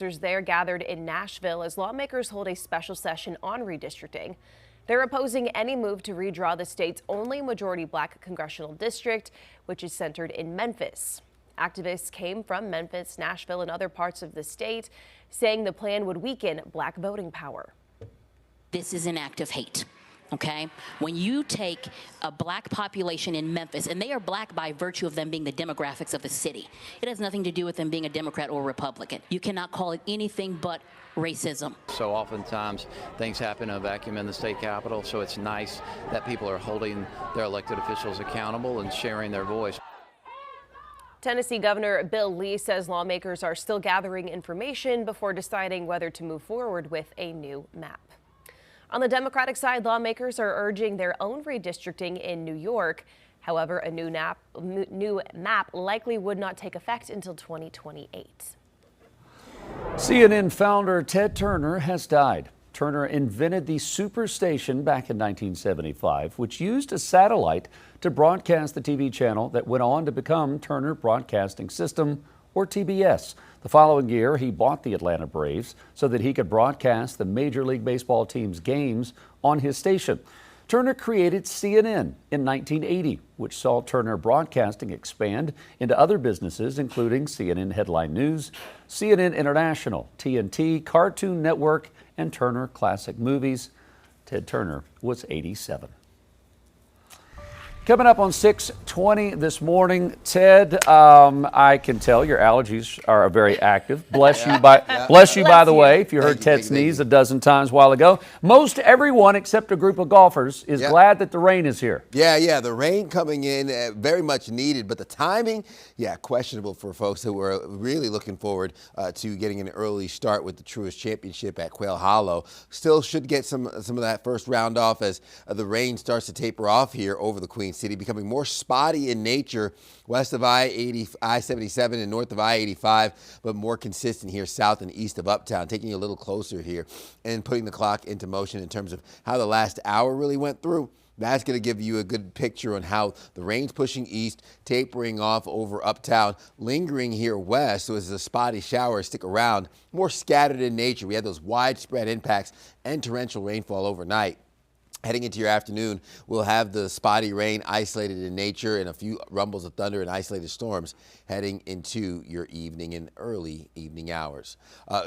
There gathered in Nashville as lawmakers hold a special session on redistricting. They're opposing any move to redraw the state's only majority black congressional district, which is centered in Memphis. Activists came from Memphis, Nashville, and other parts of the state, saying the plan would weaken black voting power. This is an act of hate. Okay, when you take a black population in Memphis, and they are black by virtue of them being the demographics of the city, it has nothing to do with them being a Democrat or Republican. You cannot call it anything but racism. So oftentimes things happen in a vacuum in the state capitol, so it's nice that people are holding their elected officials accountable and sharing their voice. Tennessee Governor Bill Lee says lawmakers are still gathering information before deciding whether to move forward with a new map. On the Democratic side, lawmakers are urging their own redistricting in New York. However, a new map likely would not take effect until 2028. CNN founder Ted Turner has died. Turner invented the Superstation back in 1975, which used a satellite to broadcast the TV channel that went on to become Turner Broadcasting System, or TBS. The following year, he bought the Atlanta Braves so that he could broadcast the Major League Baseball team's games on his station. Turner created CNN in 1980, which saw Turner Broadcasting expand into other businesses, including CNN Headline News, CNN International, TNT, Cartoon Network, and Turner Classic Movies. Ted Turner was 87. Coming up on 6:20 this morning, Ted, I can tell your allergies are very active. Bless you by the way, if you heard Ted sneeze a dozen times a while ago. Most everyone except a group of golfers is glad that the rain is here. Yeah, the rain coming in, very much needed, but the timing, questionable for folks who were really looking forward to getting an early start with the Truist Championship at Quail Hollow. Still should get some of that first round off as the rain starts to taper off here over the Queen City, becoming more spotty in nature west of I-77 and north of I-85, but more consistent here south and east of Uptown, taking you a little closer here and putting the clock into motion in terms of how the last hour really went through. That's going to give you a good picture on how the rain's pushing east, tapering off over Uptown, lingering here west. So as the spotty showers stick around, more scattered in nature. We had those widespread impacts and torrential rainfall overnight. Heading into your afternoon, we'll have the spotty rain isolated in nature and a few rumbles of thunder and isolated storms heading into your evening and early evening hours,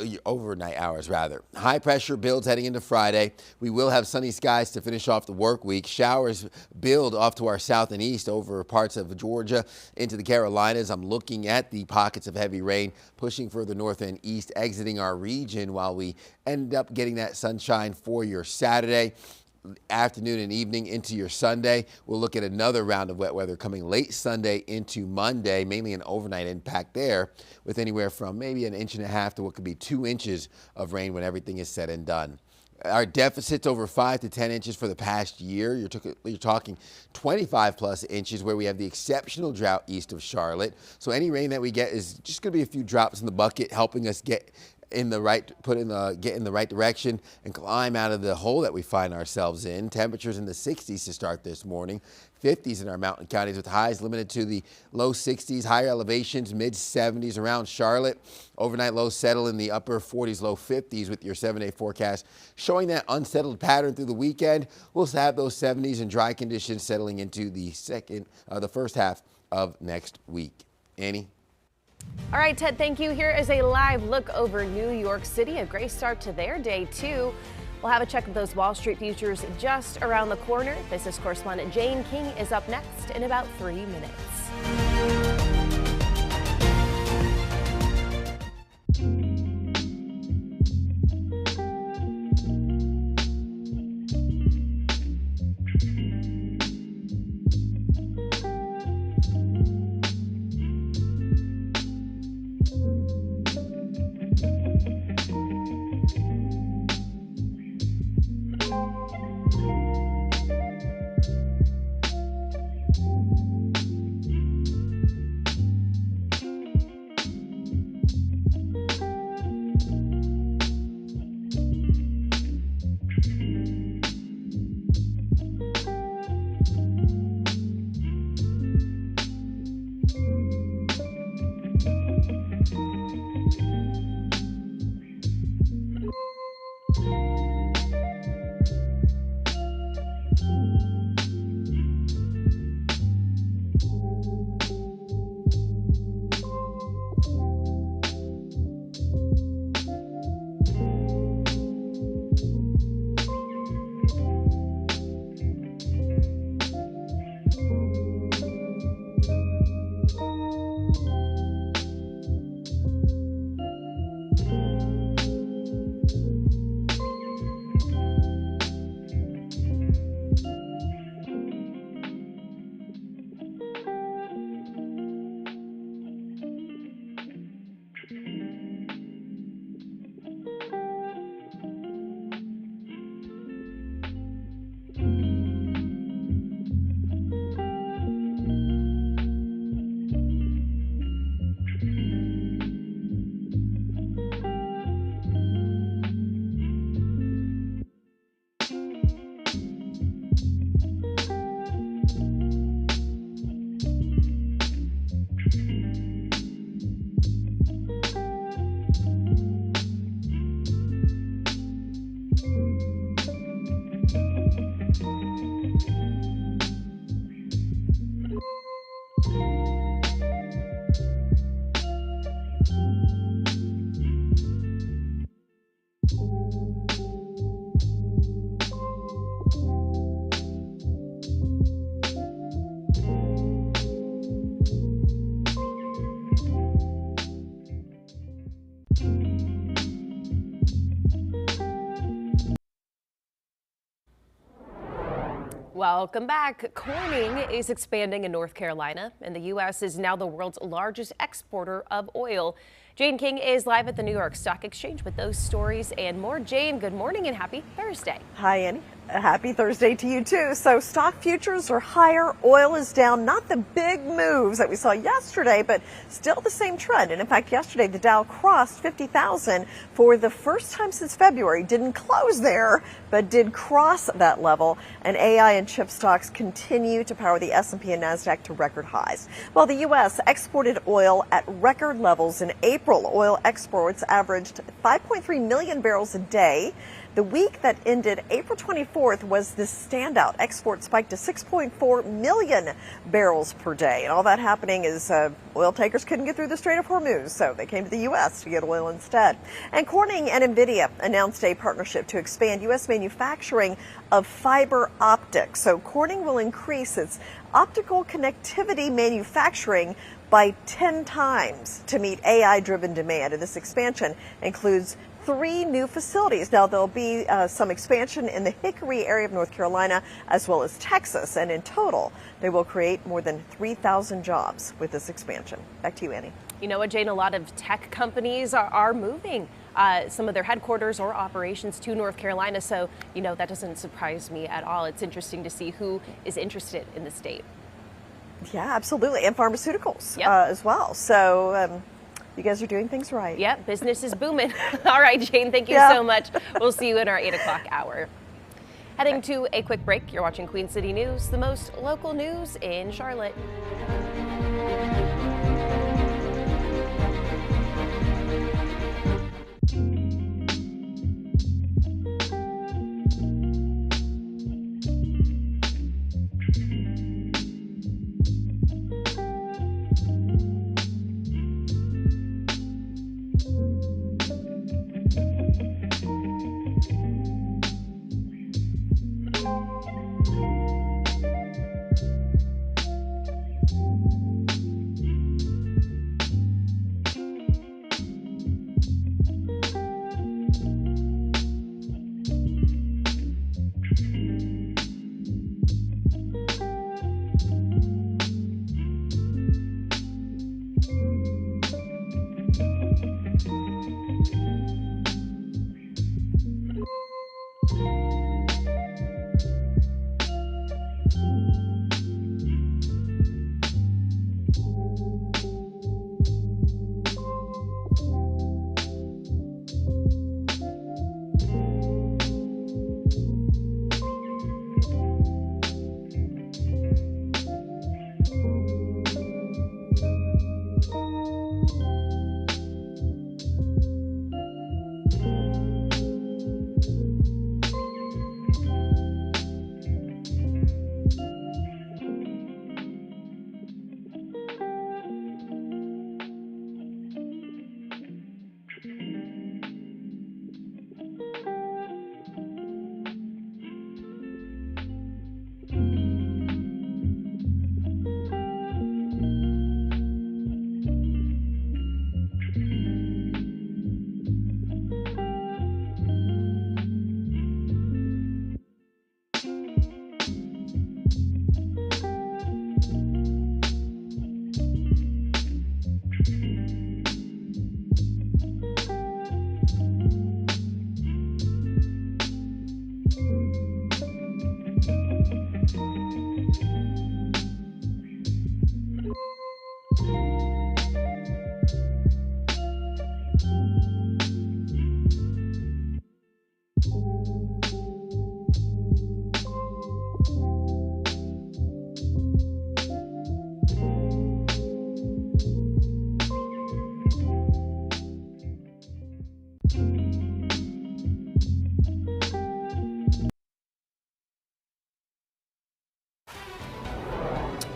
your overnight hours rather. High pressure builds heading into Friday. We will have sunny skies to finish off the work week. Showers build off to our south and east over parts of Georgia into the Carolinas. I'm looking at the pockets of heavy rain pushing further north and east, exiting our region while we end up getting that sunshine for your Saturday afternoon and evening into your Sunday. We'll look at another round of wet weather coming late Sunday into Monday, mainly an overnight impact there with anywhere from maybe 1.5 inches to what could be 2 inches of rain when everything is said and done. Our deficit's over 5 to 10 inches for the past year. You're talking 25 plus inches where we have the exceptional drought east of Charlotte. So any rain that we get is just going to be a few drops in the bucket, helping us get in the right direction and climb out of the hole that we find ourselves in. Temperatures in the 60s to start this morning, 50s in our mountain counties with highs limited to the low 60s, higher elevations, mid 70s around Charlotte. Overnight lows settle in the upper 40s, low 50s with your 7-day forecast showing that unsettled pattern through the weekend. We'll have those 70s and dry conditions settling into the first half of next week. Annie? All right, Ted, thank you. Here is a live look over New York City. A great start to their day, too. We'll have a check of those Wall Street futures just around the corner. Business correspondent Jane King is up next in about 3 minutes. Welcome back. Corning is expanding in North Carolina, and the U.S. is now the world's largest exporter of oil. Jane King is live at the New York Stock Exchange with those stories and more. Jane, good morning and happy Thursday. Hi, Annie. Happy Thursday to you, too. So stock futures are higher. Oil is down. Not the big moves that we saw yesterday, but still the same trend. And in fact, yesterday, the Dow crossed 50,000 for the first time since February. Didn't close there, but did cross that level. And AI and chip stocks continue to power the S&P and NASDAQ to record highs. While the U.S. exported oil at record levels in April, oil exports averaged 5.3 million barrels a day. The week that ended April 24th was the standout. Exports spiked to 6.4 million barrels per day. And all that happening is oil tankers couldn't get through the Strait of Hormuz, so they came to the U.S. to get oil instead. And Corning and NVIDIA announced a partnership to expand U.S. manufacturing of fiber optics. So Corning will increase its optical connectivity manufacturing by 10 times to meet AI-driven demand. And this expansion includes 3 new facilities. Now, there'll be some expansion in the Hickory area of North Carolina as well as Texas. And in total, they will create more than 3,000 jobs with this expansion. Back to you, Annie. You know what, Jane? A lot of tech companies are moving some of their headquarters or operations to North Carolina. So, you know, that doesn't surprise me at all. It's interesting to see who is interested in the state. Yeah, absolutely. And pharmaceuticals as well. So, you guys are doing things right. Yep, business is booming. All right, Jane, thank you so much. We'll see you in our 8 o'clock hour. Heading to a quick break. You're watching Queen City News, the most local news in Charlotte.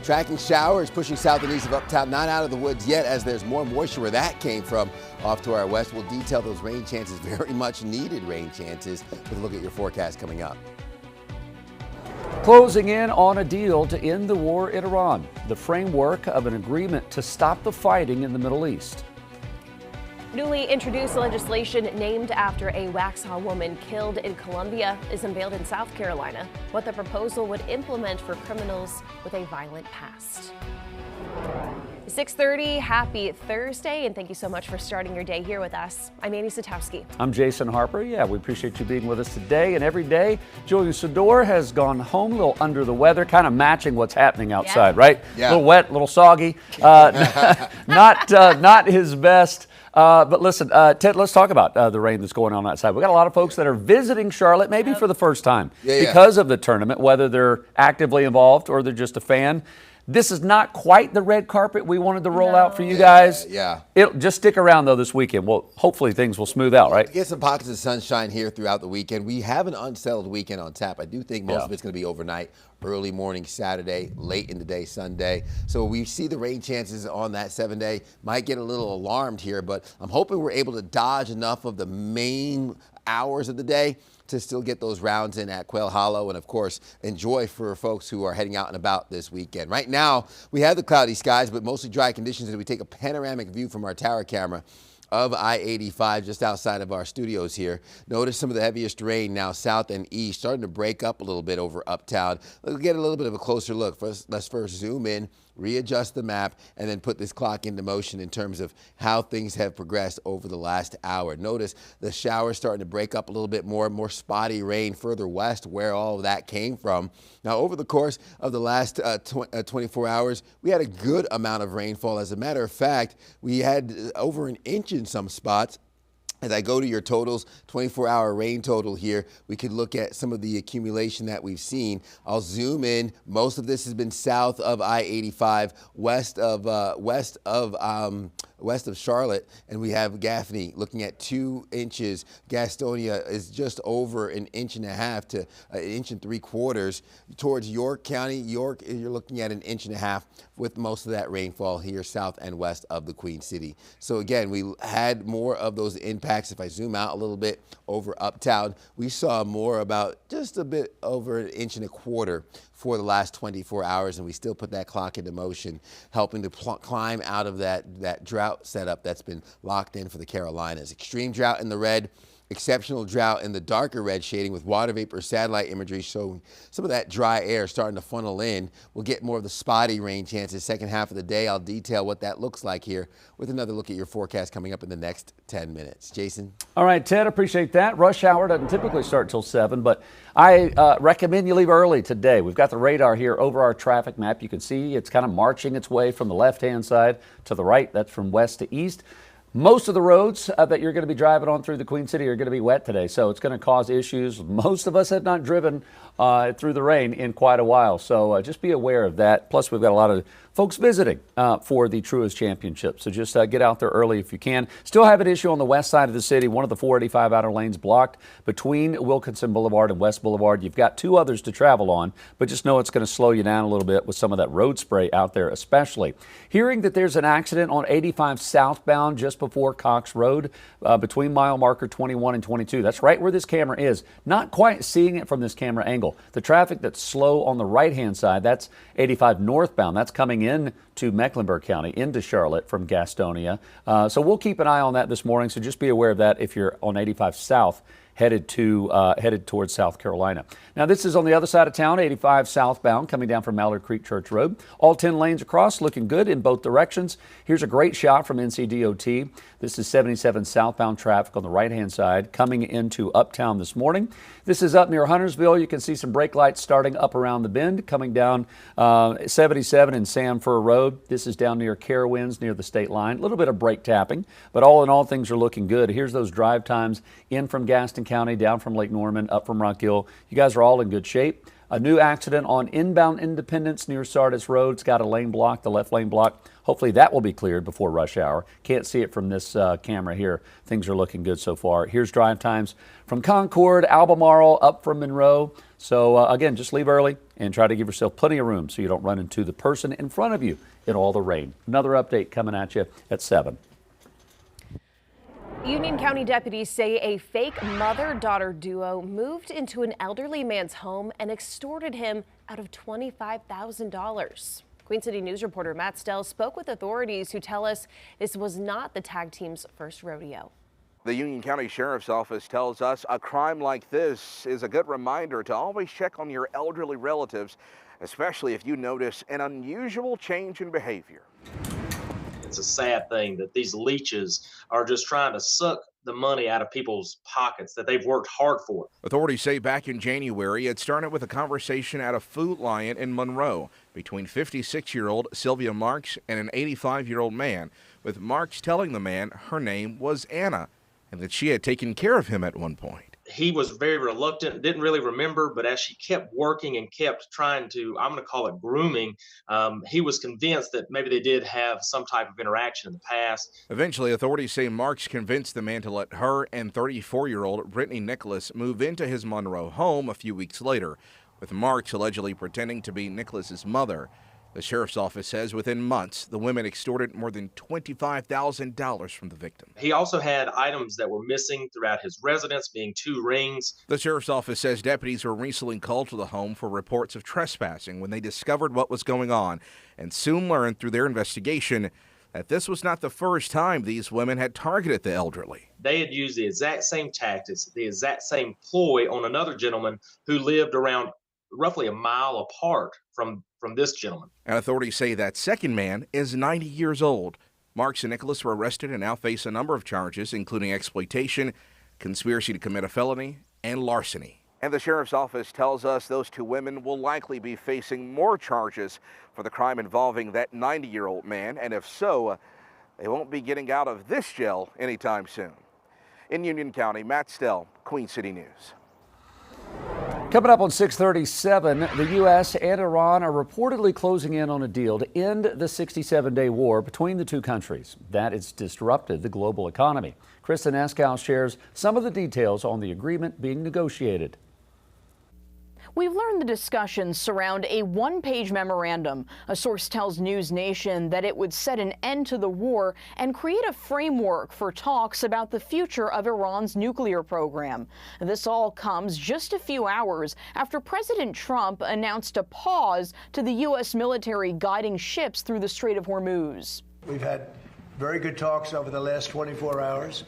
Tracking showers pushing south and east of uptown, not out of the woods yet as there's more moisture where that came from. Off to our west, we'll detail those rain chances, very much needed rain chances, with a look at your forecast coming up. Closing in on a deal to end the war in Iran, the framework of an agreement to stop the fighting in the Middle East. Newly introduced legislation named after a Waxhaw woman killed in Colombia is unveiled in South Carolina. What the proposal would implement for criminals with a violent past. 6:30, happy Thursday, and thank you so much for starting your day here with us. I'm Annie Satowski. I'm Jason Harper. Yeah, we appreciate you being with us today and every day. Julia Sador has gone home a little under the weather, kind of matching what's happening outside, right? Yeah. A little wet, a little soggy. Not his best. But listen, Ted, let's talk about the rain that's going on outside. We've got a lot of folks that are visiting Charlotte, maybe for the first time because of the tournament, whether they're actively involved or they're just a fan. This is not quite the red carpet we wanted to roll out for you guys. Yeah. It'll just stick around, though, this weekend. Well, hopefully things will smooth out, right? Get some pockets of sunshine here throughout the weekend. We have an unsettled weekend on tap. I do think most of it's going to be overnight, early morning Saturday, late in the day Sunday. So we see the rain chances on that 7-day. Might get a little alarmed here, but I'm hoping we're able to dodge enough of the main hours of the day to still get those rounds in at Quail Hollow and, of course, enjoy for folks who are heading out and about this weekend. Right now, we have the cloudy skies, but mostly dry conditions as we take a panoramic view from our tower camera of I-85 just outside of our studios here. Notice some of the heaviest rain now south and east, starting to break up a little bit over uptown. Let's get a little bit of a closer look. Let's first zoom in, readjust the map, and then put this clock into motion in terms of how things have progressed over the last hour. Notice the showers starting to break up a little bit more spotty rain further west where all of that came from. Now, over the course of the last 24 hours, we had a good amount of rainfall. As a matter of fact, we had over an inch in some spots. As I go to your totals, 24-hour rain total here, we could look at some of the accumulation that we've seen. I'll zoom in. Most of this has been south of I-85, west of Charlotte, and we have Gaffney looking at 2 inches. Gastonia is just over an inch and a half to an inch and 3/4. Towards York County, York, you're looking at an inch and a half with most of that rainfall here south and west of the Queen City. So again, we had more of those impacts. If I zoom out a little bit over uptown, we saw more about just a bit over an inch and a quarter for the last 24 hours, and we still put that clock into motion, helping to climb out of that drought setup that's been locked in for the Carolinas. Extreme drought in the red, exceptional drought in the darker red shading with water vapor satellite imagery showing some of that dry air starting to funnel in. We'll get more of the spotty rain chances second half of the day. I'll detail what that looks like here with another look at your forecast coming up in the next 10 minutes. Jason? All right, Ted, appreciate that. Rush hour doesn't typically start till 7, but I recommend you leave early today. We've got the radar here over our traffic map. You can see it's kind of marching its way from the left-hand side to the right. That's from west to east. Most of the roads that you're going to be driving on through the Queen City are going to be wet today, so it's going to cause issues. Most of us have not driven through the rain in quite a while, so just be aware of that. Plus, we've got a lot of folks visiting for the Truist Championship, so just get out there early if you can. Still have an issue on the west side of the city. One of the 485 outer lanes blocked between Wilkinson Boulevard and West Boulevard. You've got 2 others to travel on, but just know it's going to slow you down a little bit with some of that road spray out there especially. Hearing that there's an accident on 85 southbound just before Cox Road between mile marker 21 and 22. That's right where this camera is. Not quite seeing it from this camera angle. The traffic that's slow on the right-hand side, that's 85 northbound. That's coming in to Mecklenburg County, into Charlotte from Gastonia. So we'll keep an eye on that this morning. So just be aware of that if you're on 85 south headed towards South Carolina. Now this is on the other side of town, 85 southbound, coming down from Mallard Creek Church Road. All 10 lanes across, looking good in both directions. Here's a great shot from NCDOT. This is 77 southbound traffic on the right-hand side coming into Uptown this morning. This is up near Huntersville. You can see some brake lights starting up around the bend, coming down 77 and Sam Fur Road. This is down near Carowinds, near the state line. A little bit of brake tapping, but all in all, things are looking good. Here's those drive times in from Gaston County, down from Lake Norman, up from Rock Hill. You guys are all in good shape. A new accident on inbound Independence near Sardis Road. It's got a lane blocked, the left lane blocked. Hopefully that will be cleared before rush hour. Can't see it from this camera here. Things are looking good so far. Here's drive times from Concord, Albemarle, up from Monroe. So again, just leave early and try to give yourself plenty of room so you don't run into the person in front of you in all the rain. Another update coming at you at 7. Union County deputies say a fake mother-daughter duo moved into an elderly man's home and extorted him out of $25,000. Queen City News reporter Matt Stell spoke with authorities who tell us this was not the tag team's first rodeo. The Union County Sheriff's Office tells us a crime like this is a good reminder to always check on your elderly relatives, especially if you notice an unusual change in behavior. It's a sad thing that these leeches are just trying to suck the money out of people's pockets that they've worked hard for. Authorities say back in January, it started with a conversation at a Food Lion in Monroe between 56-year-old Sylvia Marks and an 85-year-old man, with Marks telling the man her name was Anna and that she had taken care of him at one point. He was very reluctant, didn't really remember, but as she kept working and kept trying to, I'm going to call it grooming, he was convinced that maybe they did have some type of interaction in the past. Eventually, authorities say Marks convinced the man to let her and 34-year-old Brittany Nicholas move into his Monroe home a few weeks later, with Marks allegedly pretending to be Nicholas's mother. The sheriff's office says within months, the women extorted more than $25,000 from the victim. He also had items that were missing throughout his residence, being 2 rings. The sheriff's office says deputies were recently called to the home for reports of trespassing when they discovered what was going on, and soon learned through their investigation that this was not the first time these women had targeted the elderly. They had used the exact same tactics, the exact same ploy on another gentleman who lived around roughly a mile apart from this gentleman. And authorities say that second man is 90 years old. Marks and Nicholas were arrested and now face a number of charges, including exploitation, conspiracy to commit a felony, and larceny. And the sheriff's office tells us those 2 women will likely be facing more charges for the crime involving that 90-year-old man, and if so, they won't be getting out of this jail anytime soon. In Union County, Matt Stell, Queen City News. Coming up on 6:37, the U.S. and Iran are reportedly closing in on a deal to end the 67-day war between the two countries. That has disrupted the global economy. Kristen Askow shares some of the details on the agreement being negotiated. We've learned the discussions surround a one-page memorandum. A source tells News Nation that it would set an end to the war and create a framework for talks about the future of Iran's nuclear program. This all comes just a few hours after President Trump announced a pause to the U.S. military guiding ships through the Strait of Hormuz. We've had very good talks over the last 24 hours.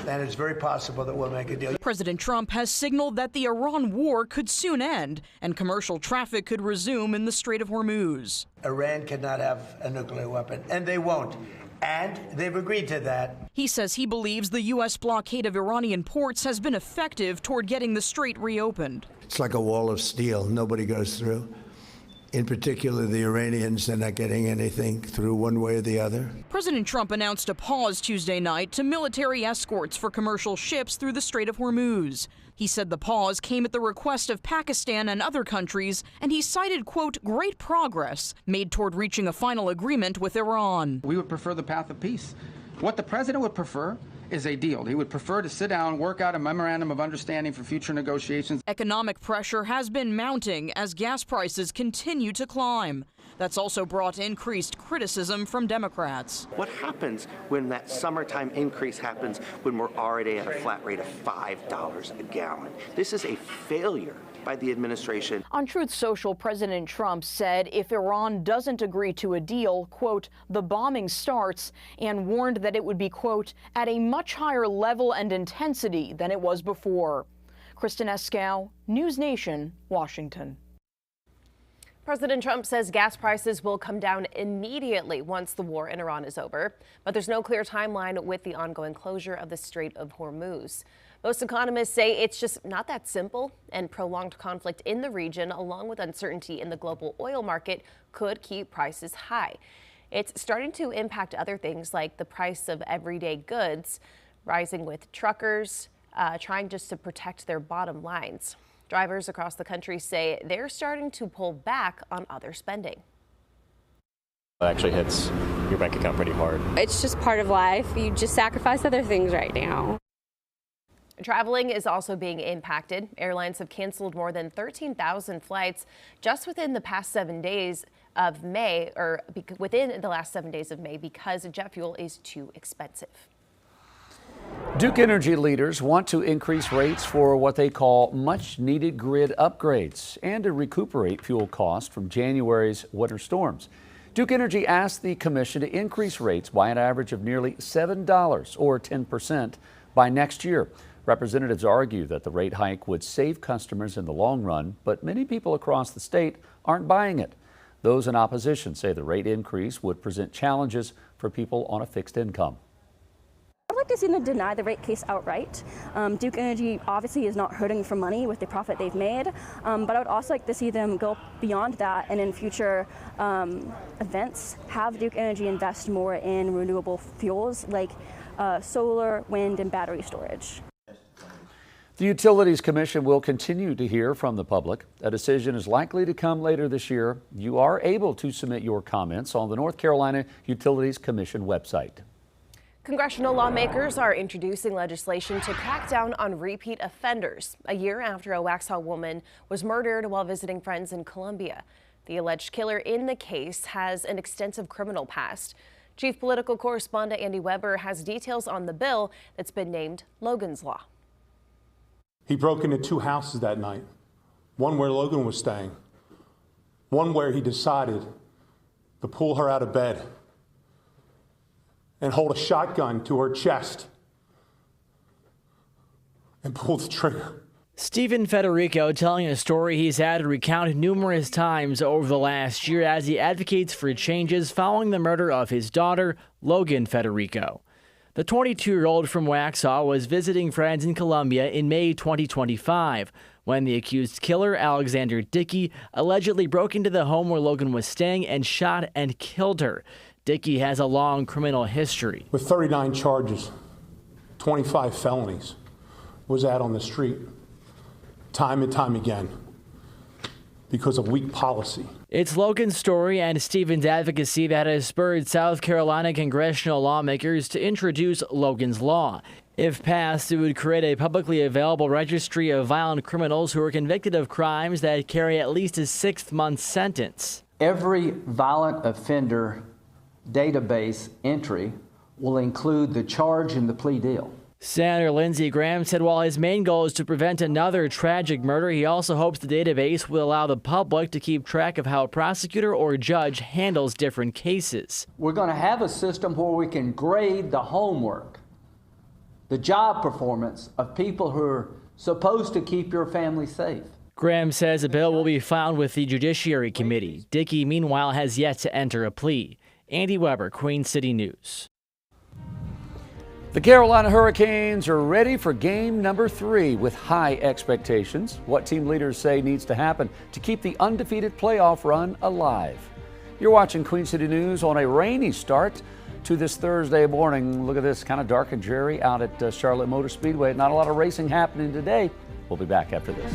And it's very possible that we'll make a deal. President Trump has signaled that the Iran war could soon end and commercial traffic could resume in the Strait of Hormuz. Iran cannot have a nuclear weapon, and they won't. And they've agreed to that. He says he believes the U.S. blockade of Iranian ports has been effective toward getting the strait reopened. It's like a wall of steel. Nobody goes through. In particular, the Iranians, they're not getting anything through one way or the other. President Trump announced a pause Tuesday night to military escorts for commercial ships through the Strait of Hormuz. He said the pause came at the request of Pakistan and other countries, and he cited, quote, great progress made toward reaching a final agreement with Iran. We would prefer the path of peace. What the president would prefer is a deal. He would prefer to sit down, work out a memorandum of understanding for future negotiations. Economic pressure has been mounting as gas prices continue to climb. That's also brought increased criticism from Democrats. What happens when that summertime increase happens when we're already at a flat rate of $5 a gallon? This is a failure by the administration. On Truth Social, President Trump said if Iran doesn't agree to a deal, quote, the bombing starts, and warned that it would be, quote, at a much higher level and intensity than it was before. Kristen Askow, News Nation, Washington. President Trump says gas prices will come down immediately once the war in Iran is over, but there's no clear timeline with the ongoing closure of the Strait of Hormuz. Most economists say it's just not that simple, and prolonged conflict in the region, along with uncertainty in the global oil market, could keep prices high. It's starting to impact other things like the price of everyday goods, rising with truckers trying just to protect their bottom lines. Drivers across the country say they're starting to pull back on other spending. It actually hits your bank account pretty hard. It's just part of life. You just sacrifice other things right now. Traveling is also being impacted. Airlines have canceled more than 13,000 flights just within the past 7 days of May, or within the last 7 days of May, because jet fuel is too expensive. Duke Energy leaders want to increase rates for what they call much-needed grid upgrades and to recuperate fuel costs from January's winter storms. Duke Energy asked the commission to increase rates by an average of nearly $7 or 10% by next year. Representatives argue that the rate hike would save customers in the long run, but many people across the state aren't buying it. Those in opposition say the rate increase would present challenges for people on a fixed income. I'd like to see them deny the rate case outright. Duke Energy obviously is not hurting for money with the profit they've made, but I would also like to see them go beyond that and in future events have Duke Energy invest more in renewable fuels like solar, wind, and battery storage. The Utilities Commission will continue to hear from the public. A decision is likely to come later this year. You are able to submit your comments on the North Carolina Utilities Commission website. Congressional lawmakers are introducing legislation to crack down on repeat offenders, a year after a Waxhaw woman was murdered while visiting friends in Columbia. The alleged killer in the case has an extensive criminal past. Chief Political Correspondent Andy Weber has details on the bill that's been named Logan's Law. He broke into 2 houses that night, one where Logan was staying, one where he decided to pull her out of bed and hold a shotgun to her chest and pull the trigger. Stephen Federico telling a story he's had to recount numerous times over the last year as he advocates for changes following the murder of his daughter, Logan Federico. The 22-year-old from Waxhaw was visiting friends in Columbia in May 2025 when the accused killer, Alexander Dickey, allegedly broke into the home where Logan was staying and shot and killed her. Dickey has a long criminal history. With 39 charges, 25 felonies, was out on the street time and time again because of weak policy. It's Logan's story and Stephen's advocacy that has spurred South Carolina congressional lawmakers to introduce Logan's Law. If passed, it would create a publicly available registry of violent criminals who are convicted of crimes that carry at least a 6-month sentence. Every violent offender database entry will include the charge and the plea deal. Senator Lindsey Graham said while his main goal is to prevent another tragic murder, he also hopes the database will allow the public to keep track of how a prosecutor or judge handles different cases. We're going to have a system where we can grade the homework, the job performance of people who are supposed to keep your family safe. Graham says a bill will be filed with the Judiciary Committee. Dickey, meanwhile, has yet to enter a plea. Andy Weber, Queen City News. The Carolina Hurricanes are ready for game number 3 with high expectations. What team leaders say needs to happen to keep the undefeated playoff run alive. You're watching Queen City News on a rainy start to this Thursday morning. Look at this, kind of dark and dreary out at Charlotte Motor Speedway. Not a lot of racing happening today. We'll be back after this.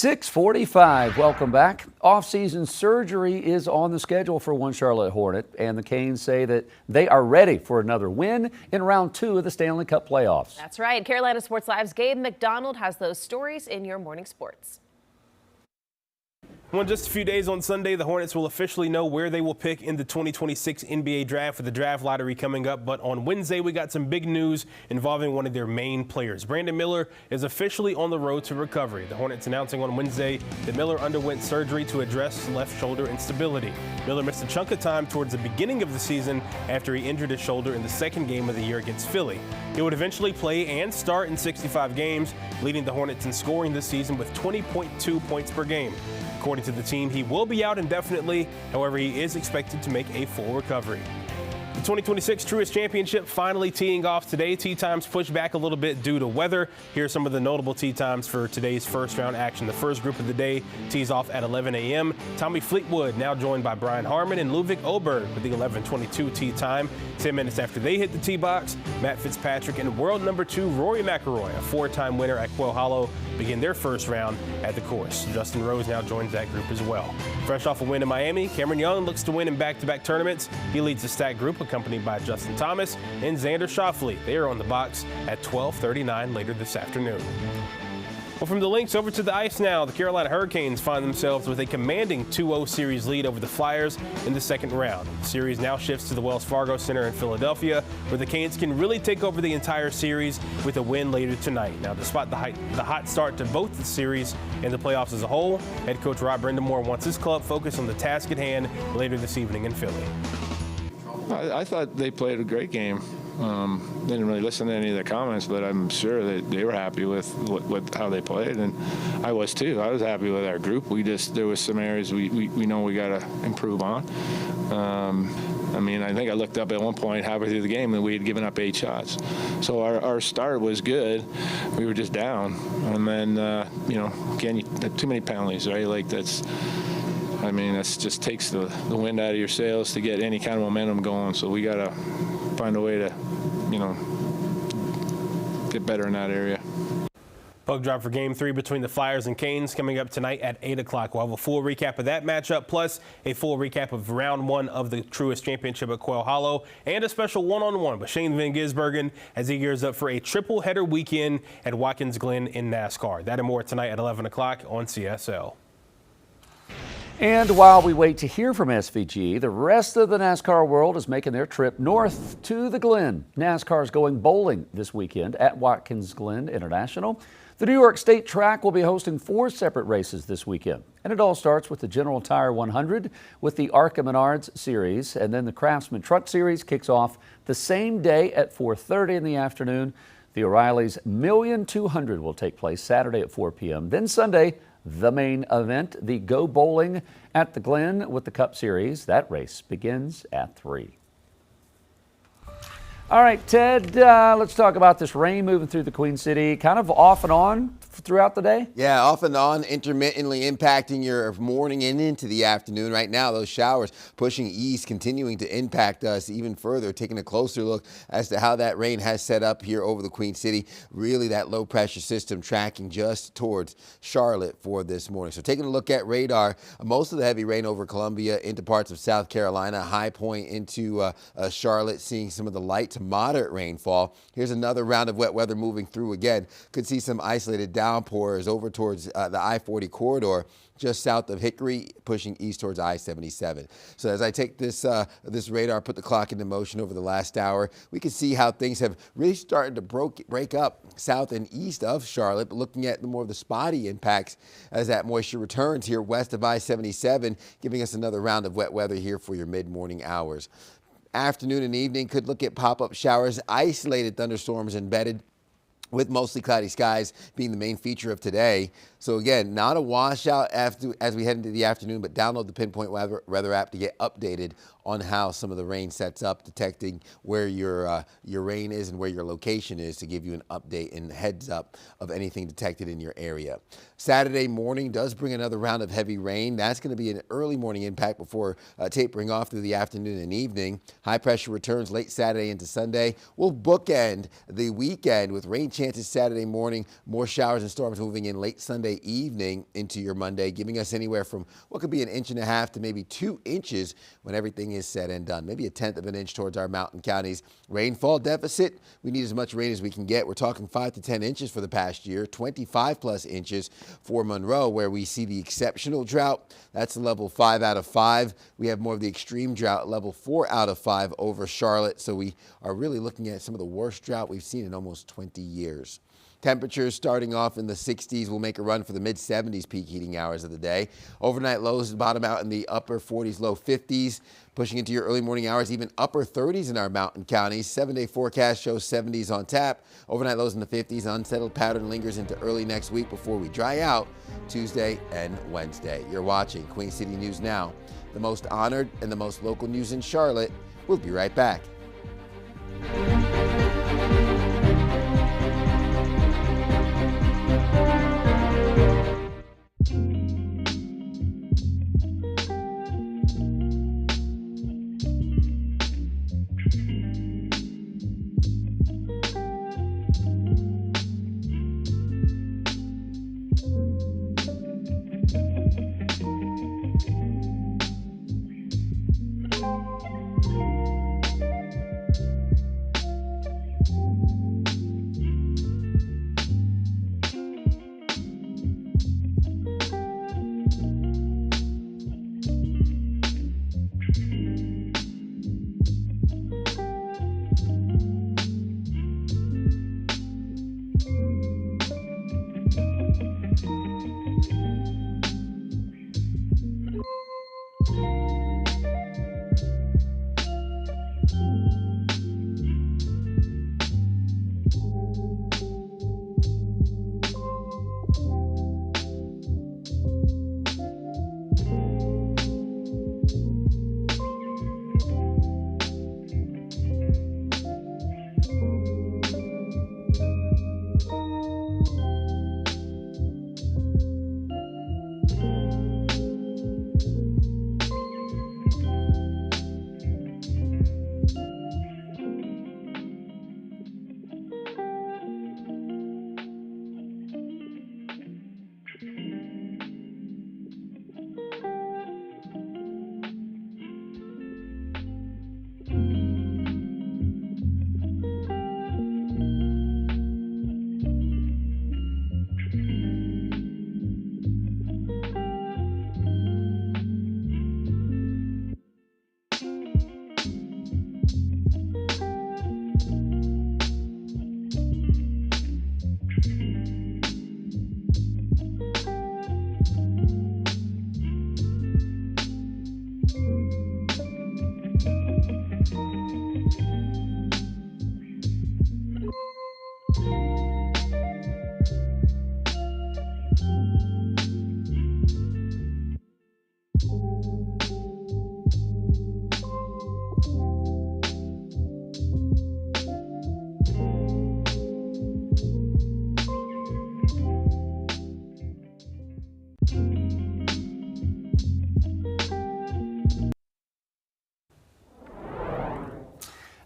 .645, welcome back. Off-season surgery is on the schedule for one Charlotte Hornet, and the Canes say that they are ready for another win in round 2 of the Stanley Cup playoffs. That's right. Carolina Sports Live's Gabe McDonald has those stories in your morning sports. Well, in just a few days on Sunday, the Hornets will officially know where they will pick in the 2026 NBA draft with the draft lottery coming up. But on Wednesday, we got some big news involving one of their main players. Brandon Miller is officially on the road to recovery. The Hornets announcing on Wednesday that Miller underwent surgery to address left shoulder instability. Miller missed a chunk of time towards the beginning of the season after he injured his shoulder in the second game of the year against Philly. He would eventually play and start in 65 games, leading the Hornets in scoring this season with 20.2 points per game. According to the team, he will be out indefinitely. However, he is expected to make a full recovery. The 2026 Truist Championship finally teeing off today. Tee times pushed back a little bit due to weather. Here are some of the notable tee times for today's first round action. The first group of the day tees off at 11 a.m. Tommy Fleetwood now joined by Brian Harmon and Ludwig Oberg with the 11:22 tee time. 10 minutes after they hit the tee box, Matt Fitzpatrick and world number 2 Rory McIlroy, a 4-time winner at Quail Hollow, begin their first round at the course. Justin Rose now joins that group as well. Fresh off a win in Miami, Cameron Young looks to win in back-to-back tournaments. He leads the stacked group, accompanied by Justin Thomas and Xander Schauffele. They are on the box at 12:39 later this afternoon. Well, from the links over to the ice now, the Carolina Hurricanes find themselves with a commanding 2-0 series lead over the Flyers in the second round. The series now shifts to the Wells Fargo Center in Philadelphia, where the Canes can really take over the entire series with a win later tonight. Now, despite the hot start to both the series and the playoffs as a whole, head coach Rob Brindamore wants his club focused on the task at hand later this evening in Philly. I thought they played a great game. Didn't really listen to any of the comments, but I'm sure that they were happy with how they played, and I was too. I was happy with our group. There was some areas we know we got to improve on. I mean, I think I looked up at one point halfway through the game and we had given up 8 shots. So our start was good. We were just down, and then again, too many penalties, right? Like that just takes the wind out of your sails to get any kind of momentum going. So we got to find a way to, get better in that area. Puck drop for Game 3 between the Flyers and Canes coming up tonight at 8 o'clock. We'll have a full recap of that matchup, plus a full recap of round 1 of the Truist Championship at Quail Hollow, and a special one-on-one with Shane Van Gisbergen as he gears up for a triple-header weekend at Watkins Glen in NASCAR. That and more tonight at 11 o'clock on CSL. And while we wait to hear from SVG, the rest of the NASCAR world is making their trip north to the Glen. NASCAR is going bowling this weekend at Watkins Glen International. The New York State Track will be hosting 4 separate races this weekend. And it all starts with the General Tire 100 with the ARCA Menards Series. And then the Craftsman Truck Series kicks off the same day at 4:30 in the afternoon. The O'Reilly's $1,200,000 will take place Saturday at 4 p.m. Then Sunday, the main event, the Go Bowling at the Glen with the Cup Series. That race begins at 3. All right, Ted, let's talk about this rain moving through the Queen City, kind of off and on throughout the day? Yeah, off and on, intermittently impacting your morning and into the afternoon. Right now, those showers pushing east, continuing to impact us even further. Taking a closer look as to how that rain has set up here over the Queen City. Really, that low pressure system tracking just towards Charlotte for this morning. So taking a look at radar, most of the heavy rain over Columbia into parts of South Carolina, high point into Charlotte, seeing some of the light to moderate rainfall. Here's another round of wet weather moving through again. Could see some isolated downpours over towards the I-40 corridor just south of Hickory, pushing east towards I-77. So as I take this this radar, put the clock into motion over the last hour, we can see how things have really started to break up south and east of Charlotte, but looking at more of the spotty impacts as that moisture returns here west of I-77, giving us another round of wet weather here for your mid-morning hours. Afternoon and evening could look at pop-up showers, isolated thunderstorms embedded with mostly cloudy skies being the main feature of today. So again, not a washout as we head into the afternoon, but download the Pinpoint Weather app to get updated on how some of the rain sets up, detecting where your rain is and where your location is to give you an update and heads up of anything detected in your area. Saturday morning does bring another round of heavy rain. That's going to be an early morning impact before tapering off through the afternoon and evening. High pressure returns late Saturday into Sunday. We'll bookend the weekend with rain chances Saturday morning, more showers and storms moving in late Sunday evening into your Monday, giving us anywhere from what could be 1.5 inches to maybe 2 inches when everything is said and done. Maybe 1/10 of an inch towards our mountain counties. Rainfall deficit, we need as much rain as we can get. We're talking 5 to 10 inches for the past year, 25 plus inches for Monroe, where we see the exceptional drought. That's level 5 out of 5. We have more of the extreme drought, level 4 out of 5 over Charlotte. So we are really looking at some of the worst drought we've seen in almost 20 years. Temperatures starting off in the 60s will make a run for the mid-70s peak heating hours of the day. Overnight lows bottom out in the upper 40s, low 50s. Pushing into your early morning hours, even upper 30s in our mountain counties. 7-day forecast shows 70s on tap. Overnight lows in the 50s. Unsettled pattern lingers into early next week before we dry out Tuesday and Wednesday. You're watching Queen City News Now, the most honored and the most local news in Charlotte. We'll be right back.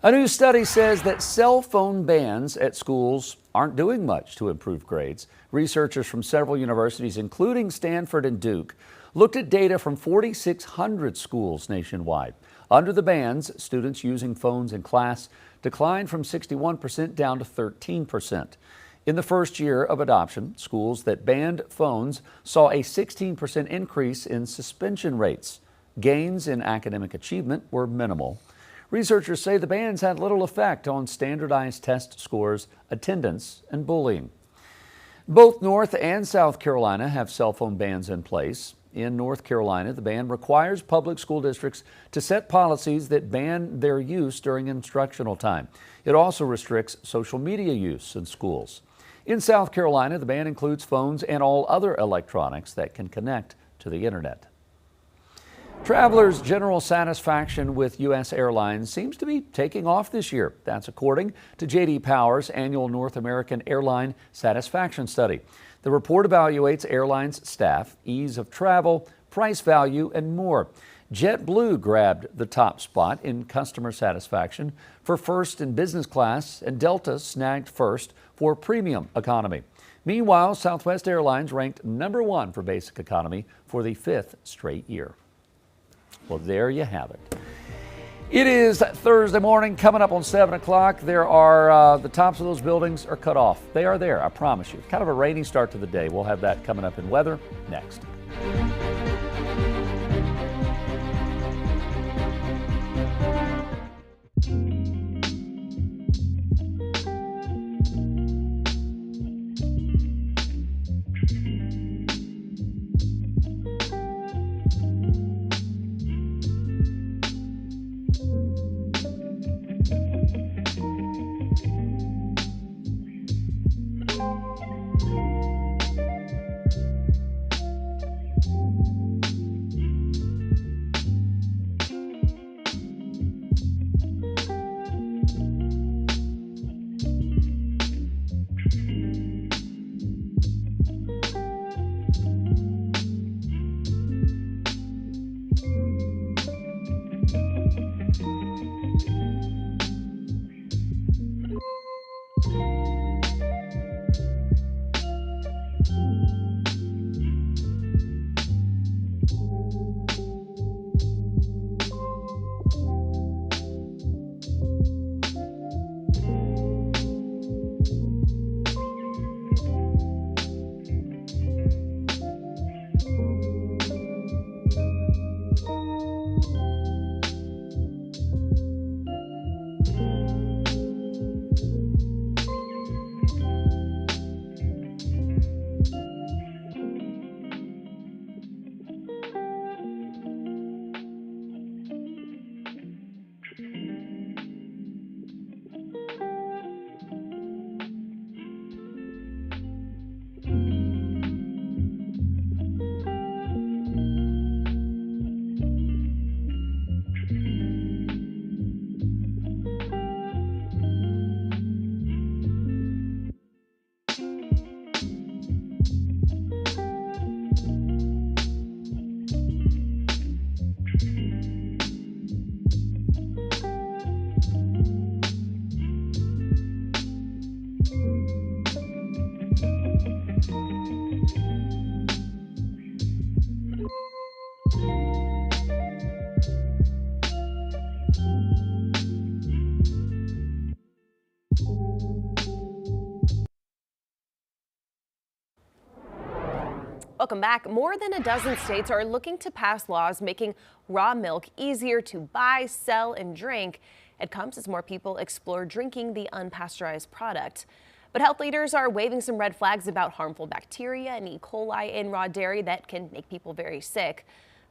A new study says that cell phone bans at schools aren't doing much to improve grades. Researchers from several universities, including Stanford and Duke, looked at data from 4,600 schools nationwide. Under the bans, students using phones in class declined from 61% down to 13%. In the first year of adoption, schools that banned phones saw a 16% increase in suspension rates. Gains in academic achievement were minimal. Researchers say the bans had little effect on standardized test scores, attendance, and bullying. Both North and South Carolina have cell phone bans in place. In North Carolina, the ban requires public school districts to set policies that ban their use during instructional time. It also restricts social media use in schools. In South Carolina, the ban includes phones and all other electronics that can connect to the internet. Travelers' general satisfaction with U.S. airlines seems to be taking off this year. That's according to J.D. Power's annual North American Airline Satisfaction Study. The report evaluates airlines' staff, ease of travel, price value, and more. JetBlue grabbed the top spot in customer satisfaction for first in business class, and Delta snagged first for premium economy. Meanwhile, Southwest Airlines ranked #1 for basic economy for the 5th straight year. Well, there you have it. It is Thursday morning. Coming up on 7 o'clock, there are the tops of those buildings are cut off. They are there, I promise you. Kind of a rainy start to the day. We'll have that coming up in weather next. Welcome back. More than a dozen states are looking to pass laws making raw milk easier to buy, sell, and drink. It comes as more people explore drinking the unpasteurized product. But health leaders are waving some red flags about harmful bacteria and E. coli in raw dairy that can make people very sick.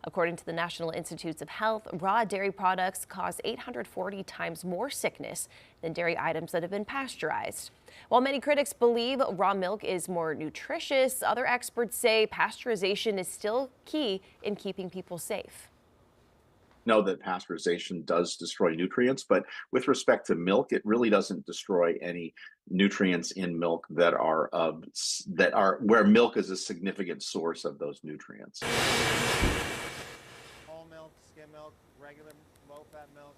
According to the National Institutes of Health, raw dairy products cause 840 times more sickness than dairy items that have been pasteurized. While many critics believe raw milk is more nutritious, other experts say pasteurization is still key in keeping people safe. Know that pasteurization does destroy nutrients, but with respect to milk, it really doesn't destroy any nutrients in milk that are where milk is a significant source of those nutrients. Whole milk, skim milk, regular low-fat milk.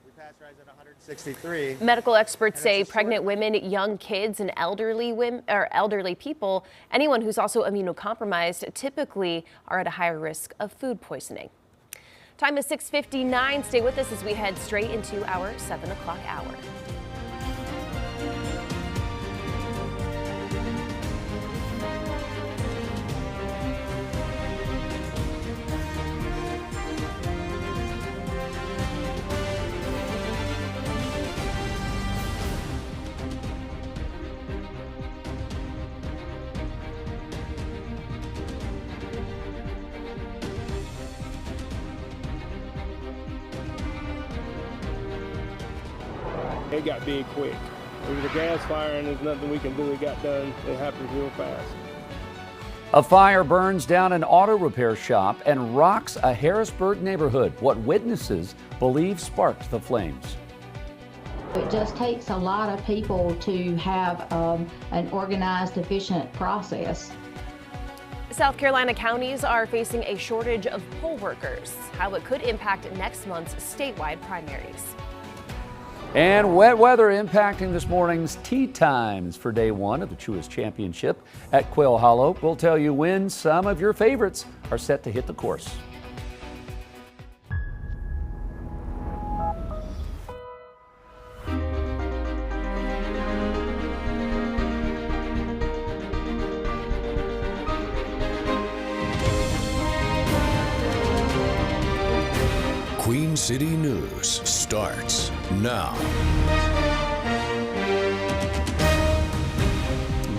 We pasteurize at 163. Medical experts say pregnant women, young kids, and elderly people, anyone who's also immunocompromised, typically are at a higher risk of food poisoning. Time is 6:59. Stay with us as we head straight into our 7 o'clock hour. It got big quick. It was a gas fire, and there's nothing we can do. It got done. It happened real fast. A fire burns down an auto repair shop and rocks a Harrisburg neighborhood. What witnesses believe sparked the flames. It just takes a lot of people to have an organized, efficient process. South Carolina counties are facing a shortage of poll workers, how it could impact next month's statewide primaries. And wet weather impacting this morning's tee times for day one of the Truist Championship at Quail Hollow. We'll tell you when some of your favorites are set to hit the course. Queen City News starts now.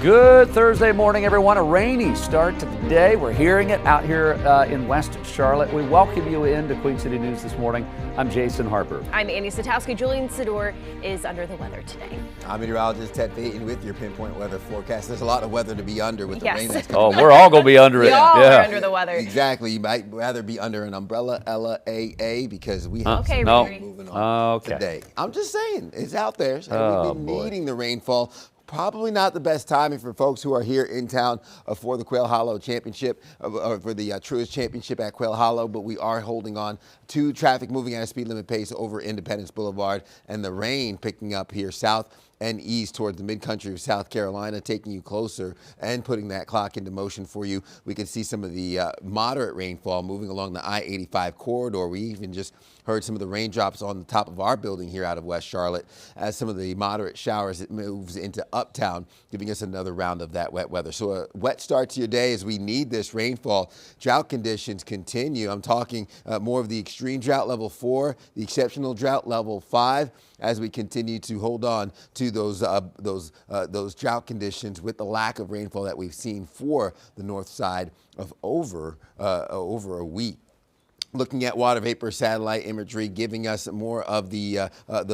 Good Thursday morning, everyone. A rainy start to the day. We're hearing it out here in West Charlotte. We welcome you into Queen City News this morning. I'm Jason Harper. I'm Annie Satowski. Julian Sador is under the weather today. I'm meteorologist Ted Payton with your pinpoint weather forecast. There's a lot of weather to be under with the rain that's coming. Oh, we're all going to be under it. We all are under the weather. Exactly. You might rather be under an umbrella, Ella, because we have moving on today. I'm just saying, it's out there. So we've been needing the rainfall. Probably not the best timing for folks who are here in town for the Quail Hollow Championship, or for the Truist Championship at Quail Hollow, but we are holding on to traffic moving at a speed limit pace over Independence Boulevard, and the rain picking up here south and east towards the mid-country of South Carolina, taking you closer and putting that clock into motion for you. We can see some of the moderate rainfall moving along the I-85 corridor. We even just heard some of the raindrops on the top of our building here out of West Charlotte as some of the moderate showers, it moves into uptown, giving us another round of that wet weather. So a wet start to your day as we need this rainfall. Drought conditions continue. I'm talking more of the extreme drought level 4, the exceptional drought level 5, as we continue to hold on to those drought conditions with the lack of rainfall that we've seen for the north side of over a week. Looking at water vapor satellite imagery, giving us more of the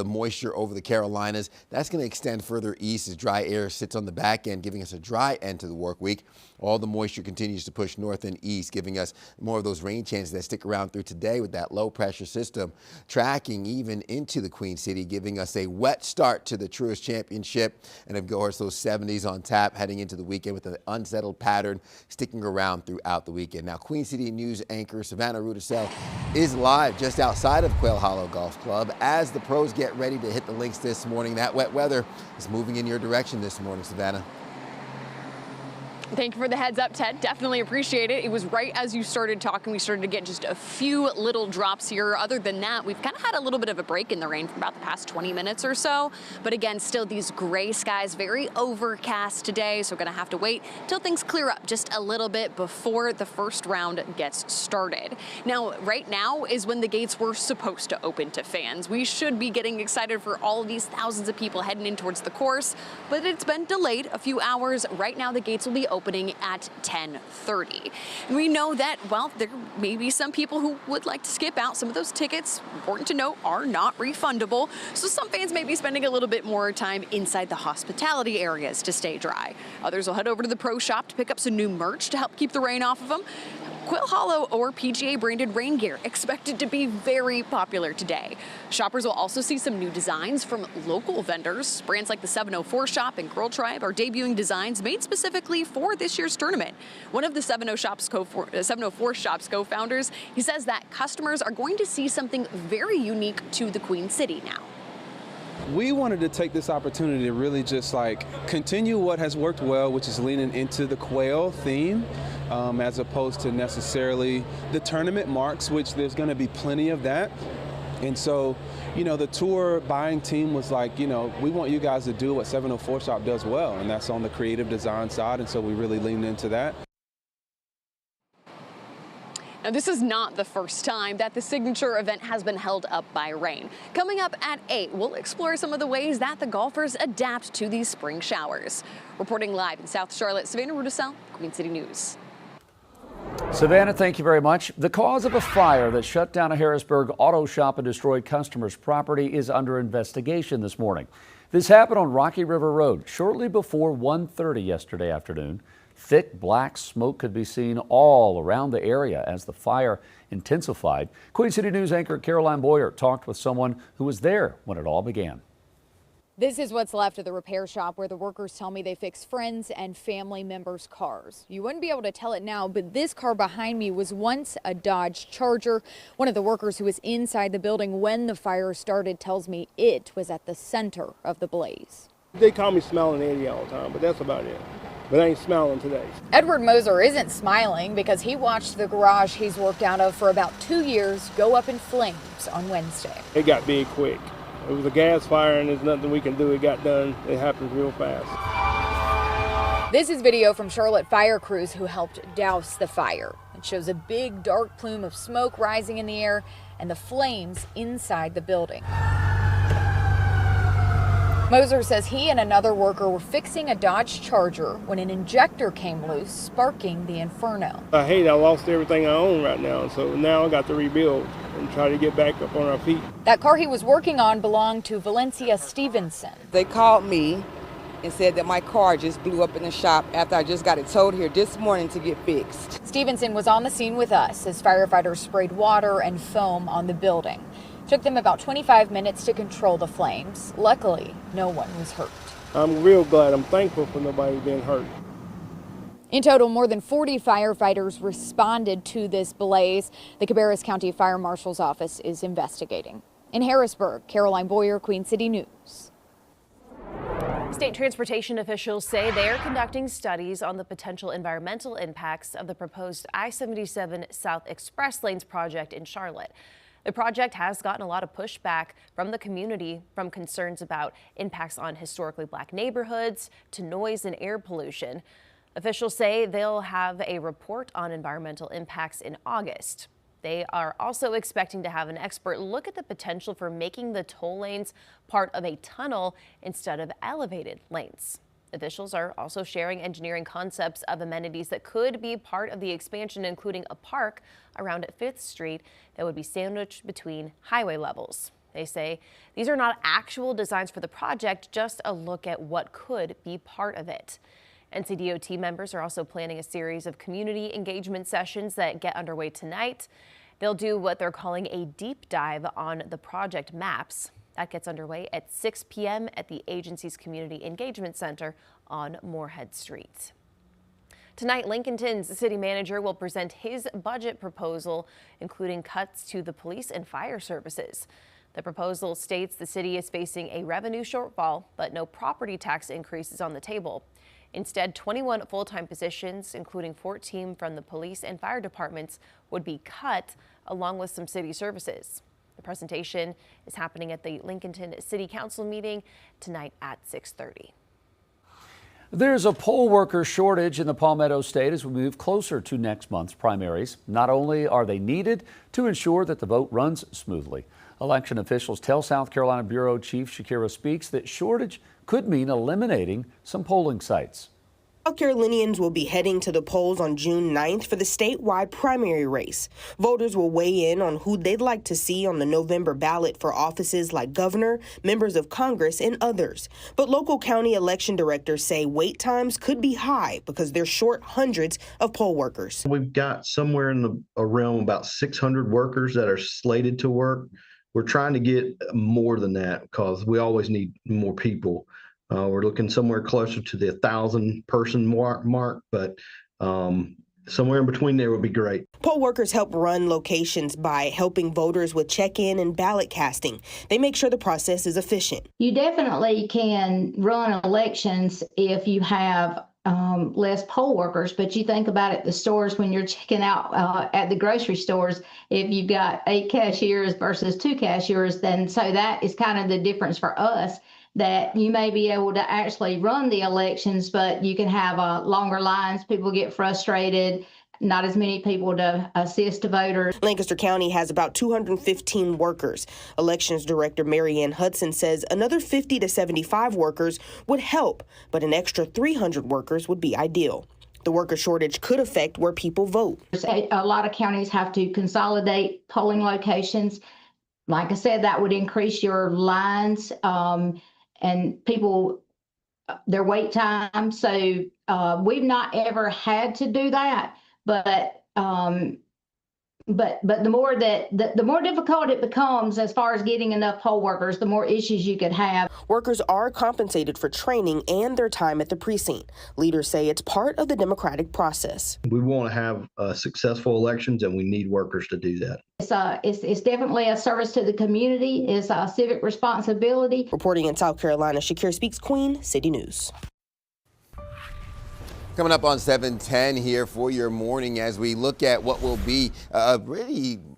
moisture over the Carolinas. That's going to extend further east as dry air sits on the back end, giving us a dry end to the work week. All the moisture continues to push north and east, giving us more of those rain chances that stick around through today with that low pressure system tracking even into the Queen City, giving us a wet start to the Truist Championship. And of course, those 70s on tap heading into the weekend with an unsettled pattern sticking around throughout the weekend. Now, Queen City News anchor Savannah Rudisell is live just outside of Quail Hollow Golf Club as the pros get ready to hit the links this morning. That wet weather is moving in your direction this morning, Savannah. Thank you for the heads up, Ted. Definitely appreciate it. It was right as you started talking, we started to get just a few little drops here. Other than that, we've kind of had a little bit of a break in the rain for about the past 20 minutes or so. But again, still these gray skies, very overcast today. So we're going to have to wait till things clear up just a little bit before the first round gets started. Now, right now is when the gates were supposed to open to fans. We should be getting excited for all of these thousands of people heading in towards the course, but it's been delayed a few hours. Right now, the gates will be opening at 10:30. And we know that, well, there may be some people who would like to skip out. Some of those tickets, important to note, are not refundable. So some fans may be spending a little bit more time inside the hospitality areas to stay dry. Others will head over to the pro shop to pick up some new merch to help keep the rain off of them. Quail Hollow or PGA branded rain gear expected to be very popular today. Shoppers will also see some new designs from local vendors. Brands like the 704 Shop and Girl Tribe are debuting designs made specifically for this year's tournament. One of the 704 Shop's co-founders, he says that customers are going to see something very unique to the Queen City now. We wanted to take this opportunity to really just continue what has worked well, which is leaning into the quail theme, as opposed to necessarily the tournament marks, which there's going to be plenty of that. And so, the tour buying team was like, we want you guys to do what 704 Shop does well, and that's on the creative design side. And so we really leaned into that. Now, this is not the first time that the signature event has been held up by rain. Coming up at 8, we'll explore some of the ways that the golfers adapt to these spring showers. Reporting live in South Charlotte, Savannah Rudisell, Queen City News. Savannah, thank you very much. The cause of a fire that shut down a Harrisburg auto shop and destroyed customers' property is under investigation this morning. This happened on Rocky River Road shortly before 1:30 yesterday afternoon. Thick black smoke could be seen all around the area as the fire intensified. Queen City News anchor Caroline Boyer talked with someone who was there when it all began. This is what's left of the repair shop where the workers tell me they fix friends and family members' cars. You wouldn't be able to tell it now, but this car behind me was once a Dodge Charger. One of the workers who was inside the building when the fire started tells me it was at the center of the blaze. They call me Smiling Eddie all the time, but that's about it. But I ain't smiling today. Edward Moser isn't smiling because he watched the garage he's worked out of for about 2 years go up in flames on Wednesday. It got big quick. It was a gas fire and there's nothing we can do. It got done. It happened real fast. This is video from Charlotte fire crews who helped douse the fire. It shows a big dark plume of smoke rising in the air and the flames inside the building. Moser says he and another worker were fixing a Dodge Charger when an injector came loose, sparking the inferno. I lost everything I own right now, so now I got to rebuild and try to get back up on our feet. That car he was working on belonged to Valencia Stevenson. They called me and said that my car just blew up in the shop after I just got it towed here this morning to get fixed. Stevenson was on the scene with us as firefighters sprayed water and foam on the building. Took them about 25 minutes to control the flames. Luckily, no one was hurt. I'm real glad. I'm thankful for nobody being hurt. In total, more than 40 firefighters responded to this blaze. The Cabarrus County Fire Marshal's office is investigating. In Harrisburg, Caroline Boyer, Queen City News. State transportation officials say they are conducting studies on the potential environmental impacts of the proposed I-77 South Express Lanes project in Charlotte. The project has gotten a lot of pushback from the community, from concerns about impacts on historically black neighborhoods to noise and air pollution. Officials say they'll have a report on environmental impacts in August. They are also expecting to have an expert look at the potential for making the toll lanes part of a tunnel instead of elevated lanes. Officials are also sharing engineering concepts of amenities that could be part of the expansion, including a park around 5th Street that would be sandwiched between highway levels. They say these are not actual designs for the project, just a look at what could be part of it. NCDOT members are also planning a series of community engagement sessions that get underway tonight. They'll do what they're calling a deep dive on the project maps. That gets underway at 6 p.m. at the agency's Community Engagement Center on Moorhead Street. Tonight, Lincolnton's city manager will present his budget proposal, including cuts to the police and fire services. The proposal states the city is facing a revenue shortfall, but no property tax increase is on the table. Instead, 21 full-time positions, including 14 from the police and fire departments, would be cut, along with some city services. The presentation is happening at the Lincolnton City Council meeting tonight at 6:30. There's a poll worker shortage in the Palmetto State as we move closer to next month's primaries. Not only are they needed to ensure that the vote runs smoothly, election officials tell South Carolina Bureau Chief Shakira Speaks that shortage could mean eliminating some polling sites. South Carolinians will be heading to the polls on June 9th for the statewide primary race. Voters will weigh in on who they'd like to see on the November ballot for offices like governor, members of Congress, and others. But local county election directors say wait times could be high because they're short hundreds of poll workers. We've got somewhere in the realm about 600 workers that are slated to work. We're trying to get more than that because we always need more people. We're looking somewhere closer to the 1,000-person mark, but somewhere in between there would be great. Poll workers help run locations by helping voters with check-in and ballot casting. They make sure the process is efficient. You definitely can run elections if you have less poll workers, but you think about it, the stores, when you're checking out at the grocery stores, if you've got 8 cashiers versus 2 cashiers, then so that is kind of the difference for us, that you may be able to actually run the elections, but you can have longer lines, people get frustrated, not as many people to assist voters. Lancaster County has about 215 workers. Elections Director Mary Ann Hudson says another 50 to 75 workers would help, but an extra 300 workers would be ideal. The worker shortage could affect where people vote. A lot of counties have to consolidate polling locations. Like I said, that would increase your lines. and people, their wait time. So we've not ever had to do that, but the more the more difficult it becomes as far as getting enough poll workers, the more issues you could have. Workers are compensated for training and their time at the precinct. Leaders say it's part of the democratic process. We want to have successful elections, and we need workers to do that. It's definitely a service to the community. It's a civic responsibility. Reporting in South Carolina, Shakir Speaks, Queen City News. Coming up on 7:10 here for your morning as we look at what will be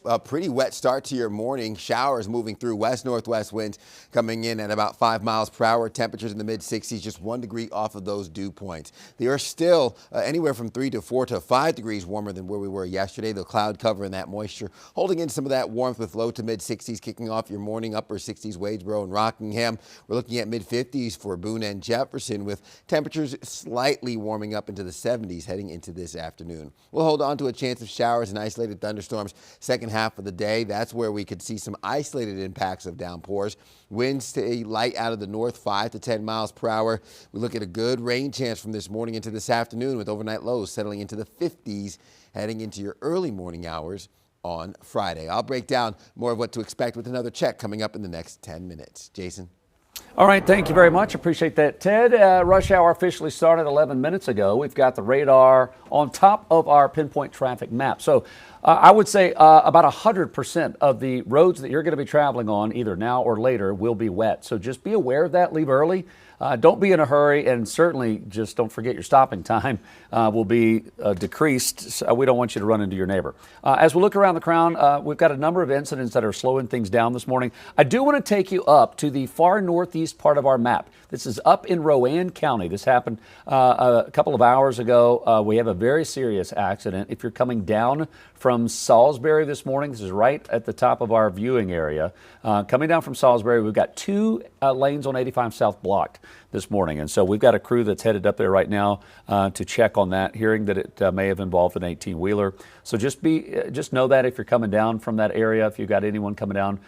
a pretty wet start to your morning. Showers moving through, west-northwest winds coming in at about 5 miles per hour. Temperatures in the mid-60s, just 1 degree off of those dew points. They are still anywhere from 3 to 4 to 5 degrees warmer than where we were yesterday. The cloud cover and that moisture holding in some of that warmth with low to mid-60s kicking off your morning. Upper 60s, Wadesboro and Rockingham. We're looking at mid-50s for Boone and Jefferson with temperatures slightly warming up into the 70s heading into this afternoon. We'll hold on to a chance of showers and isolated thunderstorms second half of the day. That's where we could see some isolated impacts of downpours. Winds stay light out of the north, 5 to 10 miles per hour. We look at a good rain chance from this morning into this afternoon with overnight lows settling into the 50s heading into your early morning hours on Friday. I'll break down more of what to expect with another check coming up in the next 10 minutes. Jason. All right, thank you very much. Appreciate that, Ted. Rush hour officially started 11 minutes ago. We've got the radar on top of our pinpoint traffic map. So I would say about 100% of the roads that you're going to be traveling on either now or later will be wet. So just be aware of that. Leave early. Don't be in a hurry, and certainly just don't forget your stopping time will be decreased. So we don't want you to run into your neighbor. As we look around the crown, we've got a number of incidents that are slowing things down this morning. I do want to take you up to the far northeast part of our map. This is up in Rowan County. This happened a couple of hours ago. We have a very serious accident. If you're coming down from Salisbury this morning, this is right at the top of our viewing area. Coming down from Salisbury, we've got 2 lanes on 85 South blocked this morning. And so we've got a crew that's headed up there right now to check on that, hearing that it may have involved an 18-wheeler. So just know that if you're coming down from that area, if you've got anyone coming down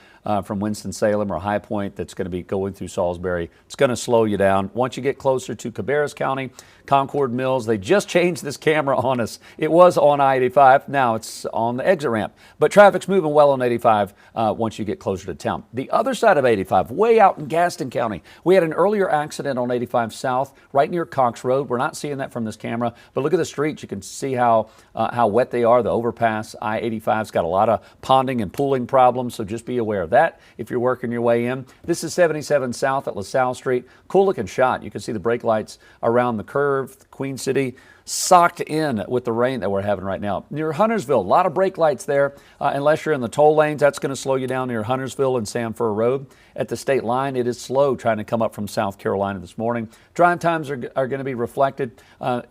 from Winston-Salem or High Point that's going to be going through Salisbury, it's going to slow you down. Once you get closer to Cabarrus County, Concord Mills, they just changed this camera on us. It was on I-85. Now it's on the exit ramp. But traffic's moving well on 85 once you get closer to town. The other side of 85, way out in Gaston County, we had an earlier accident on 85 South right near Cox Road. We're not seeing that from this camera, but look at the streets. You can see how wet they are. The overpass, I-85's got a lot of ponding and pooling problems, so just be aware of that if you're working your way in. This is 77 South at LaSalle Street. Cool looking shot. You can see the brake lights around the curve. Queen City socked in with the rain that we're having right now. Near Huntersville, a lot of brake lights there. Unless you're in the toll lanes, that's going to slow you down near Huntersville and Sanford Road. At the state line, it is slow trying to come up from South Carolina this morning. Drive times are going to be reflected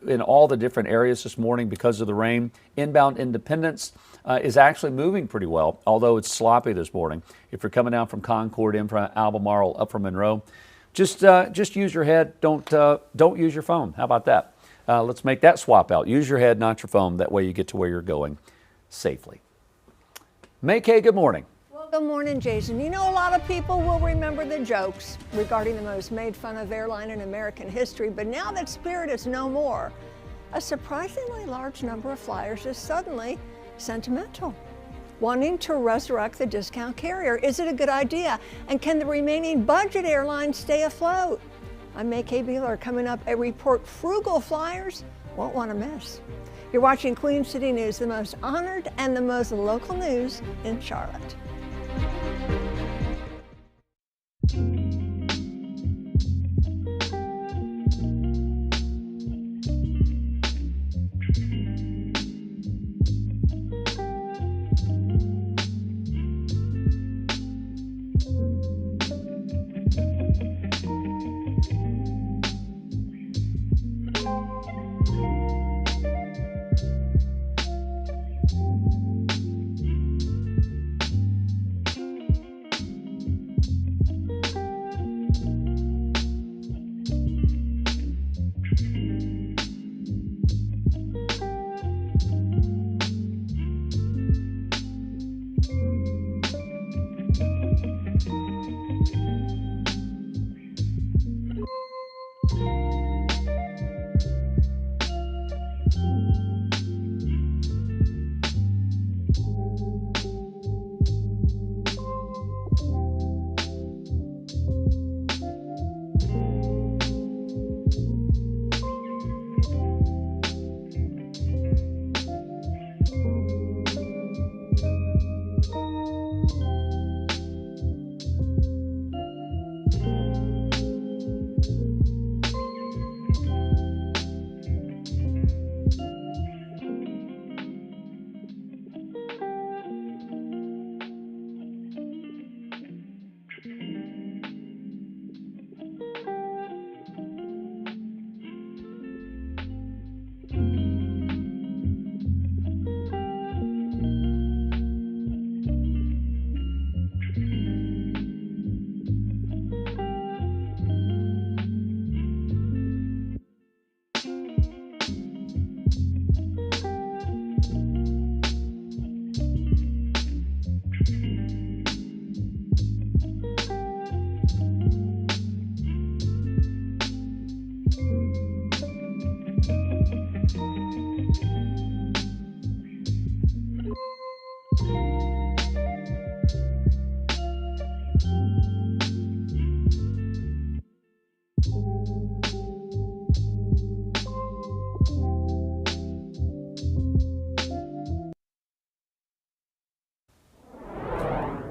in all the different areas this morning because of the rain. Inbound Independence is actually moving pretty well, although it's sloppy this morning. If you're coming down from Concord, in from Albemarle, up from Monroe, just use your head. Don't use your phone. How about that? Let's make that swap out. Use your head, not your phone. That way you get to where you're going safely. May Kay, good morning. Well, good morning, Jason. You know, a lot of people will remember the jokes regarding the most made fun of airline in American history, but now that Spirit is no more, a surprisingly large number of flyers is suddenly sentimental, wanting to resurrect the discount carrier. Is it a good idea? And can the remaining budget airlines stay afloat? I'm May Kay Beeler. Coming up, a report frugal flyers won't want to miss. You're watching Queen City News, the most honored and the most local news in Charlotte.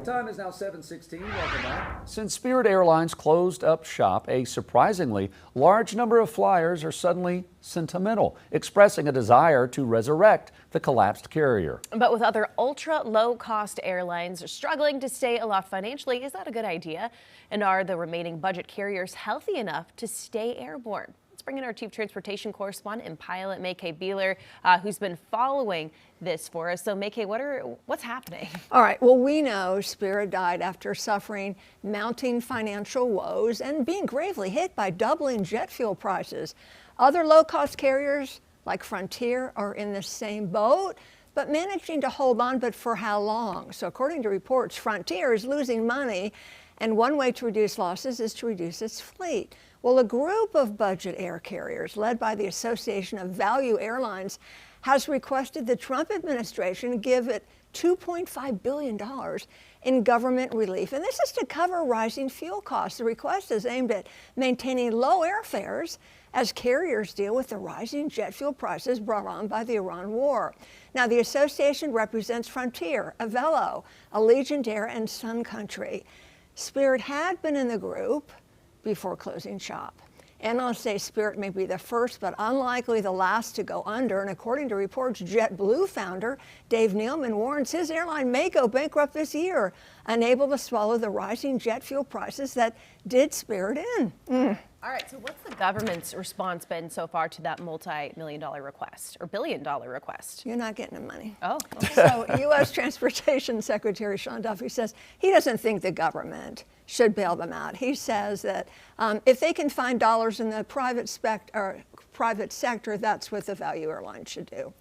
Time is now 7:16. Welcome back. Since Spirit Airlines closed up shop, a surprisingly large number of flyers are suddenly sentimental, expressing a desire to resurrect the collapsed carrier. But with other ultra low-cost airlines struggling to stay aloft financially, is that a good idea? And are the remaining budget carriers healthy enough to stay airborne? Let's bring in our Chief Transportation Correspondent and pilot, Maykay Beeler, who's been following this for us. So, Maykay, what's happening? All right. Well, we know Spirit died after suffering mounting financial woes and being gravely hit by doubling jet fuel prices. Other low-cost carriers like Frontier are in the same boat, but managing to hold on. But for how long? So, according to reports, Frontier is losing money, and one way to reduce losses is to reduce its fleet. Well, a group of budget air carriers led by the Association of Value Airlines has requested the Trump administration give it $2.5 billion in government relief. And this is to cover rising fuel costs. The request is aimed at maintaining low airfares as carriers deal with the rising jet fuel prices brought on by the Iran war. Now, the association represents Frontier, Avelo, Allegiant Air, and Sun Country. Spirit had been in the group before closing shop. Analysts say Spirit may be the first, but unlikely the last to go under. And according to reports, JetBlue founder Dave Nealman warns his airline may go bankrupt this year, unable to swallow the rising jet fuel prices that did Spirit in. All right, so what's the government's response been so far to that multi-million-dollar request or billion-dollar request? You're not getting the money. Oh. Okay. So U.S. Transportation Secretary Sean Duffy says he doesn't think the government should bail them out. He says that if they can find dollars in the private sector, that's what the value airline should do.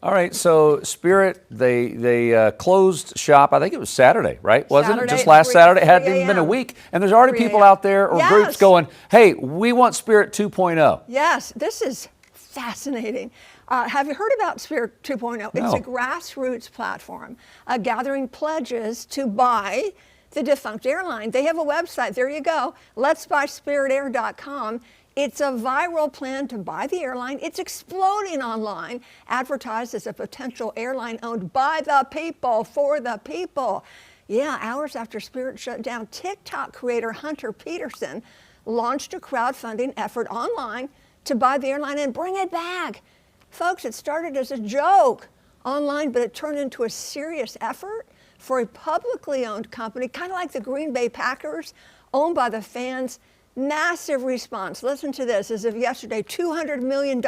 All right, so Spirit, they closed shop, I think it was Saturday, right? Wasn't it? Just last Saturday? It hadn't even been a week. And there's already people out there or groups going, hey, we want Spirit 2.0. Yes, this is fascinating. Have you heard about Spirit 2.0? No. It's a grassroots platform gathering pledges to buy the defunct airline. They have a website. There you go. letsbuyspiritair.com. It's a viral plan to buy the airline. It's exploding online, advertised as a potential airline owned by the people, for the people. Yeah, hours after Spirit shut down, TikTok creator Hunter Peterson launched a crowdfunding effort online to buy the airline and bring it back. Folks, it started as a joke online, but it turned into a serious effort for a publicly owned company, kind of like the Green Bay Packers, owned by the fans. Massive response. Listen to this. As of yesterday, $200 million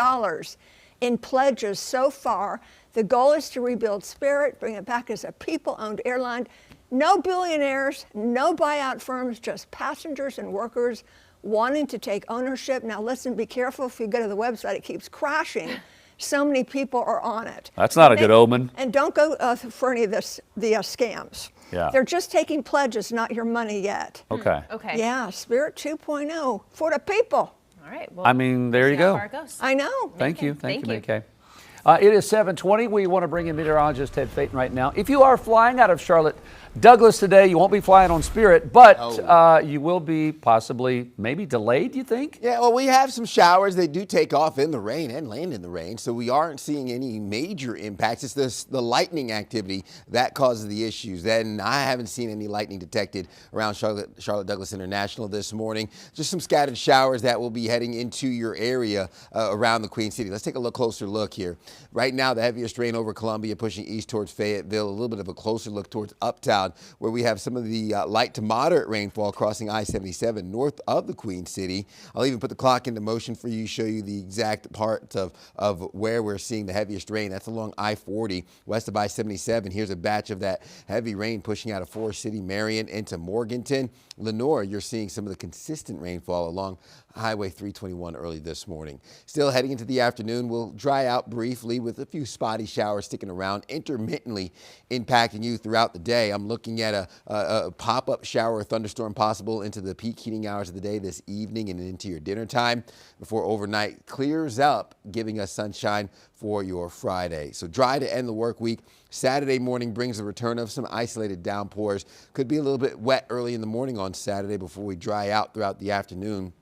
in pledges so far. The goal is to rebuild Spirit, bring it back as a people-owned airline. No billionaires, no buyout firms, just passengers and workers wanting to take ownership. Now listen, be careful. If you go to the website, it keeps crashing. So many people are on it. That's not a good omen. And don't go for any of the scams. Yeah. They're just taking pledges, not your money yet. Okay. Okay. Yeah, Spirit 2.0 for the people. All right. Well, I mean, there you go. how far it goes. I know. Thank you. Thank you, Thank Maykay. It is 7:20. We want to bring in meteorologist Ted Phaeton right now. If you are flying out of Charlotte Douglas today, you won't be flying on Spirit, but you will be possibly maybe delayed, you think? Yeah, well, we have some showers. They do take off in the rain and land in the rain, so we aren't seeing any major impacts. It's the lightning activity that causes the issues. Then I haven't seen any lightning detected around Charlotte Douglas International this morning. Just some scattered showers that will be heading into your area around the Queen City. Let's take a closer look here. Right now, the heaviest rain over Columbia pushing east towards Fayetteville. A little bit of a closer look towards Uptown, where we have some of the light to moderate rainfall crossing I-77 north of the Queen City. I'll even put the clock into motion for you, show you the exact part of where we're seeing the heaviest rain. That's along I-40 west of I-77. Here's a batch of that heavy rain pushing out of Forest City, Marion into Morganton. Lenore, you're seeing some of the consistent rainfall along Highway 321 early this morning. Still heading into the afternoon, we'll dry out briefly with a few spotty showers sticking around, intermittently impacting you throughout the day. I'm looking at a pop-up shower or thunderstorm possible into the peak heating hours of the day this evening and into your dinner time before overnight clears up, giving us sunshine for your Friday. So dry to end the work week. Saturday morning brings the return of some isolated downpours. Could be a little bit wet early in the morning on Saturday before we dry out throughout the afternoon.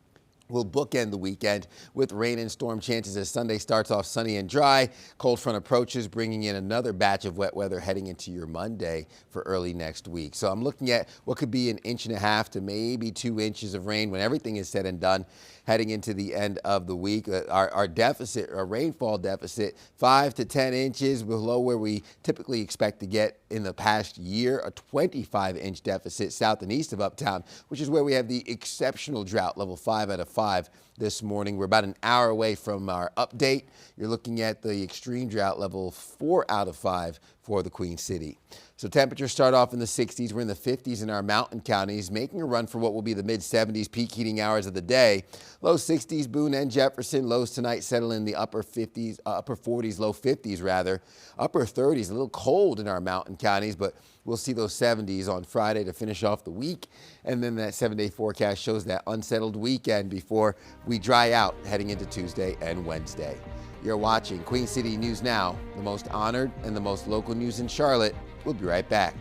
will bookend the weekend with rain and storm chances as Sunday starts off sunny and dry. Cold front approaches, bringing in another batch of wet weather heading into your Monday for early next week. So I'm looking at what could be 1.5 inches to maybe 2 inches of rain when everything is said and done heading into the end of the week. Our deficit, our rainfall deficit, 5 to 10 inches below where we typically expect to get in the past year. A 25-inch deficit south and east of Uptown, which is where we have the exceptional drought, level 5 out of 5 this morning. We're about an hour away from our update. You're looking at the extreme drought level 4 out of 5 for the Queen City. So temperatures start off in the 60s. We're in the 50s in our mountain counties, making a run for what will be the mid-70s peak heating hours of the day. Low 60s, Boone and Jefferson. Lows tonight settle in the upper 40s, low 50s rather. Upper 30s, a little cold in our mountain counties, but we'll see those 70s on Friday to finish off the week. And then that 7-day forecast shows that unsettled weekend before we dry out heading into Tuesday and Wednesday. You're watching Queen City News Now, the most honored and the most local news in Charlotte. We'll be right back.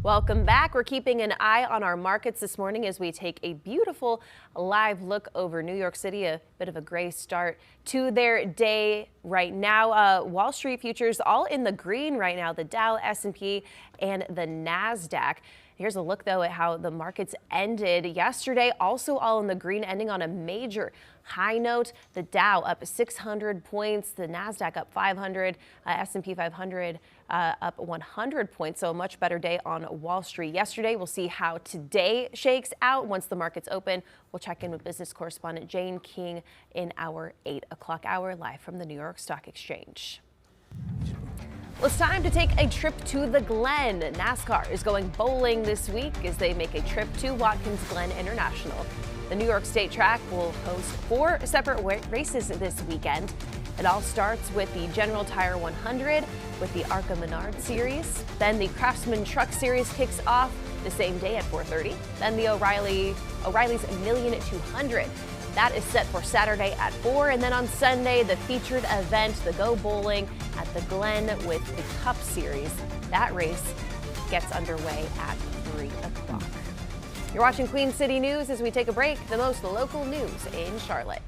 Welcome back. We're keeping an eye on our markets this morning as we take a beautiful live look over New York City. A bit of a gray start to their day right now. Wall Street futures all in the green right now. The Dow, S&P, and the NASDAQ. Here's a look, though, at how the markets ended yesterday. Also all in the green, ending on a major high note. The Dow up 600 points, the NASDAQ up 500, S&P 500 up 100 points. So a much better day on Wall Street yesterday. We'll see how today shakes out once the markets open. We'll check in with business correspondent Jane King in our 8 o'clock hour live from the New York Stock Exchange. Well, it's time to take a trip to the Glen. NASCAR is going bowling this week as they make a trip to Watkins Glen International. The New York State Track will host 4 separate races this weekend. It all starts with the General Tire 100 with the ARCA Menard Series. Then the Craftsman Truck Series kicks off the same day at 4:30. Then the O'Reilly's 1,200,000. That is set for Saturday at 4. And then on Sunday, the featured event, the Go Bowling at the Glen with the Cup Series. That race gets underway at 3 o'clock. You're watching Queen City News as we take a break. The most local news in Charlotte.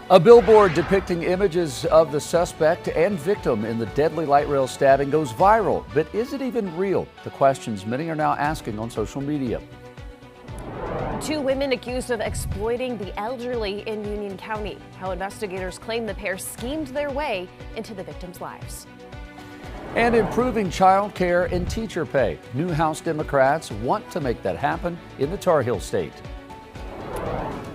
A billboard depicting images of the suspect and victim in the deadly light rail stabbing goes viral. But is it even real? The questions many are now asking on social media. 2 women accused of exploiting the elderly in Union County. How investigators claim the pair schemed their way into the victims' lives. And improving child care and teacher pay. New House Democrats want to make that happen in the Tar Heel state.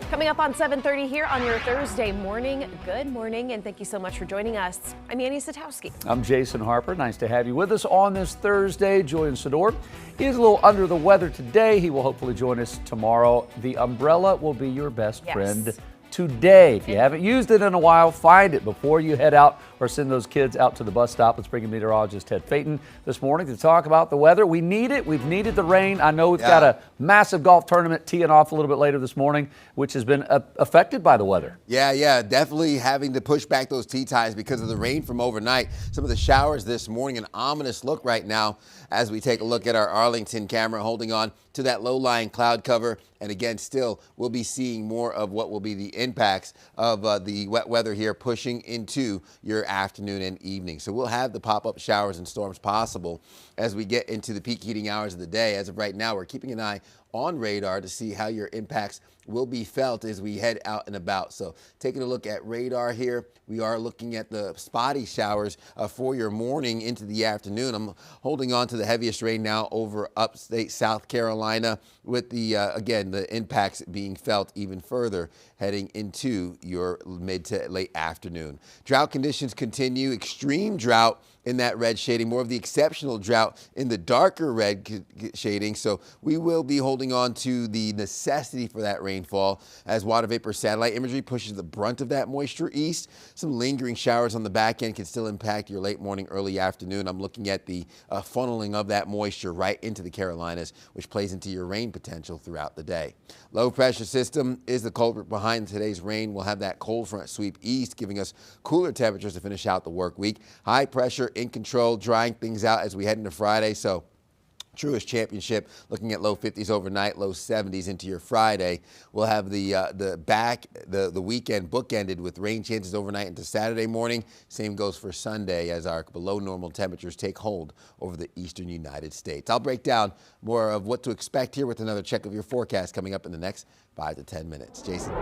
Coming up on 7:30 here on your Thursday morning. Good morning, and thank you so much for joining us. I'm Annie Satowski. I'm Jason Harper. Nice to have you with us on this Thursday. Julian Sador is a little under the weather today. He will hopefully join us tomorrow. The umbrella will be your best friend today. If you haven't used it in a while, find it before you head out or send those kids out to the bus stop. Let's bring in meteorologist Ted Payton this morning to talk about the weather. We need it. We've needed the rain. I know we've got a massive golf tournament teeing off a little bit later this morning, which has been affected by the weather. Yeah, definitely having to push back those tee times because of the rain from overnight. Some of the showers this morning, an ominous look right now as we take a look at our Arlington camera, holding on to that low-lying cloud cover. And again, still, we'll be seeing more of what will be the impacts of the wet weather here pushing into your afternoon and evening. So we'll have the pop-up showers and storms possible as we get into the peak heating hours of the day. As of right now, we're keeping an eye on radar to see how your impacts will be felt as we head out and about. So taking a look at radar here, we are looking at the spotty showers for your morning into the afternoon. I'm holding on to the heaviest rain now over upstate South Carolina with the, again, the impacts being felt even further heading into your mid to late afternoon. Drought conditions continue, extreme drought in that red shading, more of the exceptional drought in the darker red shading. So we will be holding holding on to the necessity for that rainfall as water vapor satellite imagery pushes the brunt of that moisture east. Some lingering showers on the back end can still impact your late morning, early afternoon. I'm looking at the funneling of that moisture right into the Carolinas, which plays into your rain potential throughout the day. Low pressure system is the culprit behind today's rain. We'll have that cold front sweep east, giving us cooler temperatures to finish out the work week. High pressure in control, drying things out as we head into Friday. So Truist Championship looking at low 50s overnight, low 70s into your Friday. We'll have the weekend bookended with rain chances overnight into Saturday morning. Same goes for Sunday as our below normal temperatures take hold over the eastern United States. I'll break down more of what to expect here with another check of your forecast coming up in the next 5 to 10 minutes. Jason.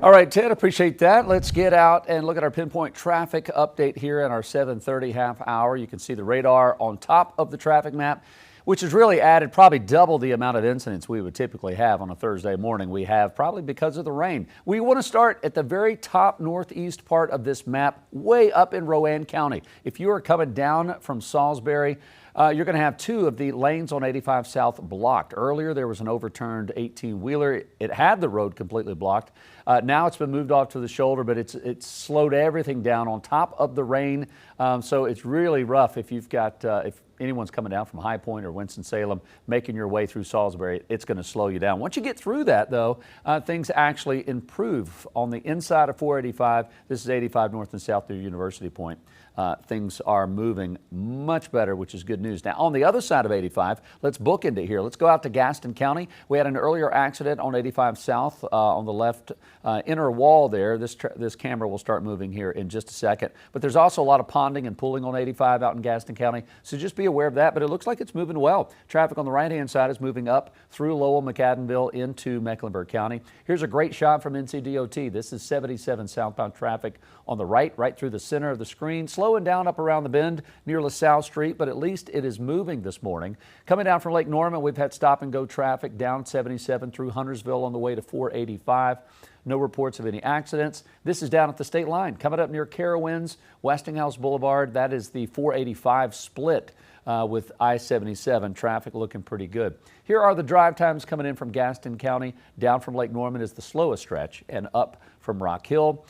All right, Ted, appreciate that. Let's get out and look at our pinpoint traffic update here in our 7:30 half hour. You can see the radar on top of the traffic map, which has really added probably double the amount of incidents we would typically have on a Thursday morning. We have probably because of the rain. We want to start at the very top northeast part of this map, way up in Rowan County. If you are coming down from Salisbury, you're going to have 2 of the lanes on 85 South blocked. Earlier, there was an overturned 18-wheeler. It had the road completely blocked. Now it's been moved off to the shoulder, but it's slowed everything down on top of the rain. So it's really rough if you've got if anyone's coming down from High Point or Winston-Salem, making your way through Salisbury, it's going to slow you down. Once you get through that, though, things actually improve. On the inside of 485, this is 85 north and south through University Point. Things are moving much better, which is good news. Now, on the other side of 85, let's bookend it here. Let's go out to Gaston County. We had an earlier accident on 85 South on the left inner wall there. This camera will start moving here in just a second. But there's also a lot of ponding and pulling on 85 out in Gaston County, so just be aware of that. But it looks like it's moving well. Traffic on the right-hand side is moving up through Lowell, McAdenville into Mecklenburg County. Here's a great shot from NCDOT. This is 77 southbound traffic on the right through the center of the screen. Slowing down up around the bend near LaSalle Street, but at least it is moving this morning. Coming down from Lake Norman, we've had stop-and-go traffic down 77 through Huntersville on the way to 485. No reports of any accidents. This is down at the state line. Coming up near Carowinds, Westinghouse Boulevard, that is the 485 split with I-77. Traffic looking pretty good. Here are the drive times coming in from Gaston County. Down from Lake Norman is the slowest stretch, and up from Rock Hill.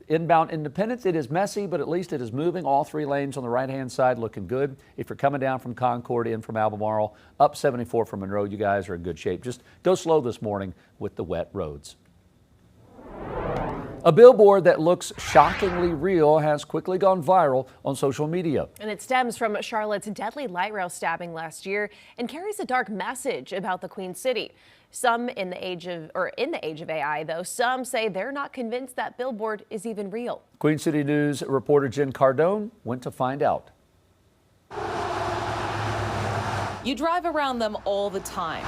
Inbound Independence, it is messy, but at least it is moving. All 3 lanes on the right-hand side looking good. If you're coming down from Concord, in from Albemarle, up 74 from Monroe, you guys are in good shape. Just go slow this morning with the wet roads. A billboard that looks shockingly real has quickly gone viral on social media. And it stems from Charlotte's deadly light rail stabbing last year and carries a dark message about the Queen City. Some in the age of AI, though, some say they're not convinced that billboard is even real. Queen City News reporter Jen Cardone went to find out. You drive around them all the time.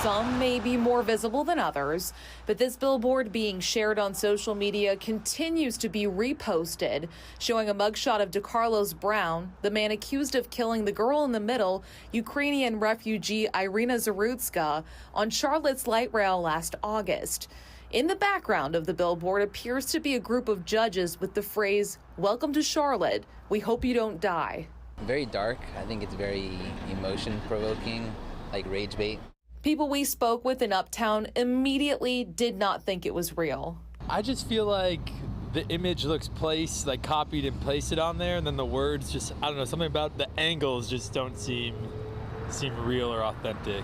Some may be more visible than others, but this billboard being shared on social media continues to be reposted, showing a mugshot of DeCarlos Brown, the man accused of killing the girl in the middle, Ukrainian refugee Irina Zarutska, on Charlotte's light rail last August. In the background of the billboard appears to be a group of judges with the phrase, "Welcome to Charlotte. We hope you don't die." Very dark. I think it's very emotion-provoking, like rage bait. People we spoke with in Uptown immediately did not think it was real. I just feel like the image looks copied and pasted on there, and then the words just, I don't know, something about the angles just don't seem real or authentic.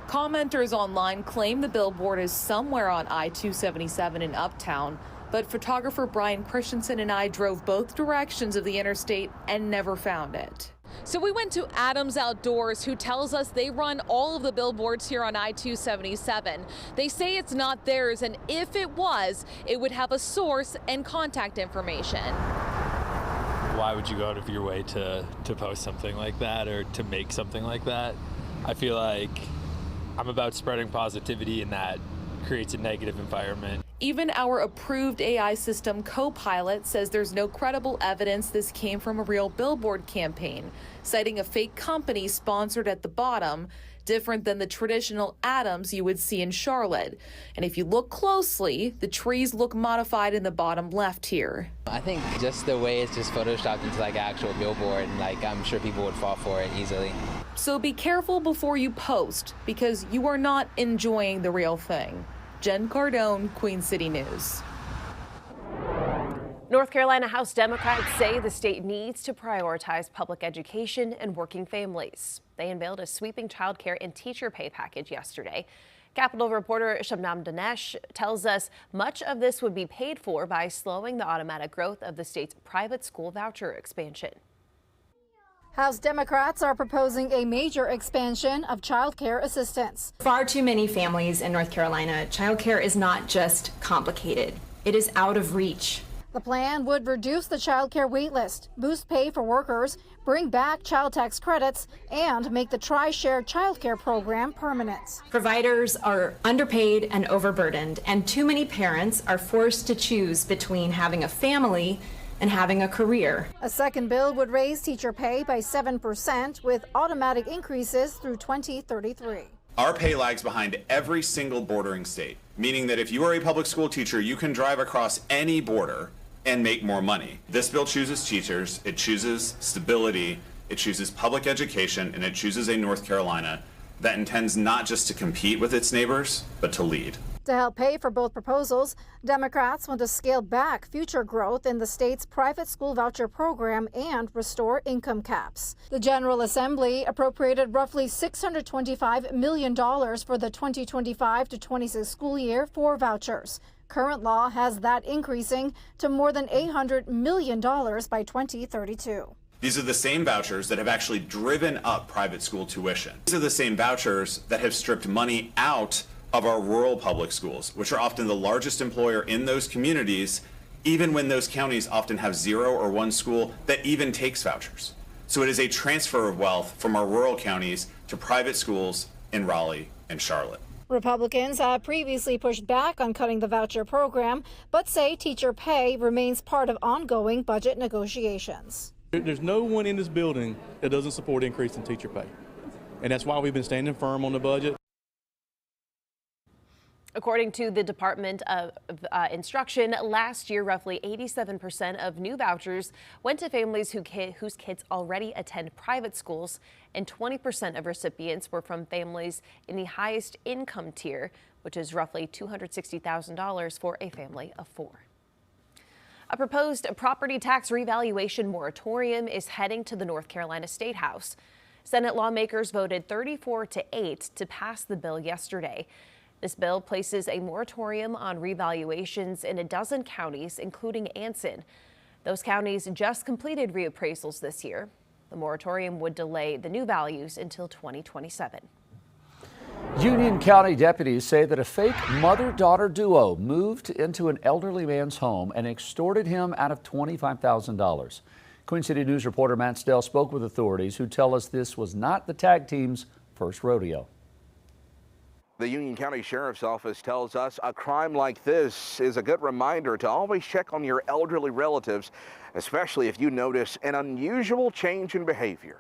Commenters online claim the billboard is somewhere on I-277 in Uptown, but photographer Brian Christensen and I drove both directions of the interstate and never found it. So we went to Adams Outdoors, who tells us they run all of the billboards here on I-277. They say it's not theirs, and if it was, it would have a source and contact information. Why would you go out of your way to post something like that or to make something like that? I feel like I'm about spreading positivity, and that creates a negative environment. Even our approved AI system Copilot says there's no credible evidence this came from a real billboard campaign, citing a fake company sponsored at the bottom, different than the traditional Adams you would see in Charlotte. And if you look closely, the trees look modified in the bottom left here. I think just the way it's just photoshopped into like an actual billboard, and I'm sure people would fall for it easily. So be careful before you post, because you are not enjoying the real thing. Jen Cardone, Queen City News. North Carolina House Democrats say the state needs to prioritize public education and working families. They unveiled a sweeping child care and teacher pay package yesterday. Capitol reporter Shabnam Dinesh tells us much of this would be paid for by slowing the automatic growth of the state's private school voucher expansion. House Democrats are proposing a major expansion of child care assistance. Far too many families in North Carolina, child care is not just complicated, it is out of reach. The plan would reduce the child care wait list, boost pay for workers, bring back child tax credits, and make the Tri-Share child care program permanent. Providers are underpaid and overburdened, and too many parents are forced to choose between having a family and having a career. A second bill would raise teacher pay by 7% with automatic increases through 2033. Our pay lags behind every single bordering state, meaning that if you are a public school teacher, you can drive across any border and make more money. This bill chooses teachers, it chooses stability, it chooses public education, and it chooses a North Carolina that intends not just to compete with its neighbors, but to lead. To help pay for both proposals, Democrats want to scale back future growth in the state's private school voucher program and restore income caps. The General Assembly appropriated roughly $625 million for the 2025 to 26 school year for vouchers. Current law has that increasing to more than $800 million by 2032. These are the same vouchers that have actually driven up private school tuition. These are the same vouchers that have stripped money out of our rural public schools, which are often the largest employer in those communities, even when those counties often have 0 or 1 school that even takes vouchers. So it is a transfer of wealth from our rural counties to private schools in Raleigh and Charlotte. Republicans have previously pushed back on cutting the voucher program, but say teacher pay remains part of ongoing budget negotiations. There's no one in this building that doesn't support increasing teacher pay. And that's why we've been standing firm on the budget. According to the Department of Instruction, last year, roughly 87% of new vouchers went to families whose kids already attend private schools, and 20% of recipients were from families in the highest income tier, which is roughly $260,000 for a family of 4. A proposed property tax revaluation moratorium is heading to the North Carolina State House. Senate lawmakers voted 34-8 to pass the bill yesterday. This bill places a moratorium on revaluations in a dozen counties, including Anson. Those counties just completed reappraisals this year. The moratorium would delay the new values until 2027. Union County deputies say that a fake mother-daughter duo moved into an elderly man's home and extorted him out of $25,000. Queen City News reporter Matt Stell spoke with authorities who tell us this was not the tag team's first rodeo. The Union County Sheriff's Office tells us a crime like this is a good reminder to always check on your elderly relatives, especially if you notice an unusual change in behavior.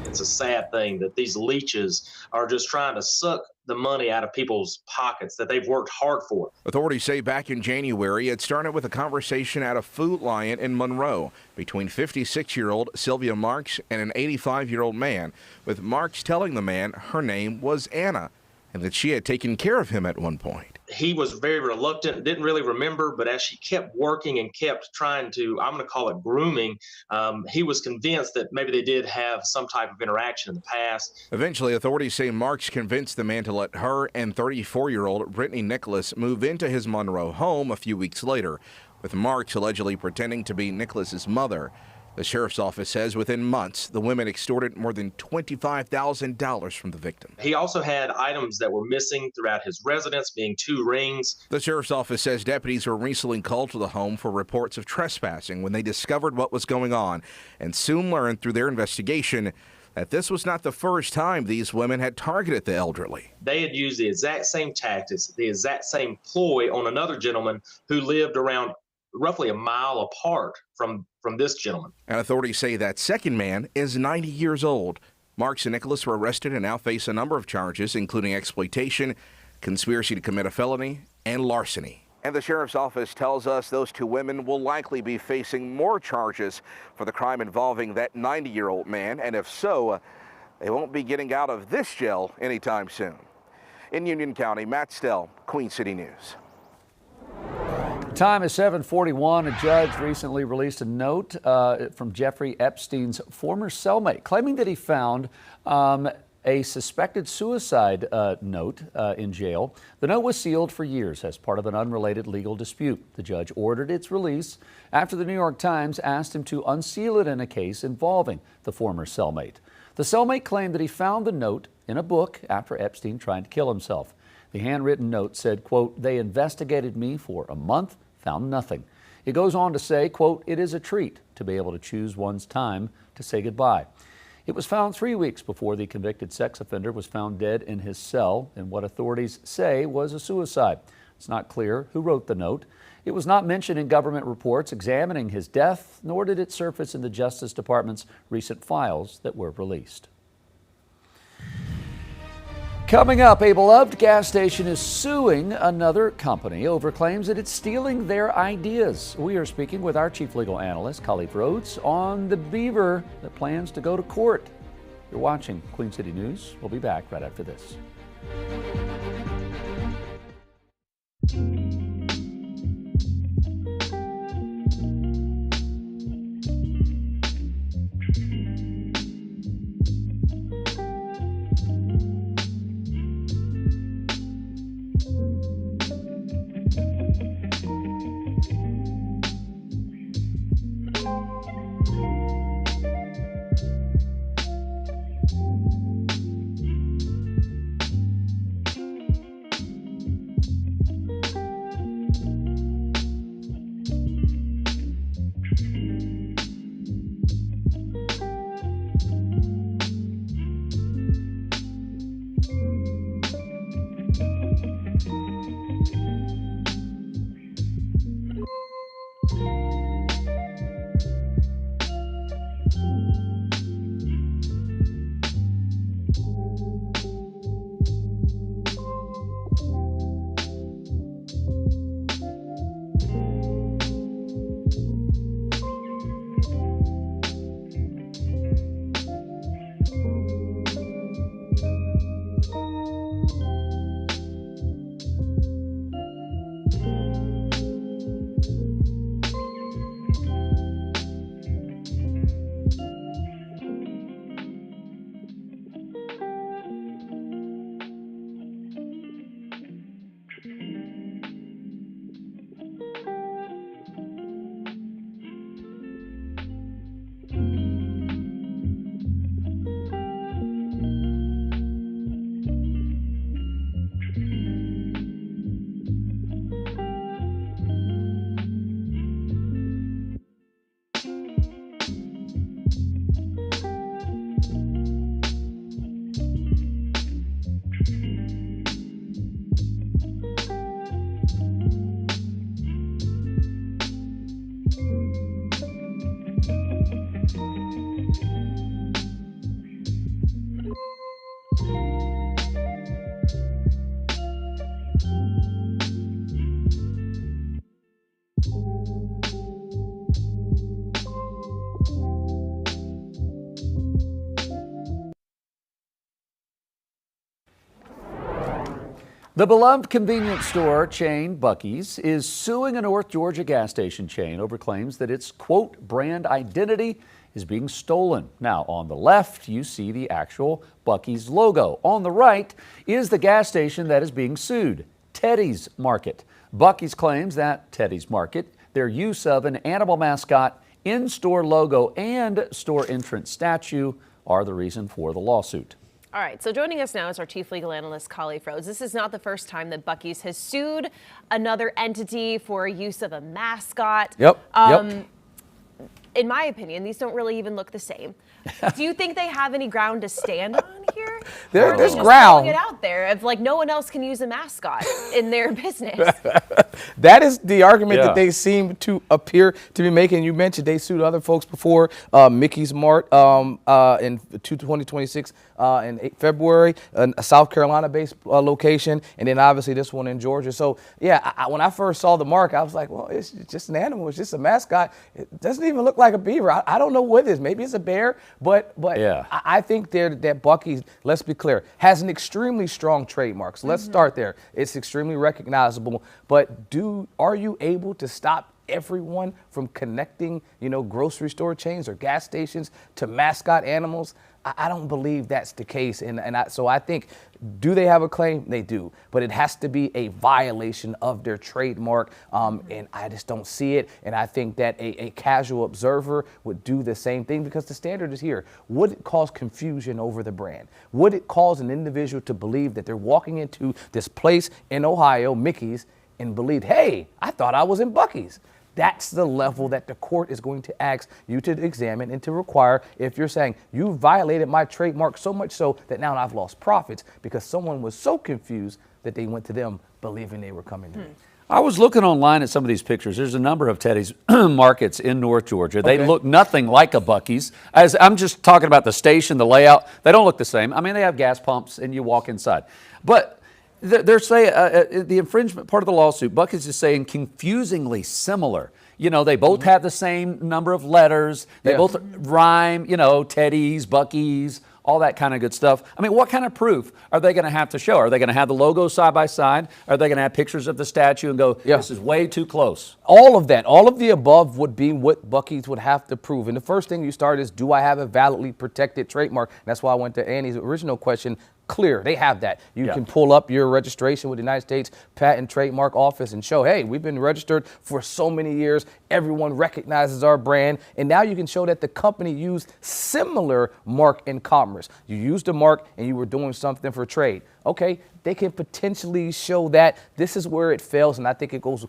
It's a sad thing that these leeches are just trying to suck the money out of people's pockets that they've worked hard for. Authorities say back in January, it started with a conversation at a Food Lion in Monroe between 56-year-old Sylvia Marks and an 85-year-old man, with Marks telling the man her name was Anna and that she had taken care of him at one point. He was very reluctant, didn't really remember, but as she kept working and kept trying to, I'm going to call it grooming, he was convinced that maybe they did have some type of interaction in the past. Eventually, authorities say Marks convinced the man to let her and 34-year-old Brittany Nicholas move into his Monroe home a few weeks later, with Marks allegedly pretending to be Nicholas's mother. The sheriff's office says within months, the women extorted more than $25,000 from the victim. He also had items that were missing throughout his residence, being 2 rings. The sheriff's office says deputies were recently called to the home for reports of trespassing when they discovered what was going on, and soon learned through their investigation that this was not the first time these women had targeted the elderly. They had used the exact same tactics, the exact same ploy on another gentleman who lived around roughly a mile apart from this gentleman. And authorities say that second man is 90 years old. Marks and Nicholas were arrested and now face a number of charges, including exploitation, conspiracy to commit a felony, and larceny. And the sheriff's office tells us those 2 women will likely be facing more charges for the crime involving that 90-year-old man. And if so, they won't be getting out of this jail anytime soon. In Union County, Matt Stell, Queen City News. Time is 7:41. A judge recently released a note from Jeffrey Epstein's former cellmate claiming that he found a suspected suicide note in jail. The note was sealed for years as part of an unrelated legal dispute. The judge ordered its release after the New York Times asked him to unseal it in a case involving the former cellmate. The cellmate claimed that he found the note in a book after Epstein tried to kill himself. The handwritten note said, quote, "They investigated me for a month, found nothing." It goes on to say, quote, "It is a treat to be able to choose one's time to say goodbye." It was found 3 weeks before the convicted sex offender was found dead in his cell in what authorities say was a suicide. It's not clear who wrote the note. It was not mentioned in government reports examining his death, nor did it surface in the Justice Department's recent files that were released. Coming up, a beloved gas station is suing another company over claims that it's stealing their ideas. We are speaking with our chief legal analyst, Khalif Rhodes, on the beaver that plans to go to court. You're watching Queen City News. We'll be back right after this. The beloved convenience store chain Buc-ee's is suing a North Georgia gas station chain over claims that its, quote, brand identity is being stolen. Now, on the left, you see the actual Buc-ee's logo. On the right is the gas station that is being sued, Teddy's Market. Buc-ee's claims that Teddy's Market, their use of an animal mascot, in-store logo, and store entrance statue are the reason for the lawsuit. All right, so joining us now is our chief legal analyst, Khalif Rhodes. This is not the first time that Buc-ee's has sued another entity for use of a mascot. Yep. In my opinion, these don't really even look the same. Do you think they have any ground to stand on here? There's Just ground. throwing it out there of like no one else can use a mascot in their business. That is the argument Yeah. that they seem to appear to be making. You mentioned they sued other folks before, Mickey's Mart in 2026 in February, a South Carolina-based location, and then obviously this one in Georgia. So yeah, when I first saw the mark, I was like, well, it's just an animal. It's just a mascot. It doesn't even look like a beaver. I don't know what it is. Maybe it's a bear, but Yeah. I think that Buc-ee's, let's be clear, has an extremely strong trademark. So let's start there. It's extremely recognizable, but are you able to stop everyone from connecting, grocery store chains or gas stations to mascot animals? I don't believe that's the case. So I think, do they have a claim? They do. But it has to be a violation of their trademark. And I just don't see it. And I think that a casual observer would do the same thing because the standard is here. Would it cause confusion over the brand? Would it cause an individual to believe that they're walking into this place in Ohio, Mickey's, and believe, hey, I thought I was in Buc-ee's? That's the level that the court is going to ask you to examine and to require if you're saying you violated my trademark so much so that now I've lost profits because someone was so confused that they went to them believing they were coming to me. I was looking online at some of these pictures. There's a number of Teddy's markets in North Georgia. They look nothing like a Buc-ee's. As I'm just talking about the station, the layout. They don't look the same. I mean, they have gas pumps and you walk inside. But they're saying the infringement part of the lawsuit, Buc-ee's is saying confusingly similar. They both have the same number of letters. They both rhyme, Teddy's, Buc-ee's, all that kind of good stuff. I mean, what kind of proof are they going to have to show? Are they going to have the logo side by side? Are they going to have pictures of the statue and go, this is way too close? All of that, all of the above would be what Buc-ee's would have to prove. And the first thing you start is, do I have a validly protected trademark? And that's why I went to Annie's original question. Clear, they have that. You can pull up your registration with the United States Patent Trademark Office and show, hey, we've been registered for so many years. Everyone recognizes our brand. And now you can show that the company used similar mark in commerce. You used a mark and you were doing something for trade. Okay, they can potentially show that. This is where it fails, and I think it goes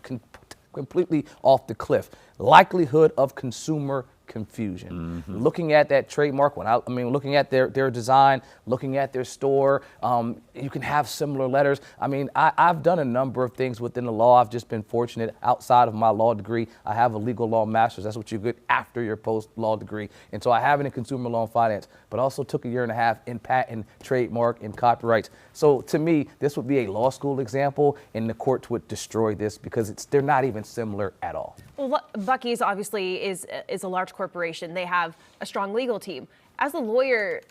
completely off the cliff. Likelihood of consumer confusion. Looking at that trademark, looking at their design, looking at their store, you can have similar letters. I mean, I've done a number of things within the law. I've just been fortunate outside of my law degree. I have a legal law master's. That's what you get after your post-law degree. And so I have it in consumer law and finance, but also took a year and a half in patent, trademark, and copyrights. So to me, this would be a law school example, and the courts would destroy this because they're not even similar at all. Well, Buc-ee's obviously is a large corporation. They have a strong legal team. As a lawyer,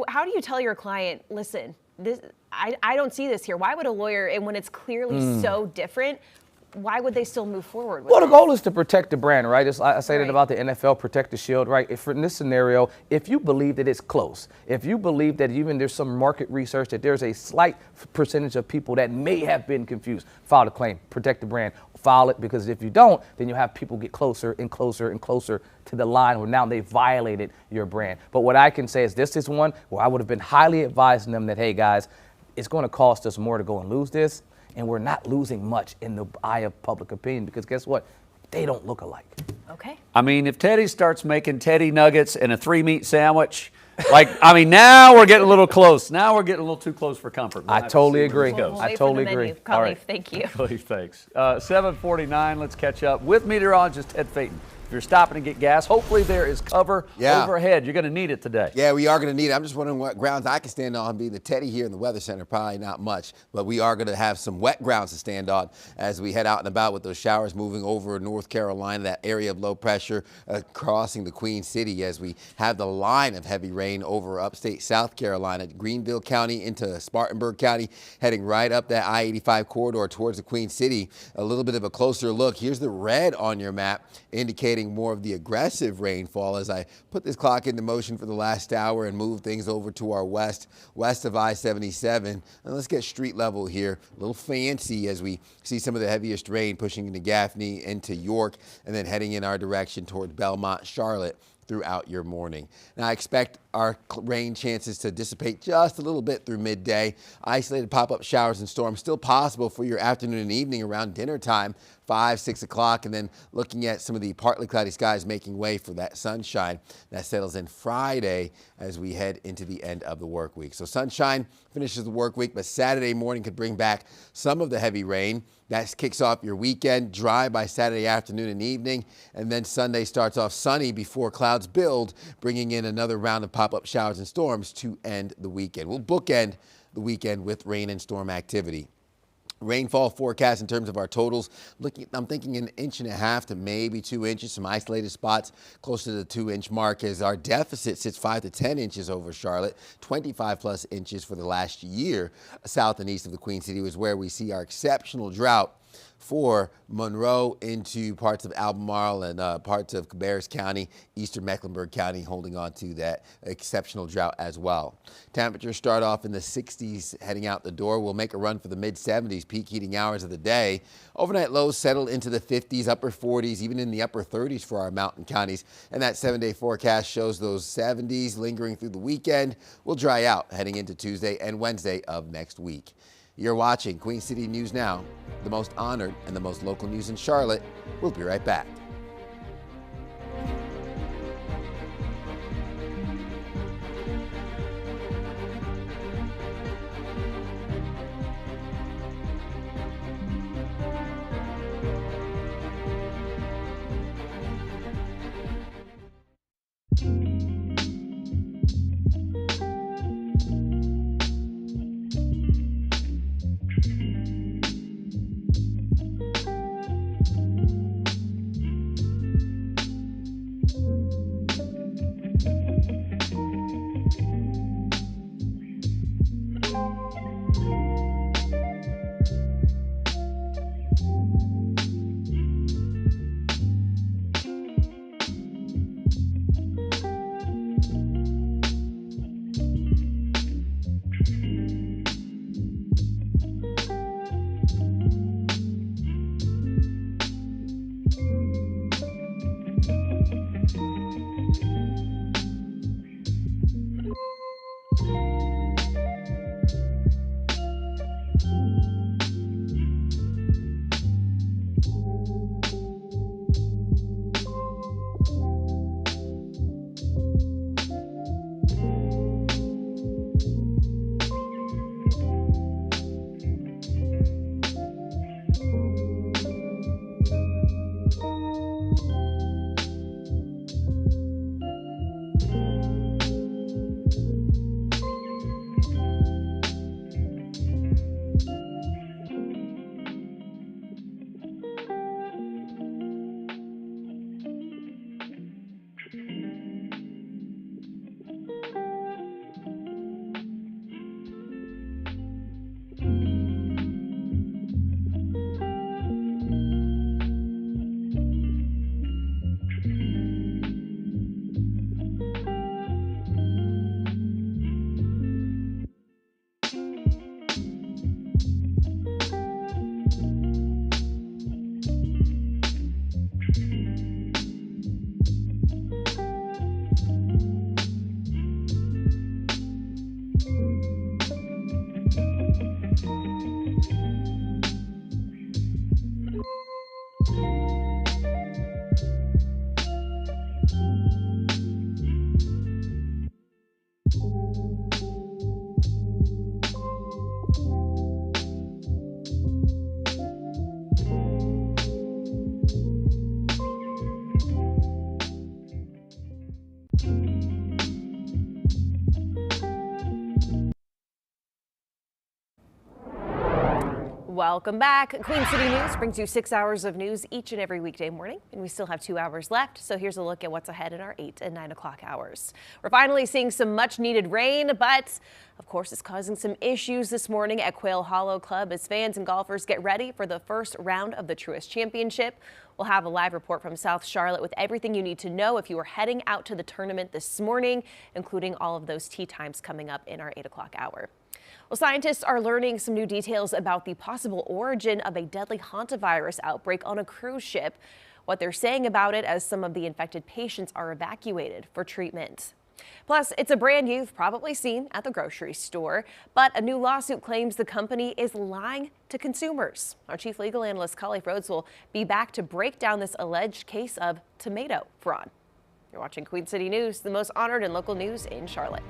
how do you tell your client, listen, I don't see this here? Why would a lawyer, and when it's clearly so different, why would they still move forward with Well, the it? goal is to protect the brand, right? I say that about the NFL, protect the shield, right? If in this scenario, if you believe that it's close, if you believe that even there's some market research that there's a slight percentage of people that may have been confused, file the claim, protect the brand, file it, because if you don't, then you'll have people get closer and closer and closer to the line where now they violated your brand. But what I can say is this is one where I would have been highly advising them that, hey guys, it's going to cost us more to go and lose this. And we're not losing much in the eye of public opinion because guess what? They don't look alike. Okay. I mean, if Teddy starts making Teddy nuggets and a 3-meat sandwich, now we're getting a little close. Now we're getting a little too close for comfort. I totally agree. I totally agree. All right. Thank you. Khalif, thanks. 7:49, let's catch up with meteorologist Ted Payton. If you're stopping to get gas, hopefully there is cover overhead. You're going to need it today. Yeah, we are going to need it. I'm just wondering what grounds I can stand on. Being the Teddy here in the Weather Center, probably not much. But we are going to have some wet grounds to stand on as we head out and about with those showers moving over North Carolina, that area of low pressure crossing the Queen City as we have the line of heavy rain over upstate South Carolina, Greenville County into Spartanburg County, heading right up that I-85 corridor towards the Queen City. A little bit of a closer look. Here's the red on your map indicating more of the aggressive rainfall as I put this clock into motion for the last hour and move things over to our west of I-77. And let's get street level here. A little fancy as we see some of the heaviest rain pushing into Gaffney, into York, and then heading in our direction towards Belmont, Charlotte throughout your morning. Now, I expect our rain chances to dissipate just a little bit through midday. Isolated pop-up showers and storms still possible for your afternoon and evening around dinner time. 5, 6 o'clock, and then looking at some of the partly cloudy skies making way for that sunshine. That settles in Friday as we head into the end of the work week. So sunshine finishes the work week, but Saturday morning could bring back some of the heavy rain. That kicks off your weekend, dry by Saturday afternoon and evening, and then Sunday starts off sunny before clouds build, bringing in another round of pop-up showers and storms to end the weekend. We'll bookend the weekend with rain and storm activity. Rainfall forecast in terms of our totals, I'm thinking 1.5 inches to maybe 2 inches, some isolated spots close to the 2-inch mark as our deficit sits 5 to 10 inches over Charlotte. 25+ inches for the last year. South and east of the Queen City is where we see our exceptional drought for Monroe into parts of Albemarle and parts of Cabarrus County, eastern Mecklenburg County holding on to that exceptional drought as well. Temperatures start off in the 60s heading out the door. We'll make a run for the mid-70s peak heating hours of the day. Overnight lows settle into the 50s, upper 40s, even in the upper 30s for our mountain counties. And that 7-day forecast shows those 70s lingering through the weekend. Will dry out heading into Tuesday and Wednesday of next week. You're watching Queen City News Now, the most honored and the most local news in Charlotte. We'll be right back. Welcome back. Queen City News brings you 6 hours of news each and every weekday morning, and we still have 2 hours left. So here's a look at what's ahead in our 8 and 9 o'clock hours. We're finally seeing some much needed rain, but of course it's causing some issues this morning at Quail Hollow Club as fans and golfers get ready for the first round of the Truist Championship. We'll have a live report from South Charlotte with everything you need to know if you are heading out to the tournament this morning, including all of those tee times coming up in our 8 o'clock hour. Well, scientists are learning some new details about the possible origin of a deadly hantavirus outbreak on a cruise ship. What they're saying about it as some of the infected patients are evacuated for treatment. Plus, it's a brand you've probably seen at the grocery store, but a new lawsuit claims the company is lying to consumers. Our chief legal analyst, Kali Rhodes, will be back to break down this alleged case of tomato fraud. You're watching Queen City News, the most honored and local news in Charlotte.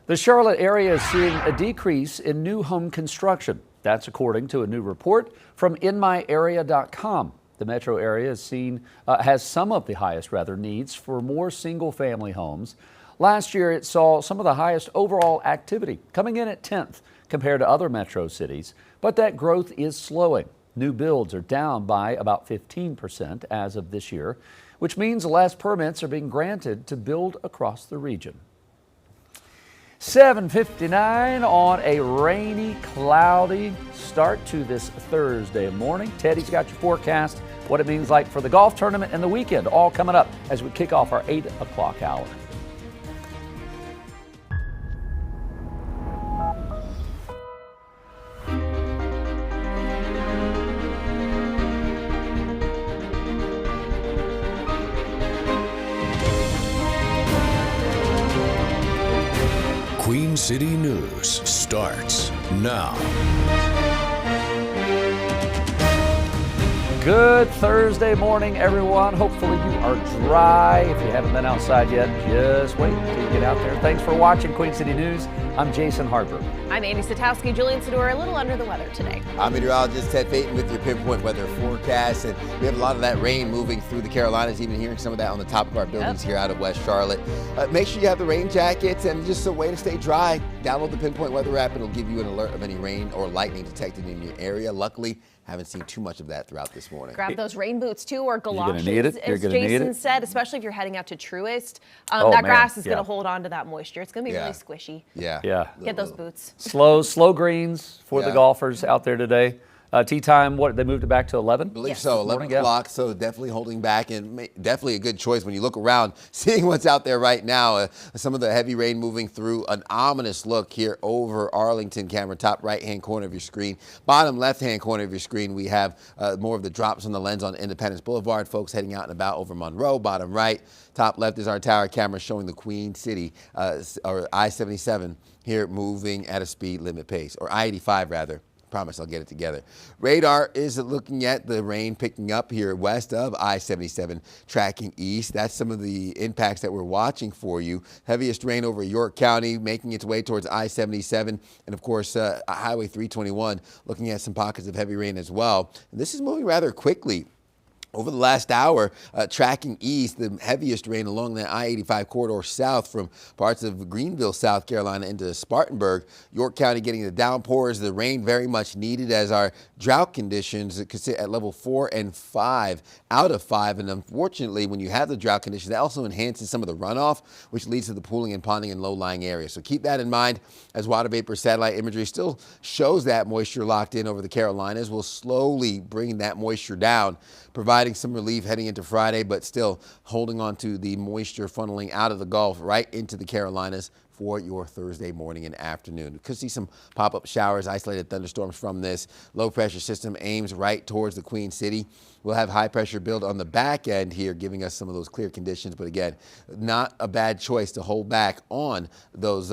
The Charlotte area is seeing a decrease in new home construction. That's according to a new report from InMyArea.com. The metro area has some of the highest needs for more single-family homes. Last year, it saw some of the highest overall activity, coming in at 10th compared to other metro cities. But that growth is slowing. New builds are down by about 15% as of this year, which means less permits are being granted to build across the region. 7:59 on a rainy, cloudy start to this Thursday morning. Teddy's got your forecast, what it means like for the golf tournament and the weekend, all coming up as we kick off our 8 o'clock hour. Queen City News starts now. Good Thursday morning, everyone. Hopefully you are dry. If you haven't been outside yet, just wait until you get out there. Thanks for watching Queen City News. I'm Jason Harper. I'm Andy Satowski. Julian Sador, a little under the weather today. I'm meteorologist Ted Payton with your pinpoint weather forecast. And we have a lot of that rain moving through the Carolinas, even hearing some of that on the top of our buildings here out of West Charlotte. Make sure you have the rain jackets and just a way to stay dry. Download the Pinpoint Weather app. It'll give you an alert of any rain or lightning detected in your area. Luckily, haven't seen too much of that throughout this morning. Grab those rain boots too, or galoshes, as Jason said, especially if you're heading out to Truist. That grass is going to hold on to that moisture. It's going to be really squishy. Yeah. Get those boots. Slow greens for the golfers out there today. Tea time, what, they moved it back to 11? I believe so, 11 o'clock, so definitely holding back and definitely a good choice when you look around, seeing what's out there right now. Some of the heavy rain moving through, an ominous look here over Arlington. Camera, top right-hand corner of your screen. Bottom left-hand corner of your screen, we have more of the drops on the lens on Independence Boulevard. Folks heading out and about over Monroe. Bottom right, top left is our tower camera showing the Queen City, or I-77 here moving at a speed limit pace, or I-85 rather. Promise I'll get it together. Radar is looking at the rain picking up here west of I-77, tracking east. That's some of the impacts that we're watching for you. Heaviest rain over York County, making its way towards I-77, and of course Highway 321, looking at some pockets of heavy rain as well. And this is moving rather quickly. Over the last hour, tracking east, the heaviest rain along the I-85 corridor south from parts of Greenville, South Carolina into Spartanburg. York County getting the downpours, the rain very much needed as our drought conditions could sit at level 4 and 5 out of 5. And unfortunately, when you have the drought conditions, that also enhances some of the runoff, which leads to the pooling and ponding in low-lying areas. So keep that in mind as water vapor satellite imagery still shows that moisture locked in over the Carolinas. We'll slowly bring that moisture down, providing some relief heading into Friday, but still holding on to the moisture funneling out of the Gulf right into the Carolinas for your Thursday morning and afternoon. Could see some pop-up showers, isolated thunderstorms from this. Low pressure system aims right towards the Queen City. We'll have high pressure build on the back end here, giving us some of those clear conditions. But again, not a bad choice to hold back on those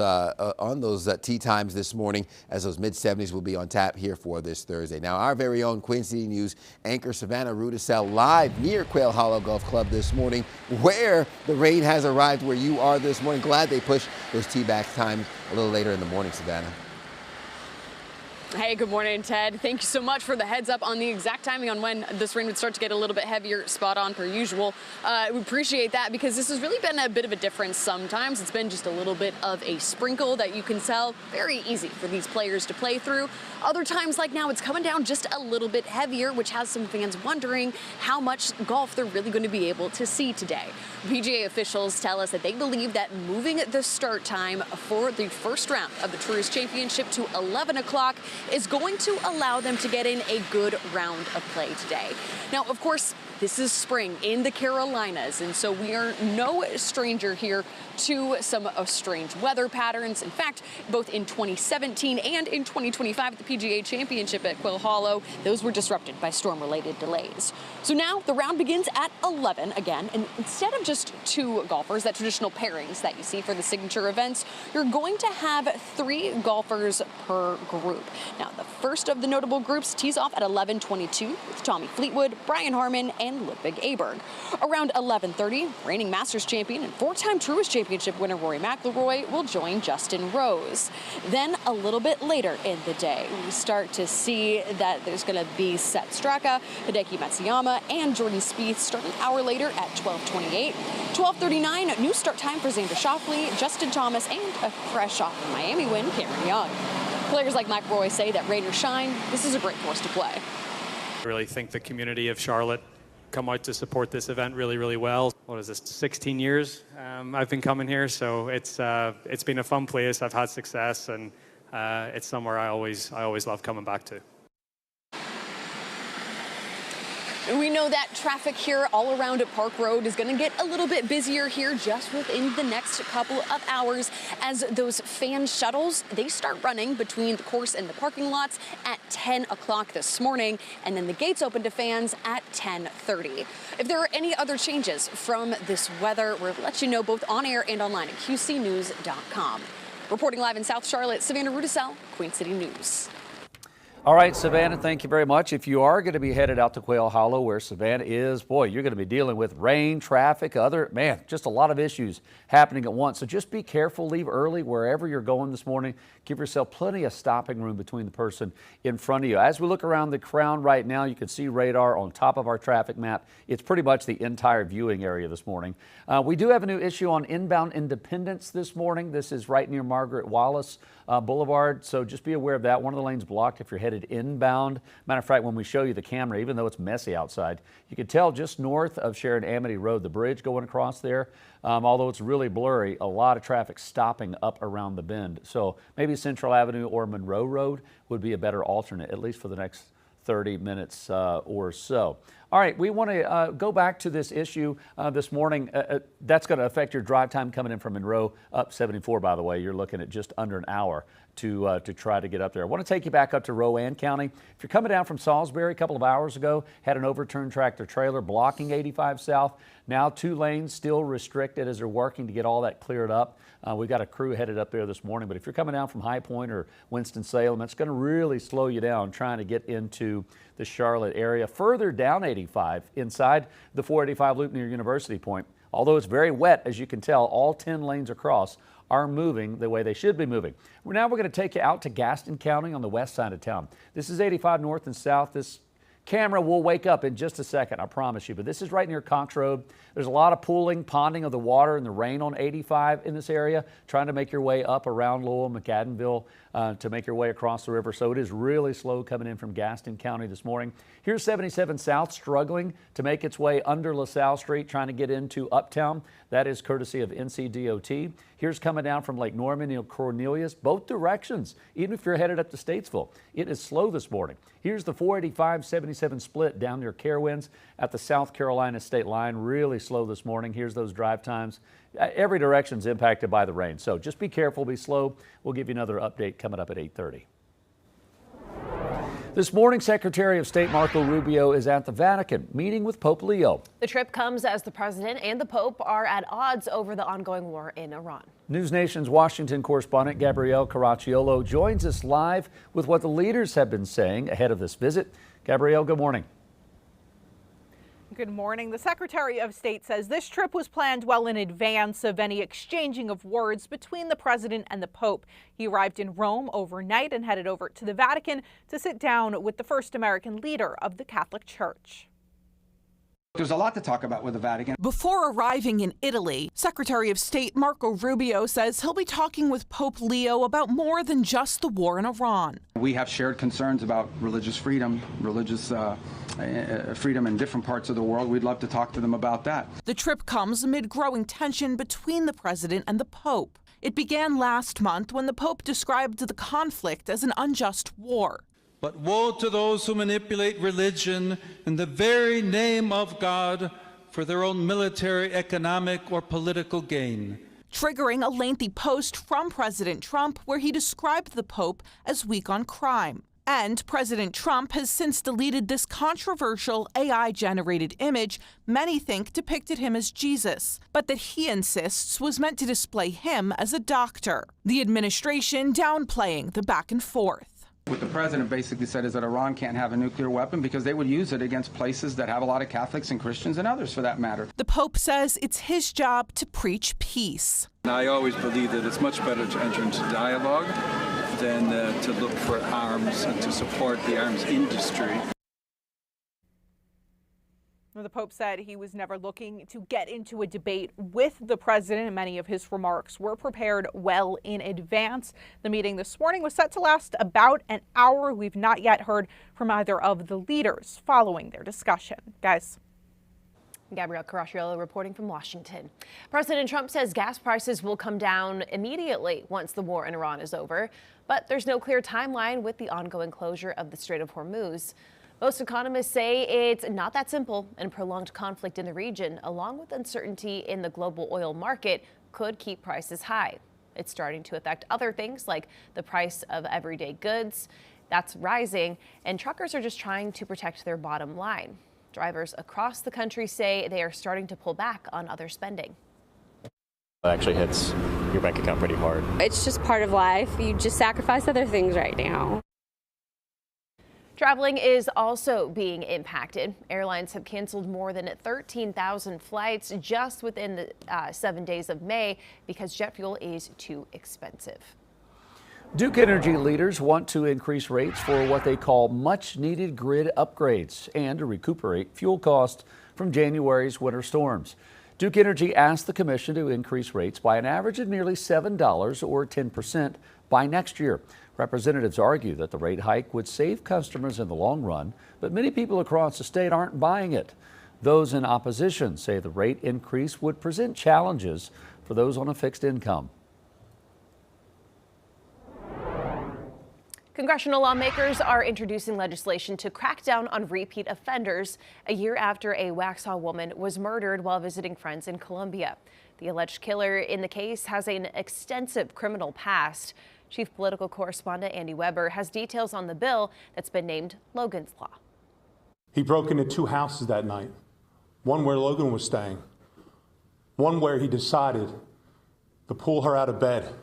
tea times this morning, as those mid-70s will be on tap here for this Thursday. Now, our very own Queen City News anchor Savannah Rudisell live near Quail Hollow Golf Club this morning, where the rain has arrived where you are this morning. Glad they pushed those tee back times a little later in the morning, Savannah. Hey, good morning, Ted. Thank you so much for the heads up on the exact timing on when this rain would start to get a little bit heavier, spot on per usual. We appreciate that because this has really been a bit of a difference sometimes. It's been just a little bit of a sprinkle that you can tell very easy for these players to play through. Other times like now, it's coming down just a little bit heavier, which has some fans wondering how much golf they're really going to be able to see today. PGA officials tell us that they believe that moving the start time for the first round of the Tourist Championship to 11 o'clock is going to allow them to get in a good round of play today. Now, of course, this is spring in the Carolinas, and so we are no stranger here to some strange weather patterns. In fact, both in 2017 and in 2025 at the PGA Championship at Quail Hollow, those were disrupted by storm-related delays. So now the round begins at 11 again, and instead of just 2 golfers, that traditional pairings that you see for the signature events, you're going to have 3 golfers per group. Now, the first of the notable groups tees off at 11:22 with Tommy Fleetwood, Brian Harmon, and Ludwig Aberg. Around 11:30, reigning Masters champion and 4-time Truist Championship winner Rory McIlroy will join Justin Rose. Then a little bit later in the day, we start to see that there's going to be Seth Straka, Hideki Matsuyama, and Jordan Spieth starting an hour later at 12:28. 12:39, new start time for Xander Schauffele, Justin Thomas, and a fresh off the Miami win, Cameron Young. Players like McIlroy say that rain or shine, this is a great course to play. I really think the community of Charlotte come out to support this event really, really well. What is this, 16 years I've been coming here, so it's been a fun place. I've had success, and it's somewhere I always love coming back to. We know that traffic here all around at Park Road is going to get a little bit busier here just within the next couple of hours as those fan shuttles, they start running between the course and the parking lots at 10 o'clock this morning, and then the gates open to fans at 10:30. If there are any other changes from this weather, we'll let you know both on air and online at qcnews.com. Reporting live in South Charlotte, Savannah Rudisell, Queen City News. All right, Savannah, thank you very much. If you are going to be headed out to Quail Hollow, where Savannah is, boy, you're going to be dealing with rain, traffic, just a lot of issues happening at once. So just be careful, leave early wherever you're going this morning. Give yourself plenty of stopping room between the person in front of you. As we look around the Crown right now, you can see radar on top of our traffic map. It's pretty much the entire viewing area this morning. We do have a new issue on inbound Independence this morning. This is right near Margaret Wallace Boulevard, so just be aware of that. One of the lanes blocked if you're headed inbound. Matter of fact, when we show you the camera, even though it's messy outside, you can tell just north of Sharon Amity Road, the bridge going across there, although it's really blurry, a lot of traffic stopping up around the bend. So maybe Central Avenue or Monroe Road would be a better alternate, at least for the next 30 minutes or so. All right, we want to go back to this issue this morning. That's going to affect your drive time coming in from Monroe, up 74, by the way. You're looking at just under an hour to try to get up there. I want to take you back up to Rowan County. If you're coming down from Salisbury a couple of hours ago, had an overturned tractor trailer blocking 85 South. Now 2 lanes still restricted as they're working to get all that cleared up. We've got a crew headed up there this morning, but if you're coming down from High Point or Winston-Salem, it's going to really slow you down trying to get into the Charlotte area. Further down 85, inside the 485 loop near University Point, although it's very wet, as you can tell, all 10 lanes across are moving the way they should be moving. Now we're going to take you out to Gaston County on the west side of town. This is 85 north and south. This camera will wake up in just a second, I promise you, but this is right near Cox Road. There's a lot of pooling, ponding of the water and the rain on 85 in this area, trying to make your way up around Lowell, McAdenville, to make your way across the river. So it is really slow coming in from Gaston County this morning. Here's 77 South struggling to make its way under LaSalle Street, trying to get into Uptown. That is courtesy of NCDOT. Here's coming down from Lake Norman near Cornelius, both directions, even if you're headed up to Statesville. It is slow this morning. Here's the 485-77 split down near Carowinds at the South Carolina state line. Really slow this morning. Here's those drive times. Every direction's impacted by the rain, so just be careful, be slow. We'll give you another update coming up at 8:30. This morning, Secretary of State Marco Rubio is at the Vatican meeting with Pope Leo. The trip comes as the president and the Pope are at odds over the ongoing war in Iran. News Nation's Washington correspondent Gabrielle Caracciolo joins us live with what the leaders have been saying ahead of this visit. Gabrielle, good morning. Good morning. The Secretary of State says this trip was planned well in advance of any exchanging of words between the president and the Pope. He arrived in Rome overnight and headed over to the Vatican to sit down with the first American leader of the Catholic Church. There's a lot to talk about with the Vatican. Before arriving in Italy, Secretary of State Marco Rubio says he'll be talking with Pope Leo about more than just the war in Iran. We have shared concerns about religious freedom, freedom in different parts of the world. We'd love to talk to them about that. The trip comes amid growing tension between the president and the Pope. It began last month when the Pope described the conflict as an unjust war. But woe to those who manipulate religion in the very name of God for their own military, economic, or political gain. Triggering a lengthy post from President Trump where he described the Pope as weak on crime. And President Trump has since deleted this controversial AI-generated image many think depicted him as Jesus, but that he insists was meant to display him as a doctor. The administration downplaying the back and forth. What the president basically said is that Iran can't have a nuclear weapon because they would use it against places that have a lot of Catholics and Christians and others for that matter. The Pope says it's his job to preach peace. I always believe that it's much better to enter into dialogue than to look for arms and to support the arms industry. The Pope said he was never looking to get into a debate with the president, and many of his remarks were prepared well in advance. The meeting this morning was set to last about an hour. We've not yet heard from either of the leaders following their discussion. Guys. Gabrielle Caracciolo reporting from Washington. President Trump says gas prices will come down immediately once the war in Iran is over, but there's no clear timeline with the ongoing closure of the Strait of Hormuz. Most economists say it's not that simple, and prolonged conflict in the region, along with uncertainty in the global oil market, could keep prices high. It's starting to affect other things like the price of everyday goods. That's rising, and truckers are just trying to protect their bottom line. Drivers across the country say they are starting to pull back on other spending. It actually hits your bank account pretty hard. It's just part of life. You just sacrifice other things right now. Traveling is also being impacted. Airlines have canceled more than 13,000 flights just within the 7 days of May because jet fuel is too expensive. Duke Energy leaders want to increase rates for what they call much-needed grid upgrades and to recuperate fuel costs from January's winter storms. Duke Energy asked the commission to increase rates by an average of nearly $7 or 10% by next year. Representatives argue that the rate hike would save customers in the long run, but many people across the state aren't buying it. Those in opposition say the rate increase would present challenges for those on a fixed income. Congressional lawmakers are introducing legislation to crack down on repeat offenders a year after a Waxhaw woman was murdered while visiting friends in Colombia. The alleged killer in the case has an extensive criminal past. Chief political correspondent Andy Weber has details on the bill that's been named Logan's Law. He broke into 2 houses that night, one where Logan was staying, one where he decided to pull her out of bed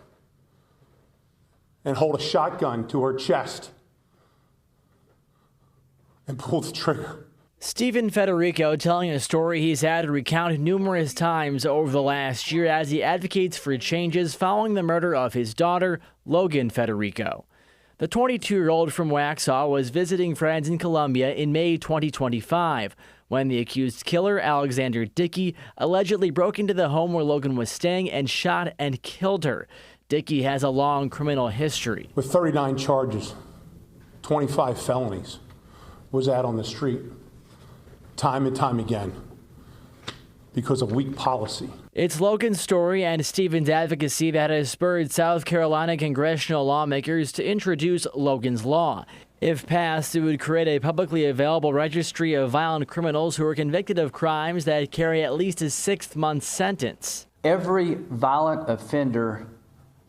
and hold a shotgun to her chest and pull the trigger. Stephen Federico telling a story he's had to recount numerous times over the last year as he advocates for changes following the murder of his daughter, Logan Federico. The 22-year-old from Waxhaw was visiting friends in Colombia in May 2025 when the accused killer, Alexander Dickey, allegedly broke into the home where Logan was staying and shot and killed her. Dickey has a long criminal history. With 39 charges, 25 felonies, was out on the street time and time again because of weak policy. It's Logan's story and Stephen's advocacy that has spurred South Carolina congressional lawmakers to introduce Logan's Law. If passed, it would create a publicly available registry of violent criminals who are convicted of crimes that carry at least a 6-month sentence. Every violent offender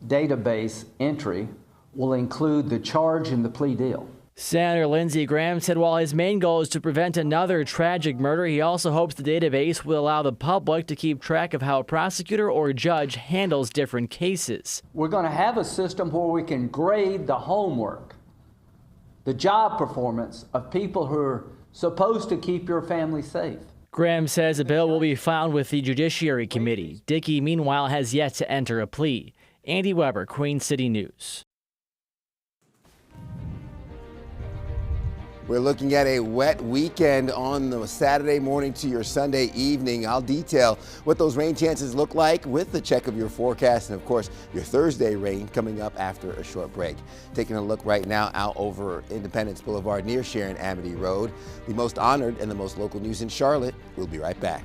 database entry will include the charge and the plea deal. Senator Lindsey Graham said while his main goal is to prevent another tragic murder, he also hopes the database will allow the public to keep track of how a prosecutor or judge handles different cases. We're going to have a system where we can grade the homework, the job performance of people who are supposed to keep your family safe. Graham says a bill will be filed with the Judiciary Committee. Dickey, meanwhile, has yet to enter a plea. Andy Weber, Queen City News. We're looking at a wet weekend on the Saturday morning to your Sunday evening. I'll detail what those rain chances look like with the check of your forecast and, of course, your Thursday rain coming up after a short break. Taking a look right now out over Independence Boulevard near Sharon Amity Road. The most honored and the most local news in Charlotte. We'll be right back.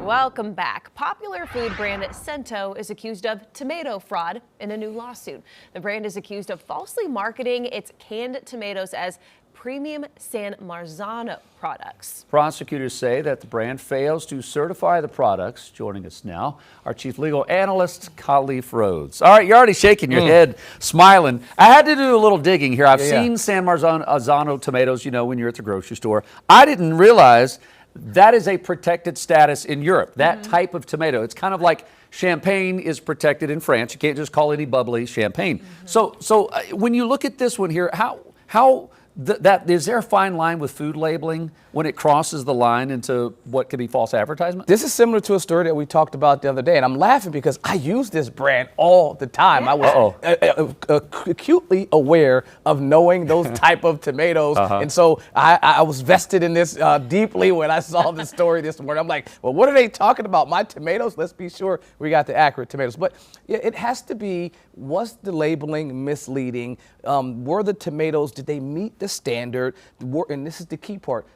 Welcome back. Popular food brand Cento is accused of tomato fraud in a new lawsuit. The brand is accused of falsely marketing its canned tomatoes as premium San Marzano products. Prosecutors say that the brand fails to certify the products. Joining us now, our chief legal analyst, Khalif Rhodes. All right, you're already shaking your head, smiling. I had to do a little digging here. I've seen San Marzano tomatoes, you know, when you're at the grocery store. I didn't realize that is a protected status in Europe, that type of tomato. It's kind of like champagne is protected in France. You can't just call any bubbly champagne. So when you look at this one here, how is there a fine line with food labeling when it crosses the line into what could be false advertisement? This is similar to a story that we talked about the other day, and I'm laughing because I use this brand all the time. Yeah. I was acutely aware of knowing those type of tomatoes, and so I was vested in this deeply when I saw this story this morning. I'm like, well, what are they talking about? My tomatoes? Let's be sure we got the accurate tomatoes. But yeah, it has to be, was the labeling misleading? Were the tomatoes, did they meet the standard? And this is the key part.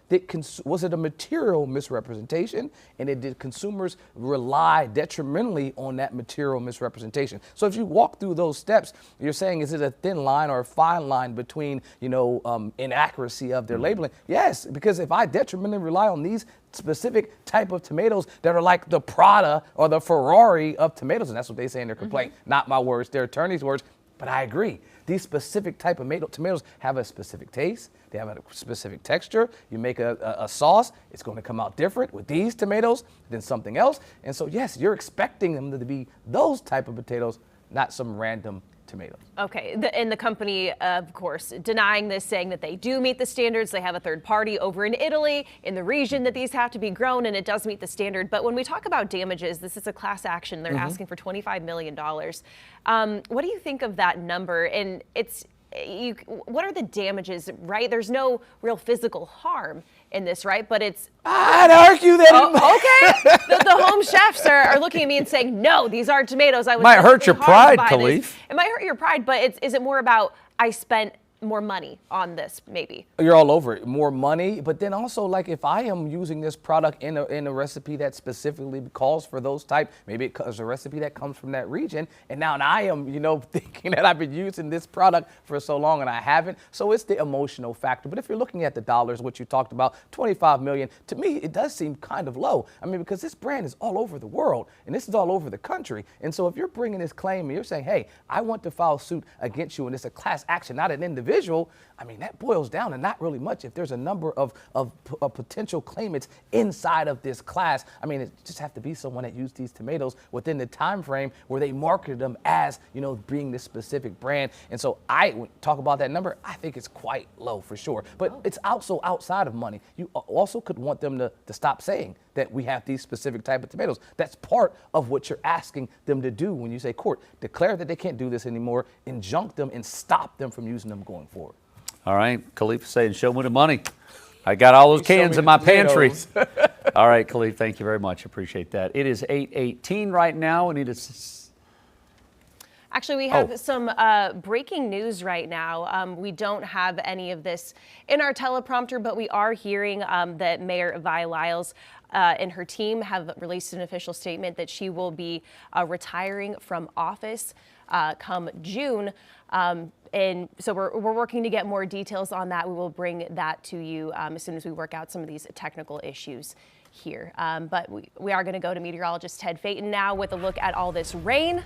Was it a material misrepresentation? And did consumers rely detrimentally on that material misrepresentation? So if you walk through those steps, you're saying, is it a thin line or a fine line between, inaccuracy of their labeling? Yes, because if I detrimentally rely on these specific type of tomatoes that are like the Prada or the Ferrari of tomatoes, and that's what they say in their complaint, not my words, their attorney's words, but I agree. These specific type of tomatoes have a specific taste. They have a specific texture. You make a sauce, it's going to come out different with these tomatoes than something else. And so, yes, you're expecting them to be those type of potatoes, not some random tomatoes. Okay, and the company, of course, denying this, saying that they do meet the standards. They have a third party over in Italy, in the region that these have to be grown, and it does meet the standard. But when we talk about damages, this is a class action. They're asking for $25 million. What do you think of that number? And what are the damages, right? There's no real physical harm in this, right? But it's... I'd argue that... Okay. the home chefs are looking at me and saying, no, these aren't tomatoes. I was might hurt your pride, Khalif. It might hurt your pride, but is it more about I spent more money on this, maybe? You're all over it. More money, but then also, like, if I am using this product in a recipe that specifically calls for those type, maybe it's a recipe that comes from that region, and now I am, thinking that I've been using this product for so long and I haven't. So it's the emotional factor. But if you're looking at the dollars, what you talked about, $25 million, to me, it does seem kind of low. I mean, because this brand is all over the world, and this is all over the country. And so if you're bringing this claim and you're saying, hey, I want to file suit against you, and it's a class action, not an individual, I mean, that boils down to not really much. If there's a number of potential claimants inside of this class, I mean, it just have to be someone that used these tomatoes within the time frame where they marketed them as, being this specific brand. And so I talk about that number, I think it's quite low for sure. But it's also outside of money. You also could want them to stop saying that we have these specific type of tomatoes. That's part of what you're asking them to do when you say, court, declare that they can't do this anymore, injunct them, and stop them from using them going forward. All right, Khalif saying, show me the money. I got all those cans in my pantry. All right, Khalif, thank you very much. Appreciate that. It is 8:18 right now. We need to... Actually, we have some breaking news right now. We don't have any of this in our teleprompter, but we are hearing that Mayor Vi Lyles and her team have released an official statement that she will be retiring from office come June. And so we're working to get more details on that. We will bring that to you as soon as we work out some of these technical issues here. But we are going to go to meteorologist Ted Phaeton now with a look at all this rain.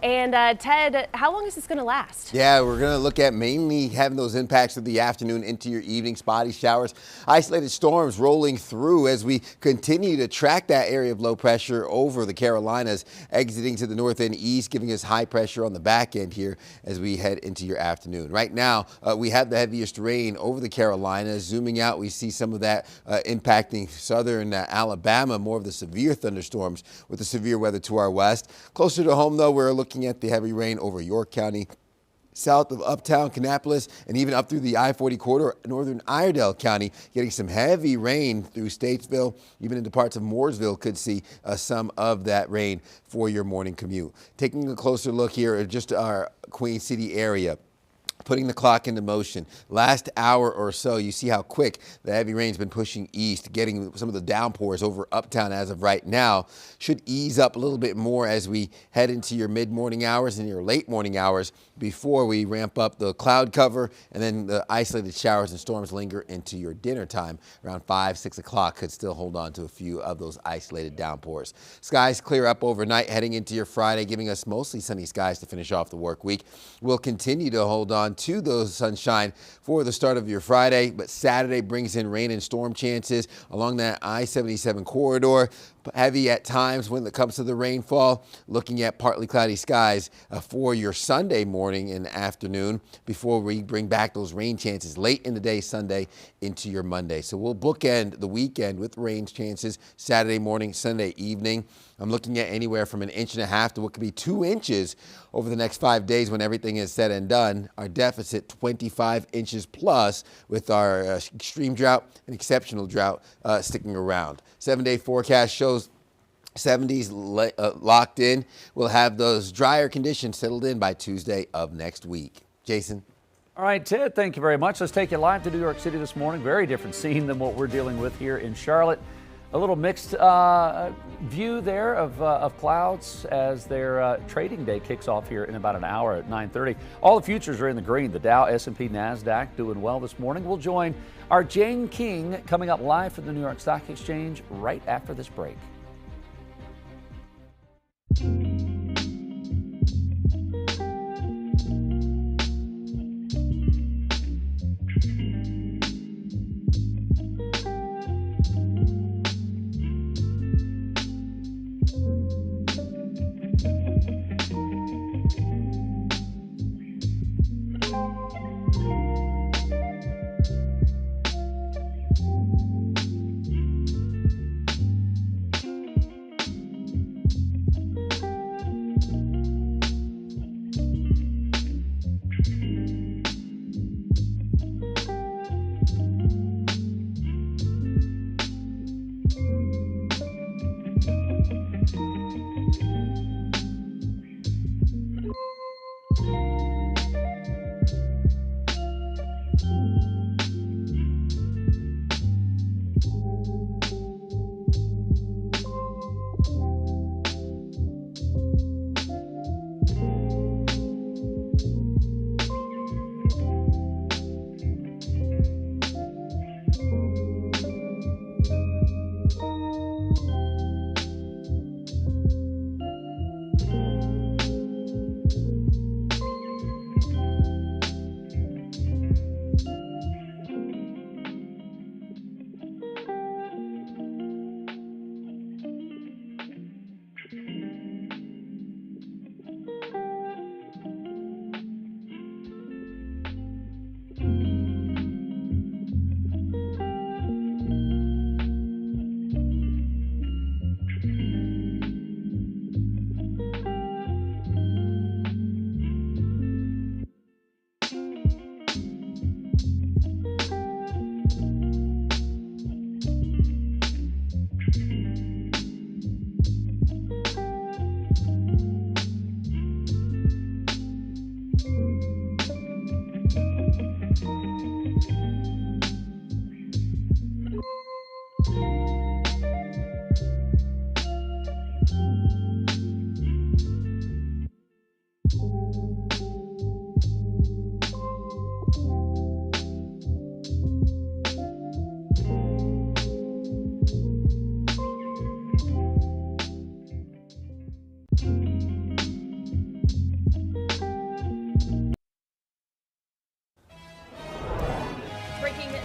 And Ted, how long is this going to last? Yeah, we're going to look at mainly having those impacts of the afternoon into your evening, spotty showers, isolated storms rolling through as we continue to track that area of low pressure over the Carolinas, exiting to the north and east, giving us high pressure on the back end here as we head into your afternoon. Right now, we have the heaviest rain over the Carolinas. Zooming out, we see some of that impacting southern Alabama, more of the severe thunderstorms with the severe weather to our west. Closer to home, though, we're looking at the heavy rain over York County, south of uptown Kannapolis, and even up through the I-40 corridor, northern Iredell County, getting some heavy rain through Statesville, even into parts of Mooresville could see some of that rain for your morning commute. Taking a closer look here at just our Queen City area. putting the clock into motion. Last hour or so, you see how quick the heavy rain's been pushing east, getting some of the downpours over uptown as of right now. Should ease up a little bit more as we head into your mid-morning hours and your late morning hours before we ramp up the cloud cover, and then the isolated showers and storms linger into your dinner time. Around 5, 6 o'clock could still hold on to a few of those isolated downpours. Skies clear up overnight heading into your Friday, giving us mostly sunny skies to finish off the work week. We'll continue to hold on to those sunshine for the start of your Friday, but Saturday brings in rain and storm chances along that I-77 corridor. Heavy at times when it comes to the rainfall. Looking at partly cloudy skies for your Sunday morning and afternoon before we bring back those rain chances late in the day Sunday into your Monday. So we'll bookend the weekend with rain chances Saturday morning, Sunday evening. I'm looking at anywhere from 1.5 inches to what could be 2 inches over the next 5 days when everything is said and done. Our deficit 25 inches plus with our extreme drought and exceptional drought sticking around. 7-day forecast shows 70s locked in. We'll have those drier conditions settled in by Tuesday of next week. Jason. All right, Ted, thank you very much. Let's take you live to New York City this morning. Very different scene than what we're dealing with here in Charlotte. A little mixed view there of clouds as their trading day kicks off here in about an hour at 9:30. All the futures are in the green. The Dow, S&P, NASDAQ doing well this morning. We'll join our Jane King coming up live from the New York Stock Exchange right after this break.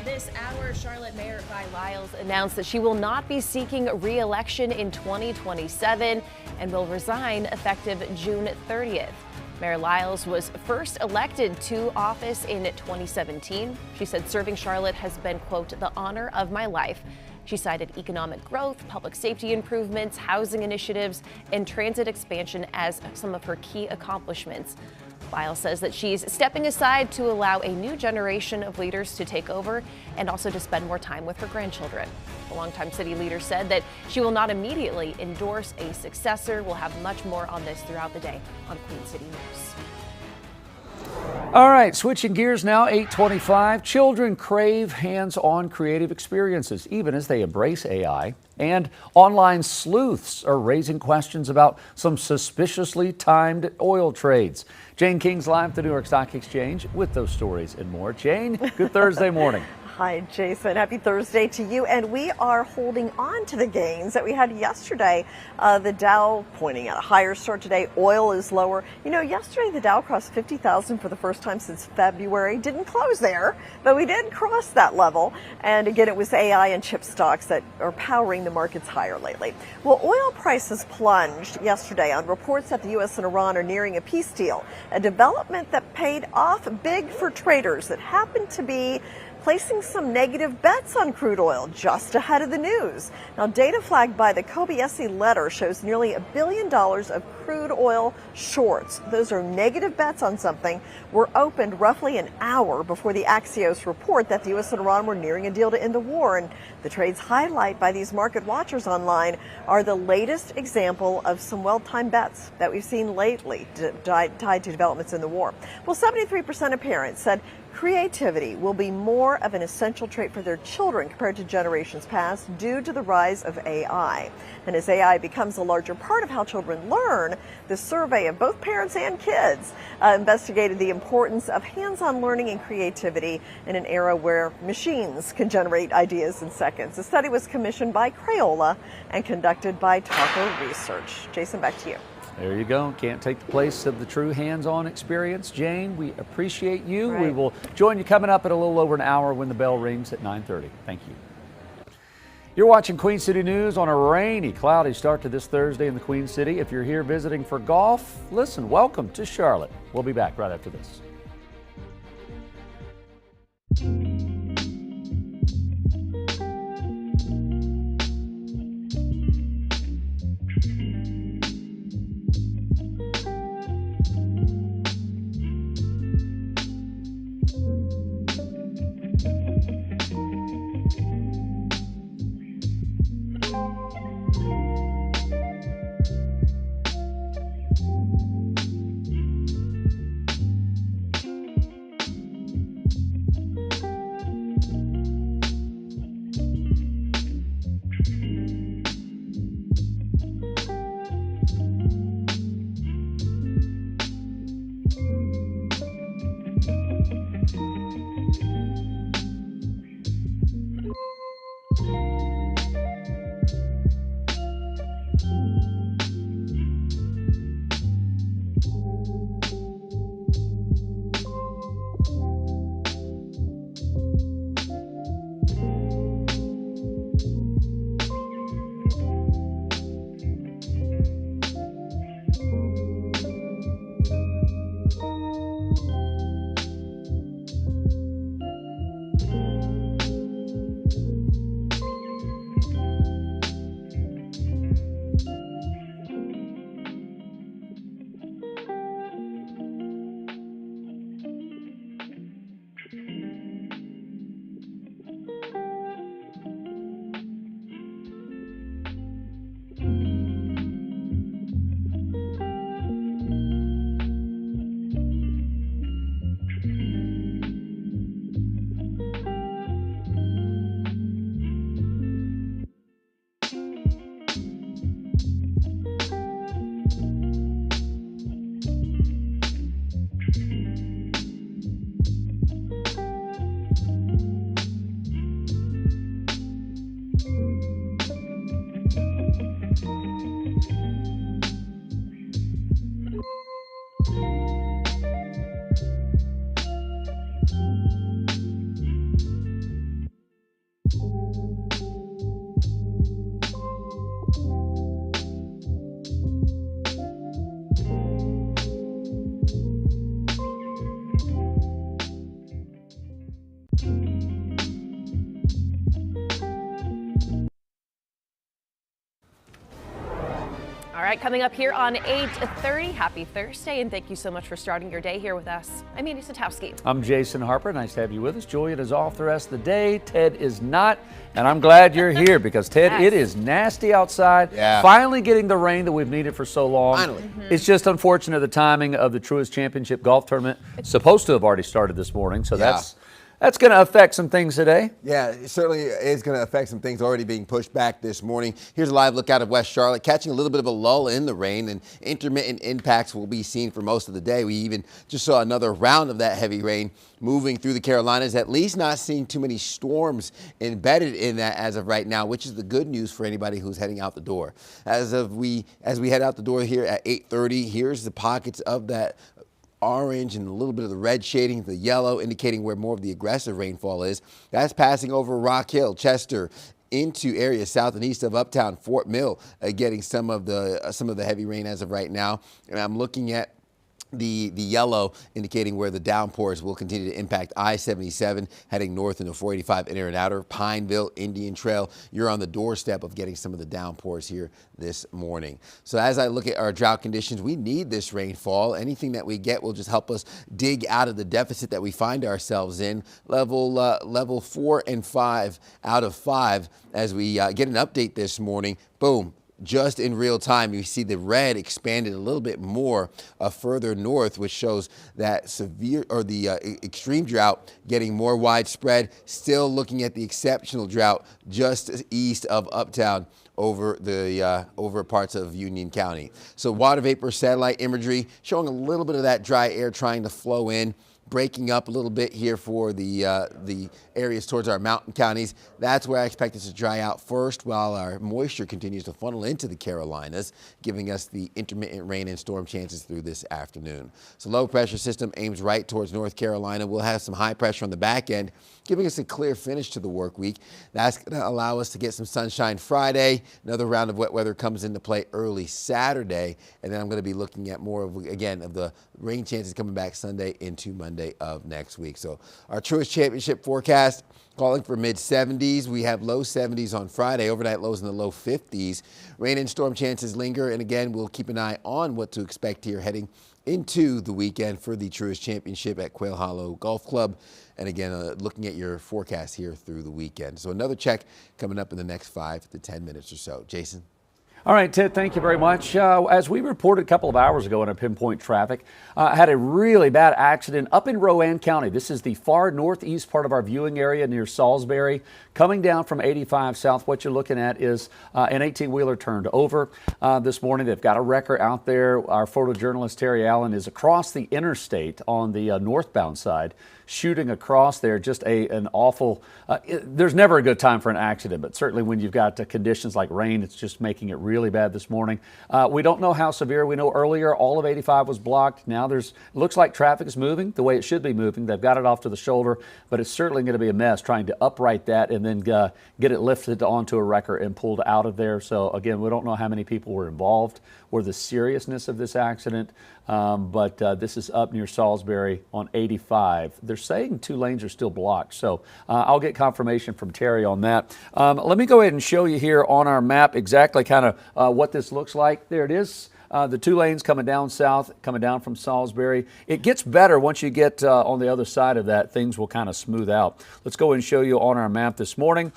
This hour, Charlotte Mayor Vi Lyles announced that she will not be seeking re-election in 2027 and will resign effective June 30th. Mayor Lyles was first elected to office in 2017. She said serving Charlotte has been, quote, the honor of my life. She cited economic growth, public safety improvements, housing initiatives, and transit expansion as some of her key accomplishments. Lyles says that she's stepping aside to allow a new generation of leaders to take over and also to spend more time with her grandchildren. The longtime city leader said that she will not immediately endorse a successor. We'll have much more on this throughout the day on Queen City News. All right, switching gears now, 8:25. Children crave hands-on creative experiences, even as they embrace AI. And online sleuths are raising questions about some suspiciously timed oil trades. Jane King's live at the New York Stock Exchange with those stories and more. Jane, good Thursday morning. Hi, Jason. Happy Thursday to you. And we are holding on to the gains that we had yesterday. The Dow pointing at a higher start today. Oil is lower. You know, yesterday the Dow crossed 50,000 for the first time since February. Didn't close there, but we did cross that level. And again, it was AI and chip stocks that are powering the markets higher lately. Well, oil prices plunged yesterday on reports that the U.S. and Iran are nearing a peace deal, a development that paid off big for traders that happened to be placing some negative bets on crude oil just ahead of the news. Now, data flagged by the Kobayashi letter shows nearly $1 billion of crude oil shorts. Those are negative bets on something were opened roughly an hour before the Axios report that the U.S. and Iran were nearing a deal to end the war. And the trades highlight by these market watchers online are the latest example of some well-timed bets that we've seen lately tied to developments in the war. Well, 73% of parents said creativity will be more of an essential trait for their children compared to generations past due to the rise of AI. And as AI becomes a larger part of how children learn, the survey of both parents and kids investigated the importance of hands-on learning and creativity in an era where machines can generate ideas in seconds. The study was commissioned by Crayola and conducted by Taco Research. Jason, back to you. There you go. Can't take the place of the true hands-on experience. Jane, we appreciate you. Right. We will join you coming up at a little over an hour when the bell rings at 9:30. Thank you. You're watching Queen City News on a rainy, cloudy start to this Thursday in the Queen City. If you're here visiting for golf, listen, welcome to Charlotte. We'll be back right after this. right, coming up here on 8:30, happy Thursday, and thank you so much for starting your day here with us. I'm Annie Satowski. I'm Jason Harper. Nice to have you with us. Julian is off the rest of the day. Ted is not, and I'm glad you're here because, Ted, Yes. it is nasty outside. Yeah. Finally getting the rain that we've needed for so long. Finally. It's just unfortunate the timing of the Truist Championship golf tournament. It's supposed to have already started this morning, so that's going to affect some things today. Yeah, it certainly is going to affect some things already being pushed back this morning. Here's a live look out of West Charlotte, catching a little bit of a lull in the rain, and intermittent impacts will be seen for most of the day. We even just saw another round of that heavy rain moving through the Carolinas, at least not seeing too many storms embedded in that as of right now, which is the good news for anybody who's heading out the door. As we head out the door here at 8:30, here's the pockets of that orange and a little bit of the red shading, the yellow indicating where more of the aggressive rainfall is. That's passing over Rock Hill, Chester, into areas south and east of Uptown, Fort Mill, getting some of the heavy rain as of right now. And I'm looking at the yellow indicating where the downpours will continue to impact I-77 heading north into 485 inner and outer, Pineville, Indian Trail. You're on the doorstep of getting some of the downpours here this morning. So as I look at our drought conditions, we need this rainfall. Anything that we get will just help us dig out of the deficit that we find ourselves in. Level 4 and 5 out of 5 as we get an update this morning. Boom. Just in real time, you see the red expanded a little bit more further north, which shows that extreme drought getting more widespread. Still looking at the exceptional drought just east of Uptown over parts of Union County. So water vapor satellite imagery showing a little bit of that dry air trying to flow in, breaking up a little bit here for the areas towards our mountain counties. That's where I expect it to dry out first while our moisture continues to funnel into the Carolinas, giving us the intermittent rain and storm chances through this afternoon. So low pressure system aims right towards North Carolina. We'll have some high pressure on the back end, giving us a clear finish to the work week. That's going to allow us to get some sunshine Friday. Another round of wet weather comes into play early Saturday. And then I'm going to be looking at more of the rain chances coming back Sunday into Monday of next week. So our Truist Championship forecast calling for mid-70s. We have low 70s on Friday, overnight lows in the low 50s. Rain and storm chances linger. And again, we'll keep an eye on what to expect here heading into the weekend for the Truist Championship at Quail Hollow Golf Club. And again, looking at your forecast here through the weekend. So another check coming up in the next 5 to 10 minutes or so. Jason? All right, Ted, thank you very much. As we reported a couple of hours ago in our pinpoint traffic, had a really bad accident up in Rowan County. This is the far northeast part of our viewing area near Salisbury. Coming down from 85 south, what you're looking at is an 18-wheeler turned over this morning. They've got a wrecker out there. Our photojournalist Terry Allen is across the interstate on the northbound side, shooting across there. Just an awful, there's never a good time for an accident, but certainly when you've got conditions like rain, it's just making it really bad this morning. We don't know how severe. We know earlier all of 85 was blocked. Now it looks like traffic is moving the way it should be moving. They've got it off to the shoulder, but it's certainly going to be a mess trying to upright that and then get it lifted onto a wrecker and pulled out of there. So again, we don't know how many people were involved or the seriousness of this accident, but this is up near Salisbury on 85. They're saying 2 lanes are still blocked, so I'll get confirmation from Terry on that. Let me go ahead and show you here on our map exactly kind of what this looks like. There it is. The 2 lanes coming down south, coming down from Salisbury. It gets better once you get on the other side of that. Things will kind of smooth out. Let's go and show you on our map this morning.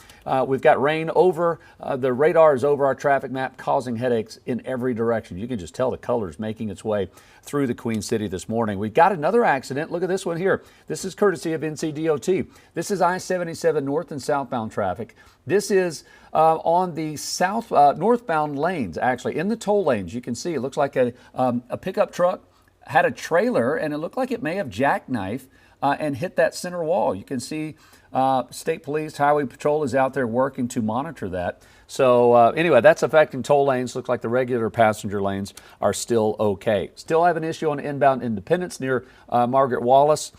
We've got rain over. The radar is over our traffic map, causing headaches in every direction. You can just tell the colors making its way through the Queen City this morning. We've got another accident. Look at this one here. This is courtesy of NCDOT. This is I-77 north and southbound traffic. This is on the northbound lanes, actually, in the toll lanes. You can see it looks like a pickup truck had a trailer, and it looked like it may have jackknifed and hit that center wall. You can see State Police, Highway Patrol is out there working to monitor that. So anyway, that's affecting toll lanes. Looks like the regular passenger lanes are still okay. Still have an issue on inbound Independence near Margaret Wallace.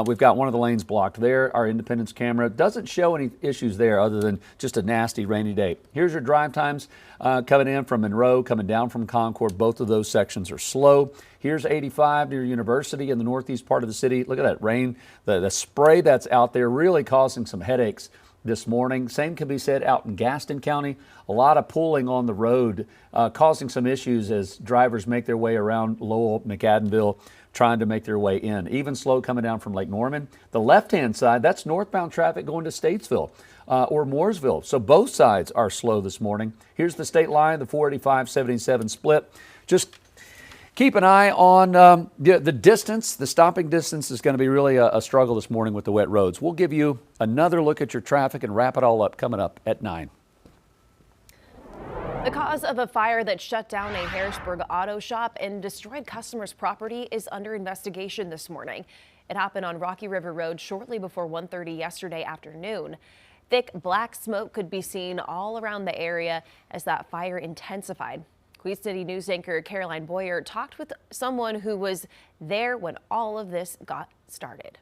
We've got one of the lanes blocked there. Our Independence camera doesn't show any issues there other than just a nasty rainy day. Here's your drive times coming in from Monroe, coming down from Concord. Both of those sections are slow. Here's 85 near University in the northeast part of the city. Look at that rain, the spray that's out there really causing some headaches this morning. Same can be said out in Gaston County. A lot of pulling on the road, causing some issues as drivers make their way around Lowell, McAdenville, trying to make their way in. Even slow coming down from Lake Norman. The left-hand side, that's northbound traffic going to Statesville or Mooresville. So both sides are slow this morning. Here's the state line, the 485-77 split. Just keep an eye on the distance. The stopping distance is going to be really a struggle this morning with the wet roads. We'll give you another look at your traffic and wrap it all up coming up at 9. The cause of a fire that shut down a Harrisburg auto shop and destroyed customers' property is under investigation this morning. It happened on Rocky River Road shortly before 1:30 yesterday afternoon. Thick black smoke could be seen all around the area as that fire intensified. Queen City News anchor Caroline Boyer talked with someone who was there when all of this got started.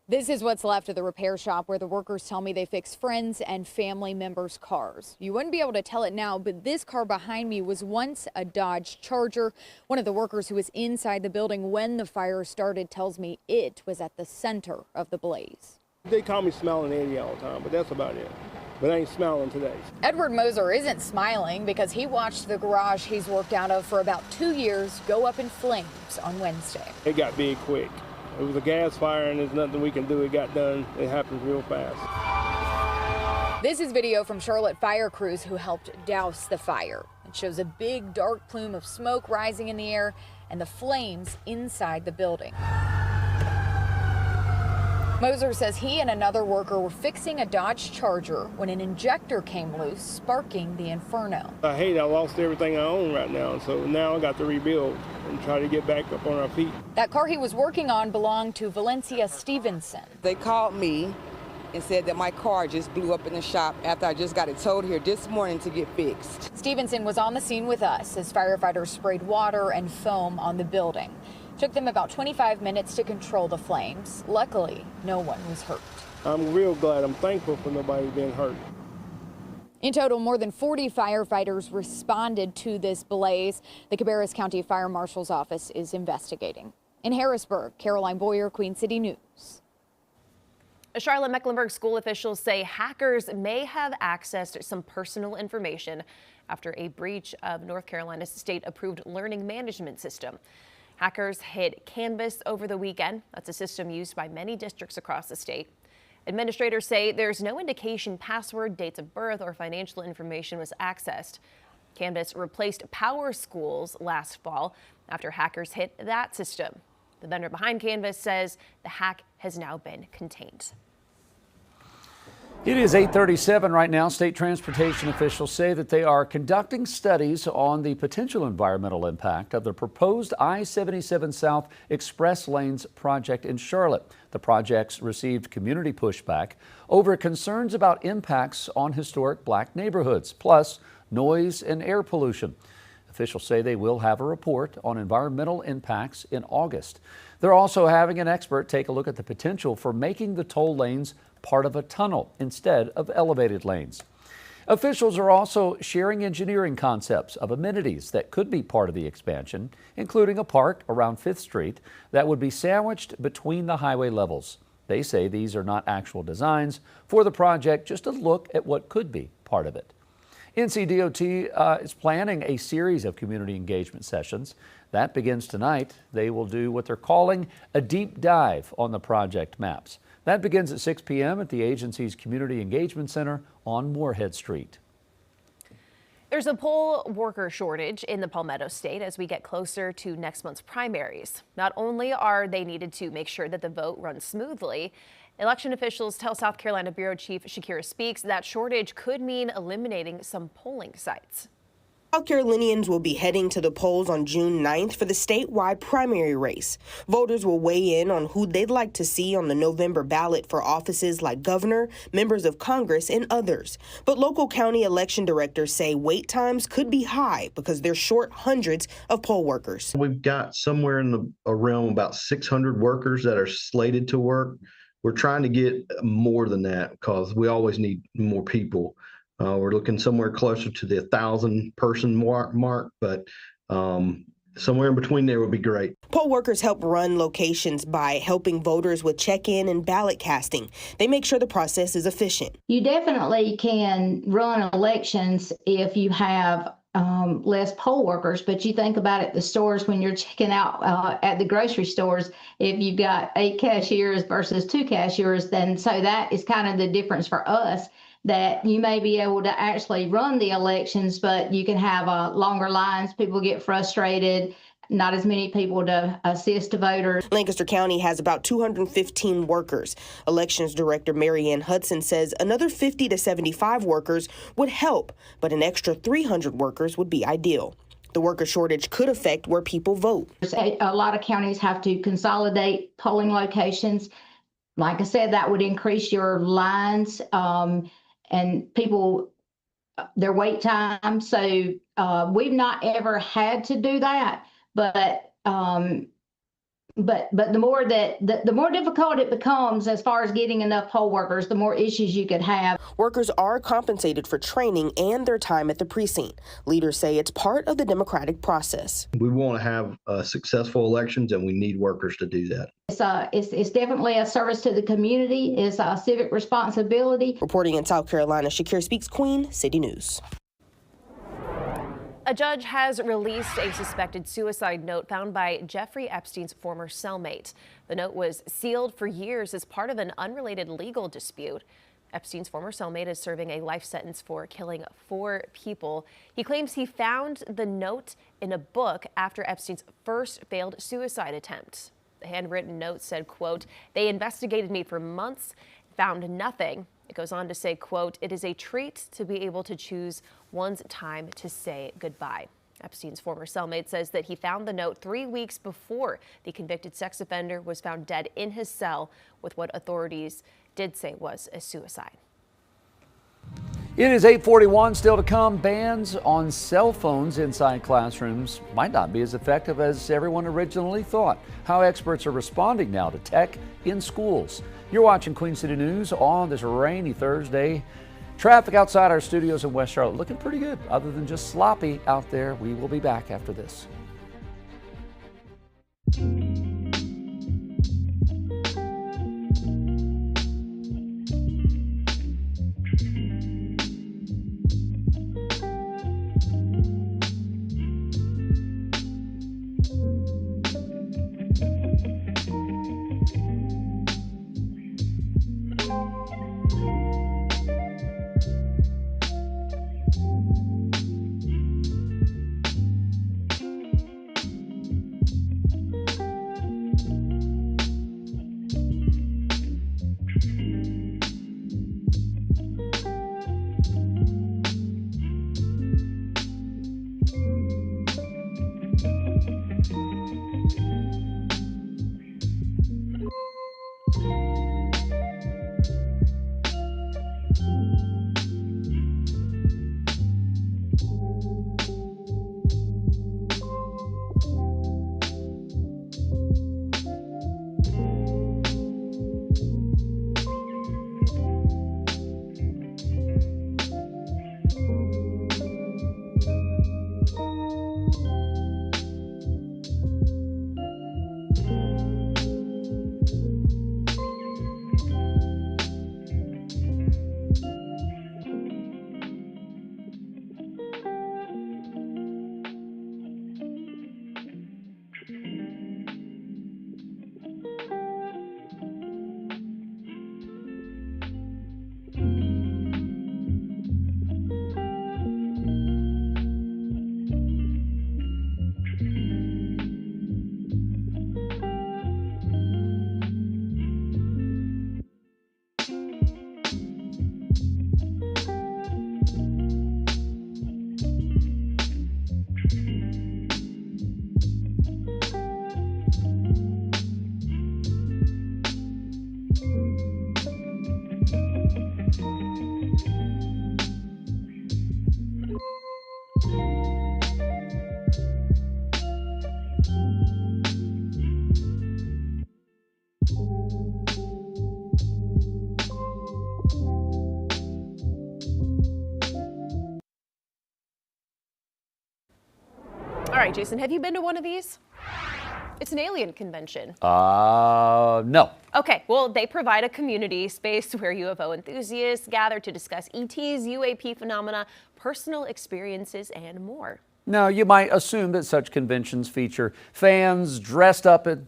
This is what's left of the repair shop where the workers tell me they fix friends and family members' cars. You wouldn't be able to tell it now, but this car behind me was once a Dodge Charger. One of the workers who was inside the building when the fire started tells me it was at the center of the blaze. They call me Smiling Eddie all the time, but that's about it. But I ain't smiling today. Edward Moser isn't smiling because he watched the garage he's worked out of for about 2 years go up in flames on Wednesday. It got big quick. It was a gas fire and there's nothing we can do. It got done. It happened real fast. This is video from Charlotte fire crews who helped douse the fire. It shows a big dark plume of smoke rising in the air and the flames inside the building. Moser says he and another worker were fixing a Dodge Charger when an injector came loose, sparking the inferno. I lost everything I own right now, so now I got to rebuild and try to get back up on our feet. That car he was working on belonged to Valencia Stevenson. They called me and said that my car just blew up in the shop after I just got it towed here this morning to get fixed. Stevenson was on the scene with us as firefighters sprayed water and foam on the building. Took them about 25 minutes to control the flames. Luckily, no one was hurt. I'm real glad. I'm thankful for nobody being hurt. In total, more than 40 firefighters responded to this blaze. The Cabarrus County Fire Marshal's office is investigating. In Harrisburg, Caroline Boyer, Queen City News. Charlotte-Mecklenburg school officials say hackers may have accessed some personal information after a breach of North Carolina's state-approved learning management system. Hackers hit Canvas over the weekend. That's a system used by many districts across the state. Administrators say there's no indication password, dates of birth, or financial information was accessed. Canvas replaced Power Schools last fall after hackers hit that system. The vendor behind Canvas says the hack has now been contained. It is 8:37 right now. State transportation officials say that they are conducting studies on the potential environmental impact of the proposed I-77 South Express Lanes project in Charlotte. The project's received community pushback over concerns about impacts on historic black neighborhoods, plus noise and air pollution. Officials say they will have a report on environmental impacts in August. They're also having an expert take a look at the potential for making the toll lanes part of a tunnel instead of elevated lanes. Officials are also sharing engineering concepts of amenities that could be part of the expansion, including a park around 5th Street that would be sandwiched between the highway levels. They say these are not actual designs for the project, just a look at what could be part of it. NCDOT is planning a series of community engagement sessions. That begins tonight. They will do what they're calling a deep dive on the project maps. That begins at 6 p.m. at the agency's Community Engagement Center on Moorhead Street. There's a poll worker shortage in the Palmetto State as we get closer to next month's primaries. Not only are they needed to make sure that the vote runs smoothly, election officials tell South Carolina Bureau Chief Shakira Speaks that shortage could mean eliminating some polling sites. South Carolinians will be heading to the polls on June 9th for the statewide primary race. Voters will weigh in on who they'd like to see on the November ballot for offices like governor, members of Congress, and others. But local county election directors say wait times could be high because they're short hundreds of poll workers. We've got somewhere in a realm about 600 workers that are slated to work. We're trying to get more than that because we always need more people. We're looking somewhere closer to the 1,000 person mark, but Somewhere in between there would be great. Poll workers help run locations by helping voters with check-in and ballot casting. They make sure the process is efficient. You definitely can run elections if you have less poll workers, but you think about it, the stores, when you're checking out at the grocery stores, if you've got 8 cashiers versus 2 cashiers, then so that is kind of the difference for us, that you may be able to actually run the elections, but you can have longer lines, people get frustrated, not as many people to assist voters. Lancaster County has about 215 workers. Elections Director Marianne Hudson says another 50 to 75 workers would help, but an extra 300 workers would be ideal. The worker shortage could affect where people vote. A lot of counties have to consolidate polling locations. Like I said, that would increase your lines and people, their wait time. So we've not ever had to do that, but the more the more difficult it becomes as far as getting enough poll workers, the more issues you could have. Workers are compensated for training and their time at the precinct. Leaders say it's part of the democratic process. We want to have successful elections, and we need workers to do that. It's definitely a service to the community. It's a civic responsibility. Reporting in South Carolina, Shakir Speaks, Queen City News. A judge has released a suspected suicide note found by Jeffrey Epstein's former cellmate. The note was sealed for years as part of an unrelated legal dispute. Epstein's former cellmate is serving a life sentence for killing 4 people. He claims he found the note in a book after Epstein's first failed suicide attempt. The handwritten note said, quote, "They investigated me for months, found nothing." It goes on to say, quote, "It is a treat to be able to choose one's time to say goodbye." Epstein's former cellmate says that he found the note 3 weeks before the convicted sex offender was found dead in his cell with what authorities did say was a suicide. It is 8:41, still to come. Bans on cell phones inside classrooms might not be as effective as everyone originally thought. How experts are responding now to tech in schools. You're watching Queen City News on this rainy Thursday. Traffic outside our studios in West Charlotte looking pretty good, other than just sloppy out there. We will be back after this. right, Jason, have you been to one of these? It's an alien convention. No. Okay, well, they provide a community space where UFO enthusiasts gather to discuss ETs, UAP phenomena, personal experiences, and more. Now, you might assume that such conventions feature fans dressed up in,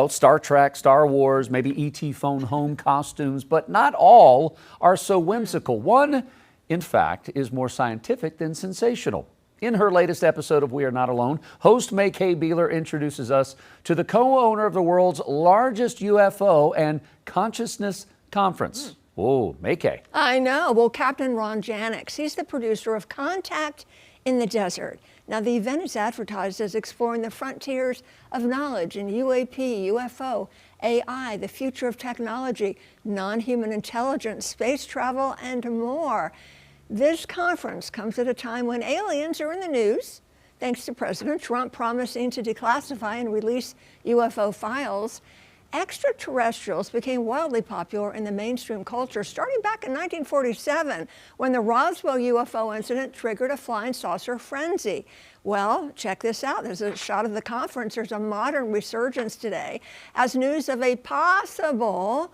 Star Trek, Star Wars, maybe ET phone home costumes, but not all are so whimsical. One, in fact, is more scientific than sensational. In her latest episode of We Are Not Alone, host May K. Beeler introduces us to the co-owner of the world's largest UFO and consciousness conference. Oh, May K. I know. Well, Captain Ron Janix, he's the producer of Contact in the Desert. Now, the event is advertised as exploring the frontiers of knowledge in UAP, UFO, AI, the future of technology, non-human intelligence, space travel, and more. This conference comes at a time when aliens are in the news, thanks to President Trump promising to declassify and release UFO files. Extraterrestrials became wildly popular in the mainstream culture starting back in 1947 when the Roswell UFO incident triggered a flying saucer frenzy. Well, check this out. There's a shot of the conference. There's a modern resurgence today as news of a possible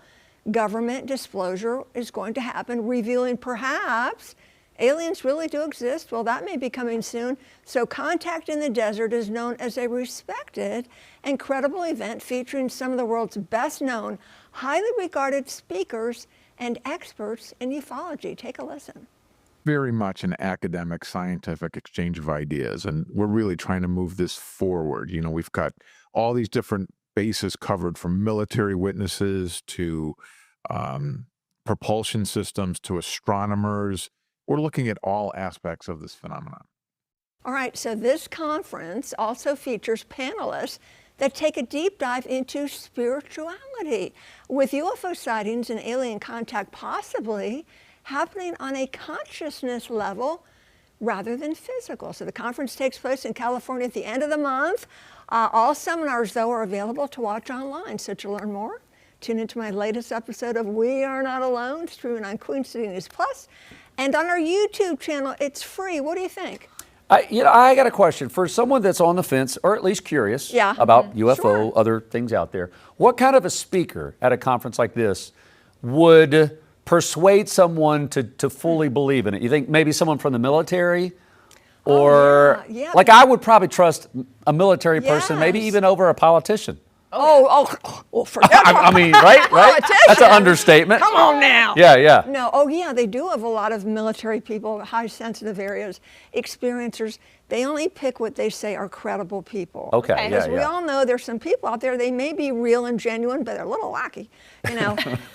government disclosure is going to happen, revealing perhaps aliens really do exist. Well, that may be coming soon. So Contact in the Desert is known as a respected and credible event featuring some of the world's best known, highly regarded speakers and experts in ufology. Take a listen. Very much an academic, scientific exchange of ideas, and we're really trying to move this forward. We've got all these different bases covered, from military witnesses to propulsion systems to astronomers. We're looking at all aspects of this phenomenon. All right, so this conference also features panelists that take a deep dive into spirituality, with UFO sightings and alien contact possibly happening on a consciousness level rather than physical. So the conference takes place in California at the end of the month. All seminars, though, are available to watch online. So to learn more, tune into my latest episode of We Are Not Alone, streaming on Queen City News Plus. And on our YouTube channel, it's free. What do you think? I got a question for someone that's on the fence, or at least curious about UFO, other things out there. What kind of a speaker at a conference like this would persuade someone to fully believe in it? You think maybe someone from the military? Or, like, I would probably trust a military person, maybe even over a politician. Well, forget I mean, right? That's an understatement. Come on now. Yeah. No, they do have a lot of military people, high sensitive areas, experiencers. They only pick what they say are credible people. Okay, Because we all know there's some people out there, they may be real and genuine, but they're a little wacky,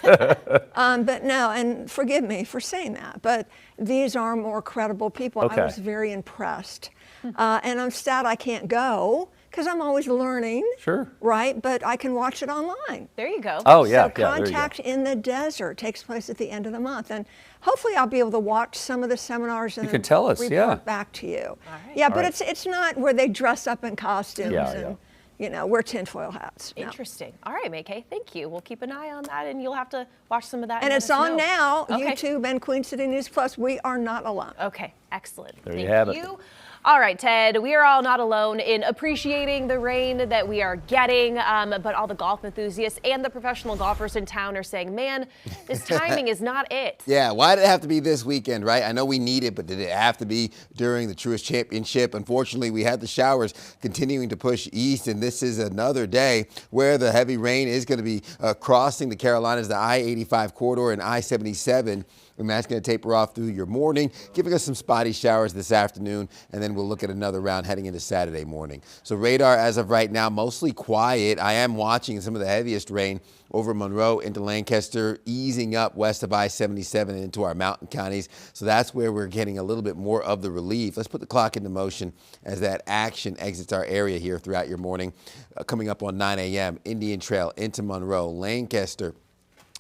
But no, and forgive me for saying that, but these are more credible people. I was very impressed. And I'm sad I can't go, because I'm always learning. Sure. Right? But I can watch it online. There you go. Oh, yeah. So Contact in the Desert takes place at the end of the month. And hopefully I'll be able to watch some of the seminars and you can tell us, report back to you. It's not where they dress up in costumes and wear tinfoil hats. No. Interesting. All right, May K, thank you. We'll keep an eye on that, and you'll have to watch some of that. And it's on now, YouTube and Queen City News Plus. We Are Not Alone. Okay, excellent. There you have it. All right, Ted, we are all not alone in appreciating the rain that we are getting, but all the golf enthusiasts and the professional golfers in town are saying, man, this timing is not it. Yeah, why did it have to be this weekend, right? I know we need it, but did it have to be during the Truist Championship? Unfortunately, we had the showers continuing to push east, and this is another day where the heavy rain is going to be crossing the Carolinas, the I-85 corridor and I-77. And that's going to taper off through your morning, giving us some spotty showers this afternoon, and then we'll look at another round heading into Saturday morning. So radar, as of right now, mostly quiet. I am watching some of the heaviest rain over Monroe into Lancaster, easing up west of I-77 and into our mountain counties. So that's where we're getting a little bit more of the relief. Let's put the clock into motion as that action exits our area here throughout your morning. Coming up on 9 a.m., Indian Trail into Monroe, Lancaster,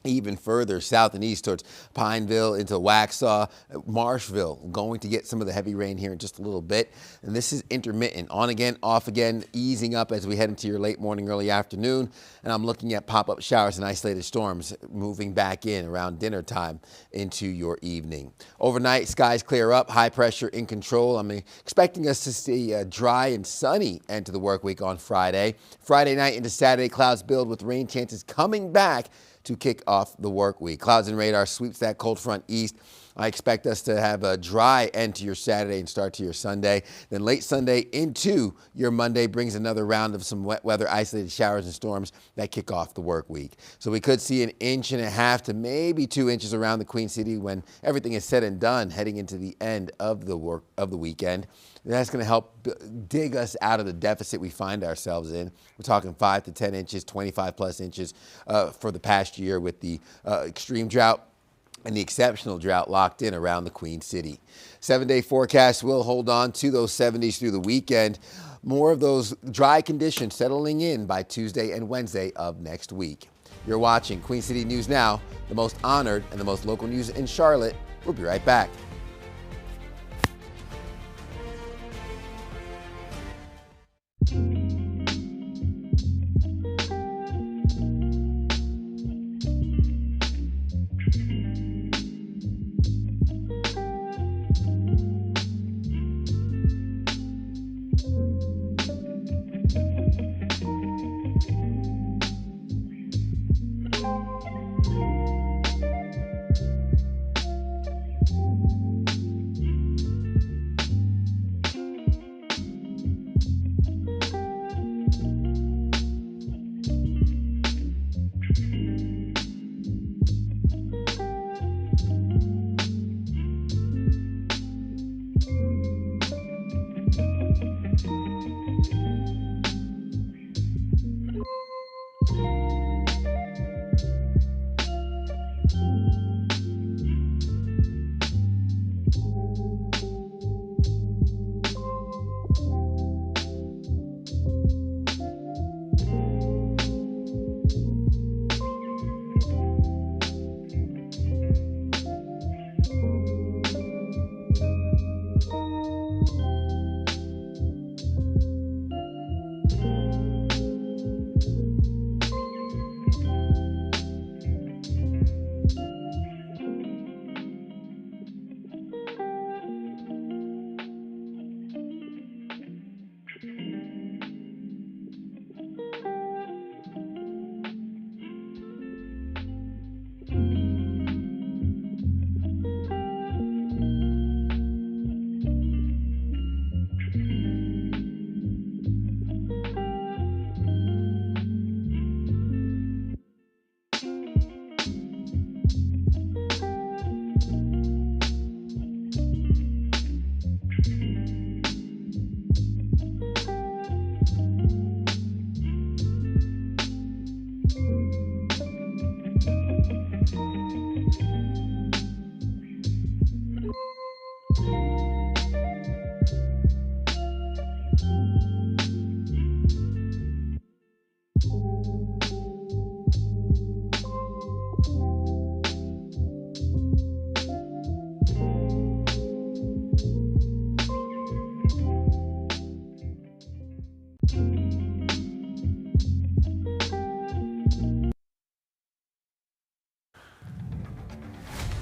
even further south and east towards Pineville into Waxhaw, Marshville, going to get some of the heavy rain here in just a little bit. And this is intermittent, on again, off again, easing up as we head into your late morning, early afternoon. And I'm looking at pop-up showers and isolated storms moving back in around dinner time into your evening. Overnight, skies clear up, high pressure in control. I'm expecting us to see a dry and sunny end to the work week on Friday. Friday night into Saturday, clouds build with rain chances coming back to kick off the work week. Clouds and radar sweeps that cold front east. I expect us to have a dry end to your Saturday and start to your Sunday. Then late Sunday into your Monday brings another round of some wet weather, isolated showers and storms that kick off the work week. So we could see 1.5 inches to maybe 2 inches around the Queen City when everything is said and done heading into the end of the weekend. That's going to help dig us out of the deficit we find ourselves in. We're talking 5 to 10 inches, 25 plus inches for the past year with the extreme drought and the exceptional drought locked in around the Queen City. 7-day forecast will hold on to those 70s through the weekend. More of those dry conditions settling in by Tuesday and Wednesday of next week. You're watching Queen City News Now, the most honored and the most local news in Charlotte. We'll be right back.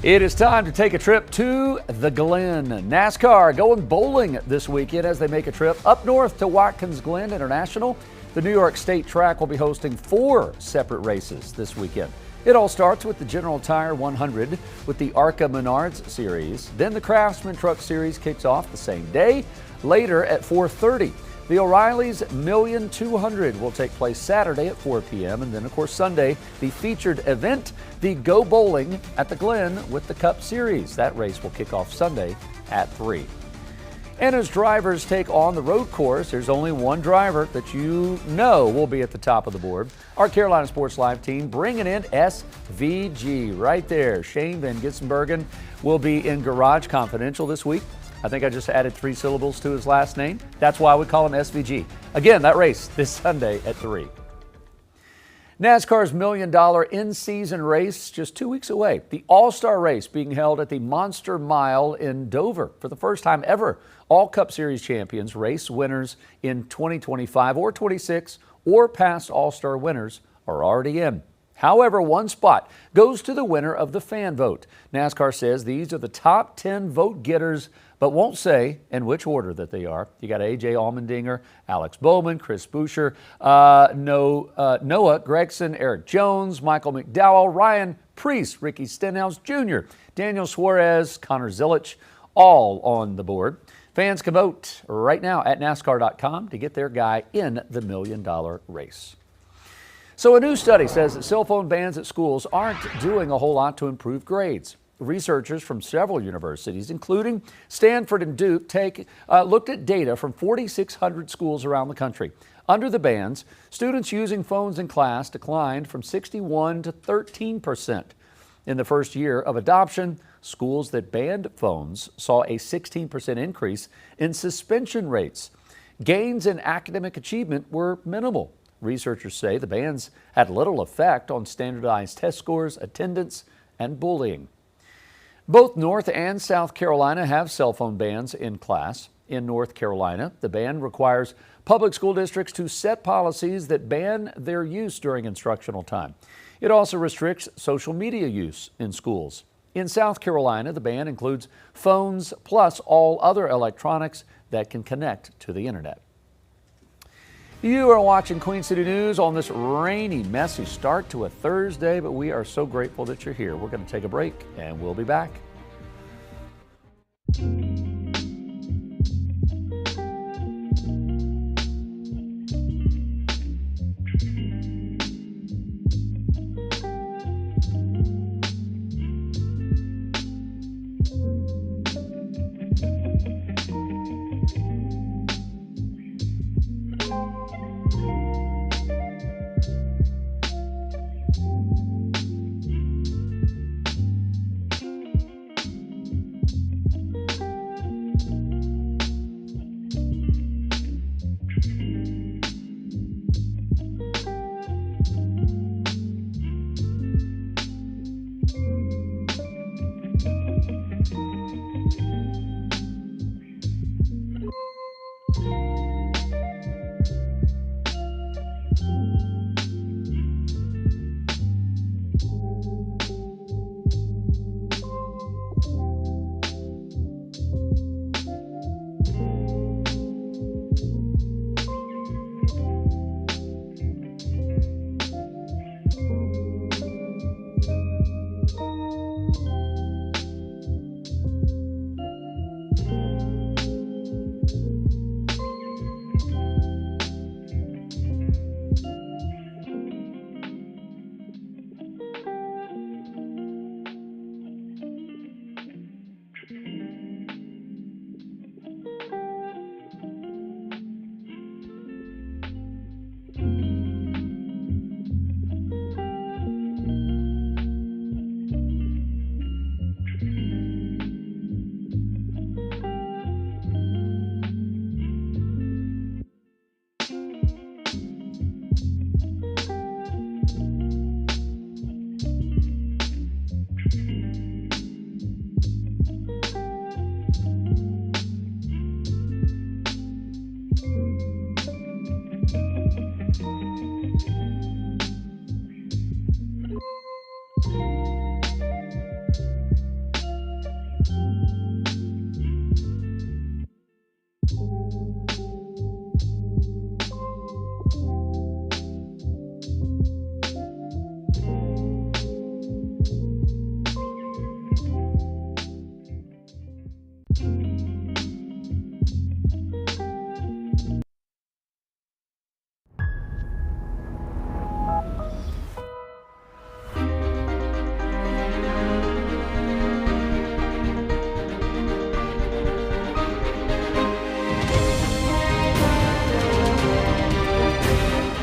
It is time to take a trip to the Glen. NASCAR going bowling this weekend as they make a trip up north to Watkins Glen International. The New York State Track will be hosting 4 separate races this weekend. It all starts with the General Tire 100 with the ARCA Menards Series. Then the Craftsman Truck Series kicks off the same day. Later at 4:30. The O'Reilly's Million 200 will take place Saturday at 4 p.m. And then, of course, Sunday, the featured event, the Go Bowling at the Glen with the Cup Series. That race will kick off Sunday at 3. And as drivers take on the road course, there's only one driver that you know will be at the top of the board. Our Carolina Sports Live team bringing in SVG right there. Shane Van Gissenbergen will be in Garage Confidential this week. I think I just added 3 syllables to his last name. That's why we call him SVG. Again, that race this Sunday at 3. NASCAR's $1 million in-season race just 2 weeks away. The All-Star race being held at the Monster Mile in Dover. For the first time ever, all Cup Series champions, race winners in 2025 or 26, or past All-Star winners are already in. However, one spot goes to the winner of the fan vote. NASCAR says these are the top 10 vote getters, but won't say in which order that they are. You got A.J. Allmendinger, Alex Bowman, Chris Buescher, Noah Gragson, Eric Jones, Michael McDowell, Ryan Preece, Ricky Stenhouse Jr., Daniel Suarez, Connor Zilisch, all on the board. Fans can vote right now at NASCAR.com to get their guy in the $1 million race. So a new study says that cell phone bans at schools aren't doing a whole lot to improve grades. Researchers from several universities, including Stanford and Duke, looked at data from 4,600 schools around the country. Under the bans, students using phones in class declined from 61% to 13%. In the first year of adoption, schools that banned phones saw a 16% increase in suspension rates. Gains in academic achievement were minimal. Researchers say the bans had little effect on standardized test scores, attendance, and bullying. Both North and South Carolina have cell phone bans in class. In North Carolina, the ban requires public school districts to set policies that ban their use during instructional time. It also restricts social media use in schools. In South Carolina, the ban includes phones plus all other electronics that can connect to the internet. You are watching Queen City News on this rainy, messy start to a Thursday, but we are so grateful that you're here. We're going to take a break, and we'll be back.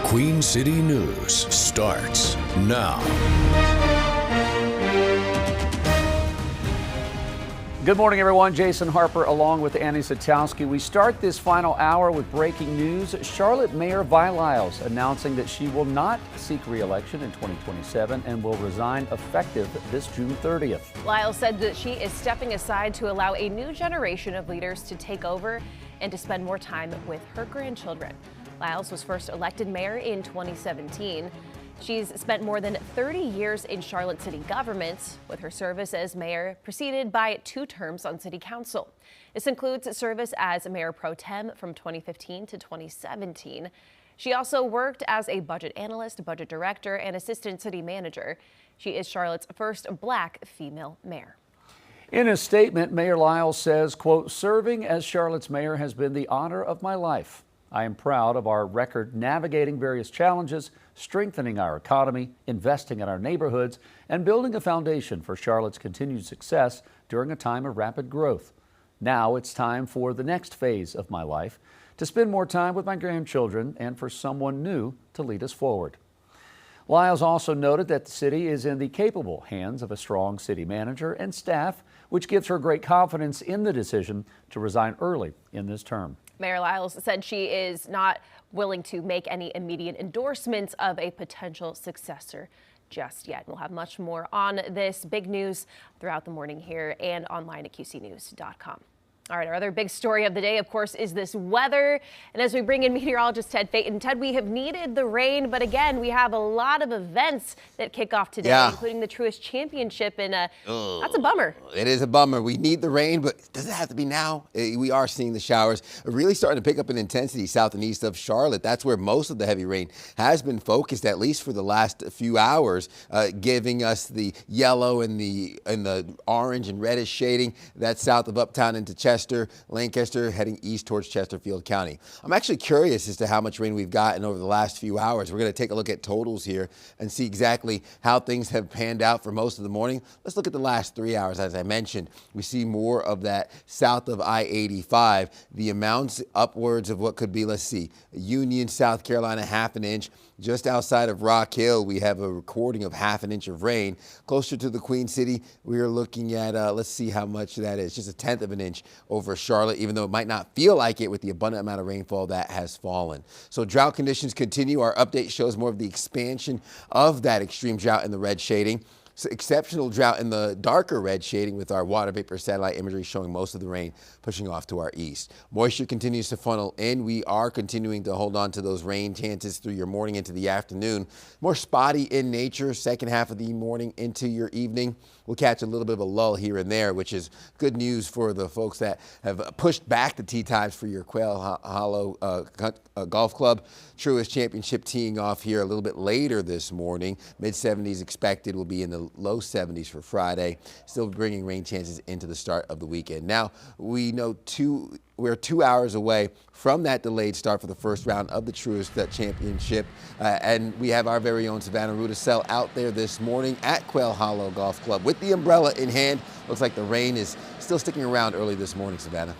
Queen City News starts now. Good morning, everyone. Jason Harper along with Annie Satowski. We start this final hour with breaking news. Charlotte Mayor Vi Lyles announcing that she will not seek re-election in 2027 and will resign effective this June 30th. Lyles said that she is stepping aside to allow a new generation of leaders to take over and to spend more time with her grandchildren. Lyles was first elected mayor in 2017. She's spent more than 30 years in Charlotte city government, with her service as mayor preceded by 2 terms on city council. This includes service as mayor pro tem from 2015 to 2017. She also worked as a budget analyst, budget director, and assistant city manager. She is Charlotte's first Black female mayor. In a statement, Mayor Lyles says, quote, "Serving as Charlotte's mayor has been the honor of my life. I am proud of our record navigating various challenges, strengthening our economy, investing in our neighborhoods, and building a foundation for Charlotte's continued success during a time of rapid growth. Now it's time for the next phase of my life, to spend more time with my grandchildren and for someone new to lead us forward." Lyles also noted that the city is in the capable hands of a strong city manager and staff, which gives her great confidence in the decision to resign early in this term. Mayor Lyles said she is not willing to make any immediate endorsements of a potential successor just yet. We'll have much more on this big news throughout the morning here and online at qcnews.com. All right, our other big story of the day, of course, is this weather. And as we bring in meteorologist Ted Payton, Ted, we have needed the rain, but again, we have a lot of events that kick off today, including the Truist Championship, and that's a bummer. It is a bummer. We need the rain, but does it have to be now? We are seeing the showers really starting to pick up in intensity south and east of Charlotte. That's where most of the heavy rain has been focused, at least for the last few hours, giving us the yellow and the orange and reddish shading. That's south of Uptown into Lancaster, heading east towards Chesterfield County. I'm actually curious as to how much rain we've gotten over the last few hours. We're going to take a look at totals here and see exactly how things have panned out for most of the morning. Let's look at the last 3 hours. As I mentioned, we see more of that south of I-85. The amounts upwards of what could be, let's see, Union, South Carolina, 1/2 inch. Just outside of Rock Hill, we have a recording of 1/2 inch of rain. Closer to the Queen City, we are looking at, let's see how much that is, just 1/10 of an inch over Charlotte, even though it might not feel like it with the abundant amount of rainfall that has fallen. So drought conditions continue. Our update shows more of the expansion of that extreme drought in the red shading. So exceptional drought in the darker red shading, with our water vapor satellite imagery showing most of the rain pushing off to our east. Moisture continues to funnel in. We are continuing to hold on to those rain chances through your morning into the afternoon. More spotty in nature, second half of the morning into your evening. We'll catch a little bit of a lull here and there, which is good news for the folks that have pushed back the tee times for your Quail Hollow Golf Club. Truist Championship teeing off here a little bit later this morning. Mid-70s expected, will be in the low 70s for Friday. Still bringing rain chances into the start of the weekend. Now, we know we're 2 hours away from that delayed start for the first round of the Truist Championship. And we have our very own Savannah Rudisell out there this morning at Quail Hollow Golf Club with the umbrella in hand. Looks like the rain is still sticking around early this morning, Savannah.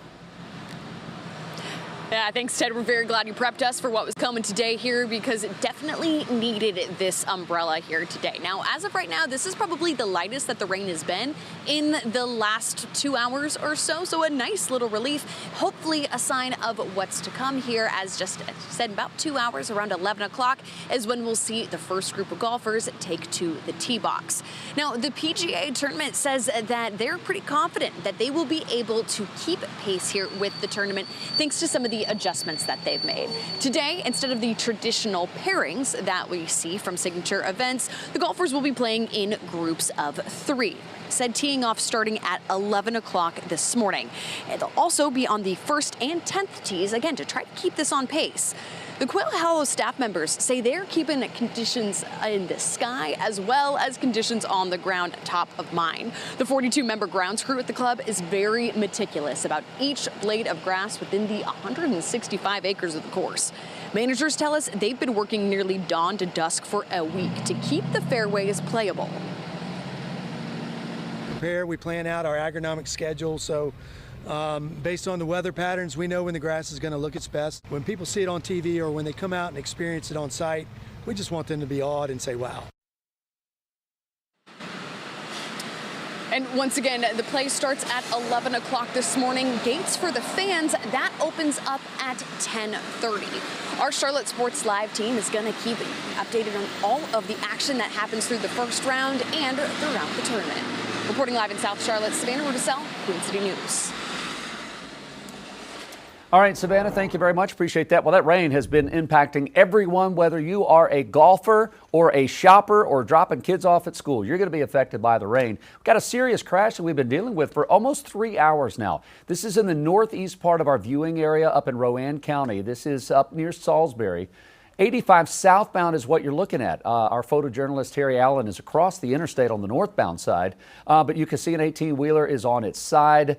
Yeah, thanks, Ted. We're very glad you prepped us for what was coming today here, because it definitely needed this umbrella here today. Now, as of right now, this is probably the lightest that the rain has been in the last 2 hours or so. So a nice little relief, hopefully a sign of what's to come here. As just said, about 2 hours, around 11 o'clock is when we'll see the first group of golfers take to the tee box. Now, the PGA tournament says that they're pretty confident that they will be able to keep pace here with the tournament, thanks to some of the adjustments that they've made. Today, instead of the traditional pairings that we see from signature events, the golfers will be playing in groups of 3. Said teeing off starting at 11 o'clock this morning. And they'll also be on the 1st and 10th tees, again, to try to keep this on pace. The Quail Hollow staff members say they're keeping conditions in the sky as well as conditions on the ground top of mind. The 42-member grounds crew at the club is very meticulous about each blade of grass within the 165 acres of the course. Managers tell us they've been working nearly dawn to dusk for a week to keep the fairways playable. We plan out our agronomic schedule, so based on the weather patterns, we know when the grass is going to look its best. When people see it on TV or when they come out and experience it on site, we just want them to be awed and say, wow. And once again, the play starts at 11 o'clock this morning. Gates for the fans, that opens up at 10:30. Our Charlotte Sports Live team is going to keep updated on all of the action that happens through the first round and throughout the tournament. Reporting live in South Charlotte, Savannah Rudisell, Queen City News. All right, Savannah, thank you very much. Appreciate that. Well, that rain has been impacting everyone, whether you are a golfer or a shopper or dropping kids off at school. You're going to be affected by the rain. We've got a serious crash that we've been dealing with for almost 3 hours now. This is in the northeast part of our viewing area up in Rowan County. This is up near Salisbury. 85 southbound is what you're looking at. Our photojournalist Terry Allen is across the interstate on the northbound side, but you can see an 18-wheeler is on its side.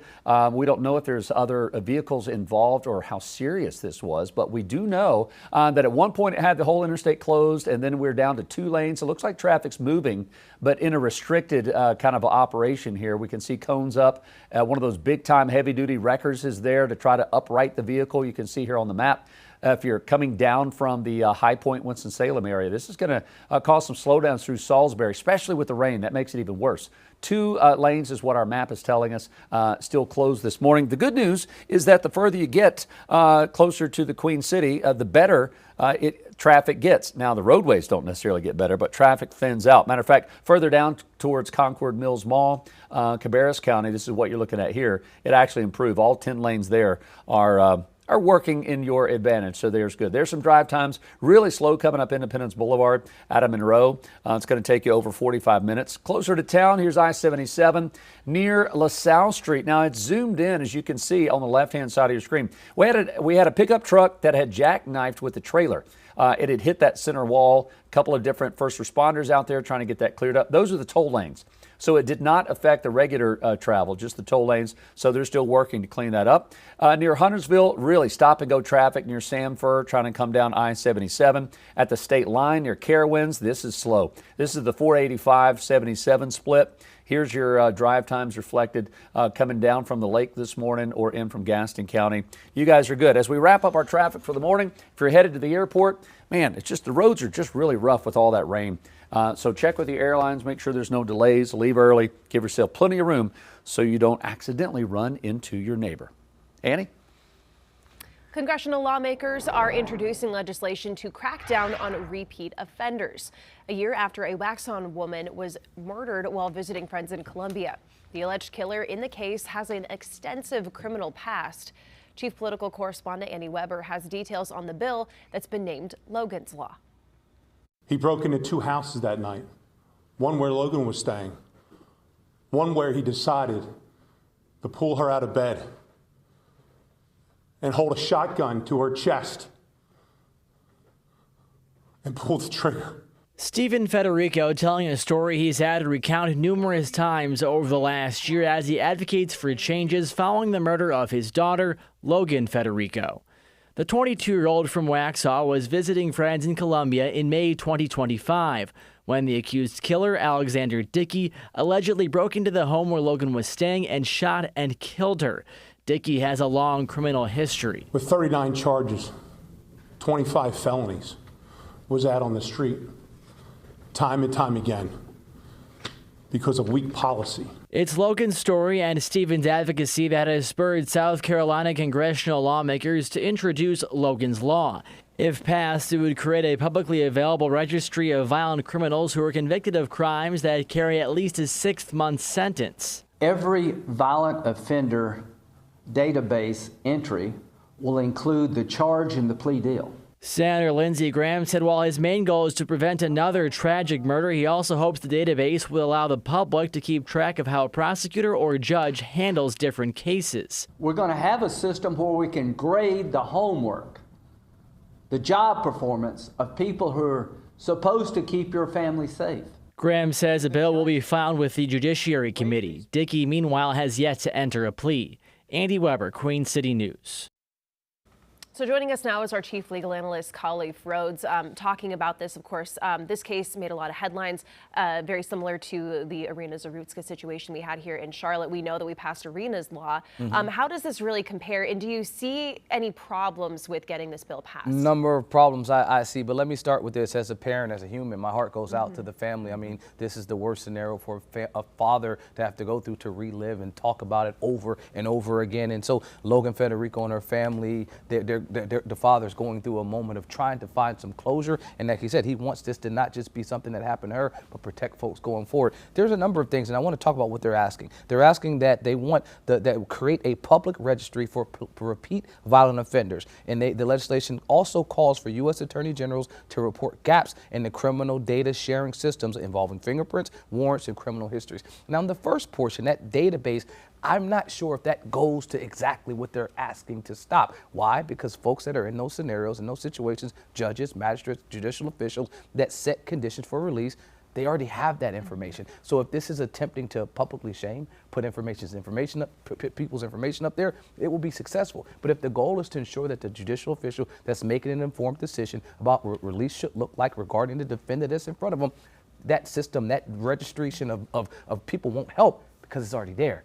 We don't know if there's other vehicles involved or how serious this was, but we do know that at one point it had the whole interstate closed, and then we're down to 2 lanes. It looks like traffic's moving, but in a restricted kind of operation here. We can see cones up. One of those big-time heavy-duty wreckers is there to try to upright the vehicle. You can see here on the map. If you're coming down from the High Point, Winston-Salem area, this is going to cause some slowdowns through Salisbury, especially with the rain. That makes it even worse. 2 lanes is what our map is telling us, still closed this morning. The good news is that the further you get closer to the Queen City, the better traffic gets. Now, the roadways don't necessarily get better, but traffic thins out. Matter of fact, further down towards Concord Mills Mall, Cabarrus County, this is what you're looking at here. It actually improved. All 10 lanes there are working in your advantage, so there's good. There's some drive times, really slow coming up Independence Boulevard out of Monroe. It's going to take you over 45 minutes. Closer to town, here's I-77 near LaSalle Street. Now, it's zoomed in, as you can see on the left-hand side of your screen. We had a pickup truck that had jackknifed with the trailer. It had hit that center wall. A couple of different first responders out there trying to get that cleared up. Those are the toll lanes. So it did not affect the regular travel, just the toll lanes. So they're still working to clean that up. Near Huntersville, really stop-and-go traffic near Samford, trying to come down I-77. At the state line near Carowinds, this is slow. This is the 485-77 split. Here's your drive times reflected coming down from the lake this morning or in from Gaston County. You guys are good. As we wrap up our traffic for the morning, if you're headed to the airport, man, it's just the roads are just really rough with all that rain. So check with the airlines, make sure there's no delays, leave early, give yourself plenty of room so you don't accidentally run into your neighbor. Annie? Congressional lawmakers are introducing legislation to crack down on repeat offenders. A year after a Waxhaw woman was murdered while visiting friends in Columbia. The alleged killer in the case has an extensive criminal past. Chief Political Correspondent Andy Weber has details on the bill that's been named Logan's Law. He broke into 2 houses that night, one where Logan was staying, one where he decided to pull her out of bed and hold a shotgun to her chest and pull the trigger. Stephen Federico telling a story he's had to recount numerous times over the last year as he advocates for changes following the murder of his daughter, Logan Federico. The 22-year-old from Waxhaw was visiting friends in Columbia in May 2025 when the accused killer, Alexander Dickey, allegedly broke into the home where Logan was staying and shot and killed her. Dickey has a long criminal history. With 39 charges, 25 felonies, was out on the street time and time again because of weak policy. It's Logan's story and Stephen's advocacy that has spurred South Carolina congressional lawmakers to introduce Logan's Law. If passed, it would create a publicly available registry of violent criminals who are convicted of crimes that carry at least a 6-month sentence. Every violent offender database entry will include the charge and the plea deal. Senator Lindsey Graham said while his main goal is to prevent another tragic murder, he also hopes the database will allow the public to keep track of how a prosecutor or judge handles different cases. We're going to have a system where we can grade the homework, the job performance of people who are supposed to keep your family safe. Graham says a bill will be filed with the Judiciary Committee. Dickey, meanwhile, has yet to enter a plea. Andy Weber, Queen City News. So joining us now is our chief legal analyst, Khalif Rhodes, talking about this. Of course, this case made a lot of headlines, very similar to the Irina Zarutska situation we had here in Charlotte. We know that we passed Irina's law. How does this really compare? And do you see any problems with getting this bill passed? Number of problems I see, but let me start with this. As a parent, as a human, my heart goes out to the family. I mean, this is the worst scenario for a father to have to go through, to relive and talk about it over and over again. And so Logan Federico and her family, the father's going through a moment of trying to find some closure. And like he said, he wants this to not just be something that happened to her, but protect folks going forward. There's a number of things, and I want to talk about what they're asking. They're asking that they want that create a public registry for repeat violent offenders. And the legislation also calls for U.S. Attorney Generals to report gaps in the criminal data sharing systems involving fingerprints, warrants, and criminal histories. Now, in the first portion, that database, I'm not sure if that goes to exactly what they're asking to stop. Why? Because folks that are in those scenarios, in those situations, judges, magistrates, judicial officials that set conditions for release, they already have that information. So if this is attempting to publicly shame, put people's information up there, it will be successful. But if the goal is to ensure that the judicial official that's making an informed decision about what release should look like regarding the defendant that's in front of them, that system, that registration of people won't help because it's already there.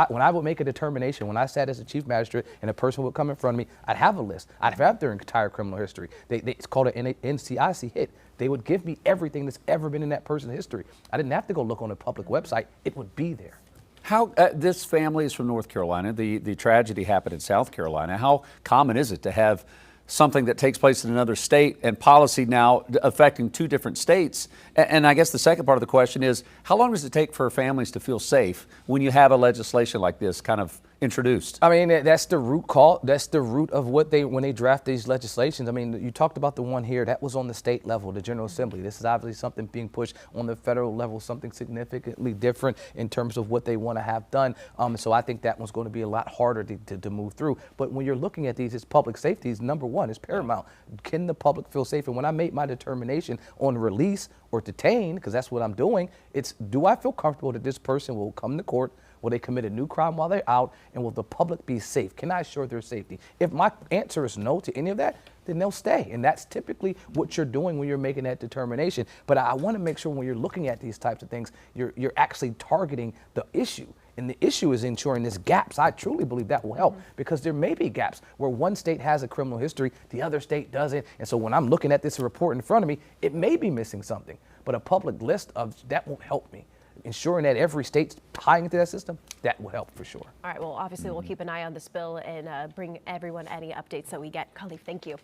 When I would make a determination, when I sat as a chief magistrate and a person would come in front of me, I'd have a list. I'd have their entire criminal history. It's called an NCIC hit. They would give me everything that's ever been in that person's history. I didn't have to go look on a public website. It would be there. How this family is from North Carolina. The tragedy happened in South Carolina. How common is it to have something that takes place in another state and policy now affecting two different states? And I guess the second part of the question is, how long does it take for families to feel safe when you have a legislation like this kind of introduced? I mean, that's the root call. That's the root of what when they draft these legislations. I mean, you talked about the one here that was on the state level, the General Assembly. This is obviously something being pushed on the federal level, something significantly different in terms of what they want to have done. So I think that one's going to be a lot harder to move through. But when you're looking at these, it's public safety is number one, is paramount. Can the public feel safe? And when I make my determination on release or detain, because that's what I'm doing, it's, do I feel comfortable that this person will come to court? Will they commit a new crime while they're out? And will the public be safe? Can I assure their safety? If my answer is no to any of that, then they'll stay. And that's typically what you're doing when you're making that determination. But I want to make sure when you're looking at these types of things, you're actually targeting the issue. And the issue is ensuring there's gaps. I truly believe that will help because there may be gaps where one state has a criminal history, the other state doesn't. And so when I'm looking at this report in front of me, it may be missing something. But a public list of that won't help me. Ensuring that every state's tying into that system, that will help for sure. All right, well, obviously we'll keep an eye on this bill and bring everyone any updates that we get. Khalif, thank you.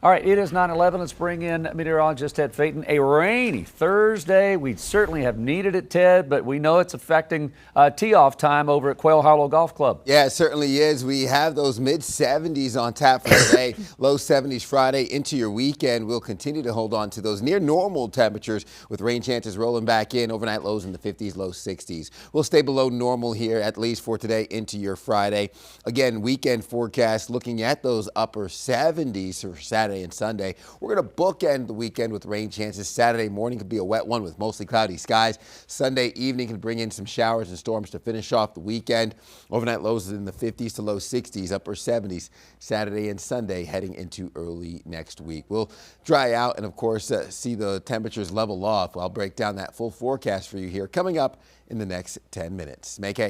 All right, it is 9/11. Let's bring in meteorologist Ted Phaeton. A rainy Thursday. We certainly have needed it, Ted, but we know it's affecting tee-off time over at Quail Hollow Golf Club. Yeah, it certainly is. We have those mid-70s on tap for today. Low 70s Friday into your weekend. We'll continue to hold on to those near normal temperatures with rain chances rolling back in. Overnight lows in the 50s, low 60s. We'll stay below normal here at least for today into your Friday. Again, weekend forecast looking at those upper 70s for Saturday and Sunday. We're going to bookend the weekend with rain chances. Saturday morning could be a wet one with mostly cloudy skies. Sunday evening can bring in some showers and storms to finish off the weekend. Overnight lows in the 50s to low 60s, upper 70s Saturday and Sunday heading into early next week. We'll dry out and, of course, see the temperatures level off. I'll break down that full forecast for you here coming up in the next 10 minutes. Make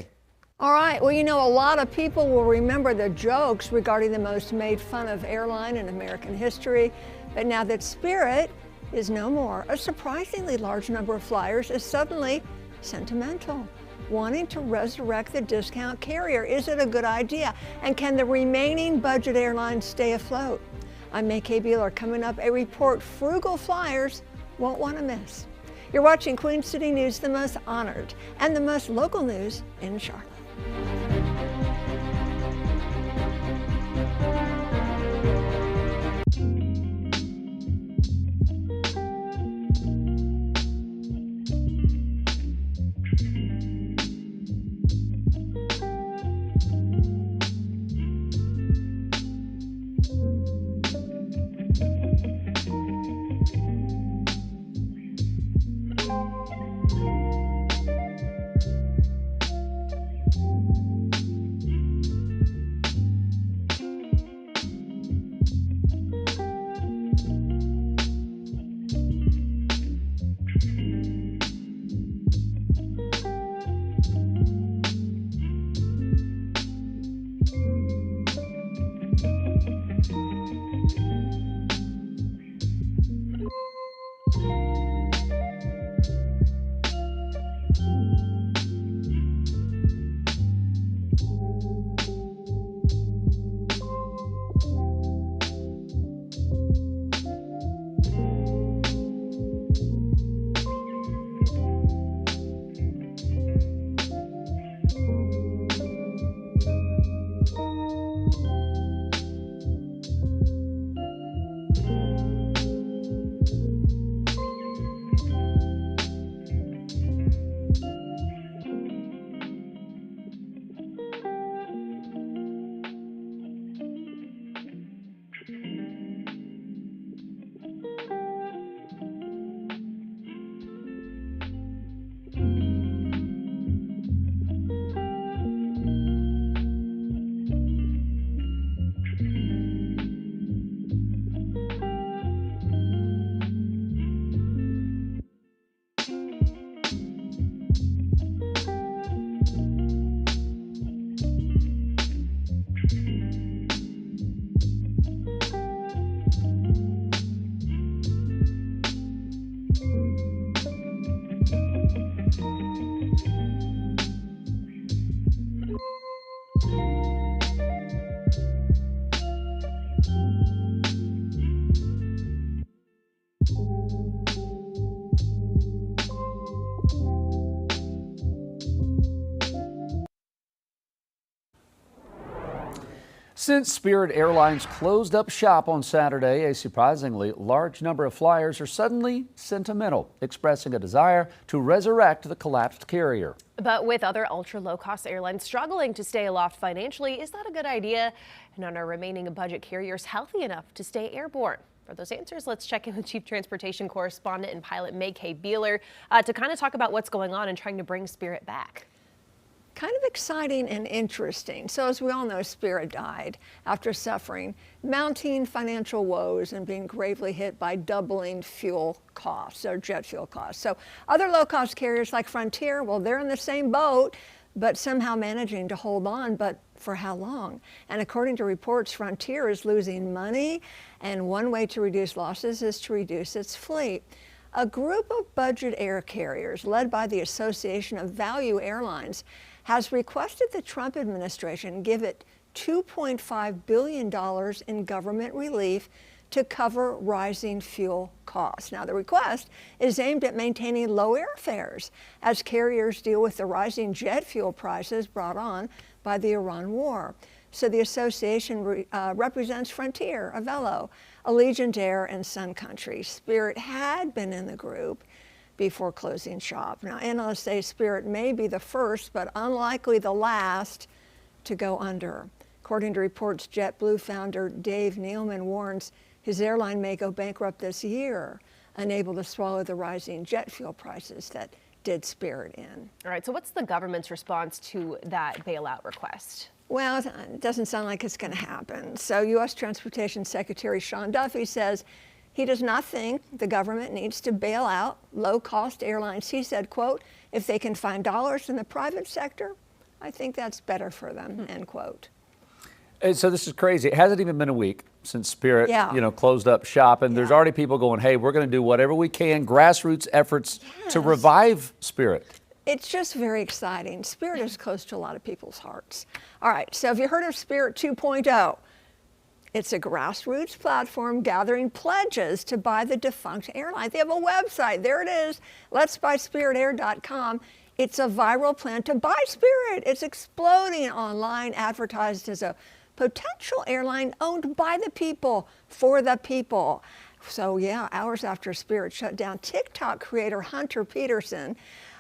All right, well, you know, a lot of people will remember the jokes regarding the most made fun of airline in American history, but now that Spirit is no more, a surprisingly large number of flyers is suddenly sentimental, wanting to resurrect the discount carrier. Is it a good idea? And can the remaining budget airlines stay afloat? I'm May Bueller. Coming up, a report frugal flyers won't want to miss. You're watching Queen City News, the most honored and the most local news in Charlotte. Since Spirit Airlines closed up shop on Saturday, a surprisingly large number of flyers are suddenly sentimental, expressing a desire to resurrect the collapsed carrier. But with other ultra low-cost airlines struggling to stay aloft financially, is that a good idea? And are our remaining budget carriers healthy enough to stay airborne? For those answers, let's check in with Chief Transportation Correspondent and pilot May K. Beeler to kind of talk about what's going on and trying to bring Spirit back. Kind of exciting and interesting. So as we all know, Spirit died after suffering mounting financial woes and being gravely hit by doubling fuel costs, or jet fuel costs. So other low-cost carriers like Frontier, well, they're in the same boat, but somehow managing to hold on, but for how long? And according to reports, Frontier is losing money, and one way to reduce losses is to reduce its fleet. A group of budget air carriers led by the Association of Value Airlines has requested the Trump administration give it $2.5 billion in government relief to cover rising fuel costs. Now, the request is aimed at maintaining low airfares as carriers deal with the rising jet fuel prices brought on by the Iran war. So the association represents Frontier, Avelo, Allegiant Air, and Sun Country. Spirit had been in the group before closing shop. Now, analysts say Spirit may be the first, but unlikely the last to go under. According to reports, JetBlue founder Dave Nealman warns his airline may go bankrupt this year, unable to swallow the rising jet fuel prices that did Spirit in. All right, so what's the government's response to that bailout request? Well, it doesn't sound like it's going to happen. So U.S. Transportation Secretary Sean Duffy says he does not think the government needs to bail out low-cost airlines. He said, quote, if they can find dollars in the private sector, I think that's better for them, end quote. And so this is crazy. It hasn't even been a week since Spirit, Yeah. closed up shop, and there's already people going, hey, we're going to do whatever we can, grassroots efforts to revive Spirit. It's just very exciting. Spirit is close to a lot of people's hearts. All right, so have you heard of Spirit 2.0? It's a grassroots platform gathering pledges to buy the defunct airline. They have a website. There it is, letsbuyspiritair.com. It's a viral plan to buy Spirit. It's exploding online, advertised as a potential airline owned by the people, for the people. So yeah, hours after Spirit shut down, TikTok creator Hunter Peterson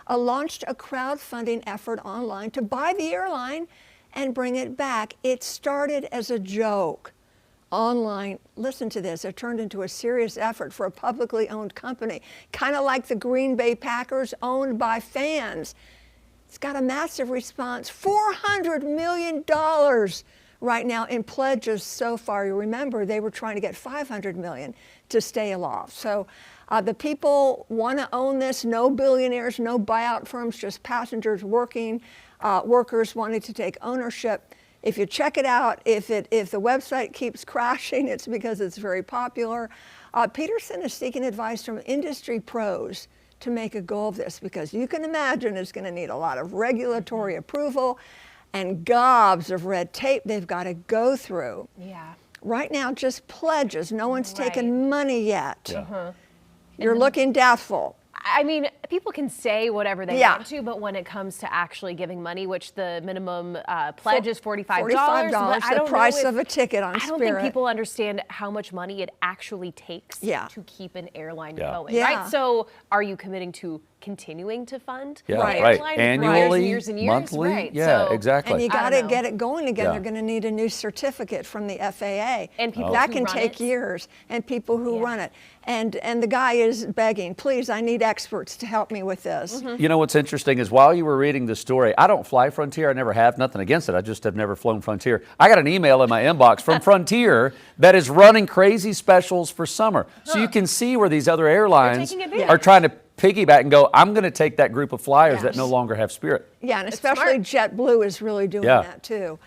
launched a crowdfunding effort online to buy the airline and bring it back. It started as a joke. Online, listen to this, it turned into a serious effort for a publicly owned company, kind of like the Green Bay Packers, owned by fans. It's got a massive response, $400 million right now in pledges so far. You remember they were trying to get $500 million to stay aloft. So the people want to own this, no billionaires, no buyout firms, just passengers working, workers wanting to take ownership. If you check it out, if the website keeps crashing, it's because it's very popular. Peterson is seeking advice from industry pros to make a go of this, because you can imagine it's going to need a lot of regulatory approval and gobs of red tape they've got to go through. Yeah. Right now, just pledges. No one's taken money yet. Yeah. You're looking doubtful. I mean, people can say whatever they Yeah. want to, but when it comes to actually giving money, which the minimum pledge is $45, $45, but I don't the price know if, of a ticket on I don't Spirit. think people understand how much money it actually takes Yeah. to keep an airline Yeah. going, Yeah. right? So are you committing to continuing to fund Yeah, the right. airline Annually, for years and years? monthly? Right. Yeah, So, exactly. And you I got don't to know. get it going again. Yeah. They're going to need a new certificate from the FAA. And people that who can run take it. years. And people who run it. And the guy is begging, please, I need experts to help me with this. You know what's interesting is while you were reading the story, I don't fly Frontier. I never have, nothing against it. I just have never flown Frontier. I got an email in my inbox from Frontier that is running crazy specials for summer. So you can see where these other airlines taking advantage. are trying to piggyback and go, I'm going to take that group of flyers that no longer have Spirit. Yeah, and especially JetBlue is really doing Yeah. that too.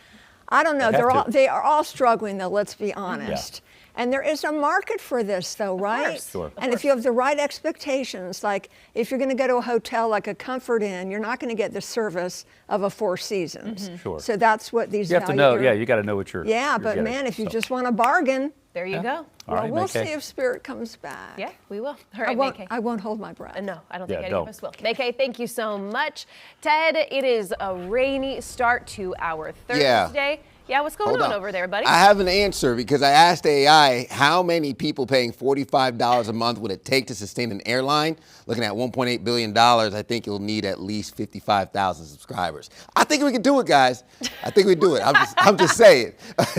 I don't know. They have to. They are all struggling, though, let's be honest. And there is a market for this, though, right? Sure. And if you have the right expectations, like if you're going to go to a hotel like a Comfort Inn, you're not going to get the service of a Four Seasons. Sure. So that's what these You have to value know, air- yeah, you got to know what you're Yeah, you're but getting, man, if you so. just want a bargain, There you go. Well, we'll see if Spirit comes back. Yeah, we will. All right, I won't hold my breath. No, I don't think any of us will. May-Kay, thank you so much. Ted, it is a rainy start to our Thursday. Yeah, what's going on over there, buddy? I have an answer because I asked AI how many people paying $45 a month would it take to sustain an airline. Looking at $1.8 billion, I think you'll need at least 55,000 subscribers. I think we can do it, guys. I think we do it. I'm just saying.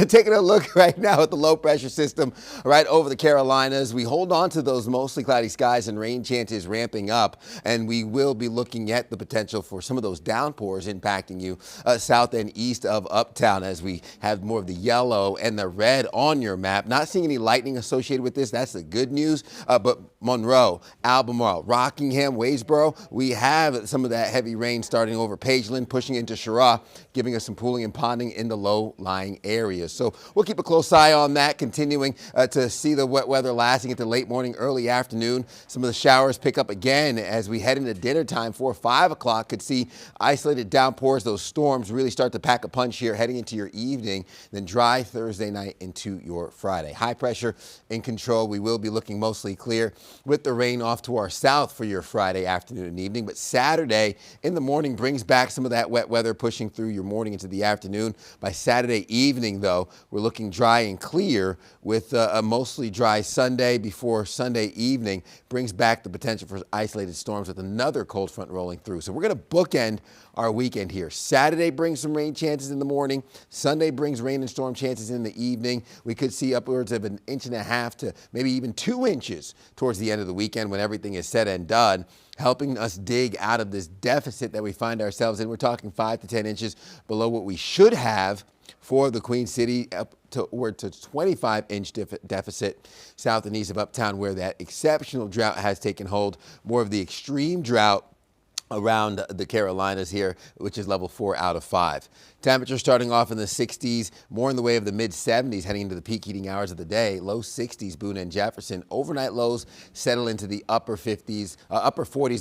Taking a look right now at the low pressure system right over the Carolinas. We hold on to those mostly cloudy skies and rain chances ramping up, and we will be looking at the potential for some of those downpours impacting you south and east of Uptown as we have more of the yellow and the red on your map. Not seeing any lightning associated with this. That's the good news. But Monroe, Albemarle, Rockingham, Wadesboro, we have some of that heavy rain starting over Pageland, pushing into Cheraw, giving us some pooling and ponding in the low-lying areas. So we'll keep a close eye on that, continuing to see the wet weather lasting into late morning, early afternoon. Some of the showers pick up again as we head into dinner time. 4 or 5 o'clock could see isolated downpours. Those storms really start to pack a punch here heading into your evening, then dry Thursday night into your Friday. High pressure in control. We will be looking mostly clear with the rain off to our south for your Friday afternoon and evening. But Saturday in the morning brings back some of that wet weather pushing through your morning into the afternoon. By Saturday evening, though, we're looking dry and clear with a mostly dry Sunday before Sunday evening brings back the potential for isolated storms with another cold front rolling through. So we're going to bookend our weekend here. Saturday brings some rain chances in the morning. Sunday brings rain and storm chances in the evening. We could see upwards of 1.5 inches to maybe even 2 inches towards the end of the weekend when everything is said and done, helping us dig out of this deficit that we find ourselves in. We're talking 5 to 10 inches below what we should have for the Queen City, up toward to 25-inch deficit south and east of Uptown, where that exceptional drought has taken hold. More of the extreme drought around the Carolinas here, which is level 4 out of 5. Temperature starting off in the 60s, more in the way of the mid-70s heading into the peak heating hours of the day. Low 60s, Boone and Jefferson. Overnight lows settle into the upper 40s,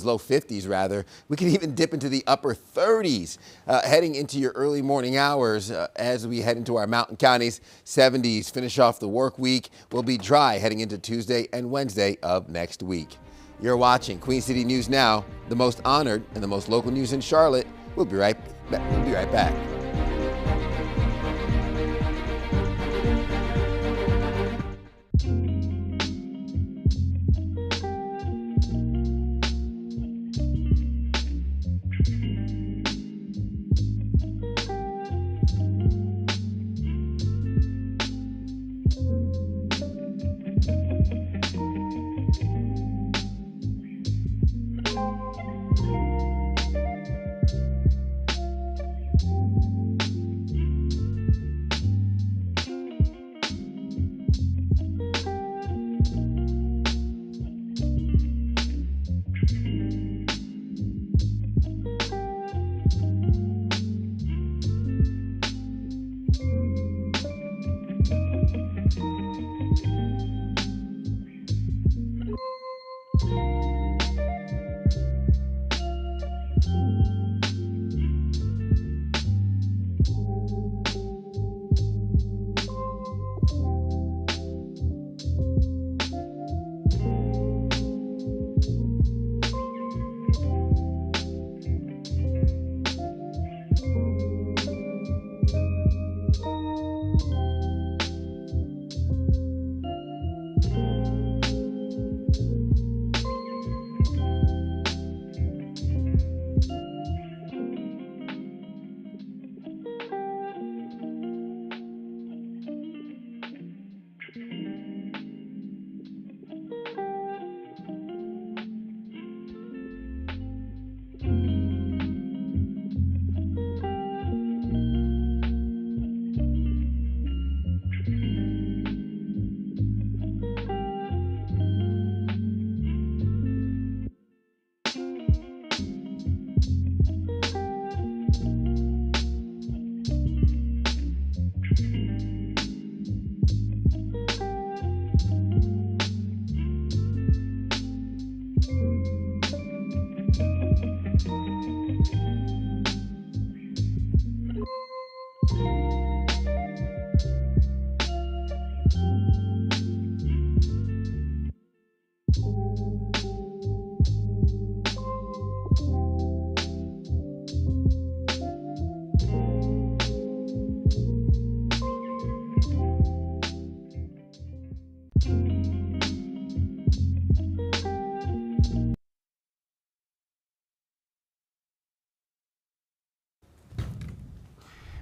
low 50s rather. We can even dip into the upper 30s heading into your early morning hours as we head into our mountain counties. 70s, finish off the work week. We'll be dry heading into Tuesday and Wednesday of next week. You're watching Queen City News Now, the most honored and the most local news in Charlotte. We'll be right back.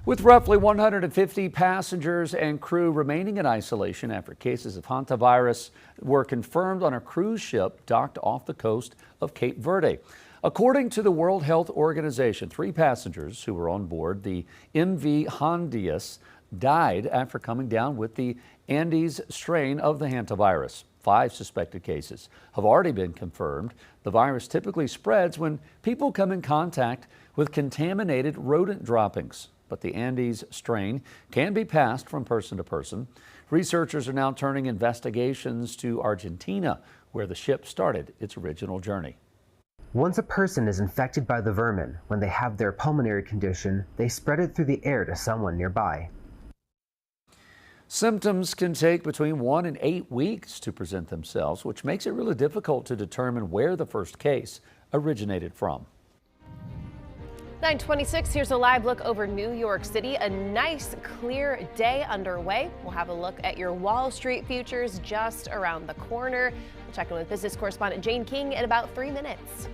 With roughly 150 passengers and crew remaining in isolation after cases of hantavirus were confirmed on a cruise ship docked off the coast of Cape Verde. According to the World Health Organization, 3 passengers who were on board the MV Hondias died after coming down with the Andes strain of the hantavirus. 5 suspected cases have already been confirmed. The virus typically spreads when people come in contact with contaminated rodent droppings, but the Andes strain can be passed from person to person. Researchers are now turning investigations to Argentina, where the ship started its original journey. Once a person is infected by the vermin, when they have their pulmonary condition, they spread it through the air to someone nearby. Symptoms can take between 1 and 8 weeks to present themselves, which makes it really difficult to determine where the first case originated from. 9:26, here's a live look over New York City. A nice, clear day underway. We'll have a look at your Wall Street futures just around the corner. We'll check in with business correspondent Jane King in about 3 minutes.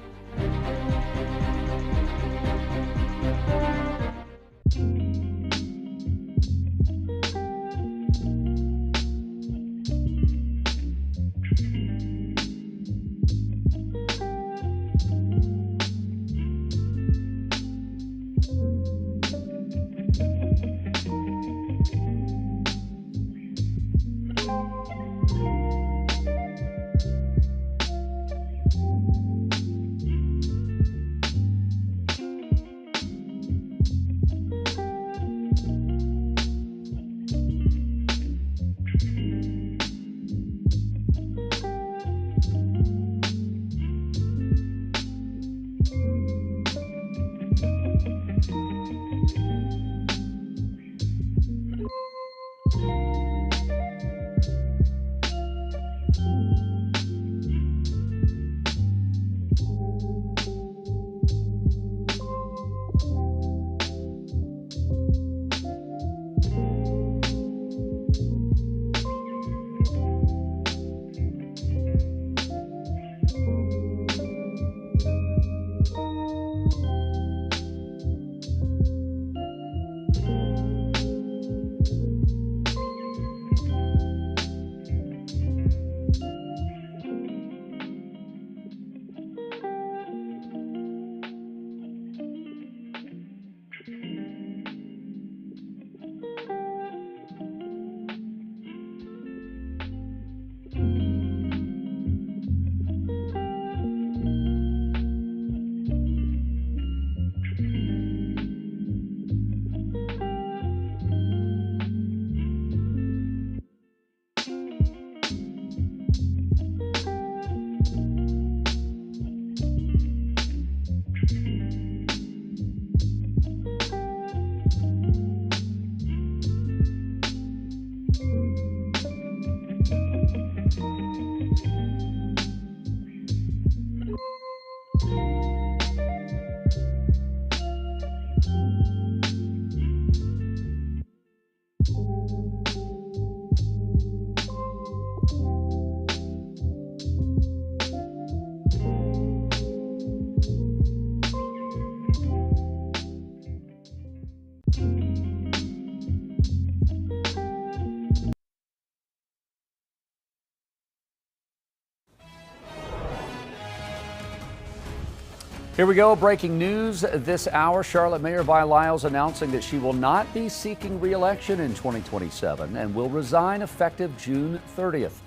Here we go. Breaking news this hour. Charlotte Mayor Vi Lyles announcing that she will not be seeking re-election in 2027 and will resign effective June 30th.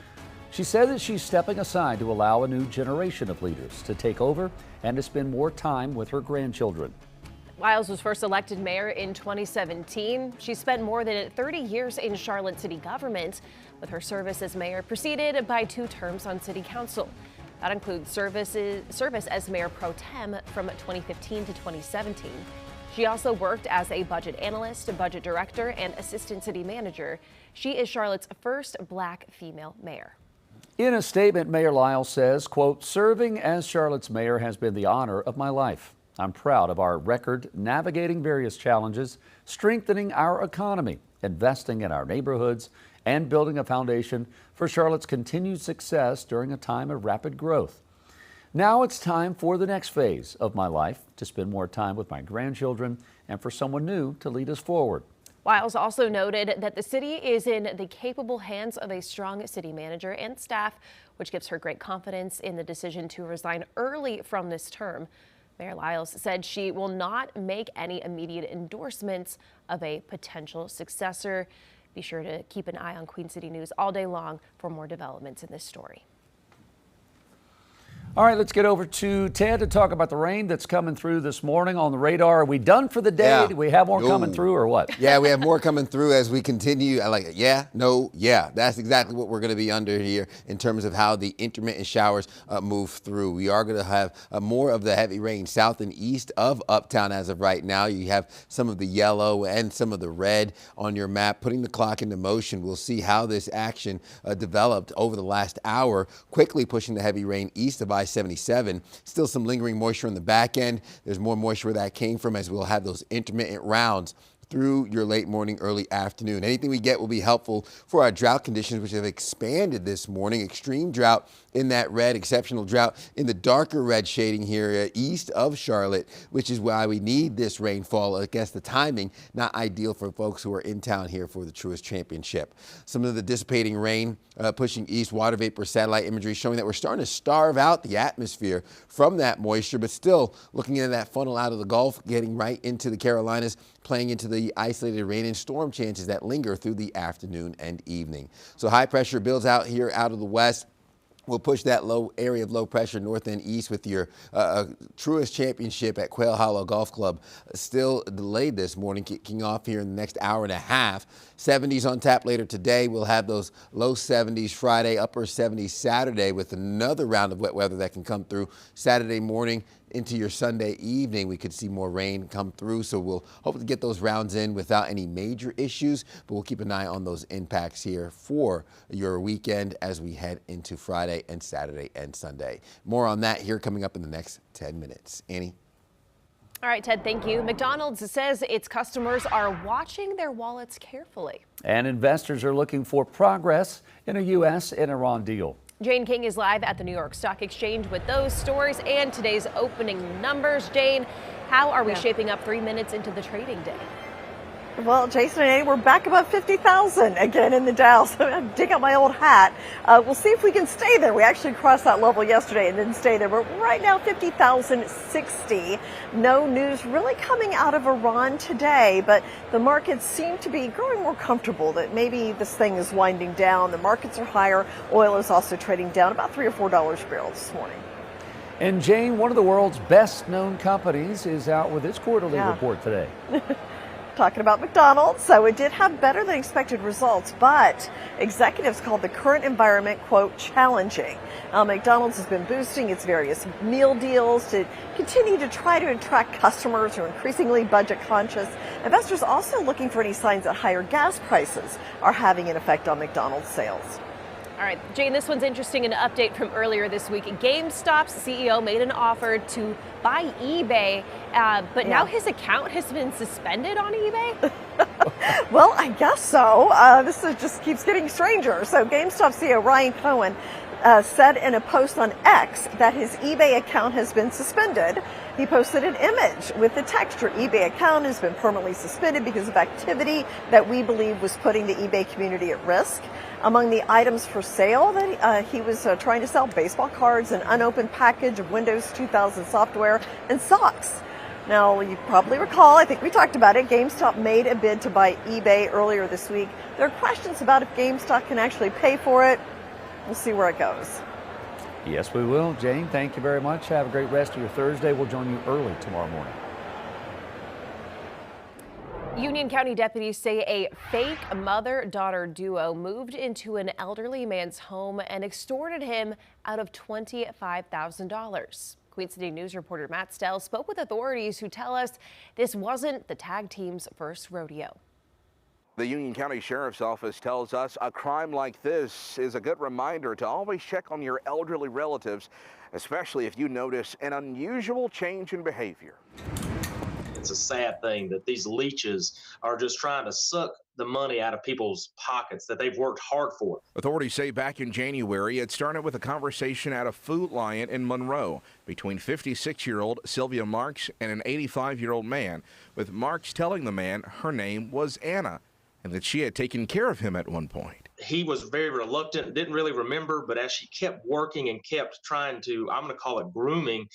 She said that she's stepping aside to allow a new generation of leaders to take over and to spend more time with her grandchildren. Lyles was first elected mayor in 2017. She spent more than 30 years in Charlotte city government, with her service as mayor preceded by 2 terms on city council. That includes service as mayor pro tem from 2015 to 2017. She also worked as a budget analyst, budget director, and assistant city manager. She is Charlotte's first Black female mayor. In a statement, Mayor Lyles says, quote, "Serving as Charlotte's mayor has been the honor of my life. I'm proud of our record navigating various challenges, strengthening our economy, investing in our neighborhoods, and building a foundation for Charlotte's continued success during a time of rapid growth. Now it's time for the next phase of my life, to spend more time with my grandchildren and for someone new to lead us forward. Wiles also noted that the city is in the capable hands of a strong city manager and staff, which gives her great confidence in the decision to resign early from this term. Mayor Liles said she will not make any immediate endorsements of a potential successor. Be sure to keep an eye on Queen City News all day long for more developments in this story. All right, let's get over to Ted to talk about the rain that's coming through this morning on the radar. Are we done for the day? Yeah. Do we have more coming through or what? Yeah, we have more coming through as we continue. I like it. Yeah, no, yeah. That's exactly what we're going to be under here in terms of how the intermittent showers move through. We are going to have more of the heavy rain south and east of Uptown as of right now. You have some of the yellow and some of the red on your map. Putting the clock into motion, we'll see how this action developed over the last hour, quickly pushing the heavy rain east of I-77. Still some lingering moisture on the back end. There's more moisture where that came from as we'll have those intermittent rounds through your late morning, early afternoon. Anything we get will be helpful for our drought conditions, which have expanded this morning. Extreme drought in that red, exceptional drought in the darker red shading here east of Charlotte, which is why we need this rainfall. I guess the timing not ideal for folks who are in town here for the Truist Championship. Some of the dissipating rain pushing east, water vapor satellite imagery showing that we're starting to starve out the atmosphere from that moisture, but still looking at that funnel out of the Gulf, getting right into the Carolinas, playing into the isolated rain and storm chances that linger through the afternoon and evening. So high pressure builds out here out of the west. We'll push that low area of low pressure north and east with your Truist Championship at Quail Hollow Golf Club still delayed this morning, kicking off here in the next hour and a half. 70s on tap later today. We'll have those low 70s Friday, upper 70s Saturday with another round of wet weather that can come through Saturday morning into your Sunday evening. We could see more rain come through, so we'll hope to get those rounds in without any major issues, but we'll keep an eye on those impacts here for your weekend as we head into Friday and Saturday and Sunday. More on that here coming up in the next 10 minutes. Annie? All right, Ted, thank you. McDonald's says its customers are watching their wallets carefully. And investors are looking for progress in a U.S. and Iran deal. Jane King is live at the New York Stock Exchange with those stories and today's opening numbers. Jane, how are we shaping up 3 minutes into the trading day? Well, Jason and Annie, we're back above 50,000 again in the Dow, so I'm dig out my old hat. We'll see if we can stay there. We actually crossed that level yesterday and didn't stay there. But right now, 50,060. No news really coming out of Iran today, but the markets seem to be growing more comfortable that maybe this thing is winding down. The markets are higher. Oil is also trading down about $3 or $4 a barrel this morning. And Jane, one of the world's best known companies is out with its quarterly report today. Talking about McDonald's. So it did have better than expected results, but executives called the current environment, quote, challenging. McDonald's has been boosting its various meal deals to continue to try to attract customers who are increasingly budget conscious. Investors also looking for any signs that higher gas prices are having an effect on McDonald's sales. All right, Jane, this one's interesting. An update from earlier this week. GameStop's CEO made an offer to buy eBay, but now his account has been suspended on eBay? Well, I guess so. This just keeps getting stranger. So GameStop CEO Ryan Cohen said in a post on X that his eBay account has been suspended. He posted an image with the text, "Your eBay account has been permanently suspended because of activity that we believe was putting the eBay community at risk." Among the items for sale that he was trying to sell, baseball cards, an unopened package of Windows 2000 software, and socks. Now, you probably recall, I think we talked about it, GameStop made a bid to buy eBay earlier this week. There are questions about if GameStop can actually pay for it. We'll see where it goes. Yes, we will. Jane, thank you very much. Have a great rest of your Thursday. We'll join you early tomorrow morning. Union County deputies say a fake mother-daughter duo moved into an elderly man's home and extorted him out of $25,000. Queen City News reporter Matt Stell spoke with authorities who tell us this wasn't the tag team's first rodeo. The Union County Sheriff's Office tells us a crime like this is a good reminder to always check on your elderly relatives, especially if you notice an unusual change in behavior. it's a sad thing that these leeches are just trying to suck the money out of people's pockets that they've worked hard for. Authorities say back in January, it started with a conversation at a Food Lion in Monroe between 56-year-old Sylvia Marks and an 85-year-old man, with Marks telling the man her name was Anna and that she had taken care of him at one point. He was very reluctant, didn't really remember, but as she kept working and kept trying to, I'm going to call it grooming,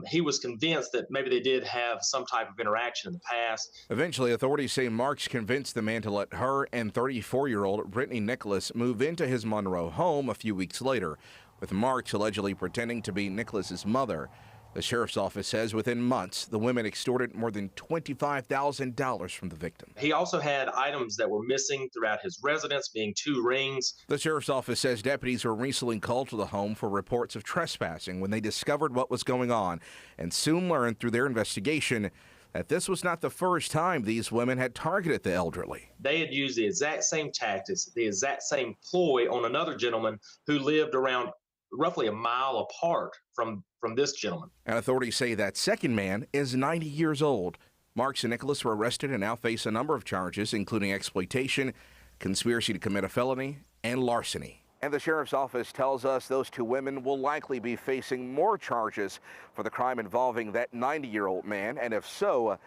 he was convinced that maybe they did have some type of interaction in the past. Eventually, authorities say Marks convinced the man to let her and 34-year-old Brittany Nicholas move into his Monroe home a few weeks later, with Marks allegedly pretending to be Nicholas's mother. The sheriff's office says within months, the women extorted more than $25,000 from the victim. He also had items that were missing throughout his residence, being 2 rings. The sheriff's office says deputies were recently called to the home for reports of trespassing when they discovered what was going on, and soon learned through their investigation that this was not the first time these women had targeted the elderly. They had used the exact same tactics, the exact same ploy on another gentleman who lived around roughly a mile apart from this gentleman. And authorities say that second man is 90 years old. Marks and Nicholas were arrested and now face a number of charges, including exploitation, conspiracy to commit a felony, and larceny. And the sheriff's office tells us those 2 women will likely be facing more charges for the crime involving that 90-year-old man, and if so,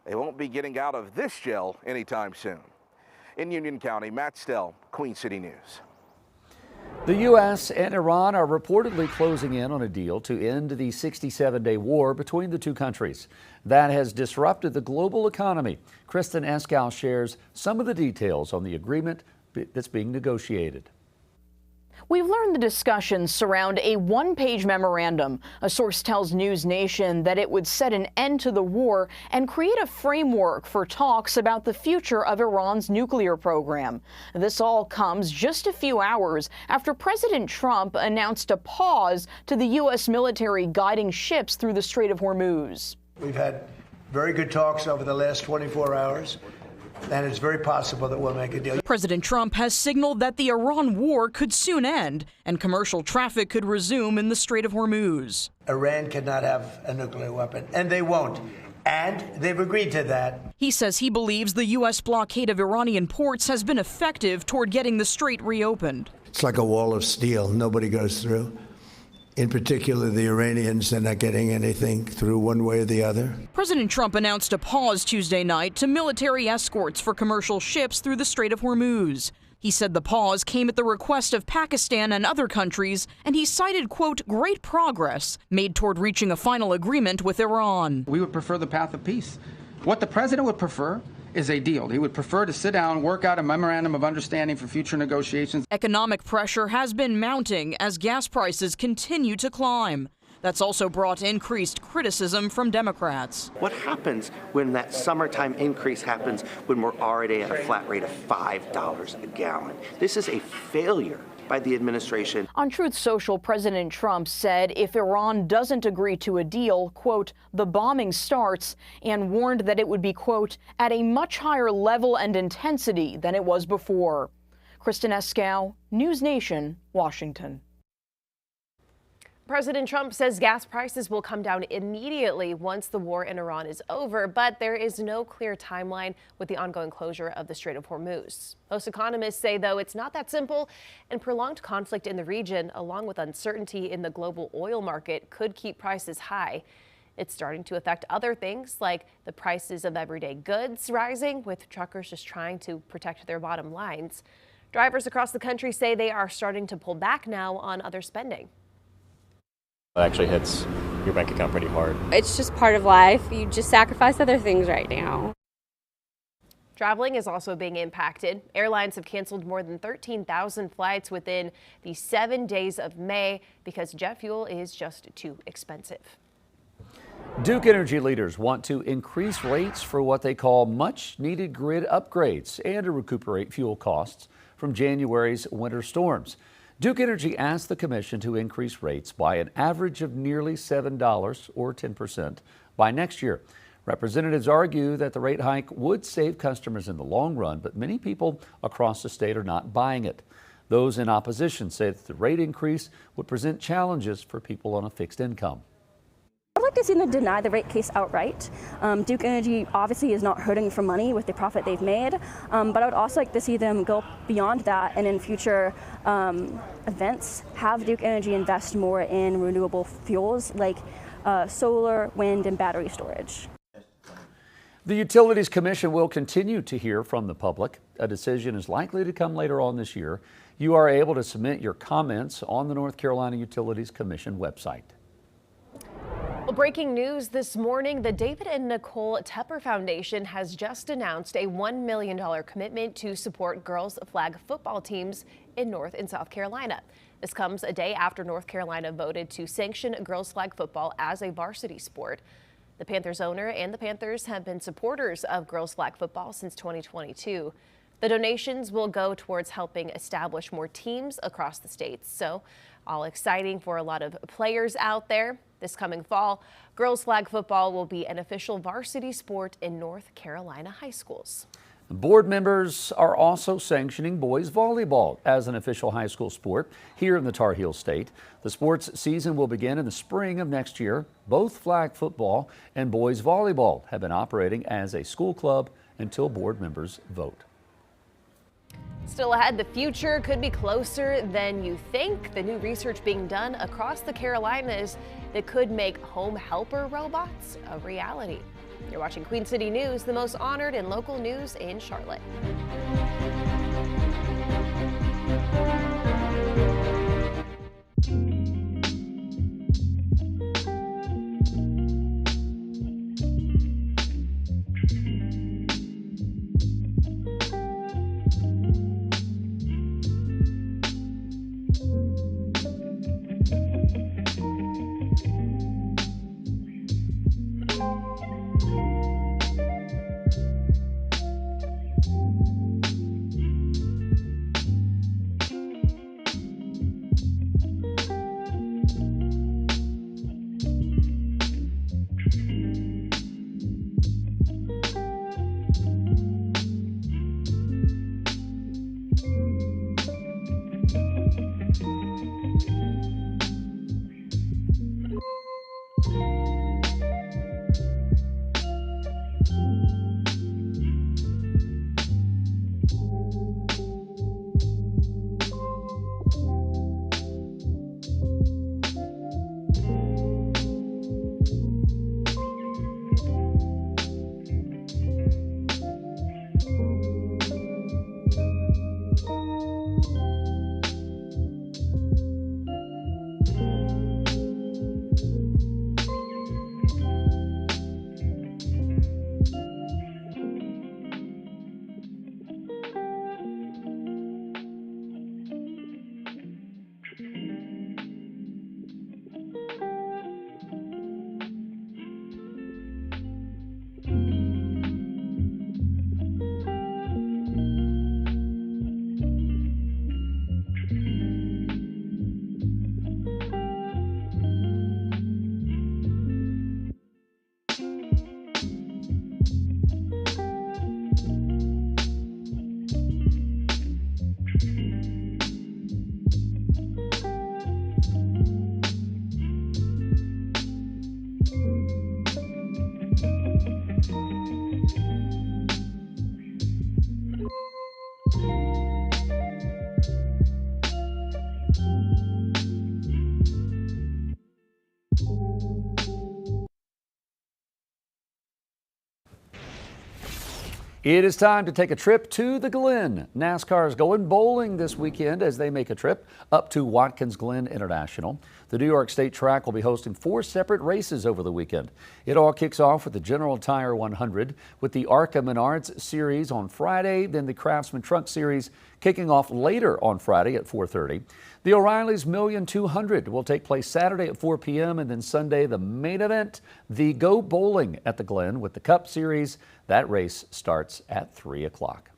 they won't be getting out of this jail anytime soon. In Union County, Matt Stell, Queen City News. The U.S. and Iran are reportedly closing in on a deal to end the 67-day war between the two countries. That has disrupted the global economy. Kristen Eskow shares some of the details on the agreement that's being negotiated. We've learned the discussions surround a one-page memorandum. A source tells News Nation that it would set an end to the war and create a framework for talks about the future of Iran's nuclear program. This all comes just a few hours after President Trump announced a pause to the U.S. military guiding ships through the Strait of Hormuz. We've had very good talks over the last 24 hours. And it's very possible that we'll make a deal. President Trump has signaled that the Iran war could soon end and commercial traffic could resume in the Strait of Hormuz. Iran cannot have a nuclear weapon, and they won't. And they've agreed to that. He says he believes the U.S. blockade of Iranian ports has been effective toward getting the strait reopened. It's like a wall of steel. Nobody goes through. In particular, the Iranians, they're not getting anything through one way or the other. President Trump announced a pause Tuesday night to military escorts for commercial ships through the Strait of Hormuz. He said the pause came at the request of Pakistan and other countries, and he cited, quote, great progress made toward reaching a final agreement with Iran. We would prefer the path of peace. What the president would prefer is a deal. He would prefer to sit down, work out a memorandum of understanding for future negotiations. Economic pressure has been mounting as gas prices continue to climb. That's also brought increased criticism from Democrats. What happens when that summertime increase happens when we're already at a flat rate of $5 a gallon? This is a failure by the administration. On Truth Social, President Trump said if Iran doesn't agree to a deal, quote, the bombing starts, and warned that it would be, quote, at a much higher level and intensity than it was before. Kristen Eskow, News Nation, Washington. President Trump says gas prices will come down immediately once the war in Iran is over, but there is no clear timeline with the ongoing closure of the Strait of Hormuz. Most economists say, though, it's not that simple, and prolonged conflict in the region, along with uncertainty in the global oil market, could keep prices high. It's starting to affect other things, like the prices of everyday goods rising, with truckers just trying to protect their bottom lines. Drivers across the country say they are starting to pull back now on other spending. It actually hits your bank account pretty hard. It's just part of life. You just sacrifice other things right now. Traveling is also being impacted. Airlines have canceled more than 13,000 flights within the 7 days of May because jet fuel is just too expensive. Duke Energy leaders want to increase rates for what they call much-needed grid upgrades and to recuperate fuel costs from January's winter storms. Duke Energy asked the commission to increase rates by an average of nearly $7 or 10% by next year. Representatives argue that the rate hike would save customers in the long run, but many people across the state are not buying it. Those in opposition say that the rate increase would present challenges for people on a fixed income. I'd like like to see them deny the rate case outright. Duke Energy obviously is not hurting for money with the profit they've made, but I would also like to see them go beyond that and in future events have Duke Energy invest more in renewable fuels like solar, wind, and battery storage. The Utilities Commission will continue to hear from the public. A decision is likely to come later on this year. You are able to submit your comments on the North Carolina Utilities Commission website. Well, breaking news this morning, the David and Nicole Tepper Foundation has just announced a $1 million commitment to support girls flag football teams in North and South Carolina. This comes a day after North Carolina voted to sanction girls flag football as a varsity sport. The Panthers owner and the Panthers have been supporters of girls flag football since 2022. The donations will go towards helping establish more teams across the states. So all exciting for a lot of players out there. This coming fall, girls flag football will be an official varsity sport in North Carolina high schools. Board members are also sanctioning boys volleyball as an official high school sport here in the Tar Heel State. The sports season will begin in the spring of next year. Both flag football and boys volleyball have been operating as a school club until board members vote. Still ahead, the future could be closer than you think. The new research being done across the Carolinas that could make home helper robots a reality. You're watching Queen City News, the most honored in local news in Charlotte. It is time to take a trip to the Glen. NASCAR is going bowling this weekend as they make a trip up to Watkins Glen International. The New York State track will be hosting 4 separate races over the weekend. It all kicks off with the General Tire 100 with the ARCA Menards Series on Friday, then the Craftsman Truck Series kicking off later on Friday at 4:30. The O'Reilly's Million 200 will take place Saturday at 4 p.m. and then Sunday the main event, the Go Bowling at the Glen with the Cup Series. That race starts at 3 o'clock.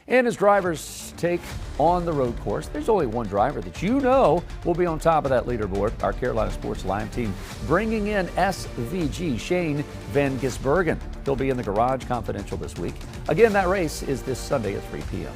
And as drivers take on the road course, there's only one driver that you know will be on top of that leaderboard. Our Carolina Sports Live team bringing in SVG Shane Van Gisbergen. He'll be in the Garage Confidential this week. Again, that race is this Sunday at 3 p.m.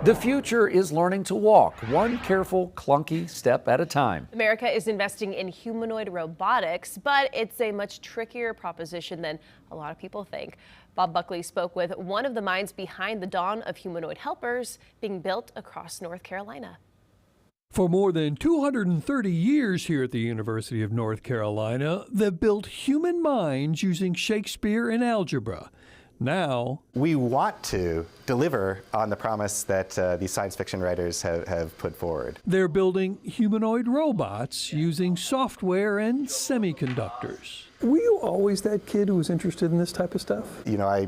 The future is learning to walk, one careful, clunky step at a time. America is investing in humanoid robotics, but it's a much trickier proposition than a lot of people think. Bob Buckley spoke with one of the minds behind the dawn of humanoid helpers being built across North Carolina. For more than 230 years here at the University of North Carolina, they've built human minds using Shakespeare and algebra. Now, we want to deliver on the promise that these science fiction writers have put forward. They're building humanoid robots using software and semiconductors. Were you always that kid who was interested in this type of stuff? You know, I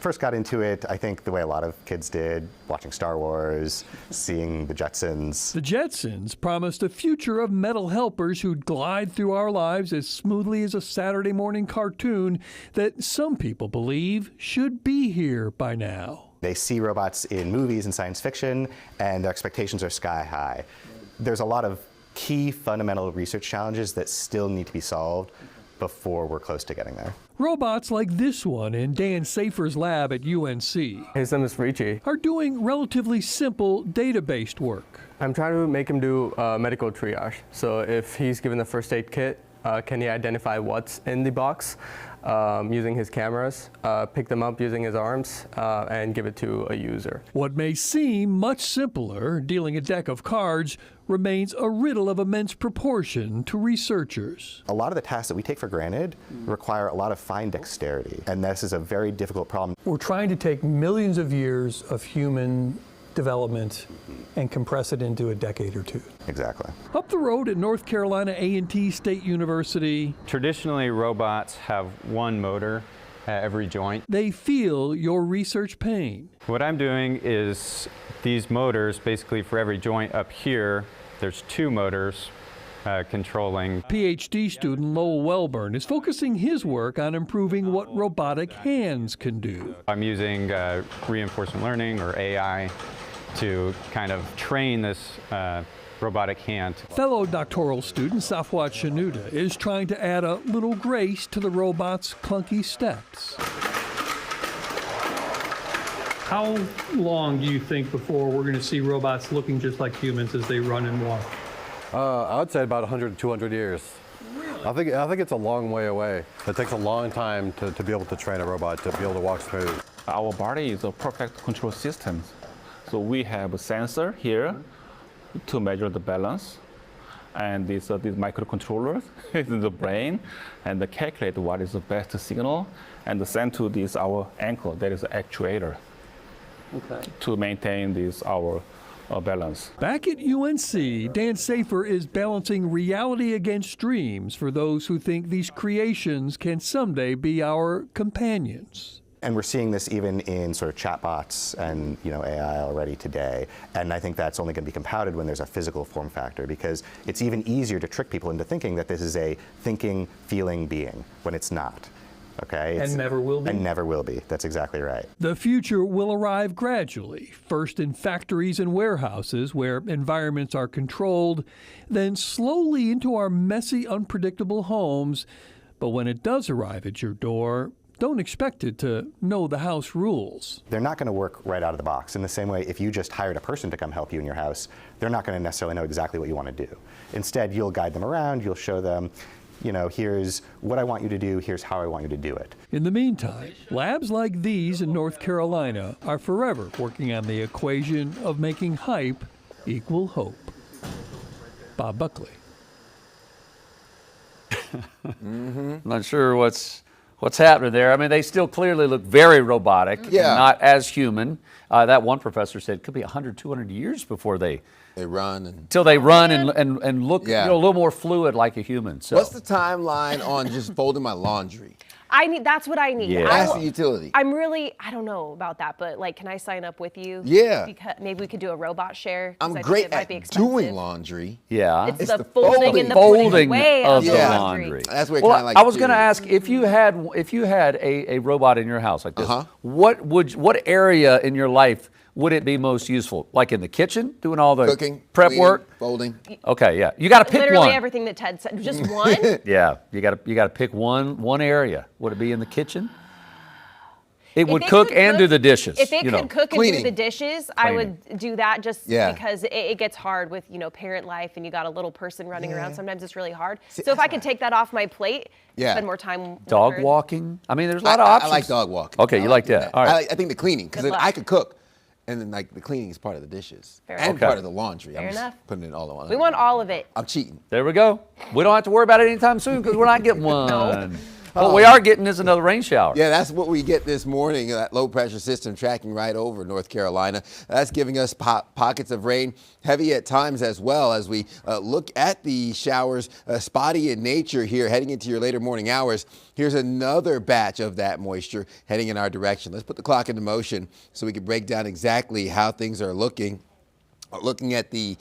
first got into it, I think, the way a lot of kids did, watching Star Wars, seeing the Jetsons. The Jetsons promised a future of metal helpers who'd glide through our lives as smoothly as a Saturday morning cartoon that some people believe should be here by now. They see robots in movies and science fiction, and their expectations are sky high. There's a lot of key fundamental research challenges that still need to be solved before we're close to getting there. Robots like this one in Dan Safer's lab at UNC His name is Richie. are doing relatively simple data-based work. I'm trying to make him do medical triage. So if he's given a first aid kit, can he identify what's in the box using his cameras, pick them up using his arms, and give it to a user. What may seem much simpler, dealing a deck of cards, remains a riddle of immense proportion to researchers. A lot of the tasks that we take for granted require a lot of fine dexterity, and this is a very difficult problem. We're trying to take millions of years of human development and compress it into a decade or two. Exactly. Up the road at North Carolina A&T State University, traditionally robots have one motor at every joint. They feel your research pain. What I'm doing is these motors, basically for every joint up here, there's two motors controlling. PhD student Lowell Welburn is focusing his work on improving what robotic hands can do. I'm using reinforcement learning, or AI, to kind of train this robotic hand. Fellow doctoral student Safwat Shanuda is trying to add a little grace to the robot's clunky steps. How long do you think before we're going to see robots looking just like humans as they run and walk? I would say about 100 to 200 years. Really? I think it's a long way away. It takes a long time to be able to train a robot to be able to walk smooth. Our body is a perfect control system. So we have a sensor here to measure the balance, and these microcontrollers in the brain, and they calculate what is the best signal, and send to this our ankle, that is the actuator, to maintain this our balance. Back at UNC, Dan Safer is balancing reality against dreams for those who think these creations can someday be our companions. And we're seeing this even in sort of chatbots and AI already today. And I think that's only going to be compounded when there's a physical form factor, because it's even easier to trick people into thinking that this is a thinking, feeling being when it's not. Okay? And never will be? And never will be. That's exactly right. The future will arrive gradually, first in factories and warehouses where environments are controlled, then slowly into our messy, unpredictable homes. But when it does arrive at your door, don't expect it to know the house rules. They're not going to work right out of the box. In the same way, if you just hired a person to come help you in your house, they're not going to necessarily know exactly what you want to do. Instead, you'll guide them around, you'll show them, here's what I want you to do, here's how I want you to do it. In the meantime, labs like these in North Carolina are forever working on the equation of making hype equal hope. Bob Buckley. I'm not sure what's happening there. I mean, they still clearly look very robotic, not as human. That one professor said it could be 100, 200 years before they run until they run and look a little more fluid like a human. So what's the timeline on just folding my laundry? That's what I need. Yeah. That's the utility. I don't know about that, but can I sign up with you? Yeah. Because maybe we could do a robot share. I'm great at doing laundry. Yeah. It's the folding and the putting away of the laundry. That's where I was going to ask, if you had a robot in your house like this, what area in your life would it be most useful? Like in the kitchen, doing all the cooking, prep cleaning, work, folding. Okay, yeah, you got to pick Literally one. everything that Ted said. Just one. Yeah, you got to pick one area. Would it be in the kitchen? It would cook and do the dishes. If it could cook and do the dishes, I Cleaning. would do that just Yeah. because it gets hard with, parent life and you got a little person running around. Sometimes it's really hard. So if I could take that off my plate, spend more time with Dog her. walking. I mean, there's a lot of options. I like dog walking. Okay, you like that. All right. I think the cleaning, because then I could cook, and then like the cleaning is part of the dishes Fair and enough. part of the laundry. Fair I'm just enough. putting it all in one. We want all of it. I'm cheating. There we go. We don't have to worry about it anytime soon because we're not getting one. What we are getting is another rain shower. Yeah, that's what we get this morning. That low pressure system tracking right over North Carolina. That's giving us pockets of rain, heavy at times as well as we look at the showers, spotty in nature here heading into your later morning hours. Here's another batch of that moisture heading in our direction. Let's put the clock into motion so we can break down exactly how things are looking. Looking at the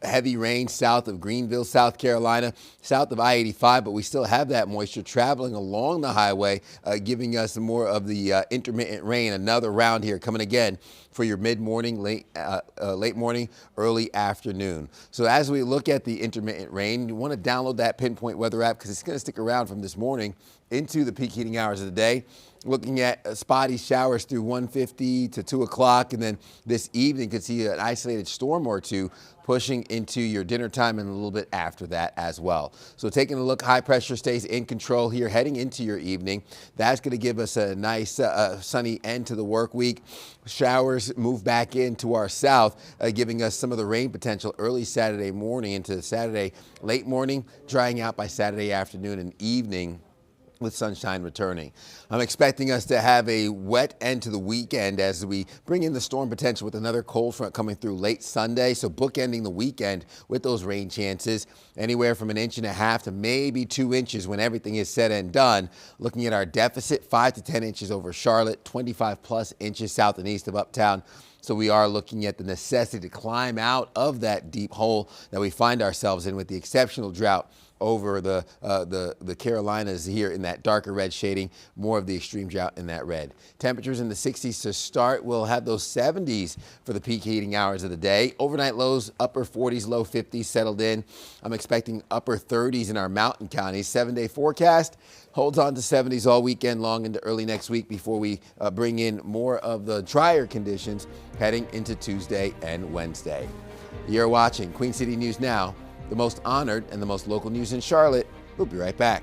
heavy rain south of Greenville, South Carolina, south of I-85, but we still have that moisture traveling along the highway, giving us more of the intermittent rain. Another round here coming again for your mid-morning, late morning, early afternoon. So as we look at the intermittent rain, you want to download that Pinpoint Weather app because it's going to stick around from this morning into the peak heating hours of the day. Looking at spotty showers through 1:50 to 2 o'clock, and then this evening could see an isolated storm or two pushing into your dinner time and a little bit after that as well. So taking a look, high pressure stays in control here heading into your evening. That's going to give us a nice sunny end to the work week. Showers move back into our south, giving us some of the rain potential early Saturday morning into Saturday late morning, drying out by Saturday afternoon and evening, with sunshine returning. I'm expecting us to have a wet end to the weekend as we bring in the storm potential with another cold front coming through late Sunday. So bookending the weekend with those rain chances, anywhere from 1.5 inches to maybe 2 inches when everything is said and done. Looking at our deficit, 5 to 10 inches over Charlotte, 25 plus inches south and east of Uptown. So we are looking at the necessity to climb out of that deep hole that we find ourselves in with the exceptional drought over the Carolinas here in that darker red shading, more of the extreme drought in that red. Temperatures in the 60s to start. We'll have those 70s for the peak heating hours of the day. Overnight lows, upper 40s, low 50s settled in. I'm expecting upper 30s in our mountain counties. 7-day forecast holds on to 70s all weekend long into early next week before we bring in more of the drier conditions heading into Tuesday and Wednesday. You're watching Queen City News Now, the most honored and the most local news in Charlotte. We'll be right back.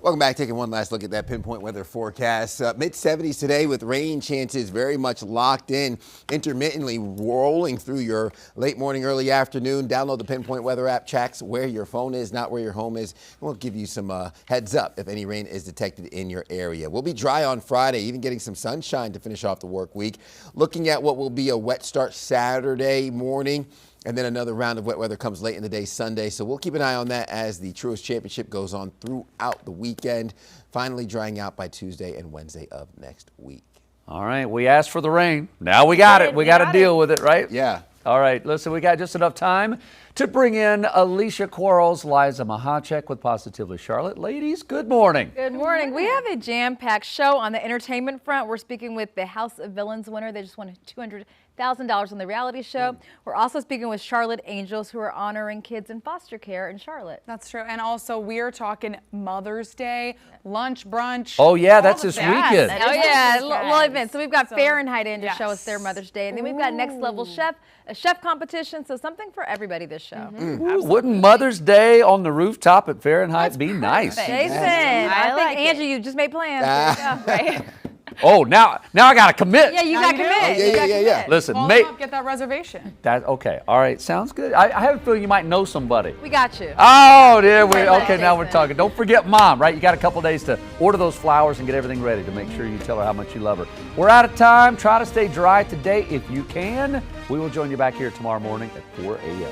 Welcome back. Taking one last look at that pinpoint weather forecast. Mid-70s today with rain chances very much locked in, intermittently rolling through your late morning, early afternoon. Download the Pinpoint Weather app. Tracks where your phone is, not where your home is. And we'll give you some heads up if any rain is detected in your area. We'll be dry on Friday, even getting some sunshine to finish off the work week. Looking at what will be a wet start Saturday morning. And then another round of wet weather comes late in the day Sunday. So we'll keep an eye on that as the Truist Championship goes on throughout the weekend, finally drying out by Tuesday and Wednesday of next week. All right, we asked for the rain. Now we got it. We got to deal with it, right? Yeah. All right, listen, we got just enough time to bring in Alicia Quarles, Liza Mahacek with Positively Charlotte. Ladies, good morning. Good morning. We have a jam-packed show on the entertainment front. We're speaking with the House of Villains winner. They just won $200,000 on the reality show. We're also speaking with Charlotte Angels, who are honoring kids in foster care in Charlotte. That's true. And also, we're talking Mother's Day, lunch, brunch. Oh, yeah, that's this weekend. Oh, yeah, little event. So we've got Fahrenheit in to show us their Mother's Day. And then we've got Next Level Chef, a chef competition. So something for everybody this show. Ooh, wouldn't Mother's Day on the rooftop at Fahrenheit be nice? Jason, I think Angie, you just made plans. There you go. Right? Oh, now I got to commit. Yeah, you got to commit. Yeah. Listen, Get that reservation. Okay. All right. Sounds good. I have a feeling you might know somebody. We got you. Oh, dear. Okay, now we're talking. Don't forget Mom, right? You got a couple days to order those flowers and get everything ready to make sure you tell her how much you love her. We're out of time. Try to stay dry today if you can. We will join you back here tomorrow morning at 4 a.m.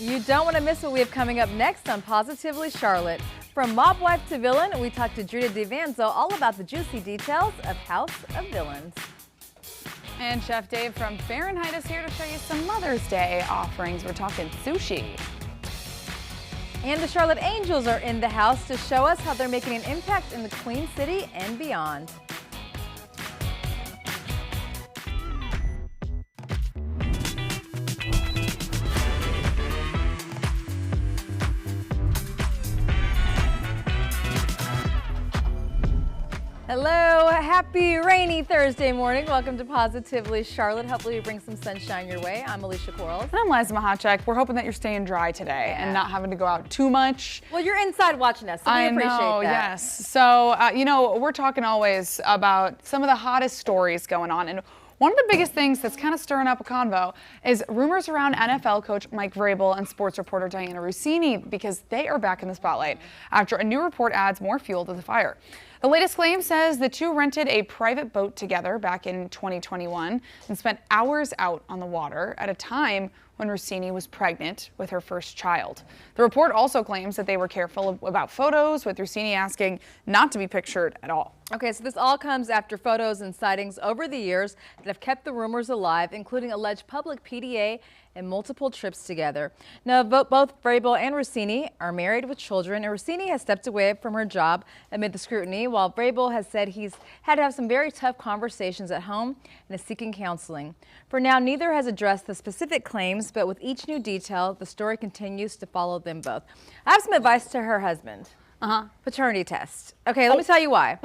You don't want to miss what we have coming up next on Positively Charlotte. From mob wife to villain, we talked to Drita DeVanzo all about the juicy details of House of Villains. And Chef Dave from Fahrenheit is here to show you some Mother's Day offerings. We're talking sushi. And the Charlotte Angels are in the house to show us how they're making an impact in the Queen City and beyond. Hello, happy rainy Thursday morning. Welcome to Positively Charlotte. Hopefully we bring some sunshine your way. I'm Alicia Quarles. And I'm Liza Mahacek. We're hoping that you're staying dry today and not having to go out too much. Well, you're inside watching us, so we appreciate that. Yes. So, you know, we're talking always about some of the hottest stories going on. And one of the biggest things that's kind of stirring up a convo is rumors around NFL coach Mike Vrabel and sports reporter Diana Rossini, because they are back in the spotlight after a new report adds more fuel to the fire. The latest claim says the two rented a private boat together back in 2021 and spent hours out on the water at a time when Rossini was pregnant with her first child. The report also claims that they were careful about photos, with Rossini asking not to be pictured at all. Okay, so this all comes after photos and sightings over the years that have kept the rumors alive, including alleged public PDA and multiple trips together. Now, both Vrabel and Rossini are married with children, and Rossini has stepped away from her job amid the scrutiny, while Vrabel has said he's had to have some very tough conversations at home and is seeking counseling. For now, neither has addressed the specific claims, but with each new detail, the story continues to follow them both. I have some advice to her husband. Paternity test. Okay, let me tell you why.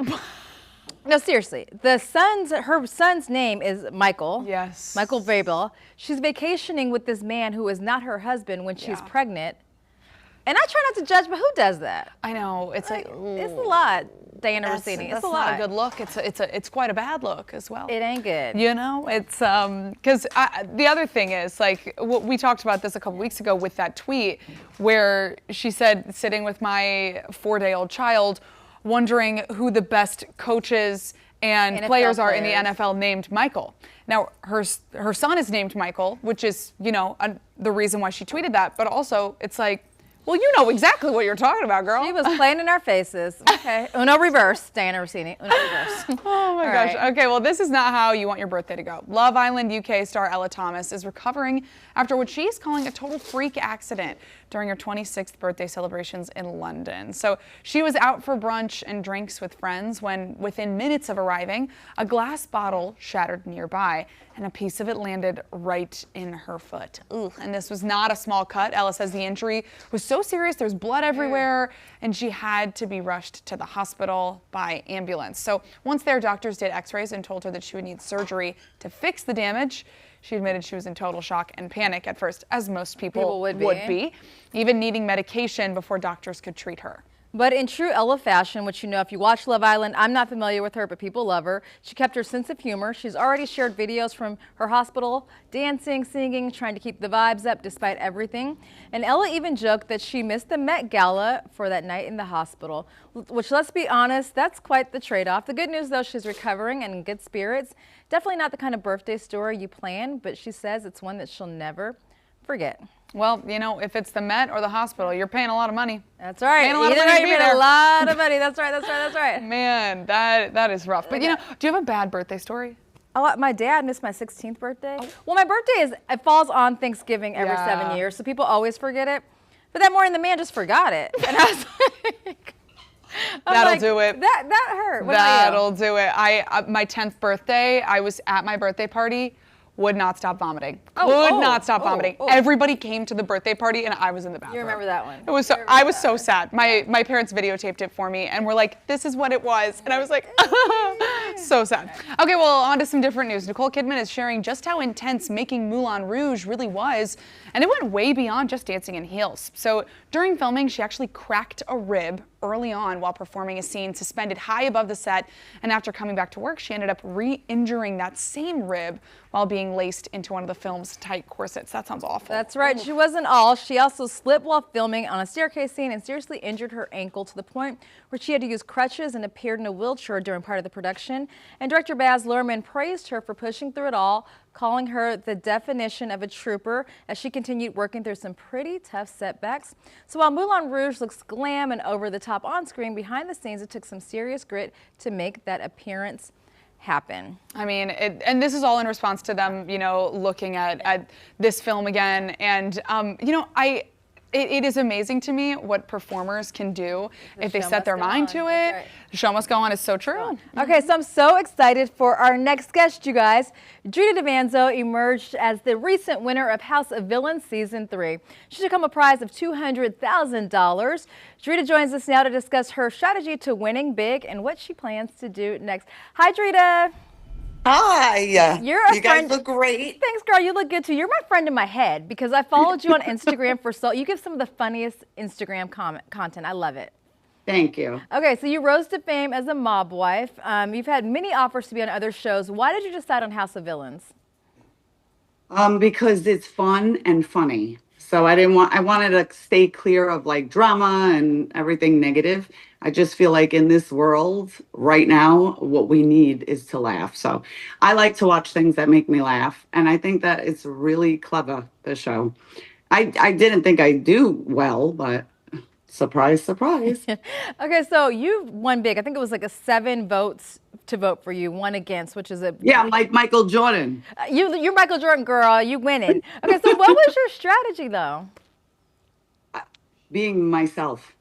No, seriously. Her son's name is Michael. Yes. Michael Vrabel. She's vacationing with this man who is not her husband when she's pregnant. And I try not to judge, but who does that? I know. It's like, it's a lot, Diana Rossini. It's a lot. That's not a good look. It's quite a bad look as well. It ain't good. You know, it's because the other thing is, like, we talked about this a couple weeks ago with that tweet where she said, sitting with my 4-day-old child, wondering who the best coaches and players are in the NFL named Michael. Now, her son is named Michael, which is, you know, the reason why she tweeted that. But also, it's like, well, you know exactly what you're talking about, girl. She was playing in our faces. Okay. Uno reverse, Diana Rossini. Uno reverse. Oh my gosh. Right. Okay, well, this is not how you want your birthday to go. Love Island UK star Ella Thomas is recovering after what she's calling a total freak accident during her 26th birthday celebrations in London. So she was out for brunch and drinks with friends when, within minutes of arriving, a glass bottle shattered nearby and a piece of it landed right in her foot. Ugh. And this was not a small cut. Ella says the injury was so serious, there's blood everywhere, and she had to be rushed to the hospital by ambulance. So once there, doctors did x-rays and told her that she would need surgery to fix the damage. She admitted she was in total shock and panic at first, as most people would be, even needing medication before doctors could treat her. But in true Ella fashion, which you know if you watch Love Island, I'm not familiar with her, but people love her. She kept her sense of humor. She's already shared videos from her hospital, dancing, singing, trying to keep the vibes up despite everything. And Ella even joked that she missed the Met Gala for that night in the hospital, which, let's be honest, that's quite the trade-off. The good news, though, she's recovering and in good spirits. Definitely not the kind of birthday story you plan, but she says it's one that she'll never forget. Well, you know, if it's the Met or the hospital, you're paying a lot of money. That's right. Paying a lot of money to be there. A lot of money. That's right. That's right. That's right. Man, that is rough. But you know, do you have a bad birthday story? Oh, my dad missed my 16th birthday. Well, my birthday it falls on Thanksgiving every 7 years, so people always forget it. But that morning, the man just forgot it, and I was like, that'll do it. That hurt. That'll do it. My 10th birthday, I was at my birthday party. Would not stop vomiting. Could not stop vomiting. Everybody came to the birthday party and I was in the bathroom. You remember that one? It was so, I was so sad. My parents videotaped it for me and were like, this is what it was. And I was like, so sad. Okay, well, on to some different news. Nicole Kidman is sharing just how intense making Moulin Rouge really was. And it went way beyond just dancing in heels. So during filming, she actually cracked a rib early on while performing a scene suspended high above the set. And after coming back to work, she ended up re-injuring that same rib while being laced into one of the film's tight corsets. That sounds awful. That's right. She wasn't all. She also slipped while filming on a staircase scene and seriously injured her ankle to the point where she had to use crutches and appeared in a wheelchair during part of the production. And director Baz Luhrmann praised her for pushing through it all, calling her the definition of a trooper as she continued working through some pretty tough setbacks. So while Moulin Rouge looks glam and over the top on screen, behind the scenes it took some serious grit to make that appearance happen. I mean, and this is all in response to them, you know, looking at this film again. And, you know, It is amazing to me what performers can do if they show set their must go mind on. to That's it. right. The show must go on is so true. Okay, so I'm so excited for our next guest, you guys. Drita DeVanzo emerged as the recent winner of House of Villains Season 3. She took home a prize of $200,000. Drita joins us now to discuss her strategy to winning big and what she plans to do next. Hi, Drita. Hi. You're a you friend. guys look great. Thanks, girl. You look good too. You're my friend in my head because I followed you on Instagram for so. You give some of the funniest Instagram content. I love it. Thank you. Okay, so you rose to fame as a mob wife. You've had many offers to be on other shows. Why did you decide on House of Villains? Because it's fun and funny. So I wanted to stay clear of like drama and everything negative. I just feel like in this world right now, what we need is to laugh. So I like to watch things that make me laugh. And I think that it's really clever, the show. I didn't think I'd do well, but surprise, surprise. Okay, so you won big. I think it was like 7 votes to vote for you, 1 against, which is a... Yeah, I'm like Michael Jordan. You're Michael Jordan, girl. You winning. Okay, so what was your strategy, though? Being myself.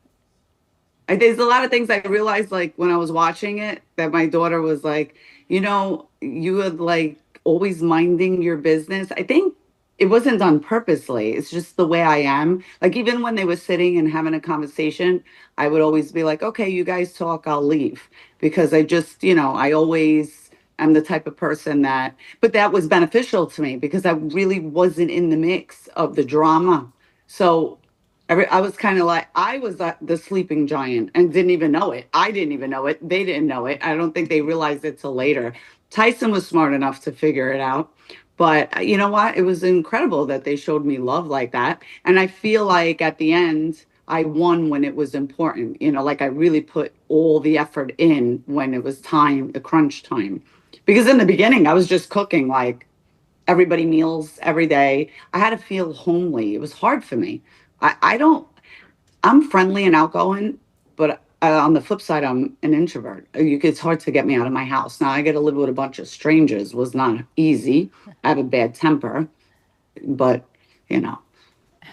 There's a lot of things I realized, like, when I was watching it, that my daughter was like, you know, you were, like, always minding your business. I think it wasn't done purposely. It's just the way I am. Like, even when they were sitting and having a conversation, I would always be like, okay, you guys talk, I'll leave. Because I just, you know, I always am the type of person that, but that was beneficial to me because I really wasn't in the mix of the drama. So I was kind of like, I was the sleeping giant and didn't even know it. I didn't even know it. They didn't know it. I don't think they realized it till later. Tyson was smart enough to figure it out. But you know what? It was incredible that they showed me love like that. And I feel like at the end, I won when it was important. You know, like I really put all the effort in when it was time, the crunch time. Because in the beginning, I was just cooking like everybody meals every day. I had to feel homely. It was hard for me. I'm friendly and outgoing, but on the flip side, I'm an introvert. It's hard to get me out of my house. Now I get to live with a bunch of strangers. Was not easy. I have a bad temper, but you know,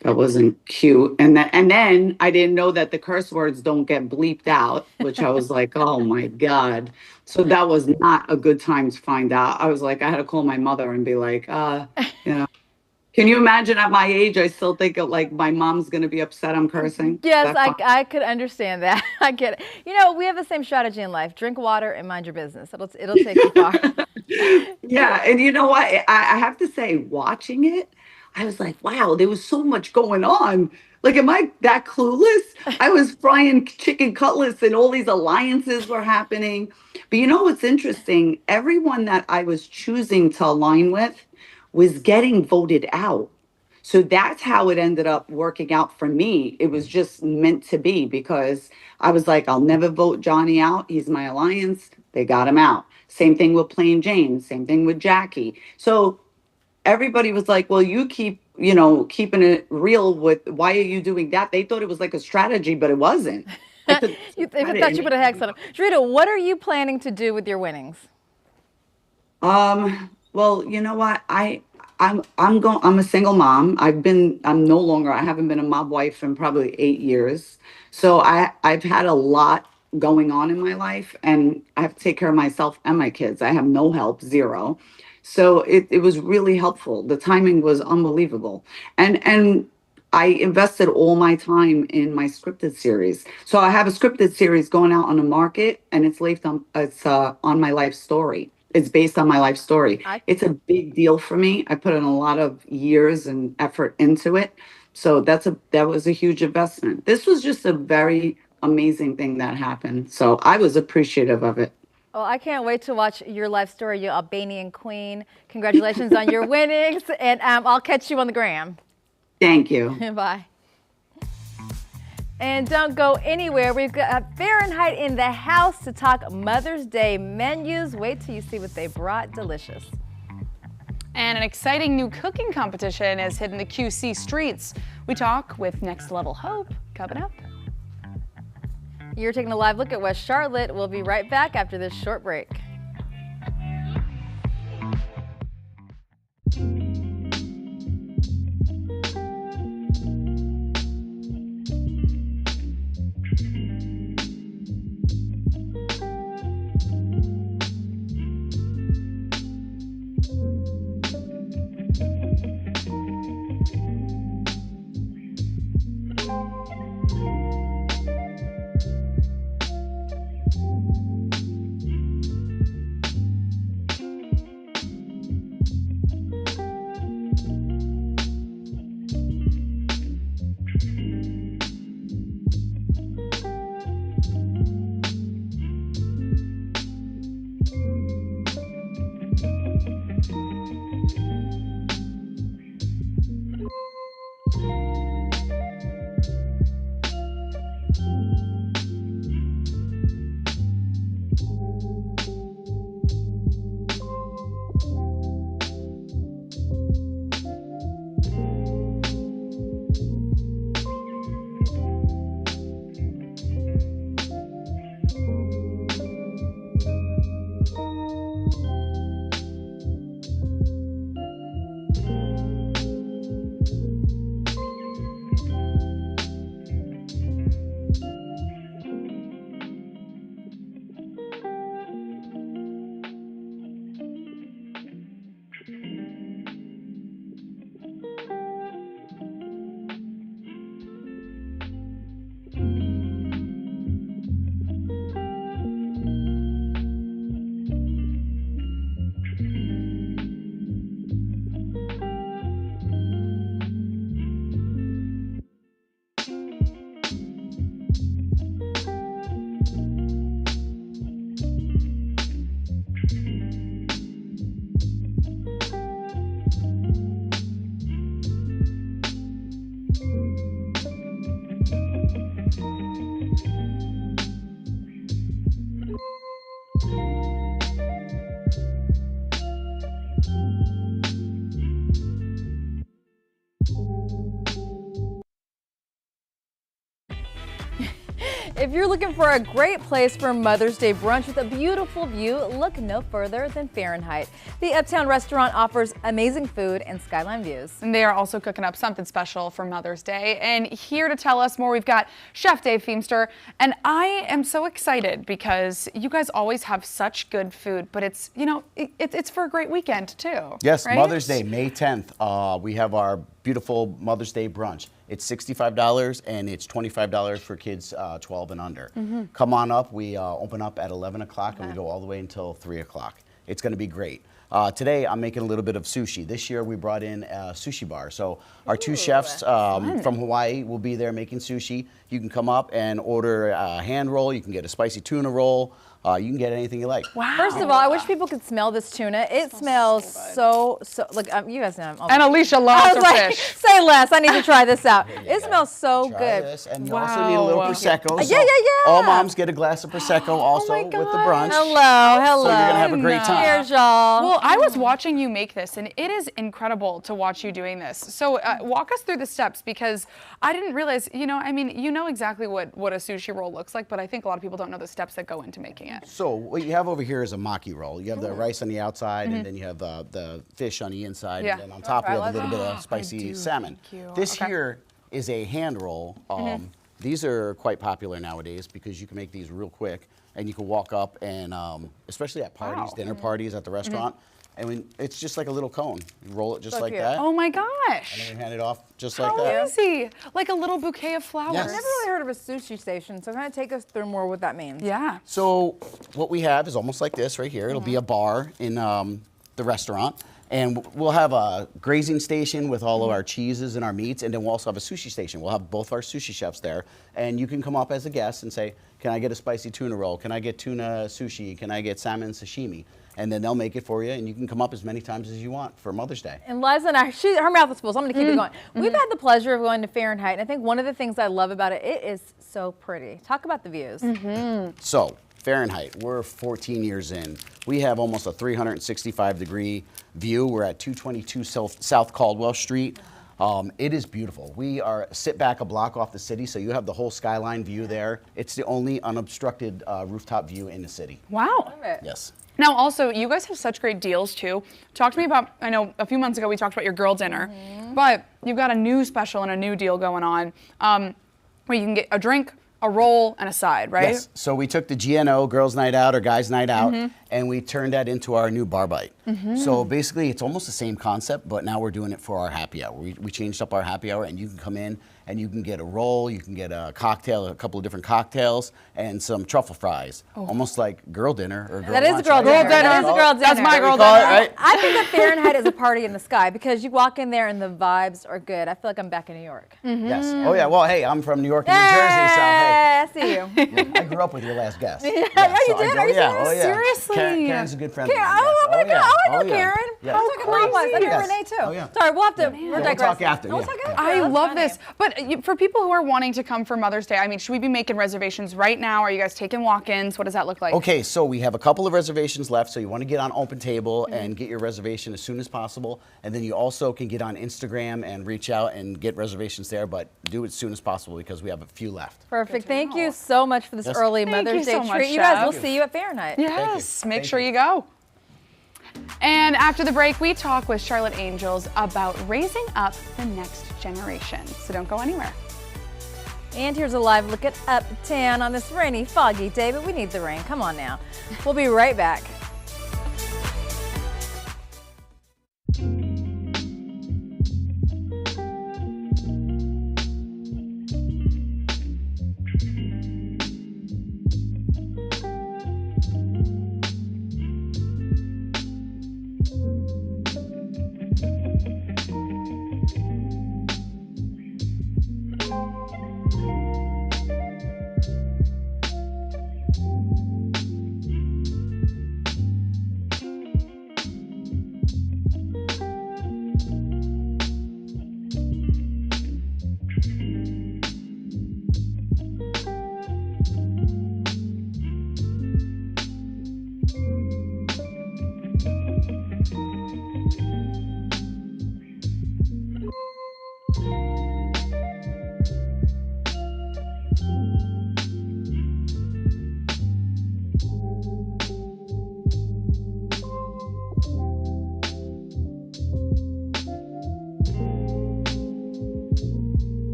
that wasn't cute. And then I didn't know that the curse words don't get bleeped out, which I was like, oh my God. So that was not a good time to find out. I was like, I had to call my mother and be like, you know. Can you imagine at my age, I still think of like my mom's going to be upset I'm cursing? Yes, I could understand that. I get it. You know, we have the same strategy in life. Drink water and mind your business. It'll take you far. Yeah. And you know what? I have to say, watching it, I was like, wow, there was so much going on. Like, am I that clueless? I was frying chicken cutlets and all these alliances were happening. But you know what's interesting? Everyone that I was choosing to align with was getting voted out. So that's how it ended up working out for me. It was just meant to be because I was like, I'll never vote Johnny out. He's my alliance. They got him out. Same thing with Plain Jane. Same thing with Jackie. So everybody was like, well, you keep, you know, keeping it real with why are you doing that? They thought it was like a strategy, but it wasn't. They thought you put a hex on them. Drita, what are you planning to do with your winnings? Well, you know what? I'm a single mom. I haven't been a mob wife in probably 8 years. So I've had a lot going on in my life and I have to take care of myself and my kids. I have no help, zero. So it was really helpful. The timing was unbelievable. And I invested all my time in my scripted series. So I have a scripted series going out on the market and it's on my life story. It's based on my life story. It's a big deal for me. I put in a lot of years and effort into it. So that was a huge investment. This was just a very amazing thing that happened. So I was appreciative of it. Well, I can't wait to watch your life story, you Albanian queen. Congratulations on your winnings. And I'll catch you on the gram. Thank you. Bye. And don't go anywhere. We've got Fahrenheit in the house to talk Mother's Day menus. Wait till you see what they brought. Delicious. And an exciting new cooking competition is hitting the QC streets. We talk with Next Level Hope coming up. You're taking a live look at West Charlotte. We'll be right back after this short break. If you're looking for a great place for Mother's Day brunch with a beautiful view, look no further than Fahrenheit. The Uptown restaurant offers amazing food and skyline views. And they are also cooking up something special for Mother's Day. And here to tell us more, we've got Chef Dave Feemster. And I am so excited because you guys always have such good food, but it's, you know, it's for a great weekend too. Yes, right? Mother's Day, May 10th. We have our beautiful Mother's Day brunch. It's $65 and it's $25 for kids 12 and under. Come on up. We open up at 11 o'clock and we go all the way until 3 o'clock. It's going to be great. Today I'm making a little bit of sushi. This year we brought in a sushi bar. So our two chefs from Hawaii will be there making sushi. You can come up and order a hand roll. You can get a spicy tuna roll. You can get anything you like. Wow. First of all, I wish people could smell this tuna. It smells so like you guys know. And Alicia loves her fish. Say less. I need to try this out. It smells so Try good. this. And you also need a little Prosecco. Yeah. All moms get a glass of Prosecco also with the brunch. Hello. So you're going to have a great time. Cheers, y'all. Well, I was watching you make this, and it is incredible to watch you doing this. So walk us through the steps, because I didn't realize, you know, I mean, you know exactly what a sushi roll looks like, but I think a lot of people don't know the steps that go into making it. So what you have over here is a maki roll. You have the rice on the outside, and then you have the fish on the inside, and then on top you have a little bit of spicy salmon. This here is a hand roll. These are quite popular nowadays because you can make these real quick, and you can walk up and, especially at parties, dinner parties at the restaurant, and it's just like a little cone. You roll it just like that. Oh my gosh. And then you hand it off just like How that. easy. Like a little bouquet of flowers. I've never really heard of a sushi station, so kind of take us through more what that means. Yeah. So what we have is almost like this right here. It'll be a bar in the restaurant. And we'll have a grazing station with all of our cheeses and our meats, and then we'll also have a sushi station. We'll have both our sushi chefs there, and you can come up as a guest and say, can I get a spicy tuna roll? Can I get tuna sushi? Can I get salmon sashimi? And then they'll make it for you, and you can come up as many times as you want for Mother's Day. And Liza and I, her mouth is full, so I'm going to keep it going. We've had the pleasure of going to Fahrenheit, and I think one of the things I love about it, it is so pretty. Talk about the views. So, Fahrenheit, we're 14 years in. We have almost a 365-degree view. We're at 222 South Caldwell Street. It is beautiful. We are sit back a block off the city, so you have the whole skyline view there. It's the only unobstructed rooftop view in the city. Wow. Yes. Now, also, you guys have such great deals, too. Talk to me about, I know a few months ago we talked about your girl dinner, but you've got a new special and a new deal going on where you can get a drink, a roll, and a side, right? Yes. So we took the GNO, Girls Night Out or Guys Night Out, and we turned that into our new bar bite. So basically, it's almost the same concept, but now we're doing it for our happy hour. We changed up our happy hour, and you can come in and you can get a roll, you can get a cocktail, a couple of different cocktails, and some truffle fries. Almost like girl dinner or girl That is a lunch, girl right? dinner. That is a girl dinner. That's my girl Call it, dinner. right? I think that Fahrenheit is a party in the sky because you walk in there and the vibes are good. I feel like I'm back in New York. Yes. Oh yeah. Well, hey, I'm from New York and New Jersey, so hey. I see you. Yeah, I grew up with your last guest. Yeah, so you I did? go, Are you yeah, serious? oh, yeah. Seriously? Karen's a good friend Karen, of mine. oh my God, I know yeah. Karen. Yeah. How crazy. I know Yes. Renee too. Oh, yeah. Sorry, we'll have to. Yeah, We're we'll talk after. We'll Yeah. talk Yeah. after. I That's love funny. this. But for people who are wanting to come for Mother's Day, I mean, should we be making reservations right now? Are you guys taking walk-ins? What does that look like? Okay, so we have a couple of reservations left, so you want to get on Open Table and get your reservation as soon as possible. And then you also can get on Instagram and reach out and get reservations there, but do it as soon as possible because we have a few left. Perfect. Thank you so much for this Yes. early Thank Mother's you Day so much, treat. You guys, Chef. we'll see you at Fahrenheit. Yes, make Thank sure you. you go. And after the break, we talk with Charlotte Angels about raising up the next generation. So don't go anywhere. And here's a live look at Uptown on this rainy, foggy day, but we need the rain. Come on now. We'll be right back.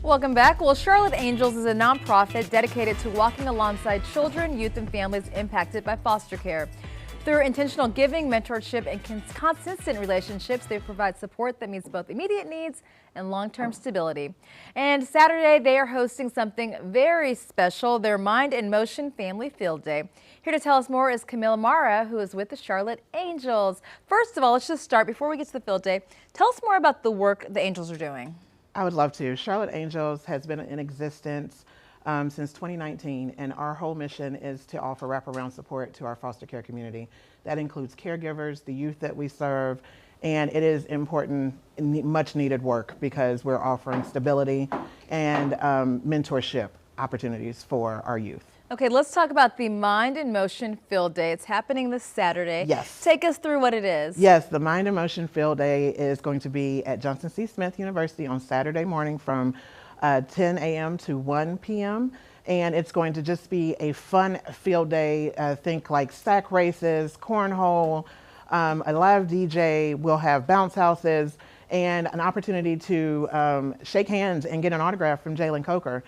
Welcome back. Well, Charlotte Angels is a nonprofit dedicated to walking alongside children, youth, and families impacted by foster care. Through intentional giving, mentorship, and consistent relationships, they provide support that meets both immediate needs and long-term stability. And Saturday, they are hosting something very special, their Mind in Motion Family Field Day. Here to tell us more is Camille Mara, who is with the Charlotte Angels. First of all, let's just start before we get to the field day. Tell us more about the work the Angels are doing. I would love to. Charlotte Angels has been in existence since 2019, and our whole mission is to offer wraparound support to our foster care community. That includes caregivers, the youth that we serve, and it is important, much needed work because we're offering stability and mentorship opportunities for our youth. Okay, let's talk about the Mind in Motion Field Day. It's happening this Saturday. Yes. Take us through what it is. Yes, the Mind in Motion Field Day is going to be at Johnson C. Smith University on Saturday morning from 10 a.m. to 1 p.m. And it's going to just be a fun field day. Think like sack races, cornhole, a live DJ. We'll have bounce houses and an opportunity to shake hands and get an autograph from Jalen Coker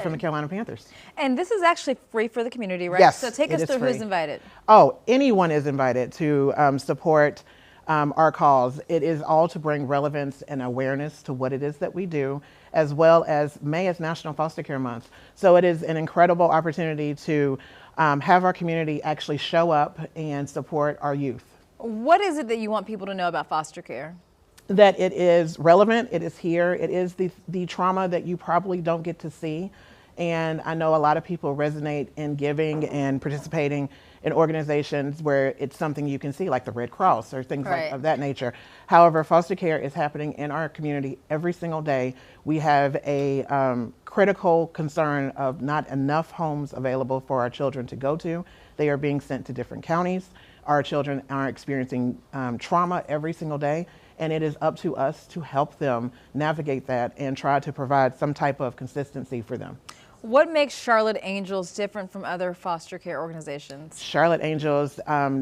from the Carolina Panthers. And this is actually free for the community, right? Yes, so take us through who's invited. Oh, anyone is invited to support our cause. It is all to bring relevance and awareness to what it is that we do, as well as May is National Foster Care Month. So it is an incredible opportunity to have our community actually show up and support our youth. What is it that you want people to know about foster care? That it is relevant, it is here, it is the trauma that you probably don't get to see. And I know a lot of people resonate in giving and participating in organizations where it's something you can see, like the Red Cross or things of that nature. However, foster care is happening in our community every single day. We have a critical concern of not enough homes available for our children to go to. They are being sent to different counties. Our children are experiencing trauma every single day. And it is up to us to help them navigate that and try to provide some type of consistency for them. What makes Charlotte Angels different from other foster care organizations? Charlotte Angels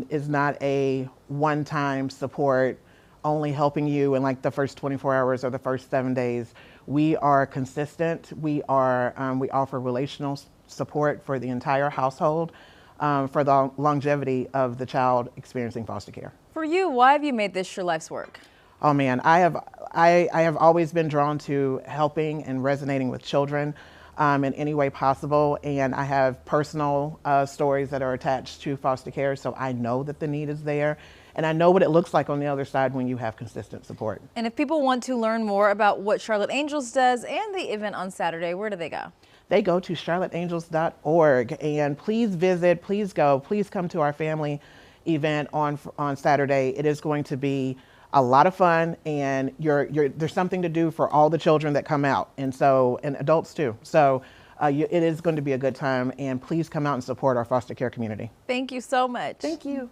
is not a one-time support, only helping you in like the first 24 hours or the first 7 days. We are consistent. We offer relational support for the entire household for the longevity of the child experiencing foster care. For you, why have you made this your life's work? Oh man, I have always been drawn to helping and resonating with children in any way possible, and I have personal stories that are attached to foster care, so I know that the need is there, and I know what it looks like on the other side when you have consistent support. And if people want to learn more about what Charlotte Angels does and the event on Saturday, where do they go? They go to charlotteangels.org, and please visit, please go, please come to our family event on Saturday. It is going to be a lot of fun, and there's something to do for all the children that come out, and adults too. So it is going to be a good time, and please come out and support our foster care community. Thank you so much. Thank you.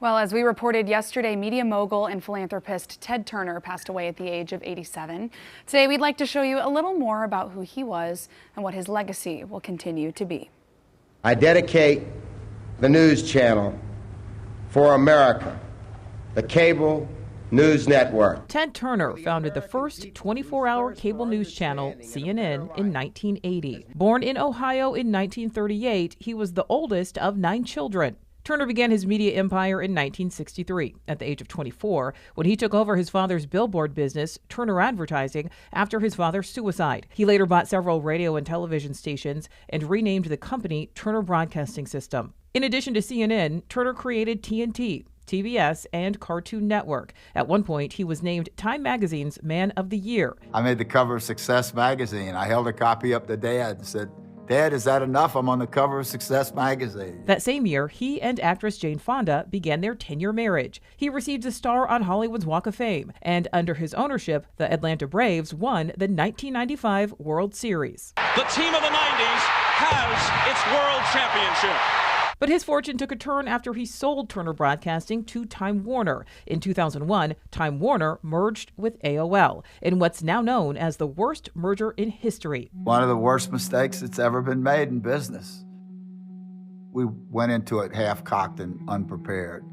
Well, as we reported yesterday, media mogul and philanthropist Ted Turner passed away at the age of 87. Today, we'd like to show you a little more about who he was and what his legacy will continue to be. I dedicate the news channel for America, the cable news network. Ted Turner founded the first 24-hour cable news channel, CNN, in 1980. Born in Ohio in 1938, he was the oldest of 9 children. Turner began his media empire in 1963 at the age of 24 when he took over his father's billboard business, Turner Advertising, after his father's suicide. He later bought several radio and television stations and renamed the company Turner Broadcasting System. In addition to CNN, Turner created TNT, TBS, and Cartoon Network. At one point, he was named Time Magazine's Man of the Year. I made the cover of Success Magazine. I held a copy up to Dad and said, "Dad, is that enough? I'm on the cover of Success Magazine." That same year, he and actress Jane Fonda began their 10-year marriage. He received a star on Hollywood's Walk of Fame, and under his ownership, the Atlanta Braves won the 1995 World Series. The team of the 90s has its world championship. But his fortune took a turn after he sold Turner Broadcasting to Time Warner. In 2001, Time Warner merged with AOL in what's now known as the worst merger in history. One of the worst mistakes that's ever been made in business. We went into it half-cocked and unprepared.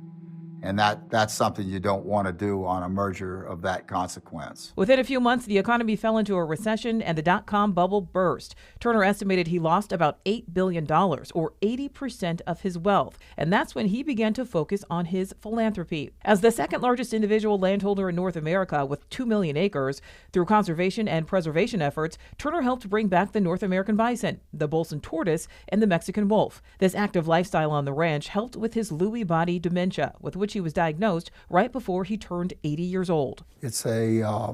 And that's something you don't want to do on a merger of that consequence. Within a few months, the economy fell into a recession and the dot-com bubble burst. Turner estimated he lost about $8 billion, or 80% of his wealth. And that's when he began to focus on his philanthropy. As the second largest individual landholder in North America with 2 million acres, through conservation and preservation efforts, Turner helped bring back the North American bison, the Bolson tortoise, and the Mexican wolf. This active lifestyle on the ranch helped with his Lewy body dementia, with which he was diagnosed right before he turned 80 years old. It's a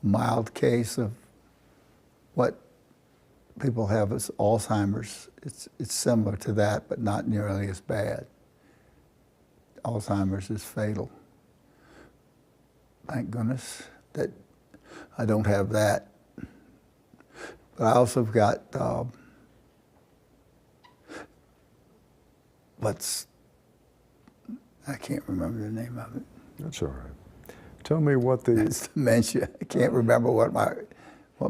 mild case of what people have as Alzheimer's. It's similar to that, but not nearly as bad. Alzheimer's is fatal. Thank goodness that I don't have that. But I also got I can't remember the name of it. That's all right. Tell me what the... It's dementia. I can't remember what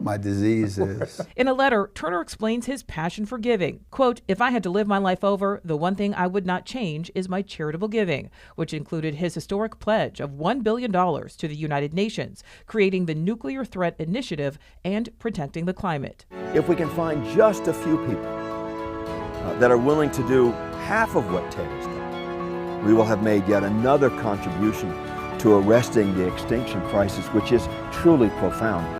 my disease is. In a letter, Turner explains his passion for giving. Quote, "If I had to live my life over, the one thing I would not change is my charitable giving," which included his historic pledge of $1 billion to the United Nations, creating the Nuclear Threat Initiative, and protecting the climate. If we can find just a few people that are willing to do half of what Ted has done, we will have made yet another contribution to arresting the extinction crisis, which is truly profound.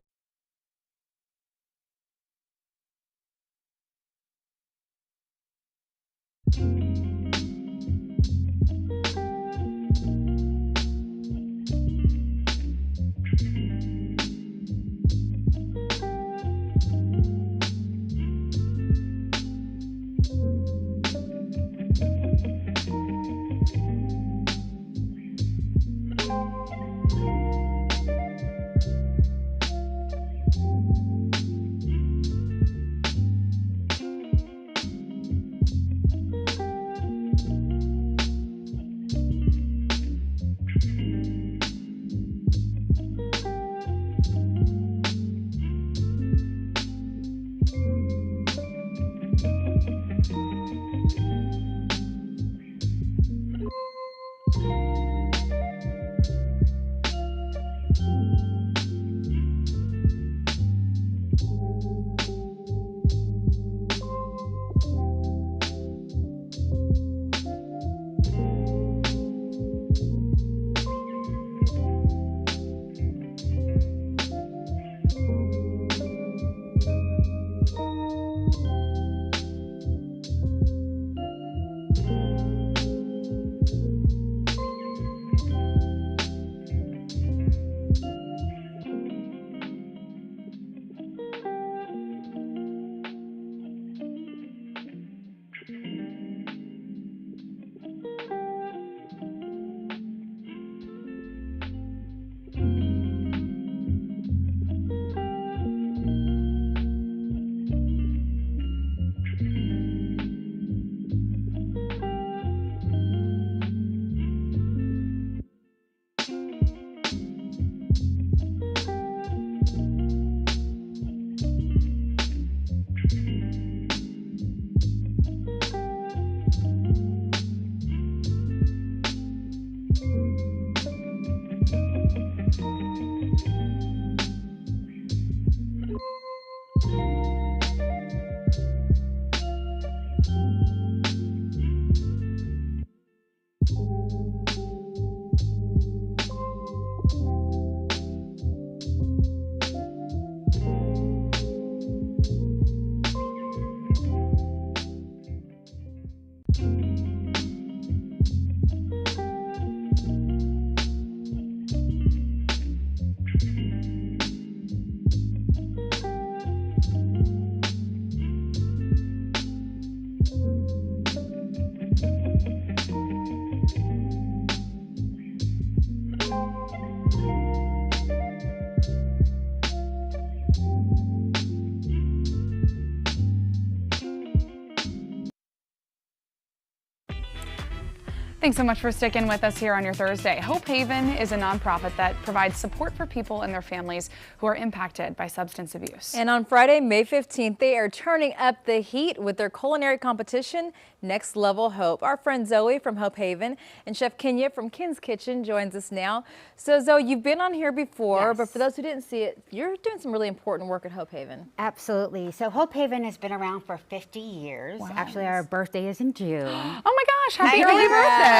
Thanks so much for sticking with us here on your Thursday. Hope Haven is a nonprofit that provides support for people and their families who are impacted by substance abuse. And on Friday, May 15th, they are turning up the heat with their culinary competition, Next Level Hope. Our friend Zoe from Hope Haven and Chef Kenya from Ken's Kitchen joins us now. So Zoe, you've been on here before, but for those who didn't see it, you're doing some really important work at Hope Haven. Absolutely. So Hope Haven has been around for 50 years. Wow. Actually, our birthday is in June. Oh my gosh, happy early birthday.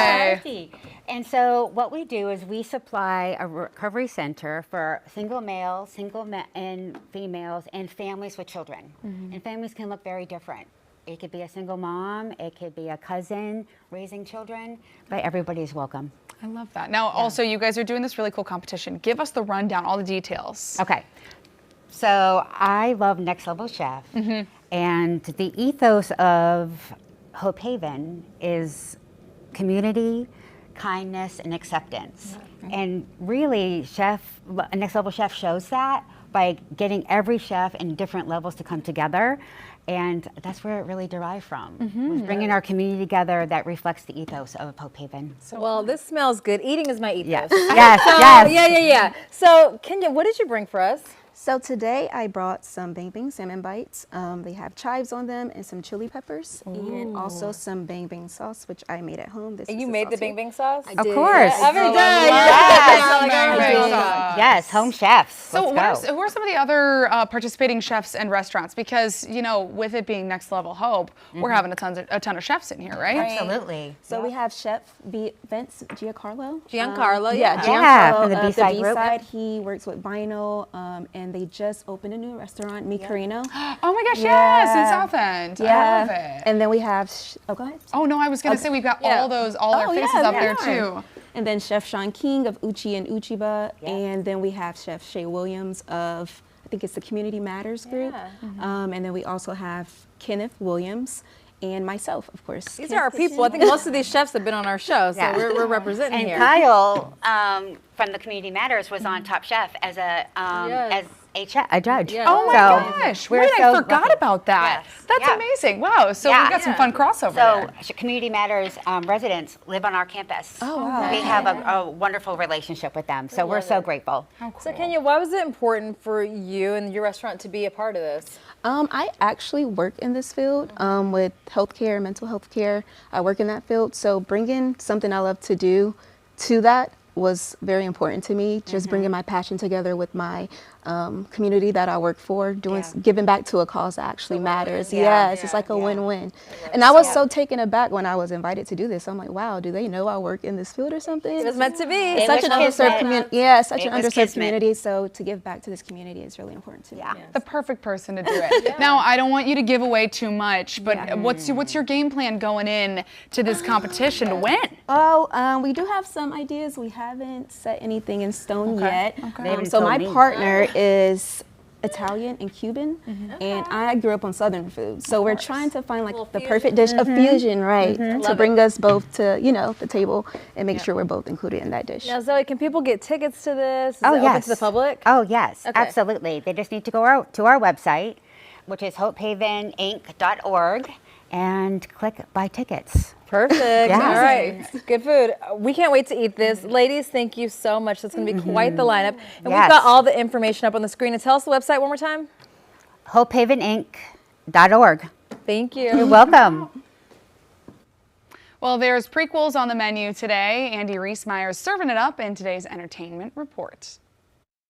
And so what we do is we supply a recovery center for single males, and females, and families with children. And families can look very different. It could be a single mom, it could be a cousin raising children, but everybody's welcome. I love that. Now, also, you guys are doing this really cool competition. Give us the rundown, all the details. Okay. So I love Next Level Chef, and the ethos of Hope Haven is community, kindness, and acceptance. And really, Next Level Chef shows that by getting every chef in different levels to come together. And that's where it really derived from. Was bringing our community together that reflects the ethos of Hope Haven. Well, this smells good. Eating is my ethos. Yes. Yeah. So, Kenya, what did you bring for us? So today I brought some Bang Bang salmon bites. They have chives on them and some chili peppers, and also some Bang Bang sauce, which I made at home. And you made the Bang Bang sauce? Of course. Yes, home chefs. So who are some of the other participating chefs and restaurants? Because, you know, with it being Next Level Hope, we're having a ton of chefs in here, right? Absolutely. So we have Chef Vince Giancarlo. Giancarlo, from the B-Side group. He works with Vinyl, and they just opened a new restaurant, Mi Carino. Oh my gosh, yes, in South End. I love it. And then we have, go ahead. Oh no, I was gonna say we've got all their faces up there too. And then Chef Sean King of Uchi and Uchiba, and then we have Chef Shay Williams of, I think it's the Community Matters group. And then we also have Kenneth Williams and myself, of course. These are our people. I think most of these chefs have been on our show, so we're representing and here. And Kyle from the Community Matters was on Top Chef as a judge. Oh my gosh! Wait, I forgot about that. Yes. That's amazing. Wow. So we've got some fun crossover there. So Community Matters residents live on our campus. Oh, wow. We have a wonderful relationship with them. So we're so grateful. Cool. So Kenya, why was it important for you and your restaurant to be a part of this? I actually work in this field with healthcare, mental health care. I work in that field. So bringing something I love to do to that was very important to me. Just bringing my passion together with my community that I work for, giving back to a cause that actually matters. It's like a win-win. And I was so taken aback when I was invited to do this. I'm like, wow, do they know I work in this field or something? It was meant to be. It's such an underserved community. Yeah, such an underserved community. So to give back to this community is really important to me. The perfect person to do it. Now, I don't want you to give away too much, but what's your game plan going in to this competition to win? Oh, we do have some ideas. We haven't set anything in stone yet. So my partner is Italian and Cuban, and I grew up on Southern food. So we're trying to find like the perfect dish of fusion, to bring us both to, the table and make sure we're both included in that dish. Now, Zoe, can people get tickets to this? Is it open to the public? Oh, yes, absolutely. They just need to go to our website, which is hopehaveninc.org, and click buy tickets. Perfect. All right. Good food. We can't wait to eat this. Ladies, thank you so much. It's going to be quite the lineup. And we've got all the information up on the screen. And tell us the website one more time. hopehaveninc.org. Thank you. You're welcome. Well, there's prequels on the menu today. Andy Reesmeyer's serving it up in today's entertainment report.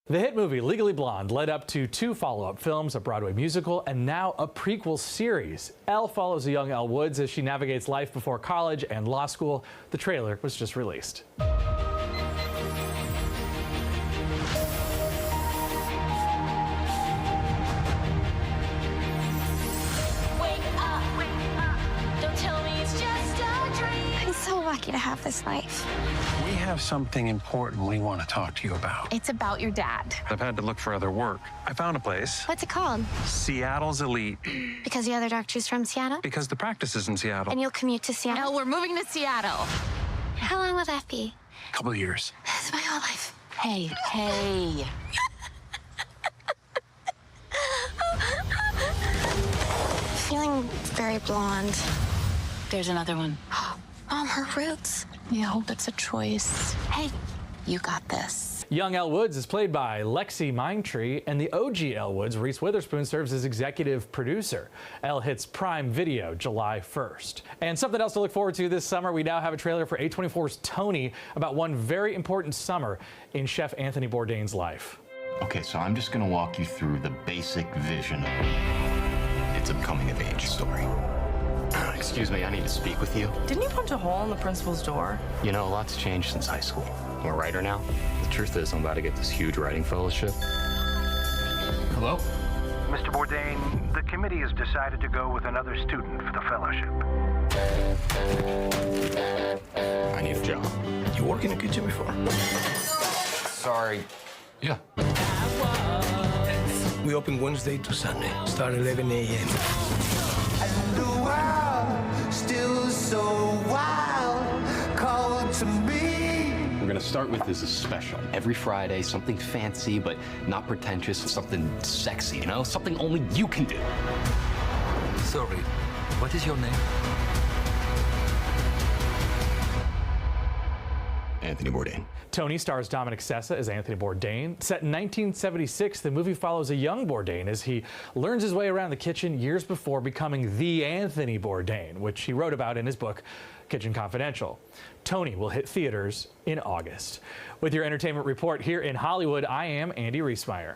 The hit movie Legally Blonde led up to 2 follow-up films, a Broadway musical, and now a prequel series. Elle follows a young Elle Woods as she navigates life before college and law school. The trailer was just released. I'm so lucky to have this life. We have something important we want to talk to you about. It's about your dad. I've had to look for other work. I found a place. What's it called? Seattle's Elite. Because the other doctor's from Seattle? Because the practice is in Seattle. And you'll commute to Seattle? No, we're moving to Seattle. How long will that be? A couple of years. That's my whole life. Hey. Feeling very blonde. There's another one. Her roots. I hope it's a choice. Hey, you got this. Young Elle Woods is played by Lexi Mindtree, and the OG Elle Woods, Reese Witherspoon, serves as executive producer. Elle hits Prime Video July 1st. And something else to look forward to this summer, we now have a trailer for A24's Tony about one very important summer in Chef Anthony Bourdain's life. Okay, so I'm just gonna walk you through the basic vision. It's a coming-of-age story. Excuse me, I need to speak with you. Didn't you punch a hole in the principal's door? You know, a lot's changed since high school. I'm a writer now. The truth is, I'm about to get this huge writing fellowship. Hello? Mr. Bourdain, the committee has decided to go with another student for the fellowship. I need a job. You worked in a kitchen before? Sorry. Yeah. We open Wednesday to Sunday, start 11 a.m. Still so wild, call to me. We're gonna start with this as special. Every Friday, something fancy but not pretentious, something sexy, you know? Something only you can do. Sorry, what is your name? Anthony Bourdain. Tony stars Dominic Sessa as Anthony Bourdain. Set in 1976, the movie follows a young Bourdain as he learns his way around the kitchen years before becoming the Anthony Bourdain, which he wrote about in his book, Kitchen Confidential. Tony will hit theaters in August. With your entertainment report here in Hollywood, I am Andy Riesmeyer.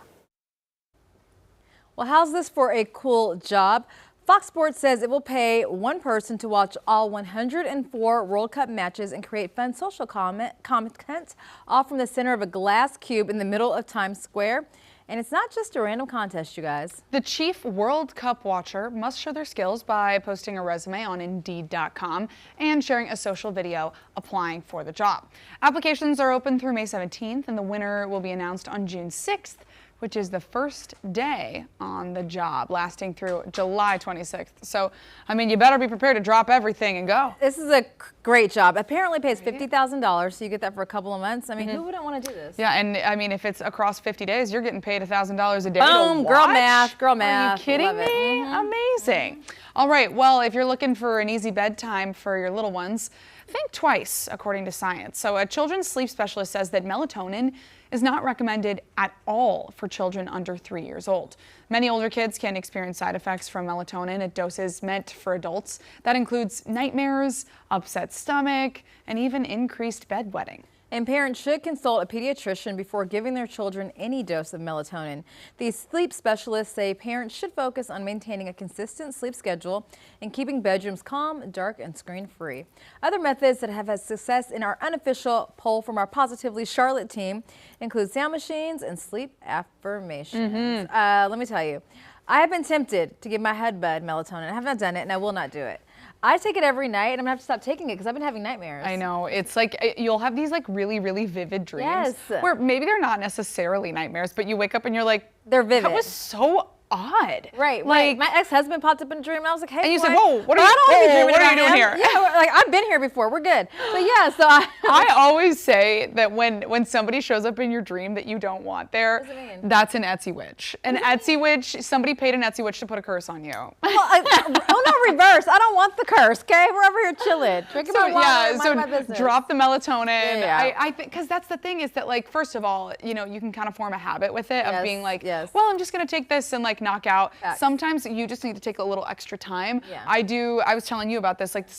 Well, how's this for a cool job? Fox Sports says it will pay one person to watch all 104 World Cup matches and create fun social content, all from the center of a glass cube in the middle of Times Square. And it's not just a random contest, you guys. The chief World Cup watcher must show their skills by posting a resume on Indeed.com and sharing a social video applying for the job. Applications are open through May 17th, and the winner will be announced on June 6th. Which is the first day on the job, lasting through July 26th. So, I mean, you better be prepared to drop everything and go. This is a great job. Apparently pays $50,000, so you get that for a couple of months. I mean, who wouldn't want to do this? Yeah, and I mean, if it's across 50 days, you're getting paid $1,000 a day. Boom, to girl watch. math, girl math. Are you kidding me? Amazing. All right, well, if you're looking for an easy bedtime for your little ones, think twice, according to science. So a children's sleep specialist says that melatonin is not recommended at all for children under 3 years old. Many older kids can experience side effects from melatonin at doses meant for adults. That includes nightmares, upset stomach, and even increased bedwetting. And parents should consult a pediatrician before giving their children any dose of melatonin. These sleep specialists say parents should focus on maintaining a consistent sleep schedule and keeping bedrooms calm, dark, and screen-free. Other methods that have had success in our unofficial poll from our Positively Charlotte team include sound machines and sleep affirmations. Let me tell you, I have been tempted to give my headbud melatonin. I have not done it, and I will not do it. I take it every night, and I'm gonna have to stop taking it because I've been having nightmares. I know. It's like you'll have these like really, really vivid dreams. Yes. Where maybe they're not necessarily nightmares, but you wake up and you're like, they're vivid. That was so odd. Right. Like my ex-husband popped up in a dream, and I was like, hey, and you boy, said, whoa, what are you doing here? Yeah, like I've been here before. We're good. But yeah, so I always say that when somebody shows up in your dream that you don't want there, that's an Etsy witch. An Etsy witch, somebody paid an Etsy witch to put a curse on you. Well, oh no, reverse. I don't want the curse, okay? We're over here chilling, drinking my water, minding my business. Drop the melatonin. Yeah. I think, because that's the thing is that, like, first of all, you know, you can kind of form a habit with it of being like, well, I'm just gonna take this and like knock out. Sometimes you just need to take a little extra time. Yeah. I was telling you about this, like the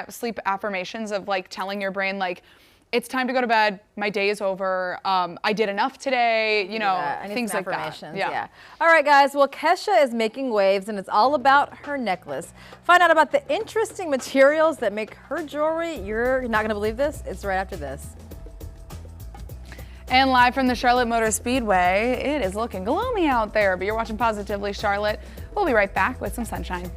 sleep affirmations of like telling your brain like, it's time to go to bed. My day is over. I did enough today. You know, things like that. Yeah. All right, guys. Well, Kesha is making waves, and it's all about her necklace. Find out about the interesting materials that make her jewelry. You're not going to believe this. It's right after this. And live from the Charlotte Motor Speedway, it is looking gloomy out there, but you're watching Positively Charlotte. We'll be right back with some sunshine.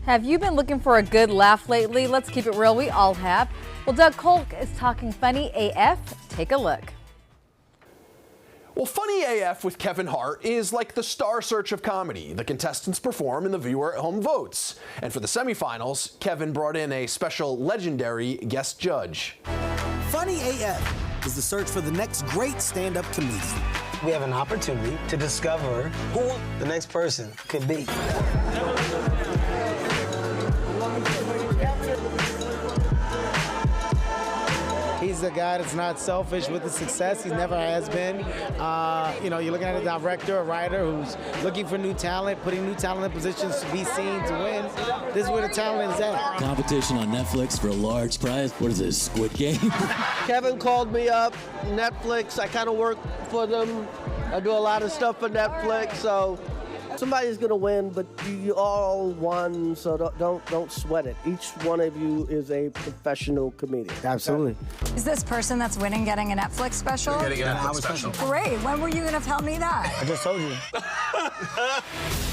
Have you been looking for a good laugh lately? Let's keep it real, we all have. Well, Doug Kolk is talking funny AF. Take a look. Well, Funny AF with Kevin Hart is like the Star Search of comedy. The contestants perform and the viewer at home votes. And for the semifinals, Kevin brought in a special legendary guest judge. Funny AF is the search for the next great stand-up comedian. We have an opportunity to discover who the next person could be. He's a guy that's not selfish with his success. He never has been. You know, you're looking at a director, a writer who's looking for new talent, putting new talent in positions to be seen, to win. This is where the talent is at. Competition on Netflix for a large prize. What is this, Squid Game? Kevin called me up, Netflix. I kind of work for them. I do a lot of stuff for Netflix, so somebody's gonna win, but you all won, so don't sweat it. Each one of you is a professional comedian. Absolutely. Is this person that's winning getting a Netflix special? You're getting a Netflix special. Great. When were you gonna tell me that? I just told you.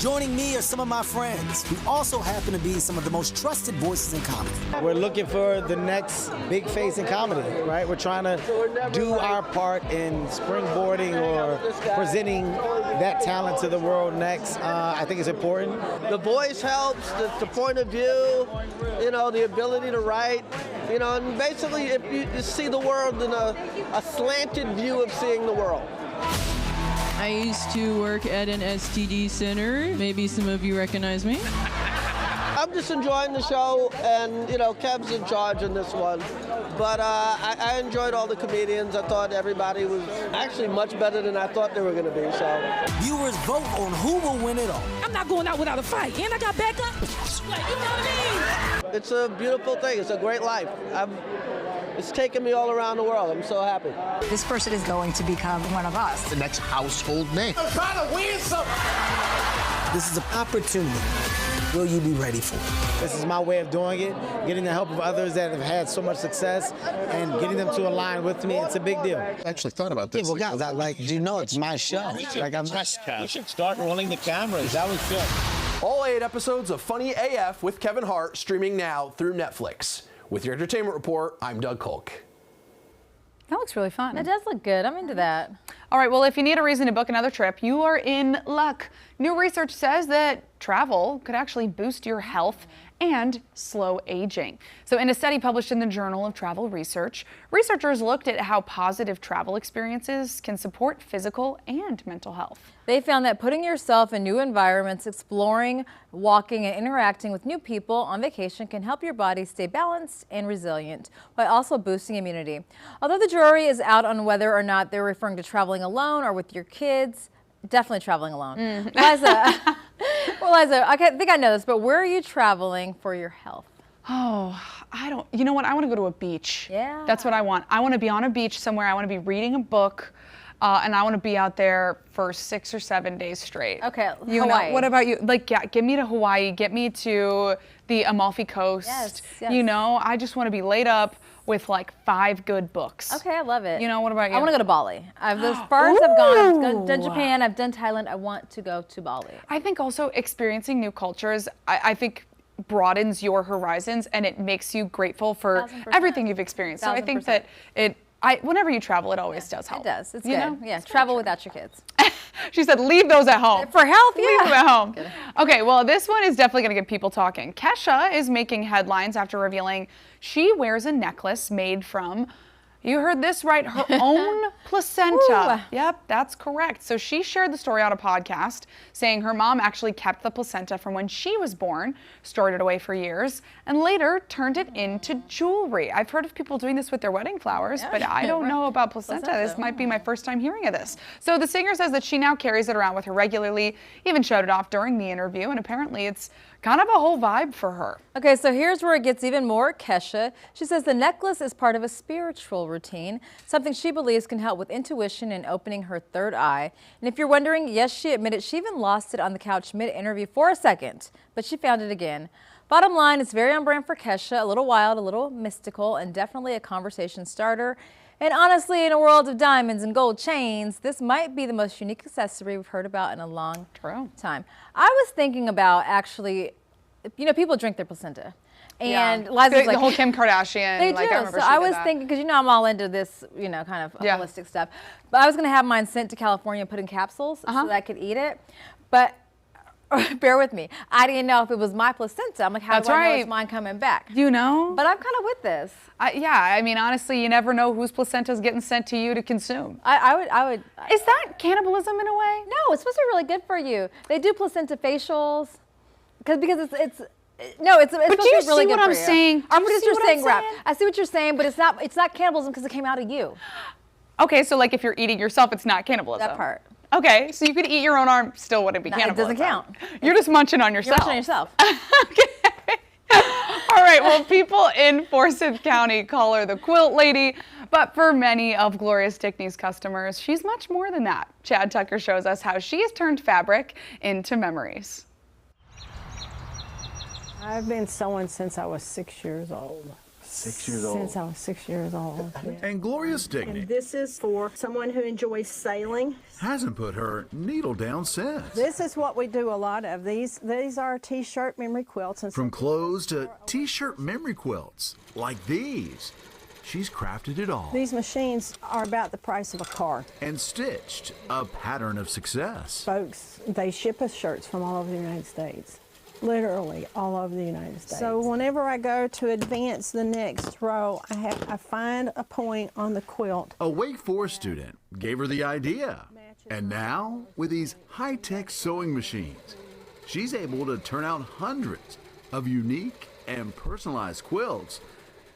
Joining me are some of my friends who also happen to be some of the most trusted voices in comedy. We're looking for the next big face in comedy, right? We're trying to do our part in springboarding or presenting that talent to the world next. I think it's important. The voice helps, the point of view, you know, the ability to write, you know, and basically if you see the world in a slanted view of seeing the world. I used to work at an STD center. Maybe some of you recognize me. I'm just enjoying the show, and you know, Kev's in charge in this one. But I enjoyed all the comedians. I thought everybody was actually much better than I thought they were going to be. So viewers vote on who will win it all. I'm not going out without a fight, and I got backup. Like, you know what I mean? It's a beautiful thing. It's a great life. It's taken me all around the world. I'm so happy. This person is going to become one of us. The next household name. I'm trying to win something. This is an opportunity. Will you be ready for it? This is my way of doing it, getting the help of others that have had so much success and getting them to align with me. It's a big deal. I actually thought about this. Yeah, well, guys, like, you know it's my show. We should start rolling the cameras. That was good. All 8 episodes of Funny AF with Kevin Hart streaming now through Netflix. With your entertainment report, I'm Doug Kolk. That looks really fun. It does look good. I'm into that. All right, well, if you need a reason to book another trip, you are in luck. New research says that travel could actually boost your health and slow aging. So in a study published in the Journal of Travel Research, researchers looked at how positive travel experiences can support physical and mental health. They found that putting yourself in new environments, exploring, walking, and interacting with new people on vacation can help your body stay balanced and resilient while also boosting immunity. Although the jury is out on whether or not they're referring to traveling alone or with your kids, definitely traveling alone. Liza, I think I know this, but where are you traveling for your health? Oh, You know what? I want to go to a beach. Yeah. That's what I want. I want to be on a beach somewhere. I want to be reading a book. And I want to be out there for 6 or 7 days straight. Okay, Hawaii. What about you? Like, yeah, get me to Hawaii. Get me to the Amalfi Coast. Yes. I just want to be laid up with like 5 good books. Okay, I love it. What about you? I want to go to Bali. As far as I've gone, I've done Japan, I've done Thailand. I want to go to Bali. I think also experiencing new cultures, I think broadens your horizons and it makes you grateful for everything you've experienced. So I think that whenever you travel, it always does help. It does. It's good. Yeah, travel without your kids. She said, leave those at home. For health, yeah. Leave them at home. Okay, well, this one is definitely going to get people talking. Kesha is making headlines after revealing she wears a necklace made from, you heard this right, her own placenta. Yep, that's correct. So she shared the story on a podcast saying her mom actually kept the placenta from when she was born, stored it away for years, and later turned it into jewelry. I've heard of people doing this with their wedding flowers, but I don't know about placenta. This might be my first time hearing of this. So the singer says that she now carries it around with her regularly, even showed it off during the interview, and apparently it's kind of a whole vibe for her. Okay, so here's where it gets even more Kesha. She says the necklace is part of a spiritual routine, something she believes can help with intuition and opening her third eye. And if you're wondering, yes, she admitted she even lost it on the couch mid-interview for a second, but she found it again. Bottom line, it's very on brand for Kesha, a little wild, a little mystical, and definitely a conversation starter. And honestly, in a world of diamonds and gold chains, this might be the most unique accessory we've heard about in a long time. I was thinking about actually, people drink their placenta. And Liza's like, the whole Kim Kardashian. They do. I I was thinking, because I'm all into this, kind of holistic stuff. But I was going to have mine sent to California and put in capsules so that I could eat it. But bear with me. I didn't know if it was my placenta. I'm like, how do I know it's mine coming back? You know? But I'm kind of with this. I mean, honestly, you never know whose placenta is getting sent to you to consume. I would. Is that cannibalism in a way? No, it's supposed to be really good for you. They do placenta facials because it's supposed to be really good for you. Saying? Our producer's saying rap. I see what you're saying, but it's not cannibalism because it came out of you. Okay, so like if you're eating yourself, it's not cannibalism. That part. Okay, so you could eat your own arm, still wouldn't be cannibalism. It doesn't count. You're just munching on yourself. You're munching on yourself. Okay. All right, well, people in Forsyth County call her the quilt lady, but for many of Gloria Stickney's customers, she's much more than that. Chad Tucker shows us how she has turned fabric into memories. I've been sewing since I was 6 years old. 6 years old. Since I was 6 years old. Yeah. And Gloria Stickney. And this is for someone who enjoys sailing. Hasn't put her needle down since. This is what we do a lot of. These are t-shirt memory quilts. And from clothes to t-shirt memory quilts, like these. She's crafted it all. These machines are about the price of a car. And stitched a pattern of success. Folks, they ship us shirts from all over the United States. Literally all over the United States. So whenever I go to advance the next row, I find a point on the quilt. A Wake Forest student gave her the idea. And now, with these high-tech sewing machines, she's able to turn out hundreds of unique and personalized quilts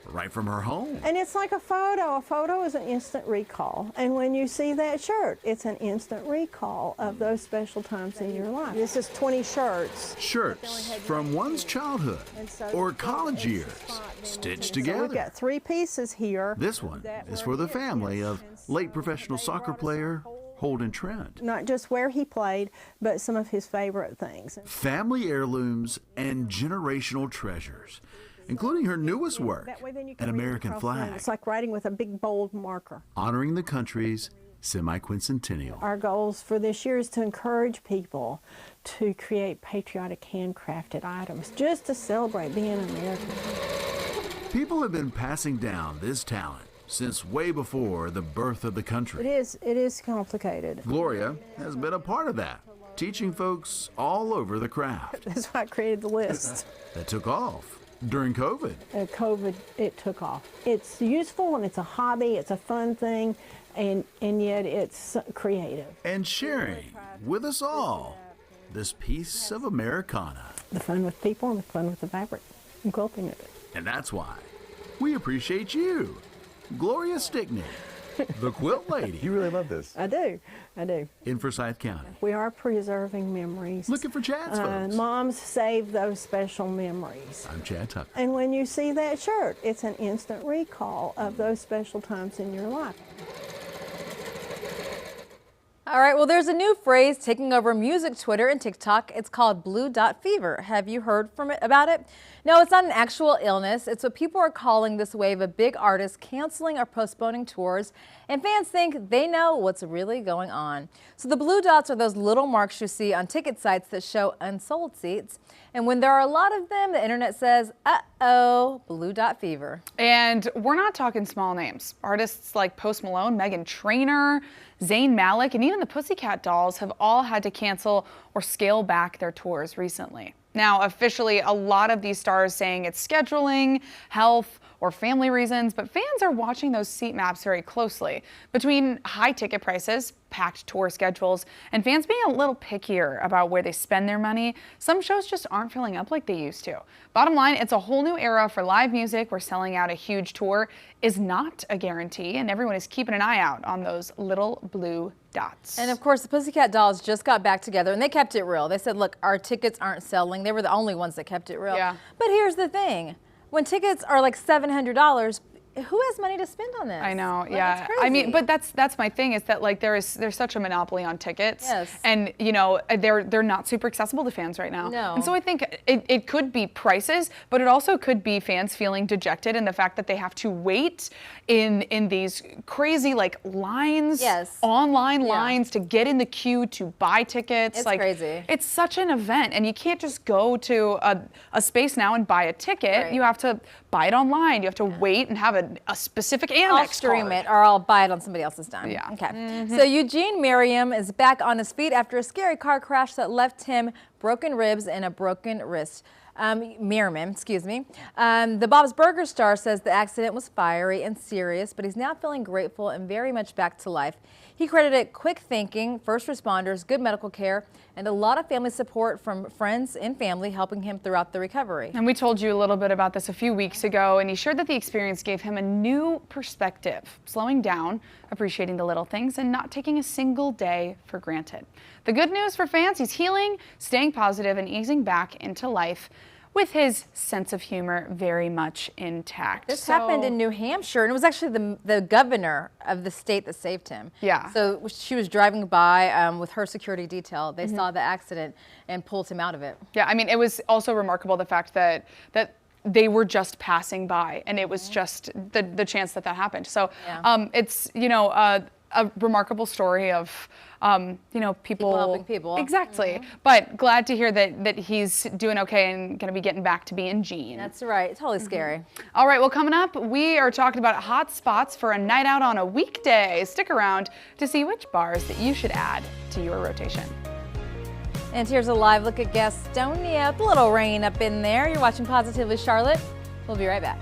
right from her home. And it's like a photo. A photo is an instant recall. And when you see that shirt, it's an instant recall of those special times in your life. This is 20 shirts. Shirts from one's childhood or college years, stitched together. So we've got 3 pieces here. This one is for the family of late professional soccer player Holden Trent. Not just where he played, but some of his favorite things. Family heirlooms and generational treasures, including her newest work, an American flag. It's like writing with a big bold marker. Honoring the country's semi-quincentennial. Our goals for this year is to encourage people to create patriotic handcrafted items just to celebrate being American. People have been passing down this talent since way before the birth of the country. It is complicated. Gloria has been a part of that, teaching folks all over the craft. That's why I created the list. That took off during COVID. COVID, it took off. It's useful and it's a hobby, it's a fun thing, and yet it's creative. And sharing with us all this piece of Americana. The fun with people and the fun with the fabric and quilting it. And that's why we appreciate you, Gloria Stickney. The Quilt Lady. You really love this. I do. In Forsyth County. We are preserving memories. Looking for Chad's folks. Moms save those special memories. I'm Chad Tucker. And when you see that shirt, it's an instant recall of those special times in your life. All right, well, there's a new phrase taking over music Twitter and TikTok. It's called blue dot fever. Have you heard about it? No, it's not an actual illness. It's what people are calling this wave of big artists canceling or postponing tours, and fans think they know what's really going on. So the blue dots are those little marks you see on ticket sites that show unsold seats. And when there are a lot of them, the internet says, uh-oh, blue dot fever. And we're not talking small names. Artists like Post Malone, Meghan Trainor, Zayn Malik, and even the Pussycat Dolls have all had to cancel or scale back their tours recently. Now, officially, a lot of these stars saying it's scheduling, health, or family reasons, but fans are watching those seat maps very closely. Between high ticket prices, packed tour schedules, and fans being a little pickier about where they spend their money, some shows just aren't filling up like they used to. Bottom line, it's a whole new era for live music where selling out a huge tour is not a guarantee, and everyone is keeping an eye out on those little blue dots. And of course, the Pussycat Dolls just got back together and they kept it real. They said, look, our tickets aren't selling. They were the only ones that kept it real. Yeah. But here's the thing. When tickets are like $700, who has money to spend on this? I know, like, yeah. It's crazy. I mean, but that's my thing is that like there's such a monopoly on tickets. Yes. And you know, they're not super accessible to fans right now. No. And so I think it could be prices, but it also could be fans feeling dejected in the fact that they have to wait in these crazy like lines, online lines to get in the queue to buy tickets. It's like, crazy. It's such an event, and you can't just go to a space now and buy a ticket. Right. You have to buy it online. You have to wait and have a specific Amex I'll stream card. it or I'll buy it on somebody else's dime. Yeah. Okay. So Eugene Merriam is back on his feet after a scary car crash that left him broken ribs and a broken wrist. Merriman, excuse me. The Bob's Burgers star says the accident was fiery and serious, but he's now feeling grateful and very much back to life. He credited quick thinking, first responders, good medical care, and a lot of family support from friends and family helping him throughout the recovery. And we told you a little bit about this a few weeks ago, and he shared that the experience gave him a new perspective, slowing down, appreciating the little things, and not taking a single day for granted. The good news for fans, he's healing, staying positive, and easing back into life with his sense of humor very much intact. This happened in New Hampshire, and it was actually the governor of the state that saved him. Yeah. So she was driving by with her security detail. They saw the accident and pulled him out of it. Yeah, I mean, it was also remarkable the fact that they were just passing by, and it was just the chance that happened. So it's, you know, a remarkable story of, you know, people helping people. Exactly. But glad to hear that he's doing okay and going to be getting back to being Gene. That's right. Totally scary. All right, well, coming up, we are talking about hot spots for a night out on a weekday. Stick around to see which bars that you should add to your rotation. And here's a live look at Gastonia. A little rain up in there. You're watching Positively Charlotte. We'll be right back.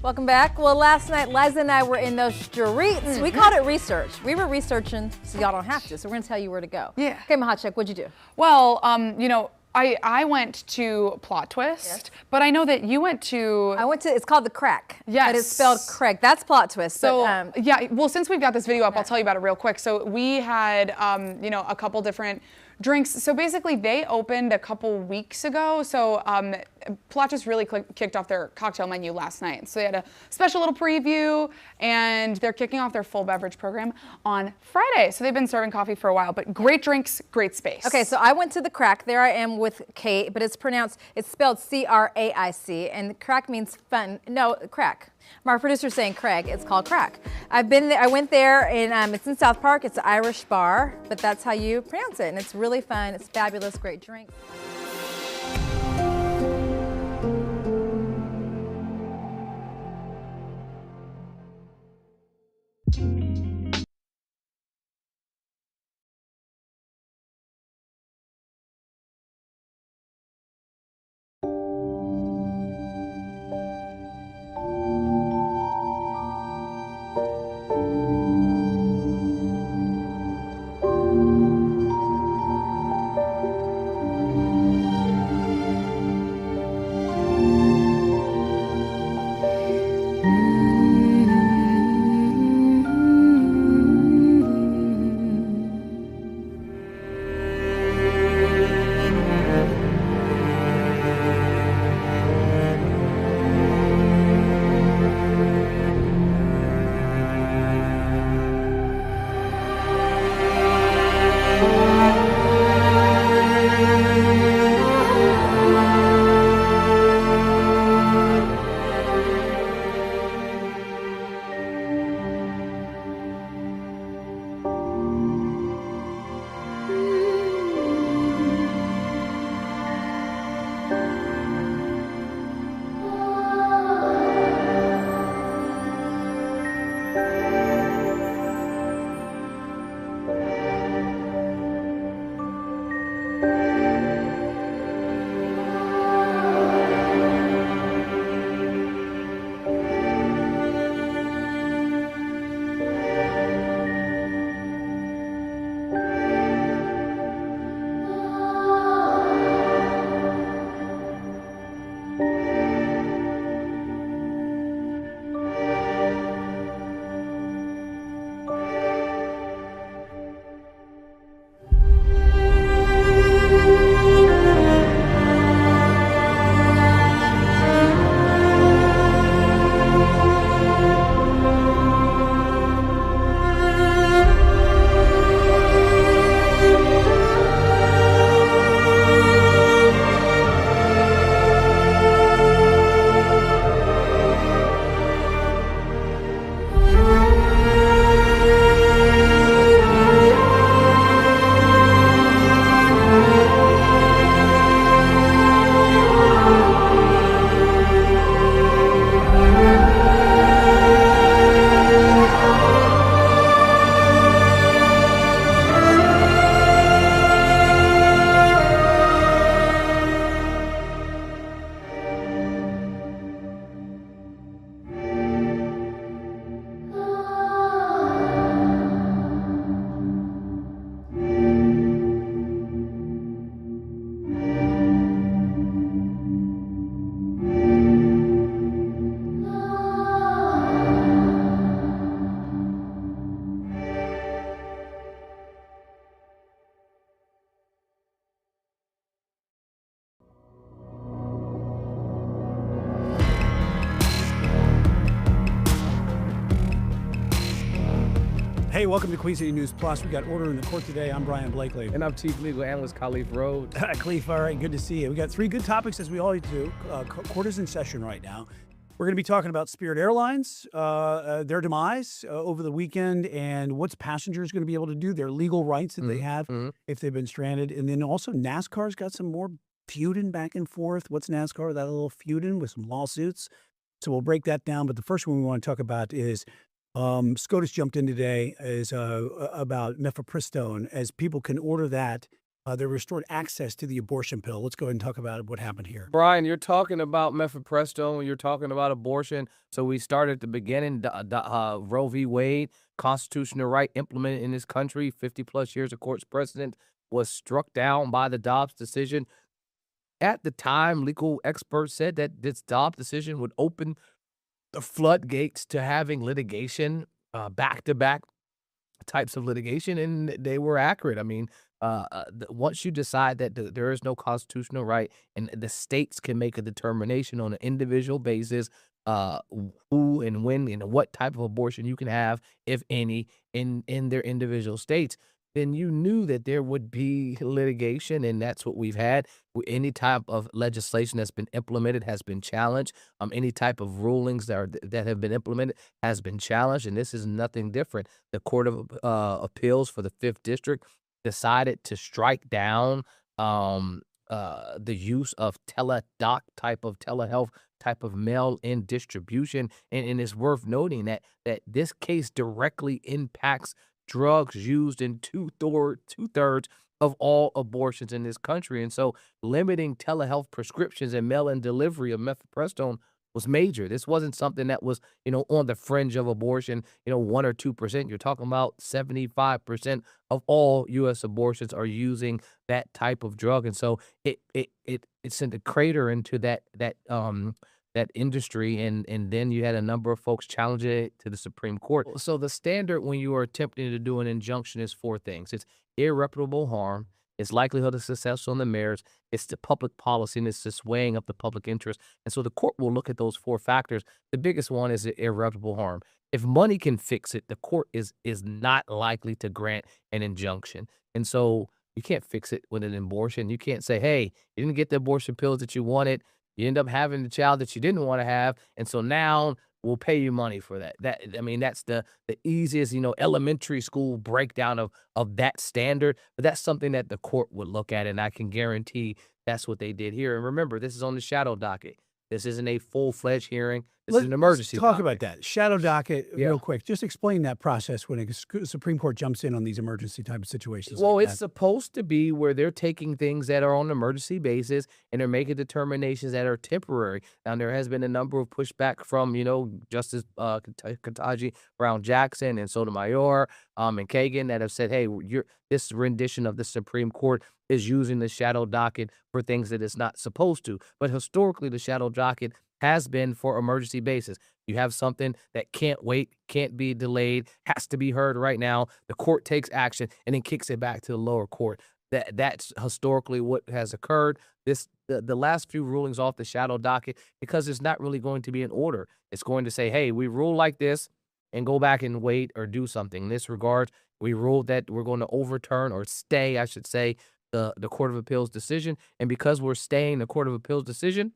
Welcome back. Well, last night, Liza and I were in those streets. We called it research. We were researching, so y'all don't have to. So we're gonna tell you where to go. Yeah. Okay, my hot chick, what'd you do? Well, you know, I went to Plot Twist, but I know that you went to... I went to, it's called The Crack. Yes. But it's spelled Craig. That's Plot Twist. So, but, yeah, well, since we've got this video up, I'll tell you about it real quick. So we had, you know, a couple different drinks. So basically, they opened a couple weeks ago. So Plot Twist really kicked off their cocktail menu last night. So they had a special little preview, and they're kicking off their full beverage program on Friday. So they've been serving coffee for a while, but great drinks, great space. Okay, so I went to The Crack. There I am with Kate, but it's spelled C-R-A-I-C, and Crack means fun. No, Crack. My producer's saying Craig. It's called Crack. I've been there. I went there, and it's in South Park. It's an Irish bar, but that's how you pronounce it, and it's really fun. It's fabulous, great drink. Hey, welcome to Queen City News Plus. We got order in the court today. I'm Brian Blakely. And I'm Chief Legal Analyst Khalif Rhodes. Khalif, all right, good to see you. We got three good topics, as we always do. Court is in session right now. We're going to be talking about Spirit Airlines, their demise over the weekend, and what's passengers going to be able to do, their legal rights that they have if they've been stranded. And then also NASCAR's got some more feuding back and forth. What's NASCAR? That little feuding with some lawsuits. So we'll break that down. But the first one we want to talk about is SCOTUS jumped in today is about mifepristone. As people can order that, they're restored access to the abortion pill. Let's go ahead and talk about what happened here. Brian, you're talking about mifepristone. You're talking about abortion. So we started at the beginning. Roe v. Wade, constitutional right implemented in this country, 50-plus years of court's precedent, was struck down by the Dobbs decision. At the time, legal experts said that this Dobbs decision would open the floodgates to having litigation, back-to-back types of litigation, and they were accurate. I mean, once you decide that there is no constitutional right and the states can make a determination on an individual basis who and when and what type of abortion you can have, if any, in their individual states, then you knew that there would be litigation, and that's what we've had. Any type of legislation that's been implemented has been challenged. Any type of rulings that have been implemented has been challenged, and this is nothing different. The Court of Appeals for the 5th District decided to strike down the use of telehealth type of mail-in distribution, and it's worth noting that this case directly impacts drugs used in two-thirds of all abortions in this country. And so limiting telehealth prescriptions and mail-in delivery of mifepristone was major. This wasn't something that was, on the fringe of abortion, 1 or 2%. You're talking about 75% of all U.S. abortions are using that type of drug. And so it sent a crater into that industry, and then you had a number of folks challenge it to the Supreme Court. So the standard when you are attempting to do an injunction is 4 things. It's irreparable harm, it's likelihood of success on the merits, it's the public policy, and it's the swaying of the public interest. And so the court will look at those 4 factors. The biggest one is irreparable harm. If money can fix it, the court is not likely to grant an injunction. And so you can't fix it with an abortion. You can't say, hey, you didn't get the abortion pills that you wanted. You end up having the child that you didn't want to have, and so now we'll pay you money for that. That's the easiest, elementary school breakdown of that standard. But that's something that the court would look at, and I can guarantee that's what they did here. And remember, this is on the shadow docket. This isn't a full-fledged hearing. This is an emergency. Let's talk about that. Shadow docket, real quick. Just explain that process when a Supreme Court jumps in on these emergency type of situations. Well, it's supposed to be where they're taking things that are on an emergency basis and they're making determinations that are temporary. Now, there has been a number of pushback from, Justice Ketanji Brown Jackson and Sotomayor and Kagan that have said, hey, this rendition of the Supreme Court is using the shadow docket for things that it's not supposed to. But historically, the shadow docket has been for emergency basis. You have something that can't wait, can't be delayed, has to be heard right now. The court takes action and then kicks it back to the lower court. That's historically what has occurred. The last few rulings off the shadow docket, because it's not really going to be an order. It's going to say, hey, we rule like this and go back and wait or do something. In this regard, we ruled that we're going to overturn or stay, I should say, the Court of Appeals decision. And because we're staying the Court of Appeals decision,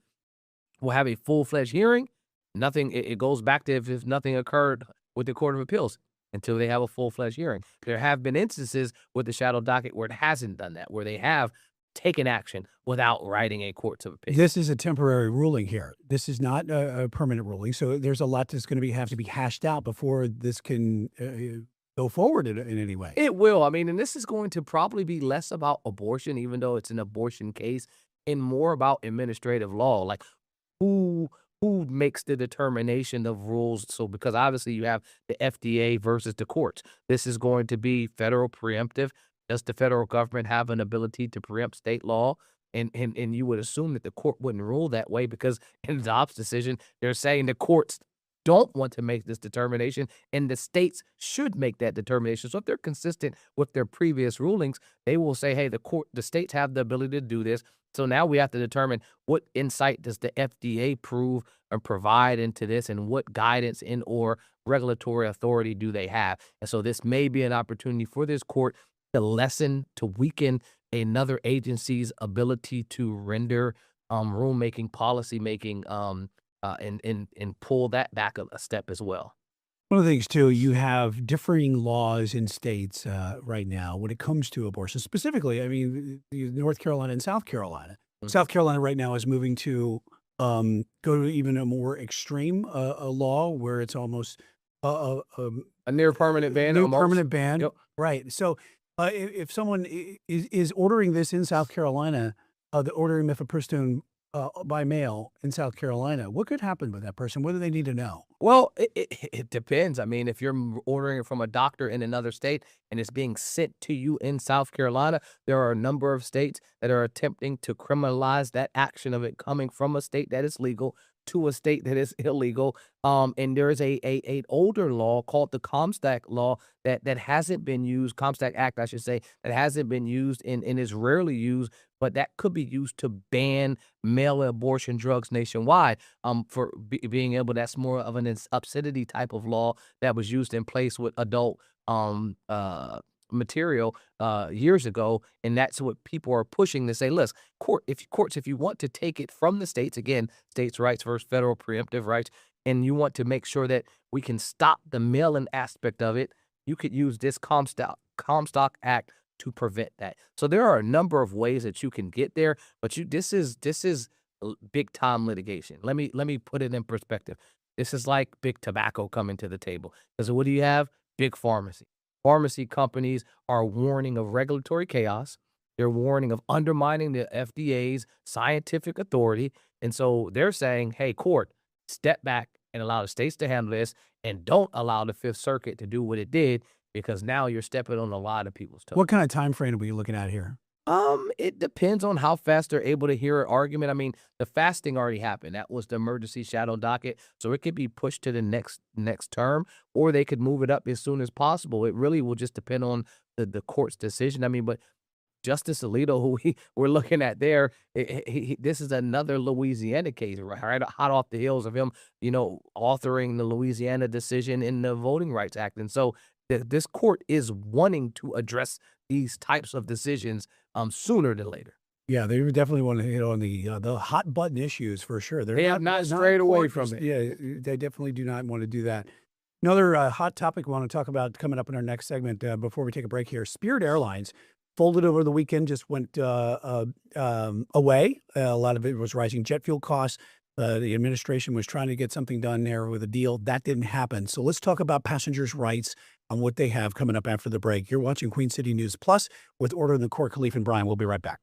we'll have a full-fledged hearing. It goes back to if nothing occurred with the Court of Appeals until they have a full-fledged hearing. There have been instances with the shadow docket where it hasn't done that, where they have taken action without writing a court of appeals. This is a temporary ruling here. This is not a permanent ruling. So there's a lot that's going to have to be hashed out before this can go forward in any way. It will. And this is going to probably be less about abortion, even though it's an abortion case, and more about administrative law, like who makes the determination of rules. So because obviously you have the FDA versus the courts. This is going to be federal preemptive. Does the federal government have an ability to preempt state law? And you would assume that the court wouldn't rule that way, because in the Dobbs decision, they're saying the courts don't want to make this determination, and the states should make that determination. So if they're consistent with their previous rulings, they will say, hey, the states have the ability to do this. So now we have to determine what insight does the FDA prove or provide into this, and what guidance and or regulatory authority do they have. And so this may be an opportunity for this court to weaken another agency's ability to render rulemaking, policymaking, and pull that back a step as well. One of the things, too, you have differing laws in states right now when it comes to abortion. Specifically, I mean, North Carolina and South Carolina. South Carolina right now is moving to go to even a more extreme a law where it's almost a near permanent ban. Permanent ban. Yep. Right. So if someone is ordering this in South Carolina, ordering mifepristone by mail in South Carolina, what could happen with that person? What do they need to know? Well, it depends. I mean, if you're ordering it from a doctor in another state and it's being sent to you in South Carolina, there are a number of states that are attempting to criminalize that action of it coming from a state that is legal to a state that is illegal. And there is a older law called the Comstock law that hasn't been used, Comstock Act, I should say, that hasn't been used and is rarely used, but that could be used to ban mail abortion drugs nationwide. For being able, that's more of an obscenity type of law that was used in place with adult material years ago, and that's what people are pushing to say, listen, courts, if you want to take it from the states, again, states' rights versus federal preemptive rights, and you want to make sure that we can stop the mail-in aspect of it, you could use this Comstock Act to prevent that. So there are a number of ways that you can get there, but this is big time litigation. Let me put it in perspective. This is like big tobacco coming to the table. Because what do you have? Big pharmacy. Pharmacy companies are warning of regulatory chaos. They're warning of undermining the FDA's scientific authority. And so they're saying, hey, court, step back and allow the states to handle this, and don't allow the Fifth Circuit to do what it did, because now you're stepping on a lot of people's toes. What kind of time frame are we looking at here? It depends on how fast they're able to hear an argument. I mean, the fasting already happened. That was the emergency shadow docket. So it could be pushed to the next term, or they could move it up as soon as possible. It really will just depend on the court's decision. I mean, but Justice Alito, who we're looking at there, this is another Louisiana case, right? Hot off the heels of him, authoring the Louisiana decision in the Voting Rights Act. And so this court is wanting to address these types of decisions sooner than later. Yeah, they definitely want to hit on the hot button issues for sure. They have not strayed away from it. Yeah, they definitely do not want to do that. Another hot topic we want to talk about coming up in our next segment before we take a break here. Spirit Airlines folded over the weekend, just went away. A lot of it was rising jet fuel costs. The administration was trying to get something done there with a deal. That didn't happen. So let's talk about passengers' rights and what they have coming up after the break. You're watching Queen City News Plus with Order in the Court. Khalif and Brian. We'll be right back.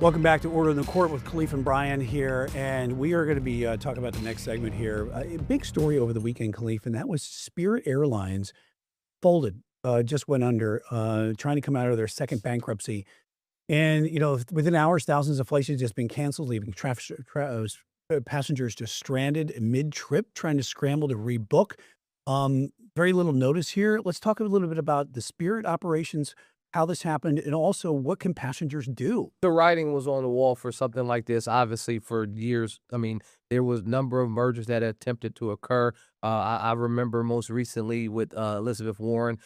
Welcome back to Order in the Court with Khalif and Brian here, and we are going to be talking about the next segment here. A big story over the weekend, Khalif, and that was Spirit Airlines folded, just went under, trying to come out of their second bankruptcy. And, within hours, thousands of flights have just been canceled, leaving passengers just stranded mid-trip, trying to scramble to rebook. Very little notice here. Let's talk a little bit about the Spirit operations, how this happened, and also what can passengers do? The writing was on the wall for something like this, obviously, for years. I mean, there was a number of mergers that attempted to occur. I remember most recently with Elizabeth Warren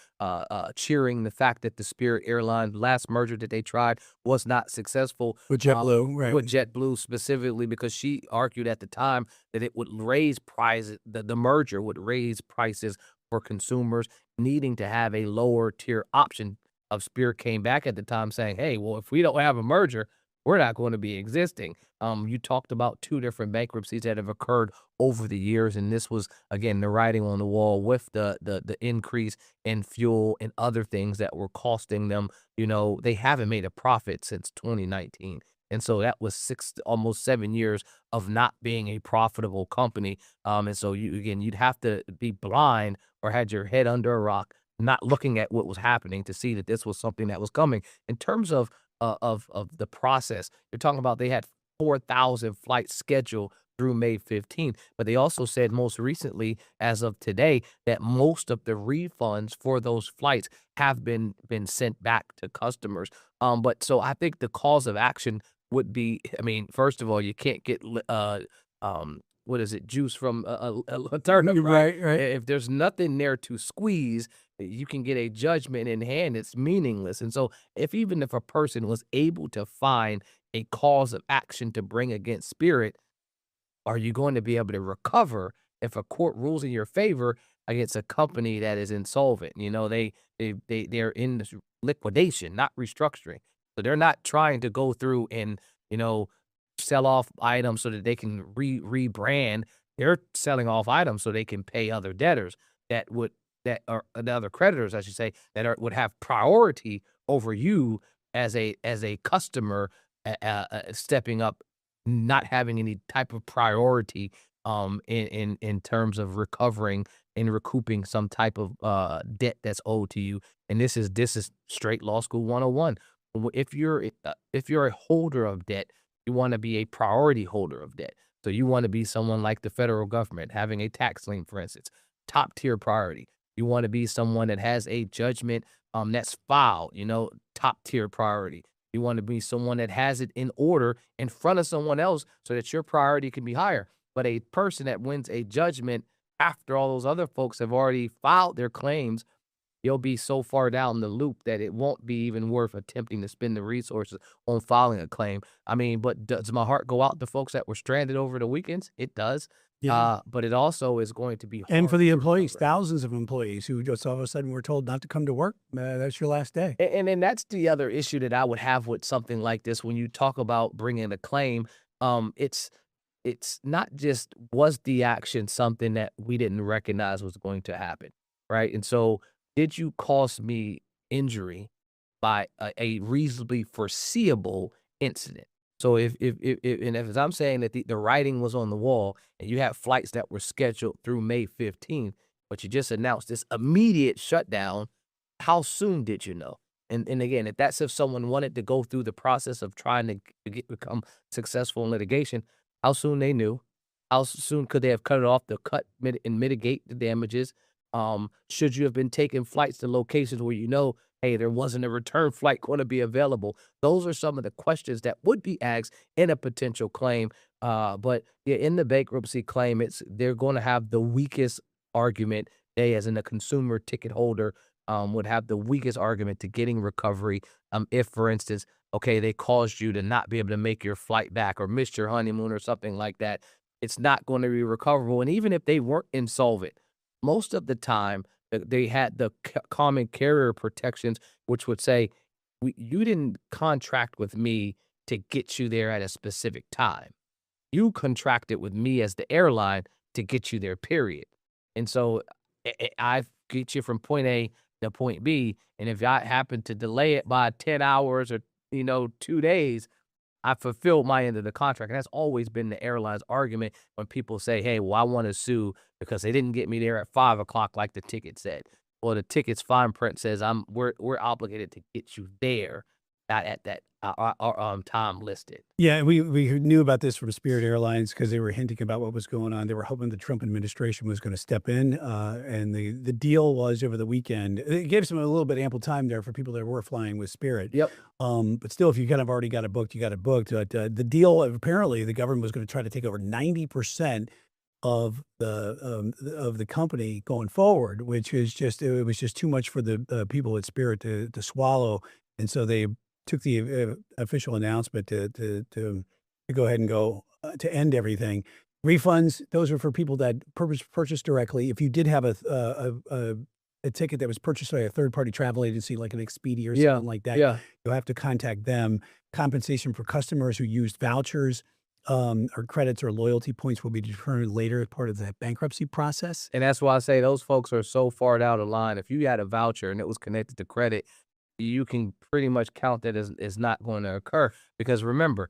cheering the fact that the Spirit Airlines last merger that they tried was not successful. With JetBlue, right. With JetBlue specifically, because she argued at the time that it would raise prices, the merger would raise prices for consumers needing to have a lower tier option. Of Spirit came back at the time saying, hey, well, if we don't have a merger, we're not going to be existing. You talked about 2 different bankruptcies that have occurred over the years, and this was, again, the writing on the wall with the increase in fuel and other things that were costing them. They haven't made a profit since 2019. And so that was almost 7 years of not being a profitable company. And so you'd have to be blind or had your head under a rock, not looking at what was happening to see that this was something that was coming. In terms of the process, you're talking about they had 4,000 flights scheduled through May 15th, but they also said most recently, as of today, that most of the refunds for those flights have been sent back to customers. But so I think the cause of action would be, I mean, first of all, you can't get what is it, juice from a turnip, right? Right. If there's nothing there to squeeze, you can get a judgment in hand. It's meaningless. And so even if a person was able to find a cause of action to bring against Spirit, are you going to be able to recover if a court rules in your favor against a company that is insolvent? They're in this liquidation, not restructuring. So they're not trying to go through and, sell off items so that they can rebrand. They're selling off items so they can pay other debtors that are the other creditors, I should say, would have priority over you as a customer, stepping up, not having any type of priority in terms of recovering and recouping some type of debt that's owed to you. And this is straight law school 101. If you're a holder of debt, you want to be a priority holder of debt. So you want to be someone like the federal government having a tax lien, for instance, top tier priority. You want to be someone that has a judgment that's filed, top tier priority. You want to be someone that has it in order in front of someone else so that your priority can be higher. But a person that wins a judgment after all those other folks have already filed their claims, you'll be so far down the loop that it won't be even worth attempting to spend the resources on filing a claim. I mean, but does my heart go out to folks that were stranded over the weekends? It does. Yeah. But it also is going to be hard. And for the employees, thousands of employees who just all of a sudden were told not to come to work. That's your last day. And that's the other issue that I would have with something like this. When you talk about bringing a claim, it's not just was the action something that we didn't recognize was going to happen, right? And so did you cause me injury by a reasonably foreseeable incident? So if I'm saying that the writing was on the wall and you have flights that were scheduled through May 15th, but you just announced this immediate shutdown, how soon did you know? And again, if someone wanted to go through the process of trying to become successful in litigation, how soon they knew, how soon could they have cut it off to and mitigate the damages? Should you have been taking flights to locations where hey, there wasn't a return flight going to be available? Those are some of the questions that would be asked in a potential claim. But yeah, in the bankruptcy claim, they're going to have the weakest argument. They, as in a consumer ticket holder, would have the weakest argument to getting recovery. If, for instance, okay, they caused you to not be able to make your flight back or missed your honeymoon or something like that, it's not going to be recoverable. And even if they weren't insolvent, most of the time, they had the common carrier protections, which would say, you didn't contract with me to get you there at a specific time. You contracted with me as the airline to get you there, period. And so I get you from point A to point B, and if I happen to delay it by 10 hours or 2 days, I fulfilled my end of the contract. And that's always been the airline's argument when people say, hey, well, I want to sue because they didn't get me there at 5 o'clock like the ticket said. Well, the ticket's fine print says we're obligated to get you there, not at that time listed. Yeah, we knew about this from Spirit Airlines because they were hinting about what was going on. They were hoping the Trump administration was going to step in, and the deal was over the weekend. It gave some a little bit ample time there for people that were flying with Spirit. Yep. But still, if you kind of already got it booked, you got it booked. But the deal, apparently, the government was going to try to take over 90% of the company going forward, which is it was just too much for the people at Spirit to swallow, and so they took the official announcement to go ahead and go to end everything. Refunds, those are for people that purchased directly. If you did have a ticket that was purchased by a third-party travel agency like an Expedia or something like that, you'll have to contact them. Compensation for customers who used vouchers or credits or loyalty points will be determined later as part of the bankruptcy process. And that's why I say those folks are so far down the line. If you had a voucher and it was connected to credit, you can pretty much count that as not going to occur. Because remember,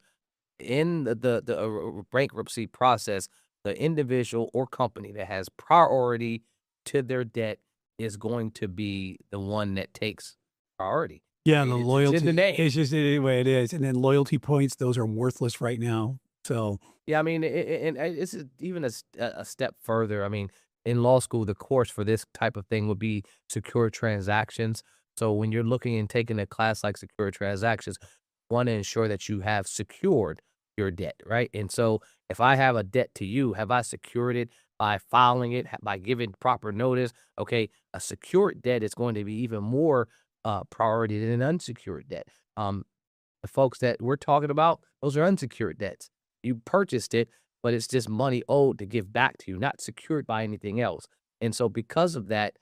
in the bankruptcy process, the individual or company that has priority to their debt is going to be the one that takes priority. Yeah, the loyalty. It's in the name. It's just the way it is. And then loyalty points, those are worthless right now. So yeah, I mean, and it's even a step further. I mean, in law school, the course for this type of thing would be secure transactions. So when you're looking and taking a class like secure transactions, you want to ensure that you have secured your debt, right? And so if I have a debt to you, have I secured it by filing it, by giving proper notice? Okay, a secured debt is going to be even more priority than an unsecured debt. The folks that we're talking about, those are unsecured debts. You purchased it, but it's just money owed to give back to you, not secured by anything else. And so because of that,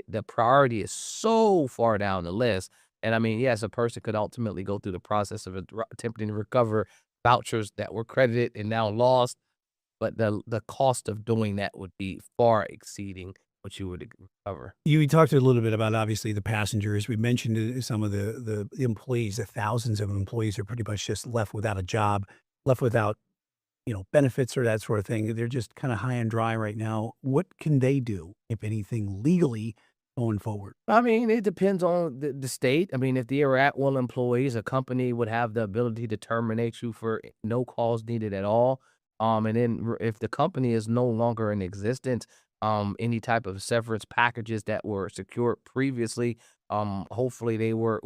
the priority is so far down the list. And I mean, yes, a person could ultimately go through the process of attempting to recover vouchers that were credited and now lost. But the cost of doing that would be far exceeding what you would recover. You talked a little bit about, obviously, the passengers. We mentioned some of the employees, the thousands of employees are pretty much just left without a job, left without, benefits or that sort of thing. They're just kind of high and dry right now. What can they do, if anything, legally going forward? I mean, it depends on the state. I mean, if they are at-will employees, a company would have the ability to terminate you for no cause needed at all. And then if the company is no longer in existence, any type of severance packages that were secured previously, hopefully they were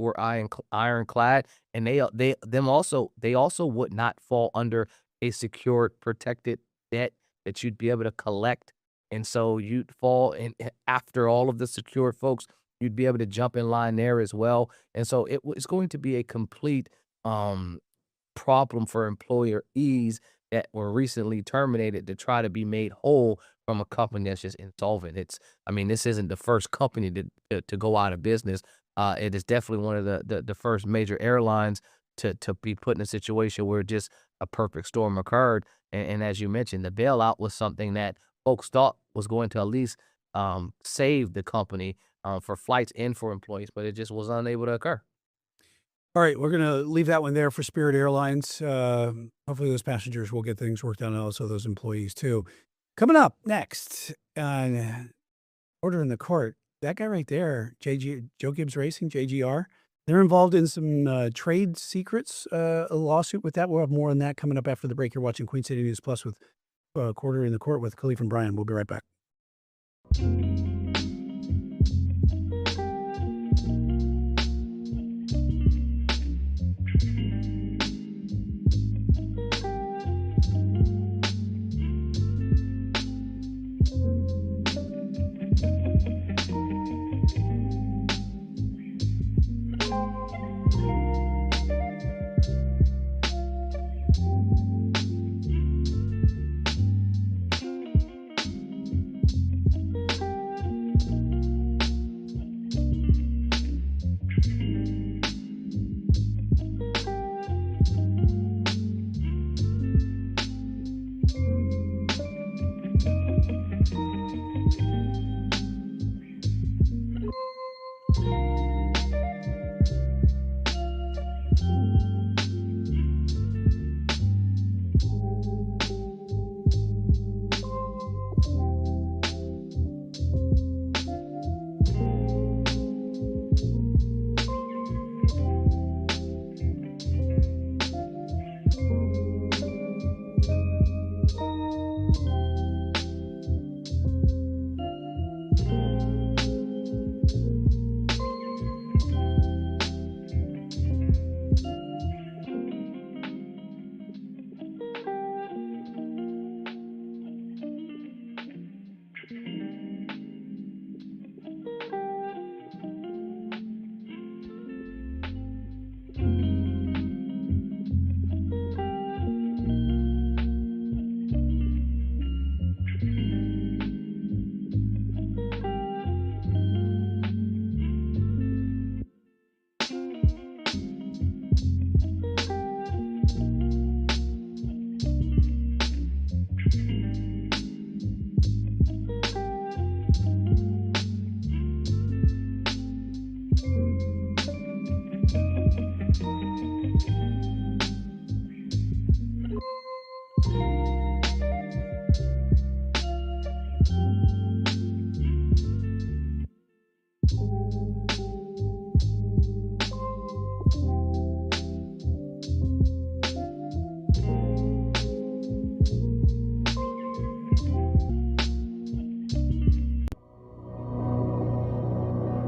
ironclad, and they also would not fall under a secured protected debt that you'd be able to collect. And so you'd fall in after all of the secured folks, you'd be able to jump in line there as well. And so it's going to be a complete problem for employees that were recently terminated to try to be made whole from a company that's just insolvent. This isn't the first company to go out of business. It is definitely one of the first major airlines to be put in a situation where just a perfect storm occurred. And as you mentioned, the bailout was something that folks thought was going to at least save the company for flights and for employees, but it just was unable to occur. All right, we're going to leave that one there for Spirit Airlines. Hopefully those passengers will get things worked out, and also those employees too. Coming up next on Order in the Court, that guy right there, Joe Gibbs Racing, JGR, they're involved in some trade secrets, a lawsuit with that. We'll have more on that coming up after the break. You're watching Queen City News Plus with Quarter in the Court with Khalif and Brian. We'll be right back.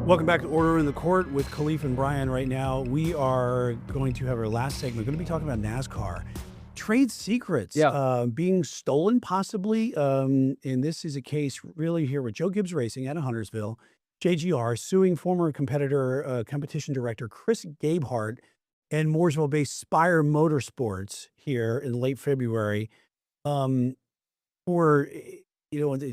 Welcome back to Order in the Court with Khalif and Brian. Right now, we are going to have our last segment. We're going to be talking about NASCAR. Trade secrets being stolen, possibly. And this is a case really here with Joe Gibbs Racing out of Huntersville, JGR, suing former competitor, competition director Chris Gabehart and Mooresville-based Spire Motorsports here in late February for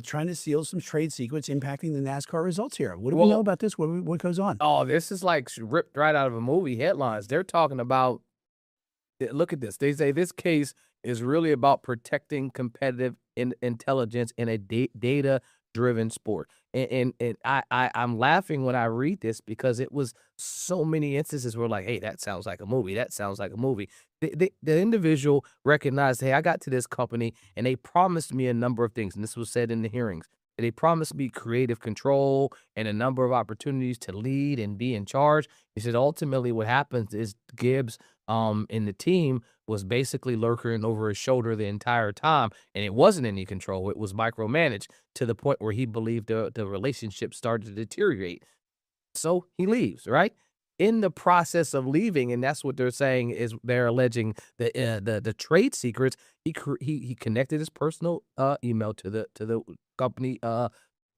trying to steal some trade secrets impacting the NASCAR results here. What do we know about this? What goes on? Oh, this is like ripped right out of a movie headlines. They're talking about, look at this. They say this case is really about protecting competitive intelligence in a data-driven sport. And I'm laughing when I read this because it was so many instances where like, hey, that sounds like a movie. That sounds like a movie. The individual recognized, hey, I got to this company and they promised me a number of things. And this was said in the hearings. They promised me creative control and a number of opportunities to lead and be in charge. He said, ultimately what happens is Gibbs and the team was basically lurking over his shoulder the entire time, and it wasn't any control. It was micromanaged to the point where he believed the relationship started to deteriorate. So he leaves, right? In the process of leaving, and that's what they're saying is they're alleging the trade secrets. He connected his personal email to the company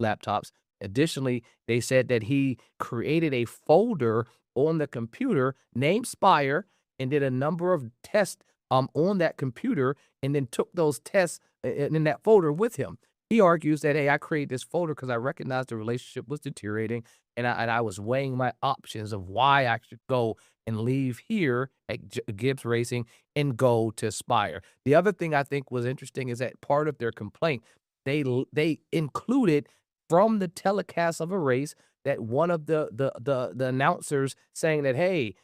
laptops. Additionally, they said that he created a folder on the computer named Spire and did a number of tests on that computer and then took those tests in that folder with him. He argues that, hey, I created this folder because I recognized the relationship was deteriorating and I was weighing my options of why I should go and leave here at Gibbs Racing and go to Spire. The other thing I think was interesting is that part of their complaint, they included from the telecast of a race that one of the announcers saying that, hey,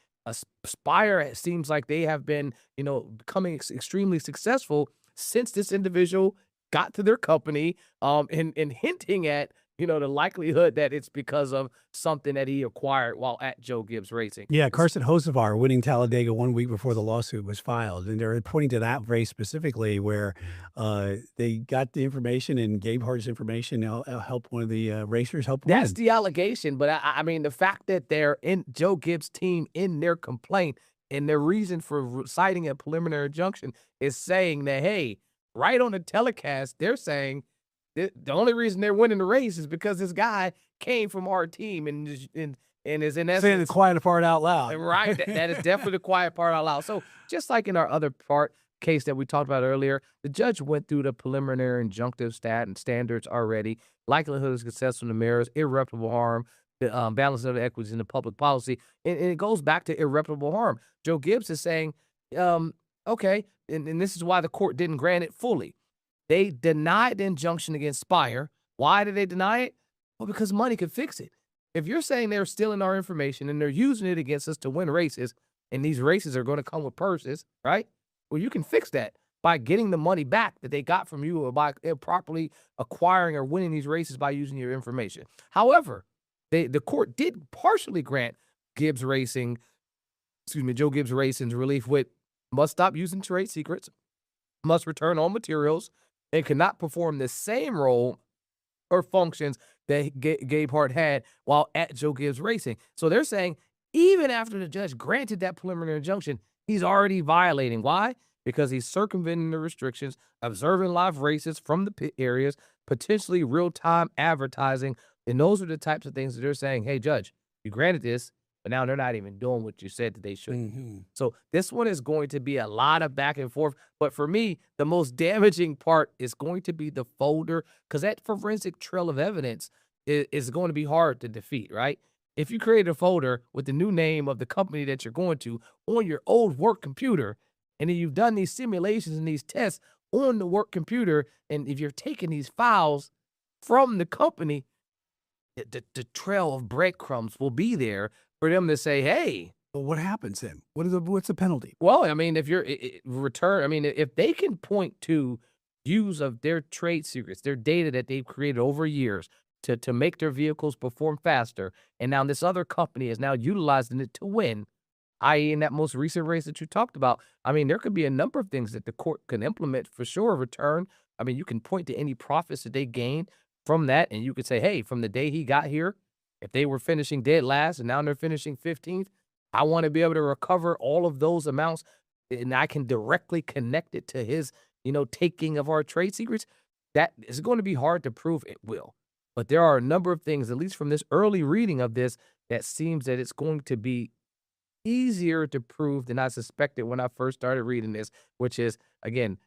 Spire seems like they have been, becoming extremely successful since this individual got to their company, and hinting at, the likelihood that it's because of something that he acquired while at Joe Gibbs Racing. Yeah, Carson Hocevar winning Talladega 1 week before the lawsuit was filed. And they're pointing to that race specifically where they got the information and Gabehart's information help one of the racers help win. That's the allegation. But I mean, the fact that they're in Joe Gibbs' team in their complaint and their reason for citing a preliminary injunction is saying that, hey, right on the telecast, they're saying the only reason they're winning the race is because this guy came from our team and is in essence saying the quiet part out loud. Right, that is definitely the quiet part out loud. So just like in our other case that we talked about earlier, the judge went through the preliminary injunctive standards already. Likelihood of success on the merits, irreparable harm, the balance of the equities in the public policy, and it goes back to irreparable harm. Joe Gibbs is saying, okay, and this is why the court didn't grant it fully. They denied the injunction against Spire. Why did they deny it? Well, because money could fix it. If you're saying they're stealing our information and they're using it against us to win races, and these races are going to come with purses, right? Well, you can fix that by getting the money back that they got from you or by properly acquiring or winning these races by using your information. However, the court did partially grant Joe Gibbs Racing's relief with must stop using trade secrets, must return all materials, and cannot perform the same role or functions that Gabehart had while at Joe Gibbs Racing. So they're saying even after the judge granted that preliminary injunction, he's already violating. Why? Because he's circumventing the restrictions, observing live races from the pit areas, potentially real-time advertising. And those are the types of things that they're saying, hey, judge, you granted this, but now they're not even doing what you said that they should. Mm-hmm. So this one is going to be a lot of back and forth. But for me, the most damaging part is going to be the folder, because that forensic trail of evidence is going to be hard to defeat, right? If you create a folder with the new name of the company that you're going to on your old work computer, and then you've done these simulations and these tests on the work computer, and if you're taking these files from the company, the trail of breadcrumbs will be there for them to say, hey. Well, what happens then? What's the penalty? Well, I mean, if you're if they can point to use of their trade secrets, their data that they've created over years to make their vehicles perform faster, and now this other company is now utilizing it to win, i.e. in that most recent race that you talked about, I mean, there could be a number of things that the court can implement for sure, return. I mean, you can point to any profits that they gained from that, and you could say, hey, from the day he got here, If they were finishing dead last and now they're finishing 15th, I want to be able to recover all of those amounts, and I can directly connect it to his, taking of our trade secrets. That is going to be hard to prove. It will. But there are a number of things, at least from this early reading of this, that seems that it's going to be easier to prove than I suspected when I first started reading this, which is, again,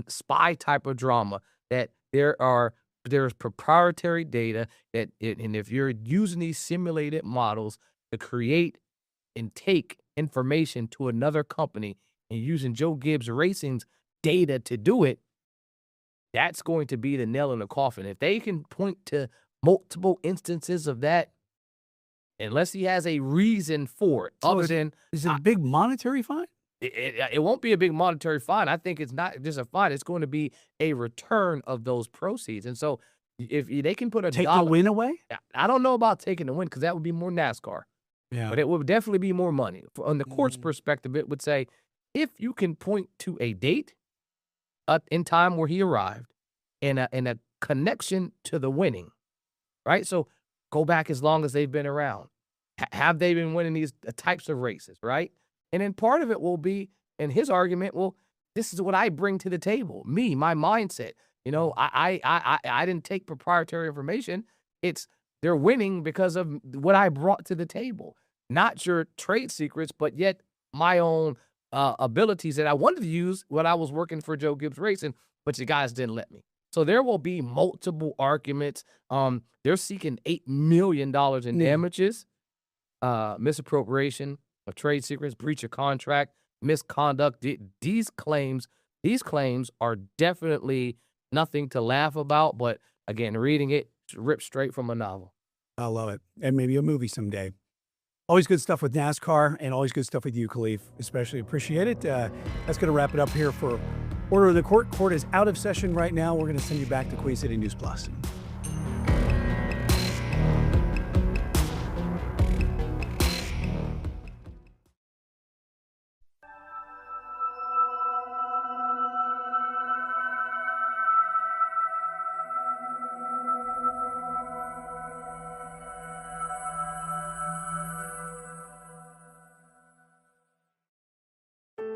spy type of drama, that there's proprietary data and if you're using these simulated models to create and take information to another company and using Joe Gibbs Racing's data to do it, that's going to be the nail in the coffin. If they can point to multiple instances of that, unless he has a reason for it, So is it a big monetary fine? It won't be a big monetary fine. I think it's not just a fine. It's going to be a return of those proceeds. And so if they can put a Take dollar, the win away? I don't know about taking the win because that would be more NASCAR. Yeah. But it would definitely be more money. On the court's perspective, it would say, if you can point to a date in time where he arrived and a connection to the winning, right? So go back as long as they've been around. Have they been winning these types of races, right? And then part of it will be, in his argument, well, this is what I bring to the table. Me, my mindset. I didn't take proprietary information. It's they're winning because of what I brought to the table. Not your trade secrets, but yet my own abilities that I wanted to use when I was working for Joe Gibbs Racing, but you guys didn't let me. So there will be multiple arguments. They're seeking $8 million in damages, misappropriation of trade secrets, breach of contract, misconduct. These claims are definitely nothing to laugh about. But again, reading it ripped straight from a novel. I love it. And maybe a movie someday. Always good stuff with NASCAR and always good stuff with you, Khalif. Especially appreciate it. That's going to wrap it up here for Order of the Court. Court is out of session right now. We're going to send you back to Queen City News Plus.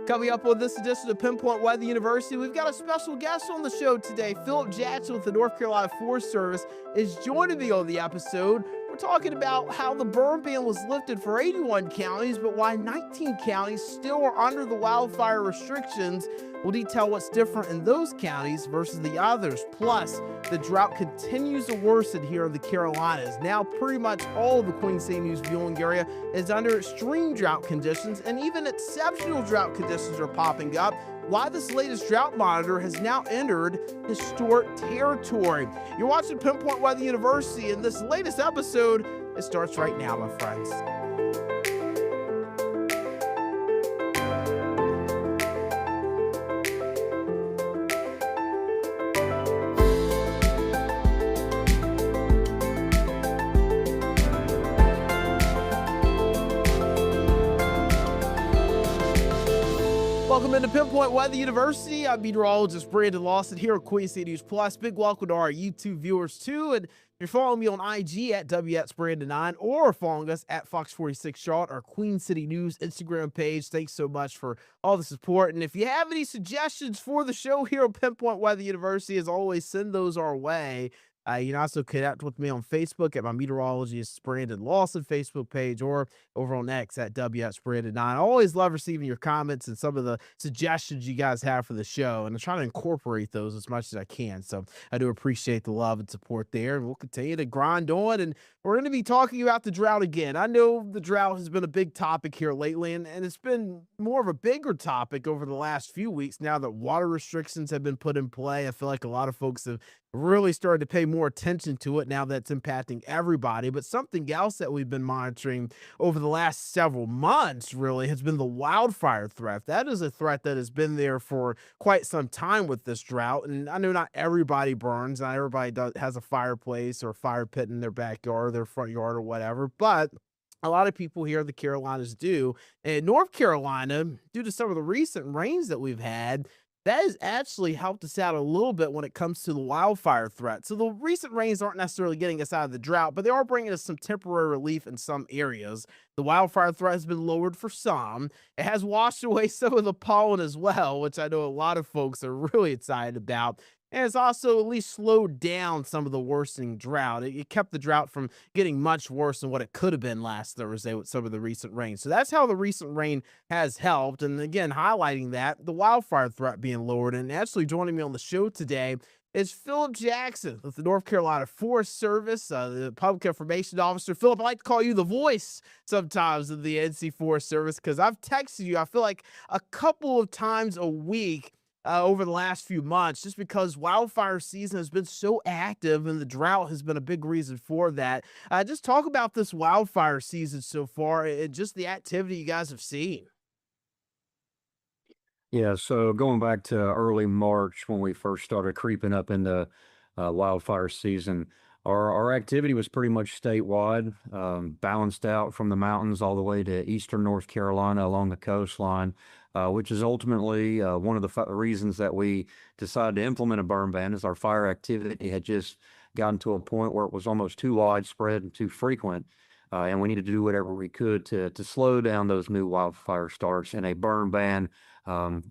Coming up on this edition of Pinpoint Weather University, we've got a special guest on the show today. Philip Jackson with the North Carolina Forest Service is joining me on the episode. We're talking about how the burn ban was lifted for 81 counties, but why 19 counties still are under the wildfire restrictions. We'll detail what's different in those counties versus the others. Plus, the drought continues to worsen here in the Carolinas. Now, pretty much all of the Queen City News viewing area is under extreme drought conditions, and even exceptional drought conditions are popping up. Why this latest drought monitor has now entered historic territory. You're watching Pinpoint Weather University, and this latest episode, it starts right now, my friends. Welcome into Pinpoint Weather University. I'm meteorologist Brandon Lawson here at Queen City News Plus. Big welcome to our YouTube viewers too. And if you're following me on IG at WXBrandon9 or following us at Fox 46 Charlotte, our Queen City News Instagram page, thanks so much for all the support. And if you have any suggestions for the show here at Pinpoint Weather University, as always, send those our way. You can also connect with me on Facebook at my meteorologist Brandon Lawson Facebook page or over on X at WXBrandon9. I always love receiving your comments and some of the suggestions you guys have for the show, and I try to incorporate those as much as I can. So I do appreciate the love and support there, and we'll continue to grind on. And we're going to be talking about the drought again. I know the drought has been a big topic here lately, and it's been more of a bigger topic over the last few weeks now that water restrictions have been put in play. I feel like a lot of folks have really started to pay more attention to it now that's impacting everybody. But something else that we've been monitoring over the last several months really has been the wildfire threat. That is a threat that has been there for quite some time with this drought. And I know not everybody burns, not everybody has a fireplace or a fire pit in their backyard or their front yard or whatever, but a lot of people here in the Carolinas do. And North Carolina, due to some of the recent rains that we've had, that has actually helped us out a little bit when it comes to the wildfire threat. So the recent rains aren't necessarily getting us out of the drought, but they are bringing us some temporary relief in some areas. The wildfire threat has been lowered for some. It has washed away some of the pollen as well, which I know a lot of folks are really excited about. And it's also at least slowed down some of the worsening drought. It kept the drought from getting much worse than what it could have been last Thursday with some of the recent rain. So that's how the recent rain has helped. And again, highlighting that, the wildfire threat being lowered. And actually joining me on the show today is Philip Jackson with the North Carolina Forest Service, the Public Information Officer. Philip, I like to call you the voice sometimes of the NC Forest Service because I've texted you, I feel like, a couple of times a week over the last few months, just because wildfire season has been so active and the drought has been a big reason for that. Just talk about this wildfire season so far and just the activity you guys have seen. Yeah, so going back to early March when we first started creeping up into wildfire season, our activity was pretty much statewide, balanced out from the mountains all the way to eastern North Carolina along the coastline, which is ultimately one of the reasons that we decided to implement a burn ban is our fire activity had just gotten to a point where it was almost too widespread and too frequent. And we needed to do whatever we could to slow down those new wildfire starts. And a burn ban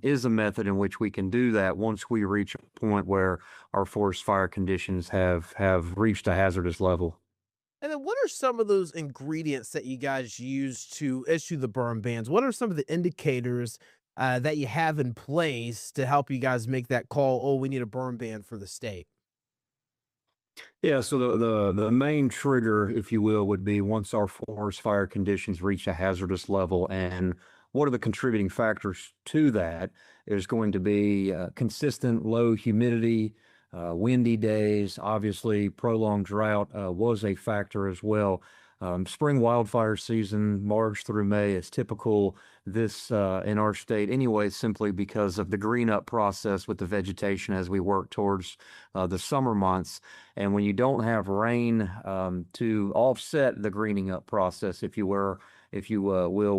is a method in which we can do that once we reach a point where our forest fire conditions have reached a hazardous level. And then what are some of those ingredients that you guys use to issue the burn bans? What are some of the indicators that you have in place to help you guys make that call? Oh, we need a burn ban for the state. Yeah, so the main trigger, if you will, would be once our forest fire conditions reach a hazardous level. And what are the contributing factors to that? Is going to be consistent low humidity, windy days. Obviously, prolonged drought was a factor as well. Spring wildfire season, March through May, is typical this in our state anyway, simply because of the green up process with the vegetation as we work towards the summer months. And when you don't have rain to offset the greening up process, if you will,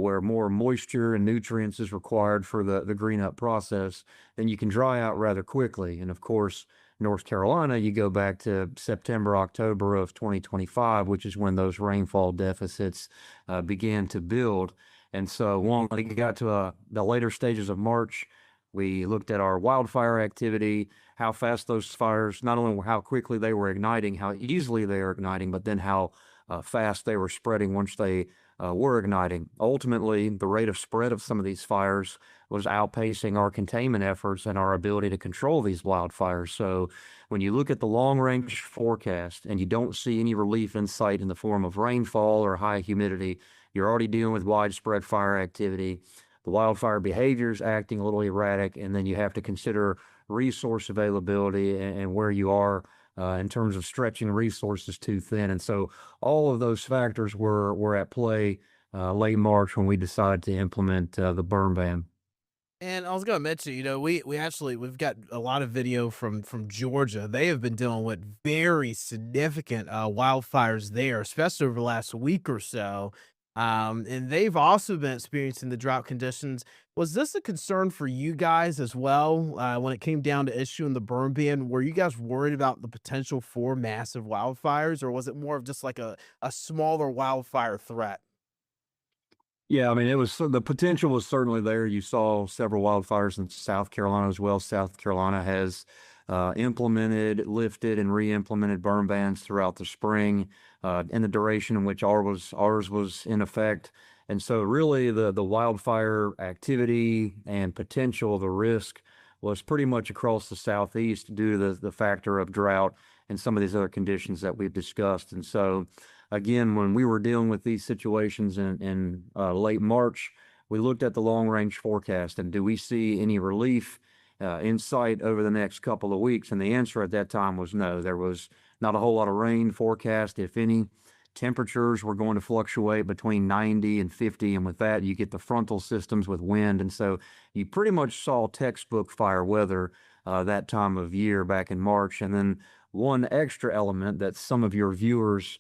where more moisture and nutrients is required for the green up process, then you can dry out rather quickly. And of course, North Carolina, you go back to September, October of 2025, which is when those rainfall deficits began to build. And so when we got to the later stages of March, we looked at our wildfire activity, how fast those fires, not only how quickly they were igniting, how easily they were igniting, but then how fast they were spreading once they were igniting. Ultimately, the rate of spread of some of these fires was outpacing our containment efforts and our ability to control these wildfires. So when you look at the long range forecast and you don't see any relief in sight in the form of rainfall or high humidity, you're already dealing with widespread fire activity. The wildfire behavior is acting a little erratic, and then you have to consider resource availability and where you are in terms of stretching resources too thin. And so all of those factors were at play late March when we decided to implement the burn ban. And I was going to mention, we've got a lot of video from Georgia. They have been dealing with very significant wildfires there, especially over the last week or so. And they've also been experiencing the drought conditions. Was this a concern for you guys as well when it came down to issuing the burn ban? Were you guys worried about the potential for massive wildfires, or was it more of just like a smaller wildfire threat? Yeah, I mean, the potential was certainly there. You saw several wildfires in South Carolina as well. South Carolina has implemented, lifted, and re-implemented burn bans throughout the spring in the duration in which ours was in effect. And so really the wildfire activity and potential, the risk was pretty much across the Southeast due to the factor of drought and some of these other conditions that we've discussed. And so again, when we were dealing with these situations in late March, we looked at the long range forecast and do we see any relief in sight over the next couple of weeks? And the answer at that time was no. There was not a whole lot of rain forecast, if any. Temperatures were going to fluctuate between 90 and 50, and with that, you get the frontal systems with wind. And so you pretty much saw textbook fire weather that time of year back in March. And then one extra element that some of your viewers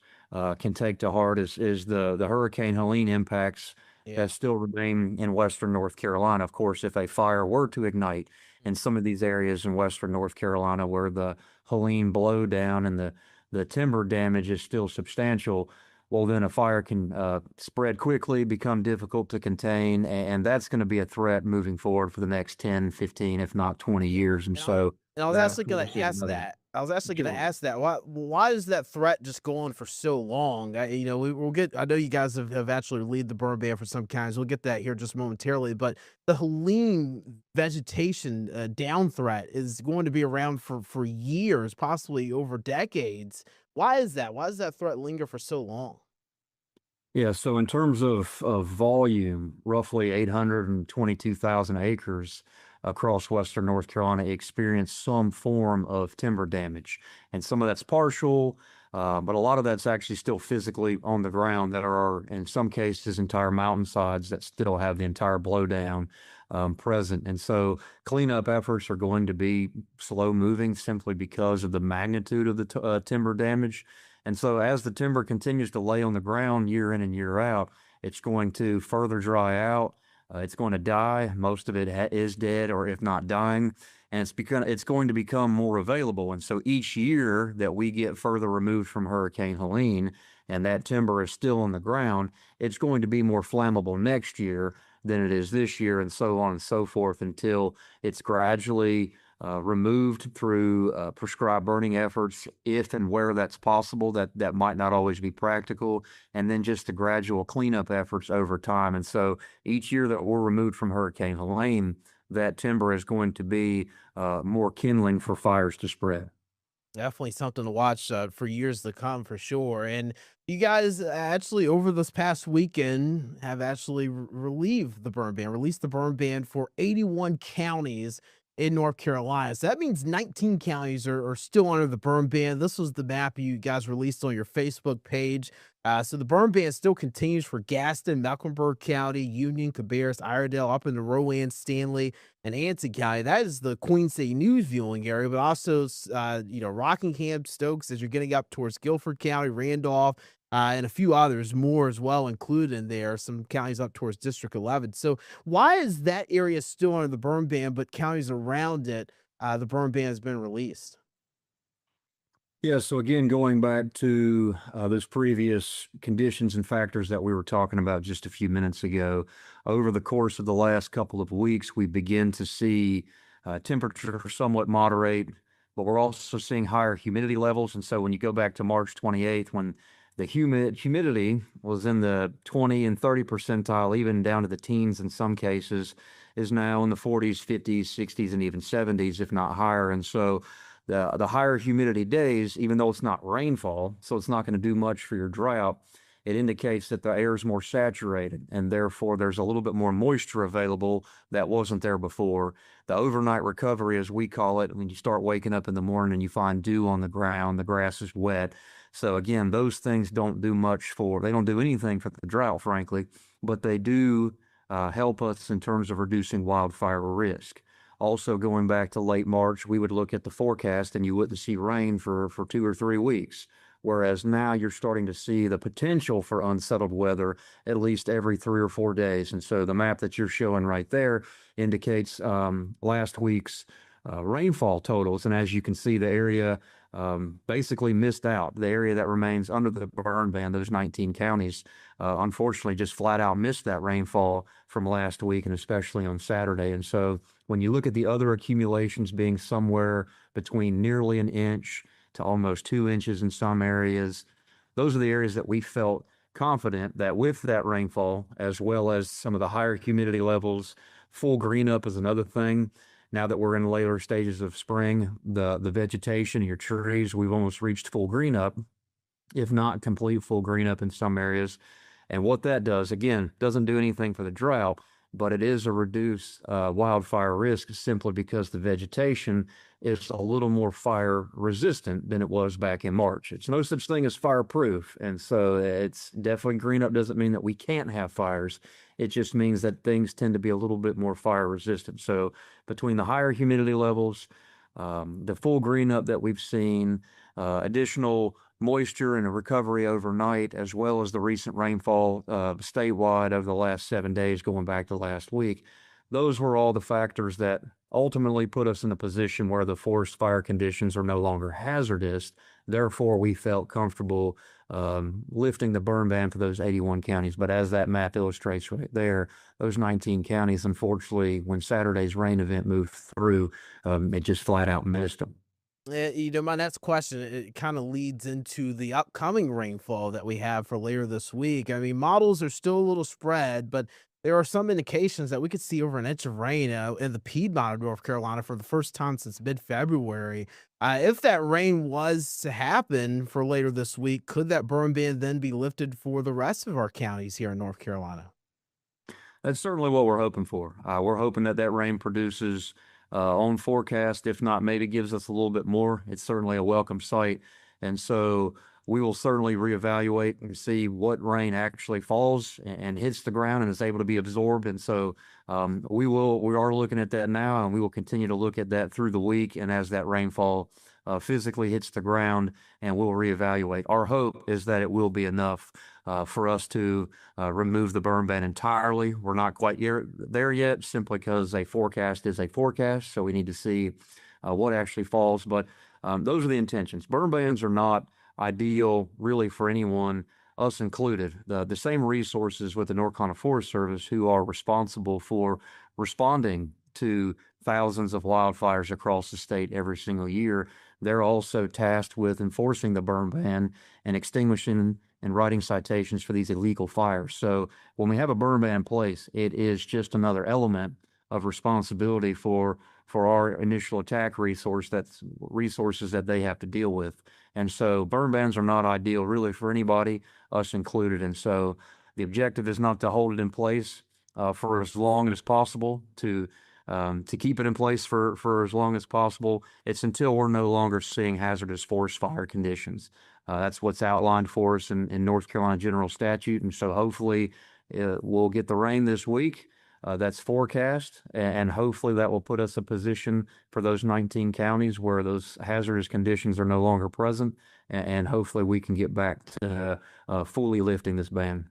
can take to heart is the Hurricane Helene impacts that still remain in western North Carolina. Of course, if a fire were to ignite in some of these areas in western North Carolina where the Helene blowdown and the timber damage is still substantial, well, then a fire can spread quickly, become difficult to contain, and that's going to be a threat moving forward for the next 10, 15, if not 20 years. And so And I was actually going to ask that. Why is that threat just go on for so long? We'll get. I know you guys have actually lead the burn ban for some kinds. We'll get that here just momentarily. But the Helene vegetation down threat is going to be around for years, possibly over decades. Why is that? Why does that threat linger for so long? Yeah, so in terms of volume, roughly 822,000 acres across western North Carolina experienced some form of timber damage. And some of that's partial, but a lot of that's actually still physically on the ground that are, in some cases, entire mountainsides that still have the entire blowdown present. And so cleanup efforts are going to be slow moving simply because of the magnitude of the timber damage. And so as the timber continues to lay on the ground year in and year out, it's going to further dry out. It's going to die. Most of it is dead, or if not dying, and it's going to become more available. And so each year that we get further removed from Hurricane Helene and that timber is still on the ground, it's going to be more flammable next year than it is this year, and so on and so forth until it's gradually removed through prescribed burning efforts, if and where that's possible. That might not always be practical, and then just the gradual cleanup efforts over time. And so each year that we're removed from Hurricane Helene, that timber is going to be more kindling for fires to spread. Definitely something to watch for years to come, for sure. And you guys actually, over this past weekend, have actually released the burn ban for 81 counties in North Carolina. So that means 19 counties are still under the burn ban. This was the map you guys released on your Facebook page. So the burn ban still continues for Gaston, Mecklenburg County, Union, Cabarrus, Iredell, up into Rowan, Stanley, and Anson County. That is the Queen City News viewing area, but also, Rockingham, Stokes, as you're getting up towards Guilford County, Randolph, and a few others more as well included in there, some counties up towards District 11. So why is that area still under the burn ban, but counties around it, the burn ban has been released? Yeah, so again, going back to those previous conditions and factors that we were talking about just a few minutes ago, over the course of the last couple of weeks, we begin to see temperature somewhat moderate, but we're also seeing higher humidity levels. And so when you go back to March 28th, when the humidity was in the 20 and 30 percentile, even down to the teens in some cases, is now in the 40s, 50s, 60s, and even 70s, if not higher. And so the higher humidity days, even though it's not rainfall, so it's not going to do much for your drought, it indicates that the air is more saturated, and therefore there's a little bit more moisture available that wasn't there before. The overnight recovery, as we call it, when you start waking up in the morning and you find dew on the ground, the grass is wet. So again, those things they don't do anything for the drought, frankly, but they do help us in terms of reducing wildfire risk. Also, going back to late March, we would look at the forecast and you wouldn't see rain for 2 or 3 weeks. Whereas now you're starting to see the potential for unsettled weather at least every 3 or 4 days. And so the map that you're showing right there indicates last week's rainfall totals. And as you can see, the area basically missed out. The area that remains under the burn ban, those 19 counties, unfortunately just flat out missed that rainfall from last week, and especially on Saturday. And so when you look at the other accumulations being somewhere between nearly an inch to almost 2 inches in some areas, those are the areas that we felt confident that with that rainfall, as well as some of the higher humidity levels, full green up is another thing. Now that we're in the later stages of spring, the vegetation, your trees, we've almost reached full green up, if not complete full green up in some areas. And what that does, again, doesn't do anything for the drought, but it is a reduced wildfire risk simply because the vegetation is a little more fire resistant than it was back in March. It's no such thing as fireproof. And so it's definitely green up doesn't mean that we can't have fires. It just means that things tend to be a little bit more fire resistant. So between the higher humidity levels, the full green up that we've seen, additional moisture and a recovery overnight, as well as the recent rainfall statewide over the last 7 days going back to last week, those were all the factors that ultimately put us in a position where the forest fire conditions are no longer hazardous. Therefore, we felt comfortable lifting the burn ban for those 81 counties. But as that map illustrates right there, those 19 counties, unfortunately, when Saturday's rain event moved through, it just flat out missed them. My next question, it kind of leads into the upcoming rainfall that we have for later this week. I mean, models are still a little spread, but there are some indications that we could see over an inch of rain in the Piedmont of North Carolina for the first time since mid-February. If that rain was to happen for later this week, could that burn ban then be lifted for the rest of our counties here in North Carolina? That's certainly what we're hoping for. We're hoping that that rain produces on forecast, if not, maybe gives us a little bit more. It's certainly a welcome sight. And so we will certainly reevaluate and see what rain actually falls and hits the ground and is able to be absorbed. And so we are looking at that now, and we will continue to look at that through the week. And as that rainfall physically hits the ground, and we'll reevaluate. Our hope is that it will be enough for us to remove the burn ban entirely. We're not quite there yet, simply because a forecast is a forecast, so we need to see what actually falls. But those are the intentions. Burn bans are not ideal really for anyone, us included. The same resources with the North Carolina Forest Service, who are responsible for responding to thousands of wildfires across the state every single year, they're also tasked with enforcing the burn ban and extinguishing and writing citations for these illegal fires. So when we have a burn ban in place, it is just another element of responsibility for our initial attack resources that they have to deal with. And so burn bans are not ideal really for anybody, us included. And so the objective is not to hold it in place for as long as possible, to keep it in place for as long as possible. It's until we're no longer seeing hazardous forest fire conditions. That's what's outlined for us in North Carolina General Statute. And so hopefully we'll get the rain this week. That's forecast, and hopefully that will put us in a position for those 19 counties where those hazardous conditions are no longer present, and hopefully we can get back to fully lifting this ban.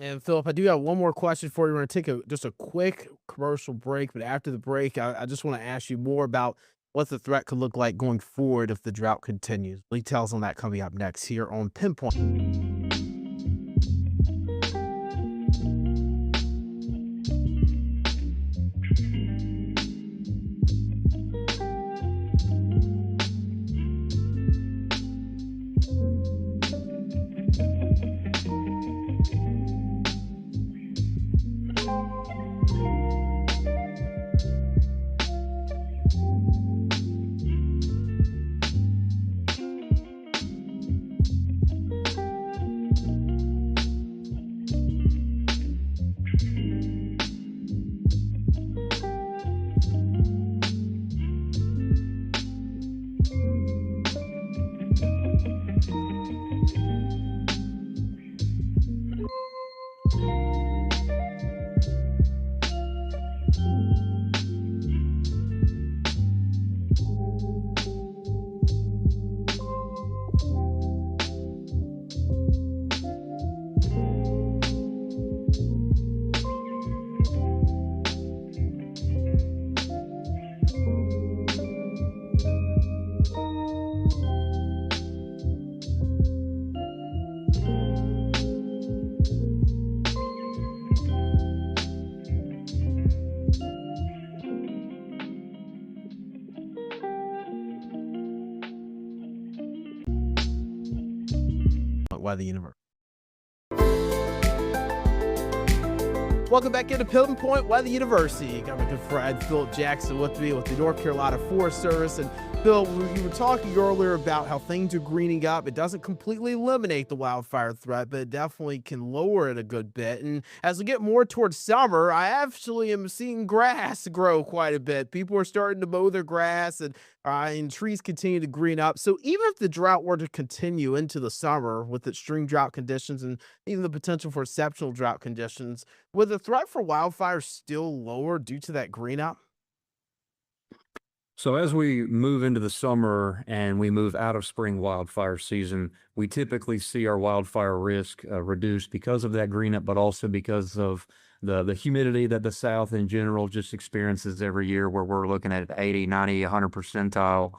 And Philip, I do have one more question for you. We're going to take just a quick commercial break, but after the break, I just want to ask you more about what the threat could look like going forward if the drought continues. Details on that coming up next here on Pinpoint. Weather Universe. Welcome back into Pinpoint Weather University. Got my good friend Philip Jackson with me with the North Carolina Forest Service. And Phil, you were talking earlier about how things are greening up. It doesn't completely eliminate the wildfire threat, but it definitely can lower it a good bit. And as we get more towards summer, I actually am seeing grass grow quite a bit. People are starting to mow their grass, and trees continue to green up. So even if the drought were to continue into the summer with extreme drought conditions and even the potential for exceptional drought conditions, would the threat for wildfires still lower due to that green up? So as we move into the summer and we move out of spring wildfire season, we typically see our wildfire risk reduced because of that green up, but also because of the humidity that the South in general just experiences every year, where we're looking at 80, 90, 100 percentile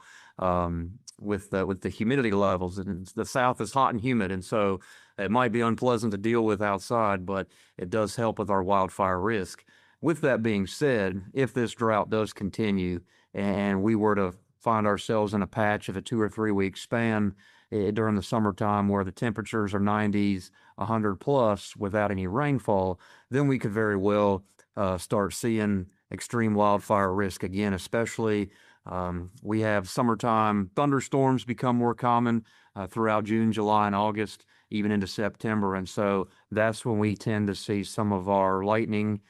with the humidity levels. And the South is hot and humid, and so it might be unpleasant to deal with outside, but it does help with our wildfire risk. With that being said, if this drought does continue and we were to find ourselves in a patch of a 2 or 3 week span during the summertime where the temperatures are 90s, 100 plus without any rainfall, then we could very well start seeing extreme wildfire risk again, especially we have summertime thunderstorms become more common throughout June, July, and August, even into September. And so that's when we tend to see some of our lightning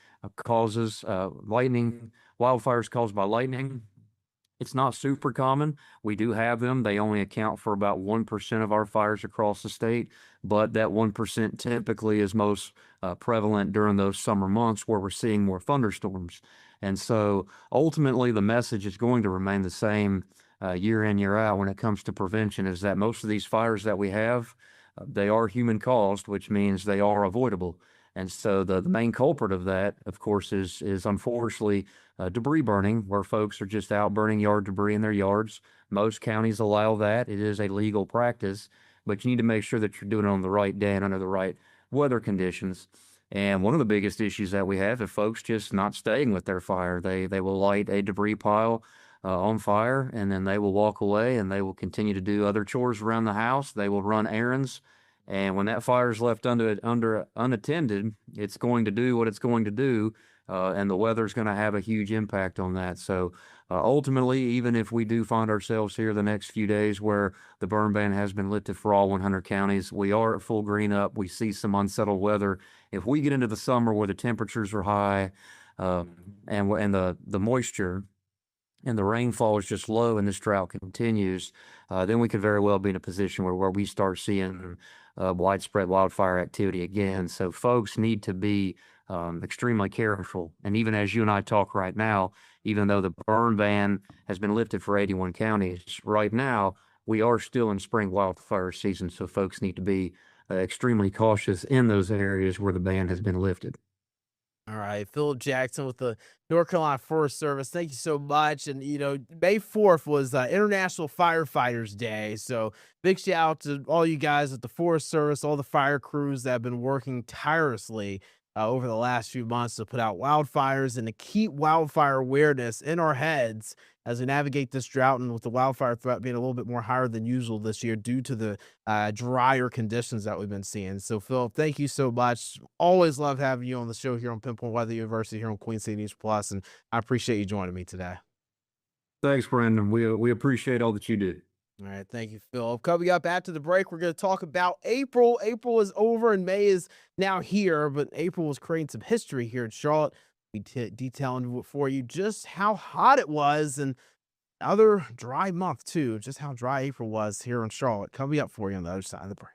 wildfires caused by lightning. It's not super common. We do have them. They only account for about 1% of our fires across the state, but that 1% typically is most prevalent during those summer months where we're seeing more thunderstorms. And so ultimately the message is going to remain the same year in, year out when it comes to prevention, is that most of these fires that we have, they are human caused, which means they are avoidable. And so the main culprit of that, of course, is unfortunately debris burning, where folks are just out burning yard debris in their yards. Most counties allow that. It is a legal practice, but you need to make sure that you're doing it on the right day and under the right weather conditions. And one of the biggest issues that we have is folks just not staying with their fire. They will light a debris pile on fire, and then they will walk away and they will continue to do other chores around the house. They will run errands. And when that fire is left unattended, it's going to do what it's going to do, and the weather's going to have a huge impact on that. So ultimately, even if we do find ourselves here the next few days where the burn ban has been lifted for all 100 counties, we are at full green up. We see some unsettled weather. If we get into the summer where the temperatures are high and the moisture and the rainfall is just low and this drought continues, then we could very well be in a position where we start seeing widespread wildfire activity again. So folks need to be extremely careful. And even as you and I talk right now, even though the burn ban has been lifted for 81 counties, right now we are still in spring wildfire season. So folks need to be extremely cautious in those areas where the ban has been lifted. All right, Philip Jackson with the North Carolina Forest Service. Thank you so much. And, May 4th was International Firefighters Day. So big shout out to all you guys at the Forest Service, all the fire crews that have been working tirelessly over the last few months to put out wildfires and to keep wildfire awareness in our heads as we navigate this drought, and with the wildfire threat being a little bit more higher than usual this year due to the drier conditions that we've been seeing. So, Phil, thank you so much. Always love having you on the show here on Pinpoint Weather University here on Queen City News Plus, and I appreciate you joining me today. Thanks, Brandon. We appreciate all that you do. All right, thank you, Phil. Coming up after the break, we're going to talk about April. April is over and May is now here, but April was creating some history here in Charlotte. We detailing for you just how hot it was, and other dry month too, just how dry April was here in Charlotte. Coming up for you on the other side of the break.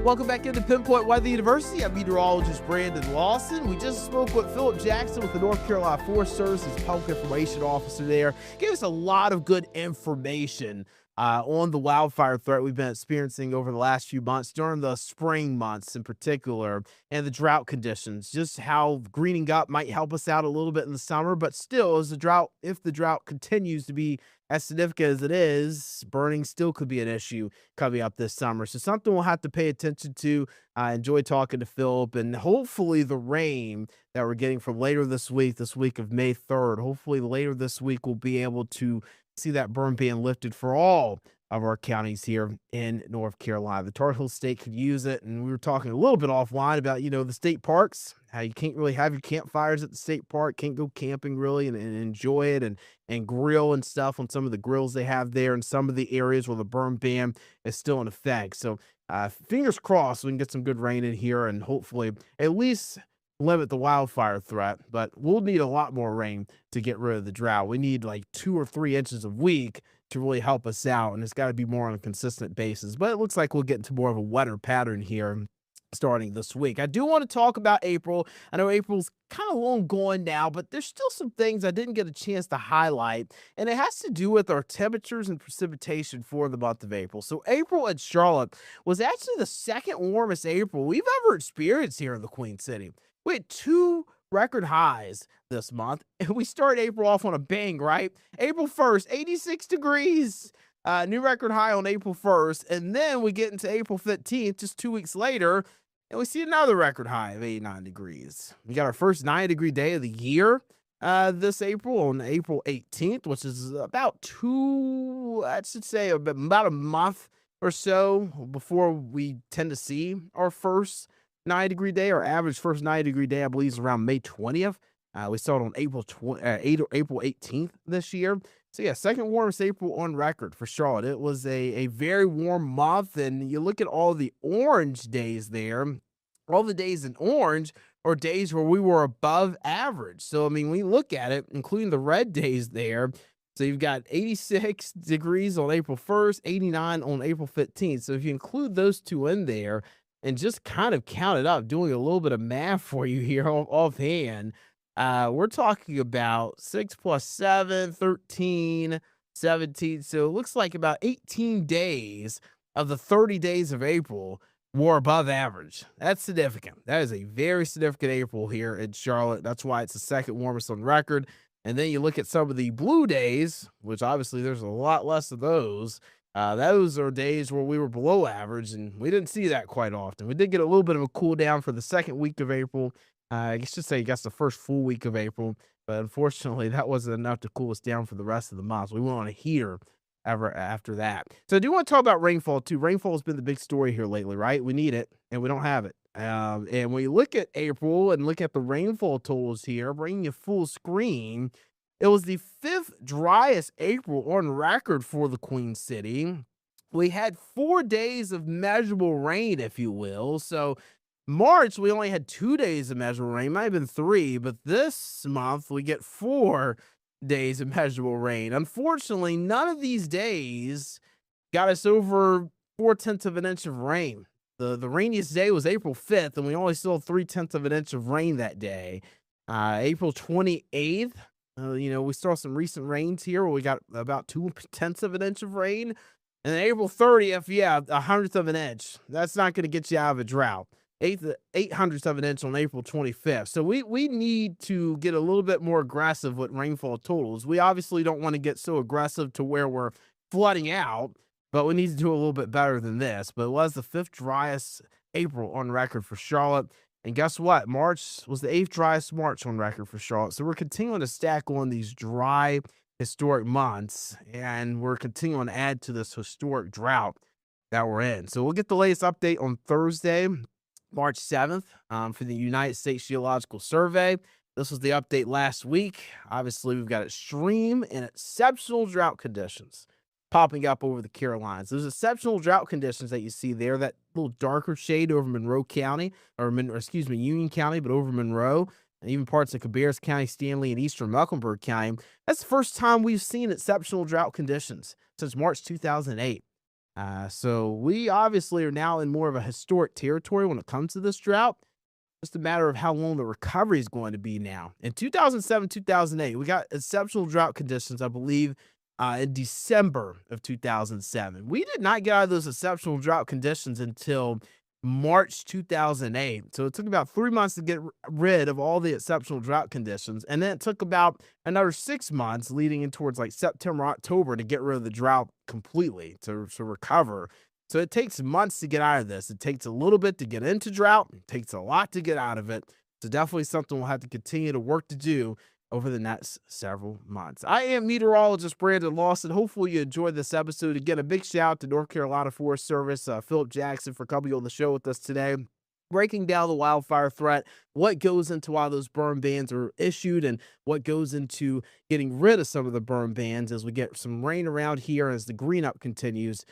Welcome back into Pinpoint Weather University. I'm meteorologist Brandon Lawson. We just spoke with Philip Jackson with the North Carolina Forest Service, his public information officer there. Gave us a lot of good information on the wildfire threat we've been experiencing over the last few months, during the spring months in particular, and the drought conditions. Just how greening up might help us out a little bit in the summer, but still, if the drought continues to be as significant as it is, burning still could be an issue coming up this summer. So something we'll have to pay attention to. I enjoy talking to Philip, and hopefully the rain that we're getting from later this week of May 3rd, hopefully later this week we'll be able to see that burn being lifted for all of our counties here in North Carolina. The Tar Heel State could use it, and we were talking a little bit offline about, the state parks, how you can't really have your campfires at the state park, can't go camping really and enjoy it and grill and stuff on some of the grills they have there in some of the areas where the burn ban is still in effect. So fingers crossed we can get some good rain in here and hopefully at least limit the wildfire threat, but we'll need a lot more rain to get rid of the drought. We need like 2 or 3 inches a week to really help us out, and it's got to be more on a consistent basis. But it looks like we'll get into more of a wetter pattern here starting this week. I do want to talk about April. I know April's kind of long gone now, but there's still some things I didn't get a chance to highlight, and it has to do with our temperatures and precipitation for the month of April. So April in Charlotte was actually the second warmest April we've ever experienced here in the Queen City. We had 2 record highs this month, and we started April off on a bang, right? April 1st, 86 degrees, new record high on April 1st, and then we get into April 15th, just 2 weeks later, and we see another record high of 89 degrees. We got our first 90-degree day of the year this April on April 18th, which is about about a month or so before we tend to see our first 90-degree day. Our average first 90-degree day, I believe, is around May 20th. We saw it on April 18th this year. So yeah, second warmest April on record for Charlotte. It was a very warm month, and you look at all the orange days there. All the days in orange are days where we were above average. So I mean, we look at it, including the red days there. So you've got 86 degrees on April 1st, 89 on April 15th. So if you include those two in there, and just kind of count it up, doing a little bit of math for you here offhand, we're talking about 6 plus 7, 13, 17. So it looks like about 18 days of the 30 days of April were above average. That's significant. That is a very significant April here in Charlotte. That's why it's the second warmest on record. And then you look at some of the blue days, which obviously there's a lot less of those. Those are days where we were below average, and we didn't see that quite often. We did get a little bit of a cool down for the second week of April. I should say, the first full week of April, but unfortunately, that wasn't enough to cool us down for the rest of the month. We went on a heater ever after that. So I do want to talk about rainfall too. Rainfall has been the big story here lately, right? We need it, and we don't have it. And when you look at April and look at the rainfall totals here, bringing you full screen, it was the 5th driest April on record for the Queen City. We had 4 days of measurable rain, if you will. So March, we only had 2 days of measurable rain. Might have been 3, but this month we get 4 days of measurable rain. Unfortunately, none of these days got us over 4/10 of an inch of rain. The rainiest day was April 5th, and we only saw 3/10 of an inch of rain that day. April 28th, we saw some recent rains here where we got about 2/10 of an inch of rain. And then April 30th, 1/100th of an inch. That's not going to get you out of a drought. 8/100th of an inch on April 25th. So we need to get a little bit more aggressive with rainfall totals. We obviously don't want to get so aggressive to where we're flooding out, but we need to do a little bit better than this. But it was the 5th driest April on record for Charlotte. And guess what? March was the 8th driest March on record for Charlotte. So we're continuing to stack on these dry, historic months, and we're continuing to add to this historic drought that we're in. So we'll get the latest update on Thursday, March 7th, for the United States Geological Survey. This was the update last week. Obviously, we've got extreme and exceptional drought conditions popping up over the Carolinas. Those exceptional drought conditions that you see there, that little darker shade over Monroe County, Union County, but over Monroe, and even parts of Cabarrus County, Stanley, and eastern Mecklenburg County. That's the first time we've seen exceptional drought conditions since March 2008. So we obviously are now in more of a historic territory when it comes to this drought. Just a matter of how long the recovery is going to be now. In 2007, 2008, we got exceptional drought conditions, I believe, in December of 2007. We did not get out of those exceptional drought conditions until March 2008. So it took about 3 months to get rid of all the exceptional drought conditions. And then it took about another 6 months leading in towards like September, October to get rid of the drought completely, to recover. So it takes months to get out of this. It takes a little bit to get into drought. It takes a lot to get out of it. So definitely something we'll have to continue to work to do over the next several months. I am meteorologist Brandon Lawson. Hopefully you enjoyed this episode. Again, a big shout out to North Carolina Forest Service, Philip Jackson, for coming on the show with us today, breaking down the wildfire threat, what goes into why those burn bans are issued, and what goes into getting rid of some of the burn bans as we get some rain around here, as the green up continues,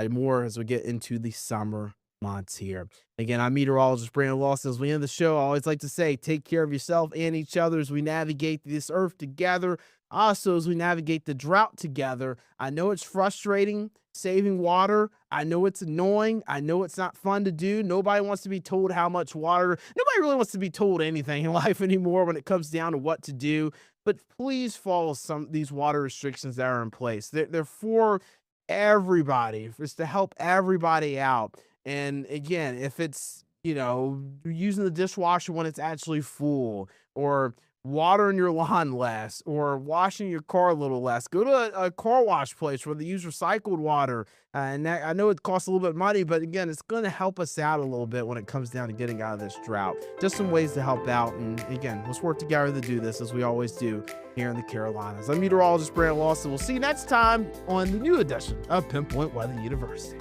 more as we get into the summer months here. Again, I'm meteorologist Brandon Lawson. As we end the show, I always like to say, take care of yourself and each other as we navigate this earth together. Also, as we navigate the drought together, I know it's frustrating saving water. I know it's annoying. I know it's not fun to do. Nobody wants to be told how much water. Nobody really wants to be told anything in life anymore when it comes down to what to do. But please follow some of these water restrictions that are in place. They're for everybody. It's to help everybody out. And again, if it's, using the dishwasher when it's actually full, or watering your lawn less, or washing your car a little less, go to a car wash place where they use recycled water. And I know it costs a little bit of money, but again, it's going to help us out a little bit when it comes down to getting out of this drought. Just some ways to help out. And again, let's work together to do this, as we always do here in the Carolinas. I'm meteorologist Brandon Lawson. We'll see you next time on the new edition of Pinpoint Weather University.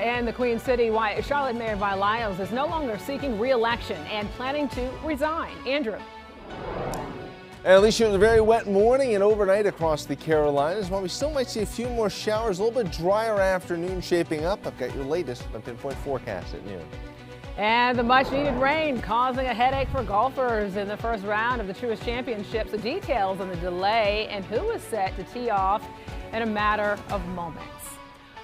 In the Queen City, why Charlotte Mayor Vi Lyles is no longer seeking re-election and planning to resign. Andrew. And Alicia, it was a very wet morning and overnight across the Carolinas. While we still might see a few more showers, a little bit drier afternoon shaping up. I've got your latest on Pinpoint forecast at noon. And the much-needed rain causing a headache for golfers in the first round of the Truist Championships. The details on the delay and who is set to tee off in a matter of moments.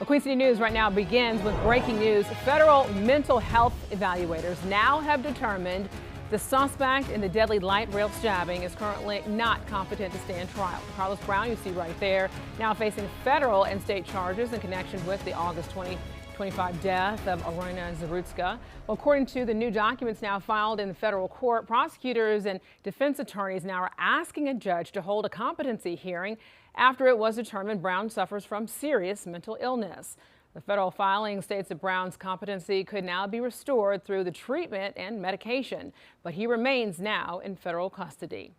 Well, Queen City News right now begins with breaking news. Federal mental health evaluators now have determined the suspect in the deadly light rail stabbing is currently not competent to stand trial. Carlos Brown, you see right there, now facing federal and state charges in connection with the August 2025 death of Arina Zarutska. Well, according to the new documents now filed in the federal court, prosecutors and defense attorneys now are asking a judge to hold a competency hearing after it was determined Brown suffers from serious mental illness. The federal filing states that Brown's competency could now be restored through the treatment and medication, but he remains now in federal custody.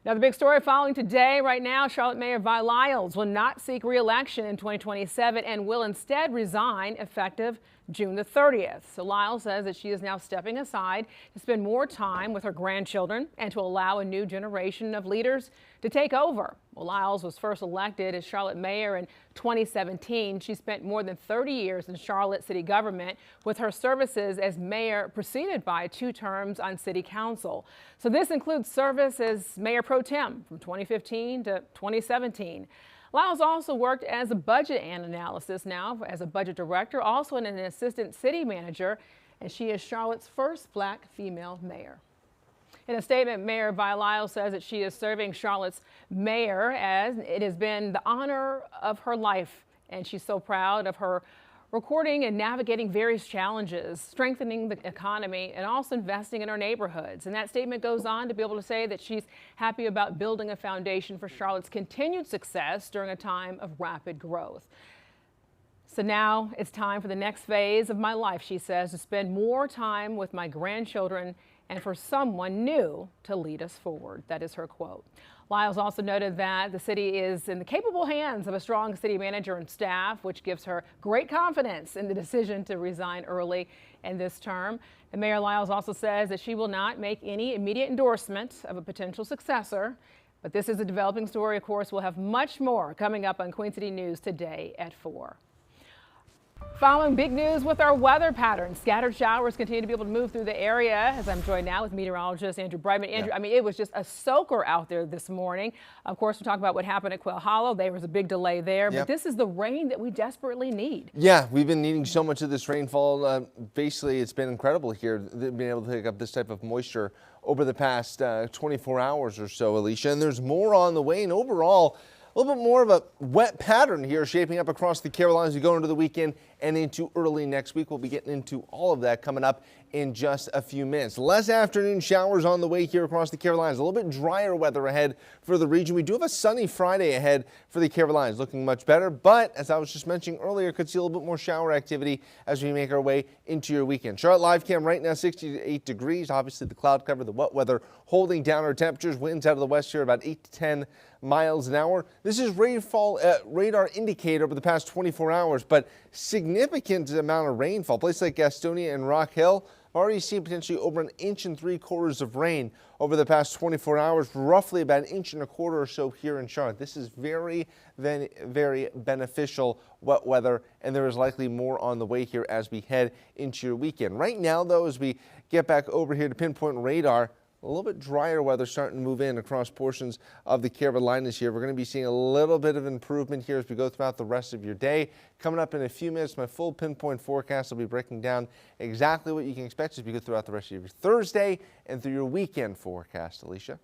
Now, the big story following today, right now, Charlotte Mayor Vi Lyles will not seek re-election in 2027 and will instead resign effective June the 30th. So Lyles says that she is now stepping aside to spend more time with her grandchildren and to allow a new generation of leaders to take over. Well, Lyles was first elected as Charlotte mayor in 2017. She spent more than 30 years in Charlotte city government, with her services as mayor preceded by 2 terms on city council. So this includes service as mayor pro tem from 2015 to 2017. Lyles also worked as a budget analyst, now as a budget director, also an assistant city manager, and she is Charlotte's first black female mayor. In a statement, Mayor Vi Lyles says that she is serving Charlotte's mayor as it has been the honor of her life, and she's so proud of her recording and navigating various challenges, strengthening the economy, and also investing in our neighborhoods. And that statement goes on to be able to say that she's happy about building a foundation for Charlotte's continued success during a time of rapid growth. So now it's time for the next phase of my life, she says, to spend more time with my grandchildren and for someone new to lead us forward. That is her quote. Lyles also noted that the city is in the capable hands of a strong city manager and staff, which gives her great confidence in the decision to resign early in this term. And Mayor Lyles also says that she will not make any immediate endorsement of a potential successor. But this is a developing story. Of course, we'll have much more coming up on Queen City News today at 4. Following big news with our weather patterns. Scattered showers continue to be able to move through the area, as I'm joined now with meteorologist Andrew Brightman. Andrew, I mean, it was just a soaker out there this morning. Of course, we'll talk about what happened at Quail Hollow. There was a big delay there, but this is the rain that we desperately need. Yeah, we've been needing so much of this rainfall. Basically, it's been incredible here, being able to pick up this type of moisture over the past 24 hours or so, Alicia. And there's more on the way, and overall, a little bit more of a wet pattern here shaping up across the Carolinas as we go into the weekend and into early next week. We'll be getting into all of that coming up in just a few minutes. Less afternoon showers on the way here across the Carolinas. A little bit drier weather ahead for the region. We do have a sunny Friday ahead for the Carolinas, looking much better. But as I was just mentioning earlier, could see a little bit more shower activity as we make our way into your weekend. Charlotte live cam right now, 68 degrees. Obviously, the cloud cover, the wet weather holding down our temperatures. Winds out of the west here about 8 to 10 miles an hour. This is rainfall radar indicator over the past 24 hours, but significant amount of rainfall. Places like Gastonia and Rock Hill have already seen potentially over 1 3/4 inches of rain over the past 24 hours, roughly about 1 1/4 inches or so here in Charlotte. This is very, very, very beneficial wet weather, and there is likely more on the way here as we head into your weekend. Right now, though, as we get back over here to pinpoint radar, a little bit drier weather starting to move in across portions of the Carolinas here. We're going to be seeing a little bit of improvement here as we go throughout the rest of your day. Coming up in a few minutes, my full pinpoint forecast will be breaking down exactly what you can expect as we go throughout the rest of your Thursday and through your weekend forecast, Alicia.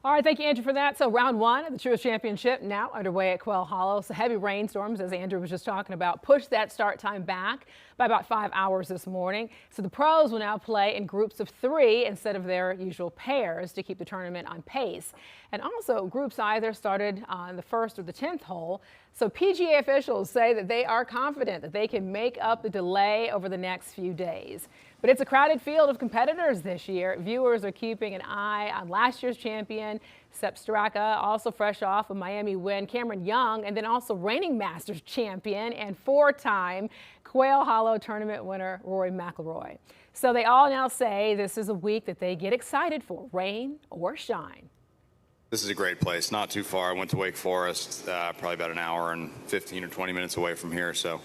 All right, thank you, Andrew, for that. So round 1 of the Truist Championship now underway at Quail Hollow. So heavy rainstorms, as Andrew was just talking about, pushed that start time back by about 5 hours this morning. So the pros will now play in groups of 3 instead of their usual pairs to keep the tournament on pace. And also, groups either started on the 1st or the 10th hole. So PGA officials say that they are confident that they can make up the delay over the next few days. But it's a crowded field of competitors this year. Viewers are keeping an eye on last year's champion, Sepp Straka, also fresh off a Miami win, Cameron Young, and then also reigning Masters champion and 4-time Quail Hollow tournament winner, Rory McIlroy. So they all now say this is a week that they get excited for, rain or shine. This is a great place, not too far. I went to Wake Forest, probably about an hour and 15 or 20 minutes away from here. So,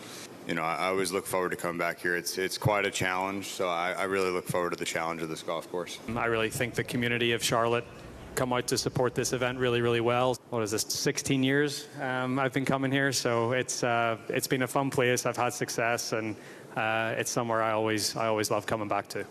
you know, I always look forward to coming back here. It's quite a challenge, so I really look forward to the challenge of this golf course. I really think the community of Charlotte come out to support this event really, really well. What is this, 16 years I've been coming here, so it's been a fun place. I've had success, and it's somewhere I always love coming back to.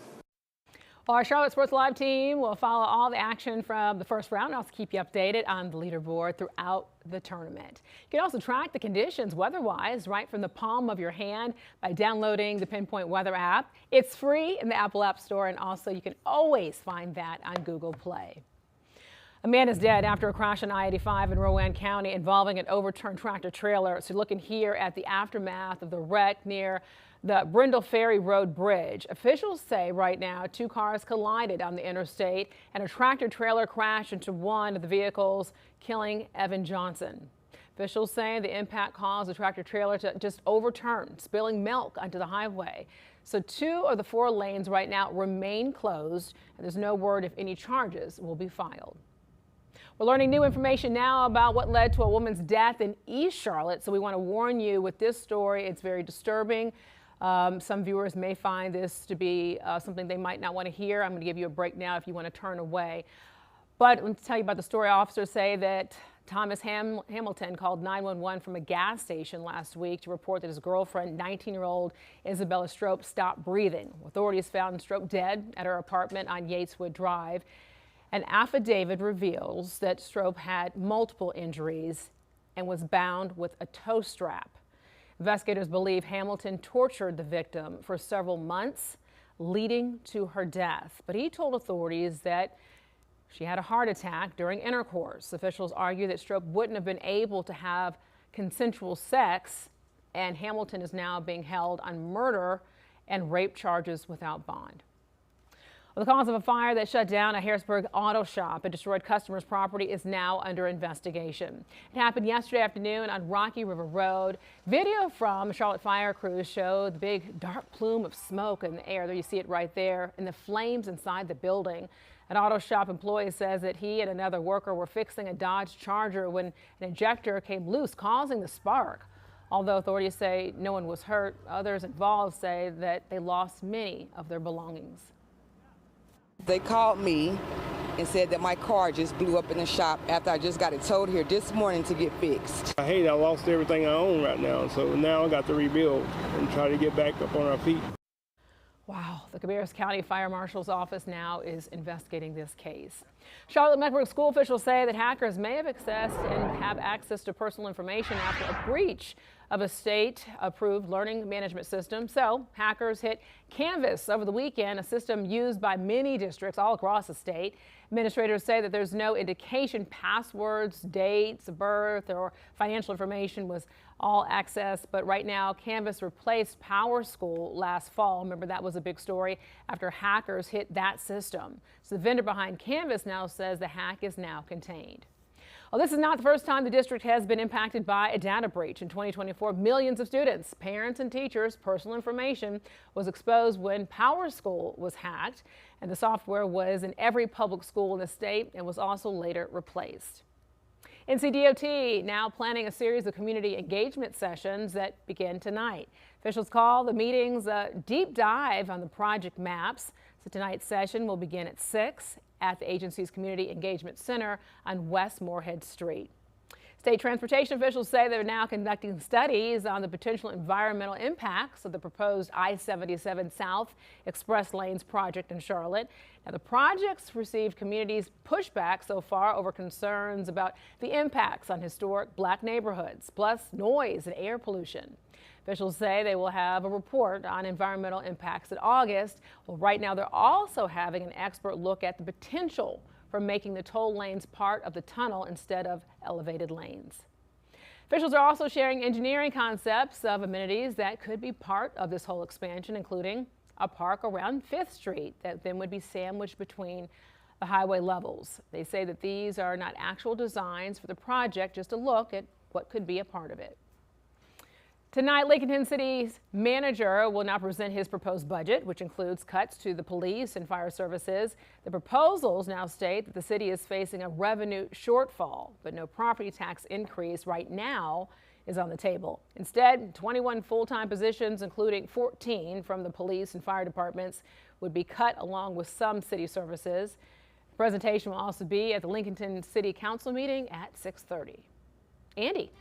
Well, our Charlotte Sports Live team will follow all the action from the first round and also keep you updated on the leaderboard throughout the tournament. You can also track the conditions weather-wise right from the palm of your hand by downloading the Pinpoint Weather app. It's free in the Apple App Store, and also you can always find that on Google Play. A man is dead after a crash on I-85 in Rowan County involving an overturned tractor trailer. So looking here at the aftermath of the wreck near the Brindle Ferry Road Bridge. Officials say right now 2 cars collided on the interstate and a tractor trailer crashed into one of the vehicles, killing Evan Johnson. Officials say the impact caused the tractor trailer to just overturn, spilling milk onto the highway. So 2 of the 4 lanes right now remain closed, and there's no word if any charges will be filed. We're learning new information now about what led to a woman's death in East Charlotte, so we want to warn you with this story. It's very disturbing. Some viewers may find this to be something they might not want to hear. I'm going to give you a break now if you want to turn away. But let me tell you about the story. Officers say that Thomas Hamilton called 911 from a gas station last week to report that his girlfriend, 19-year-old Isabella Strope, stopped breathing. Authorities found Strope dead at her apartment on Yateswood Drive. An affidavit reveals that Strope had multiple injuries and was bound with a tow strap. Investigators believe Hamilton tortured the victim for several months, leading to her death. But he told authorities that she had a heart attack during intercourse. Officials argue that Strope wouldn't have been able to have consensual sex, and Hamilton is now being held on murder and rape charges without bond. Well, the cause of a fire that shut down a Harrisburg auto shop and destroyed customers' property is now under investigation. It happened yesterday afternoon on Rocky River Road. Video from Charlotte fire crews showed the big dark plume of smoke in the air. There you see it right there, and the flames inside the building. An auto shop employee says that he and another worker were fixing a Dodge Charger when an ejector came loose, causing the spark. Although authorities say no one was hurt, others involved say that they lost many of their belongings. They called me and said that my car just blew up in the shop after I just got it towed here this morning to get fixed. I hate I lost everything I own right now, so now I got to rebuild and try to get back up on our feet. Wow, the Cabarrus County Fire Marshal's office now is investigating this case. Charlotte Mecklenburg school officials say that hackers may have accessed and have access to personal information after a breach of a state-approved learning management system. So hackers hit Canvas over the weekend, a system used by many districts all across the state. Administrators say that there's no indication passwords, dates of birth, or financial information was all accessed. But right now, Canvas replaced PowerSchool last fall. Remember, that was a big story after hackers hit that system. So the vendor behind Canvas now says the hack is now contained. Well, this is not the first time the district has been impacted by a data breach. In 2024, millions of students, parents, and teachers' personal information was exposed when PowerSchool was hacked, and the software was in every public school in the state and was also later replaced. NCDOT now planning a series of community engagement sessions that begin tonight. Officials call the meetings a deep dive on the project maps. So tonight's session will begin at 6 at the agency's Community Engagement Center on West Moorhead Street. State transportation officials say they're now conducting studies on the potential environmental impacts of the proposed I-77 South Express Lanes project in Charlotte. Now, the project's received communities' pushback so far over concerns about the impacts on historic black neighborhoods, plus noise and air pollution. Officials say they will have a report on environmental impacts in August. Well, right now they're also having an expert look at the potential for making the toll lanes part of the tunnel instead of elevated lanes. Officials are also sharing engineering concepts of amenities that could be part of this whole expansion, including a park around 5th Street that then would be sandwiched between the highway levels. They say that these are not actual designs for the project, just a look at what could be a part of it. Tonight, Lincoln City's manager will now present his proposed budget, which includes cuts to the police and fire services. The proposals now state that the city is facing a revenue shortfall, but no property tax increase right now is on the table. Instead, 21 full-time positions, including 14 from the police and fire departments, would be cut along with some city services. The presentation will also be at the Lincoln City Council meeting at 6:30. Andy.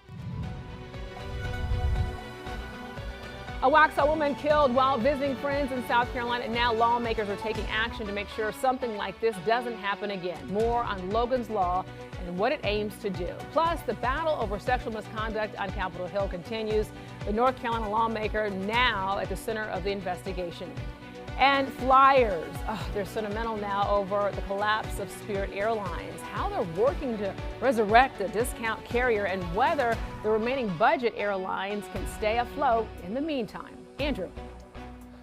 A Waxhaw woman killed while visiting friends in South Carolina. Now lawmakers are taking action to make sure something like this doesn't happen again. More on Logan's Law and what it aims to do. Plus, the battle over sexual misconduct on Capitol Hill continues. The North Carolina lawmaker now at the center of the investigation. And flyers, they're sentimental now over the collapse of Spirit Airlines, how they're working to resurrect the discount carrier, and whether the remaining budget airlines can stay afloat in the meantime. Andrew.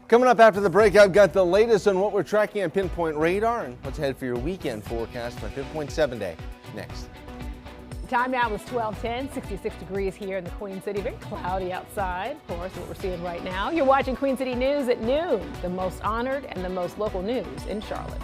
Coming up after the break, I've got the latest on what we're tracking on Pinpoint Radar and what's ahead for your weekend forecast on Pinpoint 7 Day. Next. Time now is 12:10, 66 degrees here in the Queen City. Very cloudy outside, of course, what we're seeing right now. You're watching Queen City News at noon, the most honored and the most local news in Charlotte.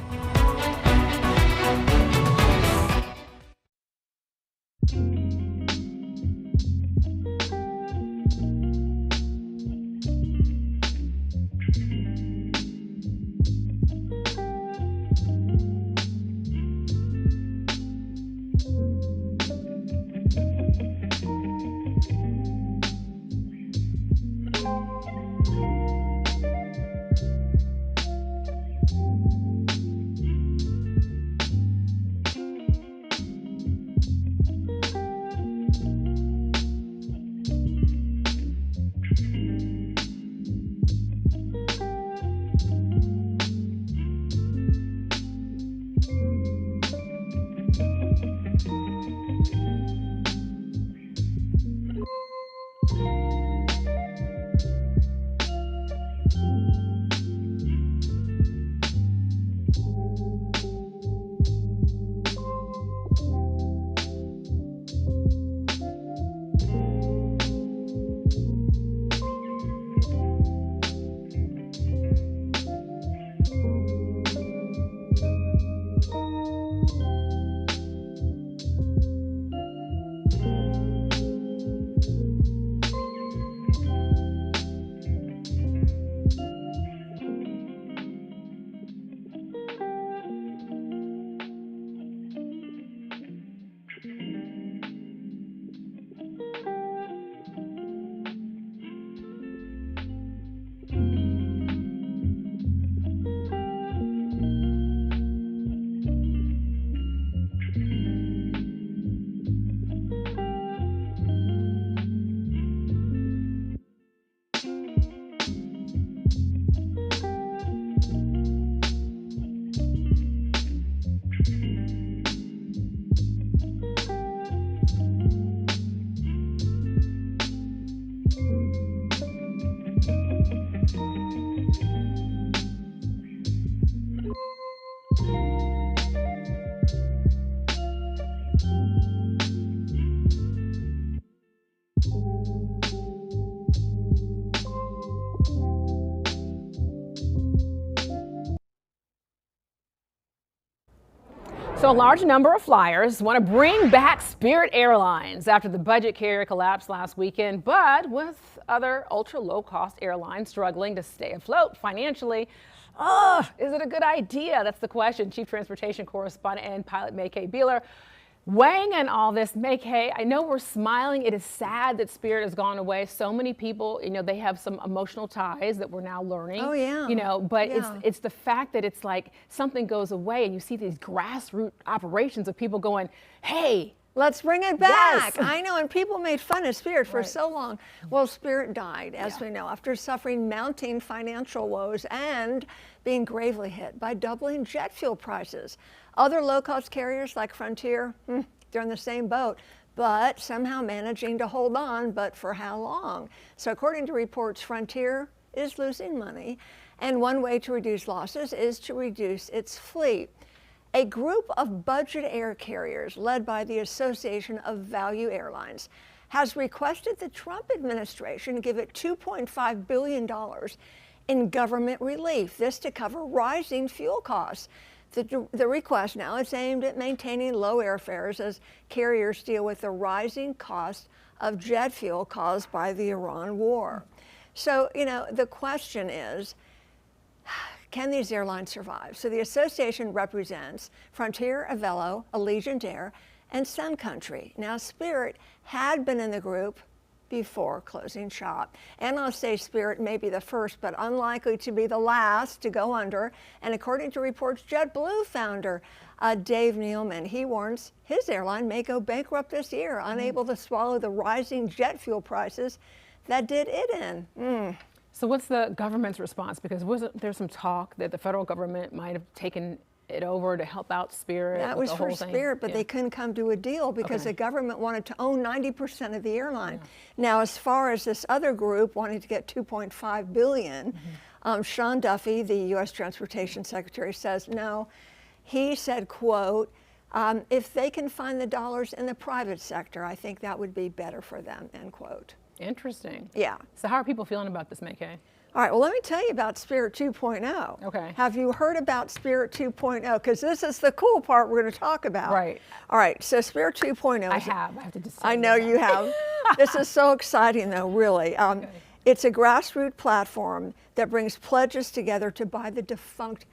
So a large number of flyers want to bring back Spirit Airlines after the budget carrier collapsed last weekend, but with other ultra low-cost airlines struggling to stay afloat financially, is it a good idea? That's the question. Chief Transportation Correspondent and pilot May-Kay Beeler weighing in all this. May-Kay, I know we're smiling. It is sad that Spirit has gone away. So many people, they have some emotional ties that we're now learning. Oh, yeah. But Yeah. it's the fact that it's like something goes away and you see these grassroots operations of people going, hey, let's bring it back. Yes. I know, and people made fun of Spirit for so long. Well, Spirit died, as we know, after suffering mounting financial woes and being gravely hit by doubling jet fuel prices. Other low-cost carriers like Frontier, they're in the same boat, but somehow managing to hold on, but for how long? So according to reports, Frontier is losing money, and one way to reduce losses is to reduce its fleet. A group of budget air carriers led by the Association of Value Airlines has requested the Trump administration give it $2.5 billion in government relief, this to cover rising fuel costs. The request now is aimed at maintaining low airfares as carriers deal with the rising cost of jet fuel caused by the Iran war. So, the question is, can these airlines survive? So the association represents Frontier, Avelo, Allegiant Air, and Sun Country. Now, Spirit had been in the group before closing shop. Analysts say Spirit may be the first, but unlikely to be the last to go under. And according to reports, JetBlue founder Dave Nealman, he warns his airline may go bankrupt this year, unable to swallow the rising jet fuel prices that did it in. So what's the government's response? Because wasn't there some talk that the federal government might have taken it over to help out Spirit? That was for Spirit, but they couldn't come to a deal because the government wanted to own 90% of the airline. Now, as far as this other group wanting to get $2.5 billion, Sean Duffy, the U.S. Transportation Secretary, says no. He said, quote, if they can find the dollars in the private sector, I think that would be better for them, end quote. Interesting. Yeah. So how are people feeling about this, May-Kay? All right, well, let me tell you about Spirit 2.0. Okay. Have you heard about Spirit 2.0? Because this is the cool part we're going to talk about. Right. All right, so Spirit 2.0. I have to just say I know you have. This is so exciting, though, really. It's a grassroots platform that brings pledges together to buy the defunct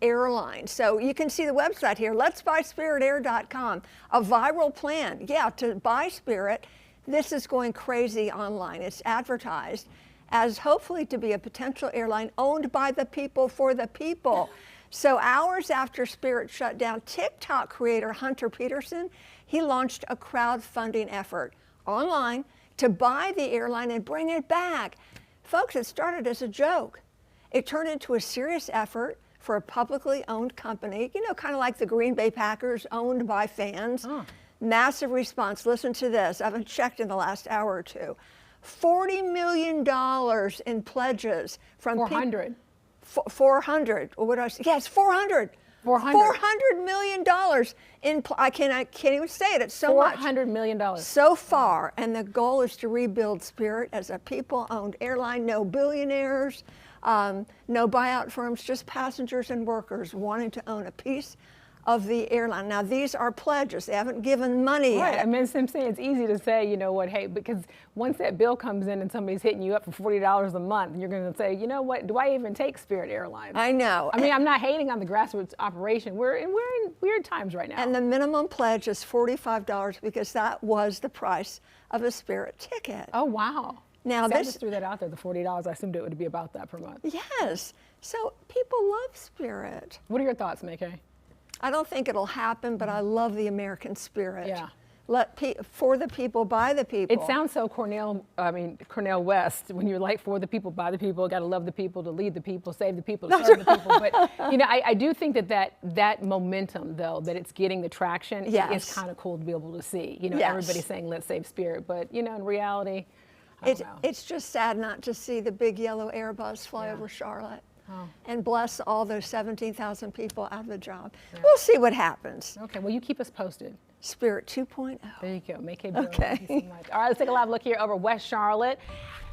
airline. So you can see the website here, letsbuyspiritair.com. A viral plan, to buy Spirit. This is going crazy online. It's advertised as hopefully to be a potential airline owned by the people for the people. So hours after Spirit shut down, TikTok creator Hunter Peterson, he launched a crowdfunding effort online to buy the airline and bring it back. Folks, it started as a joke. It turned into a serious effort for a publicly owned company, kind of like the Green Bay Packers, owned by fans. Massive response. Listen to this. I haven't checked in the last hour or two. $40 million in pledges from 400. 400. Or what did I say? Yes, 400. 400 million dollars in. I can't even say it. It's so much. $400 million so far, and the goal is to rebuild Spirit as a people-owned airline. No billionaires, no buyout firms, just passengers and workers wanting to own a piece of the airline. Now, these are pledges. They haven't given money yet. Right. I mean, I'm saying it's easy to say, hey, because once that bill comes in and somebody's hitting you up for $40 a month, and you're going to say, you know what, do I even take Spirit Airlines? I know. I mean, I'm not hating on the grassroots operation. We're in weird times right now. And the minimum pledge is $45 because that was the price of a Spirit ticket. Oh, wow. Now, I just threw that out there, the $40. I assumed it would be about that per month. Yes. So people love Spirit. What are your thoughts, May-Kay? I don't think it'll happen, but I love the American spirit. Yeah. for the people, by the people. It sounds so Cornell West, when you're like, for the people, by the people, got to love the people, to lead the people, save the people, to serve the people. But, I do think that momentum, though, that it's getting the traction is kind of cool to be able to see. Everybody saying, let's save Spirit. But, in reality, it's just sad not to see the big yellow Airbus fly over Charlotte. Oh. And bless all those 17,000 people out of a job. Yeah. We'll see what happens. Okay, well, you keep us posted. Spirit 2.0. There you go. Make it brilliant. Okay. Thank you so much. All right, let's take a live look here over West Charlotte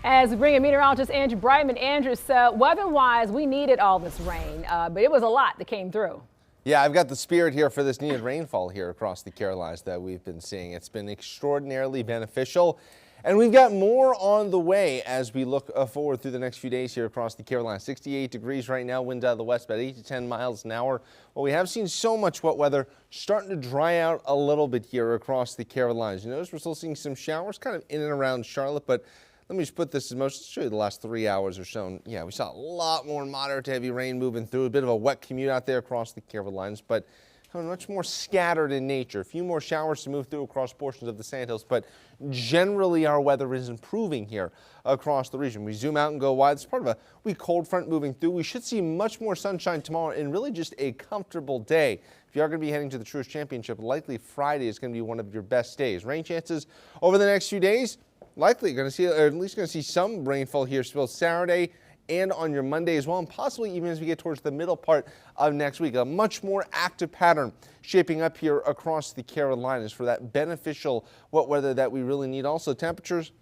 as we bring in meteorologist Andrew Brightman. Andrew, so weather-wise, we needed all this rain, but it was a lot that came through. Yeah, I've got the spirit here for this needed rainfall here across the Carolinas that we've been seeing. It's been extraordinarily beneficial. And we've got more on the way as we look forward through the next few days here across the Carolinas. 68 degrees right now, winds out of the west about 8 to 10 miles an hour. Well, we have seen so much wet weather starting to dry out a little bit here across the Carolinas. You notice we're still seeing some showers kind of in and around Charlotte, but let me just put this in motion. Show you the last 3 hours or so. And yeah, we saw a lot more moderate to heavy rain moving through. A bit of a wet commute out there across the Carolinas, but much more scattered in nature. A few more showers to move through across portions of the Sandhills, but generally our weather is improving here across the region. We zoom out and go wide. It's part of a weak cold front moving through. We should see much more sunshine tomorrow and really just a comfortable day. If you are going to be heading to the Truist Championship, likely Friday is going to be one of your best days. Rain chances over the next few days, likely going to see, or at least going to see some rainfall here still Saturday and on your Monday as well, and possibly even as we get towards the middle part of next week. A much more active pattern shaping up here across the Carolinas for that beneficial wet weather that we really need. Also, temperatures,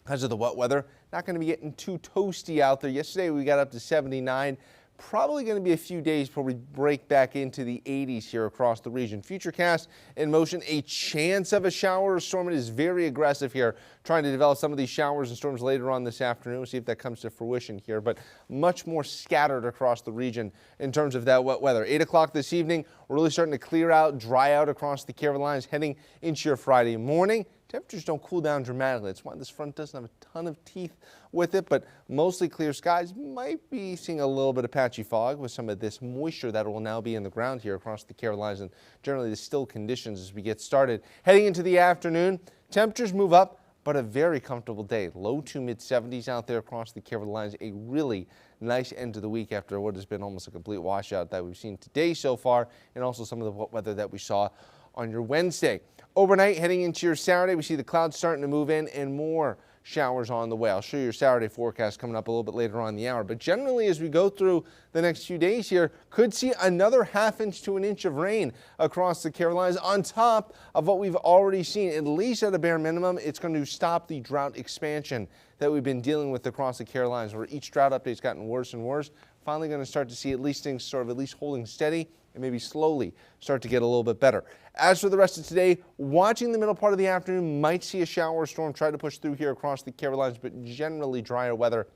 because of the wet weather, not going to be getting too toasty out there. Yesterday we got up to 79. Probably going to be a few days before we break back into the 80s here across the region. Futurecast in motion, a chance of a shower or storm. It is very aggressive here, trying to develop some of these showers and storms later on this afternoon. We'll see if that comes to fruition here, but much more scattered across the region in terms of that wet weather. 8 o'clock this evening, we're really starting to clear out, dry out across the Carolinas, heading into your Friday morning. Temperatures don't cool down dramatically. That's why this front doesn't have a ton of teeth with it, but mostly clear skies. Might be seeing a little bit of patchy fog with some of this moisture that will now be in the ground here across the Carolinas, and generally the still conditions as we get started. Heading into the afternoon, temperatures move up, but a very comfortable day. Low to mid 70s out there across the Carolinas. A really nice end to the week after what has been almost a complete washout that we've seen today so far, and also some of the wet weather that we saw on your Wednesday. Overnight, heading into your Saturday, we see the clouds starting to move in and more showers on the way. I'll show you your Saturday forecast coming up a little bit later on in the hour. But generally, as we go through the next few days here, could see another ½ inch to an inch of rain across the Carolinas on top of what we've already seen. At least at a bare minimum, it's going to stop the drought expansion that we've been dealing with across the Carolinas, where each drought update's gotten worse and worse. Finally going to start to see at least things sort of at least holding steady and maybe slowly start to get a little bit better. As for the rest of today, watching the middle part of the afternoon, might see a shower or storm try to push through here across the Carolinas, but generally drier weather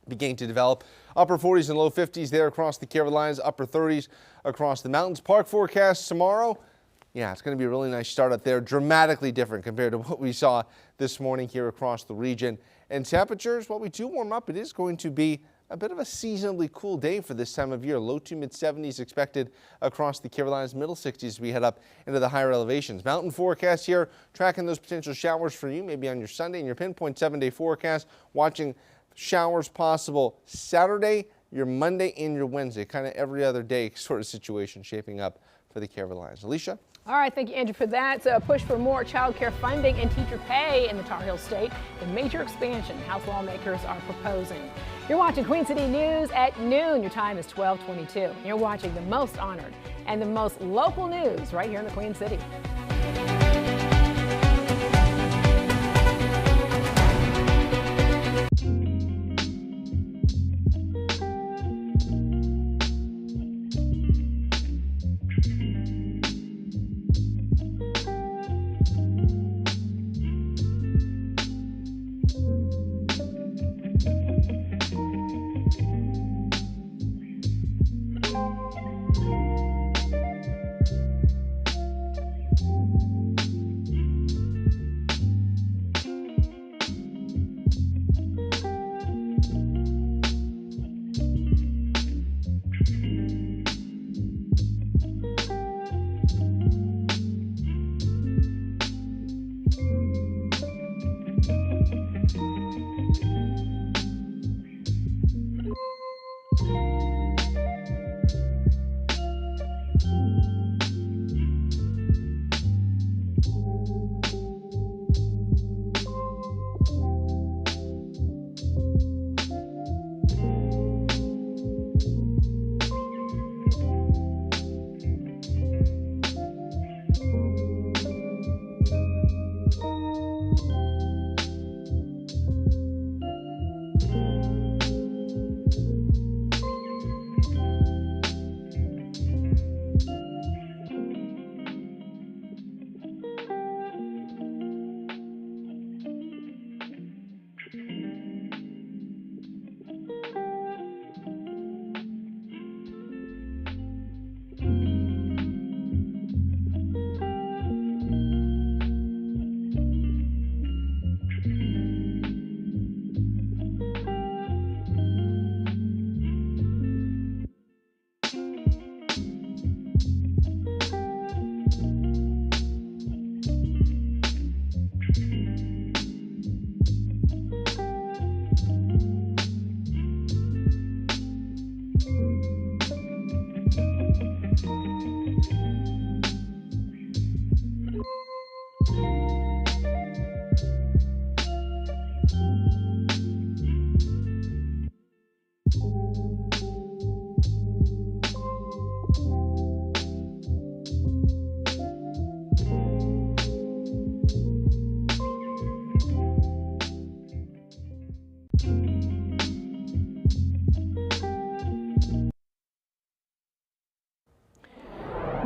beginning to develop. Upper 40s and low 50s there across the Carolinas, upper 30s across the mountains. Park forecast tomorrow. Yeah, it's going to be a really nice start up there. Dramatically different compared to what we saw this morning here across the region. And temperatures, while we do warm up, it is going to be a bit of a seasonably cool day for this time of year. Low to mid 70s expected across the Carolinas, middle 60s as we head up into the higher elevations. Mountain forecast here, tracking those potential showers for you, maybe on your Sunday and your pinpoint 7-day forecast, watching showers possible Saturday, your Monday, and your Wednesday. Kind of every other day sort of situation shaping up for the Carolinas. Alicia? All right, thank you, Andrew, for that. So a push for more child care funding and teacher pay in the Tar Heel State. The major expansion House lawmakers are proposing. You're watching Queen City News at noon. Your time is 12:22. You're watching the most honored and the most local news right here in the Queen City.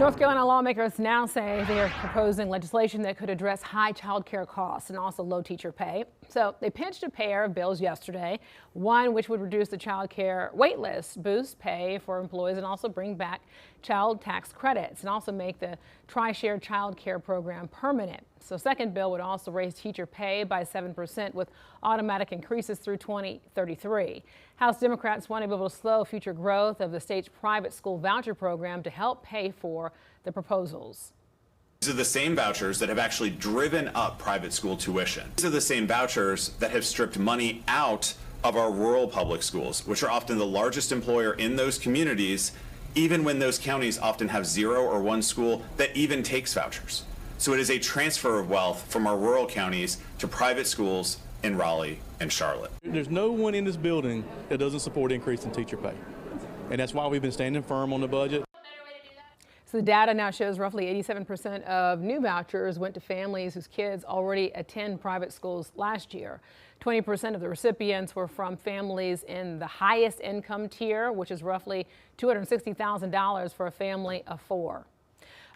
North Carolina lawmakers now say they are proposing legislation that could address high child care costs and also low teacher pay. So they pitched a pair of bills yesterday, one which would reduce the child care wait list, boost pay for employees, and also bring back child tax credits and also make the tri-share child care program permanent. So second bill would also raise teacher pay by 7% with automatic increases through 2033. House Democrats want to be able to slow future growth of the state's private school voucher program to help pay for the proposals. These are the same vouchers that have actually driven up private school tuition. These are the same vouchers that have stripped money out of our rural public schools, which are often the largest employer in those communities, even when those counties often have 0 or 1 school that even takes vouchers. So it is a transfer of wealth from our rural counties to private schools in Raleigh and Charlotte. There's no one in this building that doesn't support increase in teacher pay. And that's why we've been standing firm on the budget. So the data now shows roughly 87% of new vouchers went to families whose kids already attend private schools last year. 20% of the recipients were from families in the highest income tier, which is roughly $260,000 for a family of 4.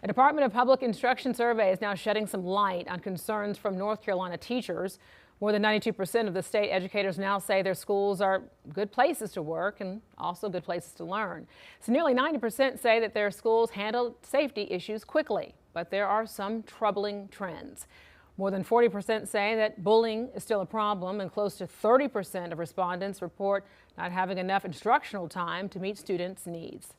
A Department of Public Instruction survey is now shedding some light on concerns from North Carolina teachers. More than 92% of the state educators now say their schools are good places to work and also good places to learn. So nearly 90% say that their schools handle safety issues quickly, but there are some troubling trends. More than 40% say that bullying is still a problem, and close to 30% of respondents report not having enough instructional time to meet students' needs.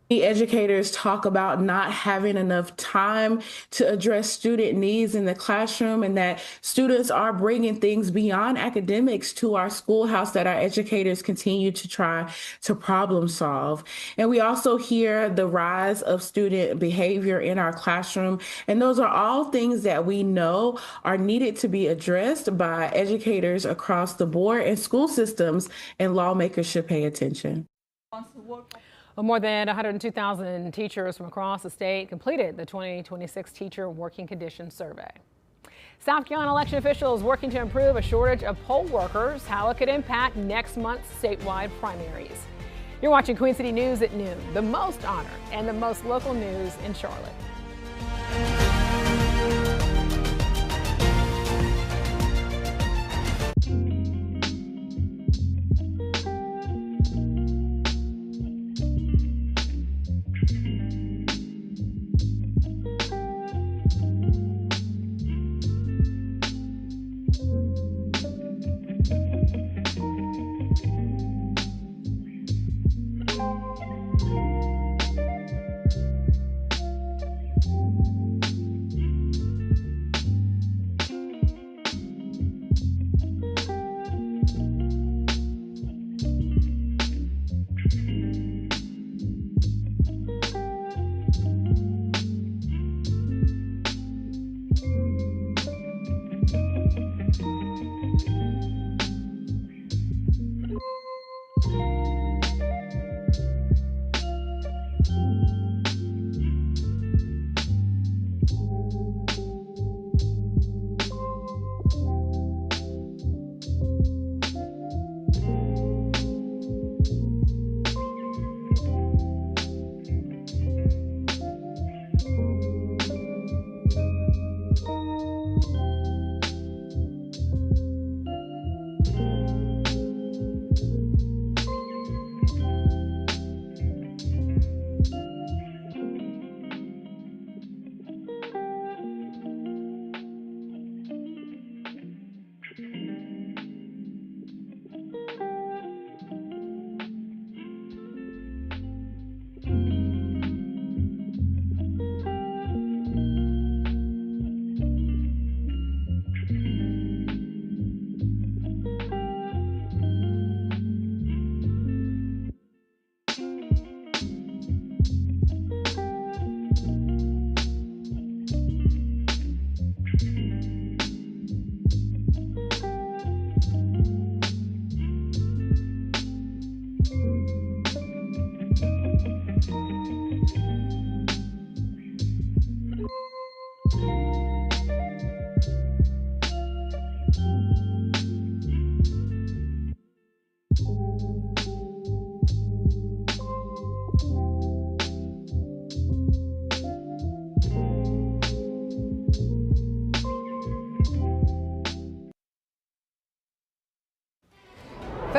The educators talk about not having enough time to address student needs in the classroom, and that students are bringing things beyond academics to our schoolhouse that our educators continue to try to problem solve. And we also hear the rise of student behavior in our classroom. And those are all things that we know are needed to be addressed by educators across the board, and school systems and lawmakers should pay attention. Well, more than 102,000 teachers from across the state completed the 2026 Teacher Working Conditions Survey. South Carolina election officials working to improve a shortage of poll workers, how it could impact next month's statewide primaries. You're watching Queen City News at noon, the most honor and the most local news in Charlotte.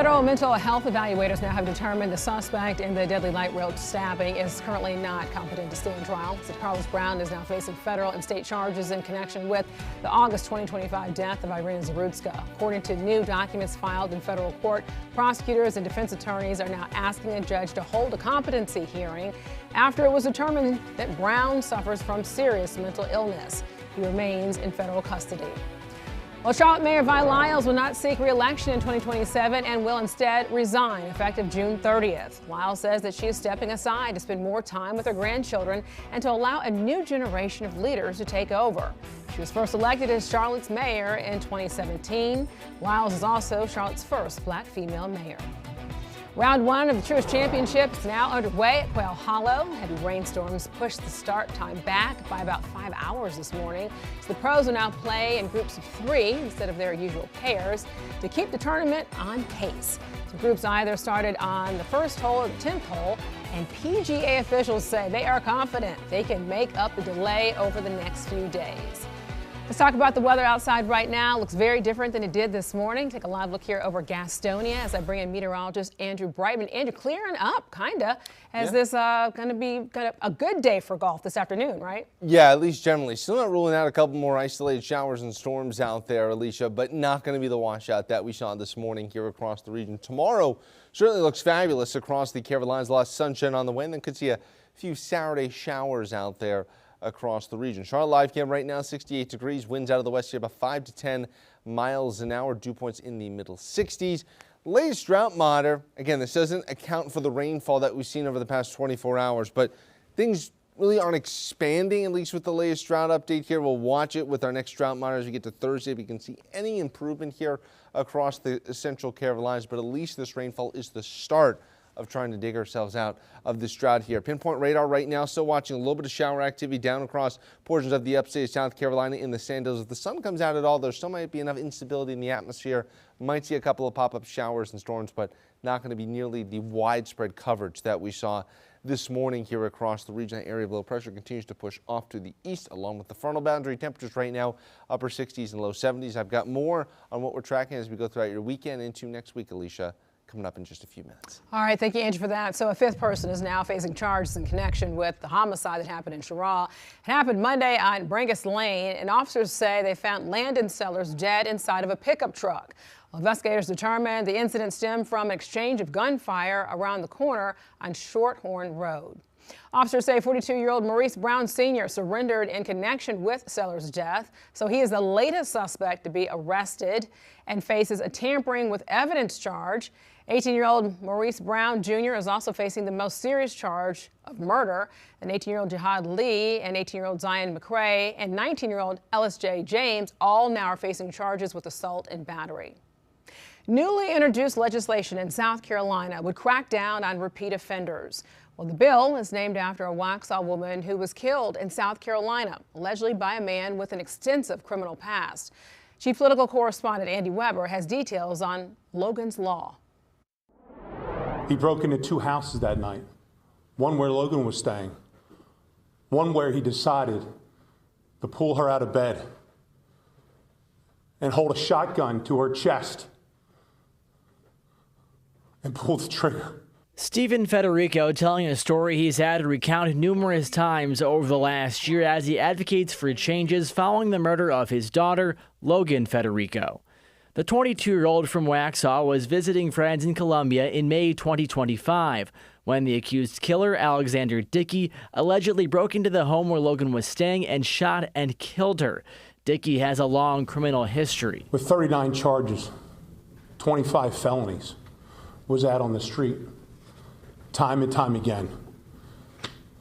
Federal mental health evaluators now have determined the suspect in the deadly light rail stabbing is currently not competent to stand trial. So Carlos Brown is now facing federal and state charges in connection with the August 2025 death of Irina Zarutska. According to new documents filed in federal court, prosecutors and defense attorneys are now asking a judge to hold a competency hearing after it was determined that Brown suffers from serious mental illness. He remains in federal custody. Well, Charlotte Mayor Vi Lyles will not seek re-election in 2027 and will instead resign effective June 30th. Lyles says that she is stepping aside to spend more time with her grandchildren and to allow a new generation of leaders to take over. She was first elected as Charlotte's mayor in 2017. Lyles is also Charlotte's first black female mayor. Round one of the Truist Championship is now underway at Quail Hollow. Heavy rainstorms pushed the start time back by about 5 hours this morning. So the pros will now play in groups of 3 instead of their usual pairs to keep the tournament on pace. So groups either started on the first hole or the 10th hole, and PGA officials say they are confident they can make up the delay over the next few days. Let's talk about the weather outside right now. Looks very different than it did this morning. Take a live look here over Gastonia as I bring in meteorologist Andrew Brightman. Andrew, clearing up, kinda. Is this going to be a good day for golf this afternoon, right? Yeah, at least generally. Still not ruling out a couple more isolated showers and storms out there, Alicia, but not going to be the washout that we saw this morning here across the region. Tomorrow certainly looks fabulous across the Carolinas. A lot of sunshine on the way, and then could see a few Saturday showers out there across the region. Charlotte live cam right now, 68 degrees, winds out of the west here about 5 to 10 miles an hour, dew points in the middle 60s. Latest drought monitor, again, this doesn't account for the rainfall that we've seen over the past 24 hours, but things really aren't expanding, at least with the latest drought update here. We'll watch it with our next drought monitor as we get to Thursday if we can see any improvement here across the central Carolinas, but at least this rainfall is the start of trying to dig ourselves out of this drought here. Pinpoint radar right now, still watching a little bit of shower activity down across portions of the upstate of South Carolina in the Sand Hills. If the sun comes out at all, there still might be enough instability in the atmosphere. Might see a couple of pop-up showers and storms, but not going to be nearly the widespread coverage that we saw this morning here across the region. That area of low pressure continues to push off to the east along with the frontal boundary. Temperatures right now upper 60s and low 70s. I've got more on what we're tracking as we go throughout your weekend into next week, Alicia, coming up in just a few minutes. All right, thank you, Andrew, for that. So a 5th person is now facing charges in connection with the homicide that happened in Cheraw. It happened Monday on Brangus Lane, and officers say they found Landon Sellers dead inside of a pickup truck. Well, investigators determined the incident stemmed from an exchange of gunfire around the corner on Shorthorn Road. Officers say 42-year-old Maurice Brown Sr. surrendered in connection with Sellers' death, so he is the latest suspect to be arrested and faces a tampering with evidence charge. 18-year-old Maurice Brown Jr. is also facing the most serious charge of murder. And 18-year-old Jihad Lee and 18-year-old Zion McCrae and 19-year-old Ellis J. James all now are facing charges with assault and battery. Newly introduced legislation in South Carolina would crack down on repeat offenders. Well, the bill is named after a Waxhaw woman who was killed in South Carolina, allegedly by a man with an extensive criminal past. Chief political correspondent Andy Weber has details on Logan's Law. He broke into 2 houses that night, one where Logan was staying, one where he decided to pull her out of bed and hold a shotgun to her chest and pull the trigger. Stephen Federico telling a story he's had to recount numerous times over the last year as he advocates for changes following the murder of his daughter, Logan Federico. The 22-year-old from Waxhaw was visiting friends in Columbia in May 2025 when the accused killer, Alexander Dickey, allegedly broke into the home where Logan was staying and shot and killed her. Dickey has a long criminal history. With 39 charges, 25 felonies, was out on the street time and time again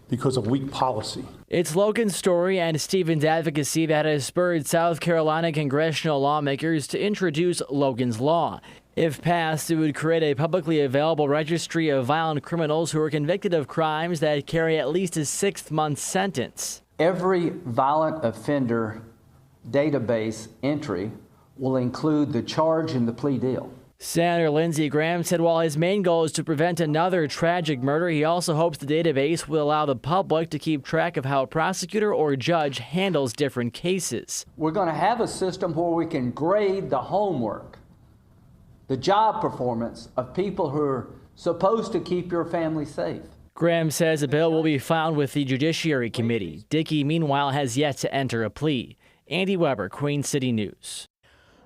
because of weak policy. It's Logan's story and Stephen's advocacy that has spurred South Carolina congressional lawmakers to introduce Logan's Law. If passed, it would create a publicly available registry of violent criminals who are convicted of crimes that carry at least a 6-month sentence. Every violent offender database entry will include the charge and the plea deal. Senator Lindsey Graham said while his main goal is to prevent another tragic murder, he also hopes the database will allow the public to keep track of how a prosecutor or judge handles different cases. We're going to have a system where we can grade the homework the job performance of people who are supposed to keep your family safe. Graham says a bill will be filed with the Judiciary Committee. Dickey, meanwhile, has yet to enter a plea. Andy Weber, Queen City News.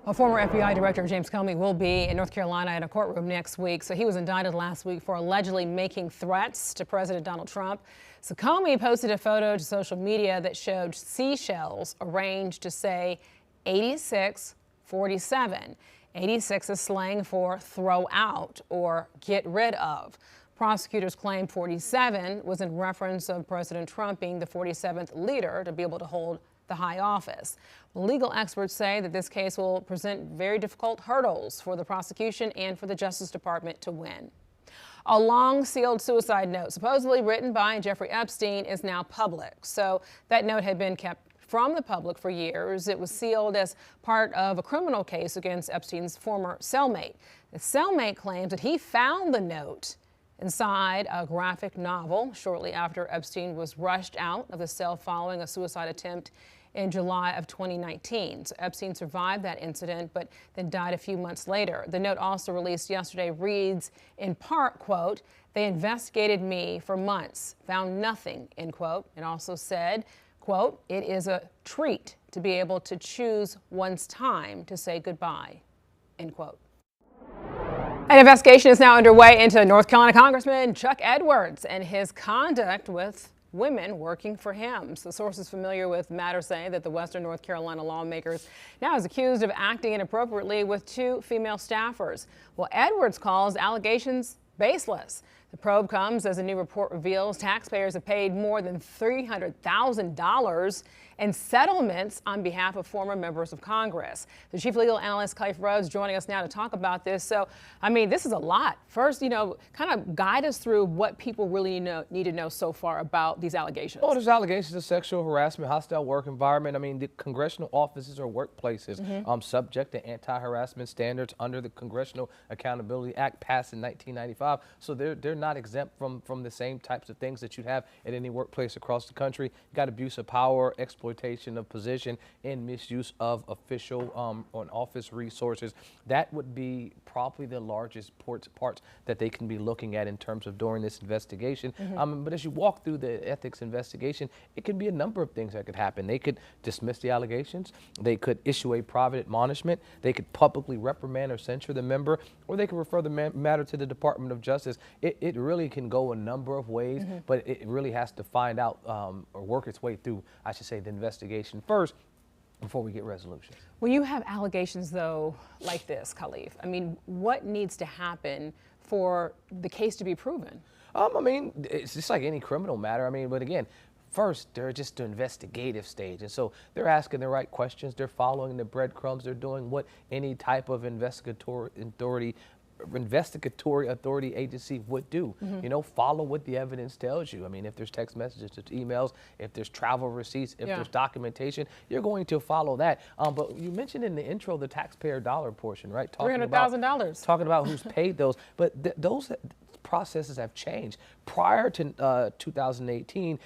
A former FBI Director James Comey will be in North Carolina in a courtroom next week. So he was indicted last week for allegedly making threats to President Donald Trump. So Comey posted a photo to social media that showed seashells arranged to say 8647. 86 is slang for throw out or get rid of. Prosecutors claim 47 was in reference of President Trump being the 47th leader to be able to hold the high office. Legal experts say that this case will present very difficult hurdles for the prosecution and for the Justice Department to win. A long sealed suicide note supposedly written by Jeffrey Epstein is now public. So that note had been kept from the public for years. It was sealed as part of a criminal case against Epstein's former cellmate. The cellmate claims that he found the note inside a graphic novel shortly after Epstein was rushed out of the cell following a suicide attempt in July of 2019. So Epstein survived that incident, but then died a few months later. The note also released yesterday reads in part, quote, "They investigated me for months, found nothing," end quote. It also said, quote, "It is a treat to be able to choose one's time to say goodbye," end quote. An investigation is now underway into North Carolina Congressman Chuck Edwards and his conduct with women working for him. So sources familiar with matters say that the Western North Carolina lawmakers now is accused of acting inappropriately with 2 female staffers. Well, Edwards calls allegations baseless. The probe comes as a new report reveals taxpayers have paid more than $300,000 in settlements on behalf of former members of Congress. The chief legal analyst, Khalif Rhodes, joining us now to talk about this. So, I mean, this is a lot. First, kind of guide us through what people really need to know so far about these allegations. Well, there's allegations of sexual harassment, hostile work environment. I mean, the congressional offices or workplaces subject to anti-harassment standards under the Congressional Accountability Act passed in 1995. So they're not exempt from the same types of things that you'd have at any workplace across the country. You got abuse of power, exploitation of position, and misuse of official or office resources. That would be probably the largest parts that they can be looking at in terms of during this investigation. But as you walk through the ethics investigation, it can be a number of things that could happen. They could dismiss the allegations. They could issue a private admonishment. They could publicly reprimand or censure the member, or they could refer the matter to the Department of Justice. It really can go a number of ways, but it really has to find out or work its way through, I should say, the investigation first before we get resolutions. When you have allegations, though, like this, Khalif, I mean, what needs to happen for the case to be proven? I mean, it's just like any criminal matter. I mean, but again, first, they're just the investigative stage. And so they're asking the right questions. They're following the breadcrumbs. They're doing what any type of investigatory authority agency would do. Follow what the evidence tells you. I mean, if there's text messages, there's emails, if there's travel receipts, if there's documentation, you're going to follow that. But you mentioned in the intro the taxpayer dollar portion, right? $300,000. Talking about who's paid those. But those processes have changed. Prior to 2018,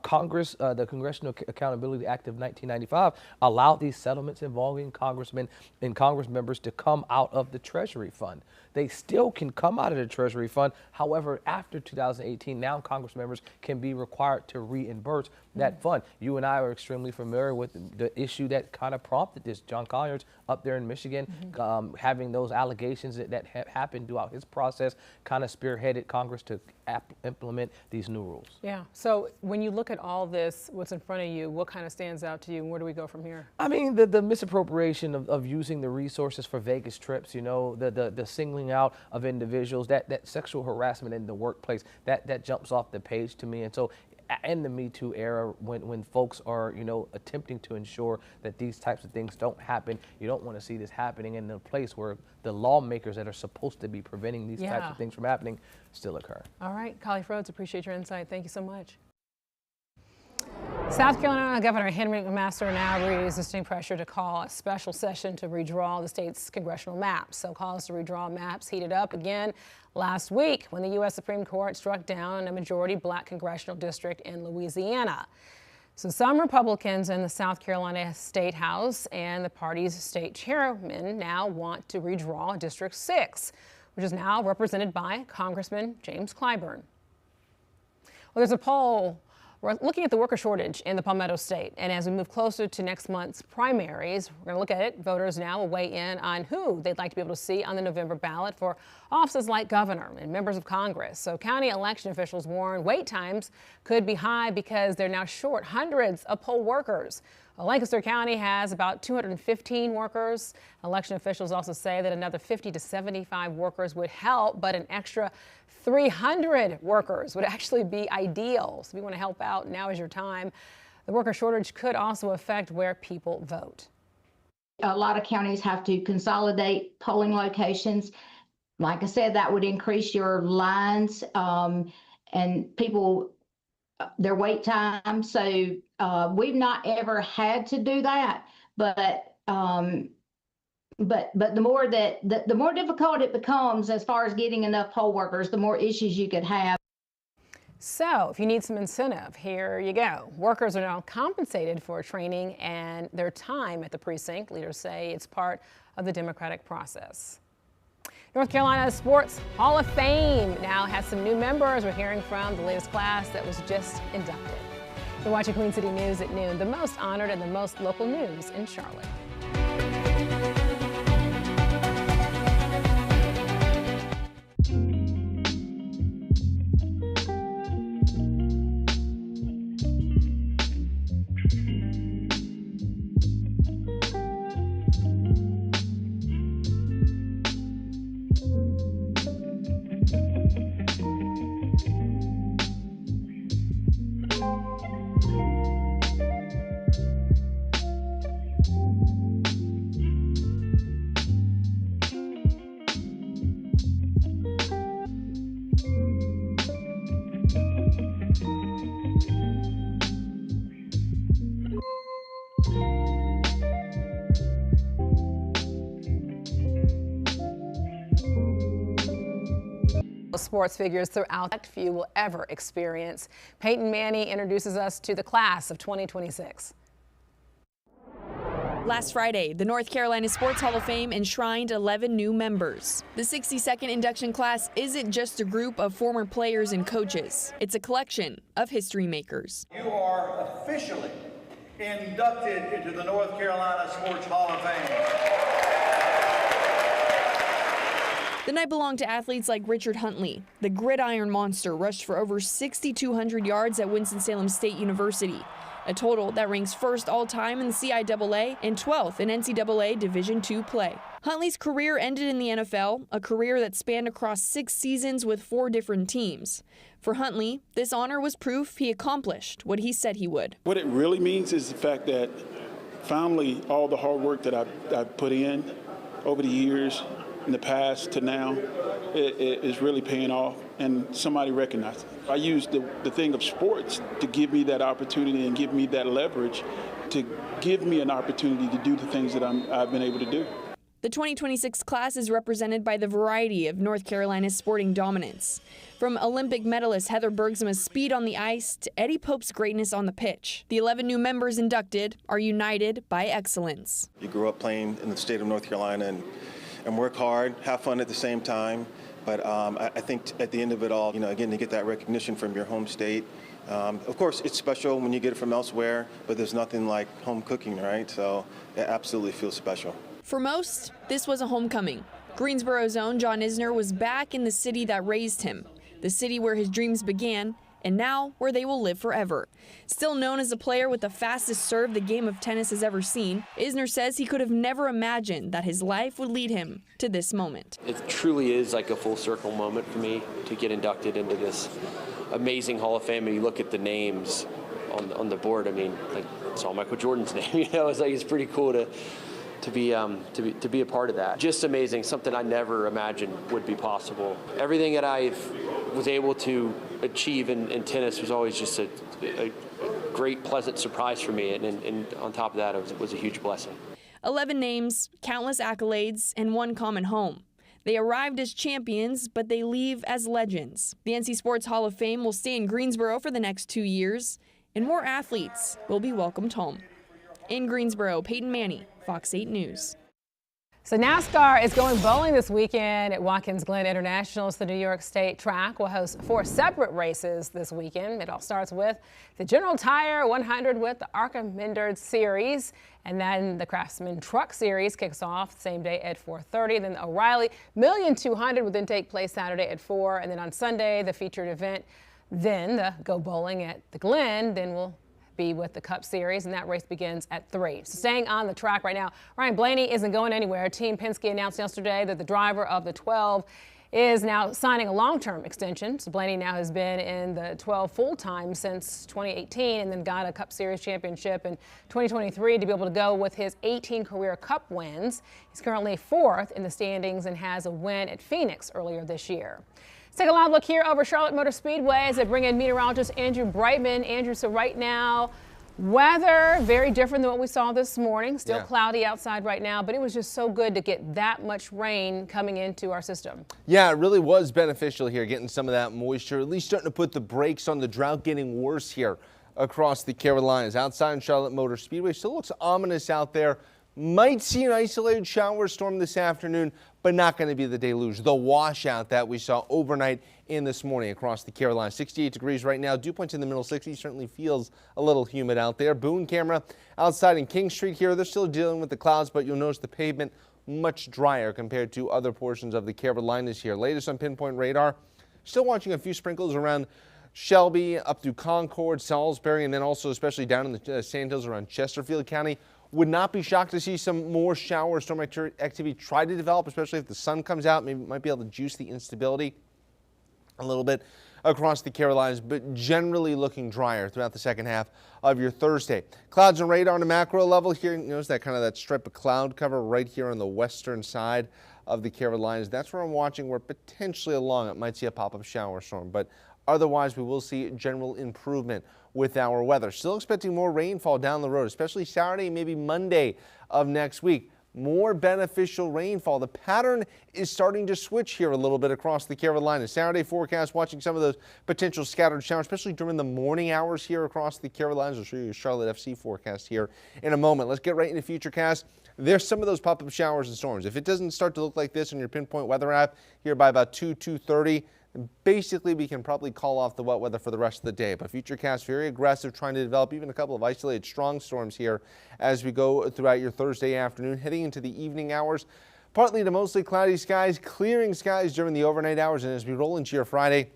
Congress, the Congressional Accountability Act of 1995, allowed these settlements involving congressmen and Congress members to come out of the Treasury Fund. They still can come out of the Treasury Fund. However, after 2018, now Congress members can be required to reimburse that fund. You and I are extremely familiar with the issue that kind of prompted this. John Collier's up there in Michigan, having those allegations that happened throughout his process, kind of spearheaded Congress to implement these new rules. Yeah. So when you look at all this, what's in front of you, what kind of stands out to you, and where do we go from here? I mean, the misappropriation of using the resources for Vegas trips, the singling out of individuals, that sexual harassment in the workplace, that jumps off the page to me. And so in the Me Too era, when folks are, attempting to ensure that these types of things don't happen, you don't want to see this happening in a place where the lawmakers that are supposed to be preventing these types of things from happening still occur. All right, Khalif Rhodes, appreciate your insight. Thank you so much. South Carolina Governor Henry McMaster now resisting pressure to call a special session to redraw the state's congressional maps. So calls to redraw maps heated up again last week when the U.S. Supreme Court struck down a majority black congressional district in Louisiana. So some Republicans in the South Carolina State House and the party's state chairman now want to redraw District 6, which is now represented by Congressman James Clyburn. Well, there's a poll looking at the worker shortage in the Palmetto State. And as we move closer to next month's primaries, we're going to look at it. Voters now will weigh in on who they'd like to be able to see on the November ballot for offices like governor and members of Congress. So county election officials warn wait times could be high because they're now short hundreds of poll workers. Lancaster County has about 215 workers. Election officials also say that another 50 to 75 workers would help, but an extra 300 workers would actually be ideal. So if you want to help out, now is your time. The worker shortage could also affect where people vote. A lot of counties have to consolidate polling locations. Like I said, that would increase your lines and people, their wait time. So we've not ever had to do that, but the more the more difficult it becomes as far as getting enough poll workers, the more issues you could have. So if you need some incentive, here you go. Workers are now compensated for training and their time at the precinct. Leaders say it's part of the democratic process. North Carolina Sports Hall of Fame now has some new members. We're hearing from the latest class that was just inducted. You're watching Queen City News at noon, the most honored and the most local news in Charlotte. Sports figures throughout that few will ever experience. Peyton Manny introduces us to the class of 2026. Last Friday, the North Carolina Sports Hall of Fame enshrined 11 new members. The 62nd induction class isn't just a group of former players and coaches. It's a collection of history makers. You are officially inducted into the North Carolina Sports Hall of Fame. The night belonged to athletes like Richard Huntley. The gridiron monster rushed for over 6,200 yards at Winston-Salem State University, a total that ranks first all-time in the CIAA and 12th in NCAA Division II play. Huntley's career ended in the NFL, a career that spanned across 6 seasons with 4 different teams. For Huntley, this honor was proof he accomplished what he said he would. What it really means is the fact that finally all the hard work that I've put in over the years, in the past to now, it is really paying off, and somebody recognized it. I use the thing of sports to give me that opportunity and give me that leverage to give me an opportunity to do the things that I've been able to do. The 2026 class is represented by the variety of North Carolina's sporting dominance. From Olympic medalist Heather Bergsma's speed on the ice to Eddie Pope's greatness on the pitch, the 11 new members inducted are united by excellence. You grew up playing in the state of North Carolina and work hard, have fun at the same time. But I think at the end of it all, again, to get that recognition from your home state. Of course, it's special when you get it from elsewhere, but there's nothing like home cooking, right? So it absolutely feels special. For most, this was a homecoming. Greensboro's own John Isner was back in the city that raised him, the city where his dreams began, and now where they will live forever. Still known as a player with the fastest serve the game of tennis has ever seen, Isner says he could have never imagined that his life would lead him to this moment. It truly is like a full circle moment for me to get inducted into this amazing Hall of Fame. And you look at the names on the board, I mean, like, it's all Michael Jordan's name, it's pretty cool to be a part of that. Just amazing, something I never imagined would be possible. Everything that I was able to achieve in tennis was always just a great, pleasant surprise for me, and on top of that, it was a huge blessing. 11 names, countless accolades, and one common home. They arrived as champions, but they leave as legends. The NC Sports Hall of Fame will stay in Greensboro for the next 2 years. and more athletes will be welcomed home. In Greensboro, Peyton Manny, Fox 8 News. So NASCAR is going bowling this weekend at Watkins Glen International. The New York State track will host 4 separate races this weekend. It all starts with the General Tire 100 with the Archiminders Series. And then the Craftsman Truck Series kicks off the same day at 4:30. Then the O'Reilly 1,200,000 will then take place Saturday at 4. And then on Sunday, the featured event, then the Go Bowling at the Glen, then will be with the Cup Series, and that race begins at 3. So staying on the track right now, Ryan Blaney isn't going anywhere. Team Penske announced yesterday that the driver of the 12 is now signing a long-term extension. So Blaney now has been in the 12 full-time since 2018 and then got a Cup Series championship in 2023 to be able to go with his 18 career Cup wins. He's currently 4th in the standings and has a win at Phoenix earlier this year. Let's take a live look here over Charlotte Motor Speedway as I bring in meteorologist Andrew Brightman. Andrew, so right now, weather very different than what we saw this morning. Still cloudy outside right now, but it was just so good to get that much rain coming into our system. Yeah, it really was beneficial here, getting some of that moisture, at least starting to put the brakes on the drought getting worse here across the Carolinas. Outside in Charlotte Motor Speedway, still looks ominous out there. Might see an isolated shower storm this afternoon, but not going to be the deluge, the washout that we saw overnight and this morning across the Carolinas. 68 degrees right now, dew points in the middle 60s. Certainly feels a little humid out there. Boone camera outside in King Street here. They're still dealing with the clouds, but you'll notice the pavement much drier compared to other portions of the Carolinas here. Latest on Pinpoint Radar, still watching a few sprinkles around Shelby, up through Concord, Salisbury, and then also especially down in the Sandhills around Chesterfield County. Would not be shocked to see some more shower storm activity try to develop, especially if the sun comes out. Maybe might be able to juice the instability a little bit across the Carolinas, but generally looking drier throughout the second half of your Thursday. Clouds and radar on a macro level here. Notice that kind of that strip of cloud cover right here on the western side of the Carolinas. That's where I'm watching where potentially along it might see a pop-up shower storm, but otherwise we will see general improvement with our weather. Still expecting more rainfall down the road, especially Saturday, maybe Monday of next week. More beneficial rainfall. The pattern is starting to switch here a little bit across the Carolinas. Saturday forecast, watching some of those potential scattered showers, especially during the morning hours here across the Carolinas. I'll show you a Charlotte FC forecast here in a moment. Let's get right into Futurecast. There's some of those pop-up showers and storms. If it doesn't start to look like this on your Pinpoint weather app here by about 2:30, basically we can probably call off the wet weather for the rest of the day. But Futurecast very aggressive, trying to develop even a couple of isolated strong storms here as we go throughout your Thursday afternoon, heading into the evening hours. Partly to mostly cloudy skies, clearing skies during the overnight hours, and as we roll into your Friday,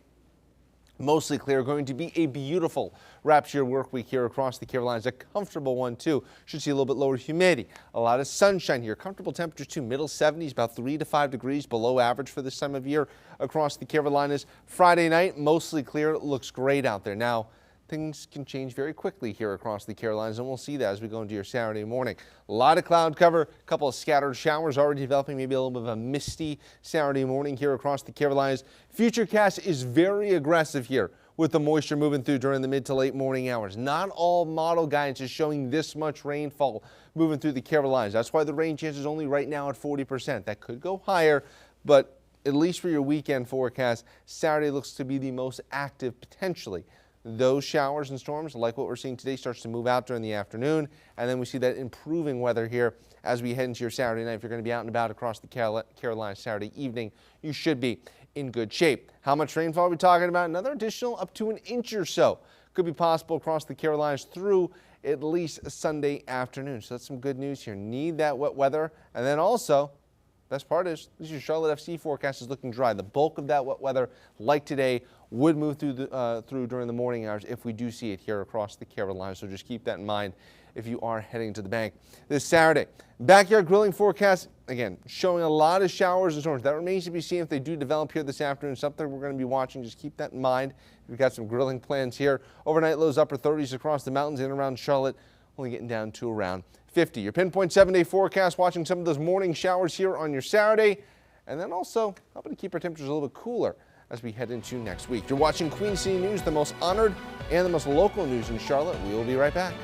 mostly clear. Going to be a beautiful wrap year work week here across the Carolinas. A comfortable one too. Should see a little bit lower humidity. A lot of sunshine here. Comfortable temperatures too. Middle 70s, about 3 to 5 degrees below average for this time of year across the Carolinas. Friday night, mostly clear. Looks great out there. Now, things can change very quickly here across the Carolinas, and we'll see that as we go into your Saturday morning. A lot of cloud cover, a couple of scattered showers already developing, maybe a little bit of a misty Saturday morning here across the Carolinas. Futurecast is very aggressive here with the moisture moving through during the mid to late morning hours. Not all model guidance is showing this much rainfall moving through the Carolinas. That's why the rain chance is only right now at 40%. That could go higher, but at least for your weekend forecast, Saturday looks to be the most active potentially. Those showers and storms, like what we're seeing today, starts to move out during the afternoon, and then we see that improving weather here as we head into your Saturday night. If you're going to be out and about across the Carolinas Saturday evening, you should be in good shape. How much rainfall are we talking about? Another additional up to an inch or so could be possible across the Carolinas through at least Sunday afternoon. So that's some good news here. Need that wet weather, and then also, best part is, this is your Charlotte FC forecast is looking dry. The bulk of that wet weather, like today, would move through during the morning hours if we do see it here across the Carolinas. So just keep that in mind if you are heading to the bank this Saturday. Backyard grilling forecast, again, showing a lot of showers and storms. That remains to be seen if they do develop here this afternoon. Something we're going to be watching. Just keep that in mind. We've got some grilling plans here. Overnight lows upper 30s across the mountains and around Charlotte, only getting down to around 50. Your Pinpoint 7-day forecast, watching some of those morning showers here on your Saturday, and then also helping to keep our temperatures a little bit cooler as we head into next week. You're watching Queen City News, the most honored and the most local news in Charlotte. We will be right back.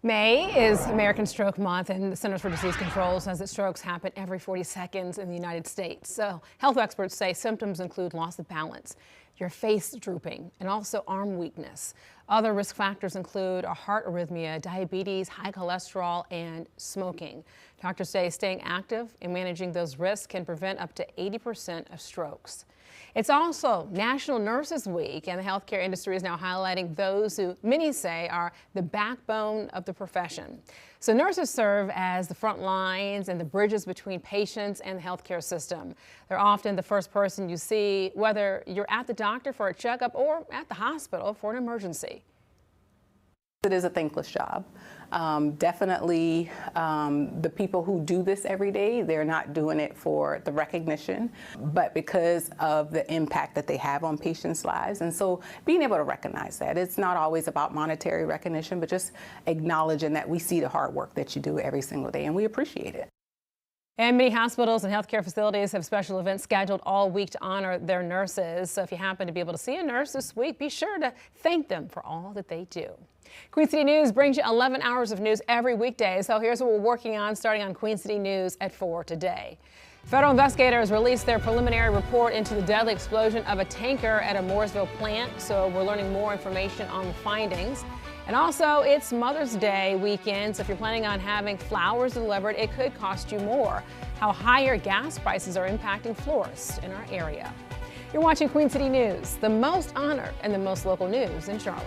May is American Stroke Month, and the Centers for Disease Control says that strokes happen every 40 seconds in the United States. So health experts say symptoms include loss of balance, your face drooping, and also arm weakness. Other risk factors include a heart arrhythmia, diabetes, high cholesterol, and smoking. Doctors say staying active and managing those risks can prevent up to 80% of strokes. It's also National Nurses Week, and the healthcare industry is now highlighting those who many say are the backbone of the profession. So nurses serve as the front lines and the bridges between patients and the healthcare system. They're often the first person you see, whether you're at the doctor for a checkup or at the hospital for an emergency. It is a thankless job. Definitely the people who do this every day, they're not doing it for the recognition, but because of the impact that they have on patients' lives. And so being able to recognize that, it's not always about monetary recognition, but just acknowledging that we see the hard work that you do every single day and we appreciate it. And many hospitals and healthcare facilities have special events scheduled all week to honor their nurses. So if you happen to be able to see a nurse this week, be sure to thank them for all that they do. Queen City News brings you 11 hours of news every weekday. So here's what we're working on starting on Queen City News at 4 today. Federal investigators released their preliminary report into the deadly explosion of a tanker at a Mooresville plant. So we're learning more information on the findings. And also, it's Mother's Day weekend, so if you're planning on having flowers delivered, it could cost you more. How higher gas prices are impacting florists in our area. You're watching Queen City News, the most honor and the most local news in Charlotte.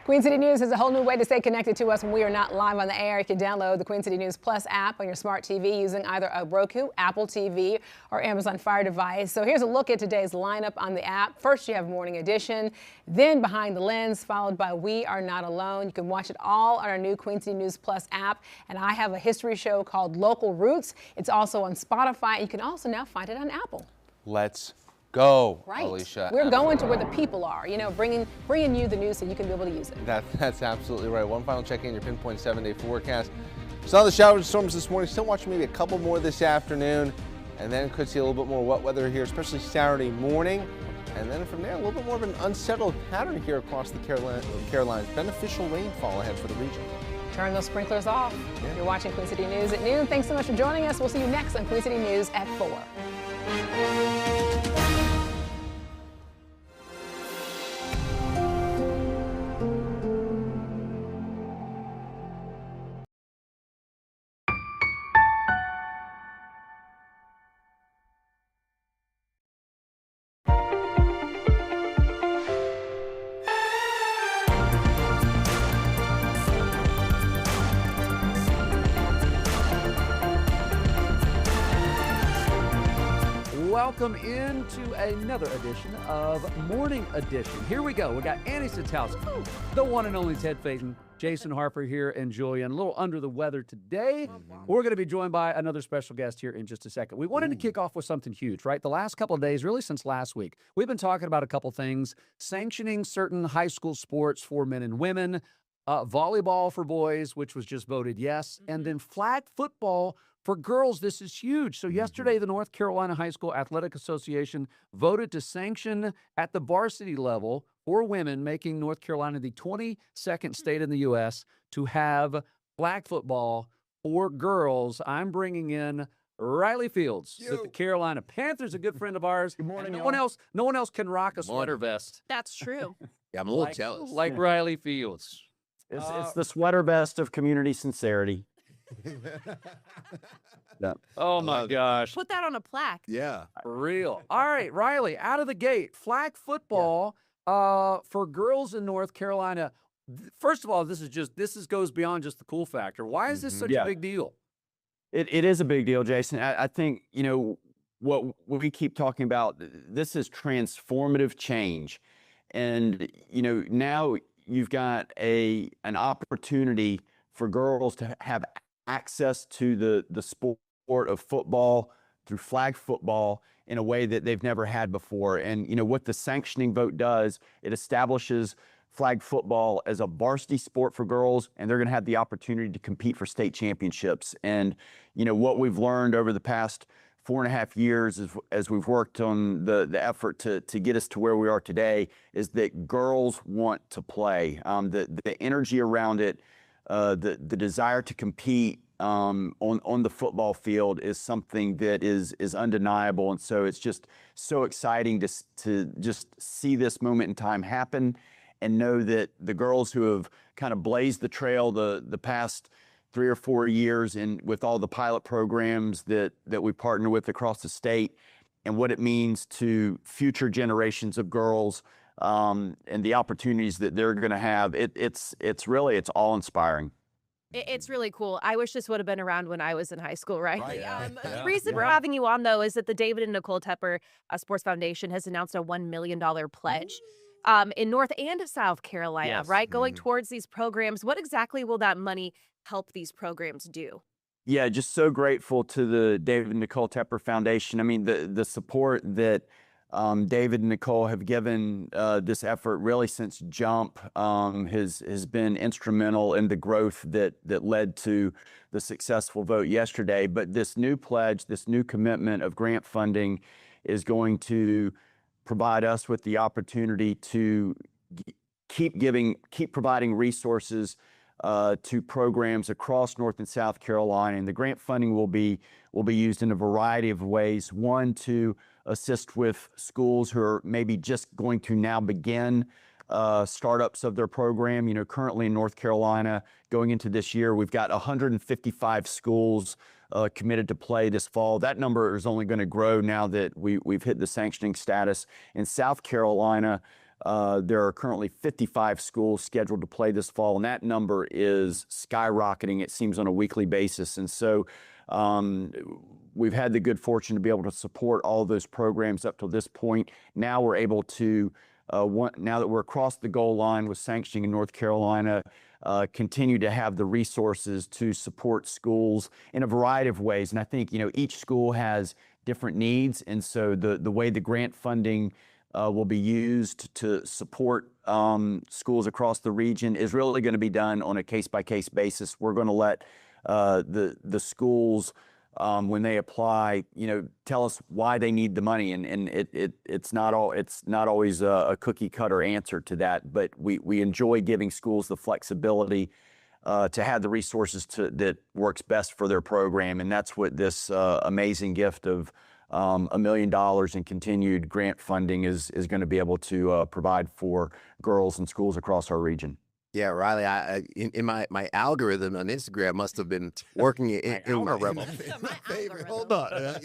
Queen City News is a whole new way to stay connected to us when we are not live on the air. You can download the Queen City News Plus app on your smart TV using either a Roku, Apple TV, or Amazon Fire device. So here's a look at today's lineup on the app. First, you have Morning Edition, then Behind the Lens, followed by We Are Not Alone. You can watch it all on our new Queen City News Plus app. And I have a history show called Local Roots. It's also on Spotify. You can also now find it on Apple. Let's go, Right. Alicia. We're going to where the people are, you know, bringing you the news so you can be able to use it. That's absolutely right. One final check in your pinpoint 7-day forecast. Saw the showers and storms this morning. Still watching maybe a couple more this afternoon. And then could see a little bit more wet weather here, especially Saturday morning. And then from there, a little bit more of an unsettled pattern here across the Carolinas. Beneficial rainfall ahead for the region. Turn those sprinklers off. You're watching Queen City News at noon. Thanks so much for joining us. We'll see you next on Queen City News at 4. Welcome into another edition of Morning Edition. Here we go. We got Annie Satowski, the one and only Ted Payton, Jason Harper here, and Julian. A little under the weather today. We're going to be joined by another special guest here in just a second. We wanted to kick off with something huge, right? The last couple of days, really since last week, we've been talking about a couple things, sanctioning certain high school sports for men and women, volleyball for boys, which was just voted yes, and then flag football for girls. This is huge. So yesterday, the North Carolina High School Athletic Association voted to sanction at the varsity level for women, making North Carolina the 22nd state in the U.S. to have flag football for girls. I'm bringing in Riley Fields with the Carolina Panthers, a good friend of ours. Good morning. No one else can rock a sweater vest. That's true. Yeah, I'm a little jealous. Like Riley Fields. It's the sweater vest of community sincerity. Yeah. Oh my gosh. Put that on a plaque. Yeah. For real. All right, Riley, out of the gate, flag football for girls in North Carolina. First of all, this goes beyond just the cool factor. Why is this such a big deal? It is a big deal, Jason. I think, what we keep talking about, this is transformative change. And, now you've got an opportunity for girls to have access to the sport of football through flag football in a way that they've never had before. And what the sanctioning vote does, it establishes flag football as a varsity sport for girls, and they're going to have the opportunity to compete for state championships. And what we've learned over the past 4.5 years as we've worked on the effort to get us to where we are today is that girls want to play. The energy around it, the desire to compete on the football field is something that is undeniable. And so it's just so exciting to just see this moment in time happen and know that the girls who have kind of blazed the trail the past 3 or 4 years and with all the pilot programs that we partner with across the state and what it means to future generations of girls and the opportunities that they're going to have, it's awe-inspiring. It's really cool. I wish this would have been around when I was in high school, right? The reason Yeah. we're having you on, though, is that the David and Nicole Tepper Sports Foundation has announced a $1 million pledge in North and South Carolina, Yes. right? Going towards these programs. What exactly will that money help these programs do? Yeah, just so grateful to the David and Nicole Tepper Foundation. I mean, the support that David and Nicole have given this effort really since jump has been instrumental in the growth that led to the successful vote yesterday. But this new pledge, this new commitment of grant funding is going to provide us with the opportunity to keep providing resources to programs across North and South Carolina. And the grant funding will be used in a variety of ways. One, to assist with schools who are maybe just going to now begin startups of their program. Currently in North Carolina, going into this year, we've got 155 schools committed to play this fall. That number is only going to grow now that we've hit the sanctioning status. In South Carolina, There are currently 55 schools scheduled to play this fall, and that number is skyrocketing, it seems, on a weekly basis. And so we've had the good fortune to be able to support all those programs up to this point. Now we're able to, now that we're across the goal line with sanctioning in North Carolina, continue to have the resources to support schools in a variety of ways. And I think, each school has different needs. And so the way the grant funding will be used to support schools across the region is really going to be done on a case-by-case basis. We're going to let the schools, when they apply, tell us why they need the money, and it's not always a cookie cutter answer to that. But we enjoy giving schools the flexibility to have the resources that works best for their program, and that's what this amazing gift of $1 million in continued grant funding is going to be able to provide for girls and schools across our region. Yeah, Riley, in my algorithm on Instagram must have been working in my favorite. Hold on.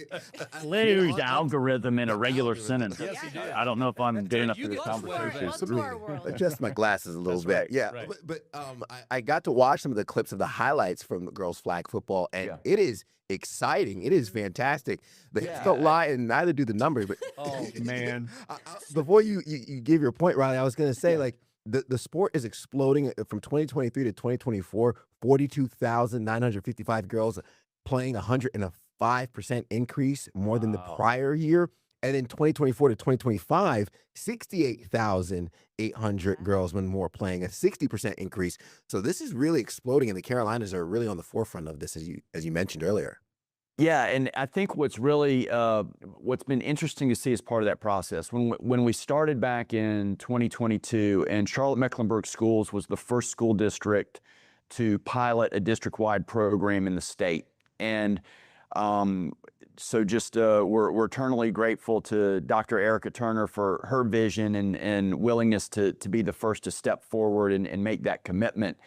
Larry's algorithm in a regular sentence. Yes, I don't know if I'm good enough for this conversation. Adjust my glasses a little bit. Yeah, right. But I got to watch some of the clips of the highlights from girls flag football, and it is exciting. It is fantastic. The hips don't lie, and neither do the numbers. But oh man! Before you give your point, Riley, I was going to say The sport is exploding from 2023 to 2024, 42,955 girls playing, 105% increase, more than the prior year. And in 2024 to 2025, 68,800 girls more playing, a 60% increase. So this is really exploding, and the Carolinas are really on the forefront of this, as you mentioned earlier. Yeah, and I think what's really what's been interesting to see as part of that process, when we started back in 2022, and Charlotte-Mecklenburg Schools was the first school district to pilot a district-wide program in the state. And so just we're eternally grateful to Dr. Erica Turner for her vision and willingness to be the first to step forward and make that commitment.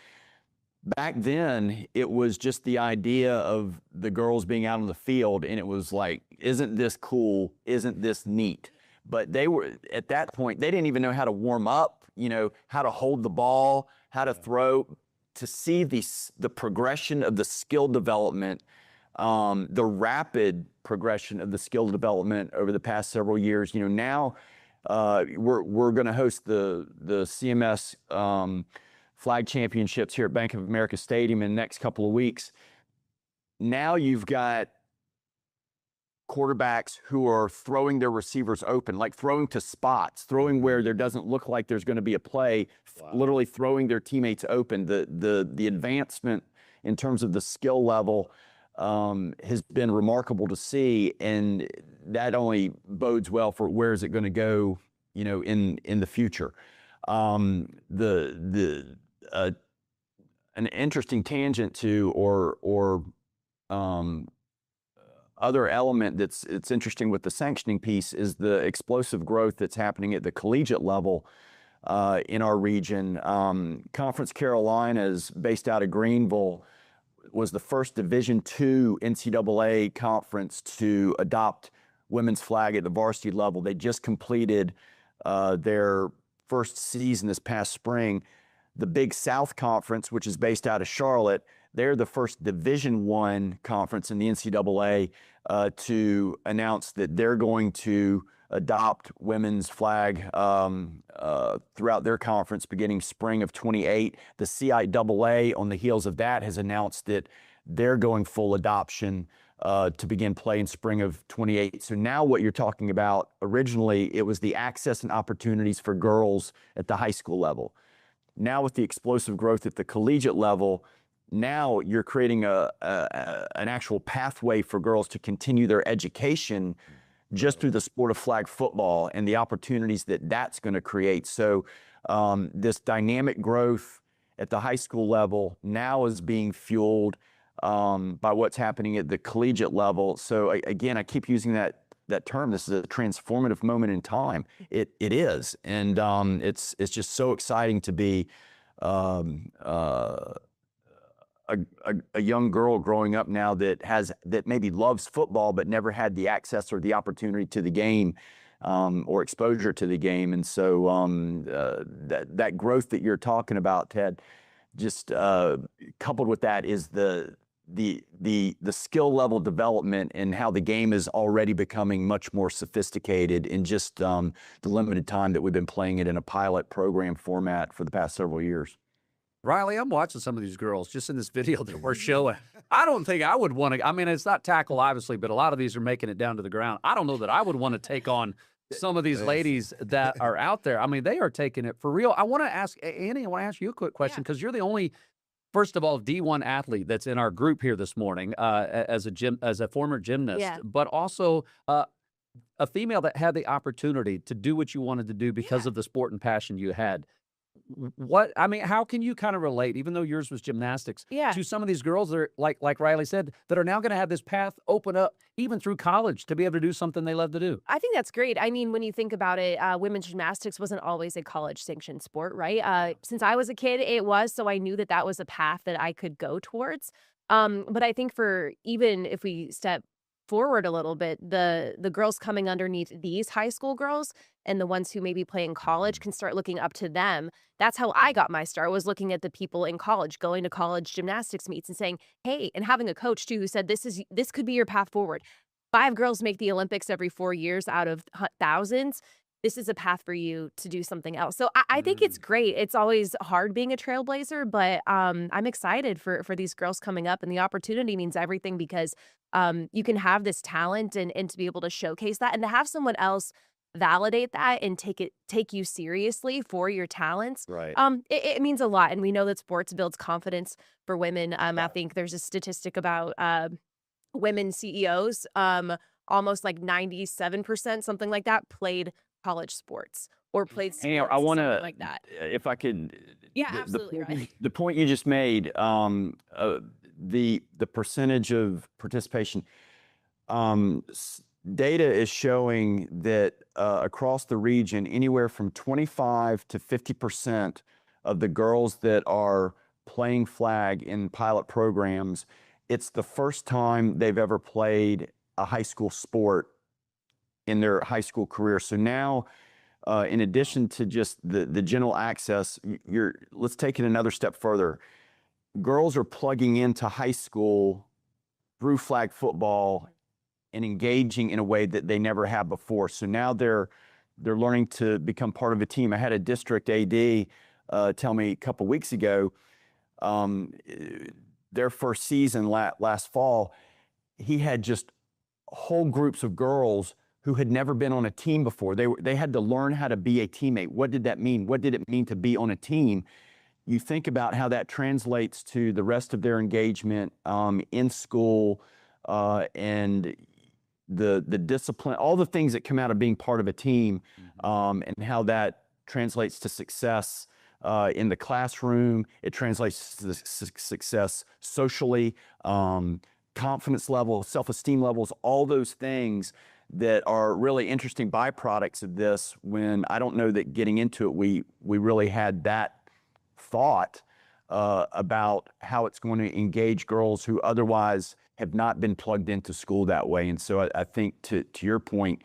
Back then, it was just the idea of the girls being out on the field, and it was like, isn't this cool? Isn't this neat? But they were, at that point, they didn't even know how to warm up, how to hold the ball, how to throw. To see the progression of the skill development, the rapid progression of the skill development over the past several years. Now we're going to host the CMS Flag Championships here at Bank of America Stadium in the next couple of weeks. Now you've got quarterbacks who are throwing their receivers open, like throwing to spots, throwing where there doesn't look like there's going to be a play, literally throwing their teammates open. The advancement in terms of the skill level has been remarkable to see, and that only bodes well for where is it going to go, in the future. An interesting tangent to or other element it's interesting with the sanctioning piece is the explosive growth that's happening at the collegiate level in our region. Conference Carolinas, based out of Greenville, was the first Division II NCAA conference to adopt women's flag at the varsity level. They just completed their first season this past spring. The Big South Conference, which is based out of Charlotte, they're the first Division I conference in the NCAA to announce that they're going to adopt women's flag throughout their conference beginning spring of 28. The CIAA, on the heels of that, has announced that they're going full adoption to begin play in spring of 28. So now what you're talking about, originally it was the access and opportunities for girls at the high school level. Now with the explosive growth at the collegiate level, now you're creating an actual pathway for girls to continue their education just through the sport of flag football and the opportunities that that's going to create. So this dynamic growth at the high school level now is being fueled by what's happening at the collegiate level. So again, I keep using that term. This is a transformative moment in time. It is, and it's just so exciting to be a young girl growing up now that maybe loves football but never had the access or the opportunity to the game or exposure to the game. And so that growth that you're talking about, Ted, just coupled with that is the skill level development and how the game is already becoming much more sophisticated in just the limited time that we've been playing it in a pilot program format for the past several years. Riley, I'm watching some of these girls just in this video that we're showing. I don't think I would want to, I mean, it's not tackle, obviously, but a lot of these are making it down to the ground. I don't know that I would want to take on some of these ladies that are out there. I mean, they are taking it for real. I want to ask, Annie, I want to ask you a quick question because you're the only, first of all, D1 athlete that's in our group here this morning as a former gymnast, but also a female that had the opportunity to do what you wanted to do because of the sport and passion you had. I mean, how can you kind of relate, even though yours was gymnastics, to some of these girls that are, like Riley said, that are now going to have this path open up even through college to be able to do something they love to do? I think that's great. I mean, when you think about it, women's gymnastics wasn't always a college-sanctioned sport, right? Since I was a kid, it was, so I knew that that was a path that I could go towards. But I think for even if we step forward a little bit, the girls coming underneath these high school girls and the ones who maybe play in college can start looking up to them. That's how I got my start, was looking at the people in college, going to college gymnastics meets and saying, hey, and having a coach too who said, this could be your path forward. 5 girls make the Olympics every 4 years out of thousands. This is a path for you to do something else. So I think it's great. It's always hard being a trailblazer, but I'm excited for these girls coming up, and the opportunity means everything because you can have this talent and to be able to showcase that and to have someone else validate that and take you seriously for your talents. Right. It means a lot. And we know that sports builds confidence for women. I think there's a statistic about women CEOs, almost like 97%, something like that, played college sports or played sports, Hey, I want to, like that. if I could, Absolutely. the point you just made, the percentage of participation, data is showing that across the region, anywhere from 25 to 50% of the girls that are playing flag in pilot programs, it's the first time they've ever played a high school sport in their high school career. So now, in addition to just the general access, let's take it another step further. Girls are plugging into high school through flag football and engaging in a way that they never have before. So now they're learning to become part of a team. I had a district AD tell me a couple weeks ago, their first season last fall, he had just whole groups of girls who had never been on a team before. They had to learn how to be a teammate. What did that mean? What did it mean to be on a team? You think about how that translates to the rest of their engagement in school and the discipline, all the things that come out of being part of a team, and how that translates to success in the classroom. It translates to success socially, confidence level, self-esteem levels, all those things that are really interesting byproducts of this, when I don't know that getting into it, we really had that thought about how it's going to engage girls who otherwise have not been plugged into school that way. And so I think to your point,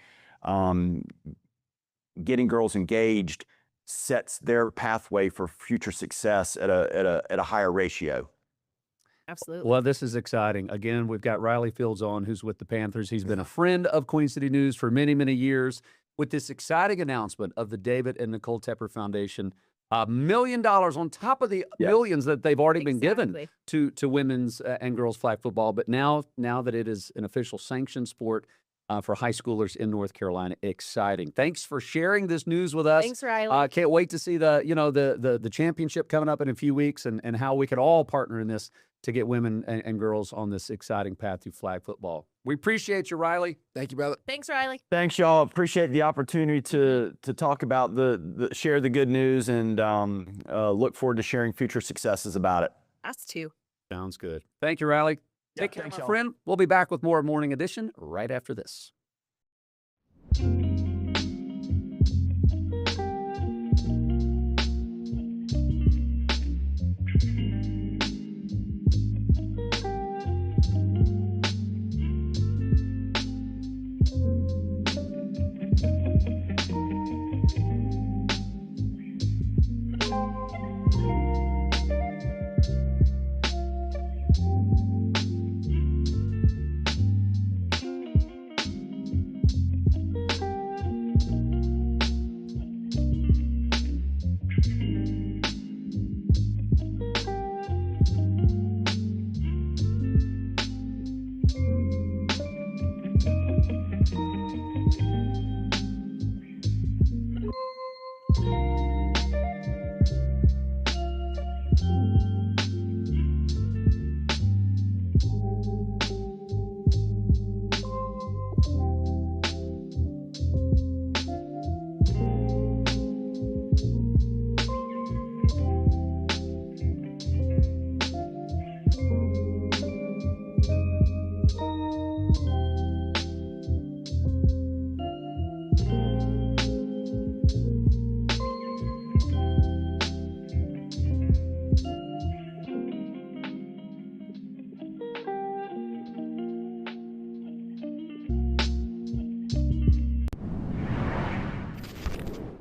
getting girls engaged sets their pathway for future success at a higher ratio. Absolutely. Well, this is exciting. Again, we've got Riley Fields on, who's with the Panthers. He's been a friend of Queen City News for many, many years. With this exciting announcement of the David and Nicole Tepper Foundation, $1 million on top of the millions that they've already been given to women's and girls flag football. But now that it is an official sanctioned sport for high schoolers in North Carolina, exciting. Thanks for sharing this news with us. Thanks, Riley. Can't wait to see the championship coming up in a few weeks and how we can all partner in this to get women and girls on this exciting path through flag football. We appreciate you, Riley. Thank you, brother. Thanks, Riley. Thanks, y'all. Appreciate the opportunity to talk about share the good news, and look forward to sharing future successes about it. Us too. Sounds good. Thank you, Riley. Take care, my friend. We'll be back with more Morning Edition right after this.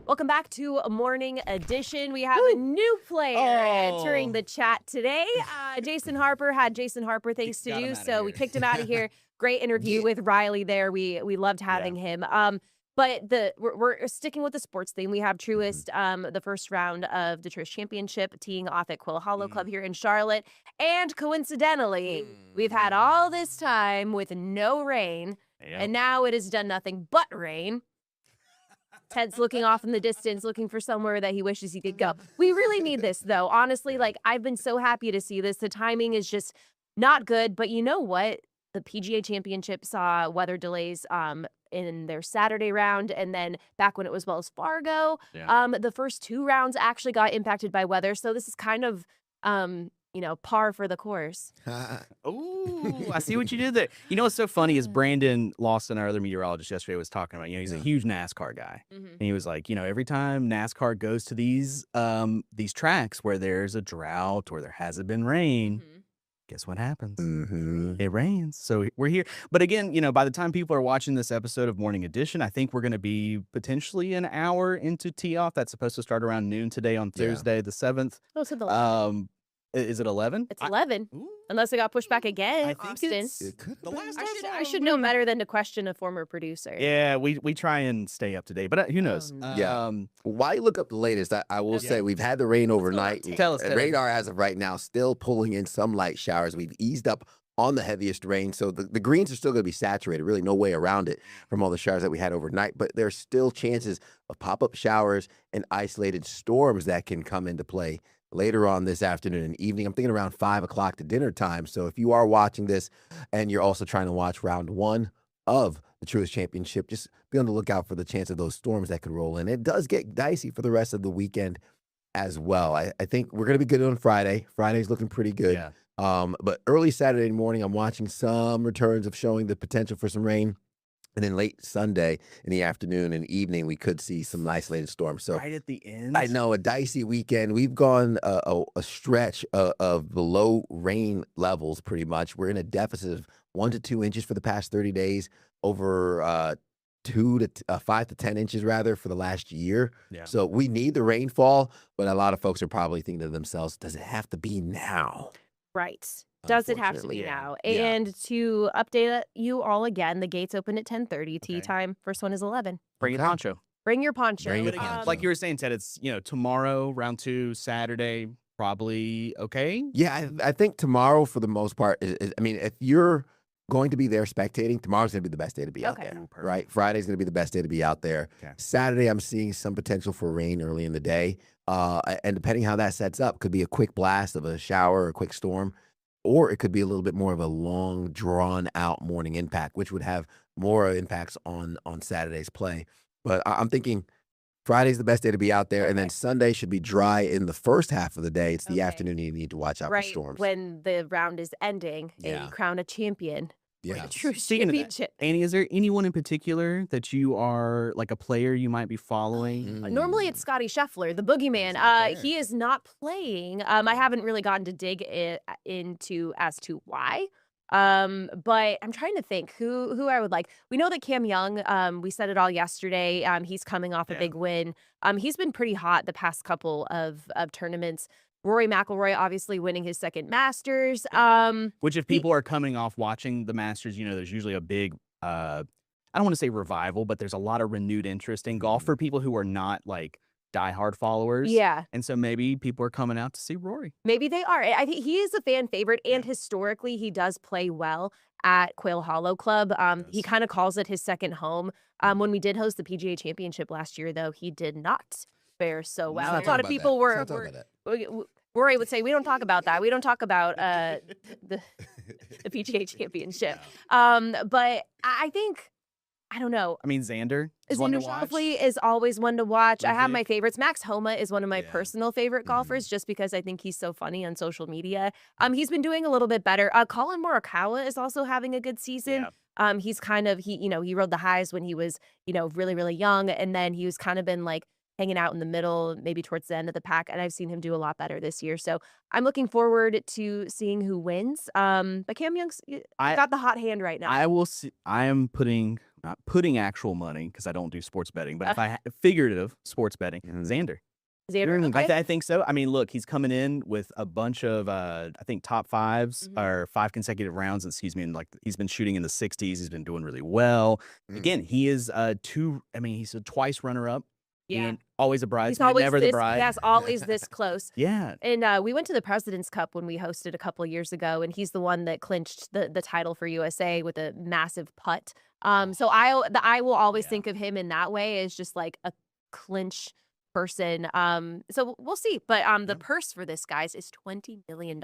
Welcome back to a morning edition. We have a new player entering the chat today. Jason Harper had Jason Harper things to do, so we kicked him out of here. Great interview with Riley there. We loved having him. But we're sticking with the sports theme. We have Truist, the first round of the Truist Championship, teeing off at Quill Hollow Club here in Charlotte. And coincidentally, we've had all this time with no rain, and now it has done nothing but rain. Ted's looking off in the distance, looking for somewhere that he wishes he could go. We really need this, though. Honestly, like, I've been so happy to see this. The timing is just not good. But you know what? The PGA Championship saw weather delays in their Saturday round. And then back when it was Wells Fargo, the first two rounds actually got impacted by weather. So this is kind of, par for the course. Ooh, I see what you did there. You know what's so funny is Brandon Lawson, our other meteorologist yesterday, was talking about, he's a huge NASCAR guy. And he was like, every time NASCAR goes to these tracks where there's a drought or there hasn't been rain, guess what happens? It rains. So we're here. But again, by the time people are watching this episode of Morning Edition, I think we're going to be potentially an hour into tee off. That's supposed to start around noon today on Thursday, the 7th. Oh, so the 11th. Is it 11? It's 11. Unless it got pushed back again. Austin. I should know better than to question a former producer. Yeah, we try and stay up to date, but who knows? While you look up the latest, I will say we've had the rain overnight. Tell us. Radar as of right now still pulling in some light showers. We've eased up on the heaviest rain, so the greens are still going to be saturated. Really no way around it from all the showers that we had overnight, but there's still chances of pop-up showers and isolated storms that can come into play later on this afternoon and evening. I'm thinking around 5 o'clock to dinner time. So if you are watching this and you're also trying to watch round one of the Truist Championship, just be on the lookout for the chance of those storms that could roll in. It does get dicey for the rest of the weekend as well. I think we're going to be good on Friday. Friday's looking pretty good. But early Saturday morning, I'm watching some returns of showing the potential for some rain. And then late Sunday in the afternoon and evening, we could see some isolated storms. So right at the end, I know, a dicey weekend. We've gone a stretch of below rain levels pretty much. We're in a deficit of 1 to 2 inches for the past 30 days, over 5 to 10 inches rather for the last year. So we need the rainfall, but a lot of folks are probably thinking to themselves, does it have to be now? Right. Does it have to be now? And to update you all again, the gates open at 10:30. Tee time. First one is 11. Bring your poncho. Bring your poncho. Like you were saying, Ted, it's tomorrow, round 2, Saturday, probably okay. Yeah, I think tomorrow for the most part is I mean, if you're going to be there spectating, tomorrow's going to be the best day to be out there, right? Friday's going to be the best day to be out there. Saturday, I'm seeing some potential for rain early in the day. And depending how that sets up, could be a quick blast of a shower or a quick storm, or it could be a little bit more of a long, drawn-out morning impact, which would have more impacts on Saturday's play. But I'm thinking Friday's the best day to be out there, and then Sunday should be dry in the first half of the day. It's the afternoon you need to watch out for storms. When the round is ending and you crown a champion. For the Truist Championship. Annie, is there anyone in particular that you are, like a player you might be following? Normally it's Scotty Scheffler, the boogeyman. He is not playing. I haven't really gotten to dig into as to why. But I'm trying to think who I would like. We know that Cam Young, we said it all yesterday. He's coming off a big win. He's been pretty hot the past couple of tournaments. Rory McIlroy obviously winning his second Masters. Which if people are coming off watching the Masters, there's usually a big, I don't want to say revival, but there's a lot of renewed interest in golf for people who are not like diehard followers. Yeah. And so maybe people are coming out to see Rory. Maybe they are. I think he is a fan favorite, and historically he does play well at Quail Hollow Club. He kind of calls it his second home. When we did host the PGA Championship last year, though, he did not fare so well. A lot of people were Rory would say, we don't talk about that. We don't talk about the PGA Championship. But I think, I don't know. I mean, Xander is one to watch. Schauffele is always one to watch. I have my favorites. Max Homa is one of my personal favorite golfers just because I think he's so funny on social media. He's been doing a little bit better. Colin Morikawa is also having a good season. He's kind of, he rode the highs when he was, really, really young. And then he was kind of been like hanging out in the middle, maybe towards the end of the pack. And I've seen him do a lot better this year. So I'm looking forward to seeing who wins. But Cam Young's got the hot hand right now. I will see. I am not putting actual money because I don't do sports betting, but if I figurative sports betting, Xander. Xander, okay. I think so. I mean, look, he's coming in with a bunch of, I think, top fives or 5 consecutive rounds. And like he's been shooting in the 60s. He's been doing really well. Again, he is he's a twice runner-up. Yeah. And always a bridesmaid, never the bride. Yes, always this close. Yeah. And we went to the President's Cup when we hosted a couple years ago, and he's the one that clinched the title for USA with a massive putt. So I will always think of him in that way as just like a clinch person. So we'll see. But the purse for this, guys, is $20 million.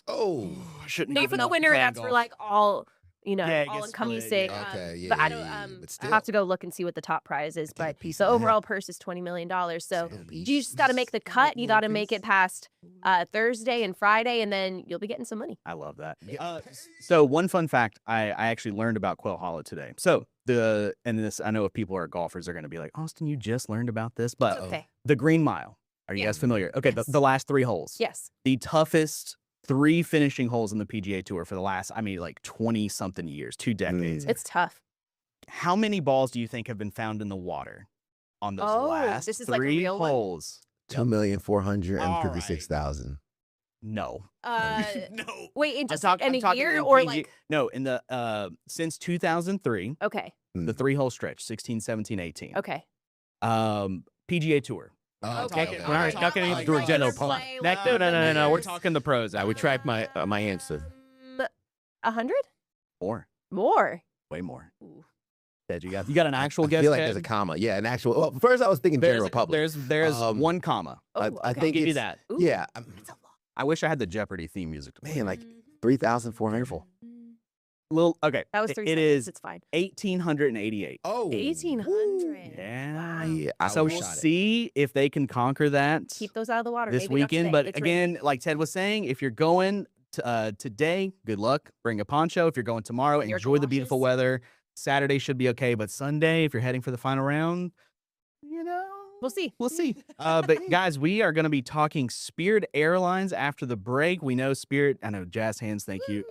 Oh, I shouldn't. Not for the winner. That's for like all. All encompassing. But I don't. I have to go look and see what the top prize is. But the overall purse is $20 million. So you just got to make the cut. You got to make it past Thursday and Friday, and then you'll be getting some money. I love that. So one fun fact I actually learned about Quail Hollow today. So I know if people are golfers, they're going to be like, Austin, you just learned about this, but the Green Mile. Are you guys familiar? Okay, the last 3 holes. Yes. The toughest 3 finishing holes in the PGA Tour for the last, 20-something years, 2 decades. It's tough. How many balls do you think have been found in the water on those last this is 3 like a real holes? 2,446,000. No. No. Wait, in just in a year in or PGA like? No, in the since 2003. Okay. The 3-hole stretch, 16, 17, 18. Okay. PGA Tour. Okay. We're not talking through a general point. No. We're talking the pros. I retract my answer. 100? More. Way more. Ted, you got an actual guess? I feel like there's a comma. Yeah, an actual. Well, first I was thinking general public. There's 1 comma. I think I'll give you that. Yeah. I wish I had the Jeopardy theme music. Man, like 3,400. Okay. That was It is. It's fine. 1,888. Oh. 1,800. Yeah. Wow. So we'll see if they can conquer that. Keep those out of the water this maybe not weekend. today. But It's again, like Ted was saying, if you're going today, good luck. Bring a poncho. If you're going tomorrow, enjoy the beautiful weather. Saturday should be okay, but Sunday, if you're heading for the final round, we'll see. We'll see. But guys, we are going to be talking Spirit Airlines after the break. We know Spirit. I know jazz hands. Thank you.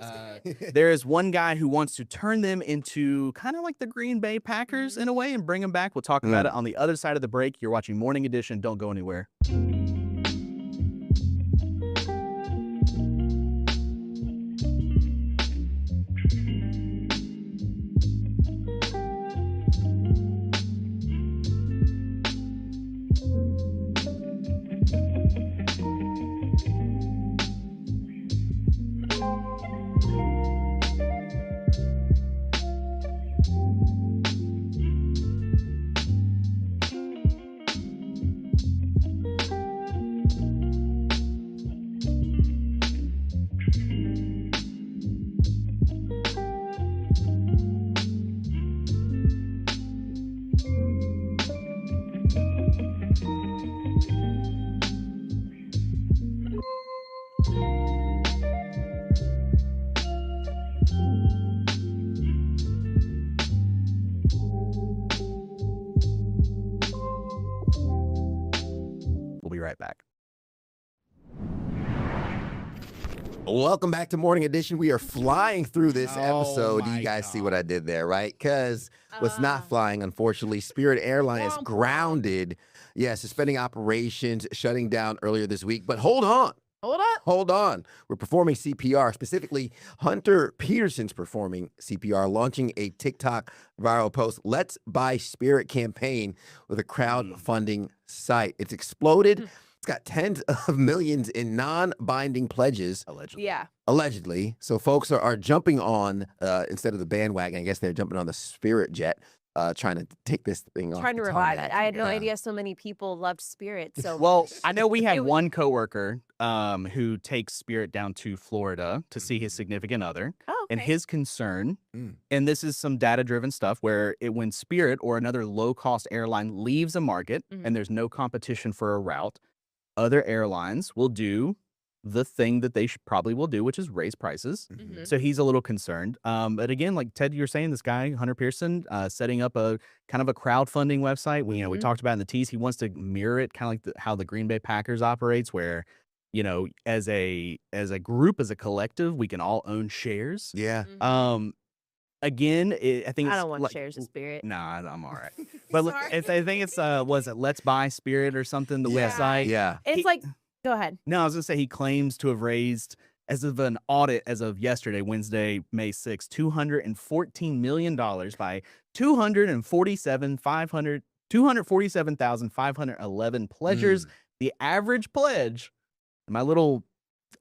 There is one guy who wants to turn them into kind of like the Green Bay Packers in a way and bring them back. We'll talk about it on the other side of the break. You're watching Morning Edition. Don't go anywhere. Welcome back to Morning Edition. We are flying through this episode. You guys see what I did there, right? Because what's not flying, unfortunately, Spirit Airlines is grounded. Yeah, suspending operations, shutting down earlier this week. But hold on. Hold on. We're performing CPR. Specifically, Hunter Peterson's performing CPR, launching a TikTok viral post, Let's Buy Spirit campaign with a crowdfunding site. It's exploded. It's got tens of millions in non-binding pledges. Allegedly. Yeah. Allegedly. So folks are jumping on, instead of the bandwagon, I guess they're jumping on the Spirit jet, trying to take this thing off. Trying to the revive tarmac. it. I had no idea so many people loved Spirit. So Well, I know we have one coworker who takes Spirit down to Florida to see his significant other. Oh, And his concern, and this is some data-driven stuff, where when Spirit or another low-cost airline leaves a market and there's no competition for a route, other airlines will do the thing that they probably will do, which is raise prices. So he's a little concerned. But again, like Ted, you're saying, this guy, Hunter Pearson, setting up a kind of a crowdfunding website. We talked about in the tease, he wants to mirror it kind of like how the Green Bay Packers operates, where, as a group, as a collective, we can all own shares. Yeah. Again, I think I it's don't want like, shares of Spirit. Nah, I'm all right. But I think it's was it Let's Buy Spirit or something, the website? Yeah. It's like, go ahead. No, I was gonna say he claims to have raised, as of an audit as of yesterday, Wednesday, May 6th, $214 million by 247,511 pledgers. The average pledge, my little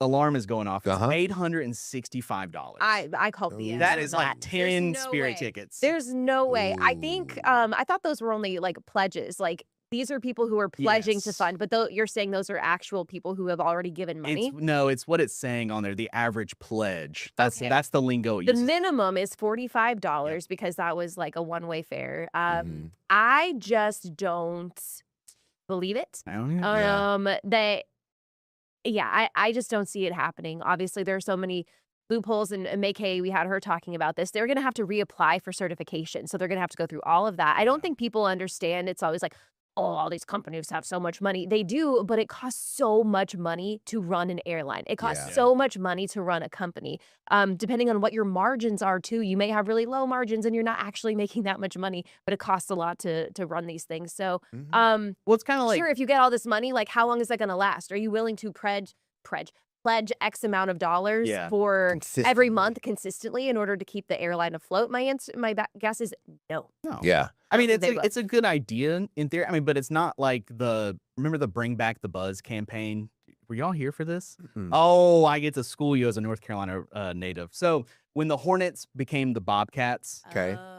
alarm is going off, it's $865. I call BS. That is like That. 10 There's no Spirit way. tickets. There's no way. I think I thought those were only like pledges. Like these are people who are pledging to fund, but you're saying those are actual people who have already given money. It's what it's saying on there. The average pledge. That's the lingo. It The uses. minimum is $45 because that was like a one-way fare. I just don't believe it. I don't know. I just don't see it happening. Obviously, there are so many loopholes, and May-Kay, we had her talking about this. They're going to have to reapply for certification, so they're going to have to go through all of that. I don't think people understand. It's always like, oh, all these companies have so much money. They do, but it costs so much money to run an airline. It costs so much money to run a company. Depending on what your margins are, too. You may have really low margins, and you're not actually making that much money, but it costs a lot to run these things. So, well, it's kind of like, sure, if you get all this money, like, how long is that going to last? Are you willing to pledge X amount of dollars for every month consistently in order to keep the airline afloat? My guess is no. Yeah. I mean, it's a good idea in theory. I mean, but it's not like remember the Bring Back the Buzz campaign? Were y'all here for this? Oh, I get to school you as a North Carolina native. So when the Hornets became the Bobcats,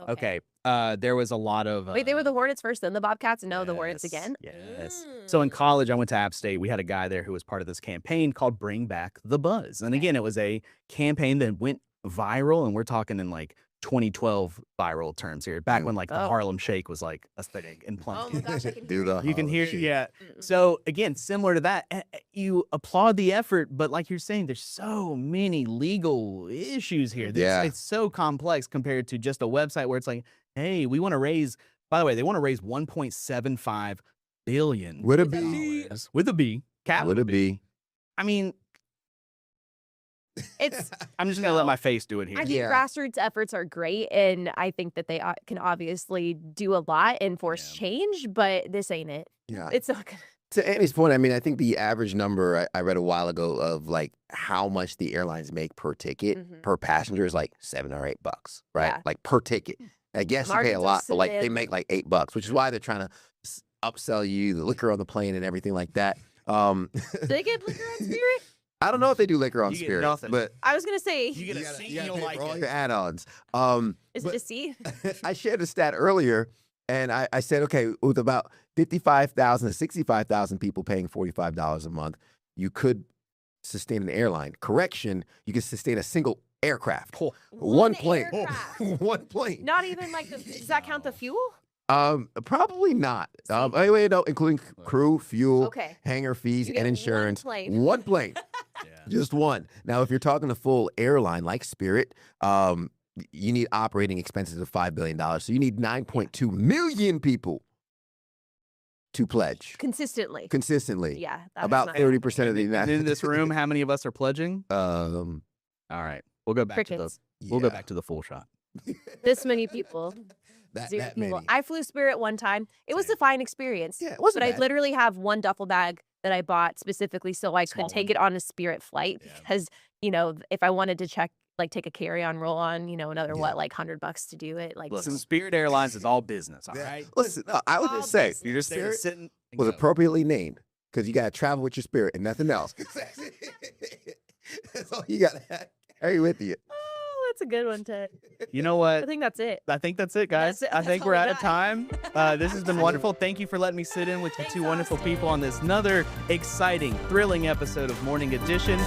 okay, there was a lot of Wait, they were the Hornets first, then the Bobcats, and no, the Hornets again? Yes. So in college, I went to App State. We had a guy there who was part of this campaign called Bring Back the Buzz. And again, it was a campaign that went viral, and we're talking in like 2012 viral terms here, back when like the Harlem Shake was like aesthetic and plump. Oh my gosh, I can Do the You can hear, Harlem Shake. So again, similar to that, you applaud the effort, but like you're saying, there's so many legal issues here. It's so complex compared to just a website where it's like, hey, we want to raise. By the way, they want to raise 1.75 billion With a B. With a B. Capital With a B. I mean, I'm just gonna let my face do it here. I think grassroots efforts are great, and I think that they can obviously do a lot and force change, but this ain't it. Yeah. It's not gonna. To Annie's point, I mean, I think the average number I read a while ago of like how much the airlines make per ticket per passenger is like $7 or $8, right? Yeah. Like per ticket. I guess you pay Margins a are lot, but like they slim. make like $8, which is why they're trying to upsell you the liquor on the plane and everything like that. Do they get liquor on Spirit? I don't know if they do liquor on You get Spirit, nothing. but I was gonna say. You get a seat, you gotta don't pay like for all it. your add-ons. Is but it a C? I shared a stat earlier, and I said, okay, with about 55,000 to 65,000 people paying $45 a month, you could sustain an airline. Correction, you could sustain a single aircraft. One plane. One plane. Not even like does that count the fuel? Probably not. Anyway, no, including crew, fuel, Okay. hangar fees, You get and insurance. one plane. One plane. Just one. Now, if you're talking a full airline like Spirit, you need operating expenses of $5 billion. So you need 9.2 million people to pledge Consistently. Yeah, that's about nice. 30% of the And United in this room, how many of us are pledging? All right, we'll go back Crickets. we'll go back to the full shot. This many people. Zero that people. many. I flew Spirit one time. It was a fine experience. Yeah, it wasn't But I bad. literally have one duffel bag that I bought specifically so I could take it on a Spirit flight because, if I wanted to take a carry-on, roll-on, another like $100 to do it. Like, Listen, Spirit Airlines is all business, all right? Listen, no, I would just say, You're just there Spirit sitting. and was go. appropriately named because you got to travel with your spirit and nothing else. That's all you got to carry with you. oh, that's a good one, Ted. You know what? I think that's it. I think that's it, guys. That's it. I think That's we're all out we of got. time. This has been wonderful. Thank you for letting me sit in with you two wonderful people on this another exciting, thrilling episode of Morning Edition.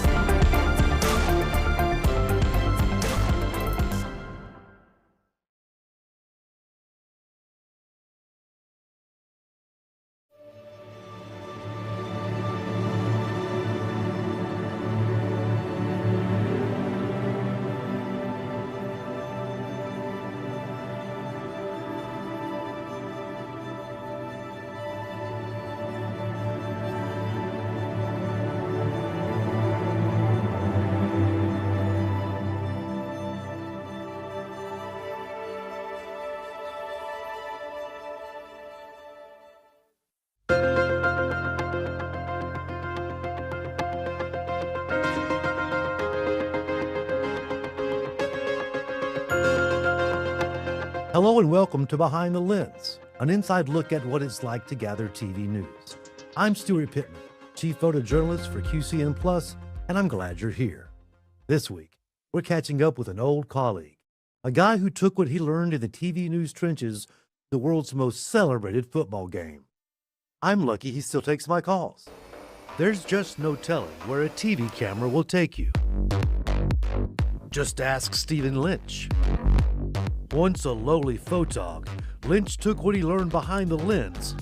Hello and welcome to Behind the Lens, an inside look at what it's like to gather TV news. I'm Stuart Pittman, Chief Photojournalist for QCN Plus, and I'm glad you're here. This week, we're catching up with an old colleague, a guy who took what he learned in the TV news trenches to the world's most celebrated football game. I'm lucky he still takes my calls. There's just no telling where a TV camera will take you. Just ask Stephen Lynch. Once a lowly photog, Lynch took what he learned behind the lens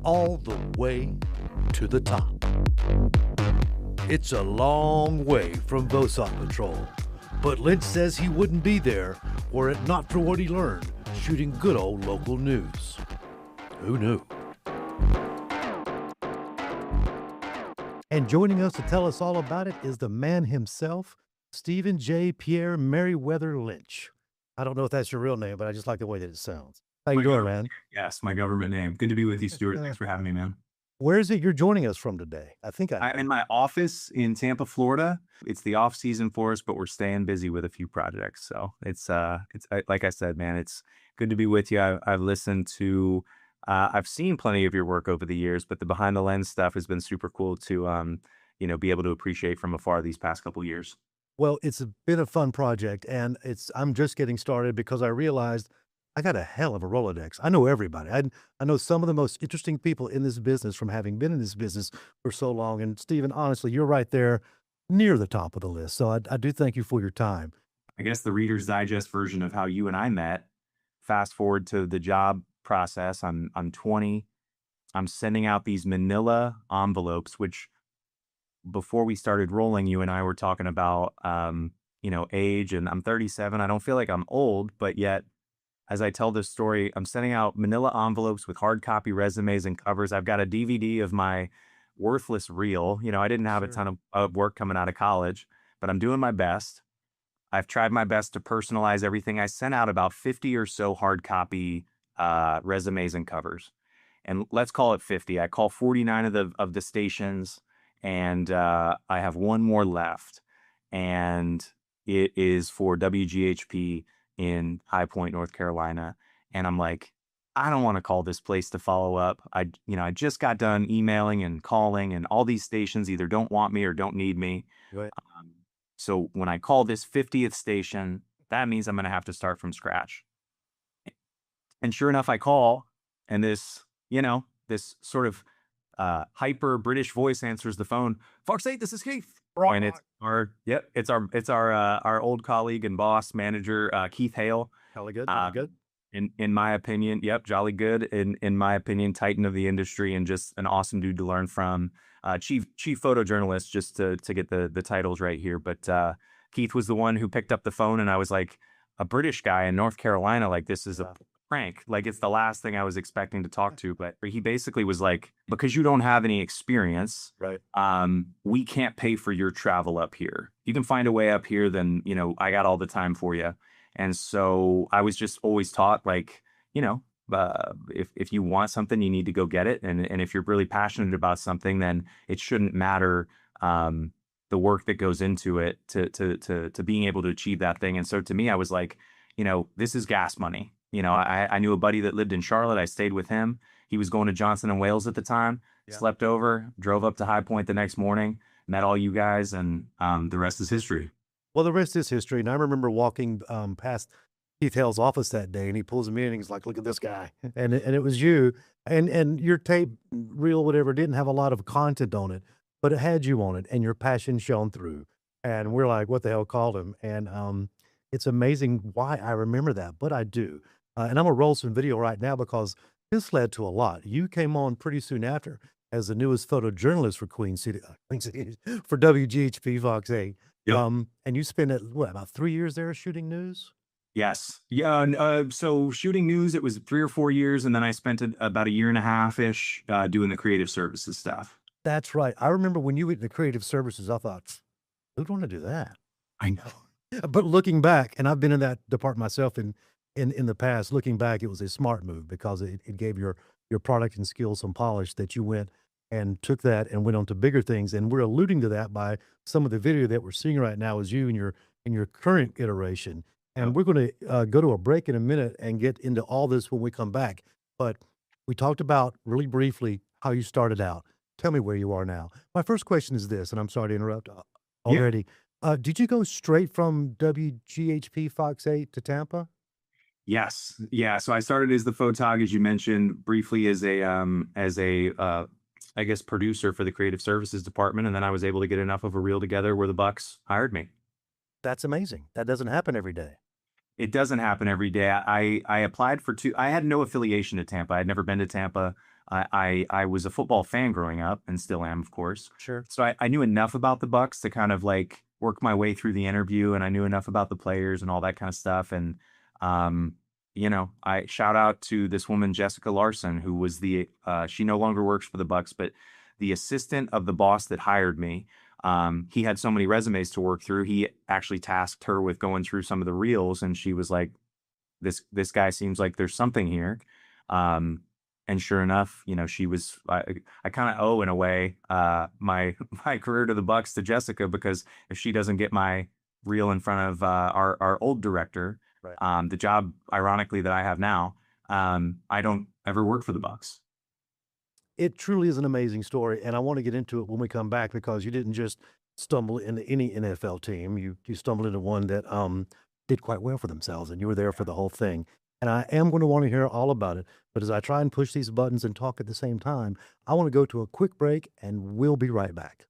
all the way to the top. It's a long way from Vosot Patrol, but Lynch says he wouldn't be there were it not for what he learned shooting good old local news. Who knew? And joining us to tell us all about it is the man himself, Stephen J. Pierre Merriweather Lynch. I don't know if that's your real name, but I just like the way that it sounds. How you doing, man? Yes, my government name. Good to be with you, Stuart. Thanks for having me, man. Where is it you're joining us from today? I'm in my office in Tampa, Florida. It's the off season for us, but we're staying busy with a few projects. So it's like I said, man, it's good to be with you. I've listened to, I've seen plenty of your work over the years, but the behind the lens stuff has been super cool to, be able to appreciate from afar these past couple years. Well, it's been a fun project, and I'm just getting started because I realized I got a hell of a Rolodex. I know everybody. I know some of the most interesting people in this business from having been in this business for so long. And Stephen, honestly, you're right there near the top of the list. So I do thank you for your time. I guess the Reader's Digest version of how you and I met, fast forward to the job process. I'm 20. I'm sending out these manila envelopes, which before we started rolling, you and I were talking about, age, and I'm 37. I don't feel like I'm old, but yet as I tell this story, I'm sending out manila envelopes with hard copy resumes and covers. I've got a DVD of my worthless reel. I didn't have a ton of work coming out of college, but I'm doing my best. I've tried my best to personalize everything. I sent out about 50 or so hard copy resumes and covers. And let's call it 50. I call 49 of the stations, and I have one more left. And it is for WGHP in High Point, North Carolina. And I'm like, I don't want to call this place to follow up. I just got done emailing and calling, and all these stations either don't want me or don't need me. Right. So when I call this 50th station, that means I'm going to have to start from scratch. And sure enough, I call, and this sort of hyper British voice answers the phone. Fox 8, this is Keith. And it's our old colleague and boss manager, Keith Hale. Jolly good. Good. In my opinion, jolly good. In my opinion, titan of the industry and just an awesome dude to learn from. Chief photojournalist, just to get the titles right here. But Keith was the one who picked up the phone, and I was like, a British guy in North Carolina, like this is a prank. Like, it's the last thing I was expecting to talk to, but he basically was like, because you don't have any experience, right? We can't pay for your travel up here. You can find a way up here, then, I got all the time for you. And so I was just always taught, like, if you want something, you need to go get it. And if you're really passionate about something, then it shouldn't matter the work that goes into it to being able to achieve that thing. And so to me, I was like, this is gas money. I knew a buddy that lived in Charlotte. I stayed with him. He was going to Johnson and Wales at the time. Slept over, drove up to High Point the next morning, met all you guys, and the rest is history. Well, the rest is history. And I remember walking past Keith Hale's office that day, and he pulls me in, and he's like, "Look at this guy," and it was you, and your tape reel, whatever, didn't have a lot of content on it, but it had you on it, and your passion shone through. And we're like, "What the hell called him?" And it's amazing why I remember that, but I do. And I'm gonna roll some video right now because this led to a lot. You came on pretty soon after as the newest photojournalist for Queen City for WGHP Fox 8. Yep. And you spent about 3 years there shooting news? Yes. Yeah. So shooting news, it was 3 or 4 years. And then I spent about a year and a half-ish doing the creative services stuff. That's right. I remember when you went into creative services, I thought, who'd want to do that? I know. But looking back, and I've been in that department myself in the past, looking back, it was a smart move because it gave your product and skills some polish that you went and took that and went on to bigger things. And we're alluding to that by some of the video that we're seeing right now is you in your current iteration. And we're going to go to a break in a minute and get into all this when we come back. But we talked about really briefly how you started out. Tell me where you are now. My first question is this, and I'm sorry to interrupt already. Did you go straight from WGHP Fox 8 to Tampa? Yes. Yeah. So I started as the photog, as you mentioned, briefly as a I guess, producer for the creative services department. And then I was able to get enough of a reel together where the Bucks hired me. That's amazing. That doesn't happen every day. It doesn't happen every day. I applied for two. I had no affiliation to Tampa. I'd never been to Tampa. I was a football fan growing up and still am, of course. Sure. So I knew enough about the Bucks to kind of like work my way through the interview, and I knew enough about the players and all that kind of stuff. And, I shout out to this woman, Jessica Larson, who was she no longer works for the Bucks, but the assistant of the boss that hired me. He had so many resumes to work through. He actually tasked her with going through some of the reels, and she was like, this guy seems like there's something here. And sure enough, she was, I kind of owe in a way, my career to the Bucks to Jessica, because if she doesn't get my reel in front of our old director, right. The job, ironically, that I have now, I don't ever work for the Bucks. It truly is an amazing story, and I want to get into it when we come back because you didn't just stumble into any NFL team. You stumbled into one that did quite well for themselves, and you were there for the whole thing. And I am going to want to hear all about it. But as I try and push these buttons and talk at the same time, I want to go to a quick break, and we'll be right back.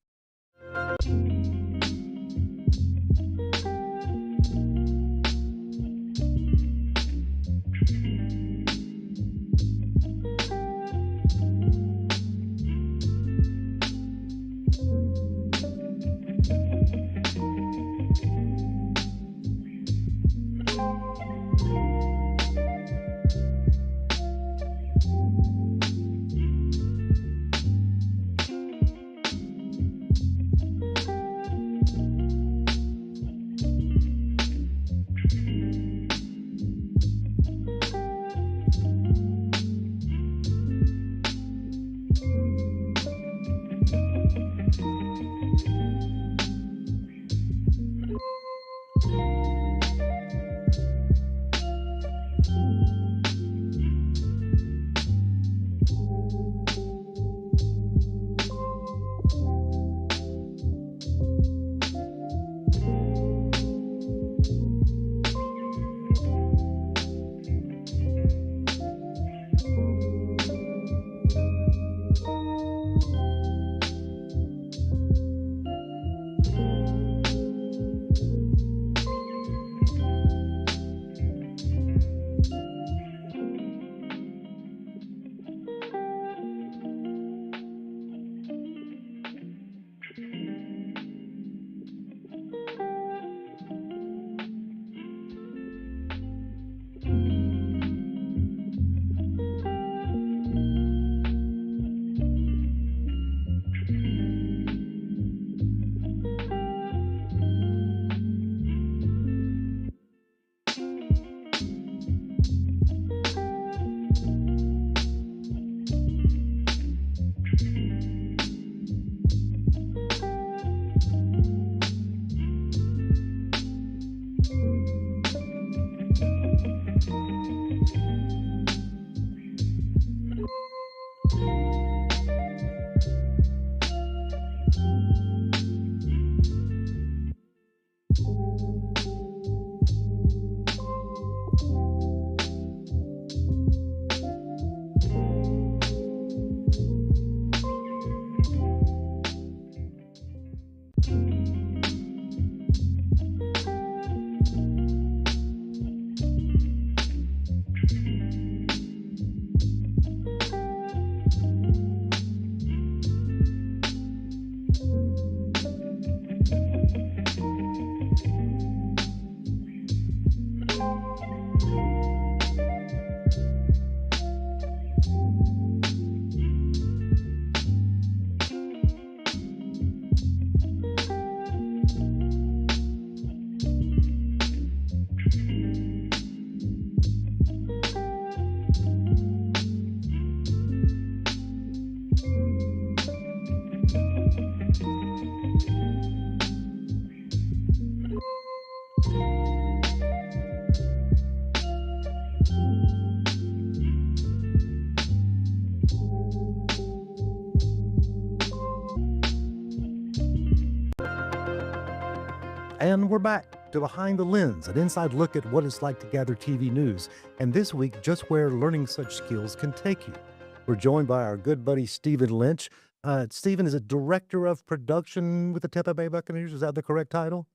And we're back to Behind the Lens, an inside look at what it's like to gather TV news. And this week, just where learning such skills can take you. We're joined by our good buddy, Stephen Lynch. Stephen is a director of production with the Tampa Bay Buccaneers. Is that the correct title?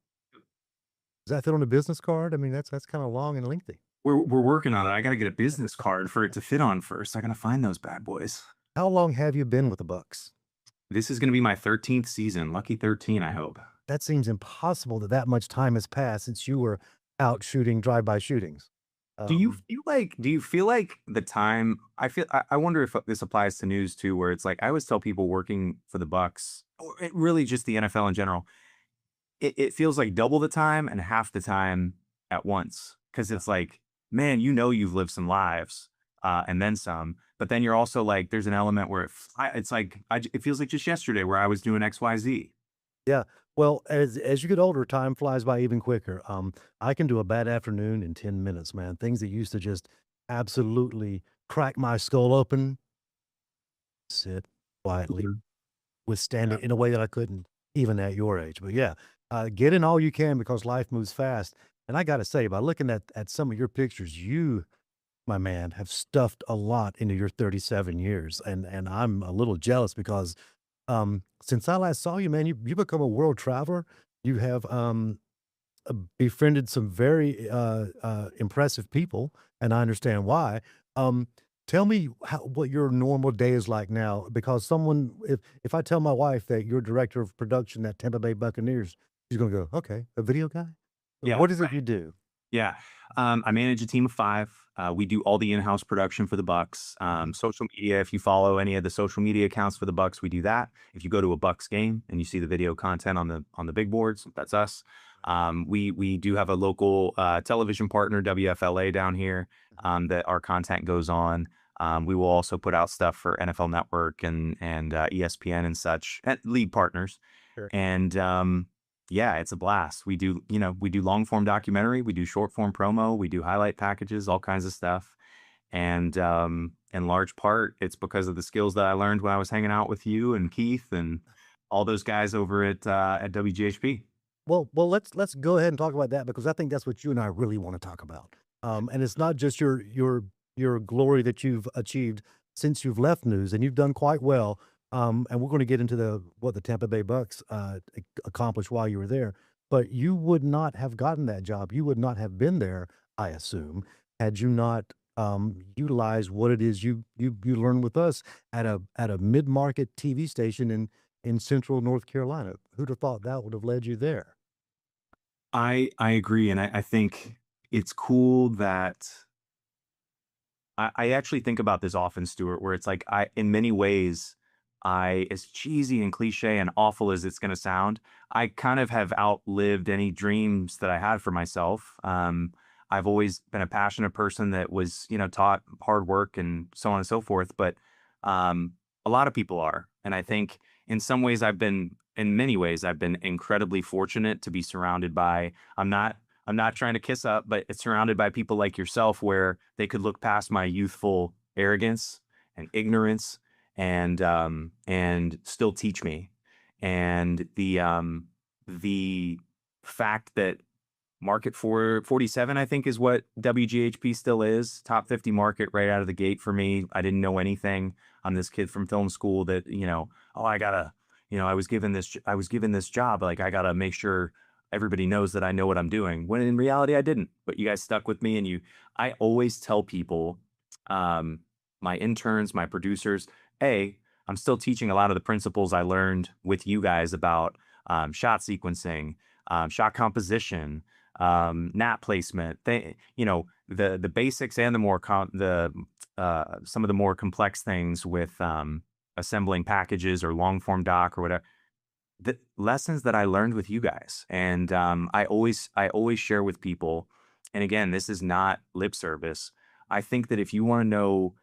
Does that fit on a business card? I mean, that's kind of long and lengthy. We're working on it. I got to get a business card for it to fit on first. I got to find those bad boys. How long have you been with the Bucs? This is going to be my 13th season. Lucky 13, I hope. That seems impossible that much time has passed since you were out shooting drive-by shootings. Do you feel like the time I wonder if this applies to news too, where it's like I always tell people working for the Bucs, or really just the NFL in general, it feels like double the time and half the time at once. Cause it's like, man, you've lived some lives and then some, but then you're also like, there's an element where it feels like just yesterday where I was doing XYZ. Yeah. Well, as you get older, time flies by even quicker. I can do a bad afternoon in 10 minutes, man. Things that used to just absolutely crack my skull open, sit quietly, withstand it in a way that I couldn't even at your age. But yeah, get in all you can because life moves fast. And I got to say, by looking at some of your pictures, you, my man, have stuffed a lot into your 37 years. And I'm a little jealous because since I last saw you, man, you become a world traveler. You have befriended some very impressive people, and I understand why. Tell me what your normal day is like now, because if I tell my wife that you're director of production at Tampa Bay Buccaneers, she's gonna go, okay, a video guy? Yeah. What is it you do? Yeah. I manage a team of 5. We do all the in-house production for the Bucs. Social media, if you follow any of the social media accounts for the Bucs, we do that. If you go to a Bucs game and you see the video content on the big boards, that's us. We do have a local television partner, WFLA, down here, that our content goes on. We will also put out stuff for NFL Network and ESPN and such, at league partners. Sure. And yeah, it's a blast. We do long form documentary, we do short form promo, we do highlight packages, all kinds of stuff. And in large part, it's because of the skills that I learned when I was hanging out with you and Keith and all those guys over at WGHP. Well, let's go ahead and talk about that, because I think that's what you and I really want to talk about. And it's not just your glory that you've achieved since you've left news, and you've done quite well. And we're going to get into what the Tampa Bay Bucs accomplished while you were there. But you would not have gotten that job. You would not have been there, I assume, had you not utilized what it is you learned with us at a mid-market TV station in central North Carolina. Who'd have thought that would have led you there? I agree, and I think it's cool that I actually think about this often, Stuart, where it's like in many ways, as cheesy and cliche and awful as it's going to sound, I kind of have outlived any dreams that I had for myself. I've always been a passionate person that was, taught hard work and so on and so forth. But a lot of people are. And I think in many ways, I've been incredibly fortunate to be surrounded by, I'm not trying to kiss up, but it's surrounded by people like yourself where they could look past my youthful arrogance and ignorance and still teach me. And the fact that market 47, I think, is what WGHP still is, top 50 market right out of the gate for me. I didn't know anything. I'm this kid from film school that, I was given this job. Like, I gotta make sure everybody knows that I know what I'm doing, when in reality I didn't. But you guys stuck with me, and I always tell people, my interns, my producers, I'm still teaching a lot of the principles I learned with you guys about shot sequencing, shot composition, nap placement, the basics, and some of the more complex things with assembling packages or long form doc or whatever. The lessons that I learned with you guys, and I always share with people. And again, this is not lip service. I think that if you want to know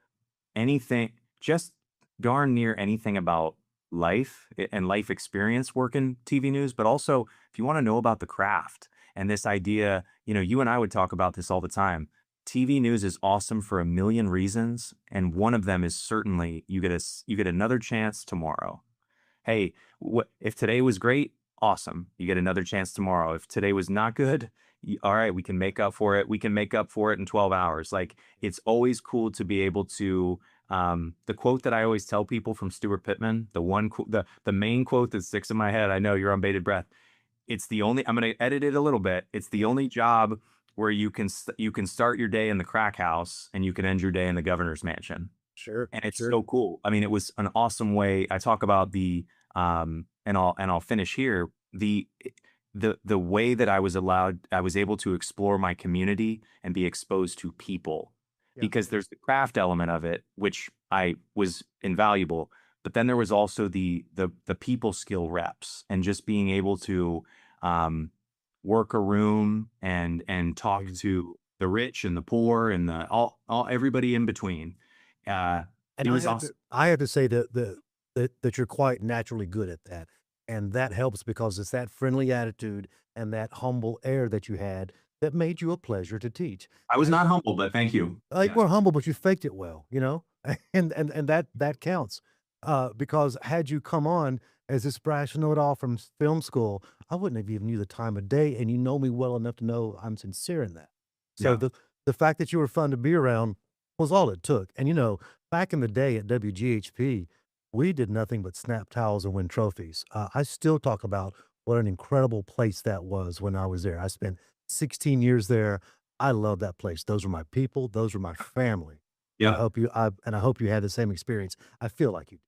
anything, just darn near anything about life and life experience working TV news, but also if you want to know about the craft and this idea, you and I would talk about this all the time. TV news is awesome for a million reasons, and one of them is certainly you get another chance tomorrow. Hey, if today was great, awesome. You get another chance tomorrow. If today was not good, all right, we can make up for it. We can make up for it in 12 hours. Like, it's always cool to be able to, the quote that I always tell people from Stuart Pittman, the main quote that sticks in my head, I know you're on bated breath. It's the only, I'm going to edit it a little bit. It's the only job where you can start your day in the crack house and you can end your day in the governor's mansion. Sure. And it's so cool. I mean, it was an awesome way. I talk about the, and I'll finish here. The way that I was able to explore my community and be exposed to people, because there's the craft element of it, which I was invaluable. But then there was also the people skill reps and just being able to work a room and talk to the rich and the poor and all everybody in between. And it was awesome. I have to say that you're quite naturally good at that. And that helps because it's that friendly attitude and that humble air that you had that made you a pleasure to teach. I was not humble, but thank you. You were humble, but you faked it well, you know, and that counts. Because had you come on as this brash know-it-all from film school, I wouldn't have even knew the time of day, and you know me well enough to know I'm sincere in that. So the fact that you were fun to be around was all it took. And you know, back in the day at WGHP, we did nothing but snap towels and win trophies. I still talk about what an incredible place that was when I was there. I spent 16 years there. I love that place. Those were my people. Those were my family. Yeah. I hope you had the same experience. I feel like you did.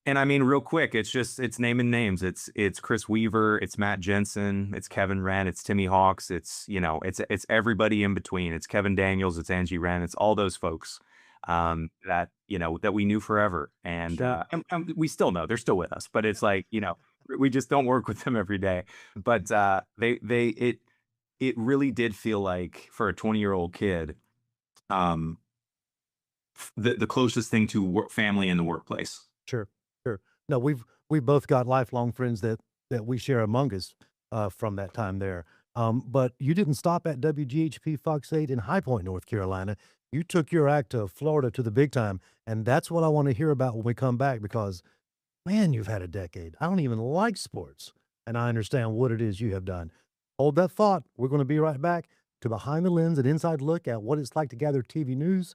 And I mean, real quick, it's naming names. It's Chris Weaver, it's Matt Jensen, it's Kevin Wren, it's Timmy Hawks, it's everybody in between. It's Kevin Daniels, it's Angie Wren, it's all those folks that we knew forever, and we still know they're still with us. But it's like, we just don't work with them every day. But it really did feel like, for a 20-year-old kid, the closest thing to family in the workplace. Sure. No, we've both got lifelong friends that we share among us from that time there. But you didn't stop at WGHP Fox 8 in High Point, North Carolina. You took your act to Florida, to the big time, and that's what I want to hear about when we come back, because, man, you've had a decade. I don't even like sports, and I understand what it is you have done. Hold that thought. We're going to be right back to Behind the Lens, an inside look at what it's like to gather TV news.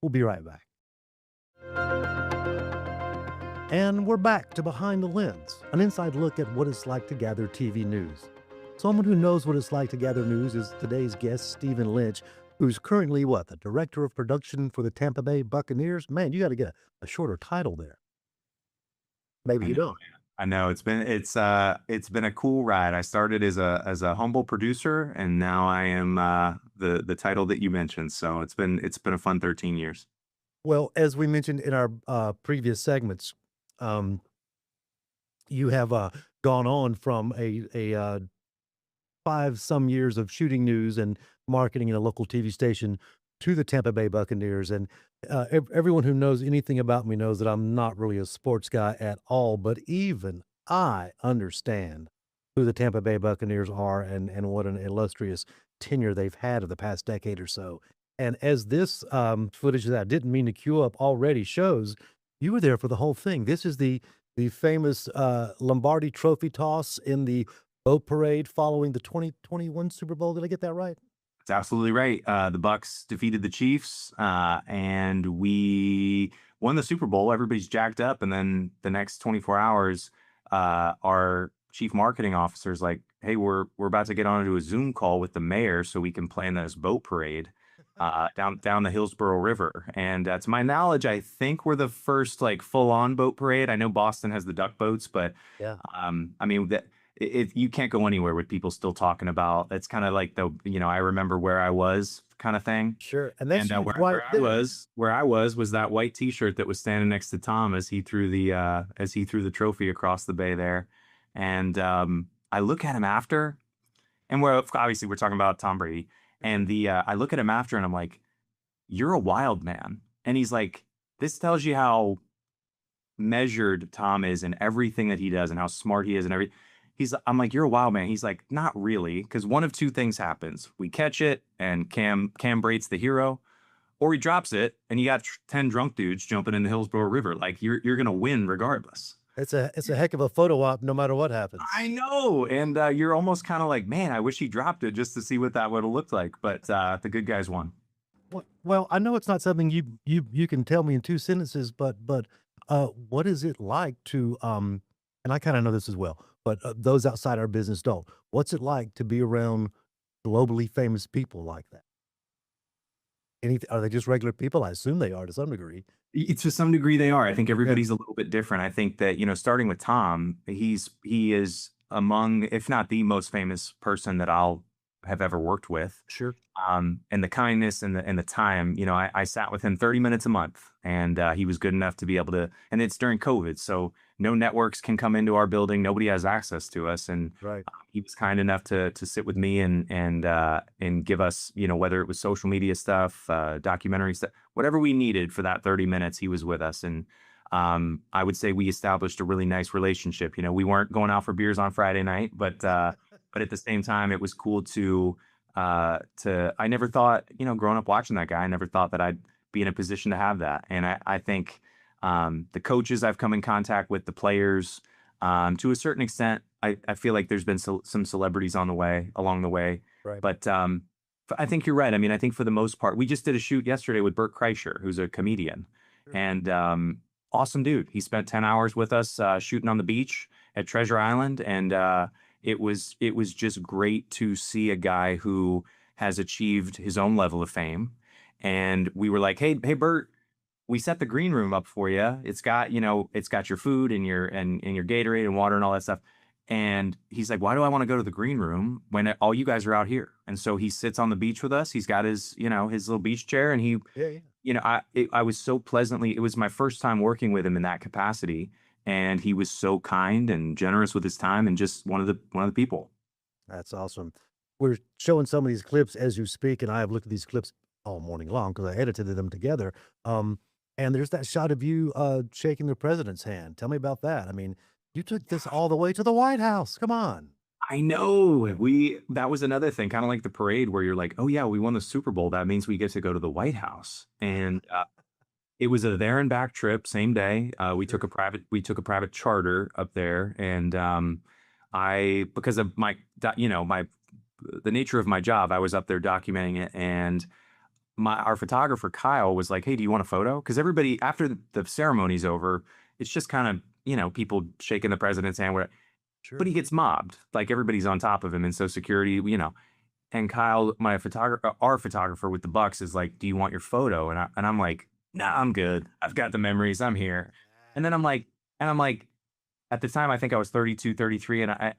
We'll be right back. And we're back to Behind the Lens, an inside look at what it's like to gather TV news. Someone who knows what it's like to gather news is today's guest, Stephen Lynch, who's currently the director of production for the Tampa Bay Buccaneers. Man, you got to get a shorter title there. Maybe you don't. I know it's been a cool ride. I started as a humble producer, and now I am the title that you mentioned. So it's been a fun 13 years. Well, as we mentioned in our previous segments, you have gone on from a 5-some years of shooting news and marketing in a local TV station to the Tampa Bay Buccaneers. And everyone who knows anything about me knows that I'm not really a sports guy at all, but even I understand who the Tampa Bay Buccaneers are and what an illustrious tenure they've had of the past decade or so. And as this footage that I didn't mean to queue up already shows, you were there for the whole thing. This is the famous Lombardi Trophy toss in the boat parade following the 2021 Super Bowl. Did I get that right? That's absolutely right. The Bucs defeated the Chiefs, and we won the Super Bowl. Everybody's jacked up, and then the next 24 hours, our chief marketing officer's like, "Hey, we're about to get onto a Zoom call with the mayor so we can plan this boat parade down the Hillsborough River." And to my knowledge, I think we're the first full-on boat parade. I know Boston has the duck boats, but yeah, I mean you can't go anywhere with people still talking about. It's kind of like I remember where I was kind of thing. Sure, and that's where I was that white T-shirt that was standing next to Tom as he threw the trophy across the bay there, and I look at him after, and we're talking about Tom Brady, and I look at him after, and I'm like, "You're a wild man," and he's like, "This tells you how measured Tom is in everything that he does and how smart he is and everything." I'm like, "You're a wild man." He's like, "Not really, because one of two things happens: we catch it, and Cam Brate's the hero, or he drops it, and you got 10 drunk dudes jumping in the Hillsborough River. Like you're gonna win regardless." It's a heck of a photo op, no matter what happens. I know, and you're almost kind of like, "Man, I wish he dropped it just to see what that would have looked like." But the good guys won. Well, I know it's not something you can tell me in 2 sentences, but what is it like to and I kind of know this as well, but those outside our business don't. What's it like to be around globally famous people like that? Are they just regular people? I assume they are to some degree. To some degree, they are. I think everybody's a little bit different. I think that, starting with Tom, he is among, if not the most famous person that I'll have ever worked with. Sure. And the kindness and the time, I sat with him 30 minutes a month, and he was good enough to be able to, and it's during COVID, so no networks can come into our building. Nobody has access to us. And right. He was kind enough to sit with me and give us, whether it was social media stuff, documentary stuff, whatever we needed for that 30 minutes, he was with us. And I would say we established a really nice relationship. We weren't going out for beers on Friday night, but at the same time, it was cool to I never thought, growing up watching that guy, I never thought that I'd be in a position to have that. And I think the coaches I've come in contact with, the players, to a certain extent, I feel like there's been some celebrities along the way. Right. But I think you're right. I mean, I think for the most part, we just did a shoot yesterday with Burt Kreischer, who's a comedian, and awesome dude. He spent 10 hours with us shooting on the beach at Treasure Island, and it was just great to see a guy who has achieved his own level of fame. And we were like, hey, Bert, we set the green room up for you. It's got your food and your Gatorade and water and all that stuff. And he's like, "Why do I want to go to the green room when all you guys are out here?" And so he sits on the beach with us. He's got his little beach chair, and I was so pleasantly. It was my first time working with him in that capacity, and he was so kind and generous with his time, and just one of the people. That's awesome. We're showing some of these clips as you speak, and I have looked at these clips all morning long because I edited them together. And there's that shot of you shaking the president's hand. Tell me about that. I mean, you took this all the way to the White House. Come on. I know. That was another thing, kind of like the parade where you're like, "Oh yeah, we won the Super Bowl. That means we get to go to the White House." And it was a there and back trip, same day. We took a private charter up there, and because of the nature of my job, I was up there documenting it, and our photographer Kyle was like, "Hey, do you want a photo?" Because everybody after the ceremony's over, it's just kind of people shaking the president's hand. But he gets mobbed, like everybody's on top of him, and so security, And Kyle, our photographer with the Bucks, is like, "Do you want your photo?" And I'm like, "Nah, I'm good. I've got the memories. I'm here." And then I'm like, at the time, I think I was 32, 33, and I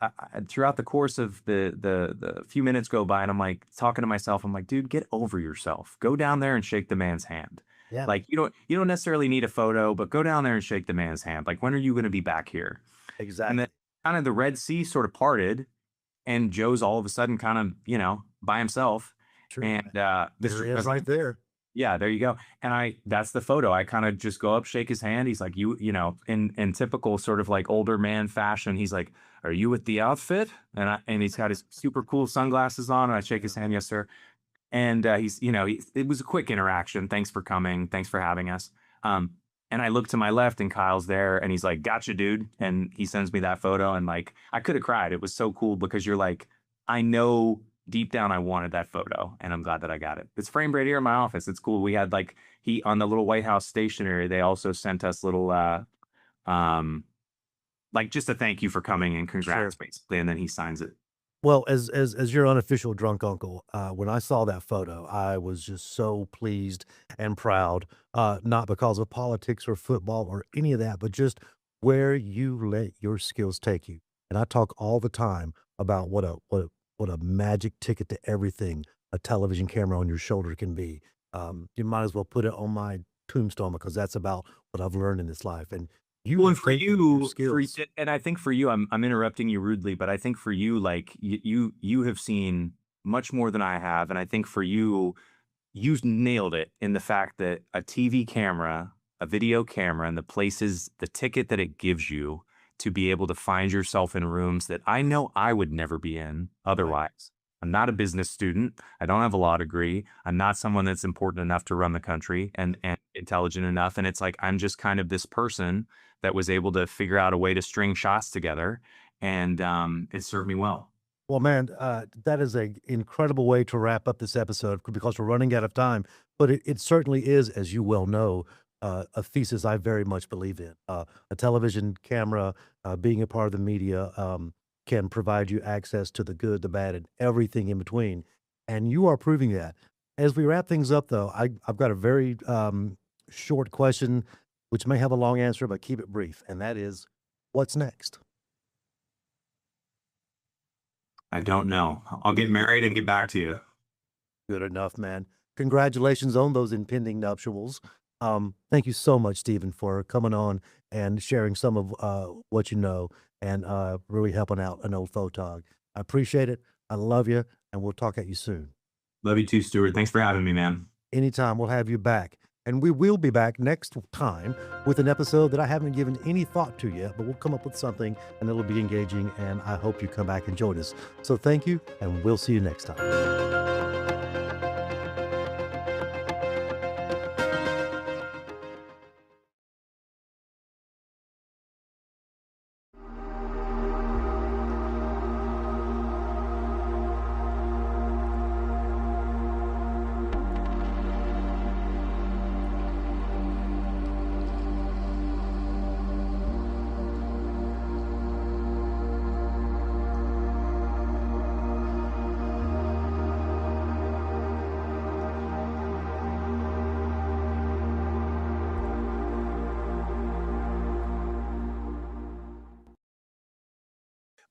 throughout the course of the few minutes go by, and I'm like talking to myself. I'm like, "Dude, get over yourself. Go down there and shake the man's hand. Yeah. Like you don't necessarily need a photo, but go down there and shake the man's hand. Like, when are you going to be back here?" Exactly. And then kind of the Red Sea sort of parted, and Joe's all of a sudden kind of by himself. True. And There he is right there. yeah, there you go. And that's the photo. I kind of just go up, shake his hand. He's like, in typical sort of like older man fashion, he's like, "Are you with the outfit?" And he's got his super cool sunglasses on, and I shake his hand, "Yes, sir." And it was a quick interaction. "Thanks for coming. Thanks for having us." And I look to my left, and Kyle's there, and he's like, "Gotcha, dude." And he sends me that photo, and like, I could have cried. It was so cool because you're like, I know deep down I wanted that photo, and I'm glad that I got it. It's framed right here in my office. It's cool. We had like on the little White House stationery, they also sent us little like just a thank you for coming and congrats, basically, and then he signs it. Well, as your unofficial drunk uncle, when I saw that photo, I was just so pleased and proud, not because of politics or football or any of that, but just where you let your skills take you. And I talk all the time about what a magic ticket to everything a television camera on your shoulder can be. You might as well put it on my tombstone because that's about what I've learned in this life. And you Well, and have for taken your you, skills. and I think for you, I'm interrupting you rudely, but I think for you, like you have seen much more than I have, and I think for you, you nailed it in the fact that a TV camera, a video camera, and the ticket that it gives you to be able to find yourself in rooms that I know I would never be in otherwise. I'm not a business student. I don't have a law degree. I'm not someone that's important enough to run the country and intelligent enough. And it's like, I'm just kind of this person that was able to figure out a way to string shots together. And it served me well. Well, man, that is an incredible way to wrap up this episode because we're running out of time. But it certainly is, as you well know, a thesis I very much believe in. A television camera, being a part of the media, can provide you access to the good, the bad, and everything in between. And you are proving that. As we wrap things up, though, I've got a very short question, which may have a long answer, but keep it brief. And that is, what's next? I don't know. I'll get married and get back to you. Good enough, man. Congratulations on those impending nuptials. Thank you so much, Stephen, for coming on and sharing some of what you know and really helping out an old photog. I appreciate it. I love you, and we'll talk at you soon. Love you too, Stuart. Thanks for having me, man. Anytime, we'll have you back. And we will be back next time with an episode that I haven't given any thought to yet, but we'll come up with something and it'll be engaging, and I hope you come back and join us. So thank you, and we'll see you next time.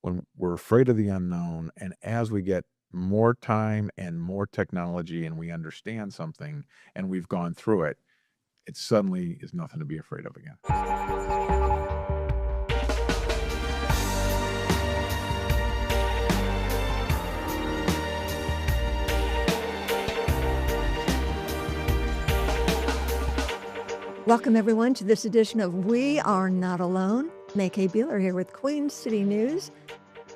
When we're afraid of the unknown, and as we get more time and more technology and we understand something and we've gone through it, it suddenly is nothing to be afraid of again. Welcome, everyone, to this edition of We Are Not Alone. May K. Beeler here with Queen City News.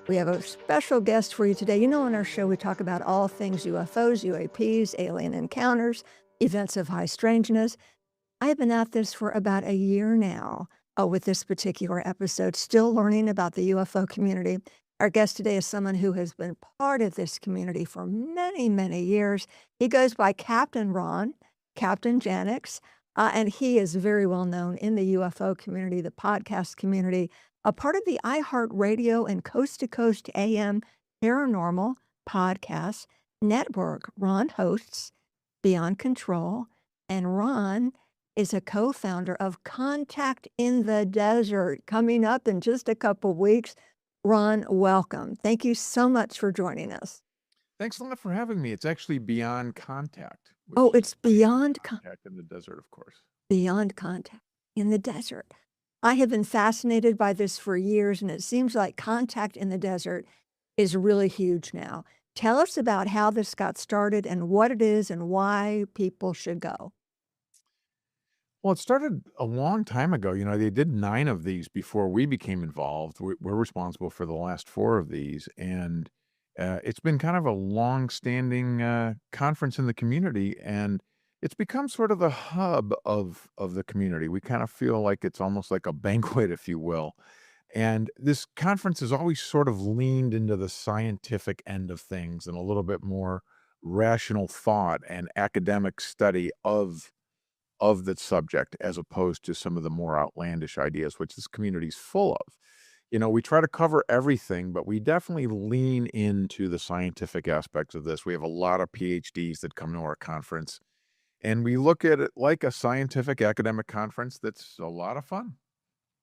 We have a special guest for you today. You know, on our show, we talk about all things UFOs, UAPs, alien encounters, events of high strangeness. I've been at this for about a year now with this particular episode, still learning about the UFO community. Our guest today is someone who has been part of this community for many, many years. He goes by Captain Ron, Captain Janix, and he is very well known in the UFO community, the podcast community, a part of the iHeartRadio and Coast to Coast AM Paranormal Podcast Network. Ron hosts Beyond Control, and Ron is a co-founder of Contact in the Desert, coming up in just a couple weeks. Ron, welcome. Thank you so much for joining us. Thanks a lot for having me. It's actually Beyond Contact. Oh, it's Beyond Contact in the Desert, of course. Beyond Contact in the Desert. I have been fascinated by this for years, and it seems like Contact in the Desert is really huge now. Tell us about how this got started and what it is and why people should go. Well, it started a long time ago. You know, they did 9 of these before we became involved. We're responsible for the last 4 of these. And it's been kind of a long-standing conference in the community. And it's become sort of the hub of the community. We kind of feel like it's almost like a banquet, if you will. And this conference has always sort of leaned into the scientific end of things and a little bit more rational thought and academic study of the subject, as opposed to some of the more outlandish ideas, which this community is full of. You know, we try to cover everything, but we definitely lean into the scientific aspects of this. We have a lot of PhDs that come to our conference, and we look at it like a scientific academic conference that's a lot of fun.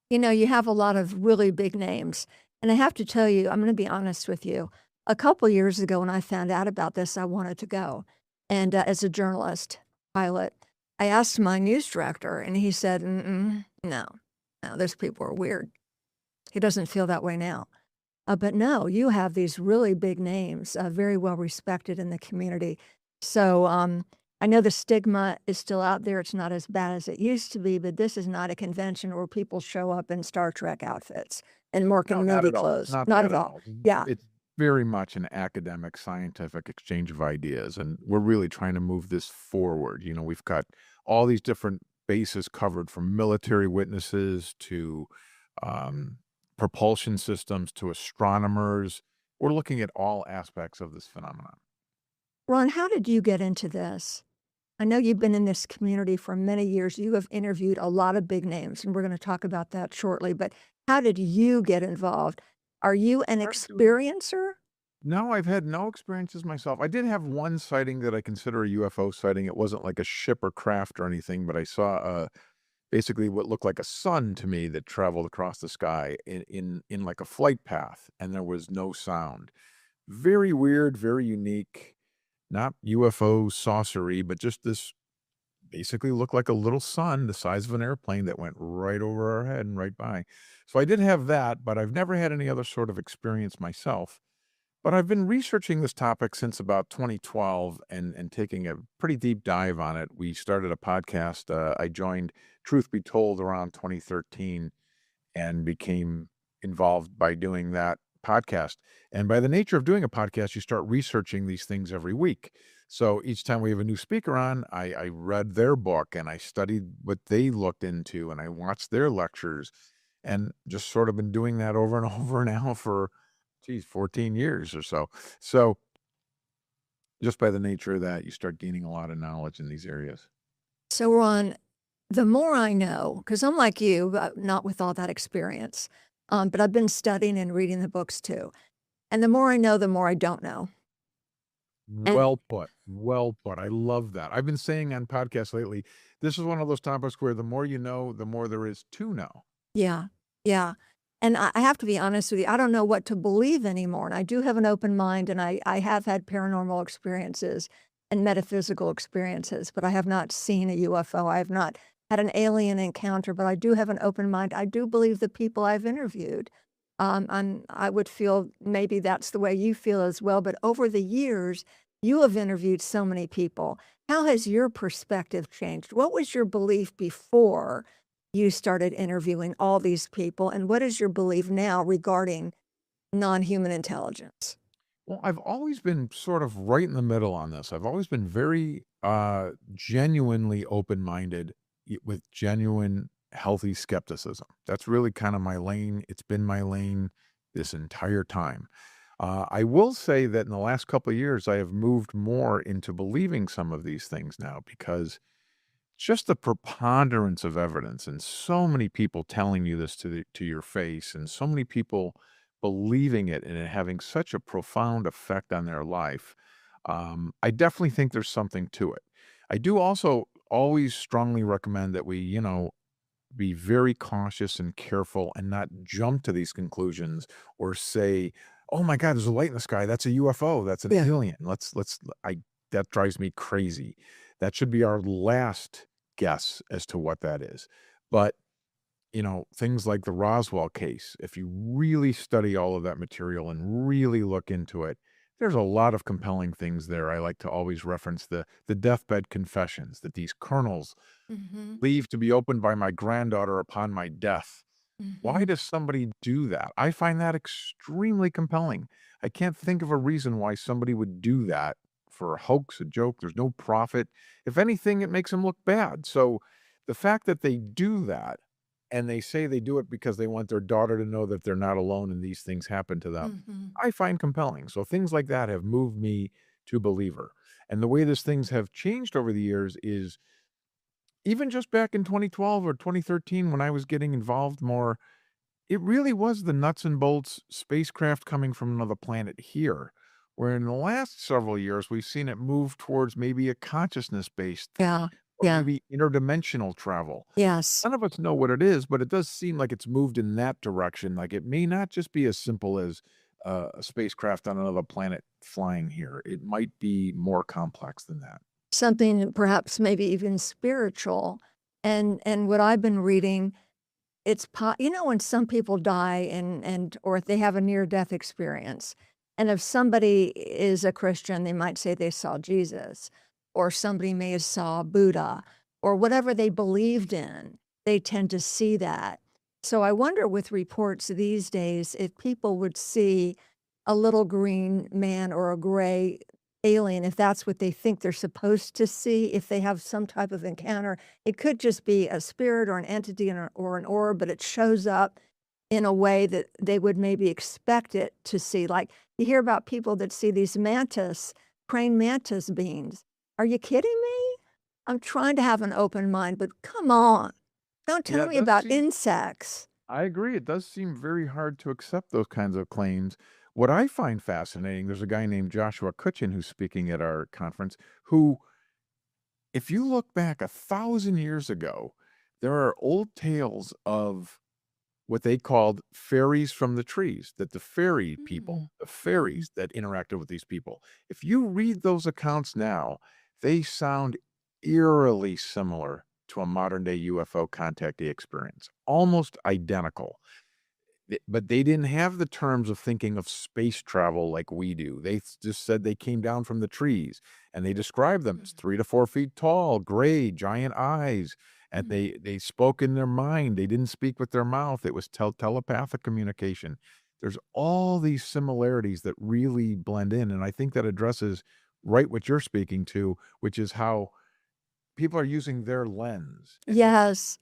You know, you have a lot of really big names. And I have to tell you, I'm going to be honest with you. A couple years ago, when I found out about this, I wanted to go. And as a journalist, pilot, I asked my news director, and he said, no, those people are weird. He doesn't feel that way now. But no, you have these really big names, very well respected in the community. So I know the stigma is still out there. It's not as bad as it used to be, but this is not a convention where people show up in Star Trek outfits and work in movie clothes. Not at all. Yeah. It's very much an academic, scientific exchange of ideas, and we're really trying to move this forward. You know, we've got all these different bases covered, from military witnesses to propulsion systems to astronomers. We're looking at all aspects of this phenomenon. Ron, how did you get into this? I know you've been in this community for many years. You have interviewed a lot of big names, and we're going to talk about that shortly. But how did you get involved? Are you an experiencer? No, I've had no experiences myself. I did have one sighting that I consider a UFO sighting. It wasn't like a ship or craft or anything, but I saw basically what looked like a sun to me that traveled across the sky in like a flight path, and there was no sound. Very weird, very unique. Not UFO saucery, but just this basically looked like a little sun the size of an airplane that went right over our head and right by. So I did have that, but I've never had any other sort of experience myself. But I've been researching this topic since about 2012 and taking a pretty deep dive on it. We started a podcast. I joined Truth Be Told around 2013 and became involved by doing that podcast. And by the nature of doing a podcast, you start researching these things every week. So each time we have a new speaker on, I read their book and I studied what they looked into and I watched their lectures, and just sort of been doing that over and over now for 14 years or so. So just by the nature of that, you start gaining a lot of knowledge in these areas. So Ron, the more I know, because I'm like you, but not with all that experience, but I've been studying and reading the books too. And the more I know, the more I don't know. Well put. Well put. I love that. I've been saying on podcasts lately, this is one of those topics where the more you know, the more there is to know. Yeah. Yeah. And I have to be honest with you, I don't know what to believe anymore. And I do have an open mind, and I have had paranormal experiences and metaphysical experiences, but I have not seen a UFO. I have not had an alien encounter, but I do have an open mind. I do believe the people I've interviewed. And I would feel maybe that's the way you feel as well. But over the years, you have interviewed so many people. How has your perspective changed? What was your belief before you started interviewing all these people? And what is your belief now regarding non-human intelligence? Well, I've always been sort of right in the middle on this. I've always been very genuinely open-minded with genuine healthy skepticism. That's really kind of my lane. It's been my lane this entire time. I will say that in the last couple of years, I have moved more into believing some of these things now because just the preponderance of evidence and so many people telling you this to your face and so many people believing it and it having such a profound effect on their life. I definitely think there's something to it. I do also always strongly recommend that we, be very cautious and careful and not jump to these conclusions or say, "Oh my God, there's a light in the sky. That's a UFO. That's an alien." That drives me crazy. That should be our last guess as to what that is. But, things like the Roswell case, if you really study all of that material and really look into it, there's a lot of compelling things there. I like to always reference the deathbed confessions that these colonels leave to be opened by my granddaughter upon my death. Why does somebody do that? I find that extremely compelling. I can't think of a reason why somebody would do that for a hoax, a joke. There's no profit. If anything, it makes them look bad. So the fact that they do that and they say they do it because they want their daughter to know that they're not alone and these things happen to them, I find compelling. So things like that have moved me to believer. And the way these things have changed over the years is even just back in 2012 or 2013 when I was getting involved more, it really was the nuts and bolts spacecraft coming from another planet here. Where in the last several years, we've seen it move towards maybe a consciousness-based, Yeah. or Yeah. maybe interdimensional travel. Yes. None of us know what it is, but it does seem like it's moved in that direction. Like it may not just be as simple as a spacecraft on another planet flying here. It might be more complex than that. Something perhaps maybe even spiritual. And what I've been reading, when some people die or if they have a near-death experience, and if somebody is a Christian, they might say they saw Jesus, or somebody may have saw Buddha, or whatever they believed in, they tend to see that. So I wonder with reports these days if people would see a little green man or a gray alien, if that's what they think they're supposed to see, if they have some type of encounter. It could just be a spirit or an entity or an orb, but it shows up in a way that they would maybe expect it to see. Like you hear about people that see these praying mantis beings. Are you kidding me? I'm trying to have an open mind, but come on. Don't tell me about insects. I agree. It does seem very hard to accept those kinds of claims. What I find fascinating, there's a guy named Joshua Cutchin who's speaking at our conference, who, if you look back 1,000 years ago, there are old tales of what they called fairies from the trees, that the fairy people, the fairies that interacted with these people. If you read those accounts now, they sound eerily similar to a modern day UFO contactee experience, almost identical. But they didn't have the terms of thinking of space travel like we do. They just said they came down from the trees, and they described them as 3 to 4 feet tall, gray, giant eyes, and they spoke in their mind. They didn't speak with their mouth. It was telepathic communication. There's all these similarities that really blend in, and I think that addresses right what you're speaking to, which is how people are using their lens. Yes.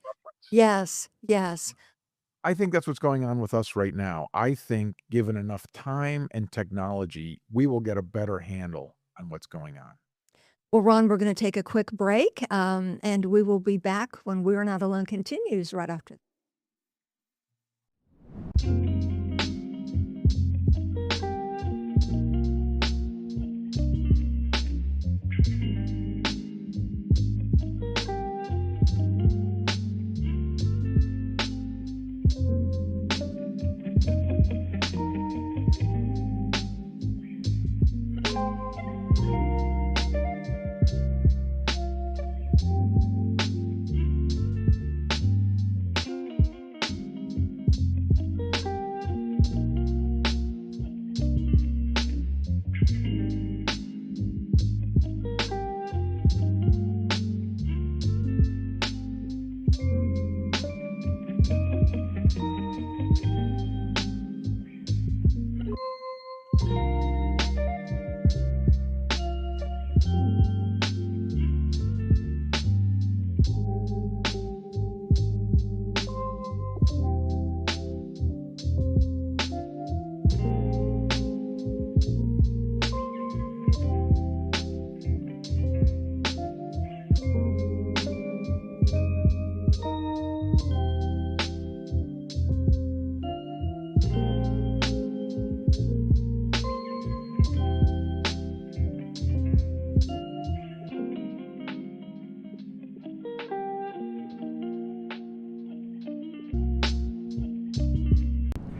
Yes. Yes. I think that's what's going on with us right now. I think given enough time and technology, we will get a better handle on what's going on. Well, Ron, we're going to take a quick break, and we will be back when We're Not Alone continues right after.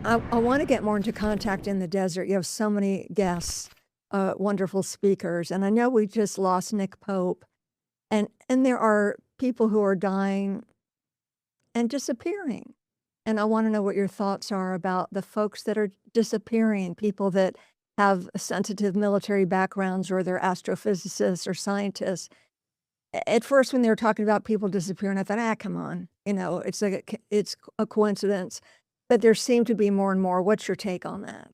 I want to get more into Contact in the Desert. You have so many guests, wonderful speakers, and I know we just lost Nick Pope, and there are people who are dying and disappearing. And I want to know what your thoughts are about the folks that are disappearing, people that have sensitive military backgrounds or they're astrophysicists or scientists. At first, when they were talking about people disappearing, I thought, come on, it's it's a coincidence. But there seem to be more and more. What's your take on that?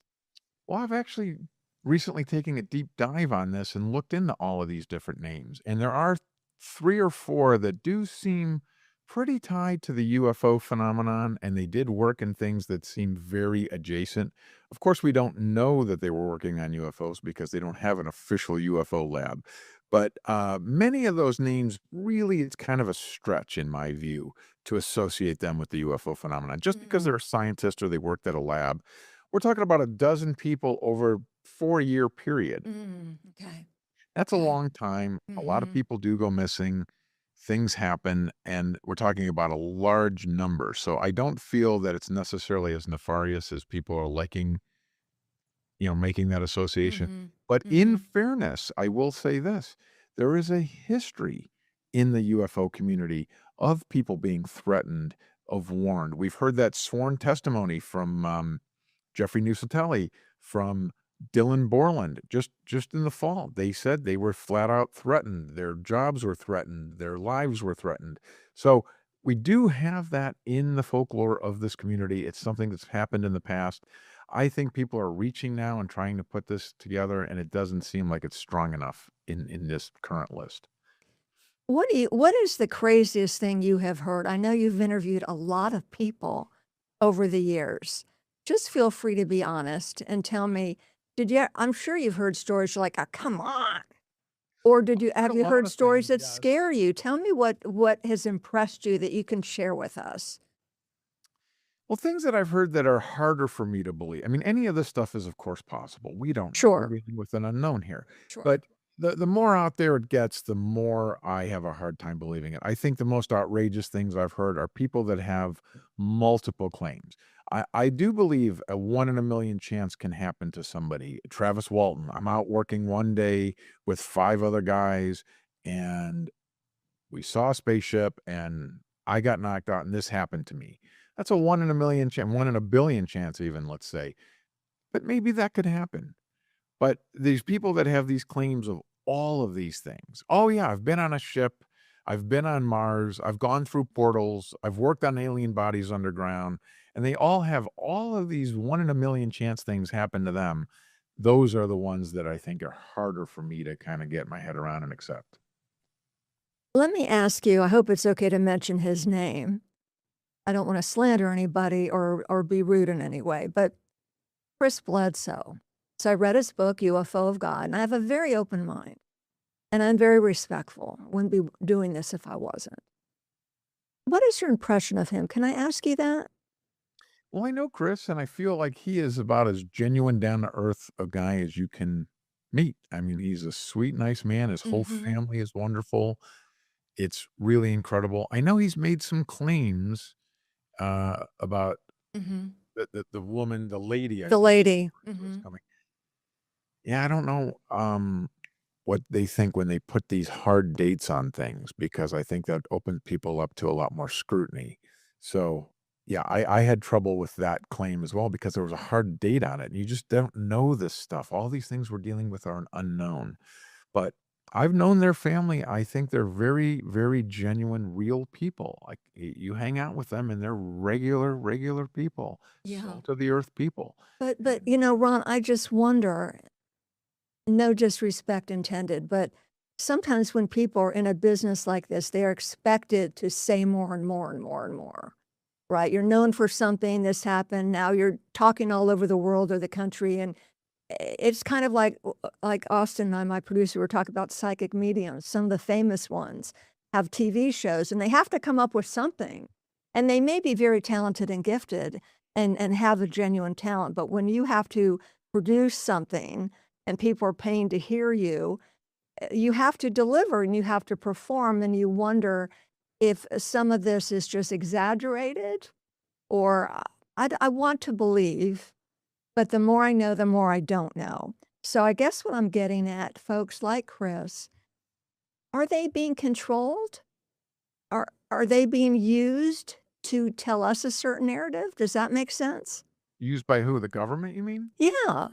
Well, I've actually recently taken a deep dive on this and looked into all of these different names. And there are 3 or 4 that do seem pretty tied to the UFO phenomenon, and they did work in things that seem very adjacent. Of course, we don't know that they were working on UFOs because they don't have an official UFO lab. But many of those names, really, it's kind of a stretch, in my view, to associate them with the UFO phenomenon. Just because they're a scientist or they worked at a lab, we're talking about a dozen people over a 4-year period. Okay. That's a long time. A lot of Mhm. people do go missing. Things happen, and we're talking about a large number. So I don't feel that it's necessarily as nefarious as people are liking, making that association. But in fairness, I will say this, there is a history in the UFO community of people being threatened, of warned. We've heard that sworn testimony from Jeffrey Nusatelli, from Dylan Borland, just in the fall. They said they were flat out threatened. Their jobs were threatened. Their lives were threatened. So we do have that in the folklore of this community. It's something that's happened in the past. I think people are reaching now and trying to put this together, and it doesn't seem like it's strong enough in this current list. What is the craziest thing you have heard? I know you've interviewed a lot of people over the years. Just feel free to be honest and tell me, I'm sure you've heard stories you're like, "Oh, come on." Or have you heard stories that scare you? Tell me what has impressed you that you can share with us. Well, things that I've heard that are harder for me to believe. I mean, any of this stuff is, of course, possible. We don't know. We're Sure. dealing with an unknown here. Sure. But the more out there it gets, the more I have a hard time believing it. I think the most outrageous things I've heard are people that have multiple claims. I do believe a 1 in a million chance can happen to somebody. Travis Walton, I'm out working one day with 5 other guys, and we saw a spaceship, and I got knocked out, and this happened to me. That's a 1 in a million chance, 1 in a billion chance even, let's say. But maybe that could happen. But these people that have these claims of all of these things. Oh yeah, I've been on a ship. I've been on Mars. I've gone through portals. I've worked on alien bodies underground. And they all have all of these 1 in a million chance things happen to them. Those are the ones that I think are harder for me to kind of get my head around and accept. Let me ask you, I hope it's okay to mention his name. I don't want to slander anybody or be rude in any way, but Chris Bledsoe. So I read his book, UFO of God, and I have a very open mind. And I'm very respectful. Wouldn't be doing this if I wasn't. What is your impression of him? Can I ask you that? Well, I know Chris, and I feel like he is about as genuine, down to earth a guy as you can meet. I mean, he's a sweet, nice man. His whole family is wonderful. It's really incredible. I know he's made some claims about the woman, the lady. The lady. Was coming. Yeah, I don't know what they think when they put these hard dates on things, because I think that opened people up to a lot more scrutiny. So, yeah, I had trouble with that claim as well because there was a hard date on it. And you just don't know this stuff. All these things we're dealing with are an unknown. But I've known their family. I think they're very, very genuine, real people. Like you hang out with them and they're regular people, Yeah. salt of the earth people. But Ron, I just wonder, no disrespect intended, but sometimes when people are in a business like this, they are expected to say more and more and more and more, right? You're known for something, this happened, now you're talking all over the world or the country, and it's kind of like Austin and I, my producer, were talking about psychic mediums. Some of the famous ones have TV shows, and they have to come up with something. And they may be very talented and gifted and have a genuine talent, but when you have to produce something and people are paying to hear you, you have to deliver and you have to perform, and you wonder if some of this is just exaggerated or I want to believe, but the more I know, the more I don't know. So I guess what I'm getting at, folks like Chris, are they being controlled? Are they being used to tell us a certain narrative? Does that make sense? Used by who? The government, you mean? Yeah.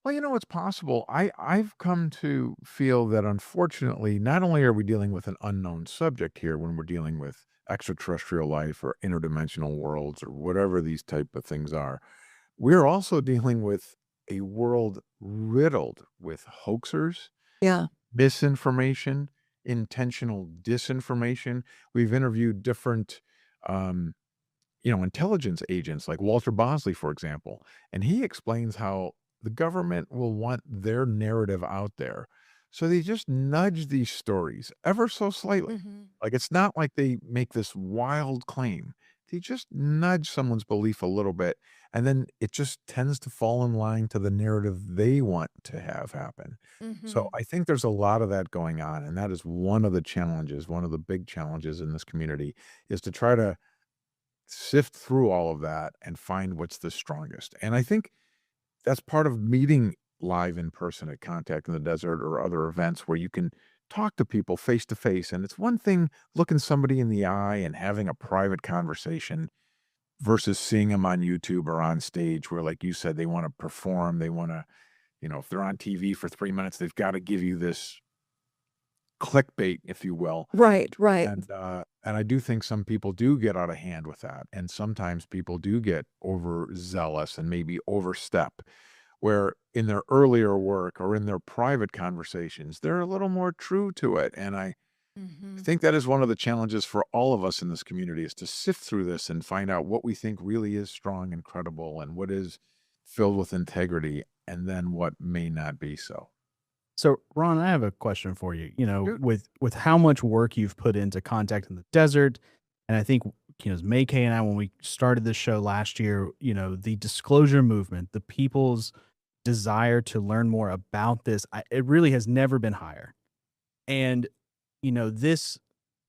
Well, it's possible. I've come to feel that unfortunately, not only are we dealing with an unknown subject here when we're dealing with extraterrestrial life or interdimensional worlds or whatever these type of things are, we're also dealing with a world riddled with hoaxers, Yeah. misinformation, intentional disinformation. We've interviewed different um, intelligence agents like Walter Bosley, for example, and he explains how the government will want their narrative out there. So they just nudge these stories ever so slightly. Like it's not like they make this wild claim. They just nudge someone's belief a little bit, and then it just tends to fall in line to the narrative they want to have happen. So I think there's a lot of that going on, and that is one of the challenges, one of the big challenges in this community is to try to sift through all of that and find what's the strongest. And I think that's part of meeting live in person at Contact in the Desert or other events where you can talk to people face to face. And it's one thing looking somebody in the eye and having a private conversation versus seeing them on YouTube or on stage where, like you said, they want to perform. They want to, if they're on TV for 3 minutes, they've got to give you this clickbait, if you will. Right, right. And I do think some people do get out of hand with that. And sometimes people do get overzealous and maybe overstep, where in their earlier work or in their private conversations, they're a little more true to it. And I think that is one of the challenges for all of us in this community is to sift through this and find out what we think really is strong and credible and what is filled with integrity and then what may not be so. So, Ron, I have a question for you. With how much work you've put into Contact in the Desert, and I think, as May Kay and I, when we started this show last year, the disclosure movement, the people's desire to learn more about this, it really has never been higher. And, this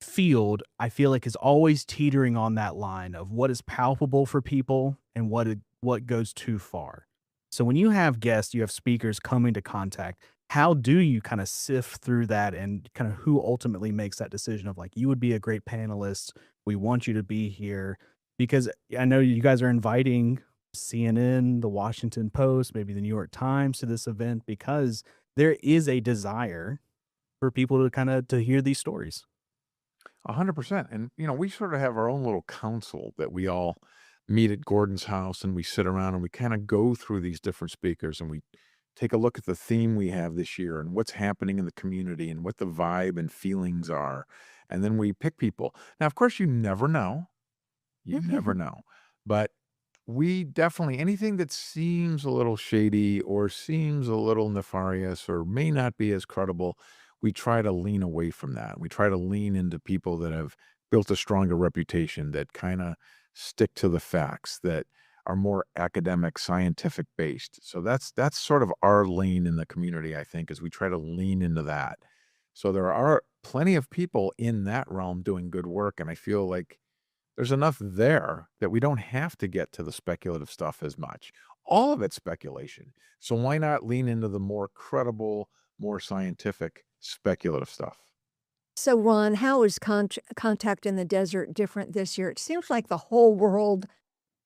field, I feel like, is always teetering on that line of what is palpable for people and what goes too far. So when you have guests, you have speakers coming to Contact, how do you kind of sift through that and kind of who ultimately makes that decision of like, you would be a great panelist. We want you to be here because I know you guys are inviting CNN, the Washington Post, maybe the New York Times to this event because there is a desire for people to kind of to hear these stories. 100%. And, we sort of have our own little council that we all meet at Gordon's house and we sit around and we kind of go through these different speakers and we take a look at the theme we have this year and what's happening in the community and what the vibe and feelings are. And then we pick people. Now, of course, you never know. You never know. But we definitely, anything that seems a little shady or seems a little nefarious or may not be as credible, we try to lean away from that. We try to lean into people that have built a stronger reputation, that kind of stick to the facts, that are more academic, scientific based. So that's sort of our lane in the community, I think, is we try to lean into that. So there are plenty of people in that realm doing good work. And I feel like there's enough there that we don't have to get to the speculative stuff as much. All of it's speculation. So why not lean into the more credible, more scientific, speculative stuff? So, Ron, how is Contact in the Desert different this year? It seems like the whole world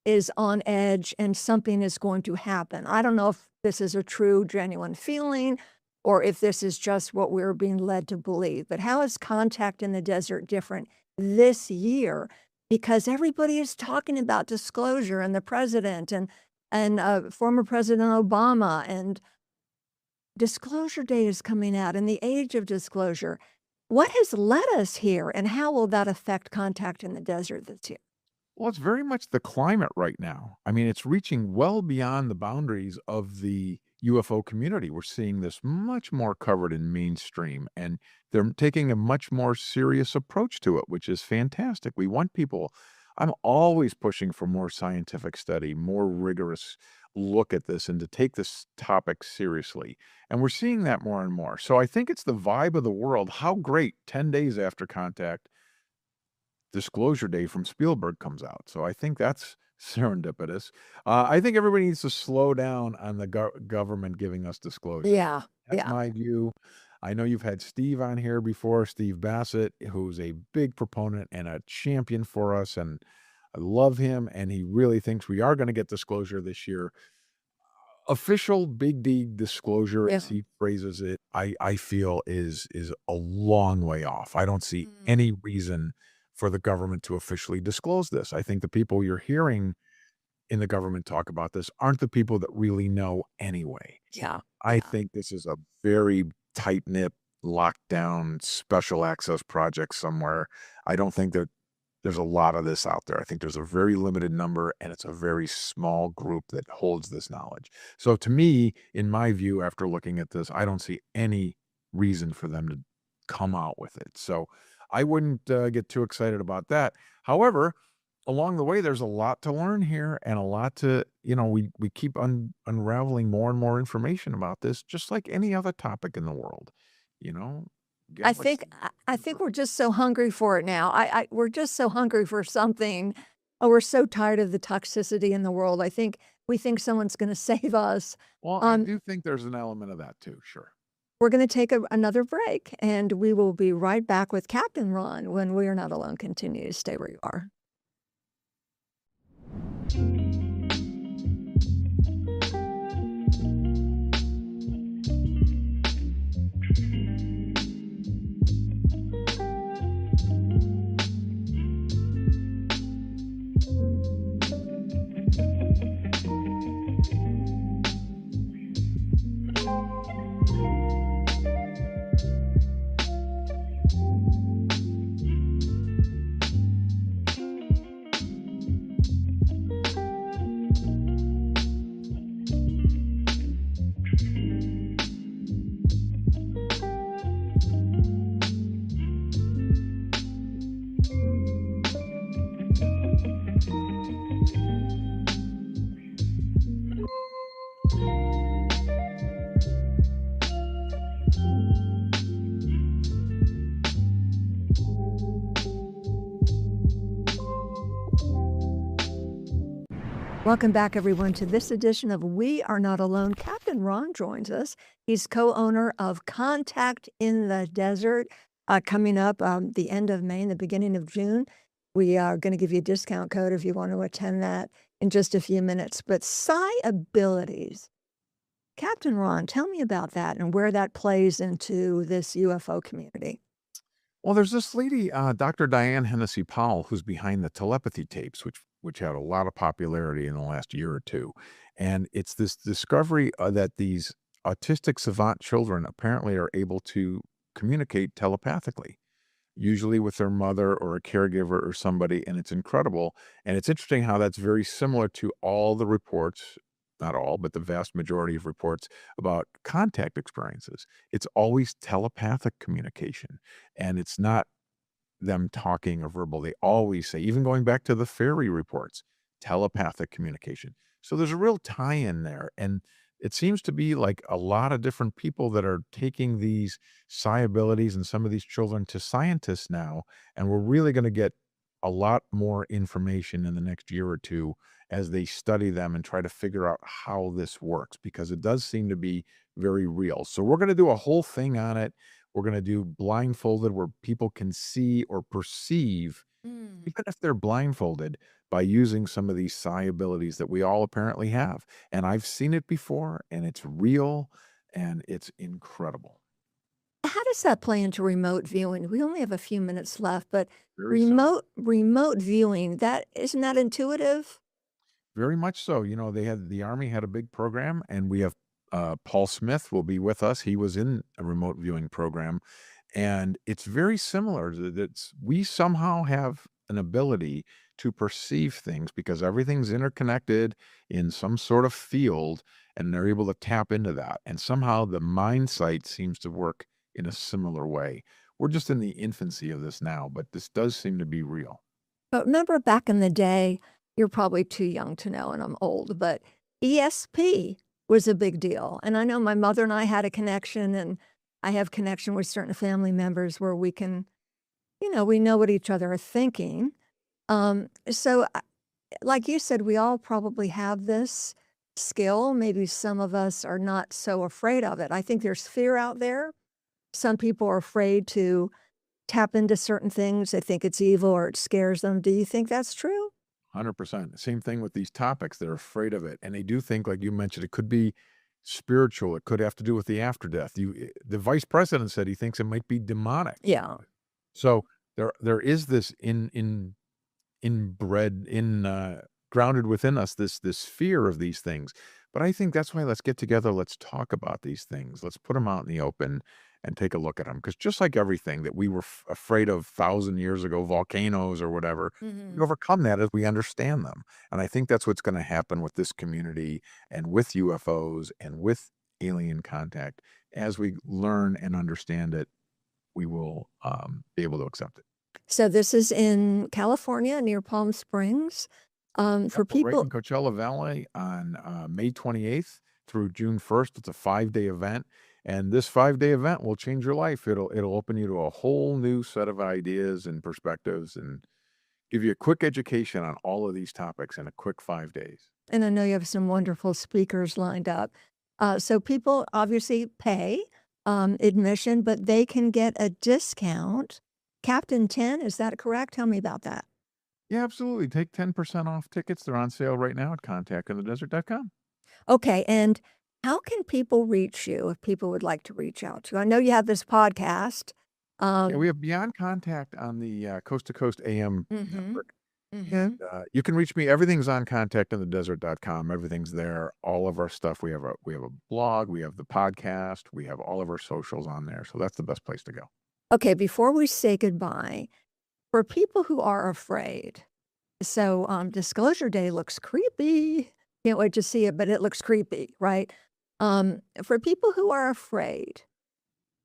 is on edge and something is going to happen. I don't know if this is a true, genuine feeling or if this is just what we're being led to believe. But how is Contact in the Desert different this year? Because everybody is talking about disclosure and the president and former President Obama, and Disclosure Day is coming out and the age of disclosure. What has led us here and how will that affect Contact in the Desert this year? Well, it's very much the climate right now. I mean, it's reaching well beyond the boundaries of the UFO community. We're seeing this much more covered in mainstream, and they're taking a much more serious approach to it, which is fantastic. We want people, I'm always pushing for more scientific study, more rigorous look at this, and to take this topic seriously. And we're seeing that more and more. So I think it's the vibe of the world. How great 10 days after Contact, Disclosure Day from Spielberg comes out. So I think that's serendipitous. I think everybody needs to slow down on the government giving us disclosure. Yeah, That's yeah. my view. I know you've had Steve on here before, Steve Bassett, who's a big proponent and a champion for us, and I love him, and he really thinks we are going to get disclosure this year. Official big D disclosure, Yeah. as he phrases it, I feel is a long way off. I don't see any reason for the government to officially disclose this. I think the people you're hearing in the government talk about this aren't the people that really know anyway. Yeah. I think this is a very tight-knit, lockdown, special access project somewhere. I don't think that there's a lot of this out there. I think there's a very limited number, and it's a very small group that holds this knowledge. So to me, in my view, after looking at this, I don't see any reason for them to come out with it. So I wouldn't get too excited about that. However, along the way, there's a lot to learn here and a lot to, we keep unraveling more and more information about this, just like any other topic in the world, you know? Again, I think we're just so hungry for it now. We're just so hungry for something. Oh, we're so tired of the toxicity in the world. I think we think someone's going to save us. Well, I do think there's an element of that too, sure. We're going to take another break, and we will be right back with Captain Ron when We Are Not Alone. Continue to stay where you are. Welcome back, everyone, to this edition of We Are Not Alone. Captain Ron joins us. He's co-owner of Contact in the Desert. Coming up the end of May and the beginning of June, we are going to give you a discount code if you want to attend that in just a few minutes. But Psi Abilities, Captain Ron, tell me about that and where that plays into this UFO community. Well, there's this lady, Dr. Diane Hennessy Powell, who's behind the telepathy tapes, which had a lot of popularity in the last year or two. And it's this discovery that these autistic savant children apparently are able to communicate telepathically, usually with their mother or a caregiver or somebody, and it's incredible. And it's interesting how that's very similar to all the reports, not all, but the vast majority of reports about contact experiences. It's always telepathic communication, and it's not them talking or verbal. They always say, even going back to the fairy reports, telepathic communication. So there's a real tie-in there. And it seems to be like a lot of different people that are taking these psi abilities and some of these children to scientists now. And we're really going to get a lot more information in the next year or two as they study them and try to figure out how this works, because it does seem to be very real. So we're going to do a whole thing on it. We're going to do blindfolded, where people can see or perceive, even if they're blindfolded, by using some of these psi abilities that we all apparently have. And I've seen it before, and it's real, and it's incredible. How does that play into remote viewing? We only have a few minutes left, but Very simple. remote viewing, isn't that intuitive? Very much so. The Army had a big program, and we have Paul Smith will be with us. He was in a remote viewing program, and it's very similar. We somehow have an ability to perceive things because everything's interconnected in some sort of field, and they're able to tap into that. And somehow the mind sight seems to work in a similar way. We're just in the infancy of this now, but this does seem to be real. But remember back in the day, you're probably too young to know, and I'm old, but ESP was a big deal. And I know my mother and I had a connection, and I have connection with certain family members where we can, we know what each other are thinking. So like you said, we all probably have this skill. Maybe some of us are not so afraid of it. I think there's fear out there. Some people are afraid to tap into certain things. They think it's evil or it scares them. Do you think that's true? 100%. Same thing with these topics. They're afraid of it. And they do think, like you mentioned, it could be spiritual. It could have to do with the after death. The vice president said he thinks it might be demonic. Yeah. So there is this inbred, grounded within us, this fear of these things. But I think that's why let's get together. Let's talk about these things. Let's put them out in the open and take a look at them. Because just like everything that we were afraid of 1,000 years ago, volcanoes or whatever, we overcome that as we understand them. And I think that's what's going to happen with this community and with UFOs and with alien contact. As we learn and understand it, we will be able to accept it. So this is in California near Palm Springs. For Right people, in Coachella Valley on May 28th through June 1st. It's a 5-day event. And this 5-day event will change your life. It'll open you to a whole new set of ideas and perspectives and give you a quick education on all of these topics in a quick 5 days. and I know you have some wonderful speakers lined up. So people obviously pay admission, but they can get a discount. Captain 10, is that correct? Tell me about that. Yeah, absolutely. Take 10% off tickets. They're on sale right now at contactinthedesert.com. Okay, and how can people reach you if people would like to reach out to you? I know you have this podcast. Yeah, we have Beyond Contact on the Coast to Coast AM network. And you can reach me. Everything's on contactinthedesert.com. Everything's there. All of our stuff. We have a blog. We have the podcast. We have all of our socials on there. So that's the best place to go. Okay, before we say goodbye, for people who are afraid, so Disclosure Day looks creepy. Can't wait to see it, but it looks creepy, right? For people who are afraid,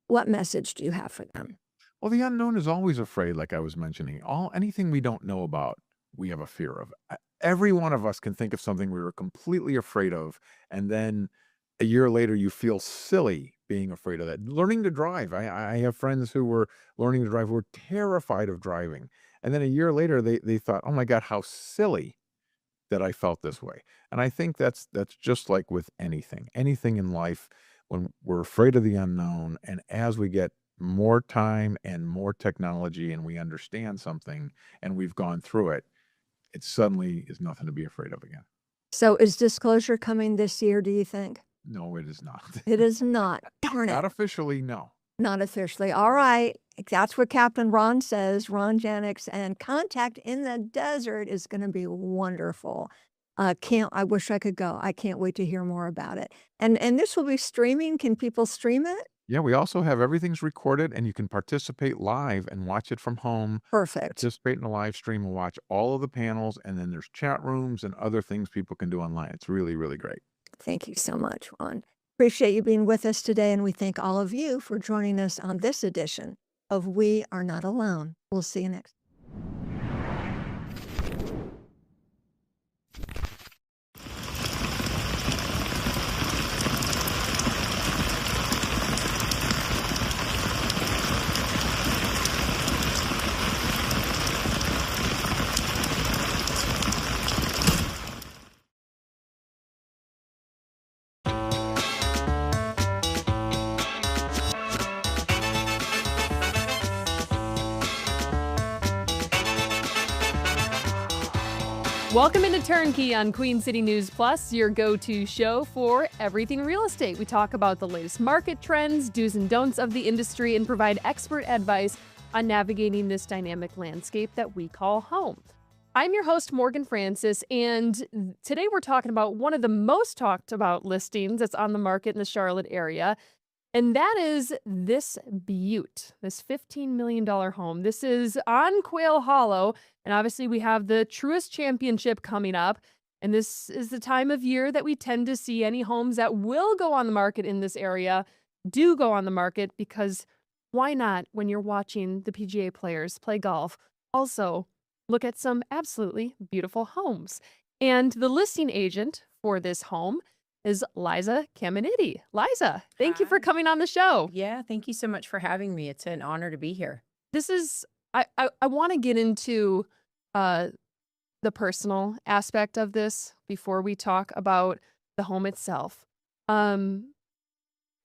what message do you have for them? Well, the unknown is always afraid, like I was mentioning. Anything we don't know about, we have a fear of. Every one of us can think of something we were completely afraid of, and then a year later you feel silly being afraid of that. Learning to drive. I have friends who were learning to drive who were terrified of driving. And then a year later they thought, oh my God, how silly that I felt this way. And I think that's just like with anything in life, when we're afraid of the unknown, and as we get more time and more technology and we understand something and we've gone through it, it suddenly is nothing to be afraid of again. So is Disclosure coming this year, do you think? No, it is not. It is not. Darn it. Not officially, no. Not officially. All right. That's what Captain Ron says, Ron Janix, and Contact in the Desert is going to be wonderful. I wish I could go. I can't wait to hear more about it. And this will be streaming. Can people stream it? Yeah, we also have everything's recorded and you can participate live and watch it from home. Perfect. Participate in the live stream and watch all of the panels. And then there's chat rooms and other things people can do online. It's really, really great. Thank you so much, Ron. Appreciate you being with us today, and we thank all of you for joining us on this edition of We Are Not Alone. We'll see you next. Welcome into Turnkey on Queen City News Plus, your go-to show for everything real estate. We talk about the latest market trends, do's and don'ts of the industry, and provide expert advice on navigating this dynamic landscape that we call home. I'm your host, Morgan Francis, and today we're talking about one of the most talked about listings that's on the market in the Charlotte area, and that is this Butte, this $15 million home. This is on Quail Hollow, and obviously we have the Truist Championship coming up, and this is the time of year that we tend to see any homes that will go on the market in this area do go on the market, because why not, when you're watching the PGA players play golf, also look at some absolutely beautiful homes. And the listing agent for this home is Liza Caminiti. Liza, thank you for coming on the show. Yeah, thank you so much for having me. It's an honor to be here. This is, I want to get into the the personal aspect of this before we talk about the home itself.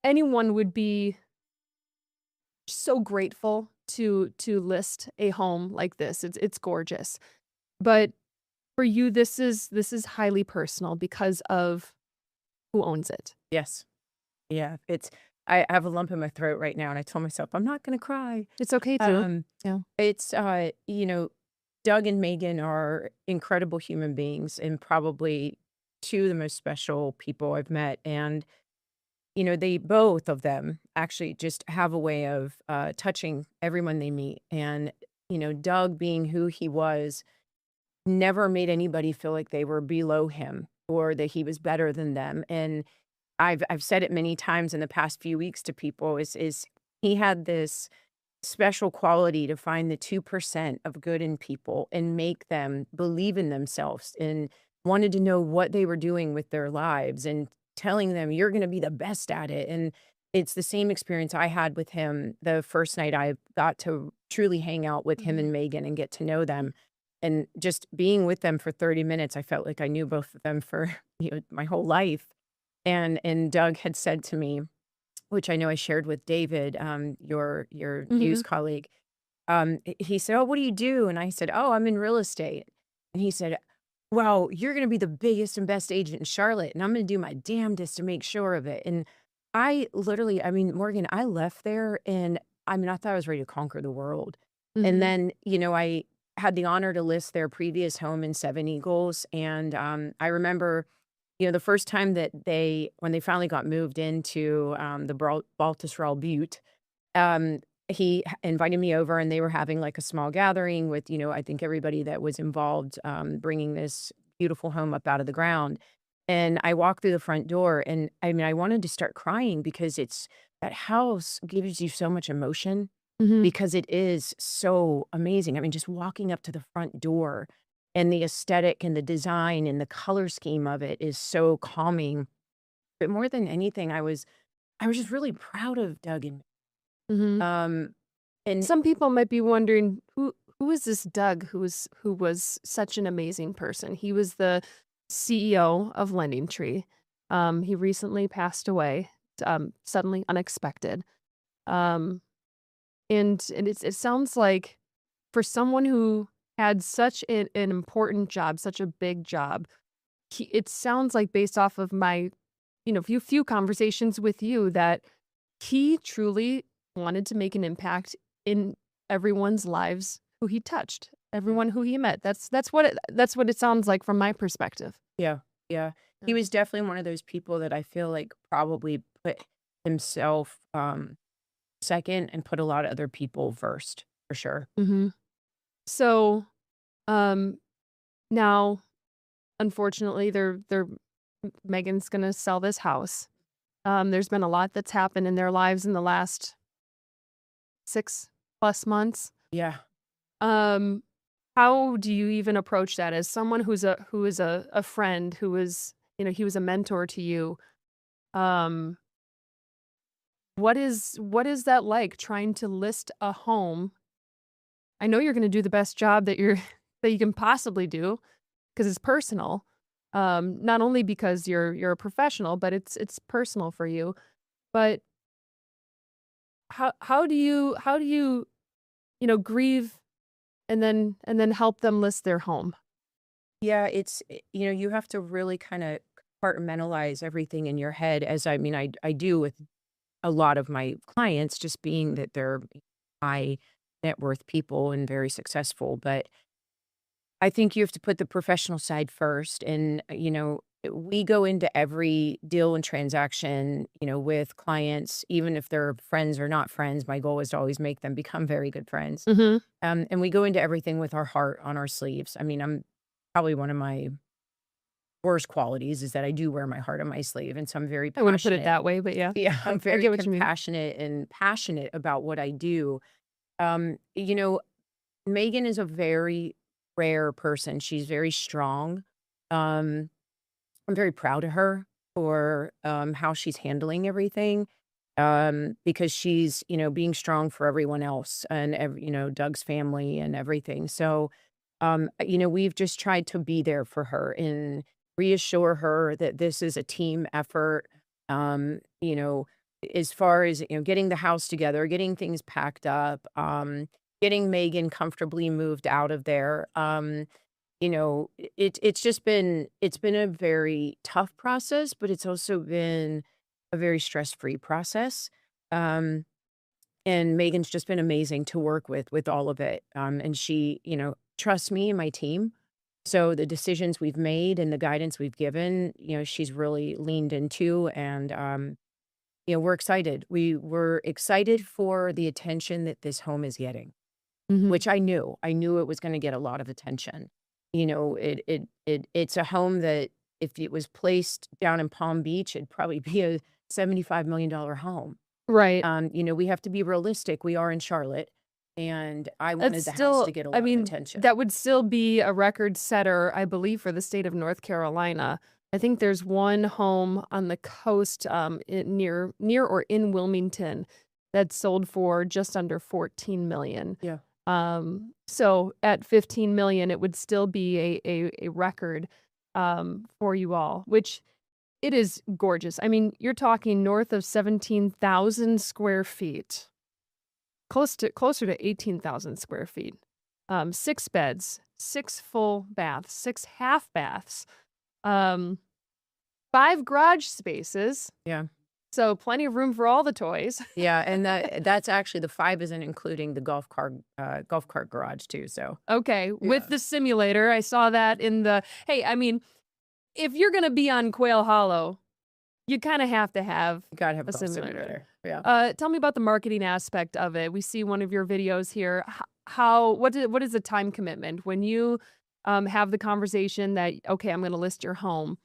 Anyone would be so grateful to list a home like this. It's gorgeous. But for you, this is highly personal because of who owns it. Yes. Yeah. I have a lump in my throat right now, and I told myself I'm not going to cry. It's okay too. Yeah. It's, Doug and Megan are incredible human beings and probably two of the most special people I've met. And, they both of them actually just have a way of touching everyone they meet. And, Doug being who he was, never made anybody feel like they were below him or that he was better than them. And I've said it many times in the past few weeks to people is he had this special quality to find the 2% of good in people and make them believe in themselves and wanted to know what they were doing with their lives and telling them you're going to be the best at it. And it's the same experience I had with him the first night I got to truly hang out with him and Megan and get to know them. And just being with them for 30 minutes, I felt like I knew both of them for my whole life. And Doug had said to me, which I know I shared with David, your news colleague, he said, "Oh, what do you do?" And I said, "Oh, I'm in real estate." And he said, "Well, you're going to be the biggest and best agent in Charlotte, and I'm going to do my damnedest to make sure of it." And I literally, Morgan, I left there, and I thought I was ready to conquer the world. And then, I had the honor to list their previous home in Seven Eagles. And I remember, the first time that when they finally got moved into the Baltusrol Butte, he invited me over and they were having like a small gathering with, I think everybody that was involved bringing this beautiful home up out of the ground. And I walked through the front door and I wanted to start crying because that house gives you so much emotion. Because it is so amazing. Just walking up to the front door and the aesthetic and the design and the color scheme of it is so calming. But more than anything, I was just really proud of Doug and and some people might be wondering who is this Doug who was such an amazing person. He was the CEO of Lending Tree. He recently passed away, suddenly, unexpected. And it sounds like for someone who had such an important job, such a big job, it sounds like based off of my, few conversations with you that he truly wanted to make an impact in everyone's lives who he touched, everyone who he met. That's what it sounds like from my perspective. Yeah. He was definitely one of those people that I feel like probably put himself second and put a lot of other people first, for sure. So, now, unfortunately, Megan's gonna sell this house. There's been a lot that's happened in their lives in the last 6+ months. Yeah. How do you even approach that as someone who is a friend, who was, he was a mentor to you? What is that like, trying to list a home? I know you're going to do the best job that you can possibly do because it's personal. Not only because you're a professional, but it's personal for you. But how do you grieve and then help them list their home? Yeah, it's you have to really kind of compartmentalize everything in your head, as I do with a lot of my clients, just being that they're high net worth people and very successful. But I think you have to put the professional side first. And, we go into every deal and transaction, with clients, even if they're friends or not friends. My goal is to always make them become very good friends. And we go into everything with our heart on our sleeves. I'm probably one of my worst qualities is that I do wear my heart on my sleeve. And so I'm very passionate. I wouldn't put it that way, but yeah. Yeah, I'm I very get what you mean. compassionate and passionate about what I do. Megan is a very rare person. She's very strong. I'm very proud of her for how she's handling everything, because she's, being strong for everyone else and, Doug's family and everything. So We've just tried to be there for her and reassure her that this is a team effort. As far as, getting the house together, getting things packed up, getting Megan comfortably moved out of there. It's been a very tough process, but it's also been a very stress-free process. Um, and Megan's just been amazing to work with all of it. And she, trusts me and my team. So the decisions we've made and the guidance we've given, she's really leaned into. And, we're excited. We were excited for the attention that this home is getting, which I knew. I knew it was going to get a lot of attention. It's a home that if it was placed down in Palm Beach, it'd probably be a $75 million home. Right. We have to be realistic. We are in Charlotte, and I wanted the house to get a lot of attention. That would still be a record setter, I believe, for the state of North Carolina. I think there's one home on the coast near or in Wilmington that sold for just under $14 million. Yeah. So at $15 million, it would still be a record for you all, which it is gorgeous. I mean, you're talking north of 17,000 square feet, closer to 18,000 square feet. 6 beds, 6 full baths, 6 half baths, 5 garage spaces. Yeah. So plenty of room for all the toys. Yeah, and that's actually the 5 isn't including the golf cart garage too. So okay, with the simulator, I saw that in the. Hey, I mean, if you're gonna be on Quail Hollow, you kind of have to have a simulator. Yeah. Tell me about the marketing aspect of it. We see one of your videos here. What is the time commitment when you have the conversation that okay, I'm going to list your home?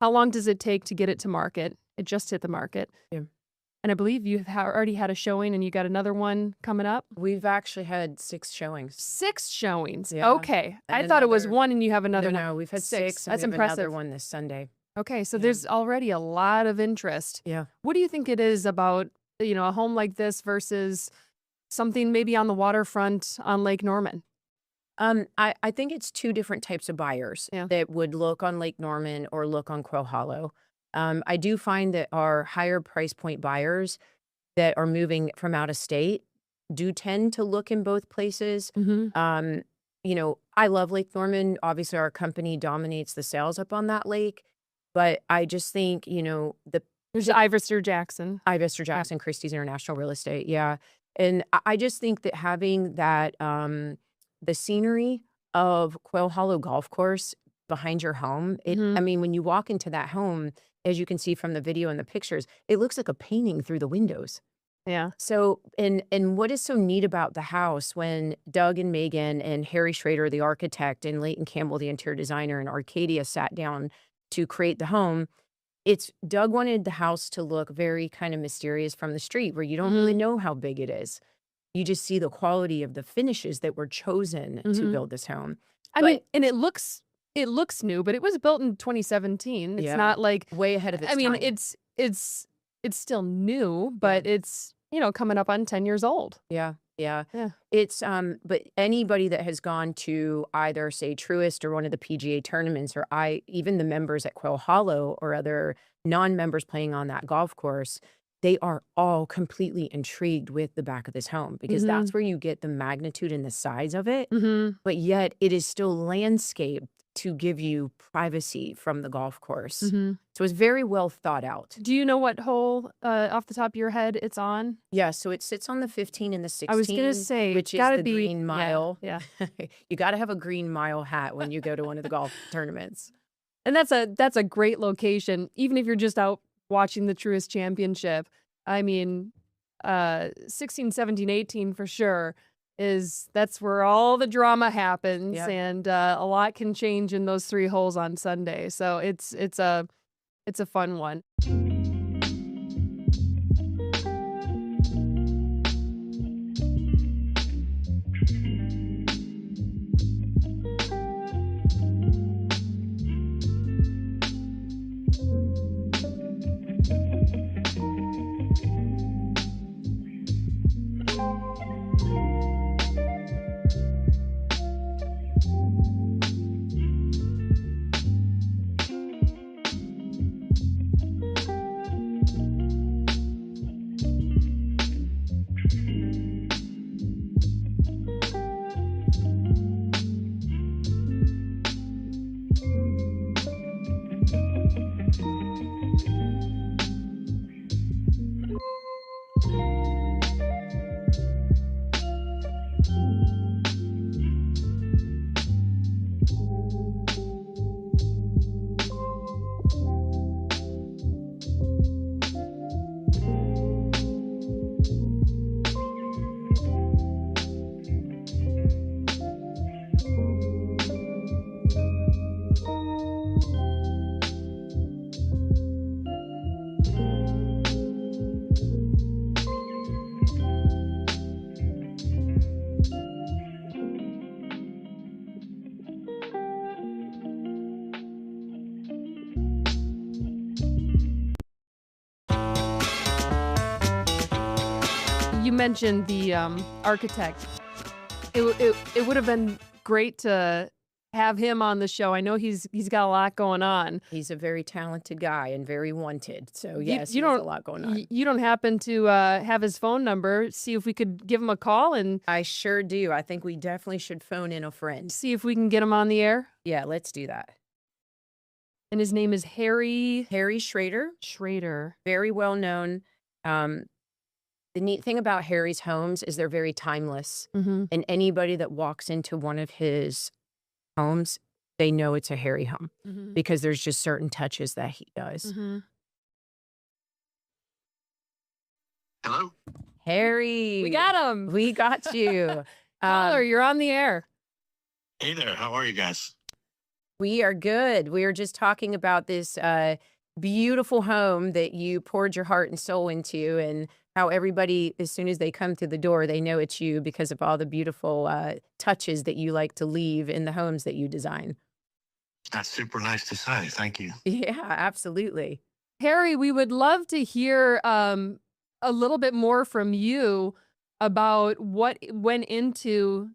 How long does it take to get it to market? It just hit the market. Yeah. And I believe you've already had a showing and you got another one coming up. We've actually had 6 showings. 6 showings. Yeah. Okay. I thought it was 1 and you have another one. No, we've had 6. That's and we have impressive. another one this Sunday. Okay, so there's already a lot of interest. Yeah. What do you think it is about, a home like this versus something maybe on the waterfront on Lake Norman? I think it's 2 different types of buyers that would look on Lake Norman or look on Quail Hollow. I do find that our higher price point buyers that are moving from out of state do tend to look in both places. I love Lake Norman. Obviously, our company dominates the sales up on that lake. But I just think, there's Ivester Jackson. Christie's International Real Estate. Yeah. And I just think that having that, the scenery of Quail Hollow Golf Course behind your home, I mean, when you walk into that home, as you can see from the video and the pictures, it looks like a painting through the windows. Yeah. So, and what is so neat about the house when Doug and Megan and Harry Schrader, the architect, and Leighton Campbell, the interior designer, and Arcadia sat down to create the home, Doug wanted the house to look very kind of mysterious from the street where you don't really know how big it is. You just see the quality of the finishes that were chosen to build this home. I mean, and it looks new, but it was built in 2017. It's not like way ahead of its time. I mean, it's still new, but it's, coming up on 10 years old. Yeah. It's but anybody that has gone to either say Truist or one of the PGA tournaments, or even the members at Quail Hollow or other non-members playing on that golf course, they are all completely intrigued with the back of this home because that's where you get the magnitude and the size of it. But yet it is still landscaped to give you privacy from the golf course. So it's very well thought out. Do you know what hole off the top of your head it's on? Yeah, so it sits on the 15 and the 16. I was going to say, which is the Green Mile. Yeah. You got to have a Green Mile hat when you go to one of the golf tournaments. And that's a great location, even if you're just out watching the Truist Championship. I mean, 16, 17, 18 for sure. That's where all the drama happens, and a lot can change in those 3 holes on Sunday. So it's a fun one. you mentioned the architect. It would have been great to have him on the show. I know he's got a lot going on. He's a very talented guy and very wanted. So You- yes, you he has don't- a lot going on. You don't happen to have his phone number? See if we could give him a call and I sure do. I think we definitely should phone in a friend. see if we can get him on the air. Yeah, let's do that. And his name is Harry Schrader. Schrader. Very well known. The neat thing about Harry's homes is they're very timeless. Mhm. And anybody that walks into one of his homes, they know it's a Harry home Mhm. because there's just certain touches that he does. Mhm. Hello? Harry. We got him. We got you. Caller, you're on the air. Hey there, how are you guys? We are good. We were just talking about this beautiful home that you poured your heart and soul into, and how everybody, as soon as they come through the door, they know it's you because of all the beautiful touches that you like to leave in the homes that you design. That's super nice to say. Thank you. Yeah, absolutely. Harry, we would love to hear a little bit more from you about what went into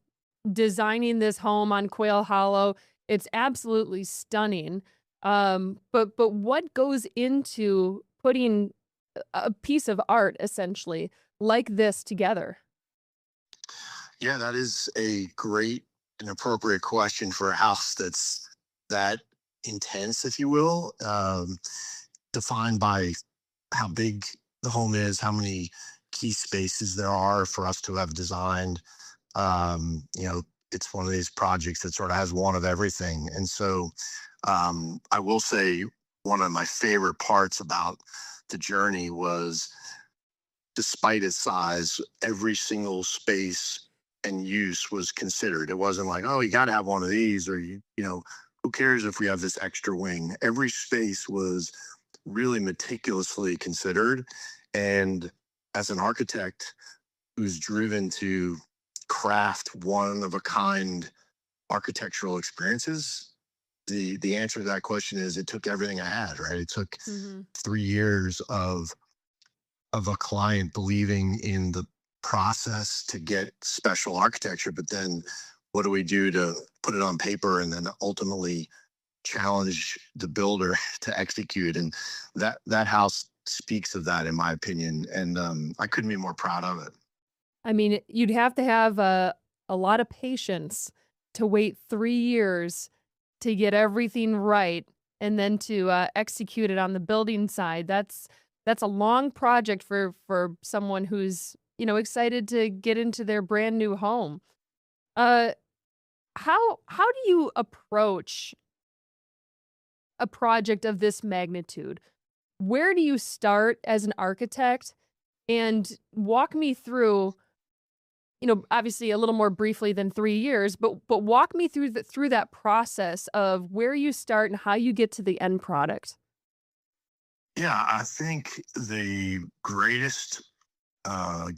designing this home on Quail Hollow. It's absolutely stunning. But what goes into putting a piece of art, essentially, like this together? Yeah, that is a great and appropriate question for a house that's that intense, if you will, defined by how big the home is, how many key spaces there are for us to have designed. It's one of these projects that sort of has one of everything. And so I will say one of my favorite parts about the journey was, despite its size, every single space and use was considered. It wasn't like, oh, you got to have one of these, or who cares if we have this extra wing? Every space was really meticulously considered. And as an architect who's driven to craft one of a kind architectural experiences, the answer to that question is it took everything I had, right? It took 3 years of a client believing in the process to get special architecture, but then what do we do to put it on paper and then ultimately challenge the builder to execute? And that house speaks of that, in my opinion, and I couldn't be more proud of it. I mean, you'd have to have a lot of patience to wait 3 years to get everything right and then to execute it on the building side. That's a long project for someone who's, excited to get into their brand new home. How do you approach a project of this magnitude? Where do you start as an architect? And walk me through, obviously a little more briefly than 3 years, but walk me through that process of where you start and how you get to the end product. Yeah, I think the greatest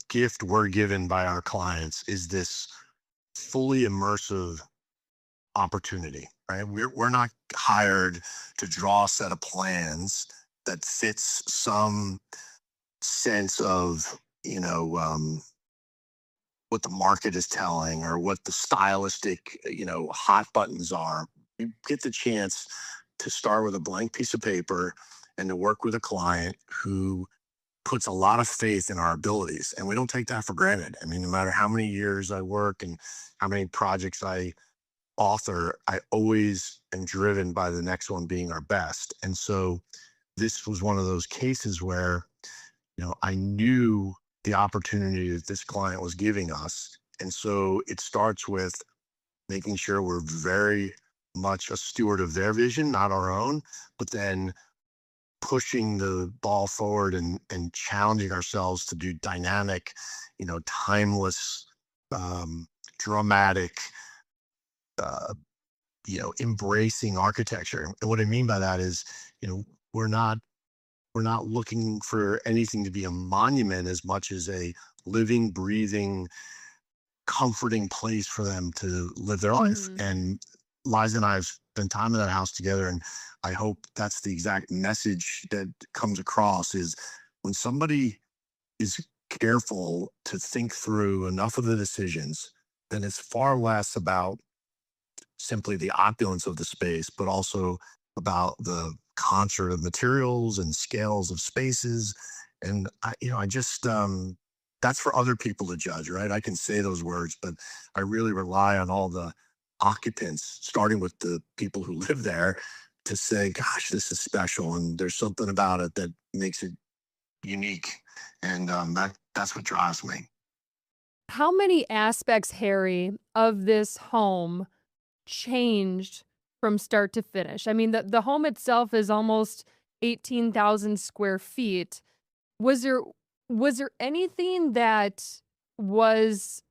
gift we're given by our clients is this fully immersive opportunity, right? We're not hired to draw a set of plans that fits some sense of, what the market is telling or what the stylistic, hot buttons are. You get the chance to start with a blank piece of paper and to work with a client who puts a lot of faith in our abilities. And we don't take that for granted. I mean, no matter how many years I work and how many projects I author, I always am driven by the next one being our best. And so this was one of those cases where, I knew the opportunity that this client was giving us. And so it starts with making sure we're very much a steward of their vision, not our own, but then pushing the ball forward and challenging ourselves to do dynamic, timeless, dramatic, embracing architecture. And what I mean by that is, we're not looking for anything to be a monument as much as a living, breathing, comforting place for them to live their life. And Liza and I have spent time in that house together, and I hope that's the exact message that comes across is when somebody is careful to think through enough of the decisions, then it's far less about simply the opulence of the space, but also about the concert of materials and scales of spaces. And I just that's for other people to judge, right? I can say those words, but I really rely on all the occupants, starting with the people who live there, to say, gosh, this is special. And there's something about it that makes it unique. And that's what drives me. How many aspects, Harry, of this home changed from start to finish? I mean, the home itself is almost 18,000 square feet. Was there anything that was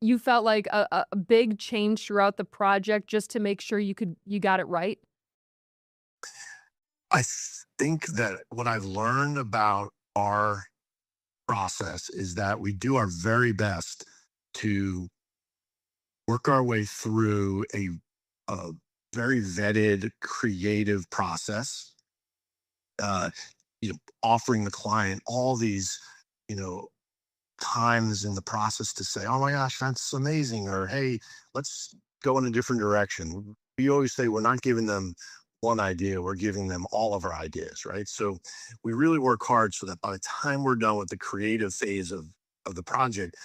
you felt like a big change throughout the project just to make sure you got it right? I think that what I've learned about our process is that we do our very best to work our way through a very vetted, creative process. Uh, Offering the client all these, times in the process to say, "Oh my gosh, that's amazing," or "Hey, let's go in a different direction." We always say we're not giving them one idea; we're giving them all of our ideas, right? So we really work hard so that by the time we're done with the creative phase of the project,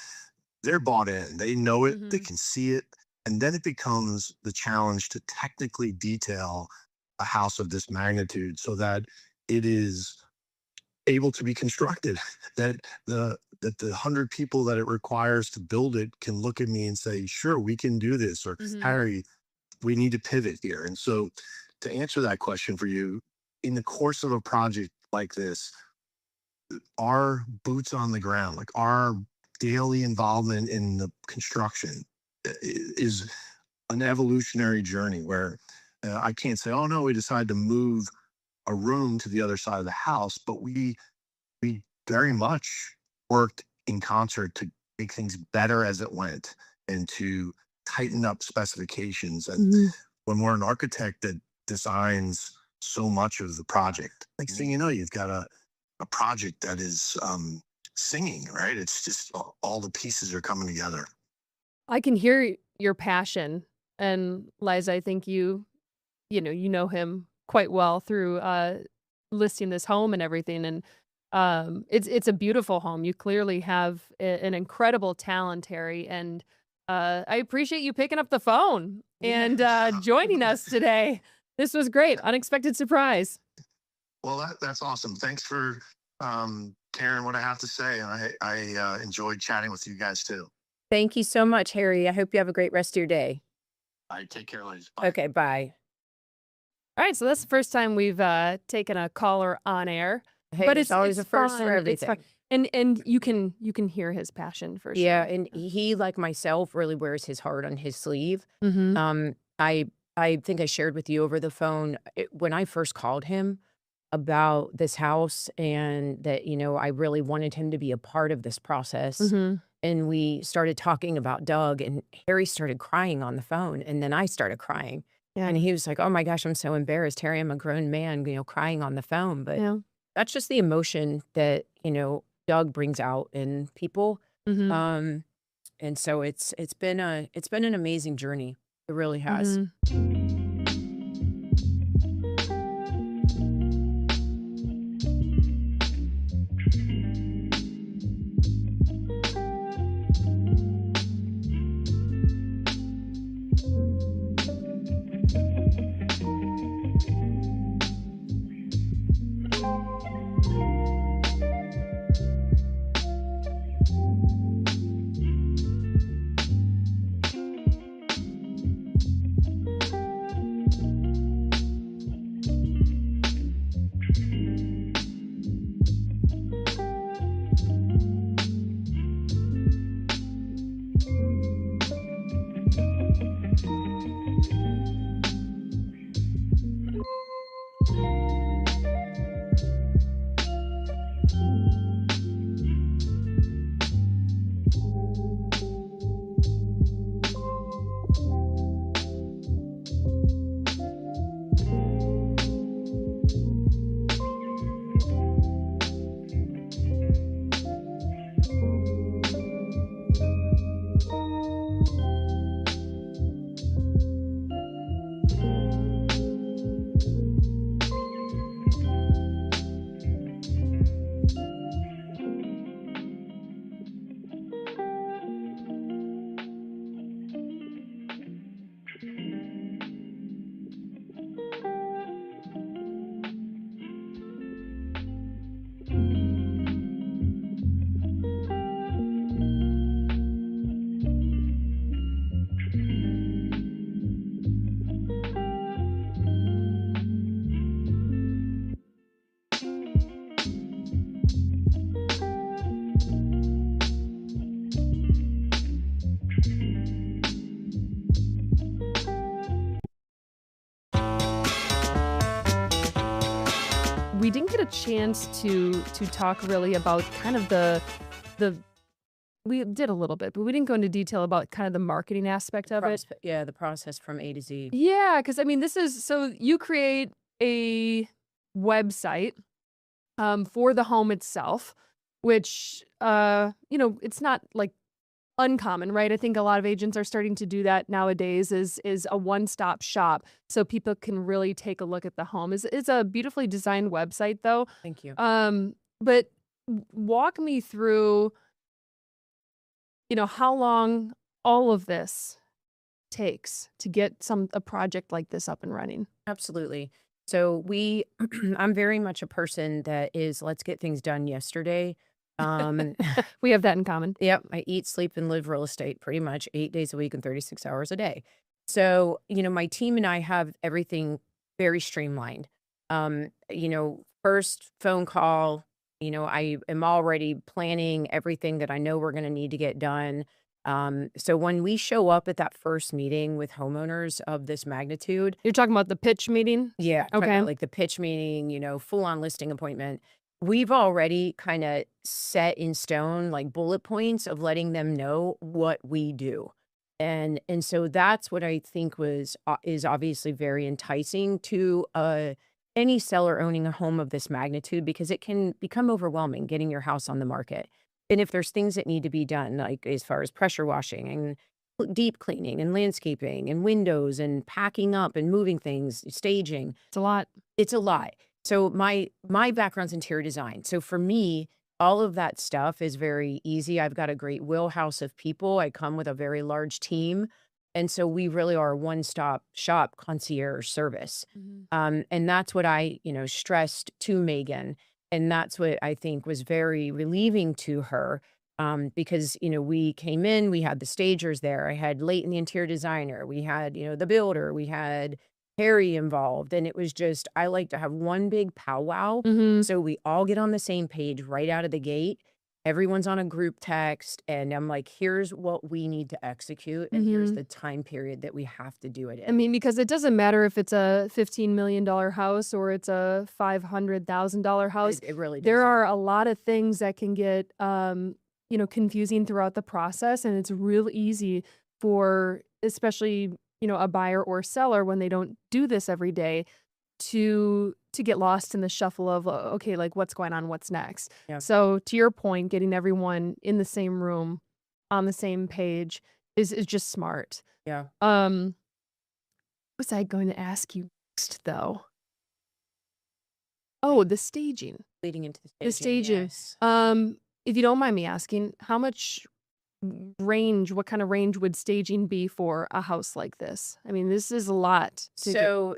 they're bought in. They know it. They can see it. And then it becomes the challenge to technically detail a house of this magnitude so that it is able to be constructed, that the 100 people that it requires to build it can look at me and say, sure, we can do this, or Harry, we need to pivot here. And so to answer that question for you, in the course of a project like this, our boots on the ground, like our daily involvement in the construction, is an evolutionary journey where I can't say, oh no, we decided to move a room to the other side of the house, but we very much worked in concert to make things better as it went and to tighten up specifications. And when we're an architect that designs so much of the project, next thing you know, you've got a project that is singing, right? It's just all the pieces are coming together. I can hear your passion, and Liza, I think you know him quite well through listing this home and everything, and it's a beautiful home. You clearly have an incredible talent, Harry, and I appreciate you picking up the phone and joining us today. This was great, unexpected surprise. Well, that's awesome. Thanks for caring what I have to say, and I enjoyed chatting with you guys too. Thank you so much, Harry. I hope you have a great rest of your day. All right, take care, ladies. Bye. Okay, bye. All right, so that's the first time we've taken a caller on air. Hey, but it's always a first for fun. It's everything. fun. And you can hear his passion for sure. Yeah, and he, like myself, really wears his heart on his sleeve. I think I shared with you over the phone when I first called him about this house and that, I really wanted him to be a part of this process. And we started talking about Doug, and Harry started crying on the phone, and then I started crying. Yeah. And he was like, "Oh my gosh, I'm so embarrassed, Harry. I'm a grown man, crying on the phone." But that's just the emotion that, Doug brings out in people. And so it's been an amazing journey. It really has. get a chance to talk really about kind of the we did a little bit, but we didn't go into detail about kind of the marketing aspect of it. Yeah, the process from A to Z. Yeah, because I mean, this is so you create a website for the home itself, which it's not like uncommon, right? I think a lot of agents are starting to do that nowadays. Is a one-stop shop, so people can really take a look at the home. It's a beautifully designed website, though. Thank you. But walk me through, how long all of this takes to get a project like this up and running. Absolutely. So I'm very much a person that is, let's get things done yesterday. We have that in common. Yep. I eat, sleep, and live real estate pretty much 8 days a week and 36 hours a day. So, my team and I have everything very streamlined. First phone call, I am already planning everything that I know we're going to need to get done. So when we show up at that first meeting with homeowners of this magnitude. You're talking about the pitch meeting? Yeah. Okay. Talking about like the pitch meeting, full on listing appointment. We've already kind of set in stone like bullet points of letting them know what we do. And so that's what I think is obviously very enticing to any seller owning a home of this magnitude, because it can become overwhelming getting your house on the market. And if there's things that need to be done, like as far as pressure washing and deep cleaning and landscaping and windows and packing up and moving things, staging. It's a lot. It's a lot. So my background's interior design. So for me, all of that stuff is very easy. I've got a great wheelhouse of people. I come with a very large team. And so we really are a one-stop shop concierge service. And that's what I, stressed to Megan. And that's what I think was very relieving to her, because, we came in, we had the stagers there. I had Leighton, the interior designer. We had, the builder. We had Harry involved. And it was just, I like to have one big powwow. So we all get on the same page right out of the gate. Everyone's on a group text. And I'm like, here's what we need to execute. And here's the time period that we have to do it in. I mean, because it doesn't matter if it's a $15 million house or it's a $500,000 house. It really does. There are a lot of things that can get, confusing throughout the process. And it's real easy for, especially, a buyer or seller, when they don't do this every day, to get lost in the shuffle of, okay, like what's going on, what's next. Yeah. So to your point, getting everyone in the same room on the same page is just smart. Yeah. What was I going to ask you next, though? Oh, the staging. Leading into The staging. Yes. If you don't mind me asking, how much range, what kind of range would staging be for a house like this? I mean, this is a lot. So,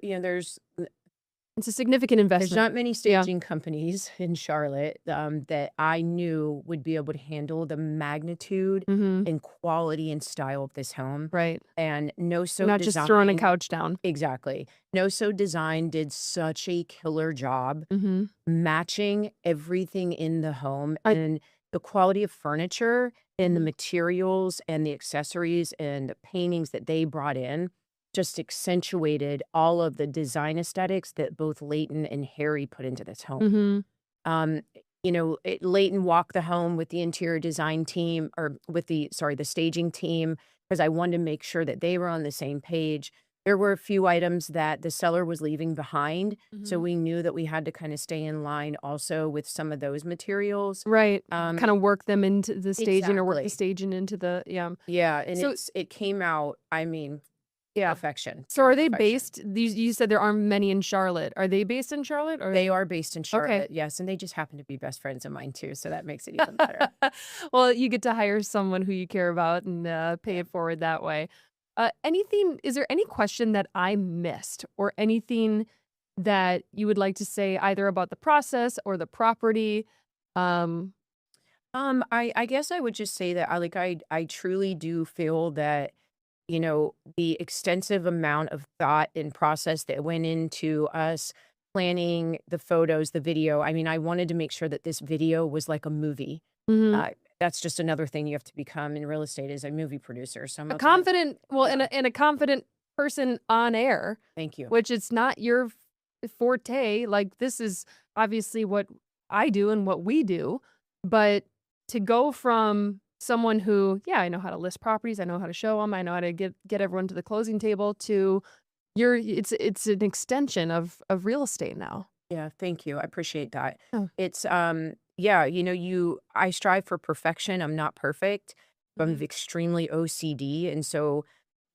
It's a significant investment. there's not many staging companies in Charlotte that I knew would be able to handle the magnitude and quality and style of this home. Right. And No So Not Design. just throwing a couch down. Exactly. No So Design did such a killer job matching everything in the home, and the quality of furniture and the materials and the accessories and the paintings that they brought in just accentuated all of the design aesthetics that both Leighton and Harry put into this home. Leighton walked the home with the interior design team, or with the staging team, because I wanted to make sure that they were on the same page. There were a few items that the seller was leaving behind, so we knew that we had to kind of stay in line also with some of those materials. Right. Kind of work them into the staging, or work the Exactly. staging into the, Yeah, and So- it came out, I mean, perfection. So are they Perfection. based, you said there aren't many in Charlotte. Are they based in Charlotte? Or They are based in Charlotte, Okay. yes, and they just happen to be best friends of mine too, so that makes it even better. Well, you get to hire someone who you care about and pay it forward that way. Is there any question that I missed, or anything that you would like to say either about the process or the property? I guess I would just say that I truly do feel that, the extensive amount of thought and process that went into us planning the photos, the video. I mean, I wanted to make sure that this video was like a movie. That's just another thing you have to become in real estate, is a movie producer. So I'm A confident, well, and a confident person on air. Thank you. Which it's not your forte. Like, this is obviously what I do and what we do. But to go from someone who, yeah, I know how to list properties, I know how to show them, I know how to get everyone to the closing table, to it's an extension of real estate now. Yeah, thank you. I appreciate that. Oh. It's yeah, I strive for perfection. I'm not perfect. But I'm extremely OCD, and so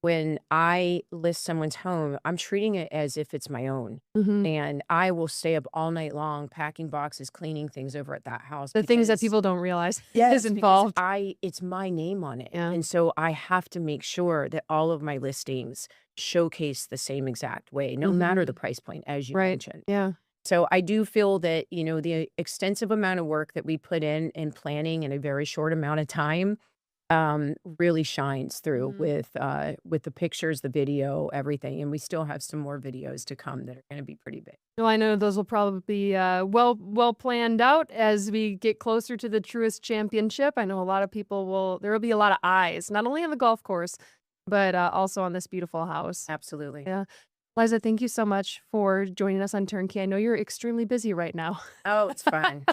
when I list someone's home, I'm treating it as if it's my own. Mhm. And I will stay up all night long packing boxes, cleaning things over at that house. The things that because- people don't realize Yes, is because involved. it's my name on it. Yeah. And so I have to make sure that all of my listings showcase the same exact way, no matter the price point, as you Right. mentioned. Yeah. So I do feel that, the extensive amount of work that we put in planning in a very short amount of time really shines through with the pictures, the video, everything. And we still have some more videos to come that are going to be pretty big. Well, I know those will probably be well planned out as we get closer to the Truist Championship. I know a lot of people there will be a lot of eyes, not only on the golf course, but also on this beautiful house. Absolutely. Yeah. Liza, thank you so much for joining us on Turnkey. I know you're extremely busy right now. Oh, it's fun.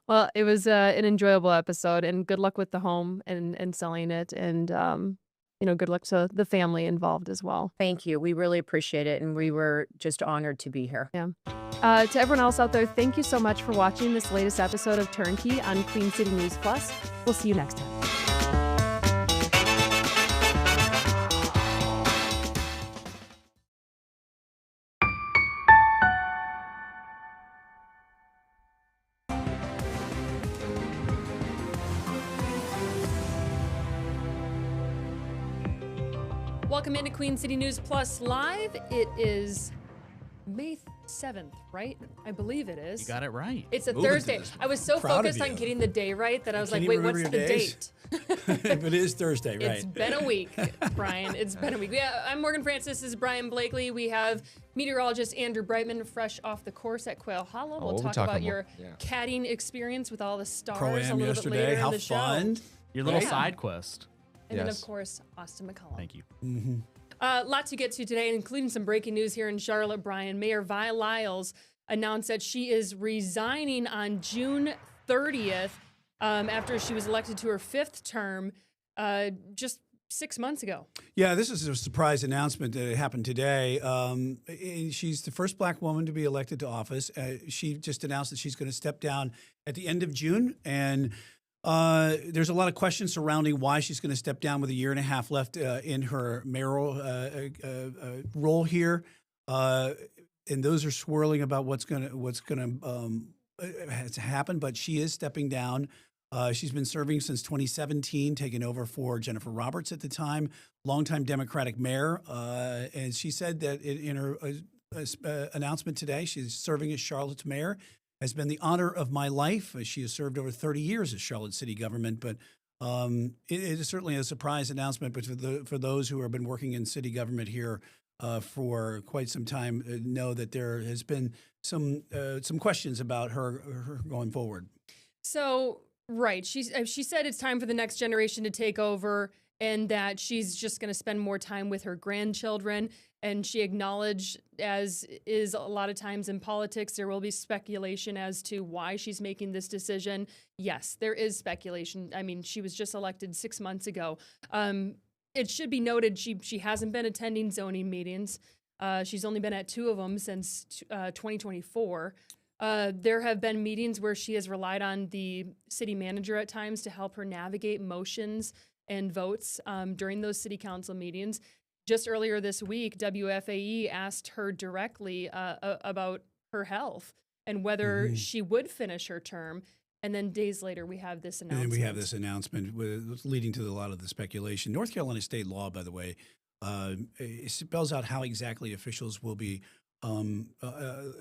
Well, it was an enjoyable episode, and good luck with the home and selling it, and good luck to the family involved as well. Thank you. We really appreciate it, and we were just honored to be here. Yeah. To everyone else out there, thank you so much for watching this latest episode of Turnkey on Queen City News Plus. We'll see you next time. Welcome into Queen City News Plus Live. It is May 7th, right? I believe it is. You got it right. It's a Moving to Thursday. this. I was so Proud of focused on you. getting the day right that I was like, Can't wait, even what's remember the your days? date? But it is Thursday, right? It's been a week, Brian. It's been a week. Yeah, I'm Morgan Francis. This is Brian Blakely. We have meteorologist Andrew Brightman fresh off the course at Quail Hollow. We'll talk about your caddying experience with all the stars a Pro-Am little yesterday. bit later How in the fun. show. Your little Right? side quest. And then, of course, Austin McCollum. Thank you. Mm-hmm. Lots to get to today, including some breaking news here in Charlotte, Brian. Mayor Vi Lyles announced that she is resigning on June 30th after she was elected to her 5th term just 6 months ago. Yeah, this is a surprise announcement that happened today. She's the first Black woman to be elected to office. She just announced that she's going to step down at the end of June, and there's a lot of questions surrounding why she's going to step down with a year and a half left in her mayoral role here, and those are swirling about what's going to happen. But she is stepping down. She's been serving since 2017, taking over for Jennifer Roberts at the time, longtime Democratic mayor, and she said that in her announcement today, she's serving as Charlotte's mayor. Has been the honor of my life. She has served over 30 years as Charlotte City government, but it is certainly a surprise announcement. But for those who have been working in city government here for quite some time, know that there has been some questions about her going forward. So, right, she said it's time for the next generation to take over, and that she's just going to spend more time with her grandchildren. And she acknowledged, as is a lot of times in politics, there will be speculation as to why she's making this decision. Yes, there is speculation. I mean, she was just elected 6 months ago. It should be noted she hasn't been attending zoning meetings. She's only been at 2 of them since 2024. There have been meetings where she has relied on the city manager at times to help her navigate motions and votes during those city council meetings. Just earlier this week, WFAE asked her directly about her health and whether she would finish her term. And then days later, we have this announcement. And then we have this announcement leading to a lot of the speculation. North Carolina state law, by the way, it spells out how exactly officials will be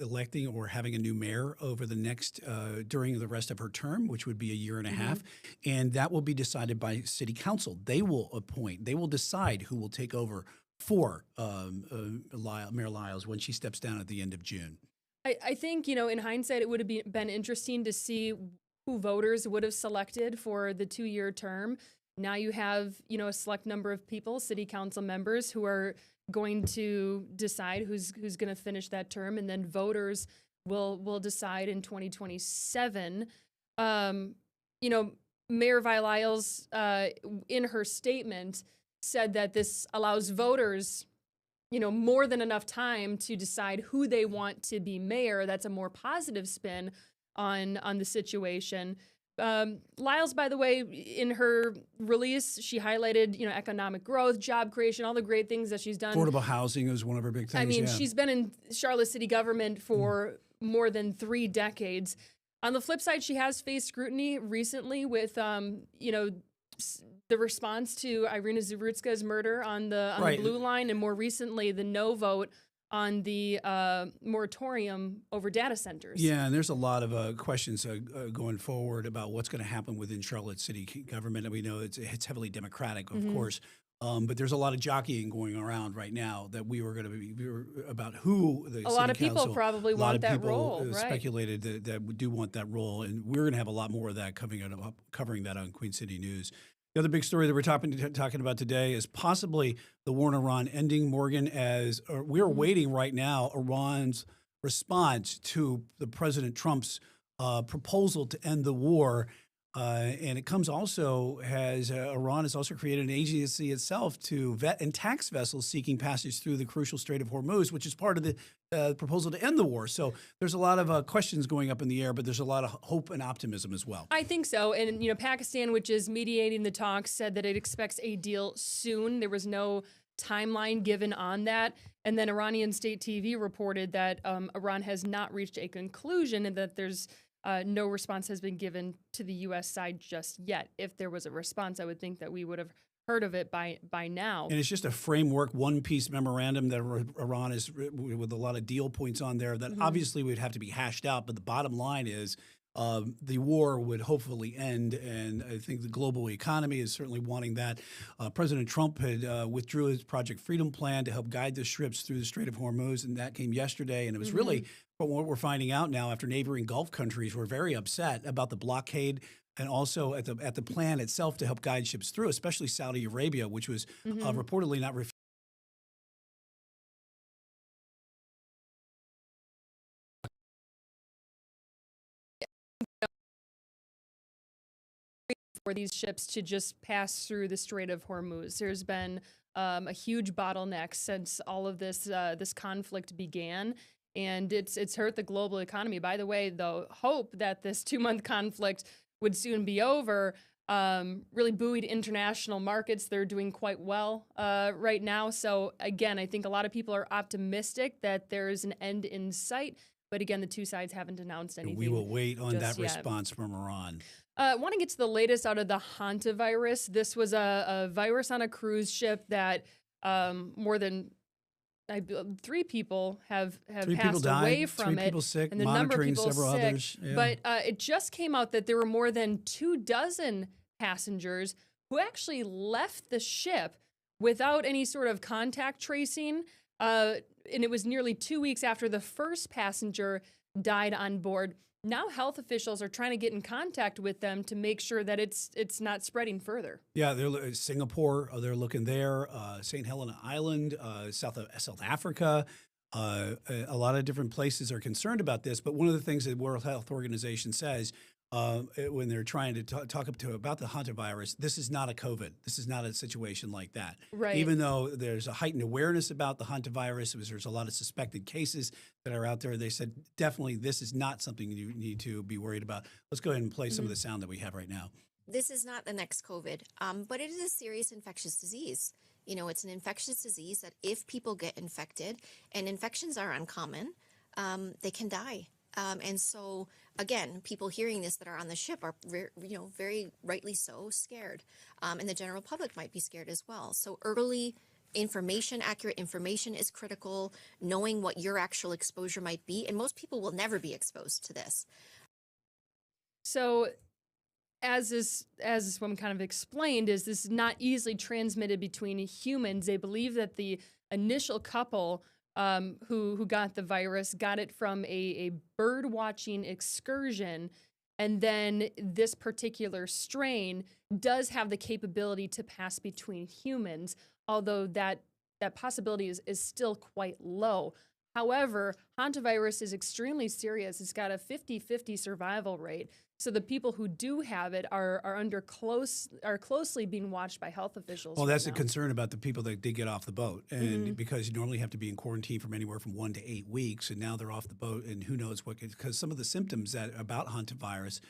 electing or having a new mayor over the next during the rest of her term, which would be a year and a half, and that will be decided by city council. They will decide who will take over for Mayor Lyles when she steps down at the end of June. I think, in hindsight, it would have been interesting to see who voters would have selected for the 2-year term. Now you have, a select number of people, city council members, who are going to decide who's going to finish that term, and then voters will decide in 2027. Mayor Viles, in her statement, said that this allows voters, more than enough time to decide who they want to be mayor. That's a more positive spin on the situation. Lyles, by the way, in her release, she highlighted, economic growth, job creation, all the great things that she's done. Affordable housing is one of her big things. I mean, yeah. she's been in Charlotte city government for more than 3 decades. On the flip side, she has faced scrutiny recently with, the response to Irina Zavrutska's murder on the Blue Line, and more recently, the no vote on the moratorium over data centers. Yeah, and there's a lot of questions going forward about what's going to happen within Charlotte city government. And we know it's heavily Democratic, of course. But there's a lot of jockeying going around right now that we were about who the a lot of people council, probably want that role. Right. Speculated that do want that role, and we're going to have a lot more of that covering that on Queen City News. The other big story that we're talking about today is possibly the war in Iran ending, Morgan, as we're waiting right now Iran's response to the President Trump's proposal to end the war. And it comes also as Iran has also created an agency itself to vet and tax vessels seeking passage through the crucial Strait of Hormuz, which is part of the proposal to end the war. So there's a lot of questions going up in the air, but there's a lot of hope and optimism as well. I think so. And, Pakistan, which is mediating the talks, said that it expects a deal soon. There was no timeline given on that. And then Iranian state TV reported that Iran has not reached a conclusion and that there's no response has been given to the U.S. side just yet. If there was a response, I would think that we would have heard of it by now. And it's just a framework, one-piece memorandum that Iran is with a lot of deal points on there that obviously would have to be hashed out. But the bottom line is the war would hopefully end, and I think the global economy is certainly wanting that. President Trump had withdrew his Project Freedom plan to help guide the ships through the Strait of Hormuz, and that came yesterday. And it was really, from what we're finding out now, after neighboring Gulf countries were very upset about the blockade and also at the plan itself to help guide ships through, especially Saudi Arabia, which was reportedly not for these ships to just pass through the Strait of Hormuz. There's been a huge bottleneck since all of this conflict began, and it's hurt the global economy. By the way, the hope that this 2-month conflict would soon be over really buoyed international markets. They're doing quite well right now. So again, I think a lot of people are optimistic that there is an end in sight. But again, the two sides haven't announced anything. We will wait on that yet. response from Iran. I want to get to the latest out of the hantavirus. This was a virus on a cruise ship that more than 3 people have passed away from it. 3 people sick, and the number of people several sick. others. Yeah. But it just came out that there were more than 24 passengers who actually left the ship without any sort of contact tracing. And it was nearly 2 weeks after the first passenger died on board. Now health officials are trying to get in contact with them to make sure that it's not spreading further. Yeah, they're Singapore. They're looking there. St. Helena Island, South Africa. A lot of different places are concerned about this. But one of the things that World Health Organization says when they're trying to talk about the hantavirus, this is not a COVID. This is not a situation like that. Right. Even though there's a heightened awareness about the hantavirus, there's a lot of suspected cases that are out there. They said definitely this is not something you need to be worried about. Let's go ahead and play some of the sound that we have right now. This is not the next COVID, but it is a serious infectious disease. It's an infectious disease that if people get infected, and infections are uncommon, they can die. And so, again, people hearing this that are on the ship are, very rightly so scared. And the general public might be scared as well. So early information, accurate information is critical, knowing what your actual exposure might be. And most people will never be exposed to this. So as this woman kind of explained, is this not easily transmitted between humans. They believe that the initial couple who got the virus got it from a bird watching excursion, and then this particular strain does have the capability to pass between humans, although that that possibility is still quite low. However, hantavirus is extremely serious. It's got a 50-50 survival rate. So the people who do have it are closely being watched by health officials. Well, right that's now. a concern about the people that did get off the boat, and because you normally have to be in quarantine from anywhere from 1 to 8 weeks, and now they're off the boat, and who knows what? Because some of the symptoms about hantavirus,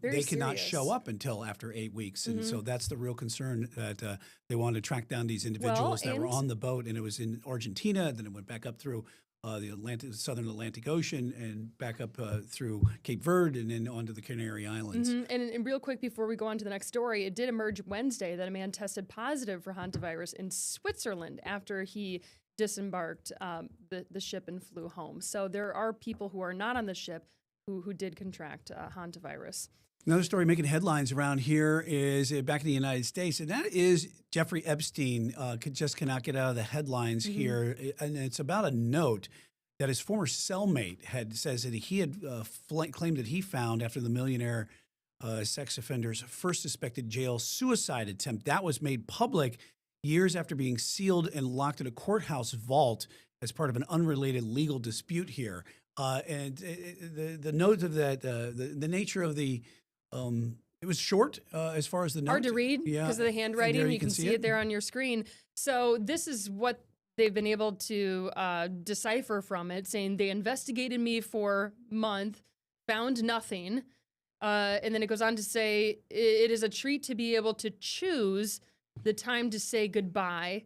they cannot show serious. up until after 8 weeks, and so that's the real concern that they wanted to track down these individuals that were and- on the boat, and it was in Argentina, then it went back up through the Southern Atlantic Ocean and back up through Cape Verde and then onto the Canary Islands. And real quick before we go on to the next story, it did emerge Wednesday that a man tested positive for hantavirus in Switzerland after he disembarked the ship and flew home. So there are people who are not on the ship who did contract hantavirus. Another story making headlines around here is back in the United States, and that is Jeffrey Epstein cannot get out of the headlines here. And it's about a note that his former cellmate says that he had claimed that he found after the millionaire sex offender's first suspected jail suicide attempt. That was made public years after being sealed and locked in a courthouse vault as part of an unrelated legal dispute here. And the note of that, the nature of the it was short as far as the note. Hard to read because of the handwriting. There You can see it there on your screen. So this is what they've been able to decipher from it, saying they investigated me for a month, found nothing. And then it goes on to say, it is a treat to be able to choose the time to say goodbye.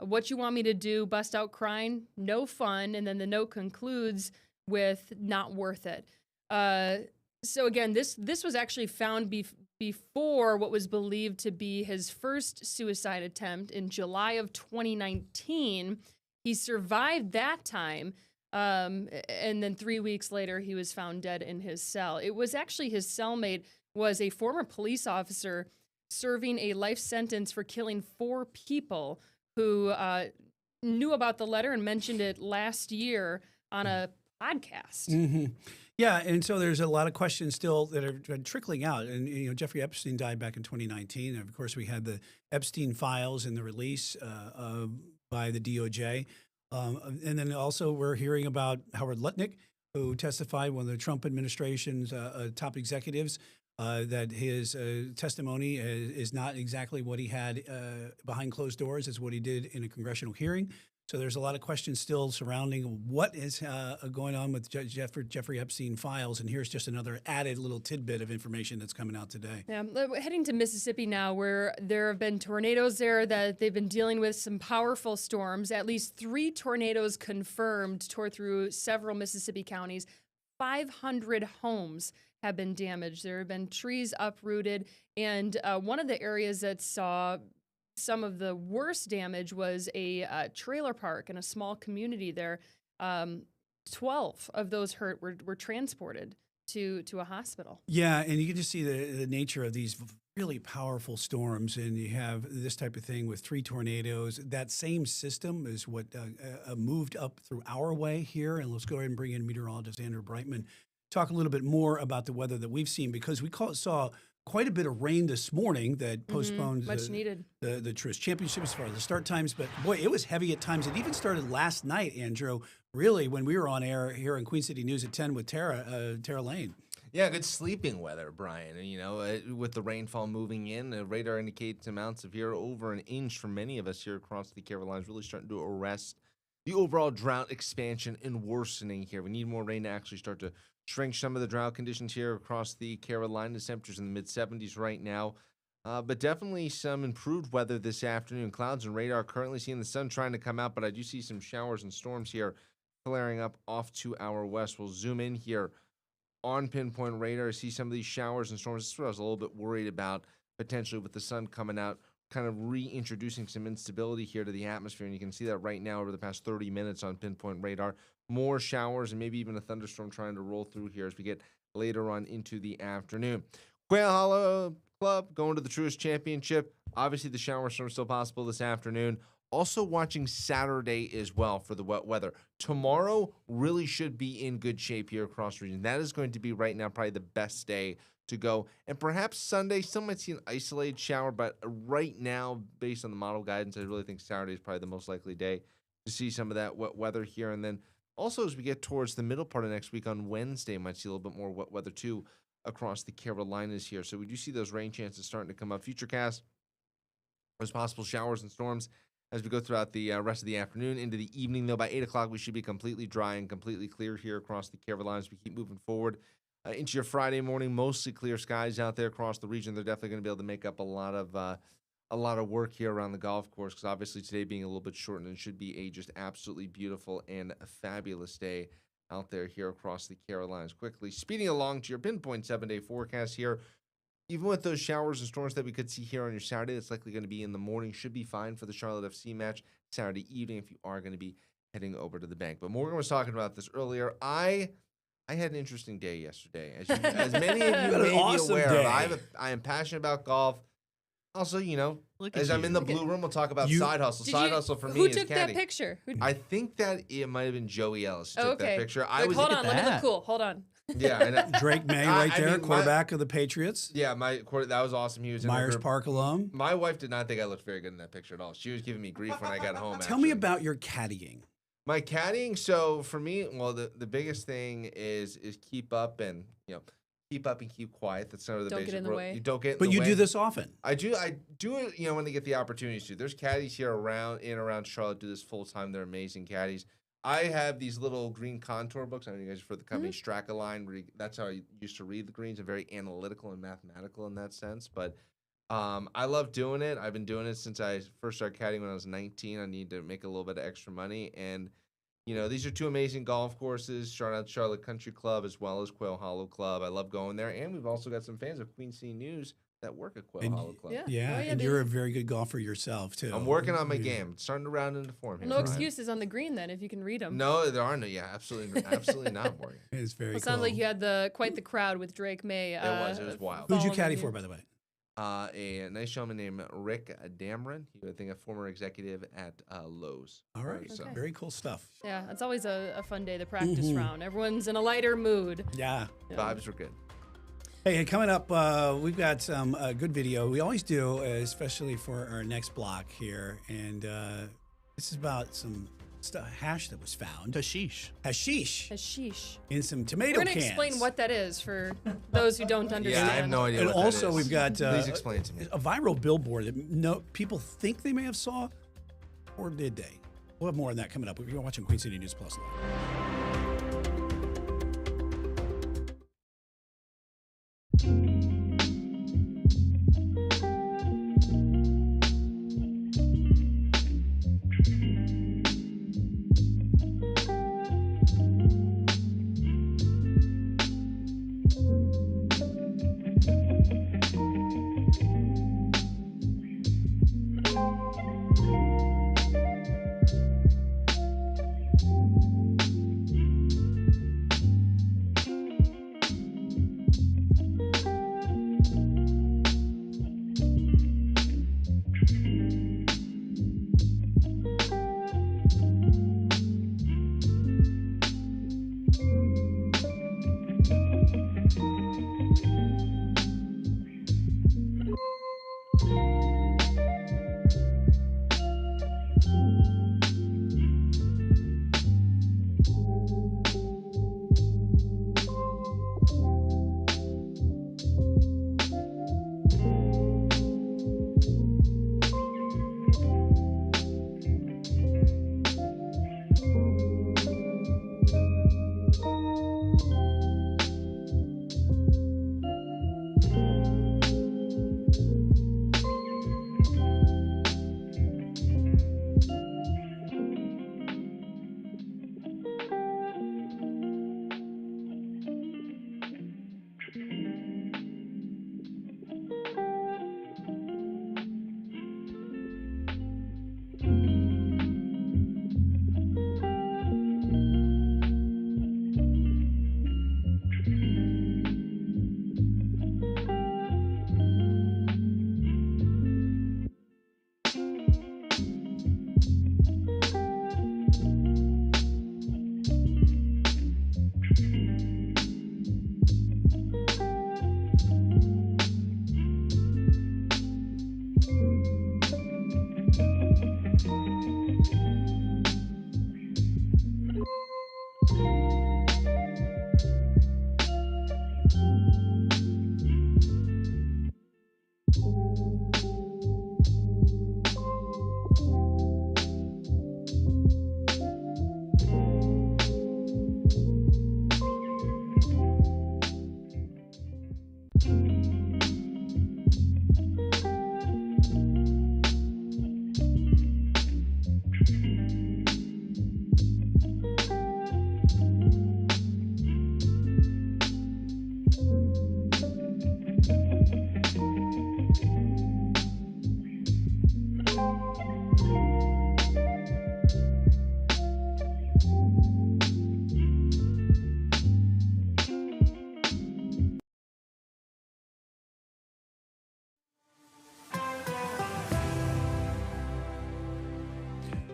What you want me to do, bust out crying? No fun. And then the note concludes with not worth it. So again, this was actually found before what was believed to be his first suicide attempt in July of 2019. He survived that time, and then 3 weeks later, he was found dead in his cell. It was actually his cellmate was a former police officer serving a life sentence for killing 4 people who knew about the letter and mentioned it last year on a podcast. Yeah, and so there's a lot of questions still that are trickling out. And Jeffrey Epstein died back in 2019. And of course, we had the Epstein files and the release by the DOJ. And then also we're hearing about Howard Lutnick, who testified, one of the Trump administration's top executives, that his testimony is not exactly what he had behind closed doors, as what he did in a congressional hearing. So there's a lot of questions still surrounding what is going on with Jeffrey Epstein files. And here's just another added little tidbit of information that's coming out today. Yeah, heading to Mississippi now, where there have been tornadoes there that they've been dealing with some powerful storms. At least 3 tornadoes confirmed tore through several Mississippi counties. 500 homes have been damaged. There have been trees uprooted. And one of the areas that saw some of the worst damage was a trailer park in a small community there. 12 of those hurt were transported to a hospital. Yeah, and you can just see the nature of these really powerful storms, and you have this type of thing with 3 tornadoes. That same system is what moved up through our way here. And let's go ahead and bring in meteorologist Andrew Brightman, talk a little bit more about the weather that we've seen, because we saw quite a bit of rain this morning that postponed much needed the Truist Championship as far as the start times. But boy, it was heavy at times. It even started last night, Andrew, really, when we were on air here in Queen City News at 10 with Tara Lane. Yeah, good sleeping weather, Brian. And, with the rainfall moving in, the radar indicates amounts of here over an inch for many of us here across the Carolinas, really starting to arrest the overall drought expansion and worsening here. We need more rain to actually start to shrink some of the drought conditions here across the Carolinas. Temperatures in the mid-70s right now. But definitely some improved weather this afternoon. Clouds and radar currently seeing the sun trying to come out, but I do see some showers and storms here flaring up off to our west. We'll zoom in here on pinpoint radar. I see some of these showers and storms. This is what I was a little bit worried about, potentially with the sun coming out, kind of reintroducing some instability here to the atmosphere. And you can see that right now over the past 30 minutes on pinpoint radar. More showers and maybe even a thunderstorm trying to roll through here as we get later on into the afternoon. Quail Hollow Club going to the Truist Championship. Obviously, the shower storm still possible this afternoon. Also watching Saturday as well for the wet weather. Tomorrow really should be in good shape here across the region. That is going to be right now probably the best day to go. And perhaps Sunday, some might see an isolated shower, but right now, based on the model guidance, I really think Saturday is probably the most likely day to see some of that wet weather here. And then also as we get towards the middle part of next week on Wednesday, might see a little bit more wet weather too across the Carolinas here. So we do see those rain chances starting to come up. Futurecast, there's possible showers and storms as we go throughout the rest of the afternoon into the evening, though. By 8 o'clock, we should be completely dry and completely clear here across the Carolinas. We keep moving forward into your Friday morning, mostly clear skies out there across the region. They're definitely going to be able to make up a lot of work here around the golf course, because obviously today being a little bit shortened, and should be a just absolutely beautiful and a fabulous day out there here across the Carolinas. Quickly speeding along to your pinpoint 7-day forecast here. Even with those showers and storms that we could see here on your Saturday, that's likely going to be in the morning. Should be fine for the Charlotte FC match Saturday evening if you are going to be heading over to the bank. But Morgan was talking about this earlier. I had an interesting day yesterday. As many of you may be aware of, I am passionate about golf. Also, as I'm in the blue room, we'll talk about side hustle. Side hustle for me is caddying. Who took that picture? I think that it might have been Joey Ellis who took that picture. Hold on, let me look cool. Hold on. Yeah, and Drake May right there, quarterback of the Patriots. Yeah, that was awesome. He was Myers Park alum. My wife did not think I looked very good in that picture at all. She was giving me grief when I got home. Tell me about your caddying. My caddying. So for me, well, the biggest thing is keep up and keep quiet. That's sort of the don't basic get in the rule. way. You don't get in But the you way. do this often. I do it, when they get the opportunities to. There's caddies here around Charlotte do this full time. They're amazing caddies. I have these little green contour books. I know you guys are for the company Strakaline. That's how I used to read the greens. I'm very analytical and mathematical in that sense. But I love doing it. I've been doing it since I first started caddying when I was 19. I need to make a little bit of extra money. And, these are two amazing golf courses, Charlotte Country Club as well as Quail Hollow Club. I love going there. And we've also got some fans of Queen City News that work at Quail Hollow Club. And you're a very good golfer yourself, too. I'm working on my game. It's starting to round into form here. No excuses on the green then, if you can read them. No, there are no. Yeah, absolutely not, Morgan. It's very cool. It sounded like you had quite the crowd with Drake May. It was wild. Who'd you caddy for, by the way? A nice gentleman named Rick Damron. He was, I think, a former executive at Lowe's. All right, so very cool stuff. Yeah, it's always a fun day, the practice round. Everyone's in a lighter mood. Yeah. Vibes were good. Hey, coming up, we've got some good video. We always do, especially for our next block here. And this is about some hash that was found. Hashish. In some tomato We're going to cans. explain what that is for those who don't understand. Yeah, I have no idea And what that also, is. we've got Please explain it to me. a viral billboard that people think they may have saw, or did they? We'll have more on that coming up. You're watching Queen City News Plus Live.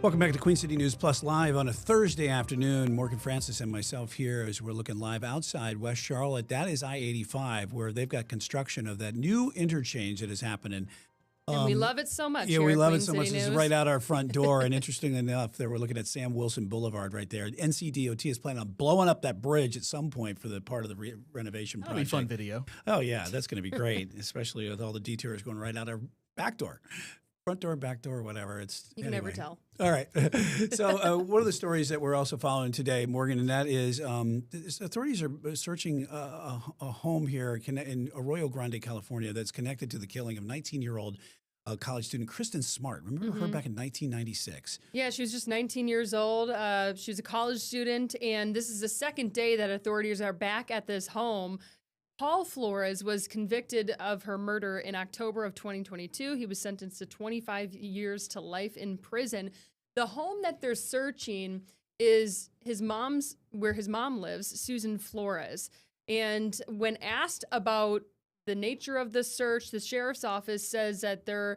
Welcome back to Queen City News Plus Live on a Thursday afternoon. Morgan Francis and myself here as we're looking live outside West Charlotte. That is I-85, where they've got construction of that new interchange that is happening. And we love it so much. Yeah, here we at love Queen it so City much. This is News. right out our front door. And interestingly enough, we're looking at Sam Wilson Boulevard right there. NCDOT is planning on blowing up that bridge at some point for the part of the renovation That'll project. be a fun video. Oh, yeah, that's going to be great, especially with all the detours going right out our back door. Front door, back door, whatever. You can never tell. All right. So one of the stories that we're also following today, Morgan, and that is authorities are searching a home here in Arroyo Grande, California, that's connected to the killing of 19-year-old college student Kristen Smart. Remember her back in 1996? Yeah, she was just 19 years old. She was a college student, and this is the second day that authorities are back at this home. Paul Flores was convicted of her murder in October of 2022. He was sentenced to 25 years to life in prison. The home that they're searching is where his mom lives, Susan Flores. And when asked about the nature of the search, the sheriff's office says that they're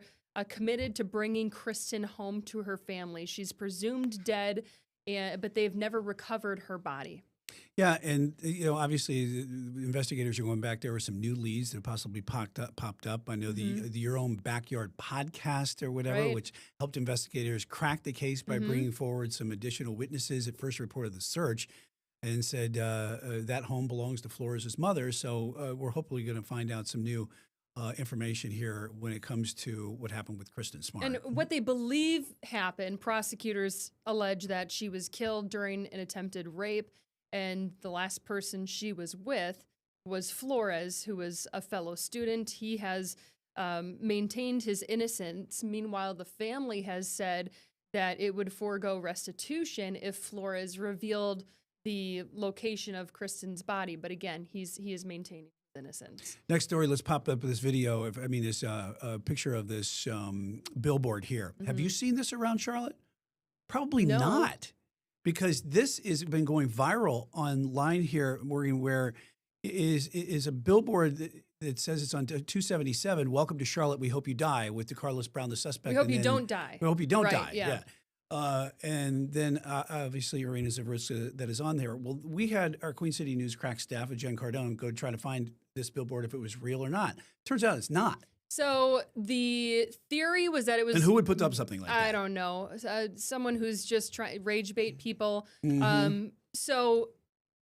committed to bringing Kristen home to her family. She's presumed dead, but they've never recovered her body. Yeah, and obviously, the investigators are going back. There were some new leads that possibly popped up. I know the Your Own Backyard podcast or whatever, Right. which helped investigators crack the case by bringing forward some additional witnesses. At first reported the search and said that home belongs to Flores' mother. So we're hopefully going to find out some new information here when it comes to what happened with Kristen Smart. And what they believe happened, prosecutors allege that she was killed during an attempted rape, and the last person she was with was Flores, who was a fellow student. He has maintained his innocence. Meanwhile, the family has said that it would forego restitution if Flores revealed the location of Kristen's body. But again, he is maintaining his innocence. Next story, let's pop up this video. This picture of this billboard here. Have you seen this around Charlotte? Probably No. not, because this has been going viral online here, Morgan, where is a billboard that says it's on 277. Welcome to Charlotte. We hope you die, with the Carlos Brown, the suspect. We hope and you then, don't die. We hope you don't Right, die. yeah. And then obviously Irina Zavritska that is on there. Well, we had our Queen City News crack staff at Jen Cardone go try to find this billboard if it was real or not. Turns out it's not. So the theory was that it was. And who would put up something like that? I don't know. Someone who's just trying rage bait people. Mhm. So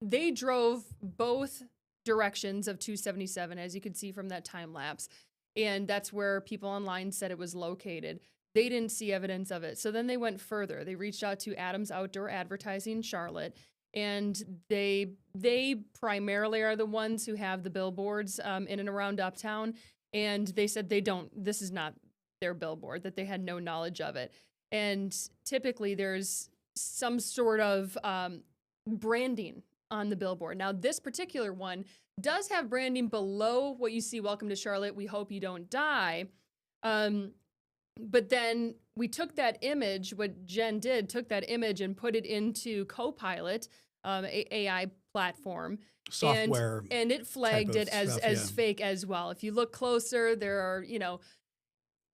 they drove both directions of 277, as you could see from that time lapse, and that's where people online said it was located. They didn't see evidence of it. So then they went further. They reached out to Adams Outdoor Advertising Charlotte, and they primarily are the ones who have the billboards in and around Uptown. And they said this is not their billboard, that they had no knowledge of it. And typically there's some sort of branding on the billboard. Now, this particular one does have branding below what you see, Welcome to Charlotte, we hope you don't die. But then we took that image, what Jen did, took that image and put it into Copilot, AI platform. Software And it flagged it as stuff, yeah. fake as well. If you look closer, there are,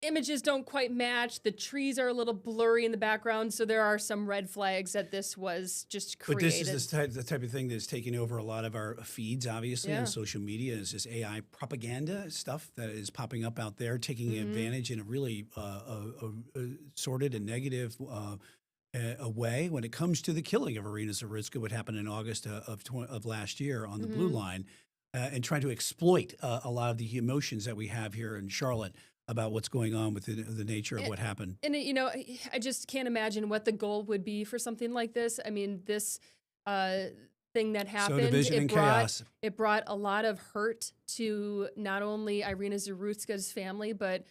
images don't quite match. The trees are a little blurry in the background, so there are some red flags that this was just created. But this is the type of thing that's taking over a lot of our feeds, obviously, Yeah. on social media. Is this AI propaganda stuff that is popping up out there, taking advantage in a really sordid and negative a way when it comes to the killing of Irina Zavritska, what happened in August of last year on the Blue Line, and trying to exploit a lot of the emotions that we have here in Charlotte about what's going on with the nature of what happened. And, I just can't imagine what the goal would be for something like this. I mean, this thing that happened, division and chaos. It brought a lot of hurt to not only Irina Zavritska's family, but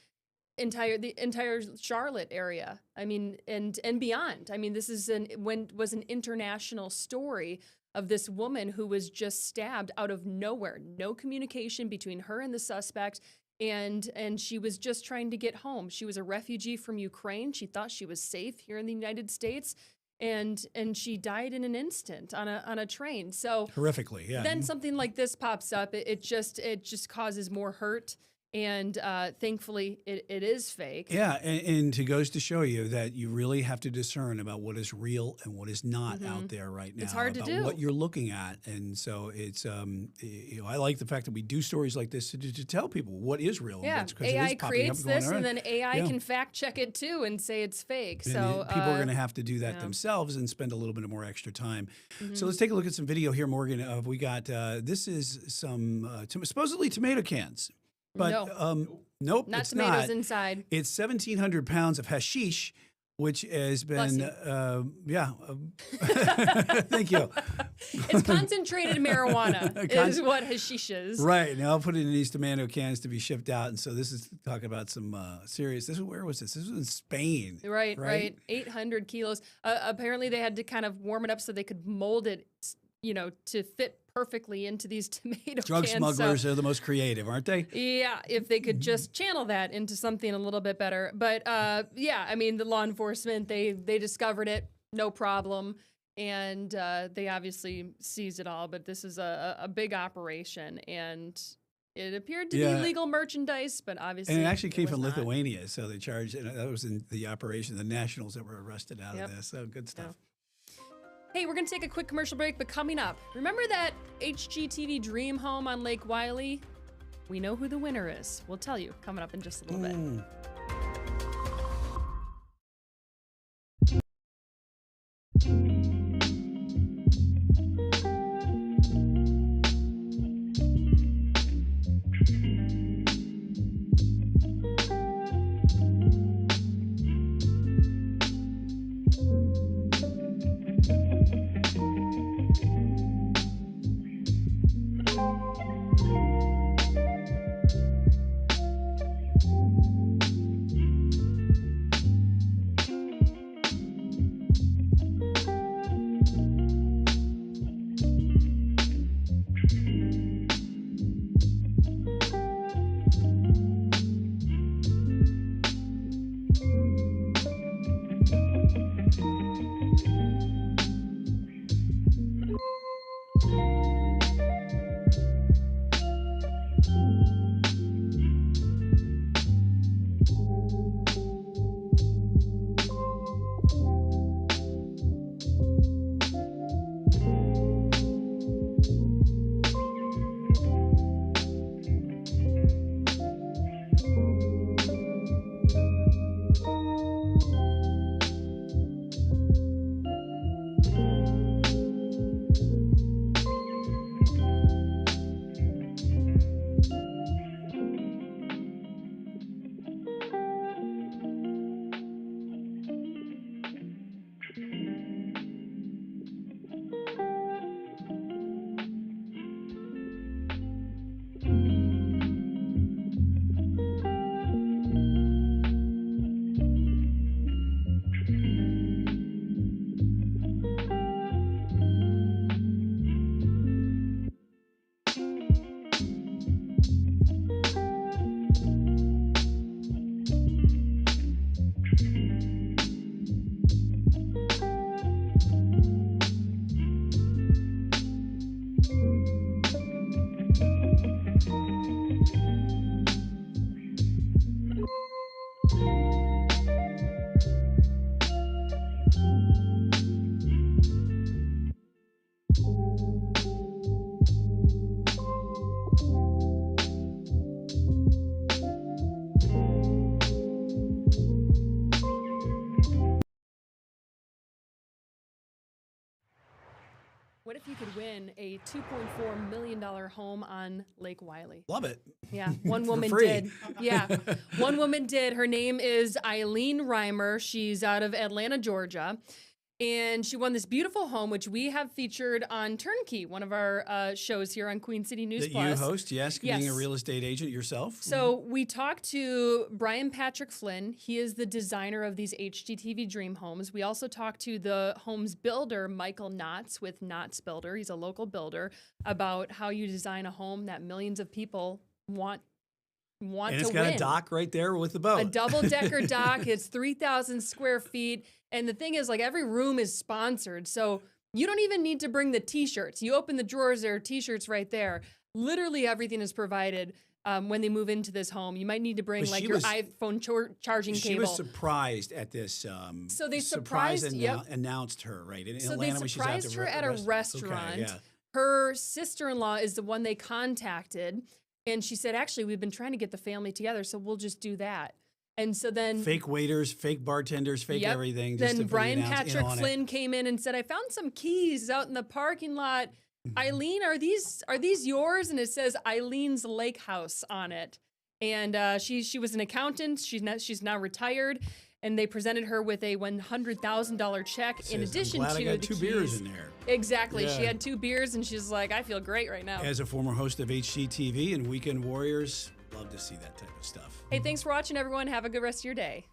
the entire Charlotte area. I mean, and beyond. I mean, this is was an international story of this woman who was just stabbed out of nowhere. No communication between her and the suspect. And she was just trying to get home. She was a refugee from Ukraine. She thought she was safe here in the United States, and she died in an instant on a train. So Horrifically, yeah. Then something like this pops up. It just causes more hurt. And thankfully, it is fake. Yeah, and it goes to show you that you really have to discern about what is real and what is not out there right now. It's hard to about do. what you're looking at, and so it's I like the fact that we do stories like this to tell people what is real. Yeah, and because AI creates this, and then AI Yeah. can fact check it too and say it's fake. And So people are going to have to do that yeah. themselves and spend a little bit more extra time. So let's take a look at some video here, Morgan. We got this is some supposedly tomato cans, but nope, not it's tomatoes not. inside. It's 1,700 pounds of hashish, which has been thank you. It's concentrated marijuana is what hashish is. Right. Now I'll put it in these tomato cans to be shipped out. And so this is talking about some where was this? This was in Spain. Right. 800 kilos. Apparently they had to kind of warm it up so they could mold it, to fit perfectly into these tomato Drug cans. smugglers are the most creative, aren't they? Yeah, if they could just channel that into something a little bit better. But I mean, the law enforcement, they discovered it, no problem. And they obviously seized it all. But this is a big operation. And it appeared to be legal merchandise, but obviously and it actually came was from not. Lithuania. So they charged, that was in the operation, the nationals that were arrested out of this. So good stuff. Hey, we're going to take a quick commercial break, but coming up, remember that HGTV Dream Home on Lake Wylie? We know who the winner is. We'll tell you coming up in just a little bit. What if you could win a $2.4 million home on Lake Wylie? Love it. Yeah, one woman free. did. Yeah, one woman did. Her name is Eileen Reimer. She's out of Atlanta, Georgia. And she won this beautiful home, which we have featured on Turnkey, one of our shows here on Queen City News That Plus. you host, yes, being a real estate agent yourself. So we talked to Brian Patrick Flynn. He is the designer of these HGTV Dream Homes. We also talked to the home's builder, Michael Knotts with Knotts Builder. He's a local builder, about how you design a home that millions of people want and to it's got win. a dock right there with the boat. A double-decker dock. It's 3,000 square feet. And the thing is, like, every room is sponsored. So you don't even need to bring the T-shirts. You open the drawers, there are T-shirts right there. Literally everything is provided. when they move into this home. You might need to bring But like she your was- iPhone charging She cable. was surprised at this. So they surprise surprised- yep. announced her, right? In So Atlanta they when she's at the surprised her at a restaurant. Okay, yeah. Her sister-in-law is the one they contacted, and she said, actually, we've been trying to get the family together, so we'll just do that. And so then Fake waiters, fake bartenders, fake Yep. everything. Just Then to Brian announce in Patrick on it. Flynn came in and said, I found some keys out in the parking lot. Eileen, are these yours? And it says Eileen's Lake House on it. And she was an accountant. She's now retired. And they presented her with a $100,000 check in addition glad to I got the two keys. beers in there. Exactly. Yeah. She had 2 beers and she's like, I feel great right now. As a former host of HGTV and Weekend Warriors, love to see that type of stuff. Hey, thanks for watching, everyone. Have a good rest of your day.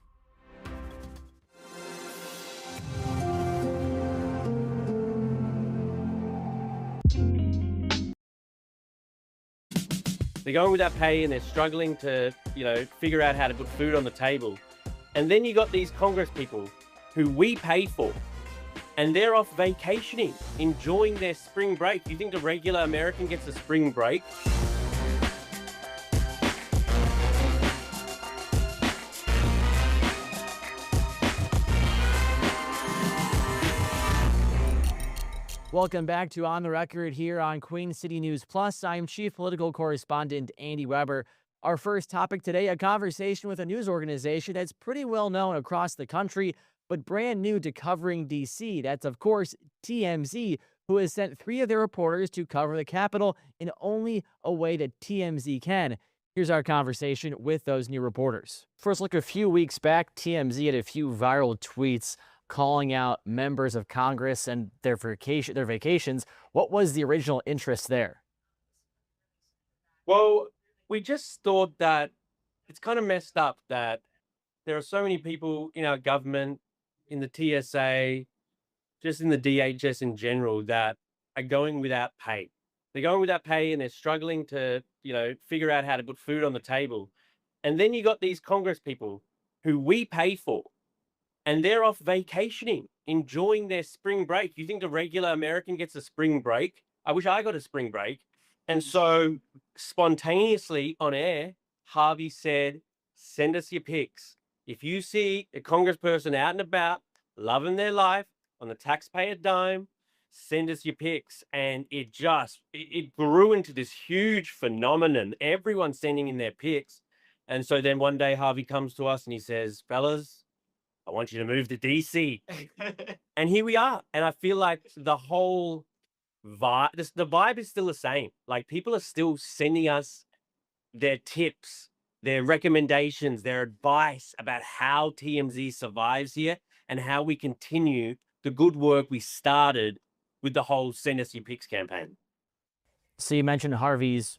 They're going without pay and they're struggling to, figure out how to put food on the table. And then you got these Congress people who we pay for, and they're off vacationing, enjoying their spring break. Do you think the regular American gets a spring break? Welcome back to On the Record here on Queen City News Plus. I'm Chief Political Correspondent Andy Weber. Our first topic today, a conversation with a news organization that's pretty well known across the country, but brand new to covering D.C. That's, of course, TMZ, who has sent 3 of their reporters to cover the Capitol in only a way that TMZ can. Here's our conversation with those new reporters. First look, a few weeks back, TMZ had a few viral tweets calling out members of Congress and their vacations. What was the original interest there? Well, we just thought that it's kind of messed up that there are so many people in our government, in the TSA, just in the DHS in general, that are going without pay. They're going without pay and they're struggling to, figure out how to put food on the table. And then you got these Congress people who we pay for, and they're off vacationing, enjoying their spring break. You think the regular American gets a spring break? I wish I got a spring break. And so spontaneously on air, Harvey said, send us your pics. If you see a congressperson out and about, loving their life on the taxpayer dime, send us your pics. And it grew into this huge phenomenon. Everyone sending in their pics. And so then one day Harvey comes to us and he says, fellas, I want you to move to DC. And here we are. And I feel like the whole vibe, the vibe is still the same. Like, people are still sending us their tips, their recommendations, their advice about how TMZ survives here and how we continue the good work we started with the whole Send Us Your Pics campaign. So you mentioned Harvey's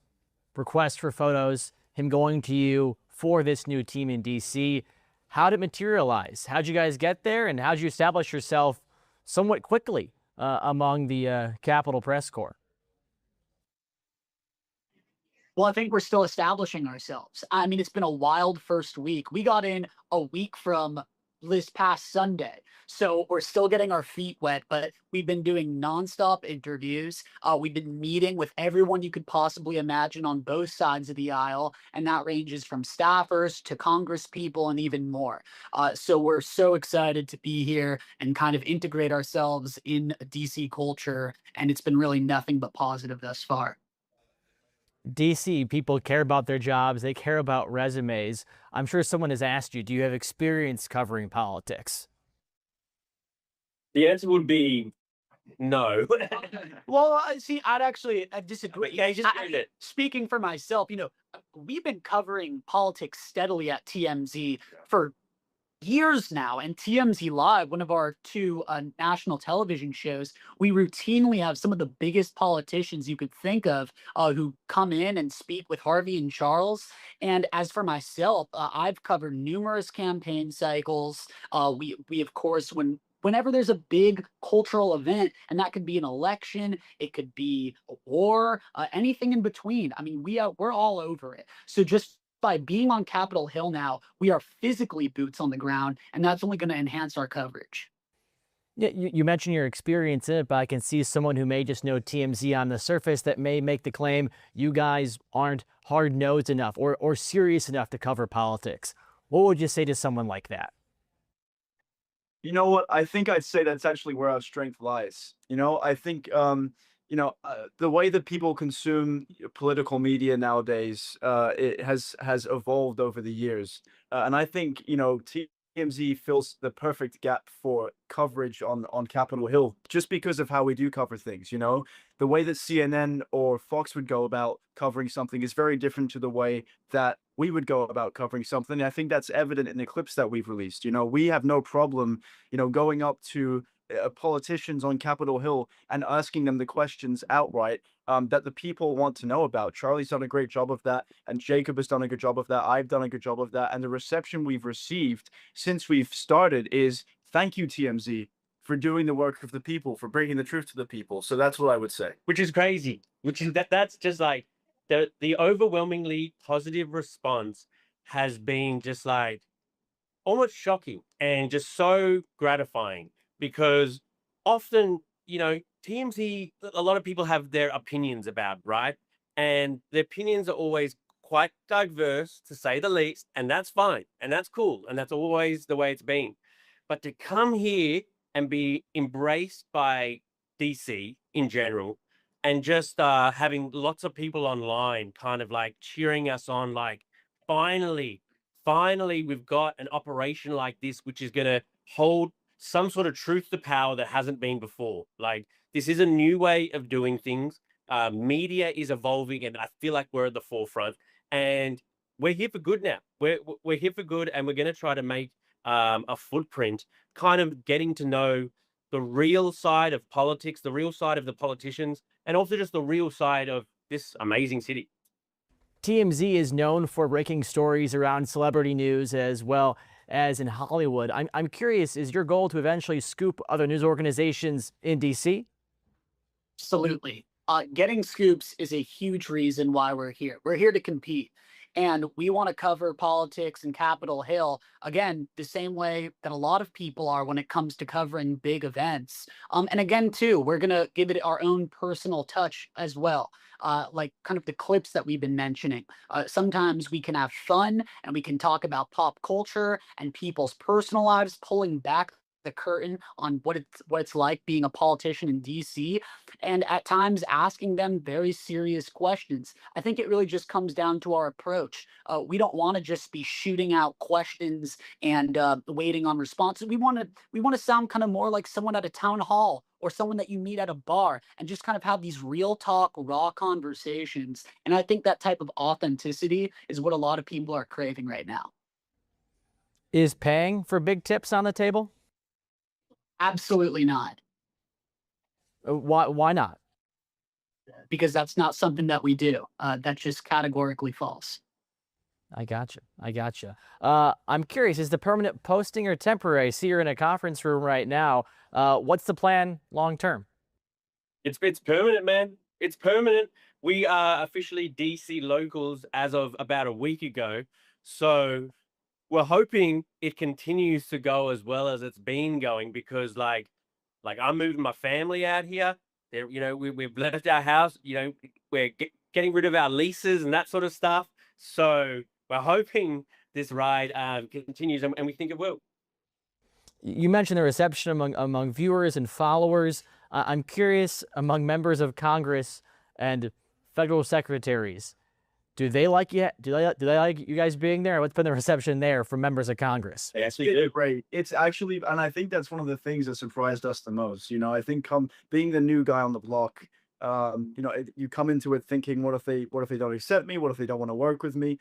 request for photos, him going to you for this new team in DC. How did it materialize? How'd you guys get there, and how'd you establish yourself somewhat quickly among the Capitol Press Corps? Well, I think we're still establishing ourselves. I mean, it's been a wild first week. We got in a week from this past Sunday, so we're still getting our feet wet, but we've been doing nonstop interviews. We've been meeting with everyone you could possibly imagine on both sides of the aisle, and that ranges from staffers to Congress people and even more. So we're so excited to be here and kind of integrate ourselves in DC culture, and it's been really nothing but positive thus far. DC, people care about their jobs. They care about resumes. I'm sure someone has asked you, do you have experience covering politics? The answer would be no. Well, see, I disagree. Yeah, you just read it. Speaking for myself, we've been covering politics steadily at TMZ for years now, and TMZ Live, one of our 2 national television shows, we routinely have some of the biggest politicians you could think of who come in and speak with Harvey and Charles. And as for myself, I've covered numerous campaign cycles. We of course, whenever there's a big cultural event, and that could be an election, it could be a war, anything in between. I mean, we're all over it. So just by being on Capitol Hill now, we are physically boots on the ground, and that's only going to enhance our coverage. Yeah, you mentioned your experience in it, but I can see someone who may just know TMZ on the surface that may make the claim you guys aren't hard-nosed enough or serious enough to cover politics. What would you say to someone like that? You know what? I think I'd say that's actually where our strength lies. I think the way that people consume political media nowadays, it has evolved over the years, and I think TMZ fills the perfect gap for coverage on Capitol Hill, just because of how we do cover things. The way that CNN or Fox would go about covering something is very different to the way that we would go about covering something. I think that's evident in the clips that we've released. We have no problem, going up to politicians on Capitol Hill and asking them the questions outright that the people want to know about. Charlie's done a great job of that, and Jacob has done a good job of that. I've done a good job of that, and the reception we've received since we've started is thank you, TMZ, for doing the work of the people, for bringing the truth to the people. So that's what I would say. Which is crazy. Which is that's just like the overwhelmingly positive response has been just like almost shocking and just so gratifying, because often, TMZ, a lot of people have their opinions about, right? And the opinions are always quite diverse, to say the least, and that's fine, and that's cool, and that's always the way it's been. But to come here and be embraced by DC in general, and just having lots of people online kind of like cheering us on, like, finally, we've got an operation like this, which is going to hold some sort of truth to power that hasn't been before. Like, this is a new way of doing things. Media is evolving, and I feel like we're at the forefront. And we're here for good now. We're here for good, and we're going to try to make a footprint, kind of getting to know the real side of politics, the real side of the politicians, and also just the real side of this amazing city. TMZ is known for breaking stories around celebrity news as well as in Hollywood. I'm curious, is your goal to eventually scoop other news organizations in DC? Absolutely. Getting scoops is a huge reason why we're here. We're here to compete. And we want to cover politics in Capitol Hill, again, the same way that a lot of people are when it comes to covering big events. And again, too, we're going to give it our own personal touch as well. Like kind of the clips that we've been mentioning. Sometimes we can have fun and we can talk about pop culture and people's personal lives, pulling back the curtain on what it's like being a politician in DC, and at times asking them very serious questions. I think it really just comes down to our approach. We don't want to just be shooting out questions and waiting on responses. We want to sound kind of more like someone at a town hall or someone that you meet at a bar, and just kind of have these real talk, raw conversations. And I think that type of authenticity is what a lot of people are craving right now. Is paying for big tips on the table? Absolutely not. Why not? Because that's not something that we do. That's just categorically false. I gotcha. I'm curious, is the permanent posting or temporary? I see you're in a conference room right now. What's the plan long term? It's permanent, man. It's permanent. We are officially DC locals as of about a week ago. So we're hoping it continues to go as well as it's been going, because like I'm moving my family out here. There, we've left our house. We're getting rid of our leases and that sort of stuff. So we're hoping this ride continues, and we think it will. You mentioned the reception among viewers and followers. I'm curious, among members of Congress and federal secretaries, do they like you? Do they like you guys being there? What's been the reception there from members of Congress? Yes, we do. Great. It's actually, and I think that's one of the things that surprised us the most. I think being the new guy on the block, you come into it thinking, what if they don't accept me? What if they don't want to work with me?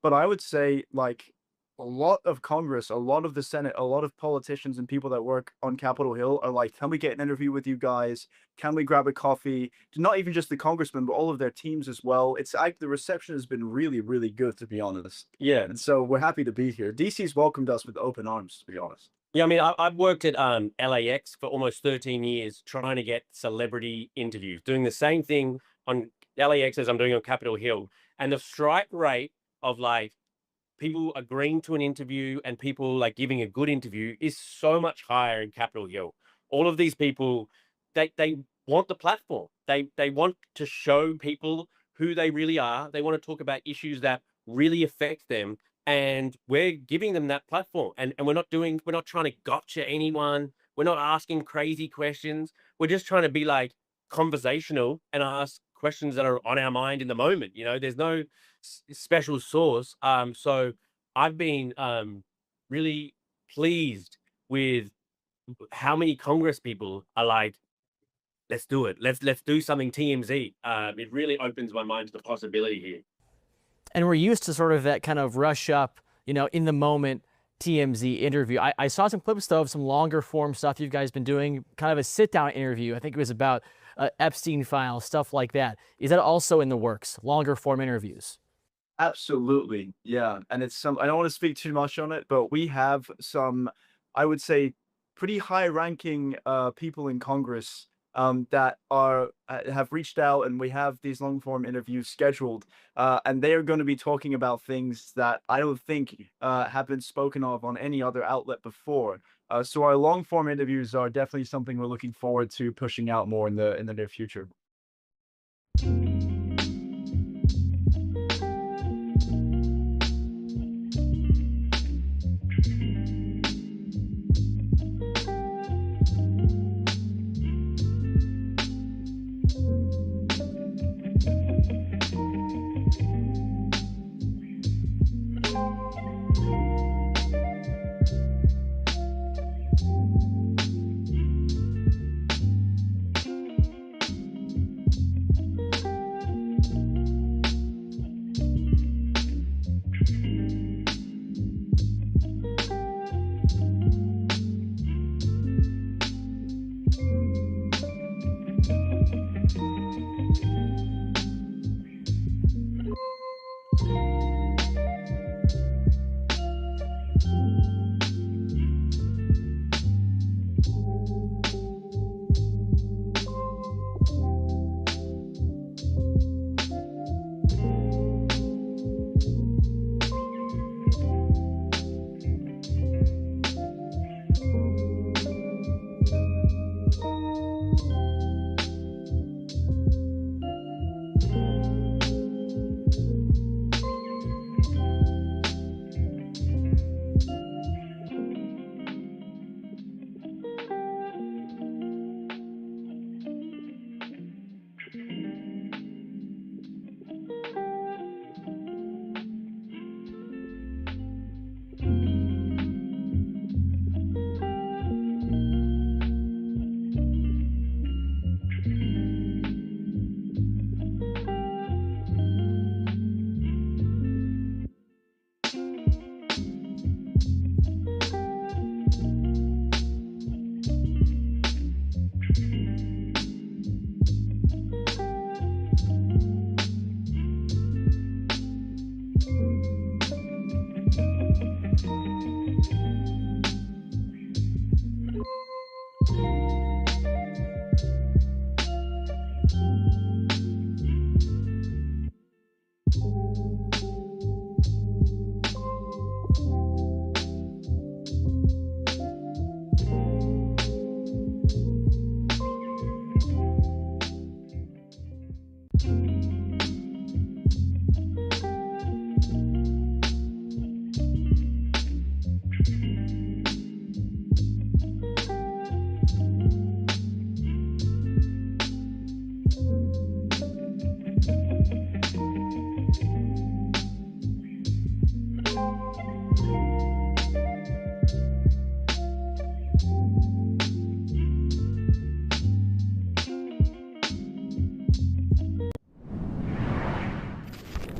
But I would say, like, a lot of Congress, a lot of the Senate, a lot of politicians and people that work on Capitol Hill are like, can we get an interview with you guys? Can we grab a coffee? Not even just the congressmen, but all of their teams as well. It's like the reception has been really, really good, to be honest. Yeah, and so we're happy to be here. DC's welcomed us with open arms, to be honest. Yeah, I mean, I've worked at LAX for almost 13 years trying to get celebrity interviews, doing the same thing on LAX as I'm doing on Capitol Hill. And the strike rate of like people agreeing to an interview and people like giving a good interview is so much higher in Capitol Hill. all of these people, they want the platform. They want to show people who they really are. They want to talk about issues that really affect them. And we're giving them that platform. And we're not trying to gotcha anyone. We're not asking crazy questions. We're just trying to be like conversational and ask questions that are on our mind in the moment. There's no special sauce. So I've been really pleased with how many Congress people are like, let's do it. Let's do something TMZ. It really opens my mind to the possibility here. And we're used to sort of that kind of rush up, in the moment TMZ interview. I saw some clips, though, of some longer form stuff you guys been doing, kind of a sit-down interview. I think it was about Epstein files, stuff like that. Is that also in the works, longer form interviews? Absolutely. Yeah. And I don't want to speak too much on it, but we have some, I would say, pretty high ranking people in Congress that have reached out, and we have these long form interviews scheduled, and they are going to be talking about things that I don't think have been spoken of on any other outlet before. So our long form interviews are definitely something we're looking forward to pushing out more in the near future.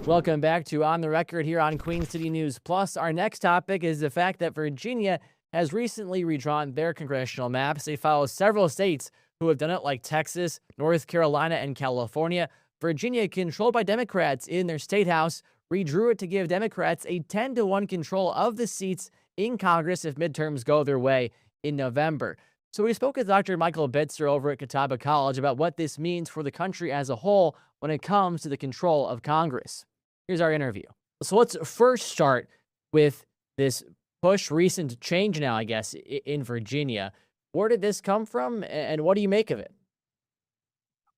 Welcome back to On the Record here on Queen City News Plus. Our next topic is the fact that Virginia has recently redrawn their congressional maps. They follow several states who have done it, like Texas, North Carolina, and California. Virginia, controlled by Democrats in their state house, redrew it to give Democrats a 10-1 control of the seats in Congress if midterms go their way in November. So we spoke with Dr. Michael Bitzer over at Catawba College about what this means for the country as a whole when it comes to the control of Congress. Here's our interview. So let's first start with this recent change now, I guess, in Virginia. Where did this come from, and what do you make of it?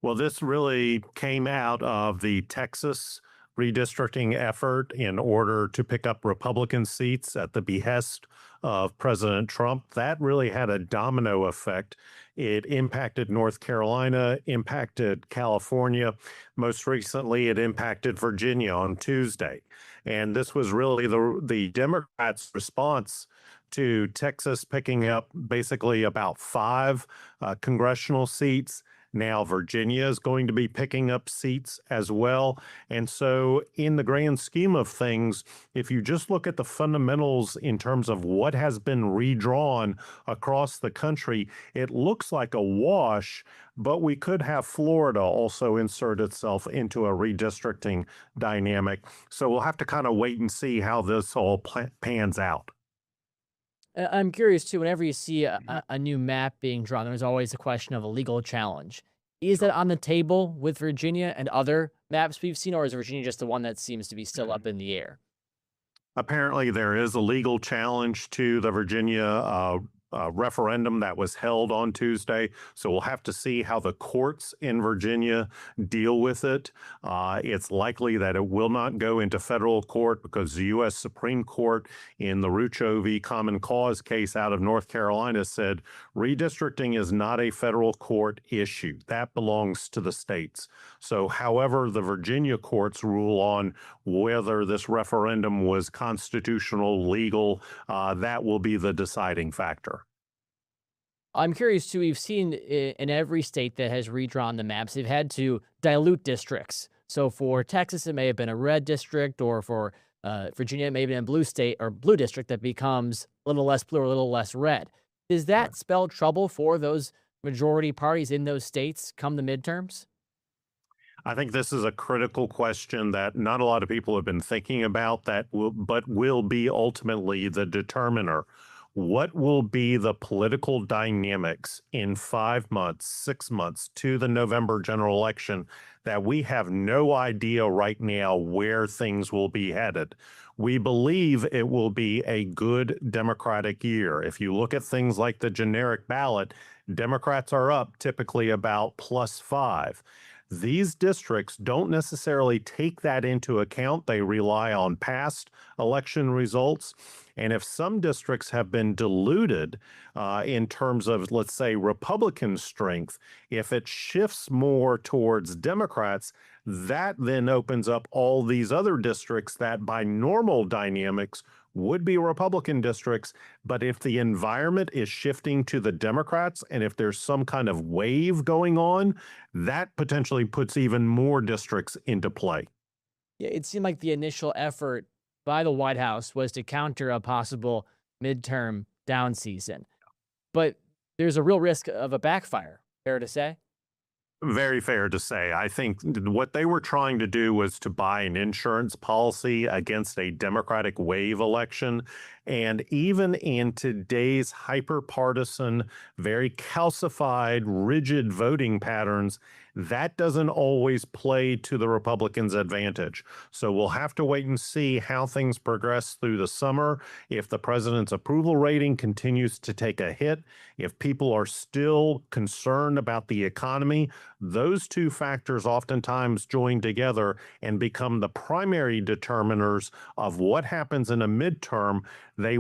Well, this really came out of the Texas redistricting effort in order to pick up Republican seats at the behest of President Trump. That really had a domino effect. It impacted North Carolina, impacted California. Most recently, it impacted Virginia on Tuesday. And this was really the Democrats' response to Texas picking up basically about 5 congressional seats. Now, Virginia is going to be picking up seats as well. And so, in the grand scheme of things, if you just look at the fundamentals in terms of what has been redrawn across the country, it looks like a wash, but we could have Florida also insert itself into a redistricting dynamic. So, we'll have to kind of wait and see how this all pans out. I'm curious too, whenever you see a new map being drawn, there's always a question of a legal challenge. Is that on the table with Virginia and other maps we've seen, or is Virginia just the one that seems to be still up in the air? Apparently, there is a legal challenge to the Virginia referendum that was held on Tuesday. So we'll have to see how the courts in Virginia deal with it. It's likely that it will not go into federal court because the U.S. Supreme Court in the Rucho v. Common Cause case out of North Carolina said redistricting is not a federal court issue. That belongs to the states. So however the Virginia courts rule on whether this referendum was constitutional, legal, that will be the deciding factor. I'm curious too, we've seen in every state that has redrawn the maps, they've had to dilute districts. So for Texas, it may have been a red district, or for Virginia, it may have been a blue state or blue district that becomes a little less blue or a little less red. Does that spell trouble for those majority parties in those states come the midterms? I think this is a critical question that not a lot of people have been thinking about, but will be ultimately the determiner. What will be the political dynamics in 5 months, 6 months to the November general election that we have no idea right now where things will be headed? We believe it will be a good Democratic year. If you look at things like the generic ballot, Democrats are up typically about +5. These districts don't necessarily take that into account. They rely on past election results. And if some districts have been diluted in terms of, let's say, Republican strength, if it shifts more towards Democrats, that then opens up all these other districts that by normal dynamics would be Republican districts. But if the environment is shifting to the Democrats, and if there's some kind of wave going on, that potentially puts even more districts into play. Yeah, it seemed like the initial effort by the White House was to counter a possible midterm down season. But there's a real risk of a backfire, fair to say? Very fair to say. I think what they were trying to do was to buy an insurance policy against a Democratic wave election. And even in today's hyper-partisan, very calcified, rigid voting patterns, that doesn't always play to the Republicans' advantage. So we'll have to wait and see how things progress through the summer. If the president's approval rating continues to take a hit, if people are still concerned about the economy, those two factors oftentimes join together and become the primary determiners of what happens in a midterm. The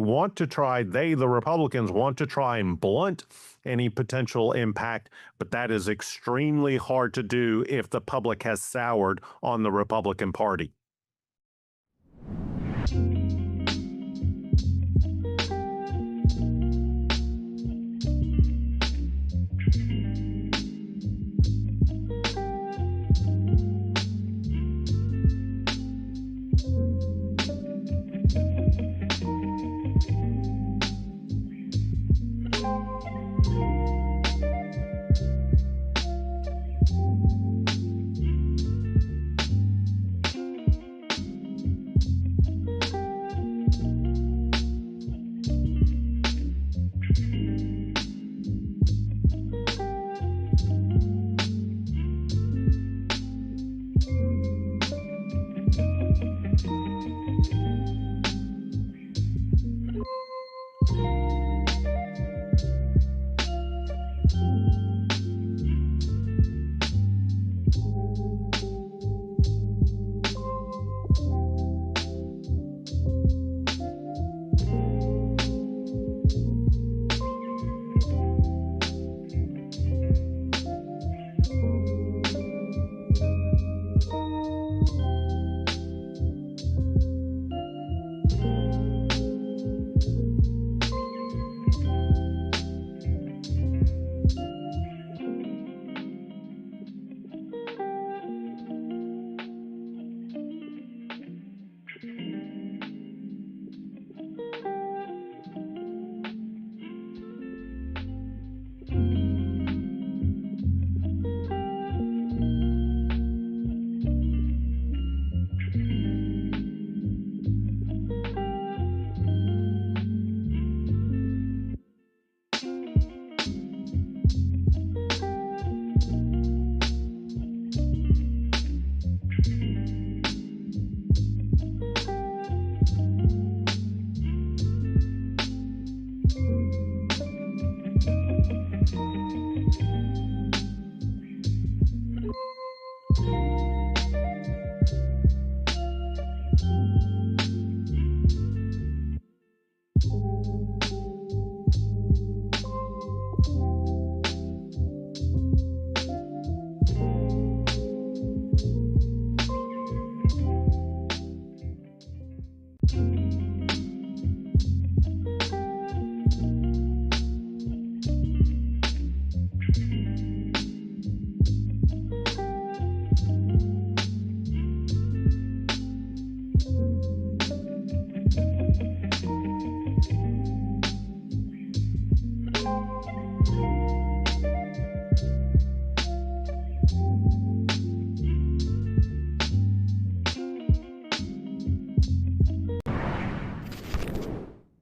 Republicans want to try and blunt any potential impact, but that is extremely hard to do if the public has soured on the Republican Party.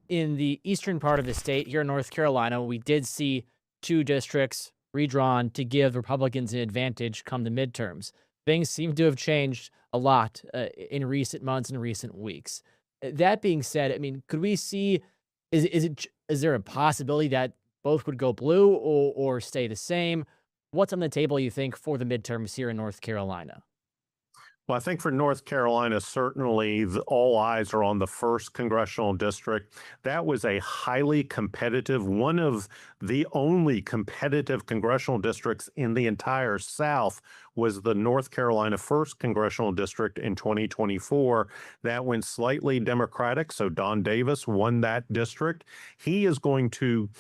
In the eastern part of the state, here in North Carolina, we did see 2 districts redrawn to give Republicans an advantage come the midterms. Things seem to have changed a lot in recent months and recent weeks. That being said, I mean, could we see, is there a possibility that both would go blue or stay the same? What's on the table, you think, for the midterms here in North Carolina? Well, I think for North Carolina, certainly all eyes are on the 1st congressional district. That was a highly competitive, one of the only competitive congressional districts in the entire South was the North Carolina 1st congressional district in 2024. That went slightly Democratic, so Don Davis won that district. He is going to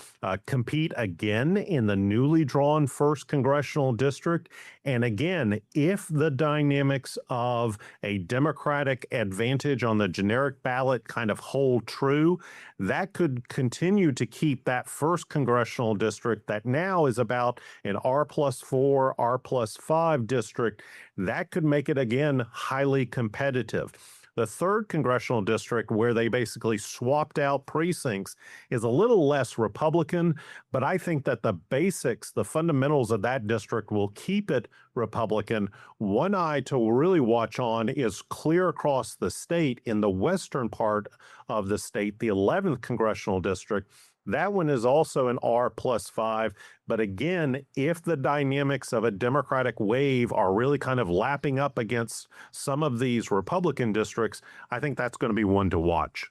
compete again in the newly drawn 1st congressional district. And again, if the dynamics of a Democratic advantage on the generic ballot kind of hold true, that could continue to keep that 1st congressional district that now is about an R+4, R+5 district. That could make it again highly competitive. The 3rd congressional district, where they basically swapped out precincts, is a little less Republican, but I think that the basics, the fundamentals of that district will keep it Republican. One eye to really watch on is clear across the state in the western part of the state, the 11th congressional district. That one is also an R+5. But again, if the dynamics of a Democratic wave are really kind of lapping up against some of these Republican districts, I think that's going to be one to watch.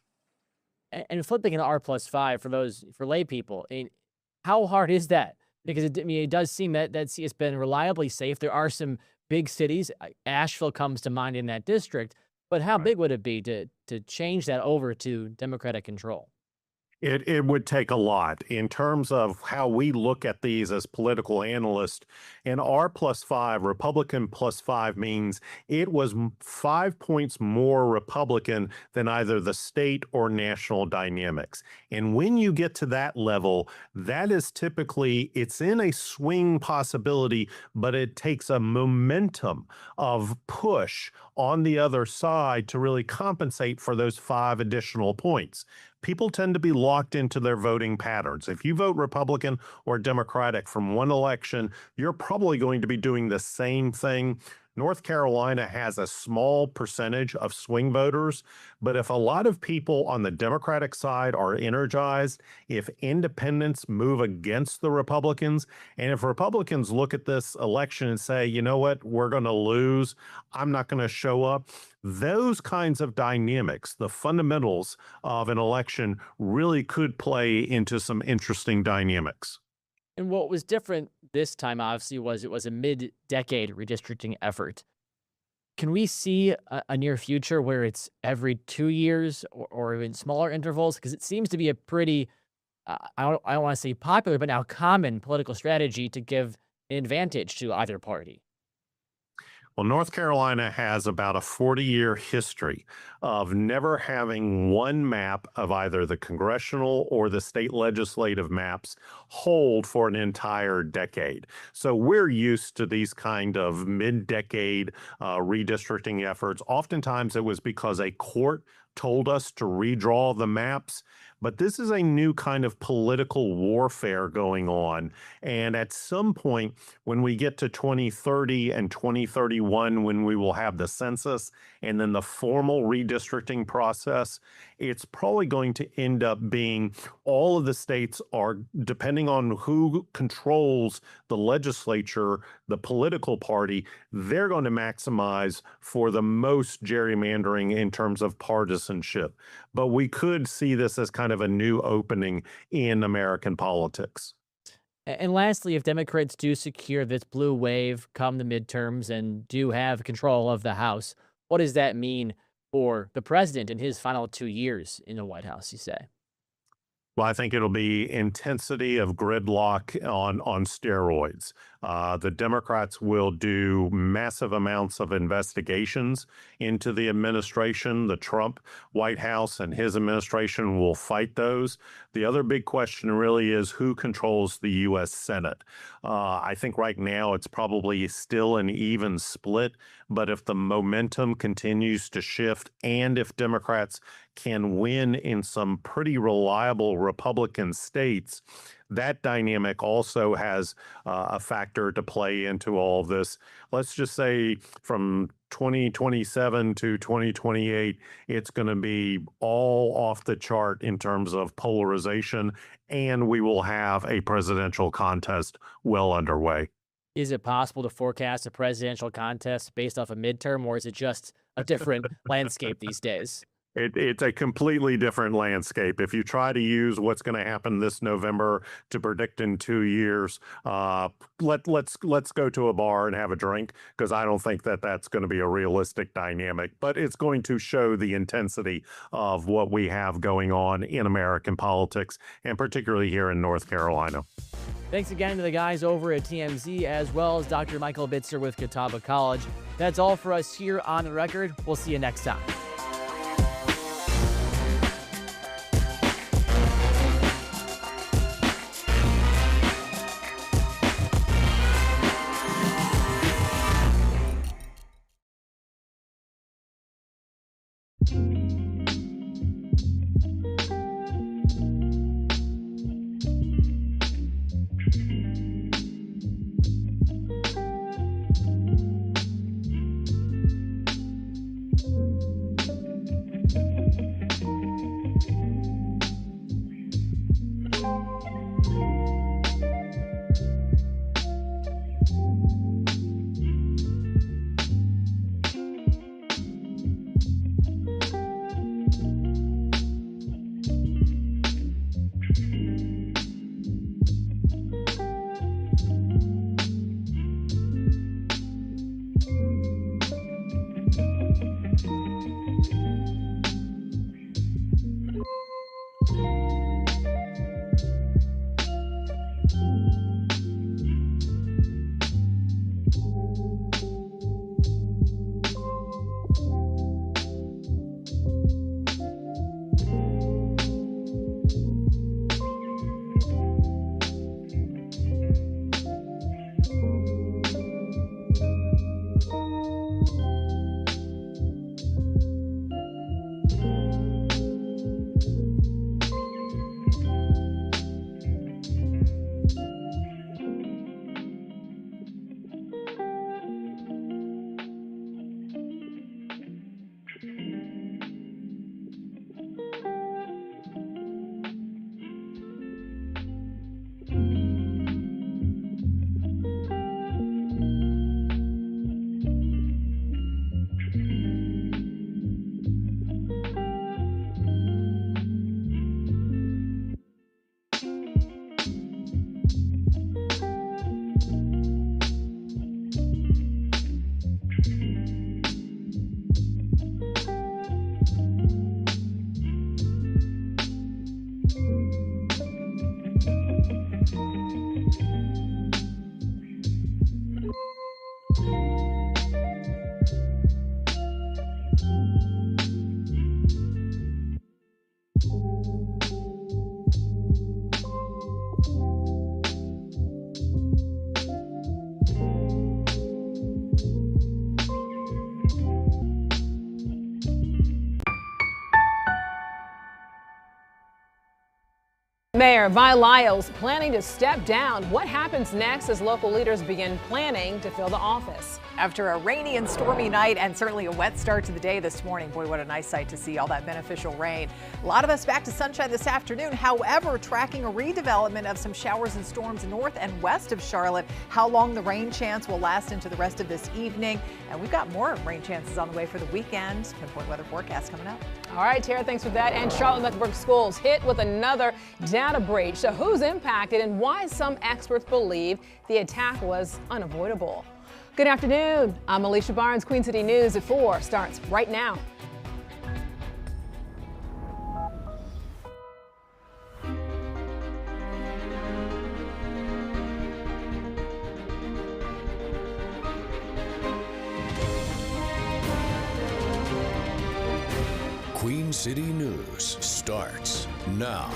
And flipping an R+5 for lay people, I mean, how hard is that? Because it does seem that seat has been reliably safe. There are some big cities. Asheville comes to mind in that district. But how big would it be to change that over to Democratic control? It would take a lot in terms of how we look at these as political analysts. An R+5, Republican +5 means it was 5 points more Republican than either the state or national dynamics. And when you get to that level, that is typically, it's in a swing possibility, but it takes a momentum of push on the other side to really compensate for those 5 additional points. People tend to be locked into their voting patterns. If you vote Republican or Democratic from one election, you're probably going to be doing the same thing. North Carolina has a small percentage of swing voters, but if a lot of people on the Democratic side are energized, if independents move against the Republicans, and if Republicans look at this election and say, you know what, we're going to lose, I'm not going to show up, those kinds of dynamics, the fundamentals of an election, really could play into some interesting dynamics. And what was different this time, obviously, was it was a mid-decade redistricting effort. Can we see a near future where it's every 2 years or even smaller intervals? Because it seems to be a pretty, I don't want to say popular, but now common political strategy to give an advantage to either party. Well, North Carolina has about a 40-year history of never having one map of either the congressional or the state legislative maps hold for an entire decade. So we're used to these kind of mid-decade redistricting efforts. Oftentimes it was because a court told us to redraw the maps. but this is a new kind of political warfare going on. And at some point, when we get to 2030 and 2031, when we will have the census and then the formal redistricting process, it's probably going to end up being all of the states are, depending on who controls the legislature, the political party, they're going to maximize for the most gerrymandering in terms of partisanship. But we could see this as kind of a new opening in American politics. And lastly, if Democrats do secure this blue wave come the midterms and do have control of the House, what does that mean for the president in his final 2 years in the White House, you say? Well, I think it'll be intensity of gridlock on steroids. The Democrats will do massive amounts of investigations into the administration. The Trump White House and his administration will fight those. The other big question really is who controls the U.S. Senate. I think right now it's probably still an even split, but if the momentum continues to shift and if Democrats can win in some pretty reliable Republican states, that dynamic also has a factor to play into all of this. Let's just say from 2027 to 2028, it's going to be all off the chart in terms of polarization, and we will have a presidential contest well underway. Is it possible to forecast a presidential contest based off a midterm, or is it just a different landscape these days? It's a completely different landscape. If you try to use what's going to happen this November to predict in 2 years, let's go to a bar and have a drink, because I don't think that that's going to be a realistic dynamic. But it's going to show the intensity of what we have going on in American politics, and particularly here in North Carolina. Thanks again to the guys over at TMZ, as well as Dr. Michael Bitzer with Catawba College. That's all for us here on The Record. We'll see you next time. Mayor Vi Lyles planning to step down. What happens next as local leaders begin planning to fill the office? After a rainy and stormy night and certainly a wet start to the day this morning, boy, what a nice sight to see all that beneficial rain. A lot of us back to sunshine this afternoon. However, tracking a redevelopment of some showers and storms north and west of Charlotte. How long the rain chance will last into the rest of this evening. And we've got more rain chances on the way for the weekend. Pinpoint weather forecast coming up. All right, Tara, thanks for that. And Charlotte-Mecklenburg schools hit with another data breach. So who's impacted and why some experts believe the attack was unavoidable? Good afternoon. I'm Alicia Barnes. Queen City News at 4 starts right now. Queen City News starts now.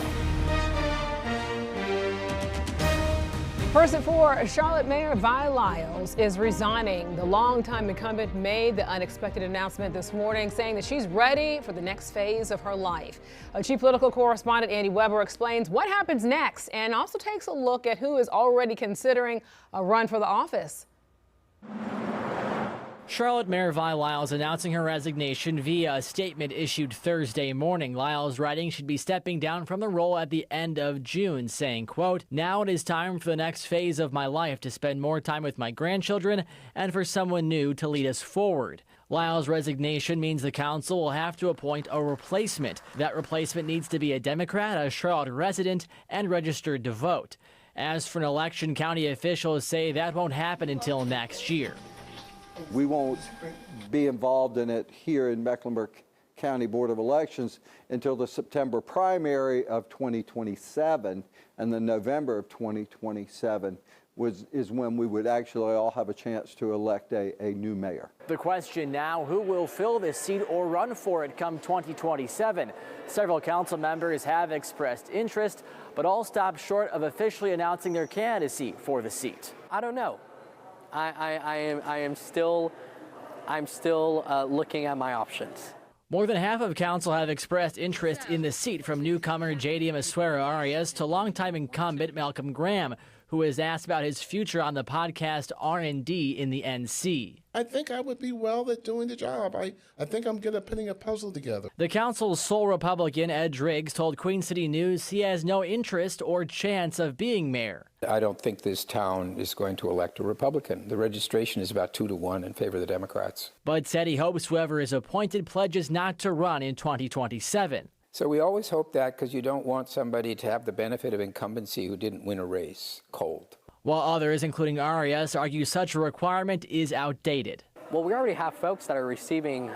First at 4, Charlotte Mayor Vi Lyles is resigning. The longtime incumbent made the unexpected announcement this morning, saying that she's ready for the next phase of her life. Chief political correspondent Andy Weber explains what happens next and also takes a look at who is already considering a run for the office. Charlotte Mayor Vi Lyles announcing her resignation via a statement issued Thursday morning. Lyles writing she'd be stepping down from the role at the end of June, saying, quote, "Now it is time for the next phase of my life to spend more time with my grandchildren and for someone new to lead us forward." Lyles' resignation means the council will have to appoint a replacement. That replacement needs to be a Democrat, a Charlotte resident, and registered to vote. As for an election, county officials say that won't happen until next year. We won't be involved in it here in Mecklenburg County Board of Elections until the September primary of 2027, and then November of 2027 is when we would actually all have a chance to elect a new mayor. The question now, who will fill this seat or run for it come 2027? Several council members have expressed interest, but all stopped short of officially announcing their candidacy for the seat. I don't know. I'm still looking at my options. More than half of council have expressed interest in the seat, from newcomer J.D. Masuero Arias to longtime incumbent Malcolm Graham, who was asked about his future on the podcast R&D in the NC. I think I would be well at doing the job. I think I'm good at putting a puzzle together. The council's sole Republican, Ed Driggs, told Queen City News he has no interest or chance of being mayor. I don't think this town is going to elect a Republican. The registration is about 2-1 in favor of the Democrats. But said he hopes whoever is appointed pledges not to run in 2027. So we always hope that, because you don't want somebody to have the benefit of incumbency who didn't win a race cold. While others, including Arias, argue such a requirement is outdated. Well, we already have folks that are receiving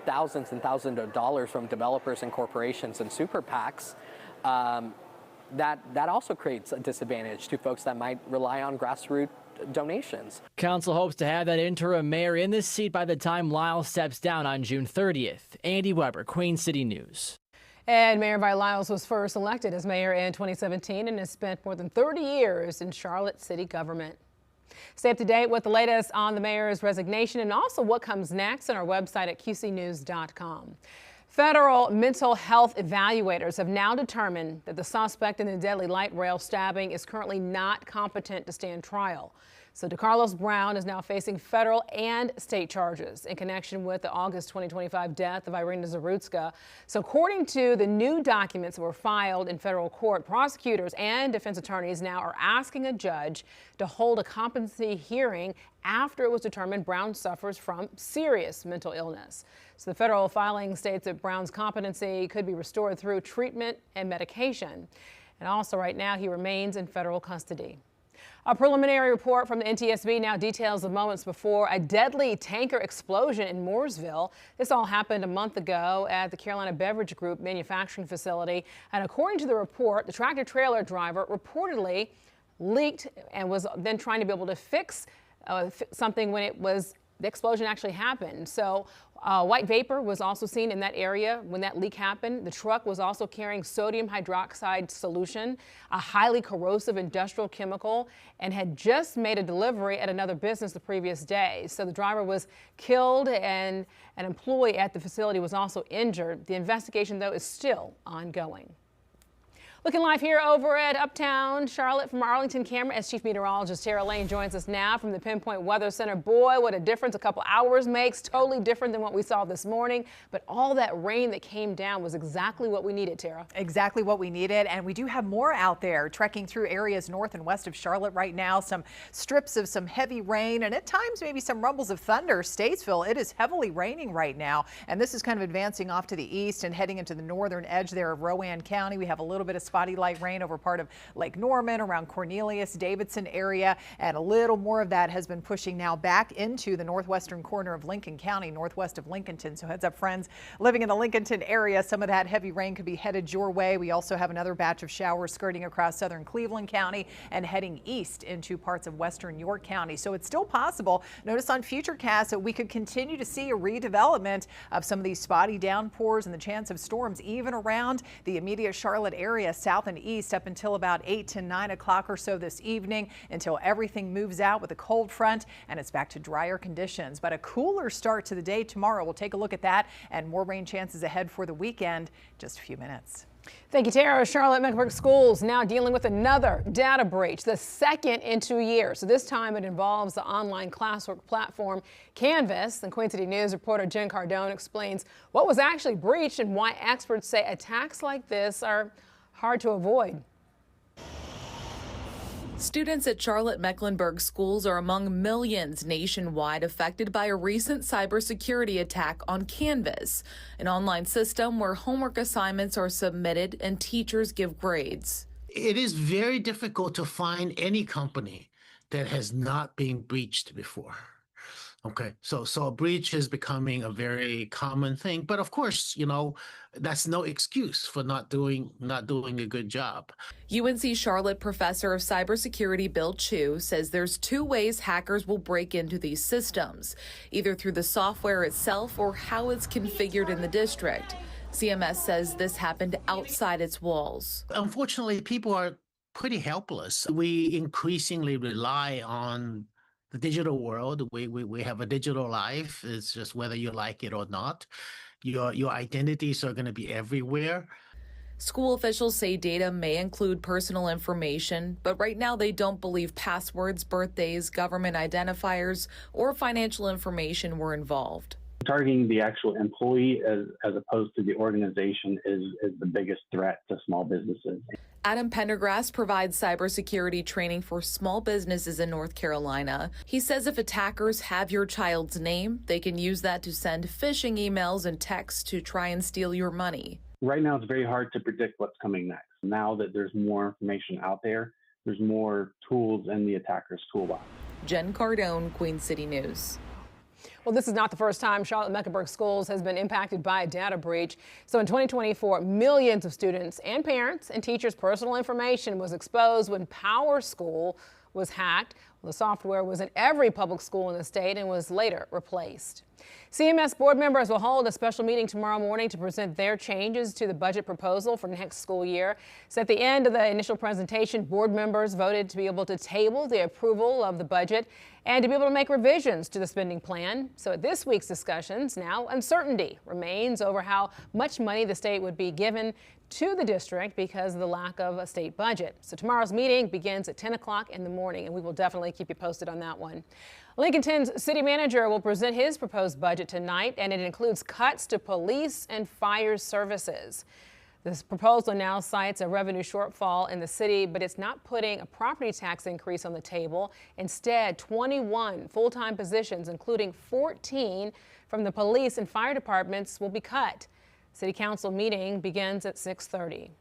thousands and thousands of dollars from developers and corporations and super PACs. That also creates a disadvantage to folks that might rely on grassroots donations. Council hopes to have that interim mayor in this seat by the time Lyles steps down on June 30th. Andy Weber, Queen City News. And Mayor Vi Lyles was first elected as mayor in 2017 and has spent more than 30 years in Charlotte city government. Stay up to date with the latest on the mayor's resignation and also what comes next on our website at qcnews.com. Federal mental health evaluators have now determined that the suspect in the deadly light rail stabbing is currently not competent to stand trial. So DeCarlos Brown is now facing federal and state charges in connection with the August 2025 death of Irina Zarutska. So according to the new documents that were filed in federal court, prosecutors and defense attorneys now are asking a judge to hold a competency hearing after it was determined Brown suffers from serious mental illness. So the federal filing states that Brown's competency could be restored through treatment and medication. And also right now he remains in federal custody. A preliminary report from the NTSB now details the moments before a deadly tanker explosion in Mooresville. This all happened a month ago at the Carolina Beverage Group manufacturing facility. And according to the report, the tractor-trailer driver reportedly leaked and was then trying to be able to fix something when the explosion actually happened. So white vapor was also seen in that area when that leak happened. The truck was also carrying sodium hydroxide solution, a highly corrosive industrial chemical, and had just made a delivery at another business the previous day. So the driver was killed and an employee at the facility was also injured. The investigation, though, is still ongoing. Looking live here over at Uptown Charlotte from our Arlington camera as Chief Meteorologist Tara Lane joins us now from the Pinpoint Weather Center. Boy, what a difference a couple hours makes. Totally different than what we saw this morning. But all that rain that came down was exactly what we needed, Tara. Exactly what we needed. And we do have more out there trekking through areas north and west of Charlotte right now. Some strips of some heavy rain and at times maybe some rumbles of thunder. Statesville, it is heavily raining right now. And this is kind of advancing off to the east and heading into the northern edge there of Rowan County. We have a little bit of spotty light rain over part of Lake Norman, around Cornelius, Davidson area, and a little more of that has been pushing now back into the northwestern corner of Lincoln County, northwest of Lincolnton. So heads up, friends living in the Lincolnton area, some of that heavy rain could be headed your way. We also have another batch of showers skirting across southern Cleveland County and heading east into parts of western York County. So it's still possible. Notice on Futurecast that we could continue to see a redevelopment of some of these spotty downpours and the chance of storms even around the immediate Charlotte area, south and east, up until about 8 to 9 o'clock or so this evening, until everything moves out with a cold front and it's back to drier conditions. But a cooler start to the day tomorrow. We'll take a look at that and more rain chances ahead for the weekend. Just a few minutes. Thank you, Tara. Charlotte Mecklenburg Schools now dealing with another data breach, the second in 2 years. So this time it involves the online classwork platform Canvas. And Queen City News reporter Jen Cardone explains what was actually breached and why experts say attacks like this are hard to avoid. Students at Charlotte Mecklenburg Schools are among millions nationwide affected by a recent cybersecurity attack on Canvas, an online system where homework assignments are submitted and teachers give grades. It is very difficult to find any company that has not been breached before. Okay, so a breach is becoming a very common thing, but of course, you know, that's no excuse for not doing a good job. UNC Charlotte professor of cybersecurity Bill Chu says there's two ways hackers will break into these systems, either through the software itself or how it's configured in the district. CMS says this happened outside its walls. Unfortunately, people are pretty helpless. We increasingly rely on the digital world. We have a digital life. It's just whether you like it or not. Your identities are going to be everywhere. School officials say data may include personal information, but right now they don't believe passwords, birthdays, government identifiers, or financial information were involved. Targeting the actual employee as opposed to the organization is the biggest threat to small businesses. Adam Pendergrass provides cybersecurity training for small businesses in North Carolina. He says if attackers have your child's name, they can use that to send phishing emails and texts to try and steal your money. Right now, it's very hard to predict what's coming next. Now that there's more information out there, there's more tools in the attacker's toolbox. Jen Cardone, Queen City News. Well, this is not the first time Charlotte Mecklenburg Schools has been impacted by a data breach. So in 2024, millions of students and parents and teachers' personal information was exposed when Power School was hacked. Well, the software was in every public school in the state and was later replaced. CMS board members will hold a special meeting tomorrow morning to present their changes to the budget proposal for next school year. So at the end of the initial presentation, board members voted to be able to table the approval of the budget and to be able to make revisions to the spending plan. So at this week's discussions, now uncertainty remains over how much money the state would be given to the district because of the lack of a state budget. So tomorrow's meeting begins at 10 o'clock in the morning, and we will definitely keep you posted on that one. Lincolnton's city manager will present his proposed budget tonight, and it includes cuts to police and fire services. This proposal now cites a revenue shortfall in the city, but it's not putting a property tax increase on the table. Instead, 21 full-time positions, including 14 from the police and fire departments, will be cut. City Council meeting begins at 6:30.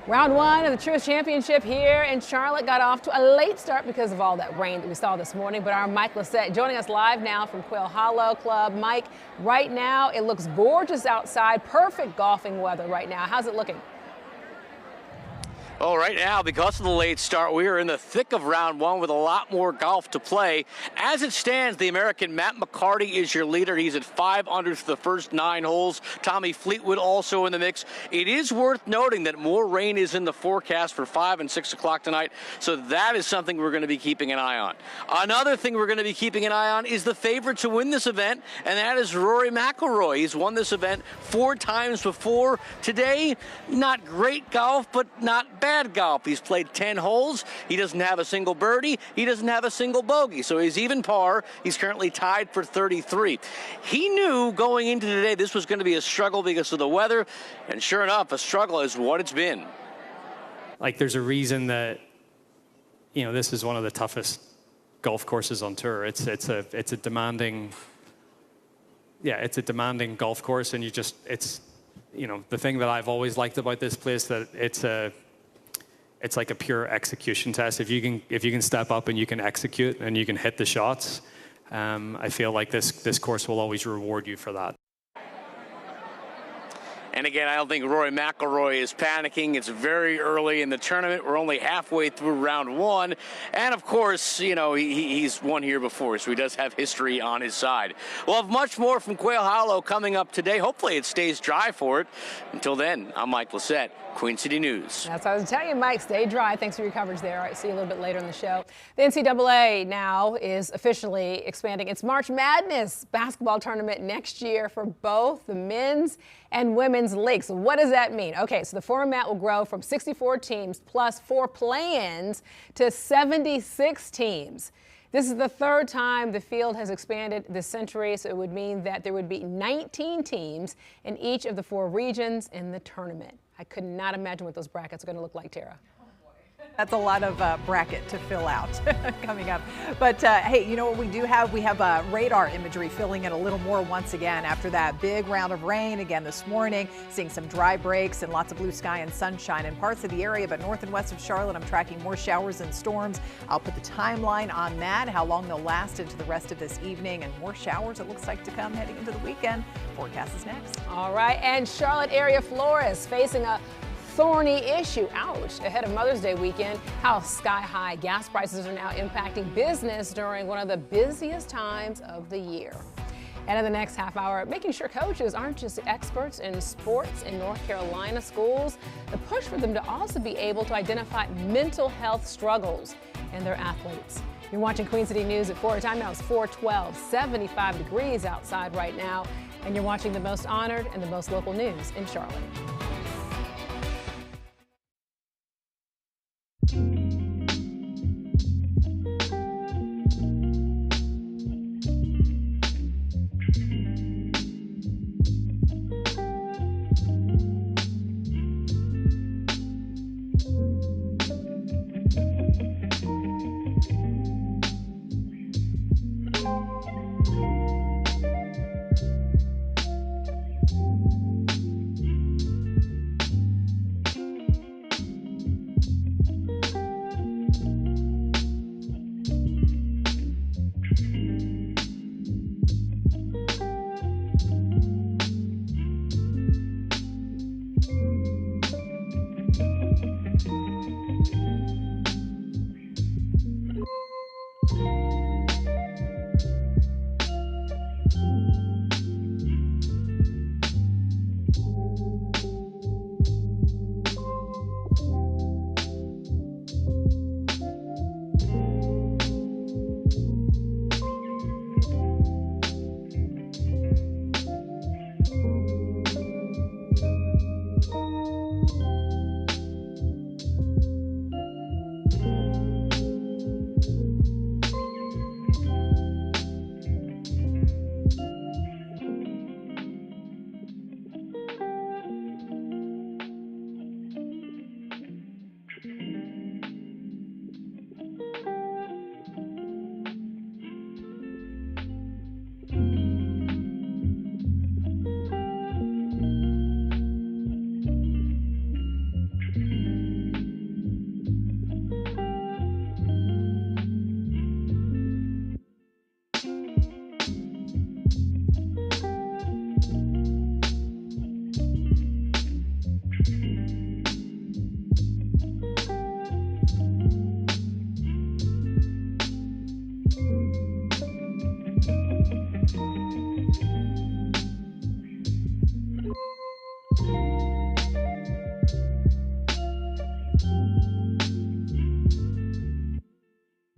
Round one of the Truist Championship here in Charlotte got off to a late start because of all that rain that we saw this morning. But our Mike Lissette joining us live now from Quail Hollow Club. Mike, right now it looks gorgeous outside. Perfect golfing weather right now. How's it looking? Well, right now, because of the late start, we are in the thick of round one with a lot more golf to play. As it stands, the American Matt McCarty is your leader. He's at 5 under for the first 9 holes. Tommy Fleetwood also in the mix. It is worth noting that more rain is in the forecast for 5 and 6 o'clock tonight, so that is something we're going to be keeping an eye on. Another thing we're going to be keeping an eye on is the favorite to win this event, and that is Rory McIlroy. He's won this event 4 times before. Today, not great golf, but not bad golf. He's played 10 holes. He doesn't have a single birdie. He doesn't have a single bogey. So he's even par. He's currently tied for 33. He knew going into today this was going to be a struggle because of the weather. And sure enough, a struggle is what it's been. Like, there's a reason that, you know, this is one of the toughest golf courses on tour. It's a demanding, it's a demanding golf course. And it's, you know, the thing that I've always liked about this place, that it's like a pure execution test. If you can step up and you can execute and you can hit the shots, I feel like this course will always reward you for that. And again, I don't think Rory McIlroy is panicking. It's very early in the tournament. We're only halfway through round one. And of course, you know, he's won here before, so he does have history on his side. We'll have much more from Quail Hollow coming up today. Hopefully it stays dry for it. Until then, I'm Mike Lissette, Queen City News. That's what I was telling you, Mike. Stay dry. Thanks for your coverage there. All right, see you a little bit later in the show. The NCAA now is officially expanding its March Madness basketball tournament next year for both the men's and women's leagues. So what does that mean? Okay, so the format will grow from 64 teams plus 4 play-ins to 76 teams. This is the 3rd time the field has expanded this century, so it would mean that there would be 19 teams in each of the 4 regions in the tournament. I could not imagine what those brackets are going to look like, Tara. That's a lot of bracket to fill out coming up. But hey, you know what we do have? We have radar imagery filling in a little more once again after that big round of rain again this morning. Seeing some dry breaks and lots of blue sky and sunshine in parts of the area, but north and west of Charlotte, I'm tracking more showers and storms. I'll put the timeline on that, how long they'll last into the rest of this evening, and more showers it looks like to come heading into the weekend. Forecast is next. All right, and Charlotte area florists facing a thorny issue, ouch, ahead of Mother's Day weekend. How sky-high gas prices are now impacting business during one of the busiest times of the year. And in the next half hour, making sure coaches aren't just experts in sports in North Carolina schools, the push for them to also be able to identify mental health struggles in their athletes. You're watching Queen City News at 4. Time now is 4:12, 75 degrees outside right now, and you're watching the most honored and the most local news in Charlotte.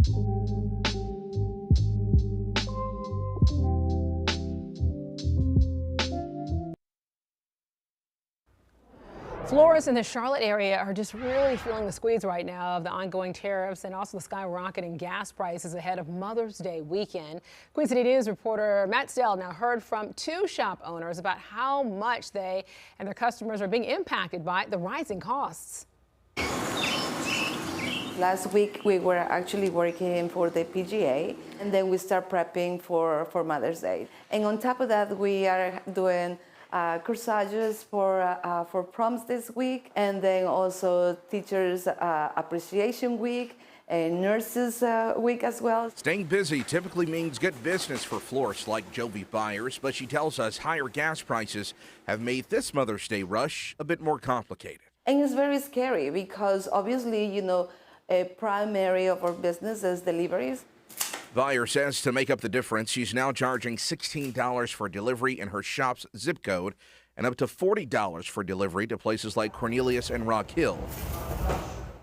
Florists in the Charlotte area are just really feeling the squeeze right now of the ongoing tariffs and also the skyrocketing gas prices ahead of Mother's Day weekend. Queen City News reporter Matt Stell now heard from two shop owners about how much they and their customers are being impacted by the rising costs. Last week we were actually working for the PGA, and then we start prepping for Mother's Day. And on top of that, we are doing corsages for proms this week, and then also Teachers Appreciation Week and Nurses Week as well. Staying busy typically means good business for florists like Jovi Byers, but she tells us higher gas prices have made this Mother's Day rush a bit more complicated. And it's very scary because obviously, you know, a primary of our business is deliveries. Buyer says to make up the difference, she's now charging $16 for delivery in her shop's zip code and up to $40 for delivery to places like Cornelius and Rock Hill.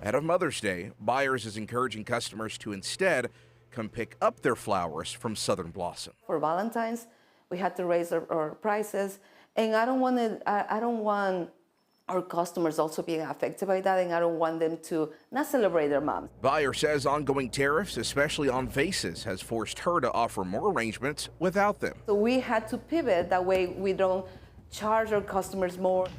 Ahead of Mother's Day, Buyers is encouraging customers to instead come pick up their flowers from Southern Blossom. For Valentine's, we had to raise our prices, and I don't want our customers also being affected by that, and I don't want them to not celebrate their moms. Buyer says ongoing tariffs, especially on vases, has forced her to offer more arrangements without them. So we had to pivot, that way we don't charge our customers more.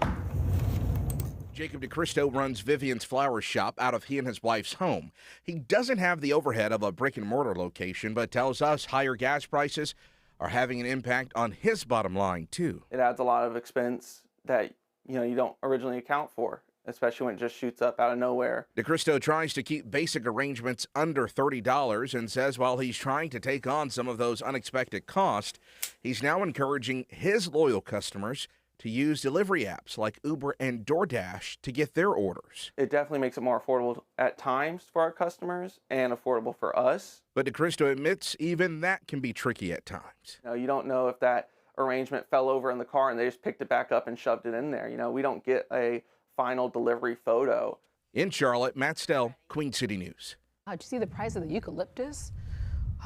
Jacob DeCristo runs Vivian's Flower Shop out of he and his wife's home. He doesn't have the overhead of a brick and mortar location, but tells us higher gas prices are having an impact on his bottom line too. It adds a lot of expense that you don't originally account for, especially when it just shoots up out of nowhere. DeCristo tries to keep basic arrangements under $30 and says while he's trying to take on some of those unexpected costs, he's now encouraging his loyal customers to use delivery apps like Uber and DoorDash to get their orders. It definitely makes it more affordable at times for our customers and affordable for us. But DeCristo admits even that can be tricky at times. You don't know if that arrangement fell over in the car and they just picked it back up and shoved it in there. We don't get a final delivery photo. In Charlotte, Matt Stell, Queen City News. Did you see the price of the eucalyptus?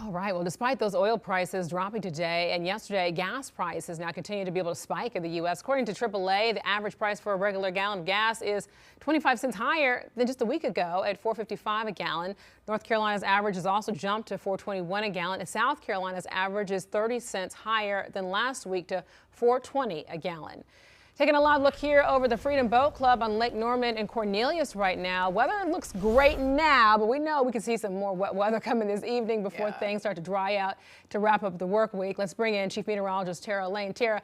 All right, well, despite those oil prices dropping today and yesterday, gas prices now continue to be able to spike in the U.S. According to AAA, the average price for a regular gallon of gas is 25 cents higher than just a week ago at $4.55 a gallon. North Carolina's average has also jumped to $4.21 a gallon, and South Carolina's average is 30 cents higher than last week to $4.20 a gallon. Taking a live look here over the Freedom Boat Club on Lake Norman and Cornelius right now. Weather looks great now, but we know we can see some more wet weather coming this evening before things start to dry out to wrap up the work week. Let's bring in Chief Meteorologist Tara Lane. Tara,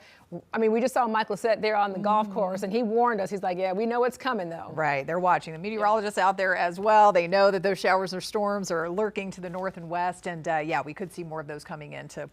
I mean, we just saw Michael Lissette there on the golf course, and he warned us. He's like, yeah, we know it's coming, though. Right. They're watching. The meteorologists out there as well. They know that those showers or storms are lurking to the north and west. And yeah, we could see more of those coming into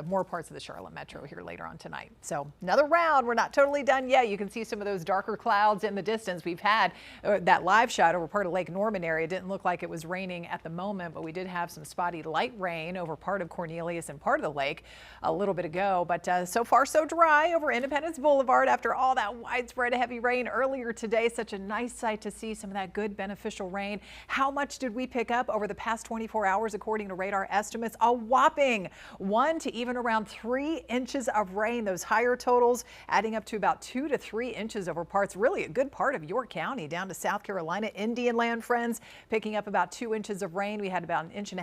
more parts of the Charlotte metro here later on tonight. So another round. We're not totally done yet. You can see some of those darker clouds in the distance. We've had that live shot over part of Lake Norman area. It didn't look like it was raining at the moment, but we did have some spotty light rain over part of Cornelius and part of the lake a little bit ago. But so far so dry over Independence Boulevard after all that widespread heavy rain earlier today. Such a nice sight to see some of that good beneficial rain. How much did we pick up over the past 24 hours according to radar estimates? A whopping 1 to even around 3 inches of rain. Those higher totals adding up to about 2 to 3 inches over parts, really a good part of York County down to South Carolina. Indian Land, friends, picking up about 2 inches of rain. We had about 1.5 inches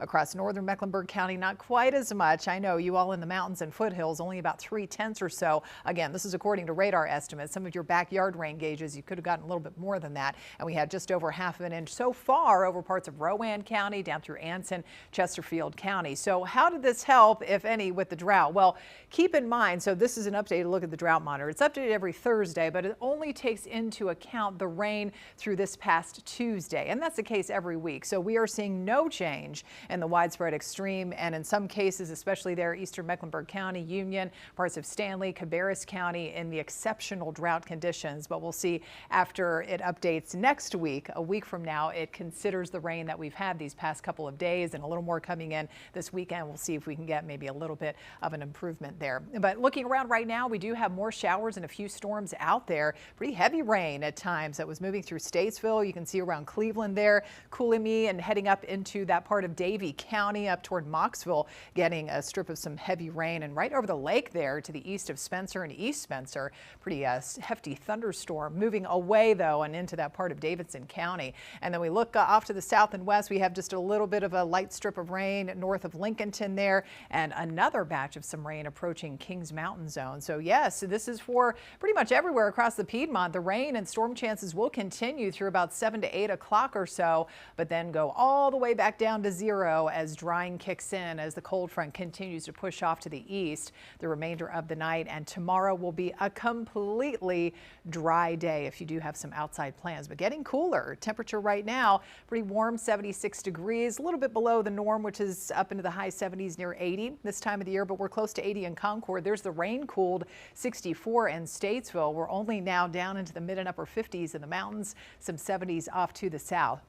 across northern Mecklenburg County. Not quite as much. I know you all in the mountains and foothills, only about 3/10 or so. Again, this is according to radar estimates. Some of your backyard rain gauges, you could have gotten a little bit more than that. And we had just over 1/2 inch so far over parts of Rowan County down through Anson, Chesterfield County. So how did this help, if any, with the drought? Well, keep in mind, so this is an updated look at the drought monitor. It's updated every Thursday, but it only takes into account the rain through this past Tuesday. And that's the case every week. So we are seeing no change in the widespread extreme. And in some cases, especially there, eastern Mecklenburg County, Union, parts of Stanley, Cabarrus County, in the exceptional drought conditions. But we'll see after it updates next week, a week from now, it considers the rain that we've had these past couple of days and a little more coming in this weekend. We'll see if we can get maybe a little bit of an improvement there. But looking around right now, we do have more showers showers and a few storms out there. Pretty heavy rain at times that was moving through Statesville. You can see around Cleveland there, Cooley and heading up into that part of Davie County up toward Moxville, getting a strip of some heavy rain, and right over the lake there to the east of Spencer and East Spencer. Pretty hefty thunderstorm moving away though and into that part of Davidson County. And then we look off to the south and west. We have just a little bit of a light strip of rain north of Lincolnton there, and another batch of some rain approaching Kings Mountain zone. So yes, this is for pretty much everywhere across the Piedmont. The rain and storm chances will continue through about 7 to 8 o'clock or so, but then go all the way back down to 0 as drying kicks in as the cold front continues to push off to the east the remainder of the night. And tomorrow will be a completely dry day if you do have some outside plans, but getting cooler. Temperature right now pretty warm, 76 degrees, a little bit below the norm, which is up into the high 70s near 80 this time of the year, but we're close to 80 in Concord. There's the rain cooled 64 in Statesville. We're only now down into the mid and upper 50s in the mountains, some 70s off to the south.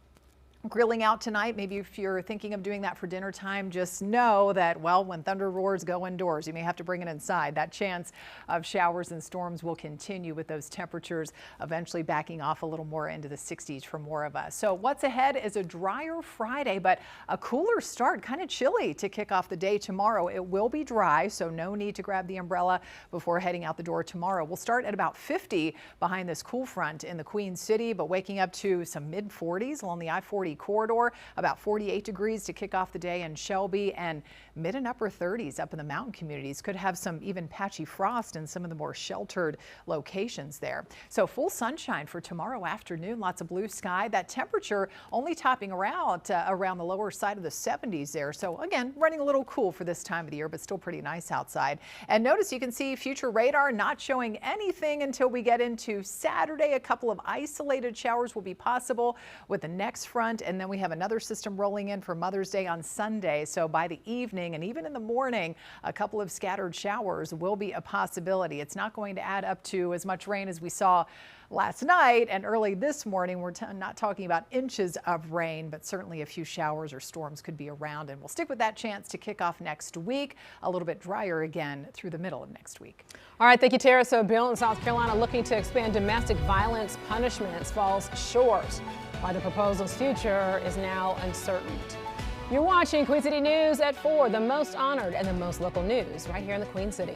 Grilling out tonight, maybe if you're thinking of doing that for dinner time, just know that, well, when thunder roars, go indoors. You may have to bring it inside. That chance of showers and storms will continue with those temperatures eventually backing off a little more into the 60s for more of us. So what's ahead is a drier Friday, but a cooler start, kind of chilly to kick off the day tomorrow. It will be dry, so no need to grab the umbrella before heading out the door tomorrow. We'll start at about 50 behind this cool front in the Queen City, but waking up to some mid 40s along the I-40 corridor, about 48 degrees to kick off the day in Shelby, and mid and upper 30s up in the mountain communities. Could have some even patchy frost in some of the more sheltered locations there. So full sunshine for tomorrow afternoon, lots of blue sky. That temperature only topping around the lower side of the 70s there. So again, running a little cool for this time of the year, but still pretty nice outside. And notice you can see future radar not showing anything until we get into Saturday. A couple of isolated showers will be possible with the next front, and then we have another system rolling in for Mother's Day on Sunday. So by the evening and even in the morning, a couple of scattered showers will be a possibility. It's not going to add up to as much rain as we saw last night and early this morning. We're not talking about inches of rain, but certainly a few showers or storms could be around, and we'll stick with that chance to kick off next week. A little bit drier again through the middle of next week. All right, thank you, Tara. So a bill in South Carolina looking to expand domestic violence punishments falls short, why the proposal's future is now uncertain. You're watching Queen City News at 4, the most honored and the most local news right here in the Queen City.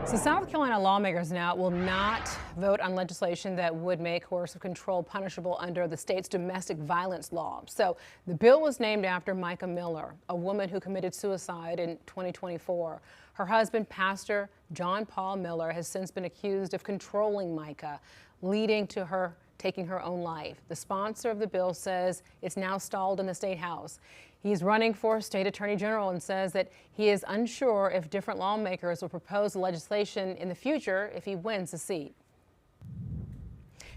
So South Carolina lawmakers now will not vote on legislation that would make coercive control punishable under the state's domestic violence law. So the bill was named after Micah Miller, a woman who committed suicide in 2024. Her husband, Pastor John Paul Miller, has since been accused of controlling Micah, leading to her taking her own life. The sponsor of the bill says it's now stalled in the state house. He's running for state attorney general and says that he is unsure if different lawmakers will propose legislation in the future if he wins the seat.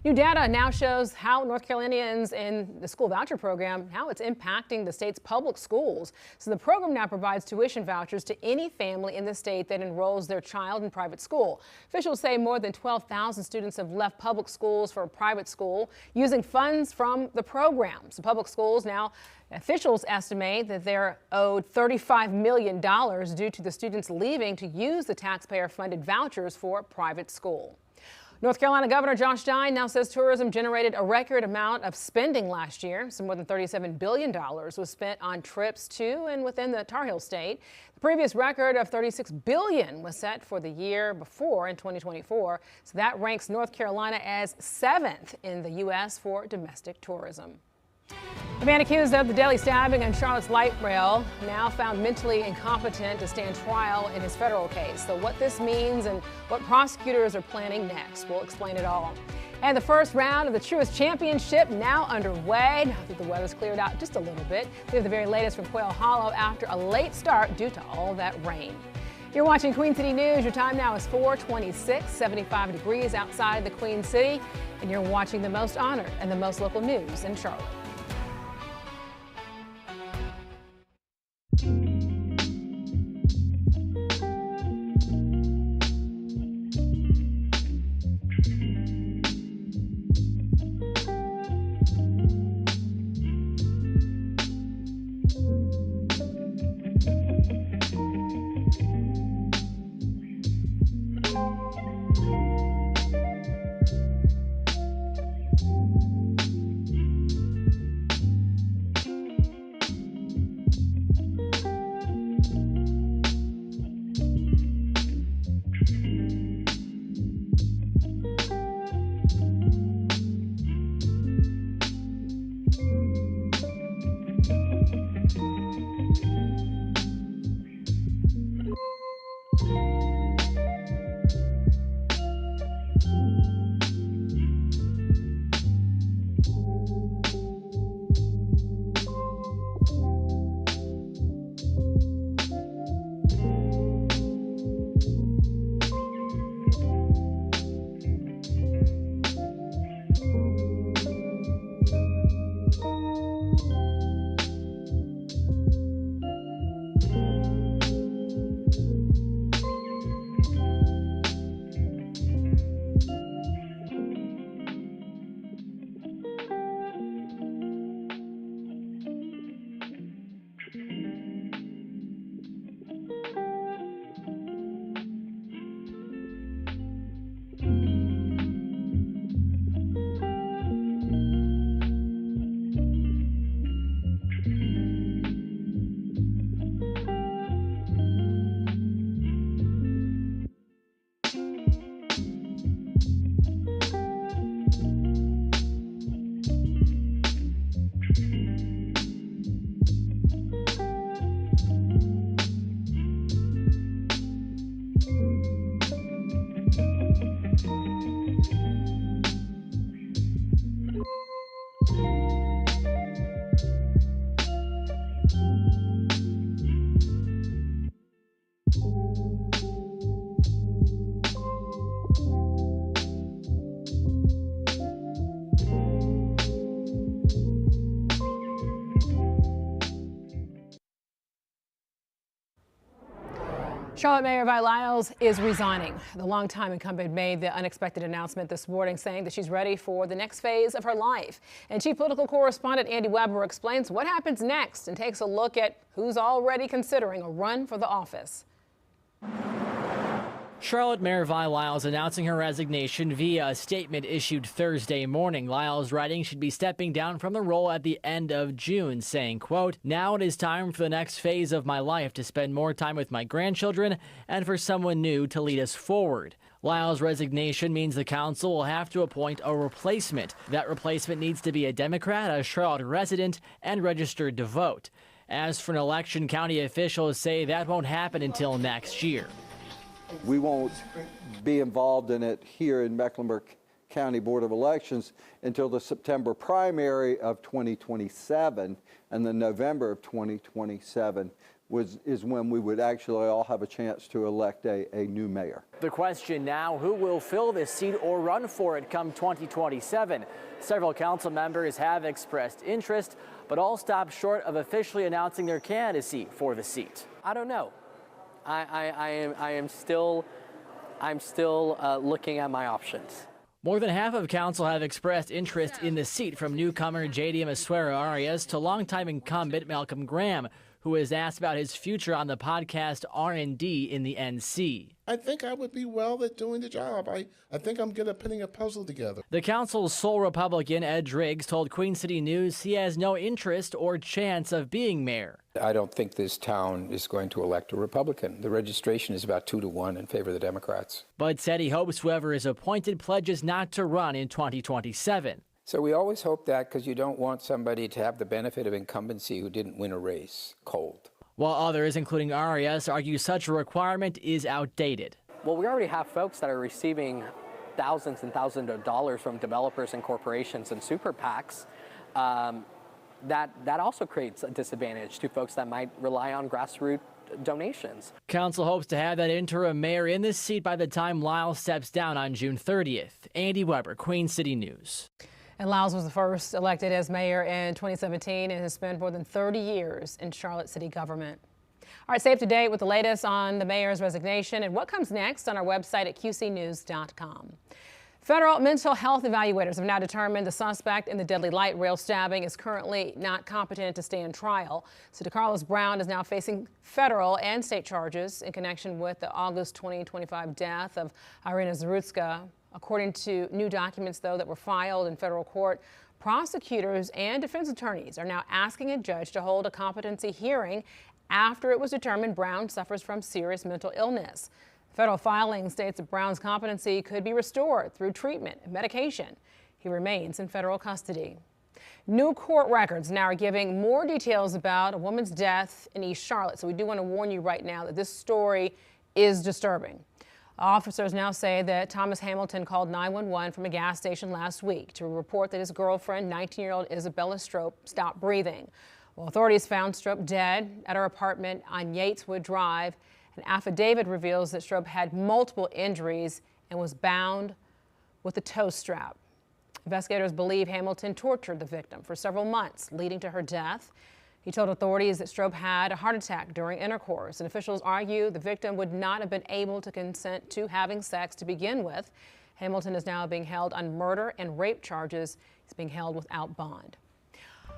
New data now shows how North Carolinians in the school voucher program, how it's impacting the state's public schools. So the program now provides tuition vouchers to any family in the state that enrolls their child in private school. Officials say more than 12,000 students have left public schools for a private school using funds from the program. So public schools now, officials estimate that they're owed $35 million due to the students leaving to use the taxpayer-funded vouchers for private school. North Carolina Governor Josh Stein now says tourism generated a record amount of spending last year. So more than $37 billion was spent on trips to and within the Tar Heel state. The previous record of $36 billion was set for the year before in 2024. So that ranks North Carolina as 7th in the U.S. for domestic tourism. The man accused of the deadly stabbing on Charlotte's light rail now found mentally incompetent to stand trial in his federal case. So what this means and what prosecutors are planning next, we'll explain it all. And the first round of the Truist Championship now underway. Now that the weather's cleared out just a little bit, we have the very latest from Quail Hollow after a late start due to all that rain. You're watching Queen City News. Your time now is 4:26, 75 degrees outside the Queen City, and you're watching the most honored and the most local news in Charlotte. Charlotte Mayor Vi Lyles is resigning. The longtime incumbent made the unexpected announcement this morning saying that she's ready for the next phase of her life. And Chief Political Correspondent Andy Weber explains what happens next and takes a look at who's already considering a run for the office. Charlotte Mayor Vi Lyles announcing her resignation via a statement issued Thursday morning. Lyles writing she'd be stepping down from the role at the end of June, saying, quote, "Now it is time for the next phase of my life to spend more time with my grandchildren and for someone new to lead us forward." Lyles' resignation means the council will have to appoint a replacement. That replacement needs to be a Democrat, a Charlotte resident, and registered to vote. As for an election, county officials say that won't happen until next year. We won't be involved in it here in Mecklenburg County Board of Elections until the September primary of 2027, and then November of 2027 is when we would actually all have a chance to elect a new mayor. The question now, who will fill this seat or run for it come 2027? Several council members have expressed interest, but all stopped short of officially announcing their candidacy for the seat. I don't know. I'm still looking at my options. More than half of council have expressed interest in the seat, from newcomer J.D. Masuera Arias to longtime incumbent Malcolm Graham, who was asked about his future on the podcast R&D in the NC. I think I would be well at doing the job. I think I'm good at putting a puzzle together. The council's sole Republican, Ed Driggs, told Queen City News he has no interest or chance of being mayor. I don't think this town is going to elect a Republican. The registration is about 2-1 in favor of the Democrats. But said he hopes whoever is appointed pledges not to run in 2027. So we always hope that, because you don't want somebody to have the benefit of incumbency who didn't win a race cold. While others, including Arias, argue such a requirement is outdated. Well, we already have folks that are receiving thousands and thousands of dollars from developers and corporations and super PACs. That also creates a disadvantage to folks that might rely on grassroots donations. Council hopes to have that interim mayor in this seat by the time Lyles steps down on June 30th. Andy Weber, Queen City News. And Lyles was the first elected as mayor in 2017 and has spent more than 30 years in Charlotte city government. All right, stay up to date with the latest on the mayor's resignation and what comes next on our website at qcnews.com. Federal mental health evaluators have now determined the suspect in the deadly light rail stabbing is currently not competent to stand trial. So DeCarlos Brown is now facing federal and state charges in connection with the August 2025 death of Irina Zarutska. According to new documents, though, that were filed in federal court, prosecutors and defense attorneys are now asking a judge to hold a competency hearing after it was determined Brown suffers from serious mental illness. The federal filing states that Brown's competency could be restored through treatment and medication. He remains in federal custody. New court records now are giving more details about a woman's death in East Charlotte. So we do want to warn you right now that this story is disturbing. Officers now say that Thomas Hamilton called 911 from a gas station last week to report that his girlfriend, 19-year-old Isabella Strope, stopped breathing. Well, authorities found Strope dead at her apartment on Yateswood Drive. An affidavit reveals that Strope had multiple injuries and was bound with a tow strap. Investigators believe Hamilton tortured the victim for several months, leading to her death. He told authorities that Strope had a heart attack during intercourse, and officials argue the victim would not have been able to consent to having sex to begin with. Hamilton is now being held on murder and rape charges. He's being held without bond.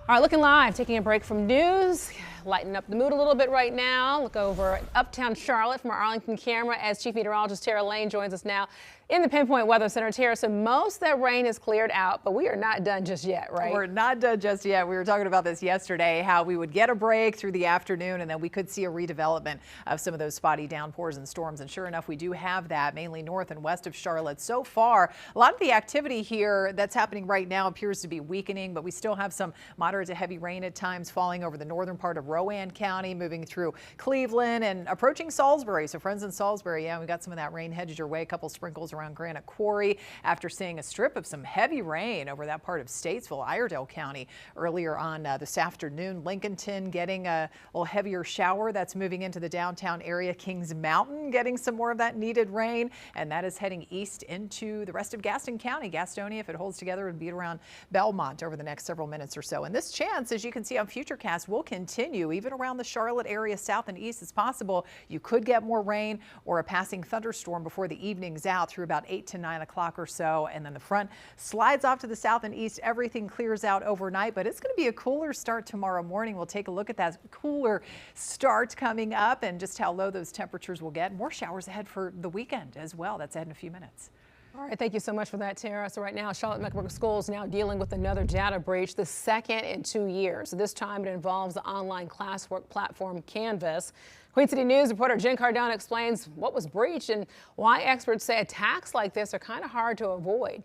All right, looking live, taking a break from news, lighten up the mood a little bit right now. Look over uptown Charlotte from our Arlington camera as Chief Meteorologist Tara Lane joins us now in the Pinpoint Weather Center. Tara, so most of that rain is cleared out, but we are not done just yet, right? We're not done just yet. We were talking about this yesterday, how we would get a break through the afternoon and then we could see a redevelopment of some of those spotty downpours and storms. And sure enough, we do have that, mainly north and west of Charlotte. So far, a lot of the activity here that's happening right now appears to be weakening, but we still have some moderate to heavy rain at times falling over the northern part of Rowan County, moving through Cleveland and approaching Salisbury. So friends in Salisbury, yeah, we got some of that rain headed your way, a couple sprinkles around Granite Quarry after seeing a strip of some heavy rain over that part of Statesville, Iredell County earlier on this afternoon. Lincolnton getting a little heavier shower that's moving into the downtown area. Kings Mountain getting some more of that needed rain, and that is heading east into the rest of Gaston County. Gastonia, if it holds together, would be around Belmont over the next several minutes or so. And this chance, as you can see on Futurecast, will continue even around the Charlotte area, south and east as possible. You could get more rain or a passing thunderstorm before the evening's out through about 8 to 9 o'clock or so. And then the front slides off to the south and east. Everything clears out overnight, but it's going to be a cooler start tomorrow morning. We'll take a look at that cooler start coming up and just how low those temperatures will get. More showers ahead for the weekend as well. That's ahead in a few minutes. All right, thank you so much for that, Tara. So right now, Charlotte-Mecklenburg Schools now dealing with another data breach, the second in 2 years. This time it involves the online classwork platform Canvas. Queen City News reporter Jen Cardone explains what was breached and why experts say attacks like this are kind of hard to avoid.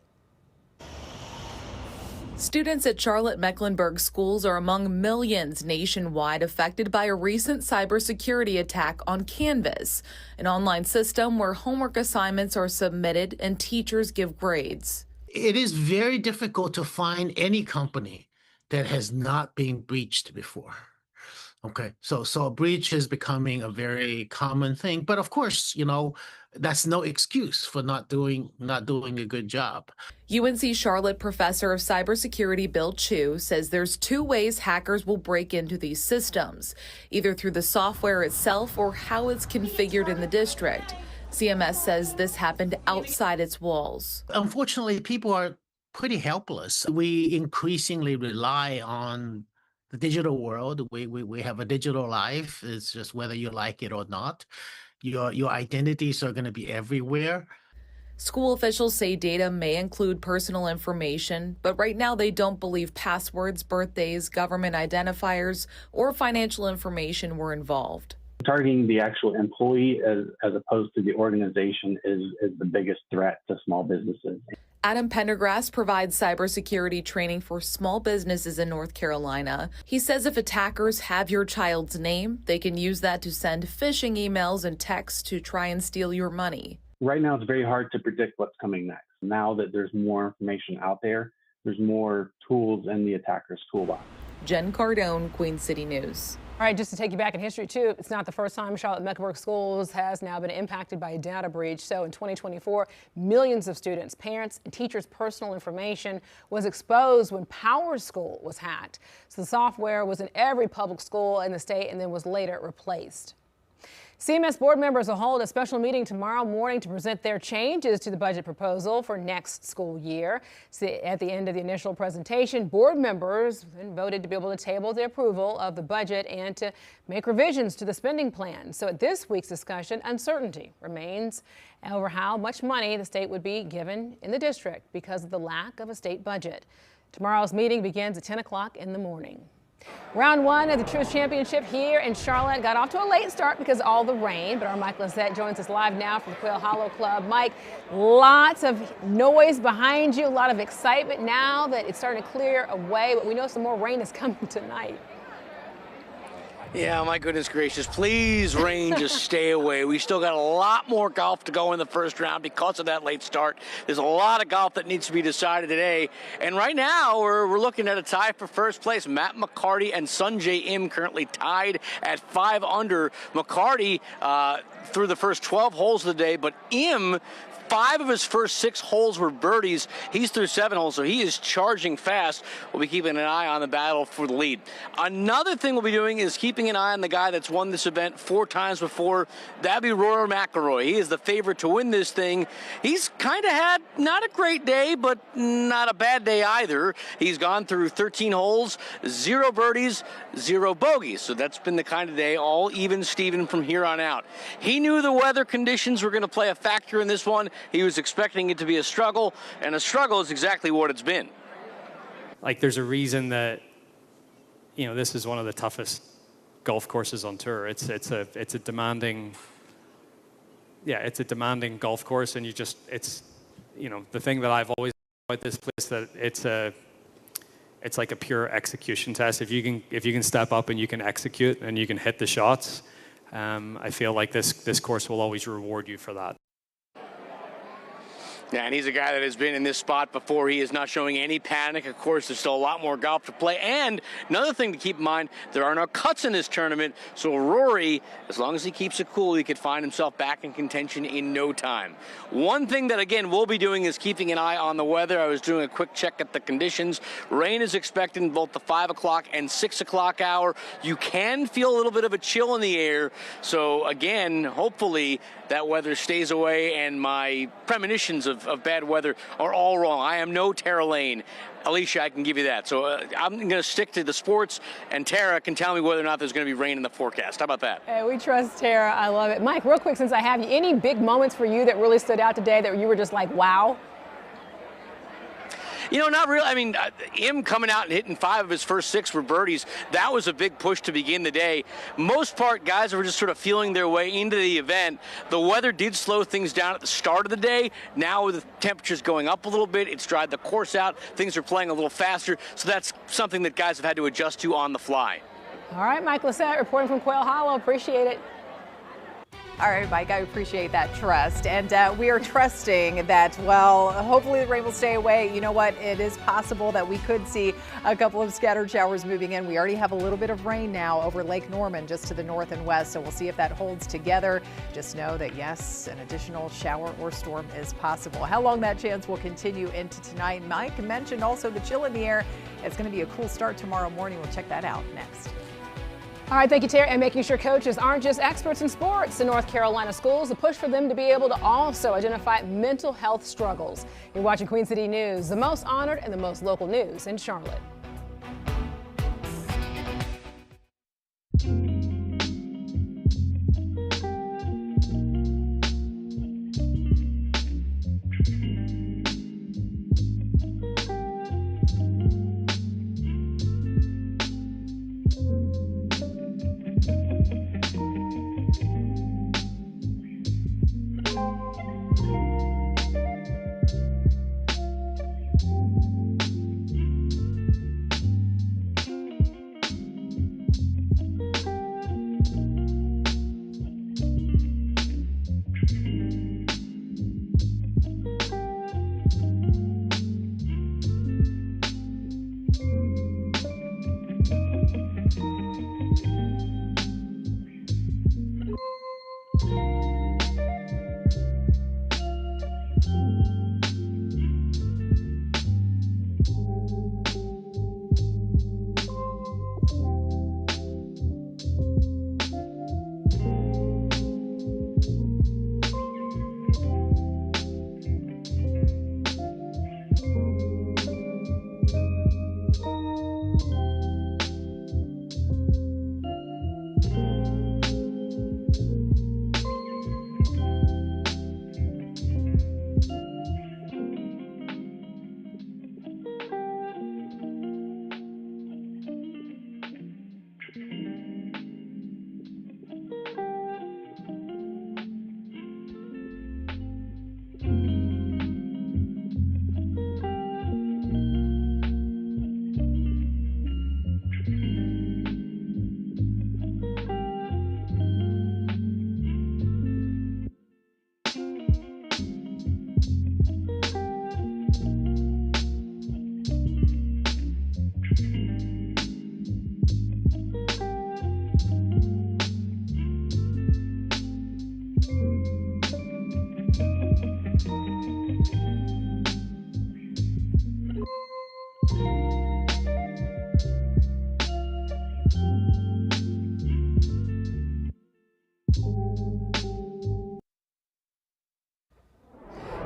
Students at Charlotte-Mecklenburg schools are among millions nationwide affected by a recent cybersecurity attack on Canvas, an online system where homework assignments are submitted and teachers give grades. It is very difficult to find any company that has not been breached before. Okay, so a breach is becoming a very common thing, but of course, that's no excuse for not doing a good job. UNC Charlotte professor of cybersecurity Bill Chu says there's two ways hackers will break into these systems, either through the software itself or how it's configured in the district. CMS says this happened outside its walls. Unfortunately, people are pretty helpless. We increasingly rely on the digital world. We have a digital life. It's just whether you like it or not. Your identities are going to be everywhere. School officials say data may include personal information, but right now they don't believe passwords, birthdays, government identifiers, or financial information were involved. Targeting the actual employee as opposed to the organization is the biggest threat to small businesses. Adam Pendergrass provides cybersecurity training for small businesses in North Carolina. He says if attackers have your child's name, they can use that to send phishing emails and texts to try and steal your money. Right now, it's very hard to predict what's coming next. Now that there's more information out there, there's more tools in the attacker's toolbox. Jen Cardone, Queen City News. All right, just to take you back in history, too, it's not the first time Charlotte-Mecklenburg Schools has now been impacted by a data breach. So in 2024, millions of students, parents, and teachers' personal information was exposed when Power School was hacked. So the software was in every public school in the state and then was later replaced. CMS board members will hold a special meeting tomorrow morning to present their changes to the budget proposal for next school year. So at the end of the initial presentation, board members then voted to be able to table the approval of the budget and to make revisions to the spending plan. So at this week's discussion, uncertainty remains over how much money the state would be given in the district because of the lack of a state budget. Tomorrow's meeting begins at 10 o'clock in the morning. Round one of the Truth Championship here in Charlotte got off to a late start because of all the rain, but our Mike Lizette joins us live now from the Quail Hollow Club. Mike, lots of noise behind you, a lot of excitement now that it's starting to clear away, but we know some more rain is coming tonight. Yeah, my goodness gracious. Please, rain, just stay away. We still got a lot more golf to go in the first round because of that late start. There's a lot of golf that needs to be decided today. And right now, we're looking at a tie for first place. Matt McCarty and Sunjay Im currently tied at 5 under. McCarty through the first 12 holes of the day, but Im, 5 of his first 6 holes were birdies. He's through 7 holes, so he is charging fast. We'll be keeping an eye on the battle for the lead. Another thing we'll be doing is keeping an eye on the guy that's won this event 4 times before. That'd be Rory McIlroy. He is the favorite to win this thing. He's kind of had not a great day, but not a bad day either. He's gone through 13 holes, 0 birdies, 0 bogeys. So that's been the kind of day, all even Steven from here on out. He knew the weather conditions were going to play a factor in this one. He was expecting it to be a struggle, and a struggle is exactly what it's been. Like, there's a reason that, this is one of the toughest golf courses on tour. It's a demanding golf course, and it's the thing that I've always about this place, that it's like a pure execution test. If you can step up and you can execute and you can hit the shots, I feel like this course will always reward you for that. Yeah, and he's a guy that has been in this spot before. He is not showing any panic. Of course, there's still a lot more golf to play. And another thing to keep in mind, there are no cuts in this tournament. So Rory, as long as he keeps it cool, he could find himself back in contention in no time. One thing that, again, we'll be doing is keeping an eye on the weather. I was doing a quick check at the conditions. Rain is expected in both the 5 o'clock and 6 o'clock hour. You can feel a little bit of a chill in the air. So, again, hopefully that weather stays away, and my premonitions of bad weather are all wrong. I am no Tara Lane. Alicia, I can give you that. So I'm going to stick to the sports, and Tara can tell me whether or not there's going to be rain in the forecast. How about that? Hey, we trust Tara. I love it. Mike, real quick, since I have you, any big moments for you that really stood out today that you were just like, wow? You know, not really. I mean, him coming out and hitting 5 of his first 6 for birdies, that was a big push to begin the day. Most part, guys were just sort of feeling their way into the event. The weather did slow things down at the start of the day. Now with the temperatures going up a little bit, it's dried the course out. Things are playing a little faster. So that's something that guys have had to adjust to on the fly. All right, Mike Lissette reporting from Quail Hollow. Appreciate it. All right, Mike, I appreciate that trust. And we are trusting that, well, hopefully the rain will stay away. You know what? It is possible that we could see a couple of scattered showers moving in. We already have a little bit of rain now over Lake Norman, just to the north and west. So we'll see if that holds together. Just know that, yes, an additional shower or storm is possible. How long that chance will continue into tonight. Mike mentioned also the chill in the air. It's going to be a cool start tomorrow morning. We'll check that out next. All right, thank you, Terry. And making sure coaches aren't just experts in sports in North Carolina schools, the push for them to be able to also identify mental health struggles. You're watching Queen City News, the most honored and the most local news in Charlotte.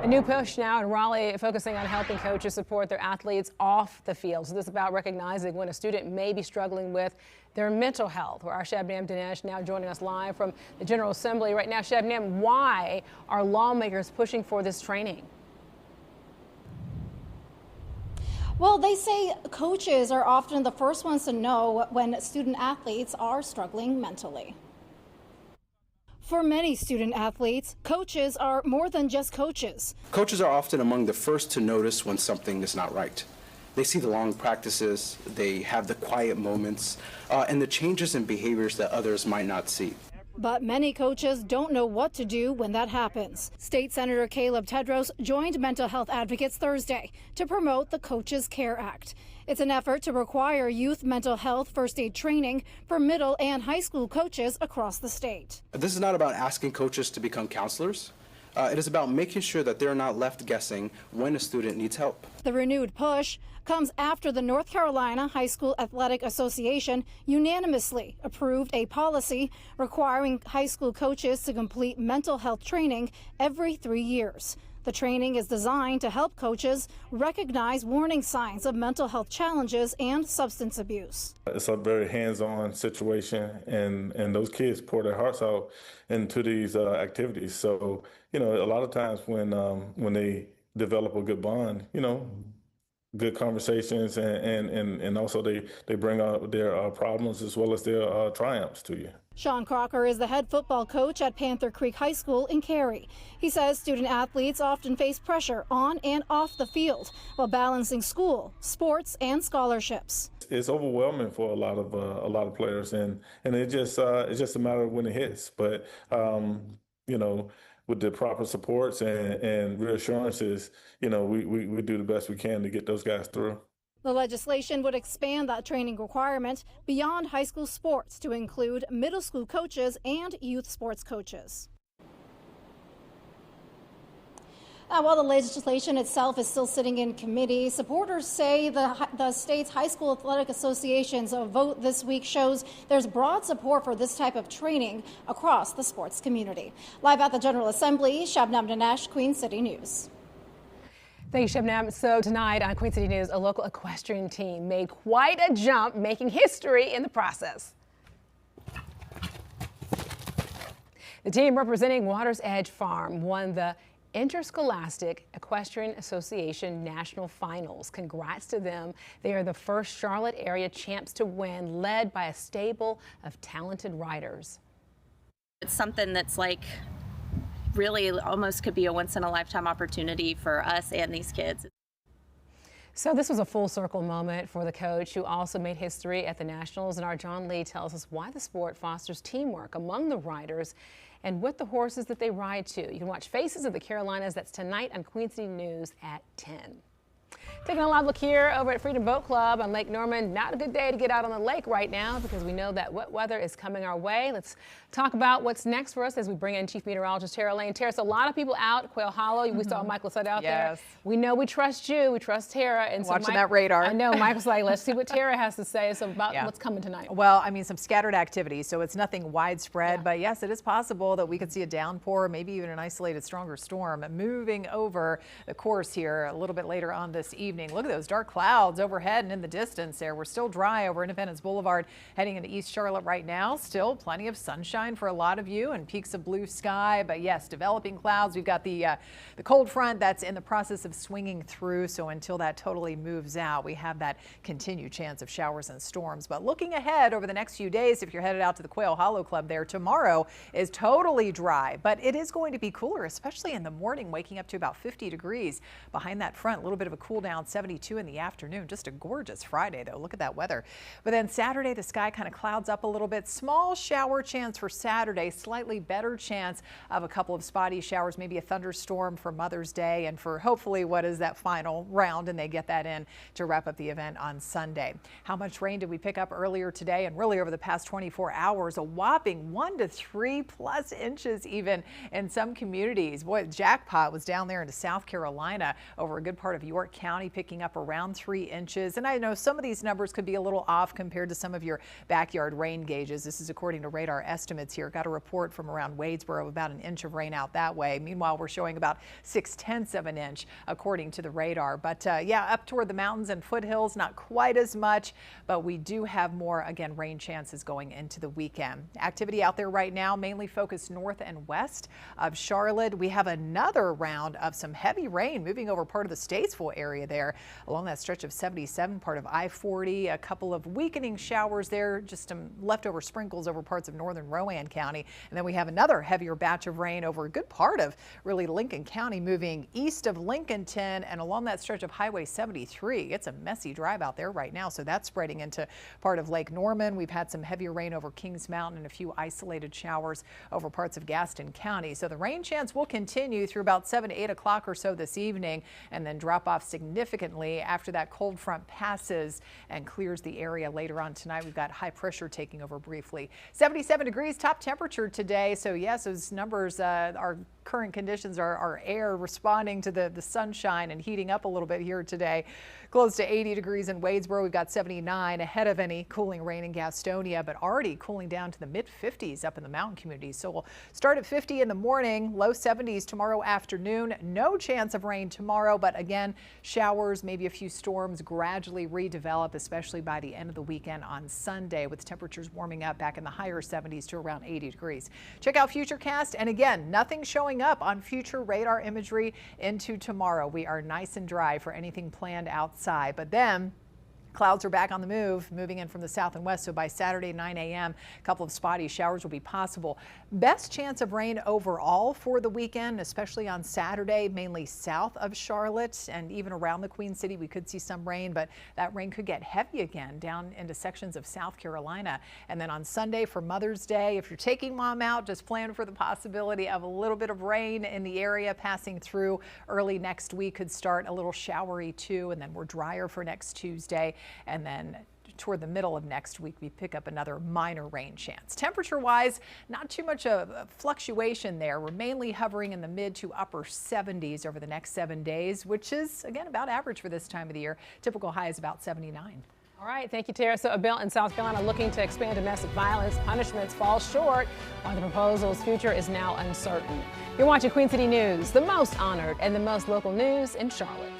A new push now in Raleigh focusing on helping coaches support their athletes off the field. So this is about recognizing when a student may be struggling with their mental health. Where our Shabnam Dinesh now joining us live from the General Assembly right now. Shabnam, why are lawmakers pushing for this training? Well, they say coaches are often the first ones to know when student athletes are struggling mentally. For many student athletes, coaches are more than just coaches. Coaches are often among the first to notice when something is not right. They see the long practices, they have the quiet moments, and the changes in behaviors that others might not see. But many coaches don't know what to do when that happens. State Senator Caleb Tedros joined mental health advocates Thursday to promote the Coaches Care Act. It's an effort to require youth mental health first aid training for middle and high school coaches across the state. This is not about asking coaches to become counselors. It is about making sure that they're not left guessing when a student needs help. The renewed push comes after the North Carolina High School Athletic Association unanimously approved a policy requiring high school coaches to complete mental health training every 3 years. The training is designed to help coaches recognize warning signs of mental health challenges and substance abuse. It's a very hands-on situation, and those kids pour their hearts out into these activities. So, a lot of times when they develop a good bond, good conversations, and also they bring out their problems as well as their triumphs to you. Sean Crocker is the head football coach at Panther Creek High School in Cary. He says student athletes often face pressure on and off the field while balancing school, sports, and scholarships. It's overwhelming for a lot of players, and it's just a matter of when it hits. But with the proper supports and reassurances, we do the best we can to get those guys through. The legislation would expand that training requirement beyond high school sports to include middle school coaches and youth sports coaches. While the legislation itself is still sitting in committee, supporters say the state's high school athletic association's vote this week shows there's broad support for this type of training across the sports community. Live at the General Assembly, Shabnam Dinesh, Queen City News. Thank you, Shabnam. So tonight on Queen City News, a local equestrian team made quite a jump, making history in the process. The team representing Waters Edge Farm won the Interscholastic Equestrian Association National Finals. Congrats to them. They are the first Charlotte area champs to win, led by a stable of talented riders. It's something that's really almost could be a once-in-a-lifetime opportunity for us and these kids. So this was a full circle moment for the coach, who also made history at the Nationals, and our John Lee tells us why the sport fosters teamwork among the riders and with the horses that they ride to. You can watch Faces of the Carolinas. That's tonight on Queen City News at 10. Taking a live look here over at Freedom Boat Club on Lake Norman. Not a good day to get out on the lake right now because we know that wet weather is coming our way. Let's talk about what's next for us as we bring in Chief Meteorologist Tara Lane. Tara, so a lot of people out, Quail Hollow. We saw Michael said out there. We know we trust you. We trust Tara. And watching that radar. I know. Michael's like, let's see what Tara has to say about what's coming tonight. Well, I mean, some scattered activity, so it's nothing widespread. But yes, it is possible that we could see a downpour, maybe even an isolated stronger storm moving over the course here a little bit later on this evening. Look at those dark clouds overhead and in the distance there. We're still dry over Independence Boulevard heading into East Charlotte right now. Still plenty of sunshine for a lot of you and peaks of blue sky. But yes, developing clouds. We've got the cold front that's in the process of swinging through. So until that totally moves out, we have that continued chance of showers and storms. But looking ahead over the next few days, if you're headed out to the Quail Hollow Club there, tomorrow is totally dry, but it is going to be cooler, especially in the morning, waking up to about 50 degrees behind that front. A little bit of a cool down, 72 in the afternoon. Just a gorgeous Friday, though. Look at that weather. But then Saturday, the sky kind of clouds up a little bit. Small shower chance for Saturday, slightly better chance of a couple of spotty showers, maybe a thunderstorm for Mother's Day and for hopefully what is that final round, and they get that in to wrap up the event on Sunday. How much rain did we pick up earlier today and really over the past 24 hours? A whopping 1 to 3+ inches even in some communities. Boy, jackpot was down there into South Carolina over a good part of York County, picking up around 3 inches. And I know some of these numbers could be a little off compared to some of your backyard rain gauges. This is according to radar estimates here. Got a report from around Wadesboro of about 1 inch of rain out that way. Meanwhile, we're showing about 0.6 of an inch according to the radar. But yeah, up toward the mountains and foothills, not quite as much, but we do have more, again, rain chances going into the weekend. Activity out there right now mainly focused north and west of Charlotte. We have another round of some heavy rain moving over part of the Statesville area there along that stretch of 77, part of I-40. A couple of weakening showers there, just some leftover sprinkles over parts of northern Rowan County. And then we have another heavier batch of rain over a good part of really Lincoln County, moving east of Lincolnton and along that stretch of Highway 73. It's a messy drive out there right now, so that's spreading into part of Lake Norman. We've had some heavier rain over Kings Mountain and a few isolated showers over parts of Gaston County. So the rain chance will continue through about 7 to 8 o'clock or so this evening and then drop off significantly after that cold front passes and clears the area later on tonight. We've got high pressure taking over briefly. 77 degrees top temperature today. So yes, those numbers are current conditions, our air responding to the sunshine and heating up a little bit here today. Close to 80 degrees in Wadesboro. We've got 79 ahead of any cooling rain in Gastonia, but already cooling down to the mid-50s up in the mountain communities. So we'll start at 50 in the morning, low 70s tomorrow afternoon. No chance of rain tomorrow, but again, showers, maybe a few storms gradually redevelop, especially by the end of the weekend on Sunday, with temperatures warming up back in the higher 70s to around 80 degrees. Check out Futurecast, and again, nothing showing up on future radar imagery into tomorrow. We are nice and dry for anything planned outside, but then clouds are back on the move, moving in from the south and west. So by Saturday, 9 a.m., a couple of spotty showers will be possible. Best chance of rain overall for the weekend, especially on Saturday, mainly south of Charlotte and even around the Queen City. We could see some rain, but that rain could get heavy again down into sections of South Carolina. And then on Sunday for Mother's Day, if you're taking mom out, just plan for the possibility of a little bit of rain in the area passing through early next week. Could start a little showery too, and then we're drier for next Tuesday. And then toward the middle of next week, we pick up another minor rain chance. Temperature-wise, not too much of a fluctuation there. We're mainly hovering in the mid to upper 70s over the next 7 days, which is, again, about average for this time of the year. Typical high is about 79. All right, thank you, Tara. So a bill in South Carolina looking to expand domestic violence punishments falls short, while the proposal's future is now uncertain. You're watching Queen City News, the most honored and the most local news in Charlotte.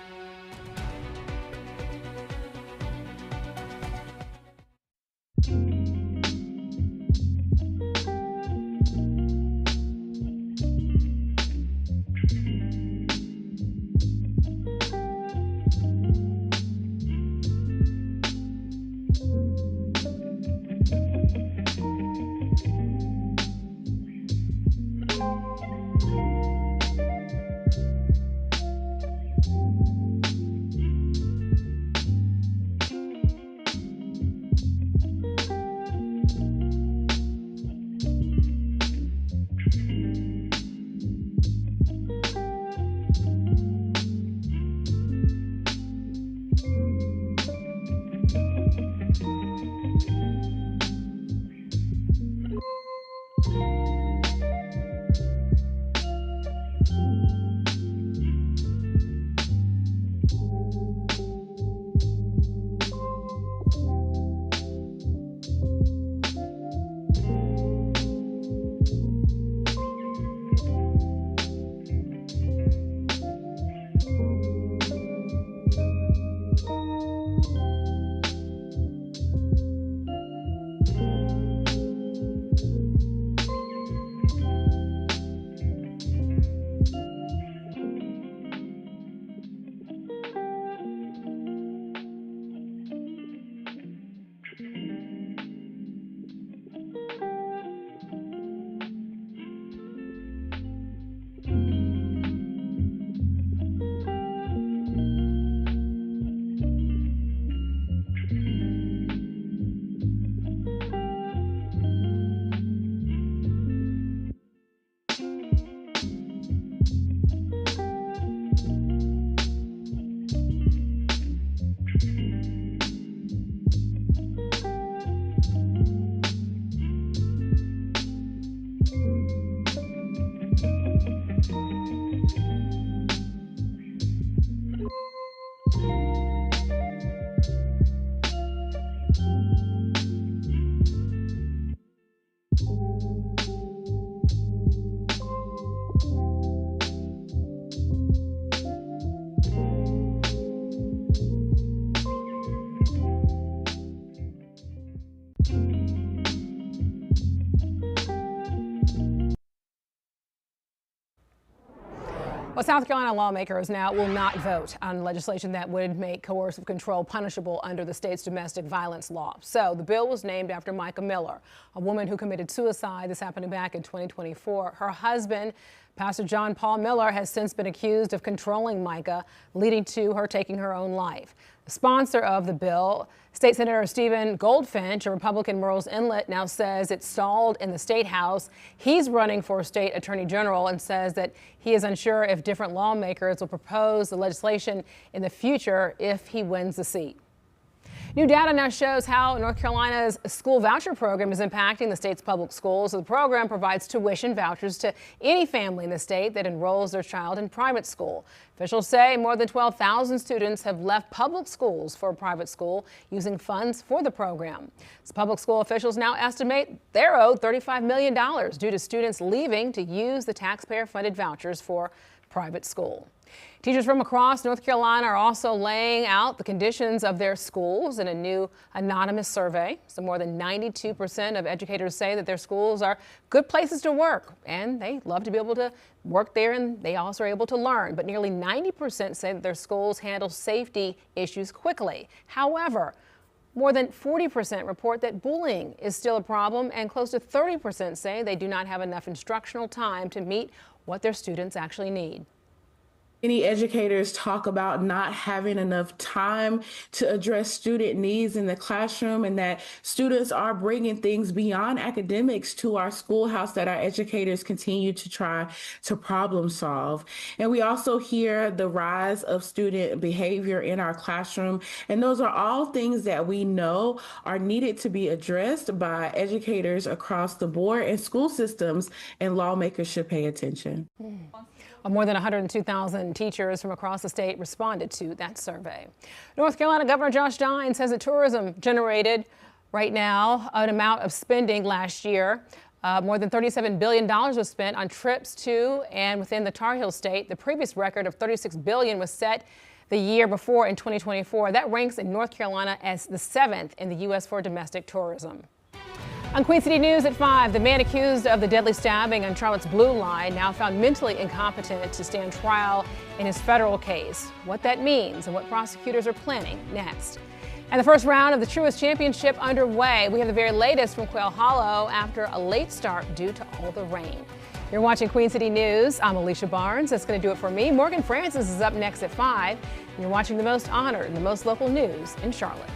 Well, South Carolina lawmakers now will not vote on legislation that would make coercive control punishable under the state's domestic violence law. So the bill was named after Micah Miller, a woman who committed suicide. This happened back in 2024. Her husband, Pastor John Paul Miller, has since been accused of controlling Micah, leading to her taking her own life. The sponsor of the bill, State Senator Stephen Goldfinch, a Republican Murrells Inlet, now says it stalled in the State House. He's running for State Attorney General and says that he is unsure if different lawmakers will propose the legislation in the future if he wins the seat. New data now shows how North Carolina's school voucher program is impacting the state's public schools. The program provides tuition vouchers to any family in the state that enrolls their child in private school. Officials say more than 12,000 students have left public schools for a private school using funds for the program. So public school officials now estimate they're owed $35 million due to students leaving to use the taxpayer-funded vouchers for private school. Teachers from across North Carolina are also laying out the conditions of their schools in a new anonymous survey. So more than 92% of educators say that their schools are good places to work, and they love to be able to work there, and they also are able to learn. But nearly 90% say that their schools handle safety issues quickly. However, more than 40% report that bullying is still a problem, and close to 30% say they do not have enough instructional time to meet what their students actually need. Many educators talk about not having enough time to address student needs in the classroom, and that students are bringing things beyond academics to our schoolhouse that our educators continue to try to problem solve. And we also hear the rise of student behavior in our classroom, and those are all things that we know are needed to be addressed by educators across the board, and school systems and lawmakers should pay attention. More than 102,000 teachers from across the state responded to that survey. North Carolina Governor Josh Stein says that tourism generated right now an amount of spending last year. More than $37 billion was spent on trips to and within the Tar Heel State. The previous record of $36 billion was set the year before in 2024. That ranks in North Carolina as the 7th in the U.S. for domestic tourism. On Queen City News at 5, the man accused of the deadly stabbing on Charlotte's Blue Line now found mentally incompetent to stand trial in his federal case. What that means and what prosecutors are planning next. And the first round of the Truist Championship underway. We have the very latest from Quail Hollow after a late start due to all the rain. You're watching Queen City News. I'm Alicia Barnes. That's going to do it for me. Morgan Francis is up next at 5. And you're watching the most honored and the most local news in Charlotte.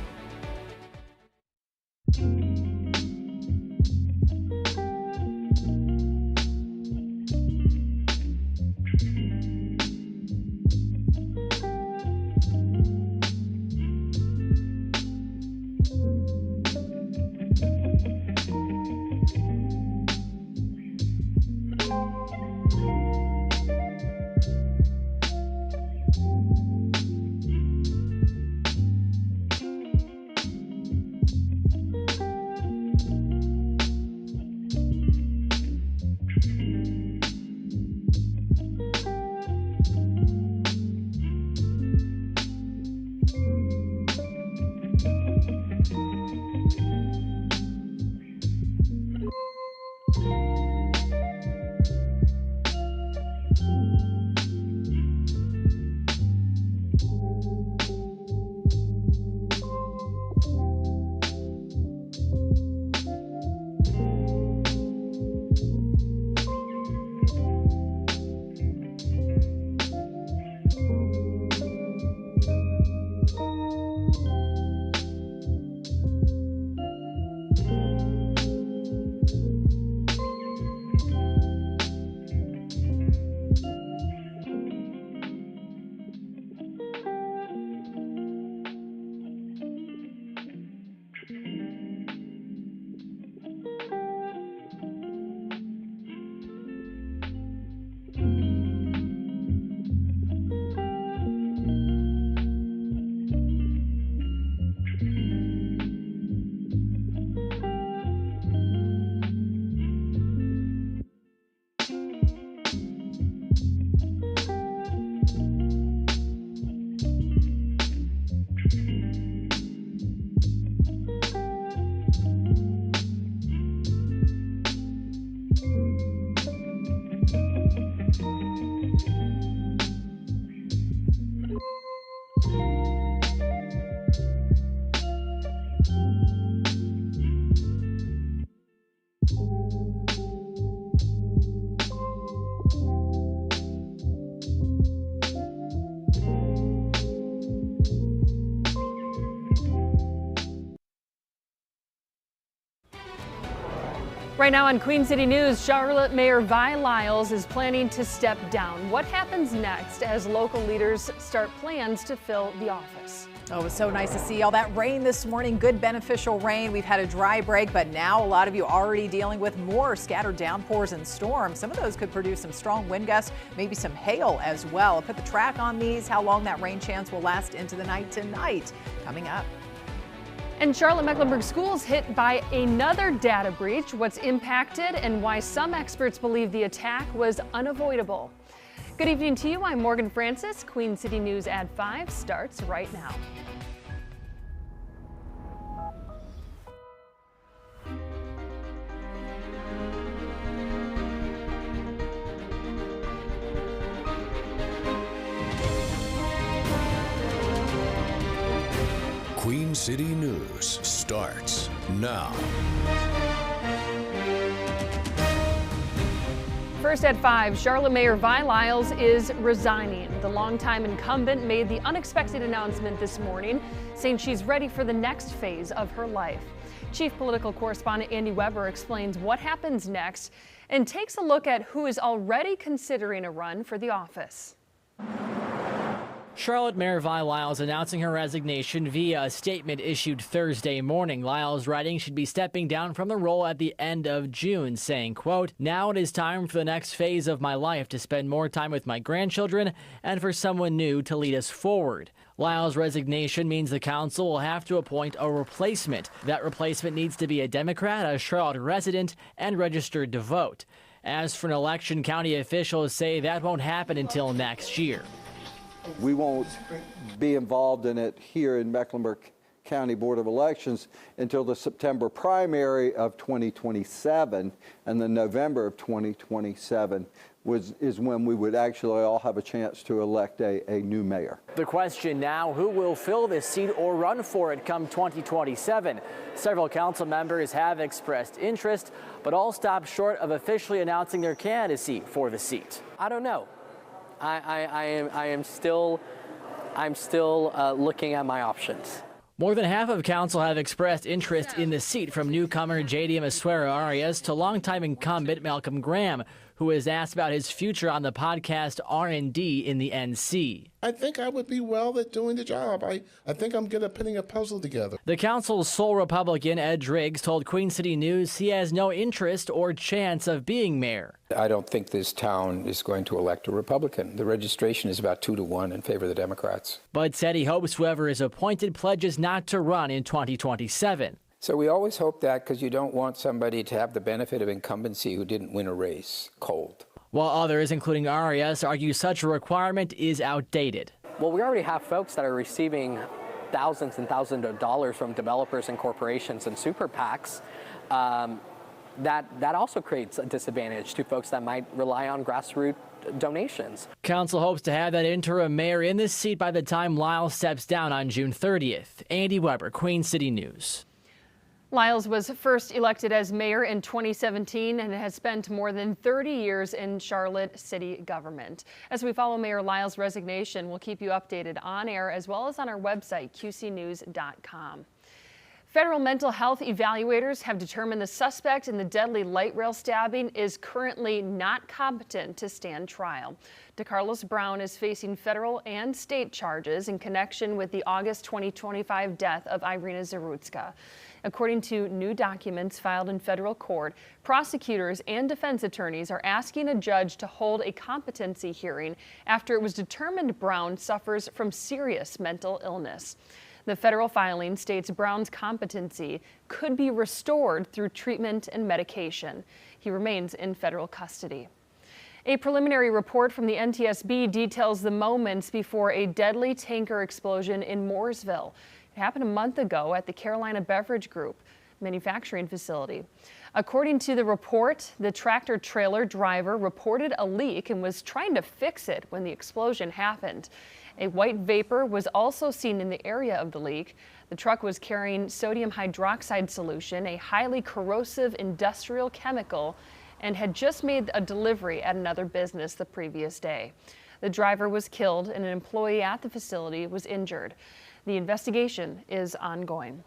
Right now on Queen City News, Charlotte Mayor Vi Lyles is planning to step down. What happens next as local leaders start plans to fill the office? Oh, it was so nice to see all that rain this morning. Good beneficial rain. We've had a dry break, but now a lot of you already dealing with more scattered downpours and storms. Some of those could produce some strong wind gusts, maybe some hail as well. I'll put the track on these, how long that rain chance will last into the night tonight. Coming up. And Charlotte-Mecklenburg schools hit by another data breach, what's impacted and why some experts believe the attack was unavoidable. Good evening to you. I'm Morgan Francis. Queen City News at 5 starts right now. Queen City News starts now. First at 5, Charlotte Mayor Vi Lyles is resigning. The longtime incumbent made the unexpected announcement this morning, saying she's ready for the next phase of her life. Chief political correspondent Andy Weber explains what happens next and takes a look at who is already considering a run for the office. Charlotte Mayor Vi Lyles announcing her resignation via a statement issued Thursday morning. Lyles writing she'd be stepping down from the role at the end of June, saying, quote, "Now it is time for the next phase of my life to spend more time with my grandchildren and for someone new to lead us forward." Lyles' resignation means the council will have to appoint a replacement. That replacement needs to be a Democrat, a Charlotte resident, and registered to vote. As for an election, county officials say that won't happen until next year. We won't be involved in it here in Mecklenburg County Board of Elections until the September primary of 2027, and then November of 2027 is when we would actually all have a chance to elect a new mayor. The question now, who will fill this seat or run for it come 2027? Several council members have expressed interest, but all stopped short of officially announcing their candidacy for the seat. I don't know. I'm still looking at my options. More than half of council have expressed interest in the seat, from newcomer J.D. Masuero Arias to longtime incumbent Malcolm Graham, who was asked about his future on the podcast R&D in the NC. I think I would be well at doing the job. I think I'm good at putting a puzzle together. The council's sole Republican, Ed Driggs, told Queen City News he has no interest or chance of being mayor. I don't think this town is going to elect a Republican. The registration is about 2-1 in favor of the Democrats. But said he hopes whoever is appointed pledges not to run in 2027. So we always hope that, because you don't want somebody to have the benefit of incumbency who didn't win a race cold. While others, including Arias, argue such a requirement is outdated. Well, we already have folks that are receiving thousands and thousands of dollars from developers and corporations and super PACs. That also creates a disadvantage to folks that might rely on grassroots donations. Council hopes to have that interim mayor in this seat by the time Lyles steps down on June 30th. Andy Weber, Queen City News. Lyles was first elected as mayor in 2017 and has spent more than 30 years in Charlotte city government. As we follow Mayor Lyles' resignation, we'll keep you updated on air as well as on our website, qcnews.com. Federal mental health evaluators have determined the suspect in the deadly light rail stabbing is currently not competent to stand trial. DeCarlos Brown is facing federal and state charges in connection with the August 2025 death of Irina Zarutska. According to new documents filed in federal court, prosecutors and defense attorneys are asking a judge to hold a competency hearing after it was determined Brown suffers from serious mental illness. The federal filing states Brown's competency could be restored through treatment and medication. He remains in federal custody. A preliminary report from the NTSB details the moments before a deadly tanker explosion in Mooresville. It happened a month ago at the Carolina Beverage Group manufacturing facility. According to the report, the tractor-trailer driver reported a leak and was trying to fix it when the explosion happened. A white vapor was also seen in the area of the leak. The truck was carrying sodium hydroxide solution, a highly corrosive industrial chemical, and had just made a delivery at another business the previous day. The driver was killed and an employee at the facility was injured. The investigation is ongoing.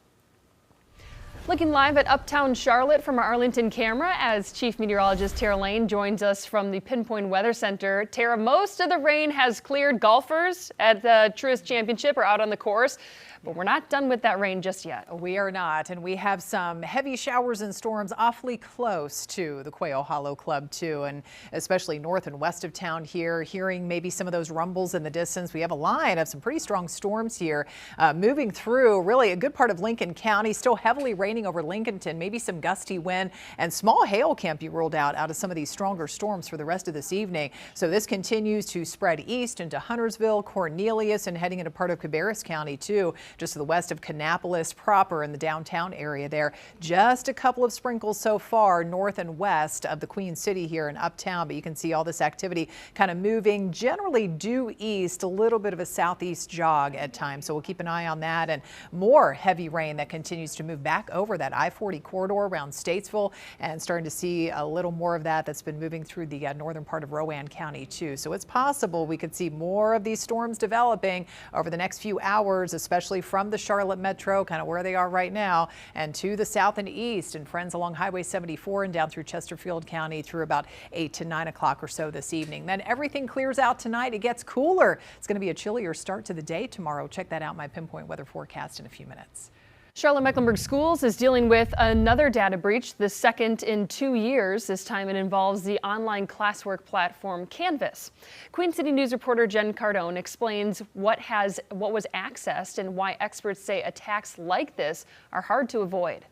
Looking live at Uptown Charlotte from our Arlington camera as Chief Meteorologist Tara Lane joins us from the Pinpoint Weather Center. Tara, most of the rain has cleared. Golfers at the Truist Championship are out on the course, but we're not done with that rain just yet. We are not, and we have some heavy showers and storms awfully close to the Quail Hollow Club too, and especially north and west of town here, hearing maybe some of those rumbles in the distance. We have a line of some pretty strong storms here moving through really a good part of Lincoln County, still heavily raining over Lincolnton, maybe some gusty wind, and small hail can be ruled out of some of these stronger storms for the rest of this evening. So this continues to spread east into Huntersville, Cornelius, and heading into part of Cabarrus County too, just to the west of Kannapolis proper in the downtown area there. Just a couple of sprinkles so far north and west of the Queen City here in Uptown, but you can see all this activity kind of moving generally due east, a little bit of a southeast jog at times. So we'll keep an eye on that, and more heavy rain that continues to move back over that I-40 corridor around Statesville, and starting to see a little more of that that's been moving through the northern part of Rowan County too. So it's possible we could see more of these storms developing over the next few hours, especially from the Charlotte metro, kind of where they are right now, and to the south and east, and friends along Highway 74 and down through Chesterfield County through about 8 to 9 o'clock or so this evening. Then everything clears out tonight. It gets cooler. It's going to be a chillier start to the day tomorrow. Check that out, my Pinpoint weather forecast in a few minutes. Charlotte-Mecklenburg Schools is dealing with another data breach, the second in 2 years. This time it involves the online classwork platform Canvas. Queen City News reporter Jen Cardone explains what was accessed and why experts say attacks like this are hard to avoid.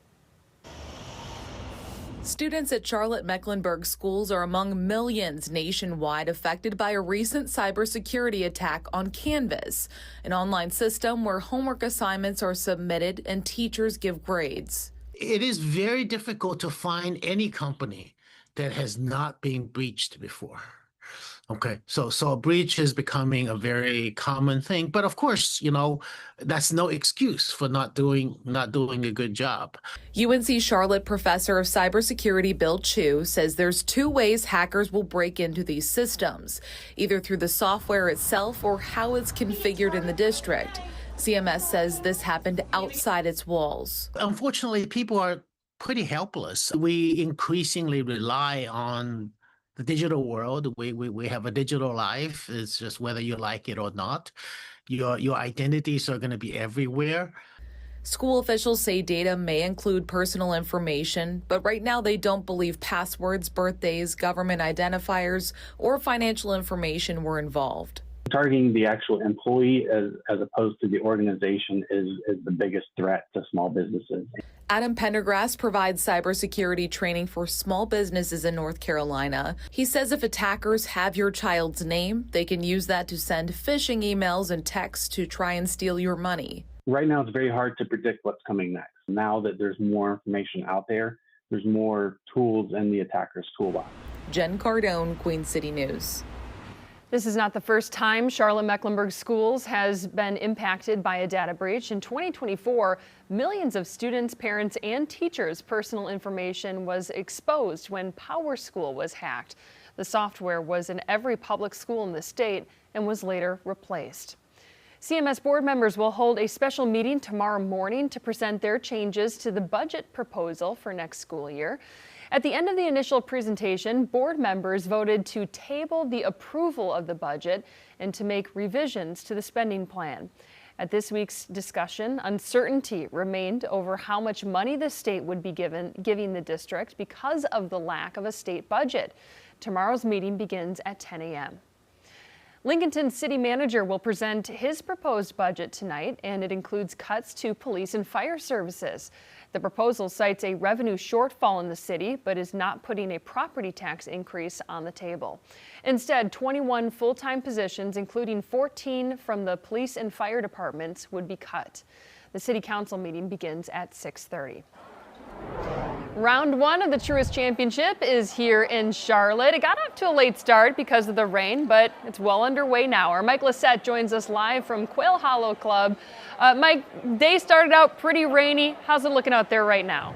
Students at Charlotte-Mecklenburg schools are among millions nationwide affected by a recent cybersecurity attack on Canvas, an online system where homework assignments are submitted and teachers give grades. It is very difficult to find any company that has not been breached before. Okay, so a breach is becoming a very common thing, but of course, that's no excuse for not doing a good job. UNC Charlotte professor of cybersecurity Bill Chu says there's two ways hackers will break into these systems, either through the software itself or how it's configured in the district. CMS says this happened outside its walls. Unfortunately, people are pretty helpless. We increasingly rely on the digital world. We have a digital life. It's just whether you like it or not. Your identities are going to be everywhere. School officials say data may include personal information, but right now they don't believe passwords, birthdays, government identifiers, or financial information were involved. Targeting the actual employee as opposed to the organization is the biggest threat to small businesses. Adam Pendergrass provides cybersecurity training for small businesses in North Carolina. He says if attackers have your child's name, they can use that to send phishing emails and texts to try and steal your money. Right now, it's very hard to predict what's coming next. Now that there's more information out there, there's more tools in the attacker's toolbox. Jen Cardone, Queen City News. This is not the first time Charlotte-Mecklenburg Schools has been impacted by a data breach. In 2024, millions of students, parents, and teachers' personal information was exposed when PowerSchool was hacked. The software was in every public school in the state and was later replaced. CMS board members will hold a special meeting tomorrow morning to present their changes to the budget proposal for next school year. At the end of the initial presentation, board members voted to table the approval of the budget and to make revisions to the spending plan. At this week's discussion, uncertainty remained over how much money the state would be giving the district because of the lack of a state budget. Tomorrow's meeting begins at 10 a.m. Lincolnton City Manager will present his proposed budget tonight, and it includes cuts to police and fire services. The proposal cites a revenue shortfall in the city, but is not putting a property tax increase on the table. Instead, 21 full-time positions, including 14 from the police and fire departments, would be cut. The City Council meeting begins at 6:30. Round one of the Truist Championship is here in Charlotte. It got off to a late start because of the rain, but it's well underway now. Our Mike Lissette joins us live from Quail Hollow Club. Mike, day started out pretty rainy. How's it looking out there right now?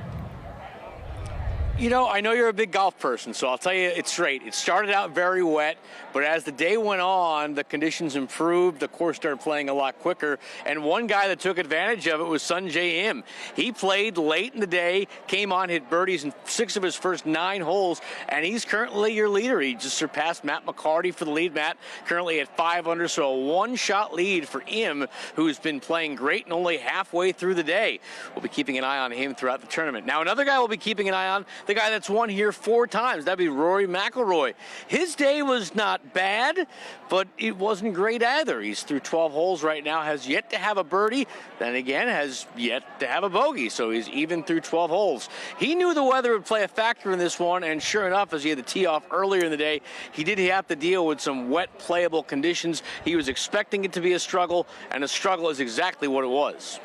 You know, I know you're a big golf person, so I'll tell you it's straight. It started out very wet, but as the day went on, the conditions improved. The course started playing a lot quicker, and one guy that took advantage of it was Sunjae Im. He played late in the day, came on, hit birdies in 6 of his first 9 holes, and he's currently your leader. He just surpassed Matt McCarty for the lead. Matt currently at 5 under, so a one-shot lead for Im, who's been playing great and only halfway through the day. We'll be keeping an eye on him throughout the tournament. Now, another guy we'll be keeping an eye on, the guy that's won here 4 times. That'd be Rory McIlroy. His day was not bad, but it wasn't great either. He's through 12 holes right now, has yet to have a birdie, then again has yet to have a bogey, so he's even through 12 holes. He knew the weather would play a factor in this one, and sure enough, as he had the tee off earlier in the day, he did have to deal with some wet, playable conditions. He was expecting it to be a struggle, and a struggle is exactly what it was.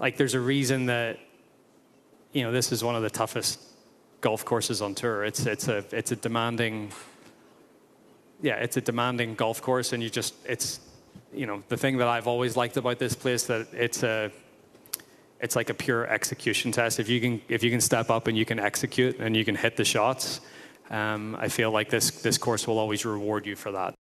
Like, there's a reason that, you know, this is one of the toughest golf courses on tour. It's a demanding golf course, and it's you know, the thing that I've always liked about this place, that it's like a pure execution test. If you can step up and you can execute and you can hit the shots, I feel like this course will always reward you for that.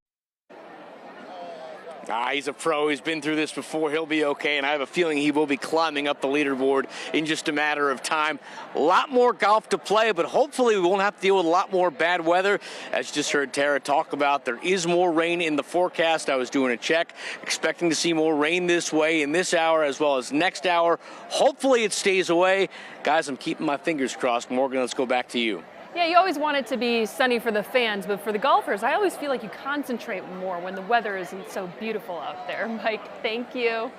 He's a pro. He's been through this before. He'll be okay, and I have a feeling he will be climbing up the leaderboard in just a matter of time. A lot more golf to play, but hopefully we won't have to deal with a lot more bad weather. As you just heard Tara talk about, there is more rain in the forecast. I was doing a check, expecting to see more rain this way in this hour as well as next hour. Hopefully it stays away. Guys, I'm keeping my fingers crossed. Morgan, let's go back to you. Yeah, you always want it to be sunny for the fans, but for the golfers, I always feel like you concentrate more when the weather isn't so beautiful out there. Mike, thank you.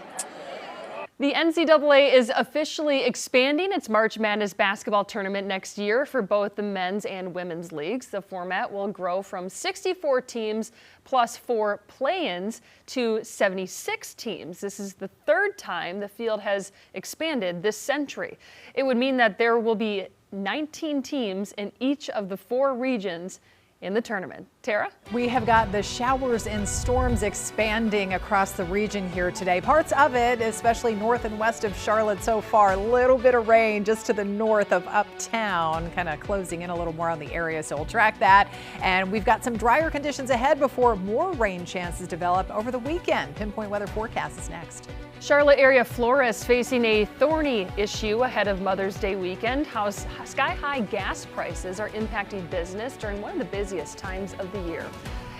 The NCAA is officially expanding its March Madness basketball tournament next year for both the men's and women's leagues. The format will grow from 64 teams plus 4 play-ins to 76 teams. This is the 3rd time the field has expanded this century. It would mean that there will be 19 teams in each of the 4 regions in the tournament. Tara? We have got the showers and storms expanding across the region here today. Parts of it, especially north and west of Charlotte so far, a little bit of rain just to the north of uptown, kind of closing in a little more on the area, so we'll track that. And we've got some drier conditions ahead before more rain chances develop over the weekend. Pinpoint weather forecast is next. Charlotte area florists facing a thorny issue ahead of Mother's Day weekend. How sky-high gas prices are impacting business during one of the busiest times of the year.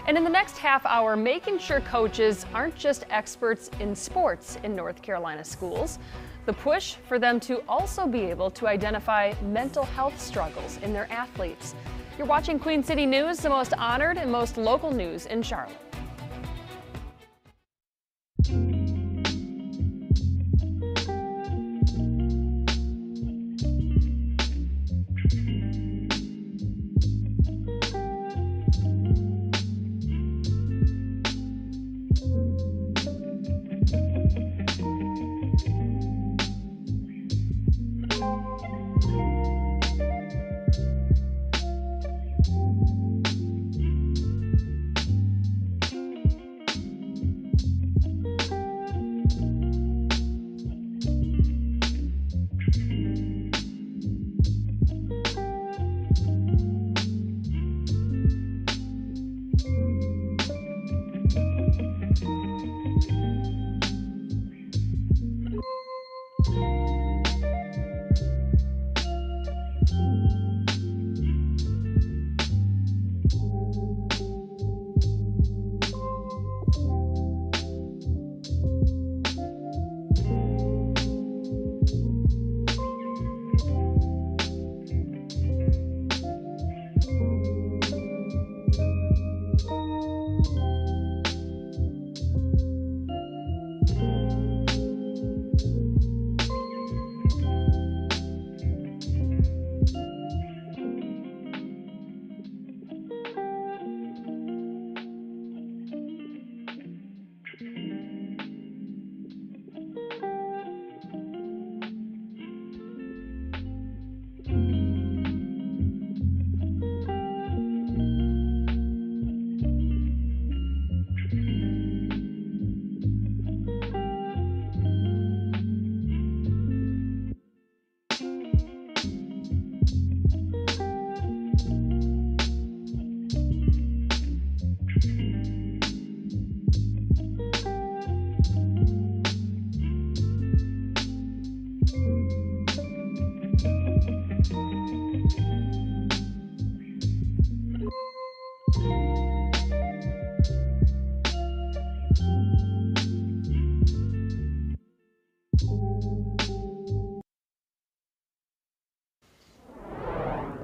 And in the next half hour, making sure coaches aren't just experts in sports in North Carolina schools. The push for them to also be able to identify mental health struggles in their athletes. You're watching Queen City News, the most honored and most local news in Charlotte.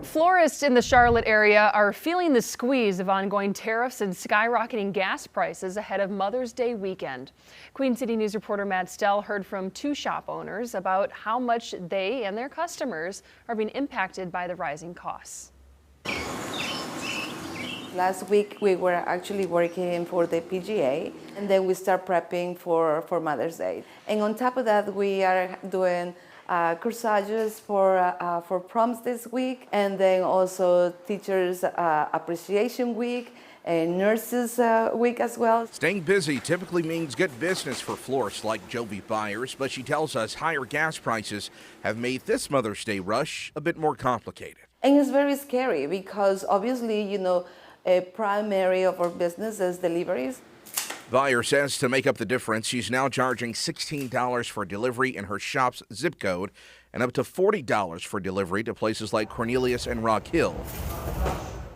Florists in the Charlotte area are feeling the squeeze of ongoing tariffs and skyrocketing gas prices ahead of Mother's Day weekend. Queen City News reporter Matt Stell heard from two shop owners about how much they and their customers are being impacted by the rising costs. Last week we were actually working for the PGA, and then we start prepping for Mother's Day. And on top of that, we are doing corsages for proms this week, and then also Teachers Appreciation Week and Nurses Week as well. Staying busy typically means good business for florists like Jovi buyers, but she tells us higher gas prices have made this Mother's Day rush a bit more complicated. And it's very scary because obviously, you know, a primary of our business is deliveries. Buyer says to make up the difference, she's now charging $16 for delivery in her shop's zip code and up to $40 for delivery to places like Cornelius and Rock Hill.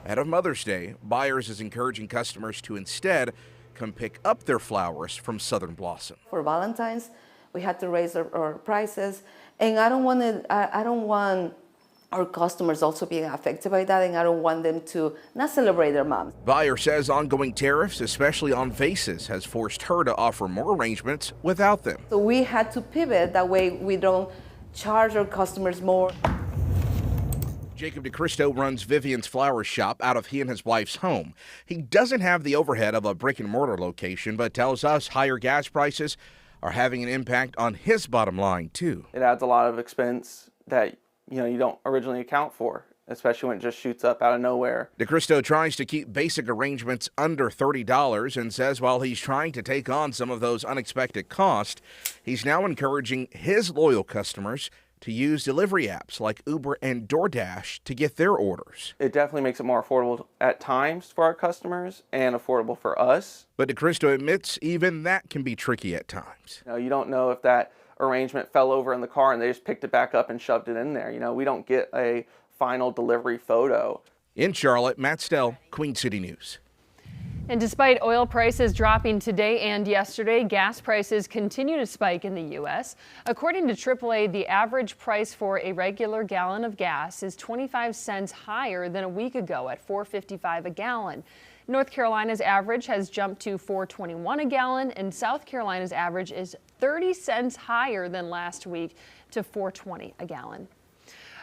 Ahead of Mother's Day, Buyers is encouraging customers to instead come pick up their flowers from Southern Blossom. For Valentine's, we had to raise our prices, and I don't want our customers also being affected by that, and I don't want them to not celebrate their moms. Buyer says ongoing tariffs, especially on vases, has forced her to offer more arrangements without them. So we had to pivot, that way we don't charge our customers more. Jacob DeCristo runs Vivian's Flower Shop out of he and his wife's home. He doesn't have the overhead of a brick and mortar location, but tells us higher gas prices are having an impact on his bottom line too. It adds a lot of expense that you don't originally account for, especially when it just shoots up out of nowhere. DeCristo tries to keep basic arrangements under $30 and says while he's trying to take on some of those unexpected costs, he's now encouraging his loyal customers to use delivery apps like Uber and DoorDash to get their orders. It definitely makes it more affordable at times for our customers and affordable for us. But DeCristo admits even that can be tricky at times. You don't know if that arrangement fell over in the car and they just picked it back up and shoved it in there. We don't get a final delivery photo. In Charlotte, Matt Stell, Queen City News. And despite oil prices dropping today and yesterday, gas prices continue to spike in the U.S. According to AAA, the average price for a regular gallon of gas is 25 cents higher than a week ago at $4.55 a gallon. North Carolina's average has jumped to $4.21 a gallon, and South Carolina's average is 30 cents higher than last week to $4.20 a gallon.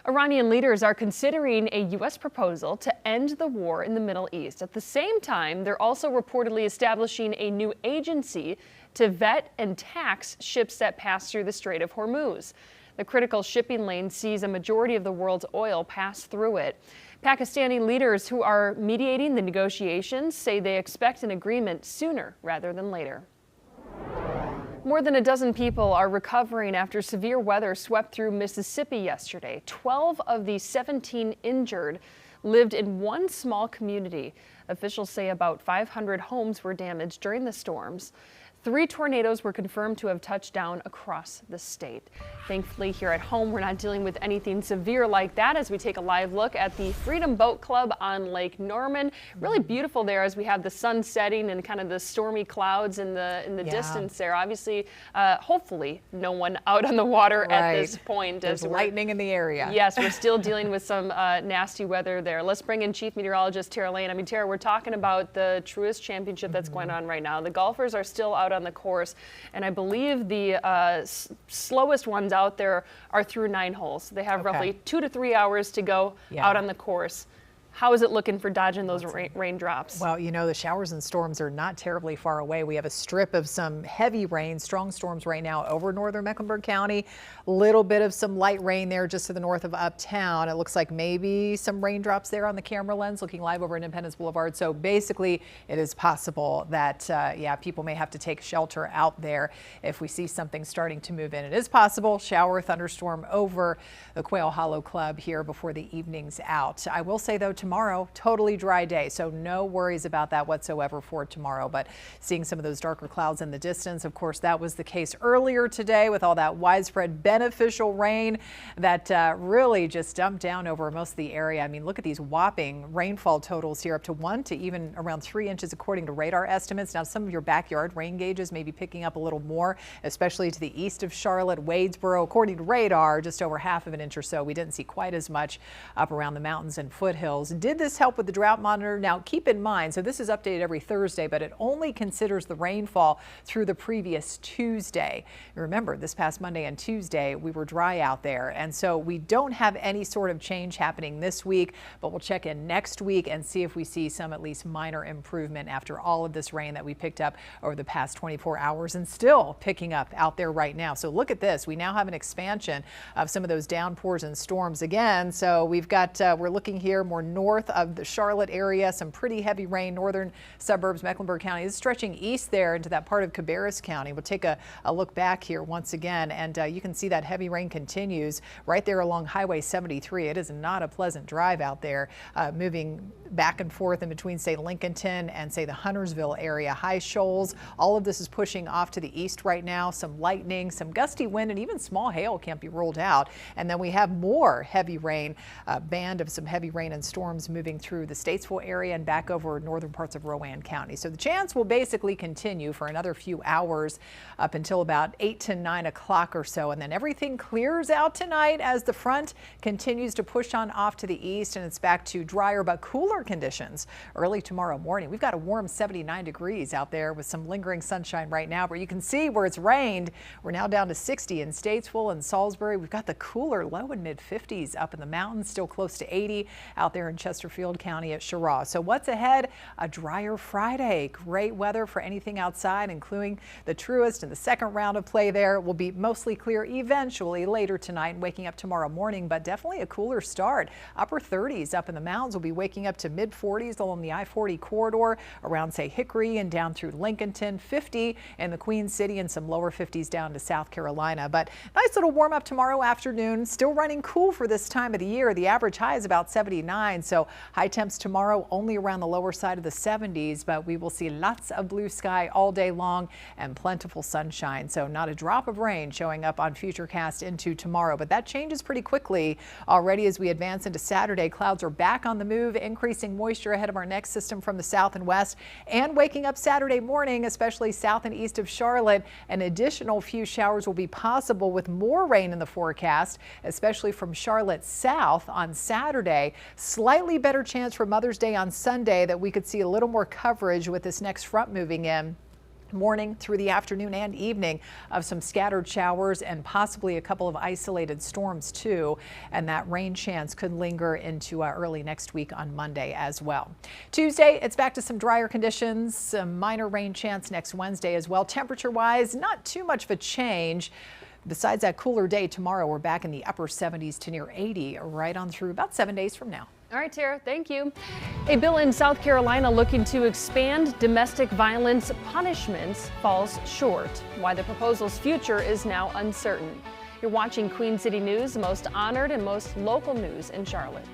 Iranian leaders are considering a U.S. proposal to end the war in the Middle East. At the same time, they're also reportedly establishing a new agency to vet and tax ships that pass through the Strait of Hormuz. The critical shipping lane sees a majority of the world's oil pass through it. Pakistani leaders who are mediating the negotiations say they expect an agreement sooner rather than later. More than a dozen people are recovering after severe weather swept through Mississippi yesterday. 12 of the 17 injured lived in one small community. Officials say about 500 homes were damaged during the storms. 3 tornadoes were confirmed to have touched down across the state. Thankfully, here at home, we're not dealing with anything severe like that as we take a live look at the Freedom Boat Club on Lake Norman. Really beautiful there as we have the sun setting and kind of the stormy clouds in the distance there. Obviously, hopefully, no one out on the water at this point. There's lightning in the area. Yes, we're still dealing with some nasty weather there. Let's bring in Chief Meteorologist Tara Lane. I mean, Tara, we're talking about the Truist Championship that's going on right now. The golfers are still out on the course, and I believe the slowest ones out there are through 9 holes. They have roughly 2 to 3 hours to go out on the course. How is it looking for dodging those raindrops? Well, the showers and storms are not terribly far away. We have a strip of some heavy rain, strong storms right now over northern Mecklenburg County. A little bit of some light rain there just to the north of Uptown. It looks like maybe some raindrops there on the camera lens looking live over Independence Boulevard. So basically, it is possible that, people may have to take shelter out there if we see something starting to move in. It is possible. Shower, thunderstorm over the Quail Hollow Club here before the evening's out. I will say, though, tomorrow tomorrow, totally dry day. So no worries about that whatsoever for tomorrow. But seeing some of those darker clouds in the distance, of course, that was the case earlier today with all that widespread beneficial rain that really just dumped down over most of the area. I mean, look at these whopping rainfall totals here, up to 1 to even around 3 inches according to radar estimates. Now, some of your backyard rain gauges may be picking up a little more, especially to the east of Charlotte, Wadesboro. According to radar, just over half of an inch or so. We didn't see quite as much up around the mountains and foothills. Did this help with the drought monitor? Now, keep in mind, so this is updated every Thursday, but it only considers the rainfall through the previous Tuesday. Remember, this past Monday and Tuesday, we were dry out there, and so we don't have any sort of change happening this week, but we'll check in next week and see if we see some at least minor improvement after all of this rain that we picked up over the past 24 hours and still picking up out there right now. So look at this. We now have an expansion of some of those downpours and storms again. So we've got, we're looking here more north of the Charlotte area, some pretty heavy rain, northern suburbs, Mecklenburg County is stretching east there into that part of Cabarrus County. We'll take a look back here once again, and you can see that heavy rain continues right there along Highway 73. It is not a pleasant drive out there, moving back and forth in between, say, Lincolnton and, say, the Huntersville area. High shoals, all of this is pushing off to the east right now. Some lightning, some gusty wind, and even small hail can't be ruled out. And then we have more heavy rain, a band of some heavy rain and storms moving through the Statesville area and back over northern parts of Rowan County. So the chance will basically continue for another few hours up until about 8 to 9 o'clock or so. And then everything clears out tonight as the front continues to push on off to the east, and it's back to drier but cooler conditions early tomorrow morning. We've got a warm 79 degrees out there with some lingering sunshine right now, but you can see where it's rained. We're now down to 60 in Statesville and Salisbury. We've got the cooler low and mid 50s up in the mountains, still close to 80 out there in Chesterfield County at Cheraw. So what's ahead? A drier Friday. Great weather for anything outside, including the Truist and the second round of play there. Will be mostly clear eventually later tonight and waking up tomorrow morning, but definitely a cooler start. Upper 30s up in the mountains. Will be waking up to mid 40s along the I-40 corridor around, say, Hickory and down through Lincolnton. 50 in the Queen City and some lower 50s down to South Carolina. But nice little warm up tomorrow afternoon. Still running cool for this time of the year. The average high is about 79. So high temps tomorrow only around the lower side of the 70s, but we will see lots of blue sky all day long and plentiful sunshine. So not a drop of rain showing up on Futurecast into tomorrow, but that changes pretty quickly already as we advance into Saturday. Clouds are back on the move, increasing moisture ahead of our next system from the south and west, and waking up Saturday morning, especially south and east of Charlotte. An additional few showers will be possible with more rain in the forecast, especially from Charlotte south on Saturday. Slightly better chance for Mother's Day on Sunday that we could see a little more coverage with this next front moving in. Morning through the afternoon and evening of some scattered showers and possibly a couple of isolated storms too, and that rain chance could linger into early next week on Monday as well. Tuesday, it's back to some drier conditions, some minor rain chance next Wednesday as well. Temperature wise, not too much of a change. Besides that cooler day tomorrow, we're back in the upper 70s to near 80 right on through about 7 days from now. All right, Tara, thank you. A bill in South Carolina looking to expand domestic violence punishments falls short. Why the proposal's future is now uncertain. You're watching Queen City News, the most honored and most local news in Charlotte.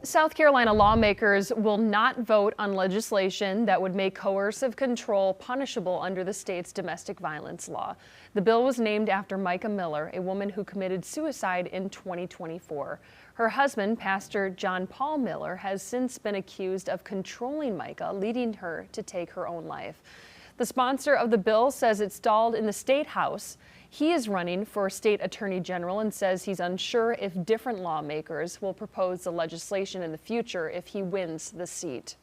South Carolina lawmakers will not vote on legislation that would make coercive control punishable under the state's domestic violence law. The bill was named after Micah Miller, a woman who committed suicide in 2024. Her husband, Pastor John Paul Miller, has since been accused of controlling Micah, leading her to take her own life. The sponsor of the bill says it stalled in the state house. He is running for state attorney general and says he's unsure if different lawmakers will propose the legislation in the future if he wins the seat.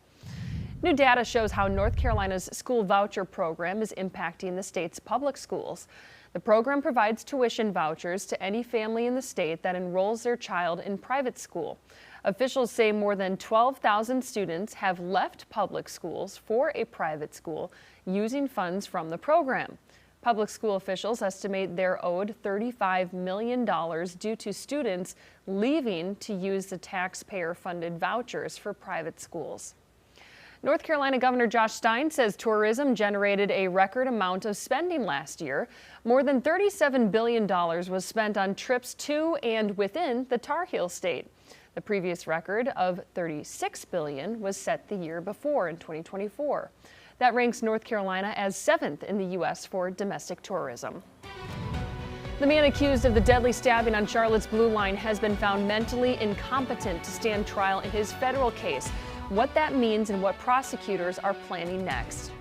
New data shows how North Carolina's school voucher program is impacting the state's public schools. The program provides tuition vouchers to any family in the state that enrolls their child in private school. Officials say more than 12,000 students have left public schools for a private school using funds from the program. Public school officials estimate they're owed $35 million due to students leaving to use the taxpayer-funded vouchers for private schools. North Carolina Governor Josh Stein says tourism generated a record amount of spending last year. More than $37 billion was spent on trips to and within the Tar Heel State. The previous record of $36 billion was set the year before in 2024. That ranks North Carolina as 7th in the U.S. for domestic tourism. The man accused of the deadly stabbing on Charlotte's Blue Line has been found mentally incompetent to stand trial in his federal case. What that means and what prosecutors are planning next.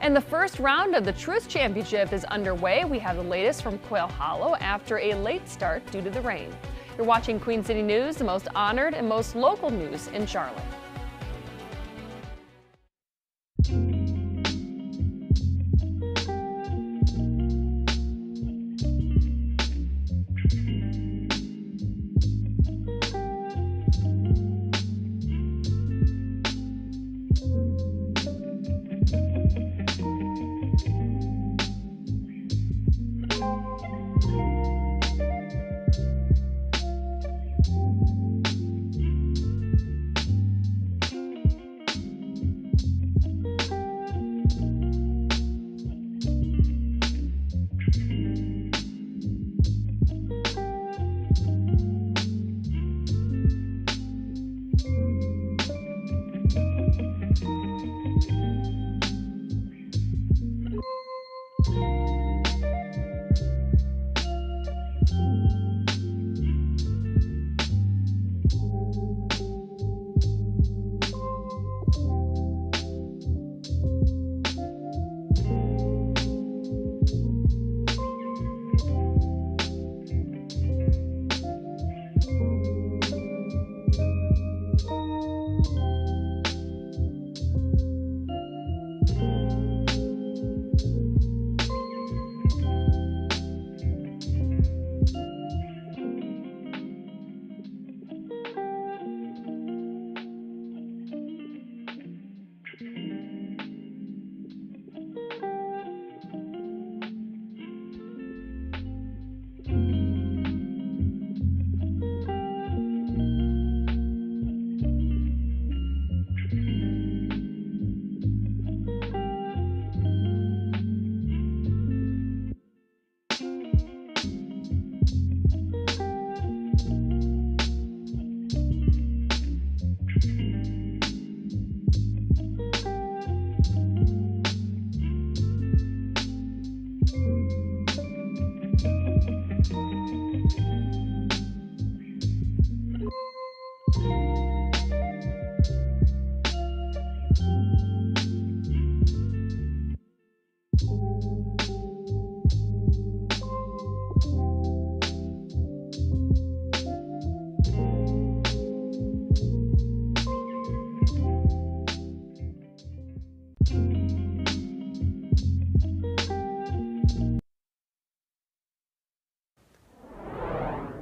And the first round of the Truth Championship is underway. We have the latest from Quail Hollow after a late start due to the rain. You're watching Queen City News, the most honored and most local news in Charlotte.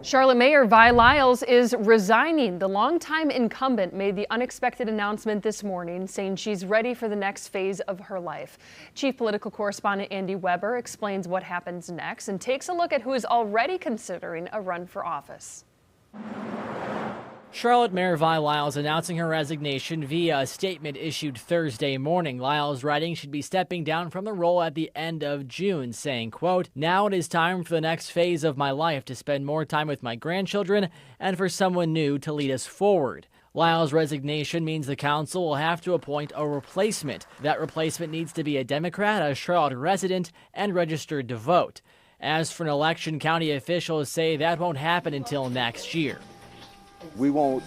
Charlotte Mayor Vi Lyles is resigning. The longtime incumbent made the unexpected announcement this morning, saying she's ready for the next phase of her life. Chief Political Correspondent Andy Weber explains what happens next and takes a look at who is already considering a run for office. Charlotte Mayor Vi Lyles announcing her resignation via a statement issued Thursday morning. Lyles writing she'd be stepping down from the role at the end of June, saying, quote, "Now it is time for the next phase of my life to spend more time with my grandchildren and for someone new to lead us forward." Lyle's resignation means the council will have to appoint a replacement. That replacement needs to be a Democrat, a Charlotte resident, and registered to vote. As for an election, county officials say that won't happen until next year. We won't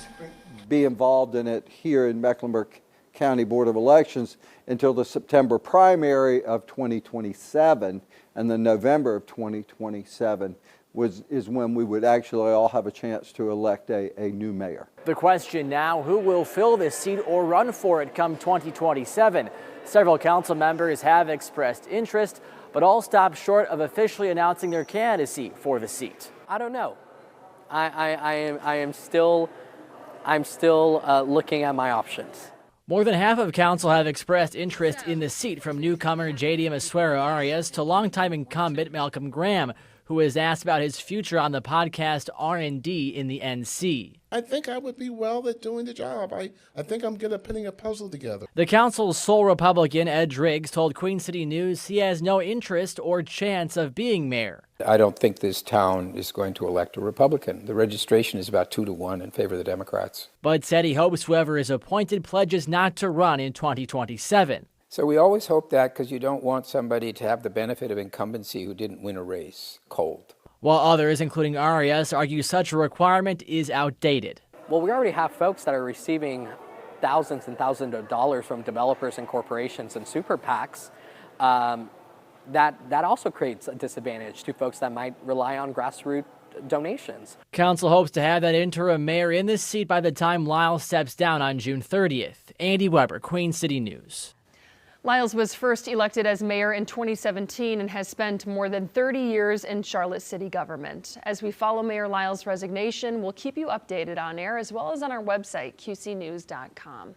be involved in it here in Mecklenburg County Board of Elections until the September primary of 2027, and then November of 2027 is when we would actually all have a chance to elect a new mayor. The question now, who will fill this seat or run for it come 2027? Several council members have expressed interest, but all stopped short of officially announcing their candidacy for the seat. I don't know. I'm still looking at my options. More than half of council have expressed interest in the seat, from newcomer J.D. Masuero Arias to longtime incumbent Malcolm Graham, who was asked about his future on the podcast R&D in the NC. I think I would be well at doing the job. I think I'm good at putting a puzzle together. The council's sole Republican, Ed Driggs, told Queen City News he has no interest or chance of being mayor. I don't think this town is going to elect a Republican. The registration is about 2-1 in favor of the Democrats. But said he hopes whoever is appointed pledges not to run in 2027. So we always hope that, because you don't want somebody to have the benefit of incumbency who didn't win a race cold. While others, including Arias, argue such a requirement is outdated. Well, we already have folks that are receiving thousands and thousands of dollars from developers and corporations and super PACs. That also creates a disadvantage to folks that might rely on grassroots donations. Council hopes to have that interim mayor in this seat by the time Lyle steps down on June 30th. Andy Weber, Queen City News. Lyles was first elected as mayor in 2017 and has spent more than 30 years in Charlotte city government. As we follow Mayor Lyles' resignation, we'll keep you updated on air as well as on our website, qcnews.com.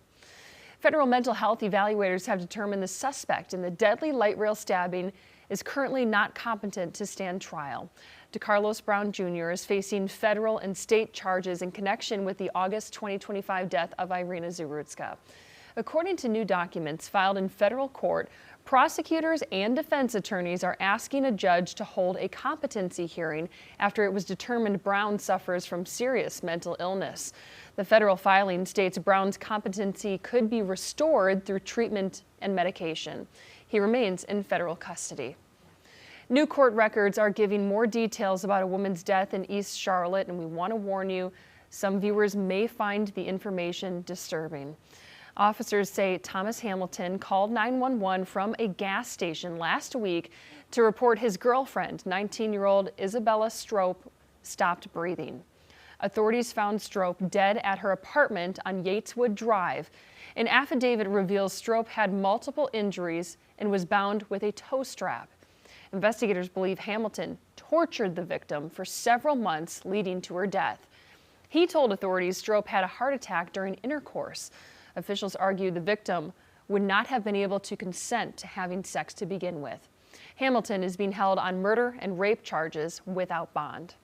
Federal mental health evaluators have determined the suspect in the deadly light rail stabbing is currently not competent to stand trial. DeCarlos Brown Jr. is facing federal and state charges in connection with the August 2025 death of Irina Zurutska. According to new documents filed in federal court, prosecutors and defense attorneys are asking a judge to hold a competency hearing after it was determined Brown suffers from serious mental illness. The federal filing states Brown's competency could be restored through treatment and medication. He remains in federal custody. New court records are giving more details about a woman's death in East Charlotte, and we want to warn you, some viewers may find the information disturbing. Officers say Thomas Hamilton called 911 from a gas station last week to report his girlfriend, 19-year-old Isabella Strope, stopped breathing. Authorities found Strope dead at her apartment on Yateswood Drive. An affidavit reveals Strope had multiple injuries and was bound with a tow strap. Investigators believe Hamilton tortured the victim for several months leading to her death. He told authorities Strope had a heart attack during intercourse. Officials argue the victim would not have been able to consent to having sex to begin with. Hamilton is being held on murder and rape charges without bond.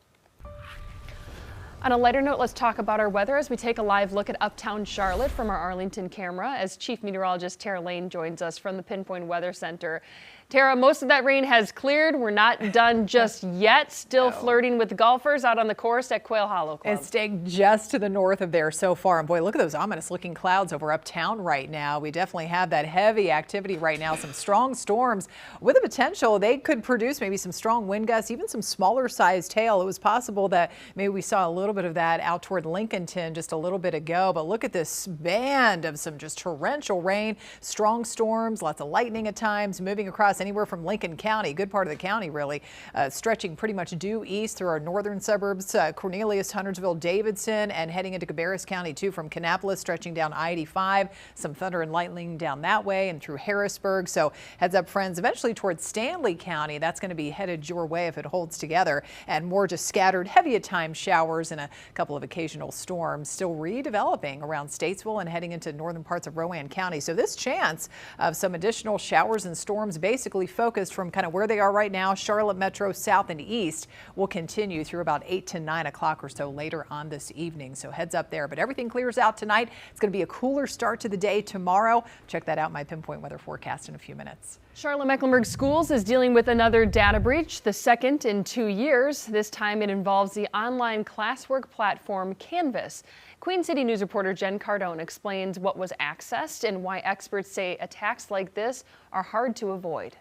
On a lighter note, let's talk about our weather as we take a live look at uptown Charlotte from our Arlington camera as Chief Meteorologist Tara Lane joins us from the Pinpoint Weather Center. Tara, most of that rain has cleared. We're not done just yet. Still flirting with golfers out on the course at Quail Hollow Club. And staying just to the north of there so far. And boy, look at those ominous looking clouds over uptown right now. We definitely have that heavy activity right now. Some strong storms with the potential they could produce maybe some strong wind gusts, even some smaller sized hail. It was possible that maybe we saw a little bit of that out toward Lincolnton just a little bit ago. But look at this band of some just torrential rain, strong storms, lots of lightning at times, moving across anywhere from Lincoln County, good part of the county really, stretching pretty much due east through our northern suburbs, Cornelius, Huntersville, Davidson, and heading into Cabarrus County too from Kannapolis, stretching down I-85, some thunder and lightning down that way and through Harrisburg. So heads up friends, eventually towards Stanley County, that's going to be headed your way if it holds together, and more just scattered heavy at times showers and a couple of occasional storms still redeveloping around Statesville and heading into northern parts of Rowan County. So this chance of some additional showers and storms basically focused from kind of where they are right now, Charlotte Metro south and east, will continue through about 8 to 9 o'clock or so later on this evening. So heads up there, but everything clears out tonight. It's going to be a cooler start to the day tomorrow. Check that out, my Pinpoint weather forecast in a few minutes. Charlotte-Mecklenburg Schools is dealing with another data breach, the second in 2 years. This time it involves the online classwork platform Canvas. Queen City News reporter Jen Cardone explains what was accessed and why experts say attacks like this are hard to avoid.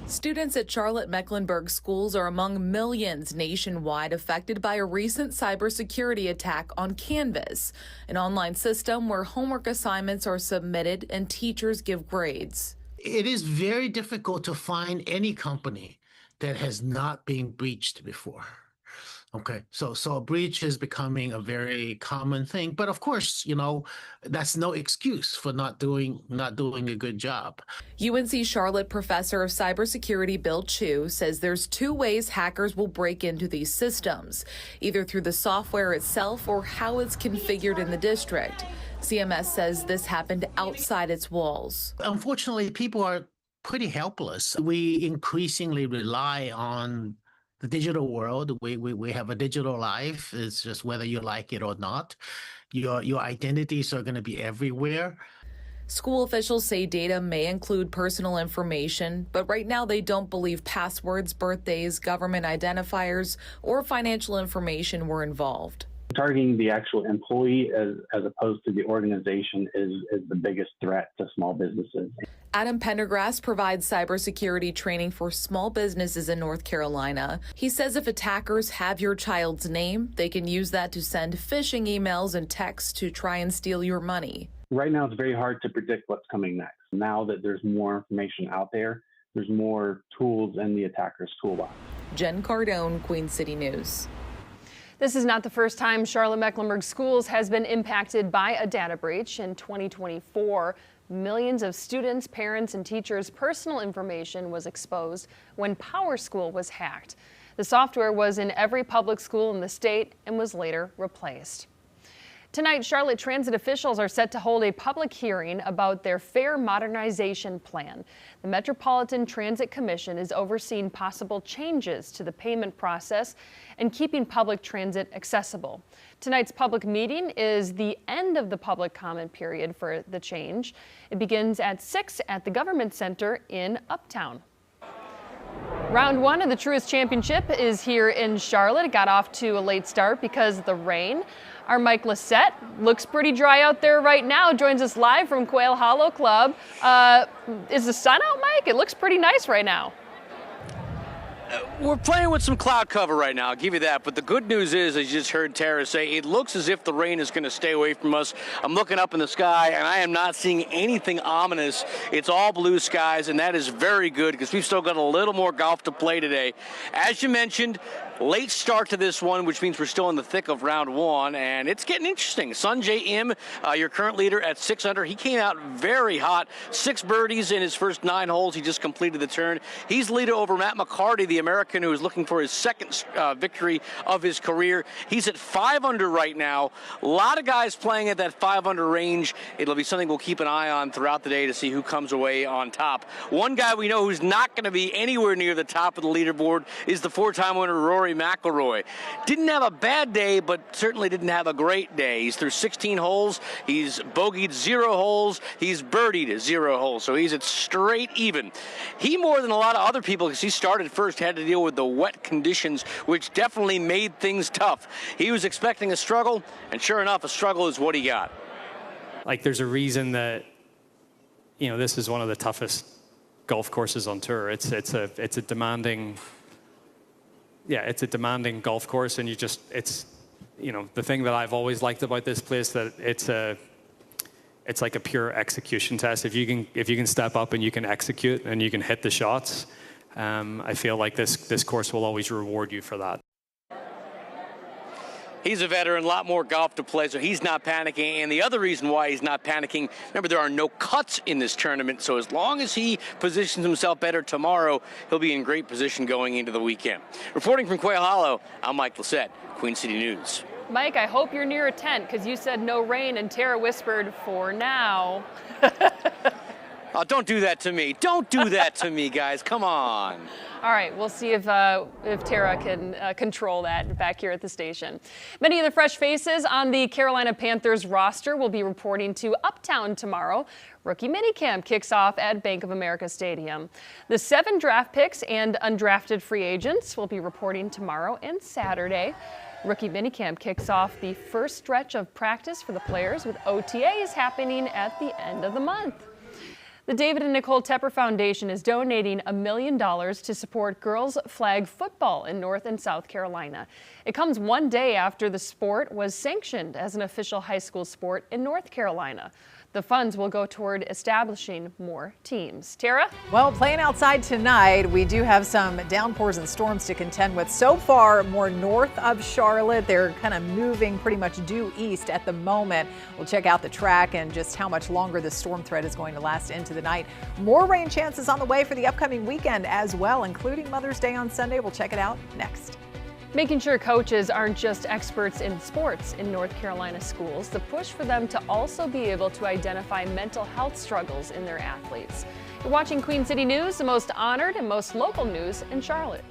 Students at Charlotte-Mecklenburg schools are among millions nationwide affected by a recent cybersecurity attack on Canvas, an online system where homework assignments are submitted and teachers give grades. It is very difficult to find any company that has not been breached before. Okay, so a breach is becoming a very common thing, but of course, that's no excuse for not doing a good job. UNC Charlotte professor of cybersecurity Bill Chu says there's two ways hackers will break into these systems, either through the software itself or how it's configured in the district. CMS says this happened outside its walls. Unfortunately, people are pretty helpless. We increasingly rely on the digital world. We have a digital life. It's just whether you like it or not. Your identities are going to be everywhere. School officials say data may include personal information, but right now they don't believe passwords, birthdays, government identifiers, or financial information were involved. Targeting the actual employee as opposed to the organization is the biggest threat to small businesses. Adam Pendergrass provides cybersecurity training for small businesses in North Carolina. He says if attackers have your child's name, they can use that to send phishing emails and texts to try and steal your money. Right now, it's very hard to predict what's coming next. Now that there's more information out there, there's more tools in the attacker's toolbox. Jen Cardone, Queen City News. This is not the first time Charlotte-Mecklenburg Schools has been impacted by a data breach. In 2024, millions of students, parents, and teachers' personal information was exposed when PowerSchool was hacked. The software was in every public school in the state and was later replaced. Tonight, Charlotte Transit officials are set to hold a public hearing about their fare modernization plan. The Metropolitan Transit Commission is overseeing possible changes to the payment process and keeping public transit accessible. Tonight's public meeting is the end of the public comment period for the change. It begins at 6 at the Government Center in Uptown. Round one of the Truist Championship is here in Charlotte. It got off to a late start because of the rain. Our Mike Lissette looks pretty dry out there right now, joins us live from Quail Hollow Club. Is the sun out, Mike? It looks pretty nice right now. We're playing with some cloud cover right now, I'll give you that. But the good news is, as you just heard Tara say, it looks as if the rain is going to stay away from us. I'm looking up in the sky, and I am not seeing anything ominous. It's all blue skies, and that is very good because we've still got a little more golf to play today. As you mentioned, late start to this one, which means we're still in the thick of round one, and it's getting interesting. Sanjay Im, your current leader at 6 under, he came out very hot. 6 birdies in his first 9 holes. He just completed the turn. He's leader over Matt McCarty, the American who is looking for his second victory of his career. He's at 5 under right now. A lot of guys playing at that 5 under range. It'll be something we'll keep an eye on throughout the day to see who comes away on top. One guy we know who's not going to be anywhere near the top of the leaderboard is the 4-time winner Rory McIlroy. Didn't have a bad day, but certainly didn't have a great day. He's through 16 holes. He's bogeyed 0 holes. He's birdied 0 holes. So he's at straight even. He, more than a lot of other people, because he started first, had to deal with the wet conditions, which definitely made things tough. He was expecting a struggle, and sure enough, a struggle is what he got. Like, there's a reason that, this is one of the toughest golf courses on tour. It's a demanding golf course, and it's the thing that I've always liked about this place, that it's like a pure execution test. If you can step up and you can execute and you can hit the shots, I feel like this course will always reward you for that. He's a veteran, a lot more golf to play, so he's not panicking. And the other reason why he's not panicking, remember, there are no cuts in this tournament, so as long as he positions himself better tomorrow, he'll be in great position going into the weekend. Reporting from Quail Hollow, I'm Mike Lissette, Queen City News. Mike, I hope you're near a tent, because you said no rain, and Tara whispered, for now. Oh, don't do that to me. Don't do that to me, guys. Come on. All right, we'll see if Tara can control that back here at the station. Many of the fresh faces on the Carolina Panthers roster will be reporting to Uptown tomorrow. Rookie minicamp kicks off at Bank of America Stadium. The 7 draft picks and undrafted free agents will be reporting tomorrow and Saturday. Rookie minicamp kicks off the first stretch of practice for the players, with OTAs happening at the end of the month. The David and Nicole Tepper Foundation is donating $1 million to support girls flag football in North and South Carolina. It comes one day after the sport was sanctioned as an official high school sport in North Carolina. The funds will go toward establishing more teams. Tara? Well, playing outside tonight, we do have some downpours and storms to contend with. So far, more north of Charlotte. They're kind of moving pretty much due east at the moment. We'll check out the track and just how much longer the storm threat is going to last into the night. More rain chances on the way for the upcoming weekend as well, including Mother's Day on Sunday. We'll check it out next. Making sure coaches aren't just experts in sports in North Carolina schools, the push for them to also be able to identify mental health struggles in their athletes. You're watching Queen City News, the most honored and most local news in Charlotte.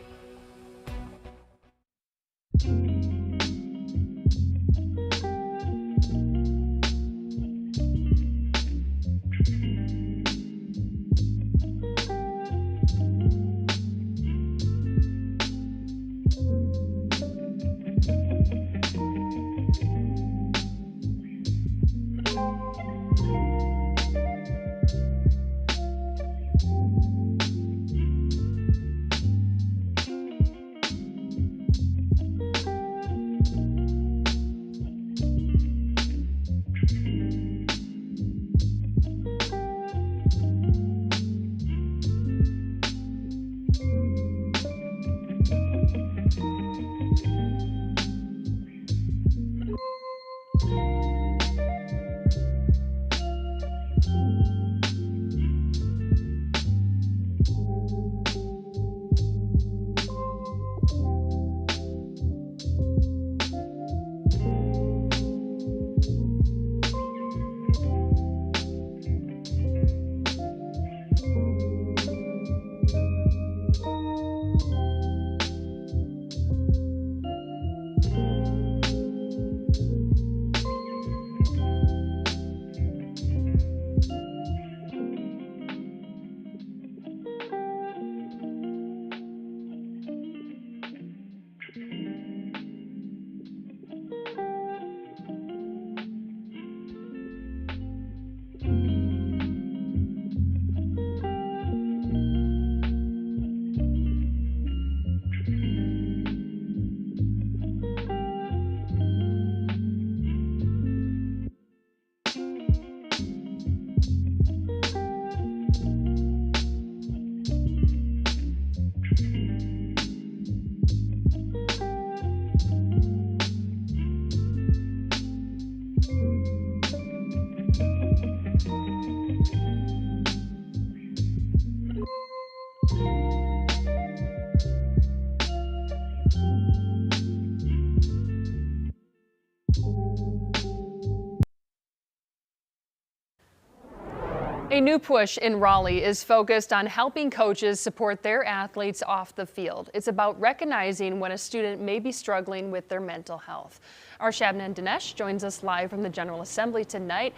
A new push in Raleigh is focused on helping coaches support their athletes off the field. It's about recognizing when a student may be struggling with their mental health. Our Shabnan Dinesh joins us live from the General Assembly tonight.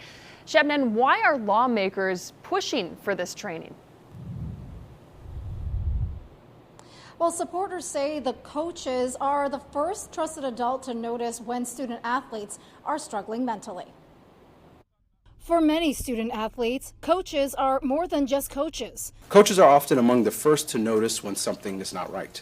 Shabnan, why are lawmakers pushing for this training? Well, supporters say the coaches are the first trusted adult to notice when student athletes are struggling mentally. For many student athletes, coaches are more than just coaches. Coaches are often among the first to notice when something is not right.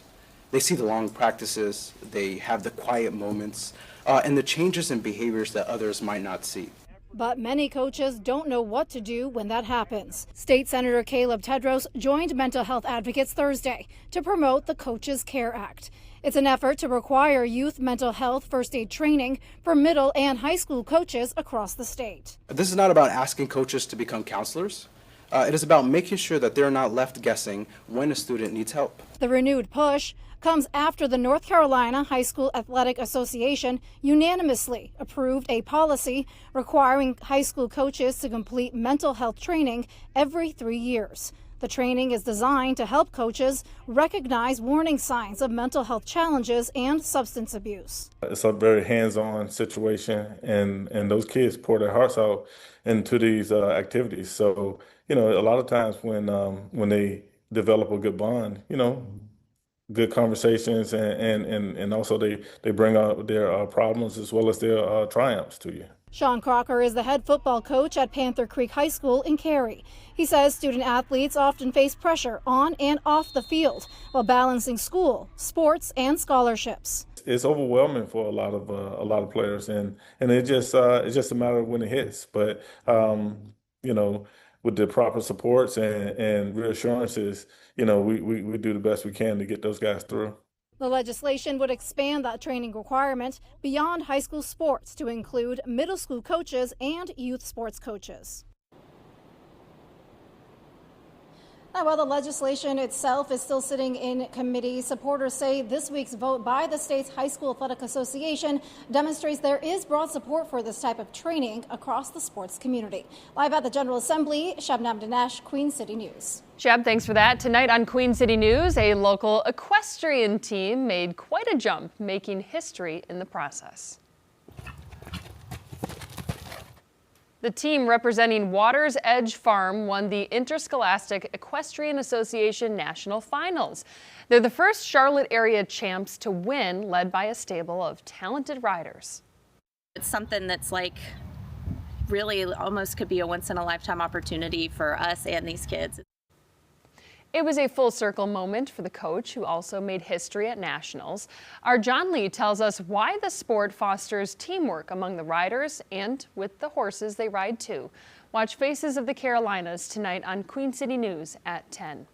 They see the long practices, they have the quiet moments, and the changes in behaviors that others might not see. But many coaches don't know what to do when that happens. State Senator Caleb Tedros joined mental health advocates Thursday to promote the Coaches Care Act. It's an effort to require youth mental health first aid training for middle and high school coaches across the state. This is not about asking coaches to become counselors. It is about making sure that they're not left guessing when a student needs help. The renewed push comes after the North Carolina High School Athletic Association unanimously approved a policy requiring high school coaches to complete mental health training every 3 years. The training is designed to help coaches recognize warning signs of mental health challenges and substance abuse. It's a very hands-on situation, and those kids pour their hearts out into these activities. So, a lot of times when they develop a good bond, good conversations, and also they bring out their problems as well as their triumphs to you. Sean Crocker is the head football coach at Panther Creek High School in Cary. He says student athletes often face pressure on and off the field while balancing school, sports, and scholarships. It's overwhelming for a lot of players, and it's just a matter of when it hits. But with the proper supports and reassurances, we do the best we can to get those guys through. The legislation would expand that training requirement beyond high school sports to include middle school coaches and youth sports coaches. Now, while the legislation itself is still sitting in committee, supporters say this week's vote by the state's High School Athletic Association demonstrates there is broad support for this type of training across the sports community. Live at the General Assembly, Shabnam Dinesh, Queen City News. Shab, thanks for that. Tonight on Queen City News, a local equestrian team made quite a jump, making history in the process. The team representing Waters Edge Farm won the Interscholastic Equestrian Association National Finals. They're the first Charlotte area champs to win, led by a stable of talented riders. It's something that's really almost could be a once-in-a-lifetime opportunity for us and these kids. It was a full circle moment for the coach, who also made history at nationals. Our John Lee tells us why the sport fosters teamwork among the riders and with the horses they ride too. Watch Faces of the Carolinas tonight on Queen City News at 10.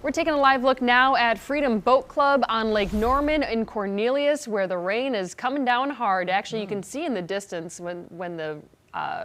We're taking a live look now at Freedom Boat Club on Lake Norman in Cornelius, where the rain is coming down hard. Actually, you can see in the distance when the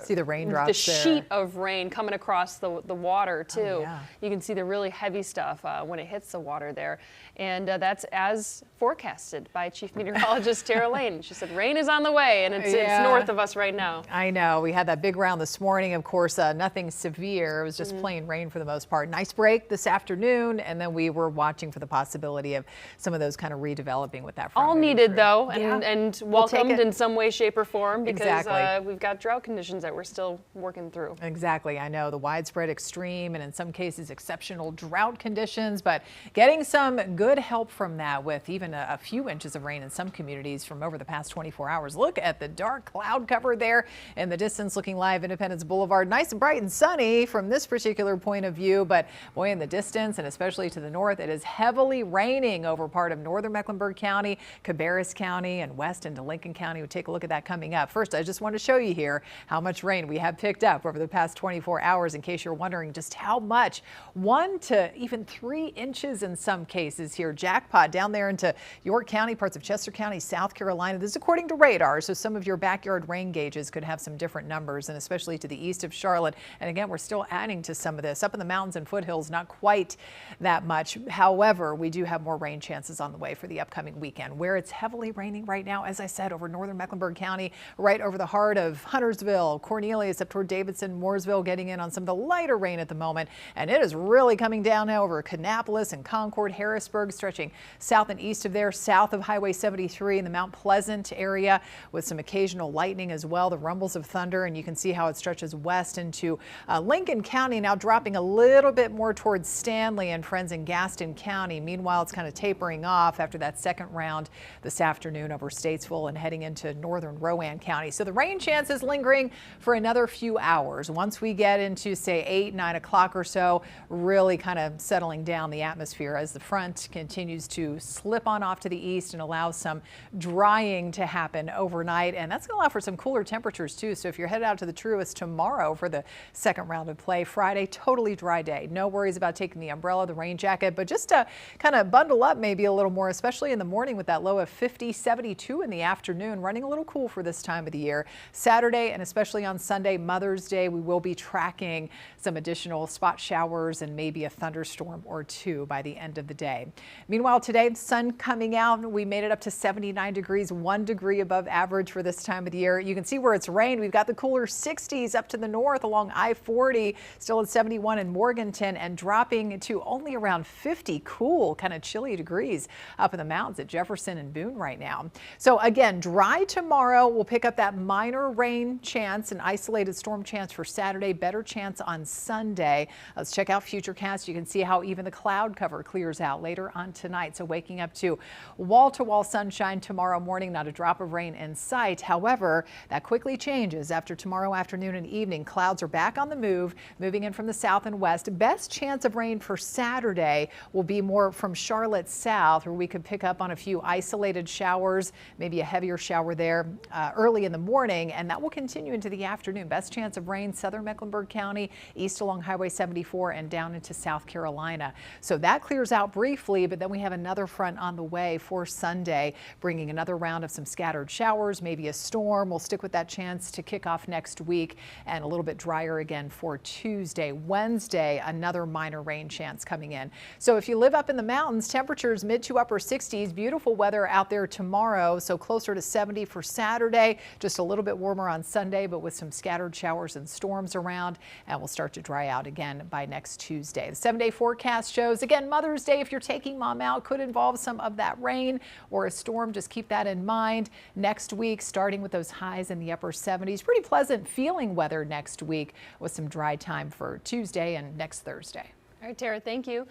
see the raindrops the sheet of rain coming across the water too. Oh, yeah. You can see the really heavy stuff when it hits the water there, and that's as forecasted by Chief Meteorologist Tara Lane. She said rain is on the way, and it's north of us right now. I know. We had that big round this morning. Of course, nothing severe. It was just plain rain for the most part. Nice break this afternoon, and then we were watching for the possibility of some of those kind of redeveloping with that front. All needed though, and We'll take welcomed it. in some way, shape, or form, because Exactly. we've got drought conditions that we're still working through. Exactly. I know the widespread extreme and in some cases exceptional drought conditions, but getting some good help from that with even a few inches of rain in some communities from over the past 24 hours. Look at the dark cloud cover there in the distance, looking live Independence Boulevard. Nice and bright and sunny from this particular point of view, but boy, in the distance and especially to the north, it is heavily raining over part of northern Mecklenburg County, Cabarrus County, and west into Lincoln County. We'll take a look at that coming up. First, I just want to show you here how much rain we have picked up over the past 24 hours, in case you're wondering just how much. 1 to even 3 inches in some cases here. Jackpot down there into York County, parts of Chester County, South Carolina. This is according to radar, so some of your backyard rain gauges could have some different numbers, and especially to the east of Charlotte. And again, we're still adding to some of this. Up in the mountains and foothills, not quite that much. However, we do have more rain chances on the way for the upcoming weekend, where it's heavily raining right now, as I said, over northern Mecklenburg County, right over the heart of Huntersville, Cornelius, up toward Davidson, Mooresville, getting in on some of the lighter rain at the moment. And it is really coming down now over Kannapolis and Concord, Harrisburg, stretching south and east of there, south of Highway 73 in the Mount Pleasant area, with some occasional lightning as well, the rumbles of thunder. And you can see how it stretches west into Lincoln County, now dropping a little bit more towards Stanley and friends in Gaston County. Meanwhile, it's kind of tapering off after that second round this afternoon over Statesville and heading into northern Rowan County. So the rain chance is lingering for another few hours. Once we get into, say, 8, 9 o'clock or so, really kind of settling down the atmosphere as the front continues to slip on off to the east and allow some drying to happen overnight. And that's going to allow for some cooler temperatures too. So if you're headed out to the Truist tomorrow for the second round of play, Friday, totally dry day. No worries about taking the umbrella, the rain jacket, but just to kind of bundle up maybe a little more, especially in the morning with that low of 50, 72 in the afternoon, running a little cool for this time of the year. Saturday and especially on Sunday, Mother's Day, we will be tracking some additional spot showers and maybe a thunderstorm or two by the end of the day. Meanwhile, today, sun coming out. We made it up to 79 degrees, 1 degree above average for this time of the year. You can see where it's rained. We've got the cooler 60s up to the north along I-40, still at 71 in Morganton, and dropping to only around 50 cool, kind of chilly degrees up in the mountains at Jefferson and Boone right now. So again, dry tomorrow. We'll pick up that minor rain chance, an isolated storm chance for Saturday, better chance on Sunday. Let's check out Futurecast. You can see how even the cloud cover clears out later on tonight. So waking up to wall-to-wall sunshine tomorrow morning, not a drop of rain in sight. However, that quickly changes after tomorrow afternoon and evening. Clouds are back on the move, moving in from the south and west. Best chance of rain for Saturday will be more from Charlotte south, where we could pick up on a few isolated showers, maybe a heavier shower there early in the morning, and that will continue into the afternoon. Best chance of rain, southern Mecklenburg County, east along Highway 74 and down into South Carolina. So that clears out briefly, but then we have another front on the way for Sunday, bringing another round of some scattered showers, maybe a storm. We'll stick with that chance to kick off next week, and a little bit drier again for Tuesday. Wednesday, another minor rain chance coming in. So if you live up in the mountains, temperatures mid to upper 60s, beautiful weather out there tomorrow, so closer to 70 for Saturday, just a little bit warmer on Sunday, but with some scattered showers and storms around, and we'll start to dry out again by next Tuesday. The 7-day forecast shows, again, Mother's Day, if you're taking mom out, could involve some of that rain or a storm. Just keep that in mind. Next week, starting with those highs in the upper 70s, pretty pleasant feeling weather next week with some dry time for Tuesday and next Thursday. All right, Tara, thank you.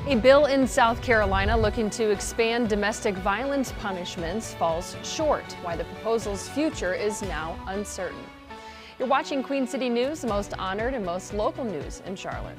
A bill in South Carolina looking to expand domestic violence punishments falls short. Why the proposal's future is now uncertain. You're watching Queen City News, the most honored and most local news in Charlotte.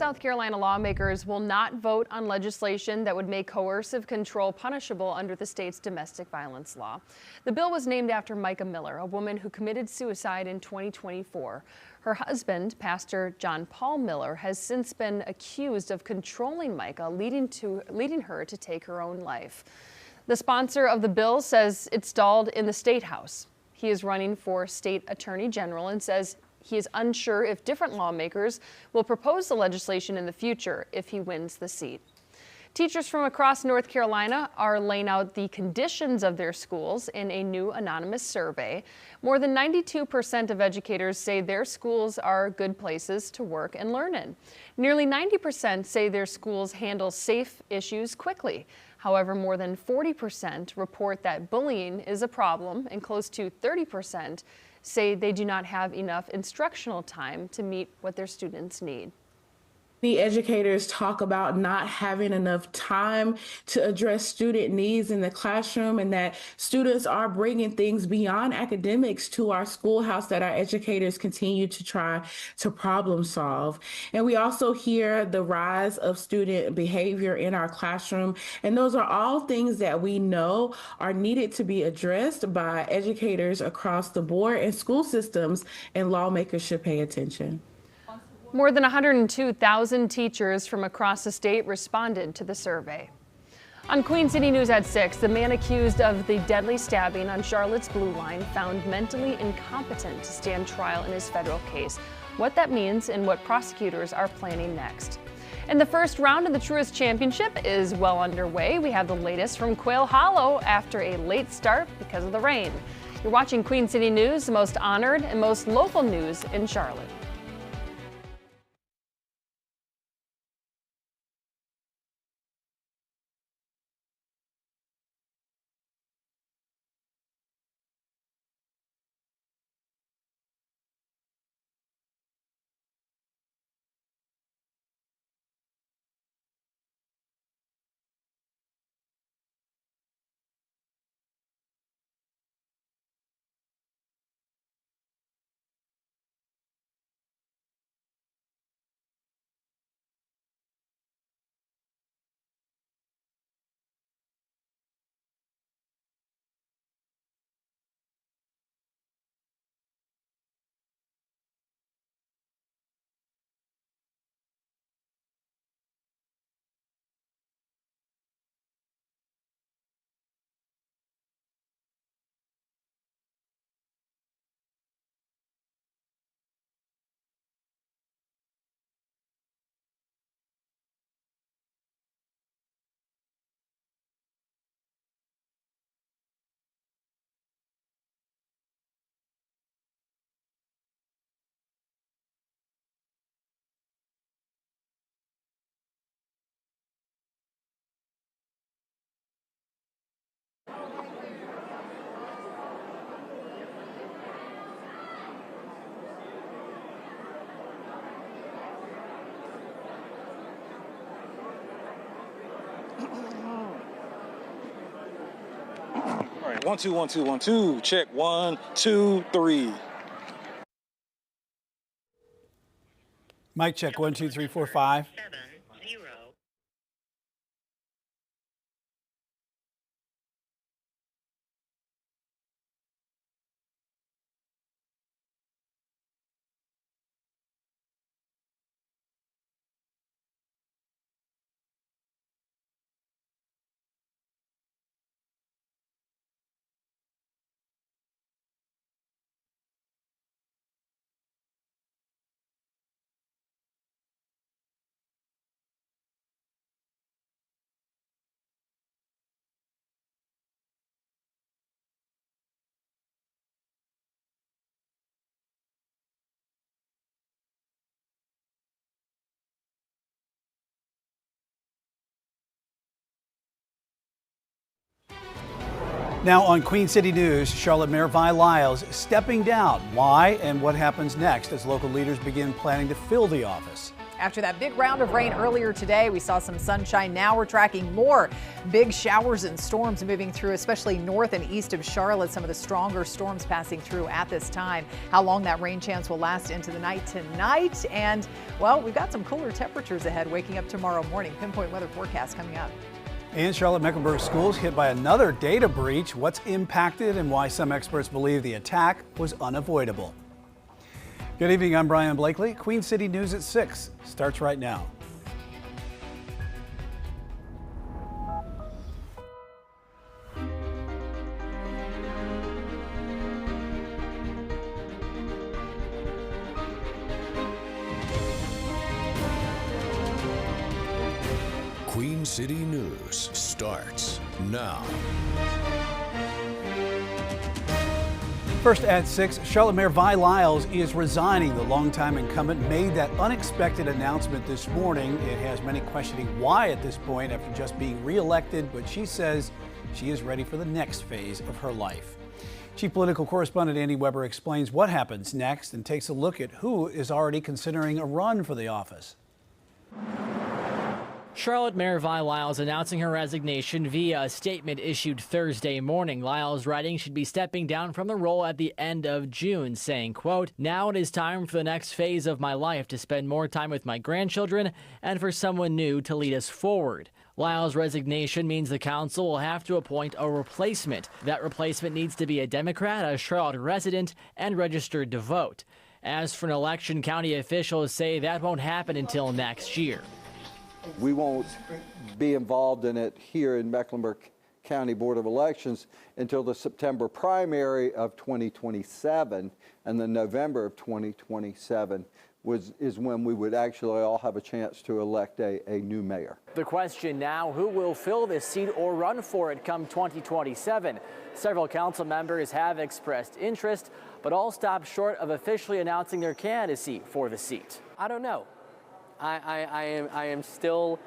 South Carolina lawmakers will not vote on legislation that would make coercive control punishable under the state's domestic violence law. The bill was named after Micah Miller, a woman who committed suicide in 2024. Her husband, Pastor John Paul Miller, has since been accused of controlling Micah, leading her to take her own life. The sponsor of the bill says it stalled in the State House. He is running for state attorney general and says he is unsure if different lawmakers will propose the legislation in the future if he wins the seat. Teachers from across North Carolina are laying out the conditions of their schools in a new anonymous survey. More than 92% of educators say their schools are good places to work and learn in. Nearly 90% say their schools handle safe issues quickly. However, more than 40% report that bullying is a problem, and close to 30% say they do not have enough instructional time to meet what their students need. The educators talk about not having enough time to address student needs in the classroom, and that students are bringing things beyond academics to our schoolhouse that our educators continue to try to problem solve. And we also hear the rise of student behavior in our classroom, and those are all things that we know are needed to be addressed by educators across the board, and school systems and lawmakers should pay attention. More than 102,000 teachers from across the state responded to the survey. On Queen City News at 6, the man accused of the deadly stabbing on Charlotte's Blue Line found mentally incompetent to stand trial in his federal case. What that means and what prosecutors are planning next. And the first round of the Truist Championship is well underway. We have the latest from Quail Hollow after a late start because of the rain. You're watching Queen City News, the most honored and most local news in Charlotte. All right, 1 2 1 2 1 2. Check 1 2 3. Mic check 1 2 3 4 5. Now on Queen City News, Charlotte Mayor Vi Lyles stepping down. Why and what happens next as local leaders begin planning to fill the office. After that big round of rain earlier today, we saw some sunshine. Now we're tracking more big showers and storms moving through, especially north and east of Charlotte. Some of the stronger storms passing through at this time. How long that rain chance will last into the night tonight. And, well, we've got some cooler temperatures ahead waking up tomorrow morning. Pinpoint weather forecast coming up. And Charlotte-Mecklenburg schools hit by another data breach. What's impacted and why some experts believe the attack was unavoidable. Good evening, I'm Brian Blakely. Queen City News at 6 starts right now. Queen City News starts now. First at 6, Charlotte Mayor Vi Lyles is resigning. The longtime incumbent made that unexpected announcement this morning. It has many questioning why at this point after just being reelected, but she says she is ready for the next phase of her life. Chief Political Correspondent Andy Weber explains what happens next and takes a look at who is already considering a run for the office. Charlotte Mayor Vi Lyles announcing her resignation via a statement issued Thursday morning. Lyles writing she'd be stepping down from the role at the end of June, saying, quote, "Now it is time for the next phase of my life to spend more time with my grandchildren and for someone new to lead us forward." Lyles' resignation means the council will have to appoint a replacement. That replacement needs to be a Democrat, a Charlotte resident, and registered to vote. As for an election, county officials say that won't happen until next year. We won't be involved in it here in Mecklenburg County Board of Elections until the September primary of 2027, and then November of 2027 is when we would actually all have a chance to elect a new mayor. The question now, who will fill this seat or run for it come 2027? Several council members have expressed interest, but all stopped short of officially announcing their candidacy for the seat. I don't know. I'm still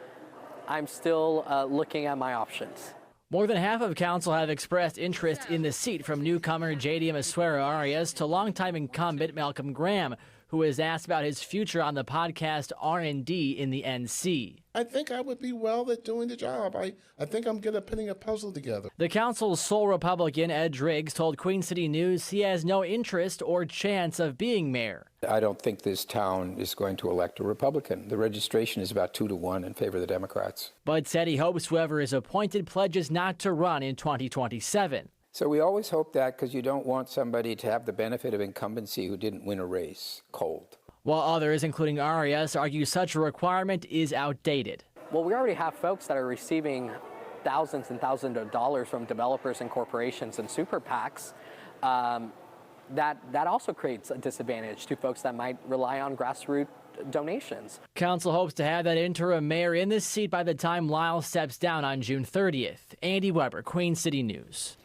looking at my options. More than half of council have expressed interest in the seat, from newcomer J.D. Masuero Arias to longtime incumbent Malcolm Graham, who was asked about his future on the podcast R&D in the NC. I think I would be well at doing the job. I think I'm good at putting a puzzle together. The council's sole Republican, Ed Driggs, told Queen City News he has no interest or chance of being mayor. I don't think this town is going to elect a Republican. The registration is about 2-1 in favor of the Democrats. But said he hopes whoever is appointed pledges not to run in 2027. So we always hope that, because you don't want somebody to have the benefit of incumbency who didn't win a race cold. While others, including Arias, argue such a requirement is outdated. Well, we already have folks that are receiving thousands and thousands of dollars from developers and corporations and super PACs. That also creates a disadvantage to folks that might rely on grassroots donations. Council hopes to have that interim mayor in this seat by the time Lyles steps down on June 30th. Andy Weber, Queen City News.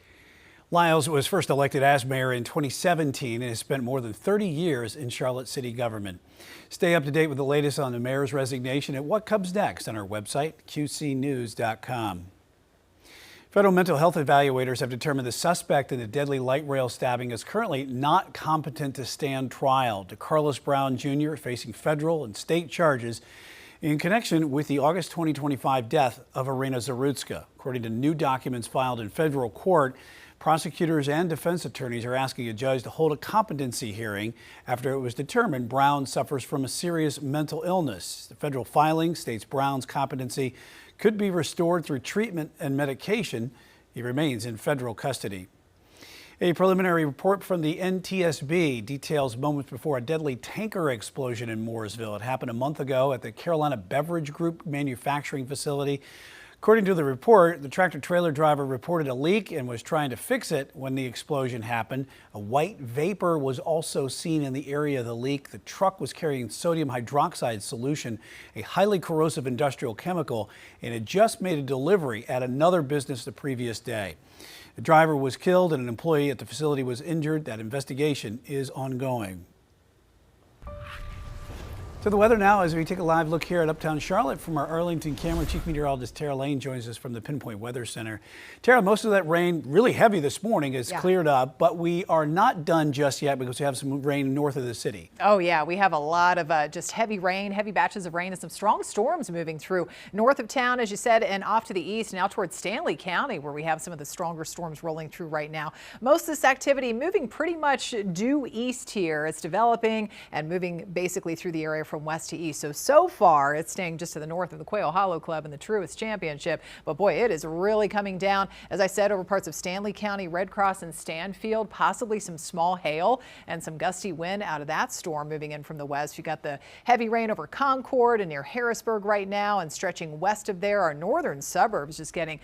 Lyles was first elected as mayor in 2017 and has spent more than 30 years in Charlotte City government. Stay up to date with the latest on the mayor's resignation at what comes next on our website, qcnews.com. Federal mental health evaluators have determined the suspect in the deadly light rail stabbing is currently not competent to stand trial. DeCarlos Brown Jr. facing federal and state charges in connection with the August 2025 death of Irina Zarutska. According to new documents filed in federal court, prosecutors and defense attorneys are asking a judge to hold a competency hearing after it was determined Brown suffers from a serious mental illness. The federal filing states Brown's competency could be restored through treatment and medication. He remains in federal custody. A preliminary report from the NTSB details moments before a deadly tanker explosion in Mooresville. It happened a month ago at the Carolina Beverage Group manufacturing facility. According to the report, the tractor-trailer driver reported a leak and was trying to fix it when the explosion happened. A white vapor was also seen in the area of the leak. The truck was carrying sodium hydroxide solution, a highly corrosive industrial chemical, and had just made a delivery at another business the previous day. The driver was killed and an employee at the facility was injured. That investigation is ongoing. To the weather now as we take a live look here at Uptown Charlotte from our Arlington camera. Chief Meteorologist Tara Lane joins us from the Pinpoint Weather Center. Tara, most of that rain, really heavy this morning, is cleared up, but we are not done just yet because we have some rain north of the city. Oh yeah, we have a lot of just heavy rain, heavy batches of rain and some strong storms moving through north of town, as you said, and off to the east, now towards Stanley County, where we have some of the stronger storms rolling through right now. Most of this activity moving pretty much due east here. It's developing and moving basically through the area from west to east. So far, it's staying just to the north of the Quail Hollow Club and the Truist Championship. But boy, it is really coming down, as I said, over parts of Stanley County, Red Cross and Stanfield, possibly some small hail and some gusty wind out of that storm moving in from the west. You got the heavy rain over Concord and near Harrisburg right now, and stretching west of there, our northern suburbs just getting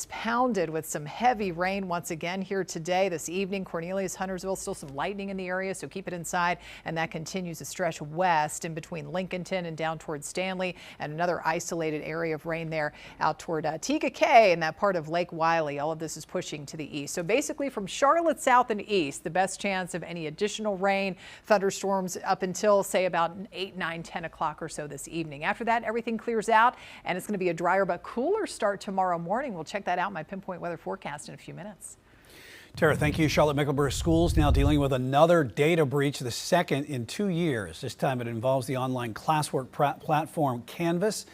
pounded with some heavy rain once again here today. This evening, Cornelius, Huntersville, still some lightning in the area, so keep it inside. And that continues to stretch west in between Lincolnton and down towards Stanley, and another isolated area of rain there out toward Tega Cay and that part of Lake Wiley. All of this is pushing to the east. So basically from Charlotte south and east, the best chance of any additional rain, thunderstorms up until say about 8, 9, 10 o'clock or so this evening. After that, everything clears out and it's going to be a drier but cooler start tomorrow morning. We'll check that out in my Pinpoint weather forecast in a few minutes. Tara, thank you. Charlotte-Mecklenburg Schools now dealing with another data breach, the second in 2 years. This time it involves the online classwork platform Canvas.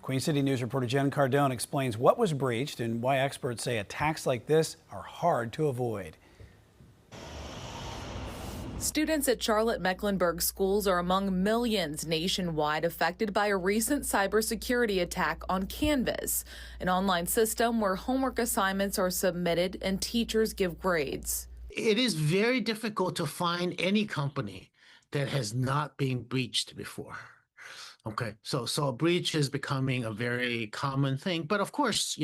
Queen City News reporter Jen Cardone explains what was breached and why experts say attacks like this are hard to avoid. Students at Charlotte-Mecklenburg schools are among millions nationwide affected by a recent cybersecurity attack on Canvas, an online system where homework assignments are submitted and teachers give grades. It is very difficult to find any company that has not been breached before. Okay, so a breach is becoming a very common thing, but of course,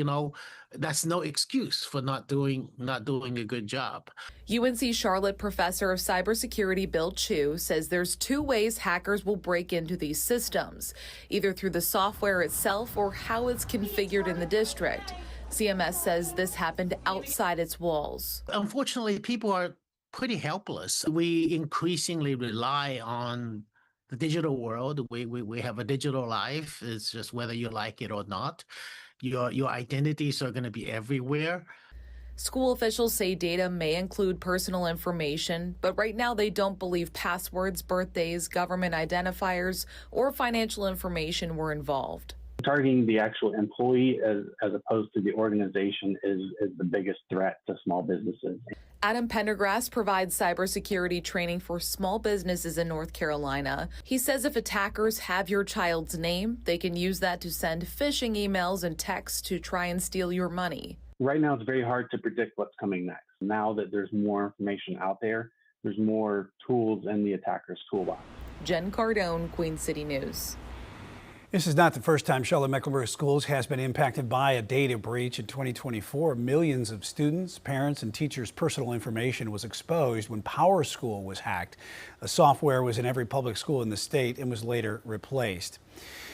that's no excuse for not doing a good job. UNC Charlotte professor of cybersecurity Bill Chu says there's two ways hackers will break into these systems, either through the software itself or how it's configured in the district. CMS says this happened outside its walls. Unfortunately, people are pretty helpless. We increasingly rely on the digital world. We have a digital life. It's just whether you like it or not. Your identities are going to be everywhere. School officials say data may include personal information, but right now they don't believe passwords, birthdays, government identifiers, or financial information were involved. Targeting the actual employee as opposed to the organization is the biggest threat to small businesses. Adam Pendergrass provides cybersecurity training for small businesses in North Carolina. He says if attackers have your child's name, they can use that to send phishing emails and texts to try and steal your money. Right now, it's very hard to predict what's coming next. Now that there's more information out there, there's more tools in the attacker's toolbox. Jen Cardone, Queen City News. This is not the first time Charlotte-Mecklenburg Schools has been impacted by a data breach. In 2024, millions of students, parents, and teachers' personal information was exposed when PowerSchool was hacked. The software was in every public school in the state and was later replaced.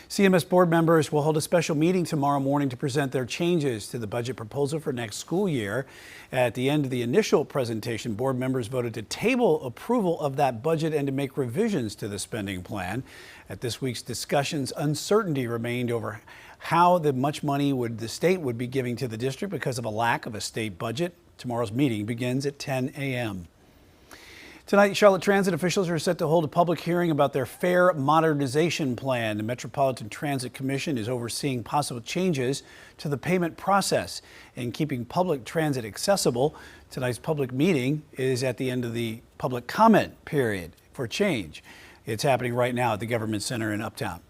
CMS board members will hold a special meeting tomorrow morning to present their changes to the budget proposal for next school year. At the end of the initial presentation, board members voted to table approval of that budget and to make revisions to the spending plan. At this week's discussions, uncertainty remained over how much money the state would be giving to the district because of a lack of a state budget. Tomorrow's meeting begins at 10 a.m. Tonight, Charlotte Transit officials are set to hold a public hearing about their fare modernization plan. The Metropolitan Transit Commission is overseeing possible changes to the payment process and keeping public transit accessible. Tonight's public meeting is at the end of the public comment period for change. It's happening right now at the Government Center in Uptown.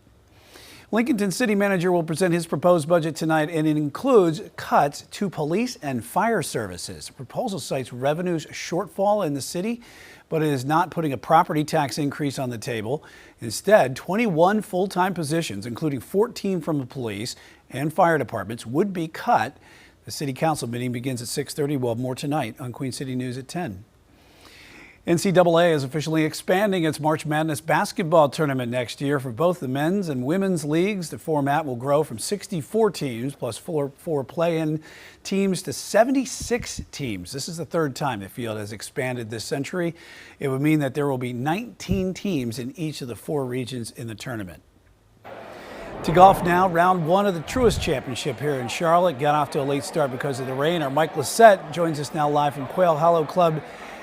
Lincolnton City Manager will present his proposed budget tonight, and it includes cuts to police and fire services. The proposal cites revenues shortfall in the city, but it is not putting a property tax increase on the table. Instead, 21 full-time positions, including 14 from the police and fire departments, would be cut. The City Council meeting begins at 6:30. We'll have more tonight on Queen City News at 10. NCAA is officially expanding its March Madness basketball tournament next year for both the men's and women's leagues. The format will grow from 64 teams plus four play-in teams to 76 teams. This is the third time the field has expanded this century. It would mean that there will be 19 teams in each of the 4 regions in the tournament. To golf now, round 1 of the Truist Championship here in Charlotte. Got off to a late start because of the rain. Our Mike Lissette joins us now live from Quail Hollow Club.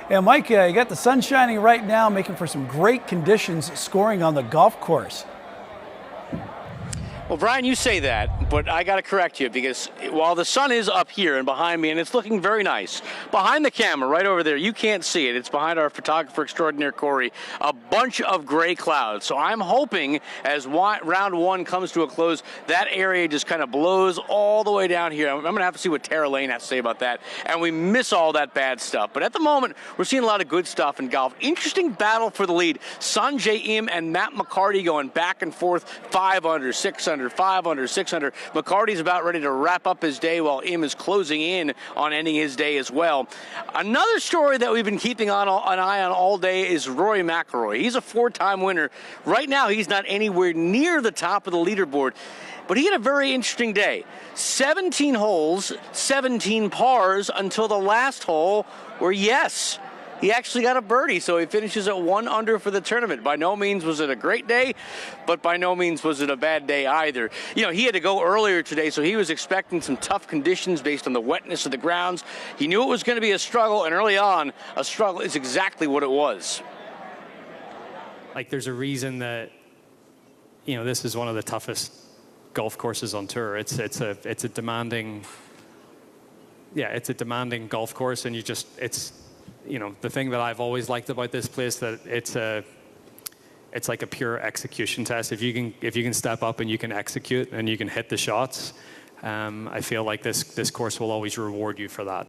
And Mike, you got the sun shining right now, making for some great conditions scoring on the golf course. Well, Brian, you say that, but I got to correct you because while the sun is up here and behind me, and it's looking very nice, behind the camera right over there, you can't see it. It's behind our photographer extraordinaire, Corey, a bunch of gray clouds. So I'm hoping as round 1 comes to a close, that area just kind of blows all the way down here. I'm going to have to see what Tara Lane has to say about that, and we miss all that bad stuff. But at the moment, we're seeing a lot of good stuff in golf. Interesting battle for the lead. Sanjay Im and Matt McCarty going back and forth, 5 under, 6 under. 5 under, 6 under. McCarty's about ready to wrap up his day while Im is closing in on ending his day as well. Another story that we've been keeping an eye on all day is Rory McIlroy. He's a 4-time winner. Right now, he's not anywhere near the top of the leaderboard, but he had a very interesting day. 17 holes, 17 pars until the last hole where, yes, he actually got a birdie, so he finishes at 1 under for the tournament. By no means was it a great day, but by no means was it a bad day either. You know, he had to go earlier today, so he was expecting some tough conditions based on the wetness of the grounds. He knew it was going to be a struggle, and early on, a struggle is exactly what it was. Like, there's a reason that, you know, this is one of the toughest golf courses on tour. It's a demanding, it's a demanding golf course, and you know, the thing that I've always liked about this place, that it's like a pure execution test. If you can step up and you can execute and you can hit the shots, I feel like this course will always reward you for that.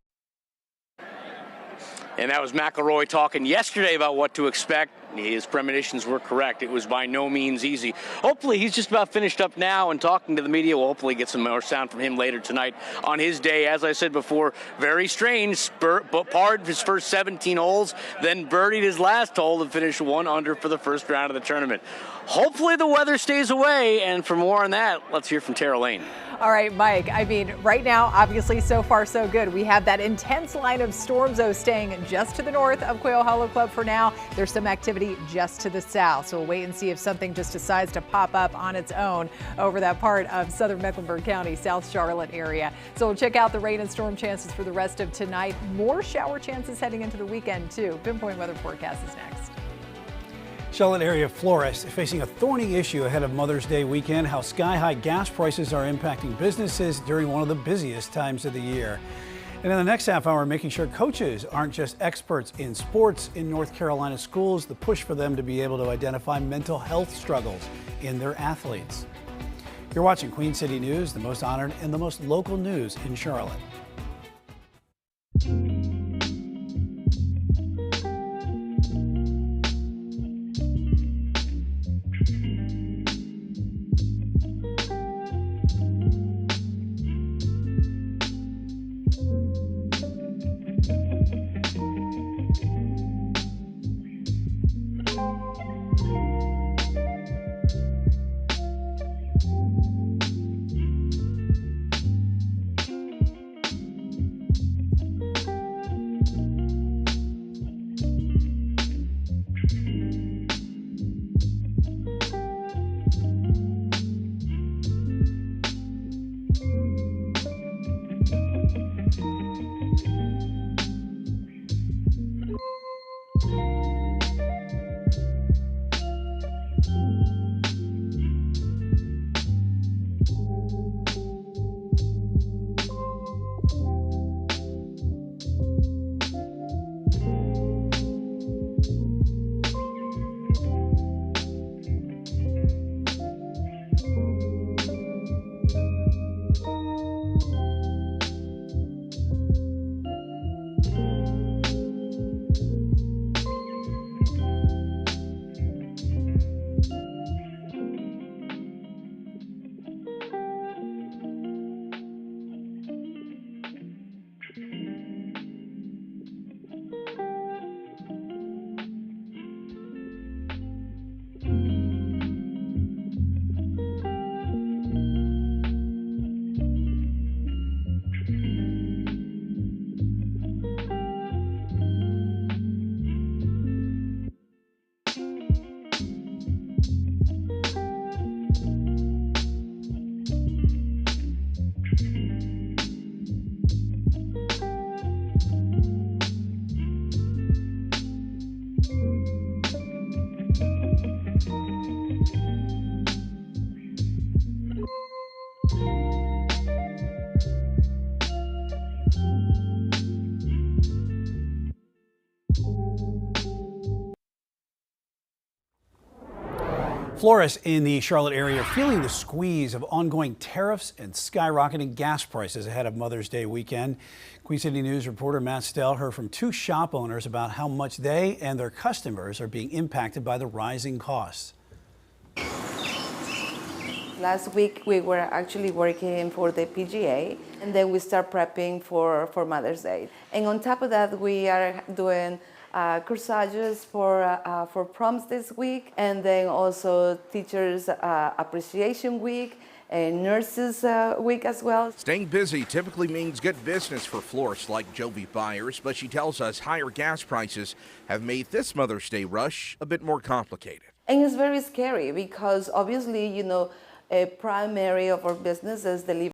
And that was McIlroy talking yesterday about what to expect. His premonitions were correct. It was by no means easy. Hopefully, he's just about finished up now and talking to the media. We'll hopefully get some more sound from him later tonight on his day. As I said before, very strange. Parred his first 17 holes, then birdied his last hole to finish 1 under for the first round of the tournament. Hopefully, the weather stays away. And for more on that, let's hear from Tara Lane. All right, Mike, I mean, right now, obviously, so far, so good. We have that intense line of storms, though, staying just to the north of Quail Hollow Club for now. There's some activity just to the south, so we'll wait and see if something just decides to pop up on its own over that part of southern Mecklenburg County, South Charlotte area. So we'll check out the rain and storm chances for the rest of tonight. More shower chances heading into the weekend, too. Pinpoint weather forecast is next. Charlotte area florists facing a thorny issue ahead of Mother's Day weekend, how sky-high gas prices are impacting businesses during one of the busiest times of the year. And in the next half hour, making sure coaches aren't just experts in sports in North Carolina schools, the push for them to be able to identify mental health struggles in their athletes. You're watching Queen City News, the most honored and the most local news in Charlotte. Florists in the Charlotte area are feeling the squeeze of ongoing tariffs and skyrocketing gas prices ahead of Mother's Day weekend. Queen City News reporter Matt Stell heard from two shop owners about how much they and their customers are being impacted by the rising costs. Last week we were actually working for the PGA, and then we start prepping for Mother's Day. And on top of that, we are doing corsages for proms this week, and then also Teachers Appreciation Week and Nurses Week as well. Staying busy typically means good business for florists like Jovi buyers, but she tells us higher gas prices have made this Mother's Day rush a bit more complicated. And it's very scary because obviously, you know, a primary of our business is delivery.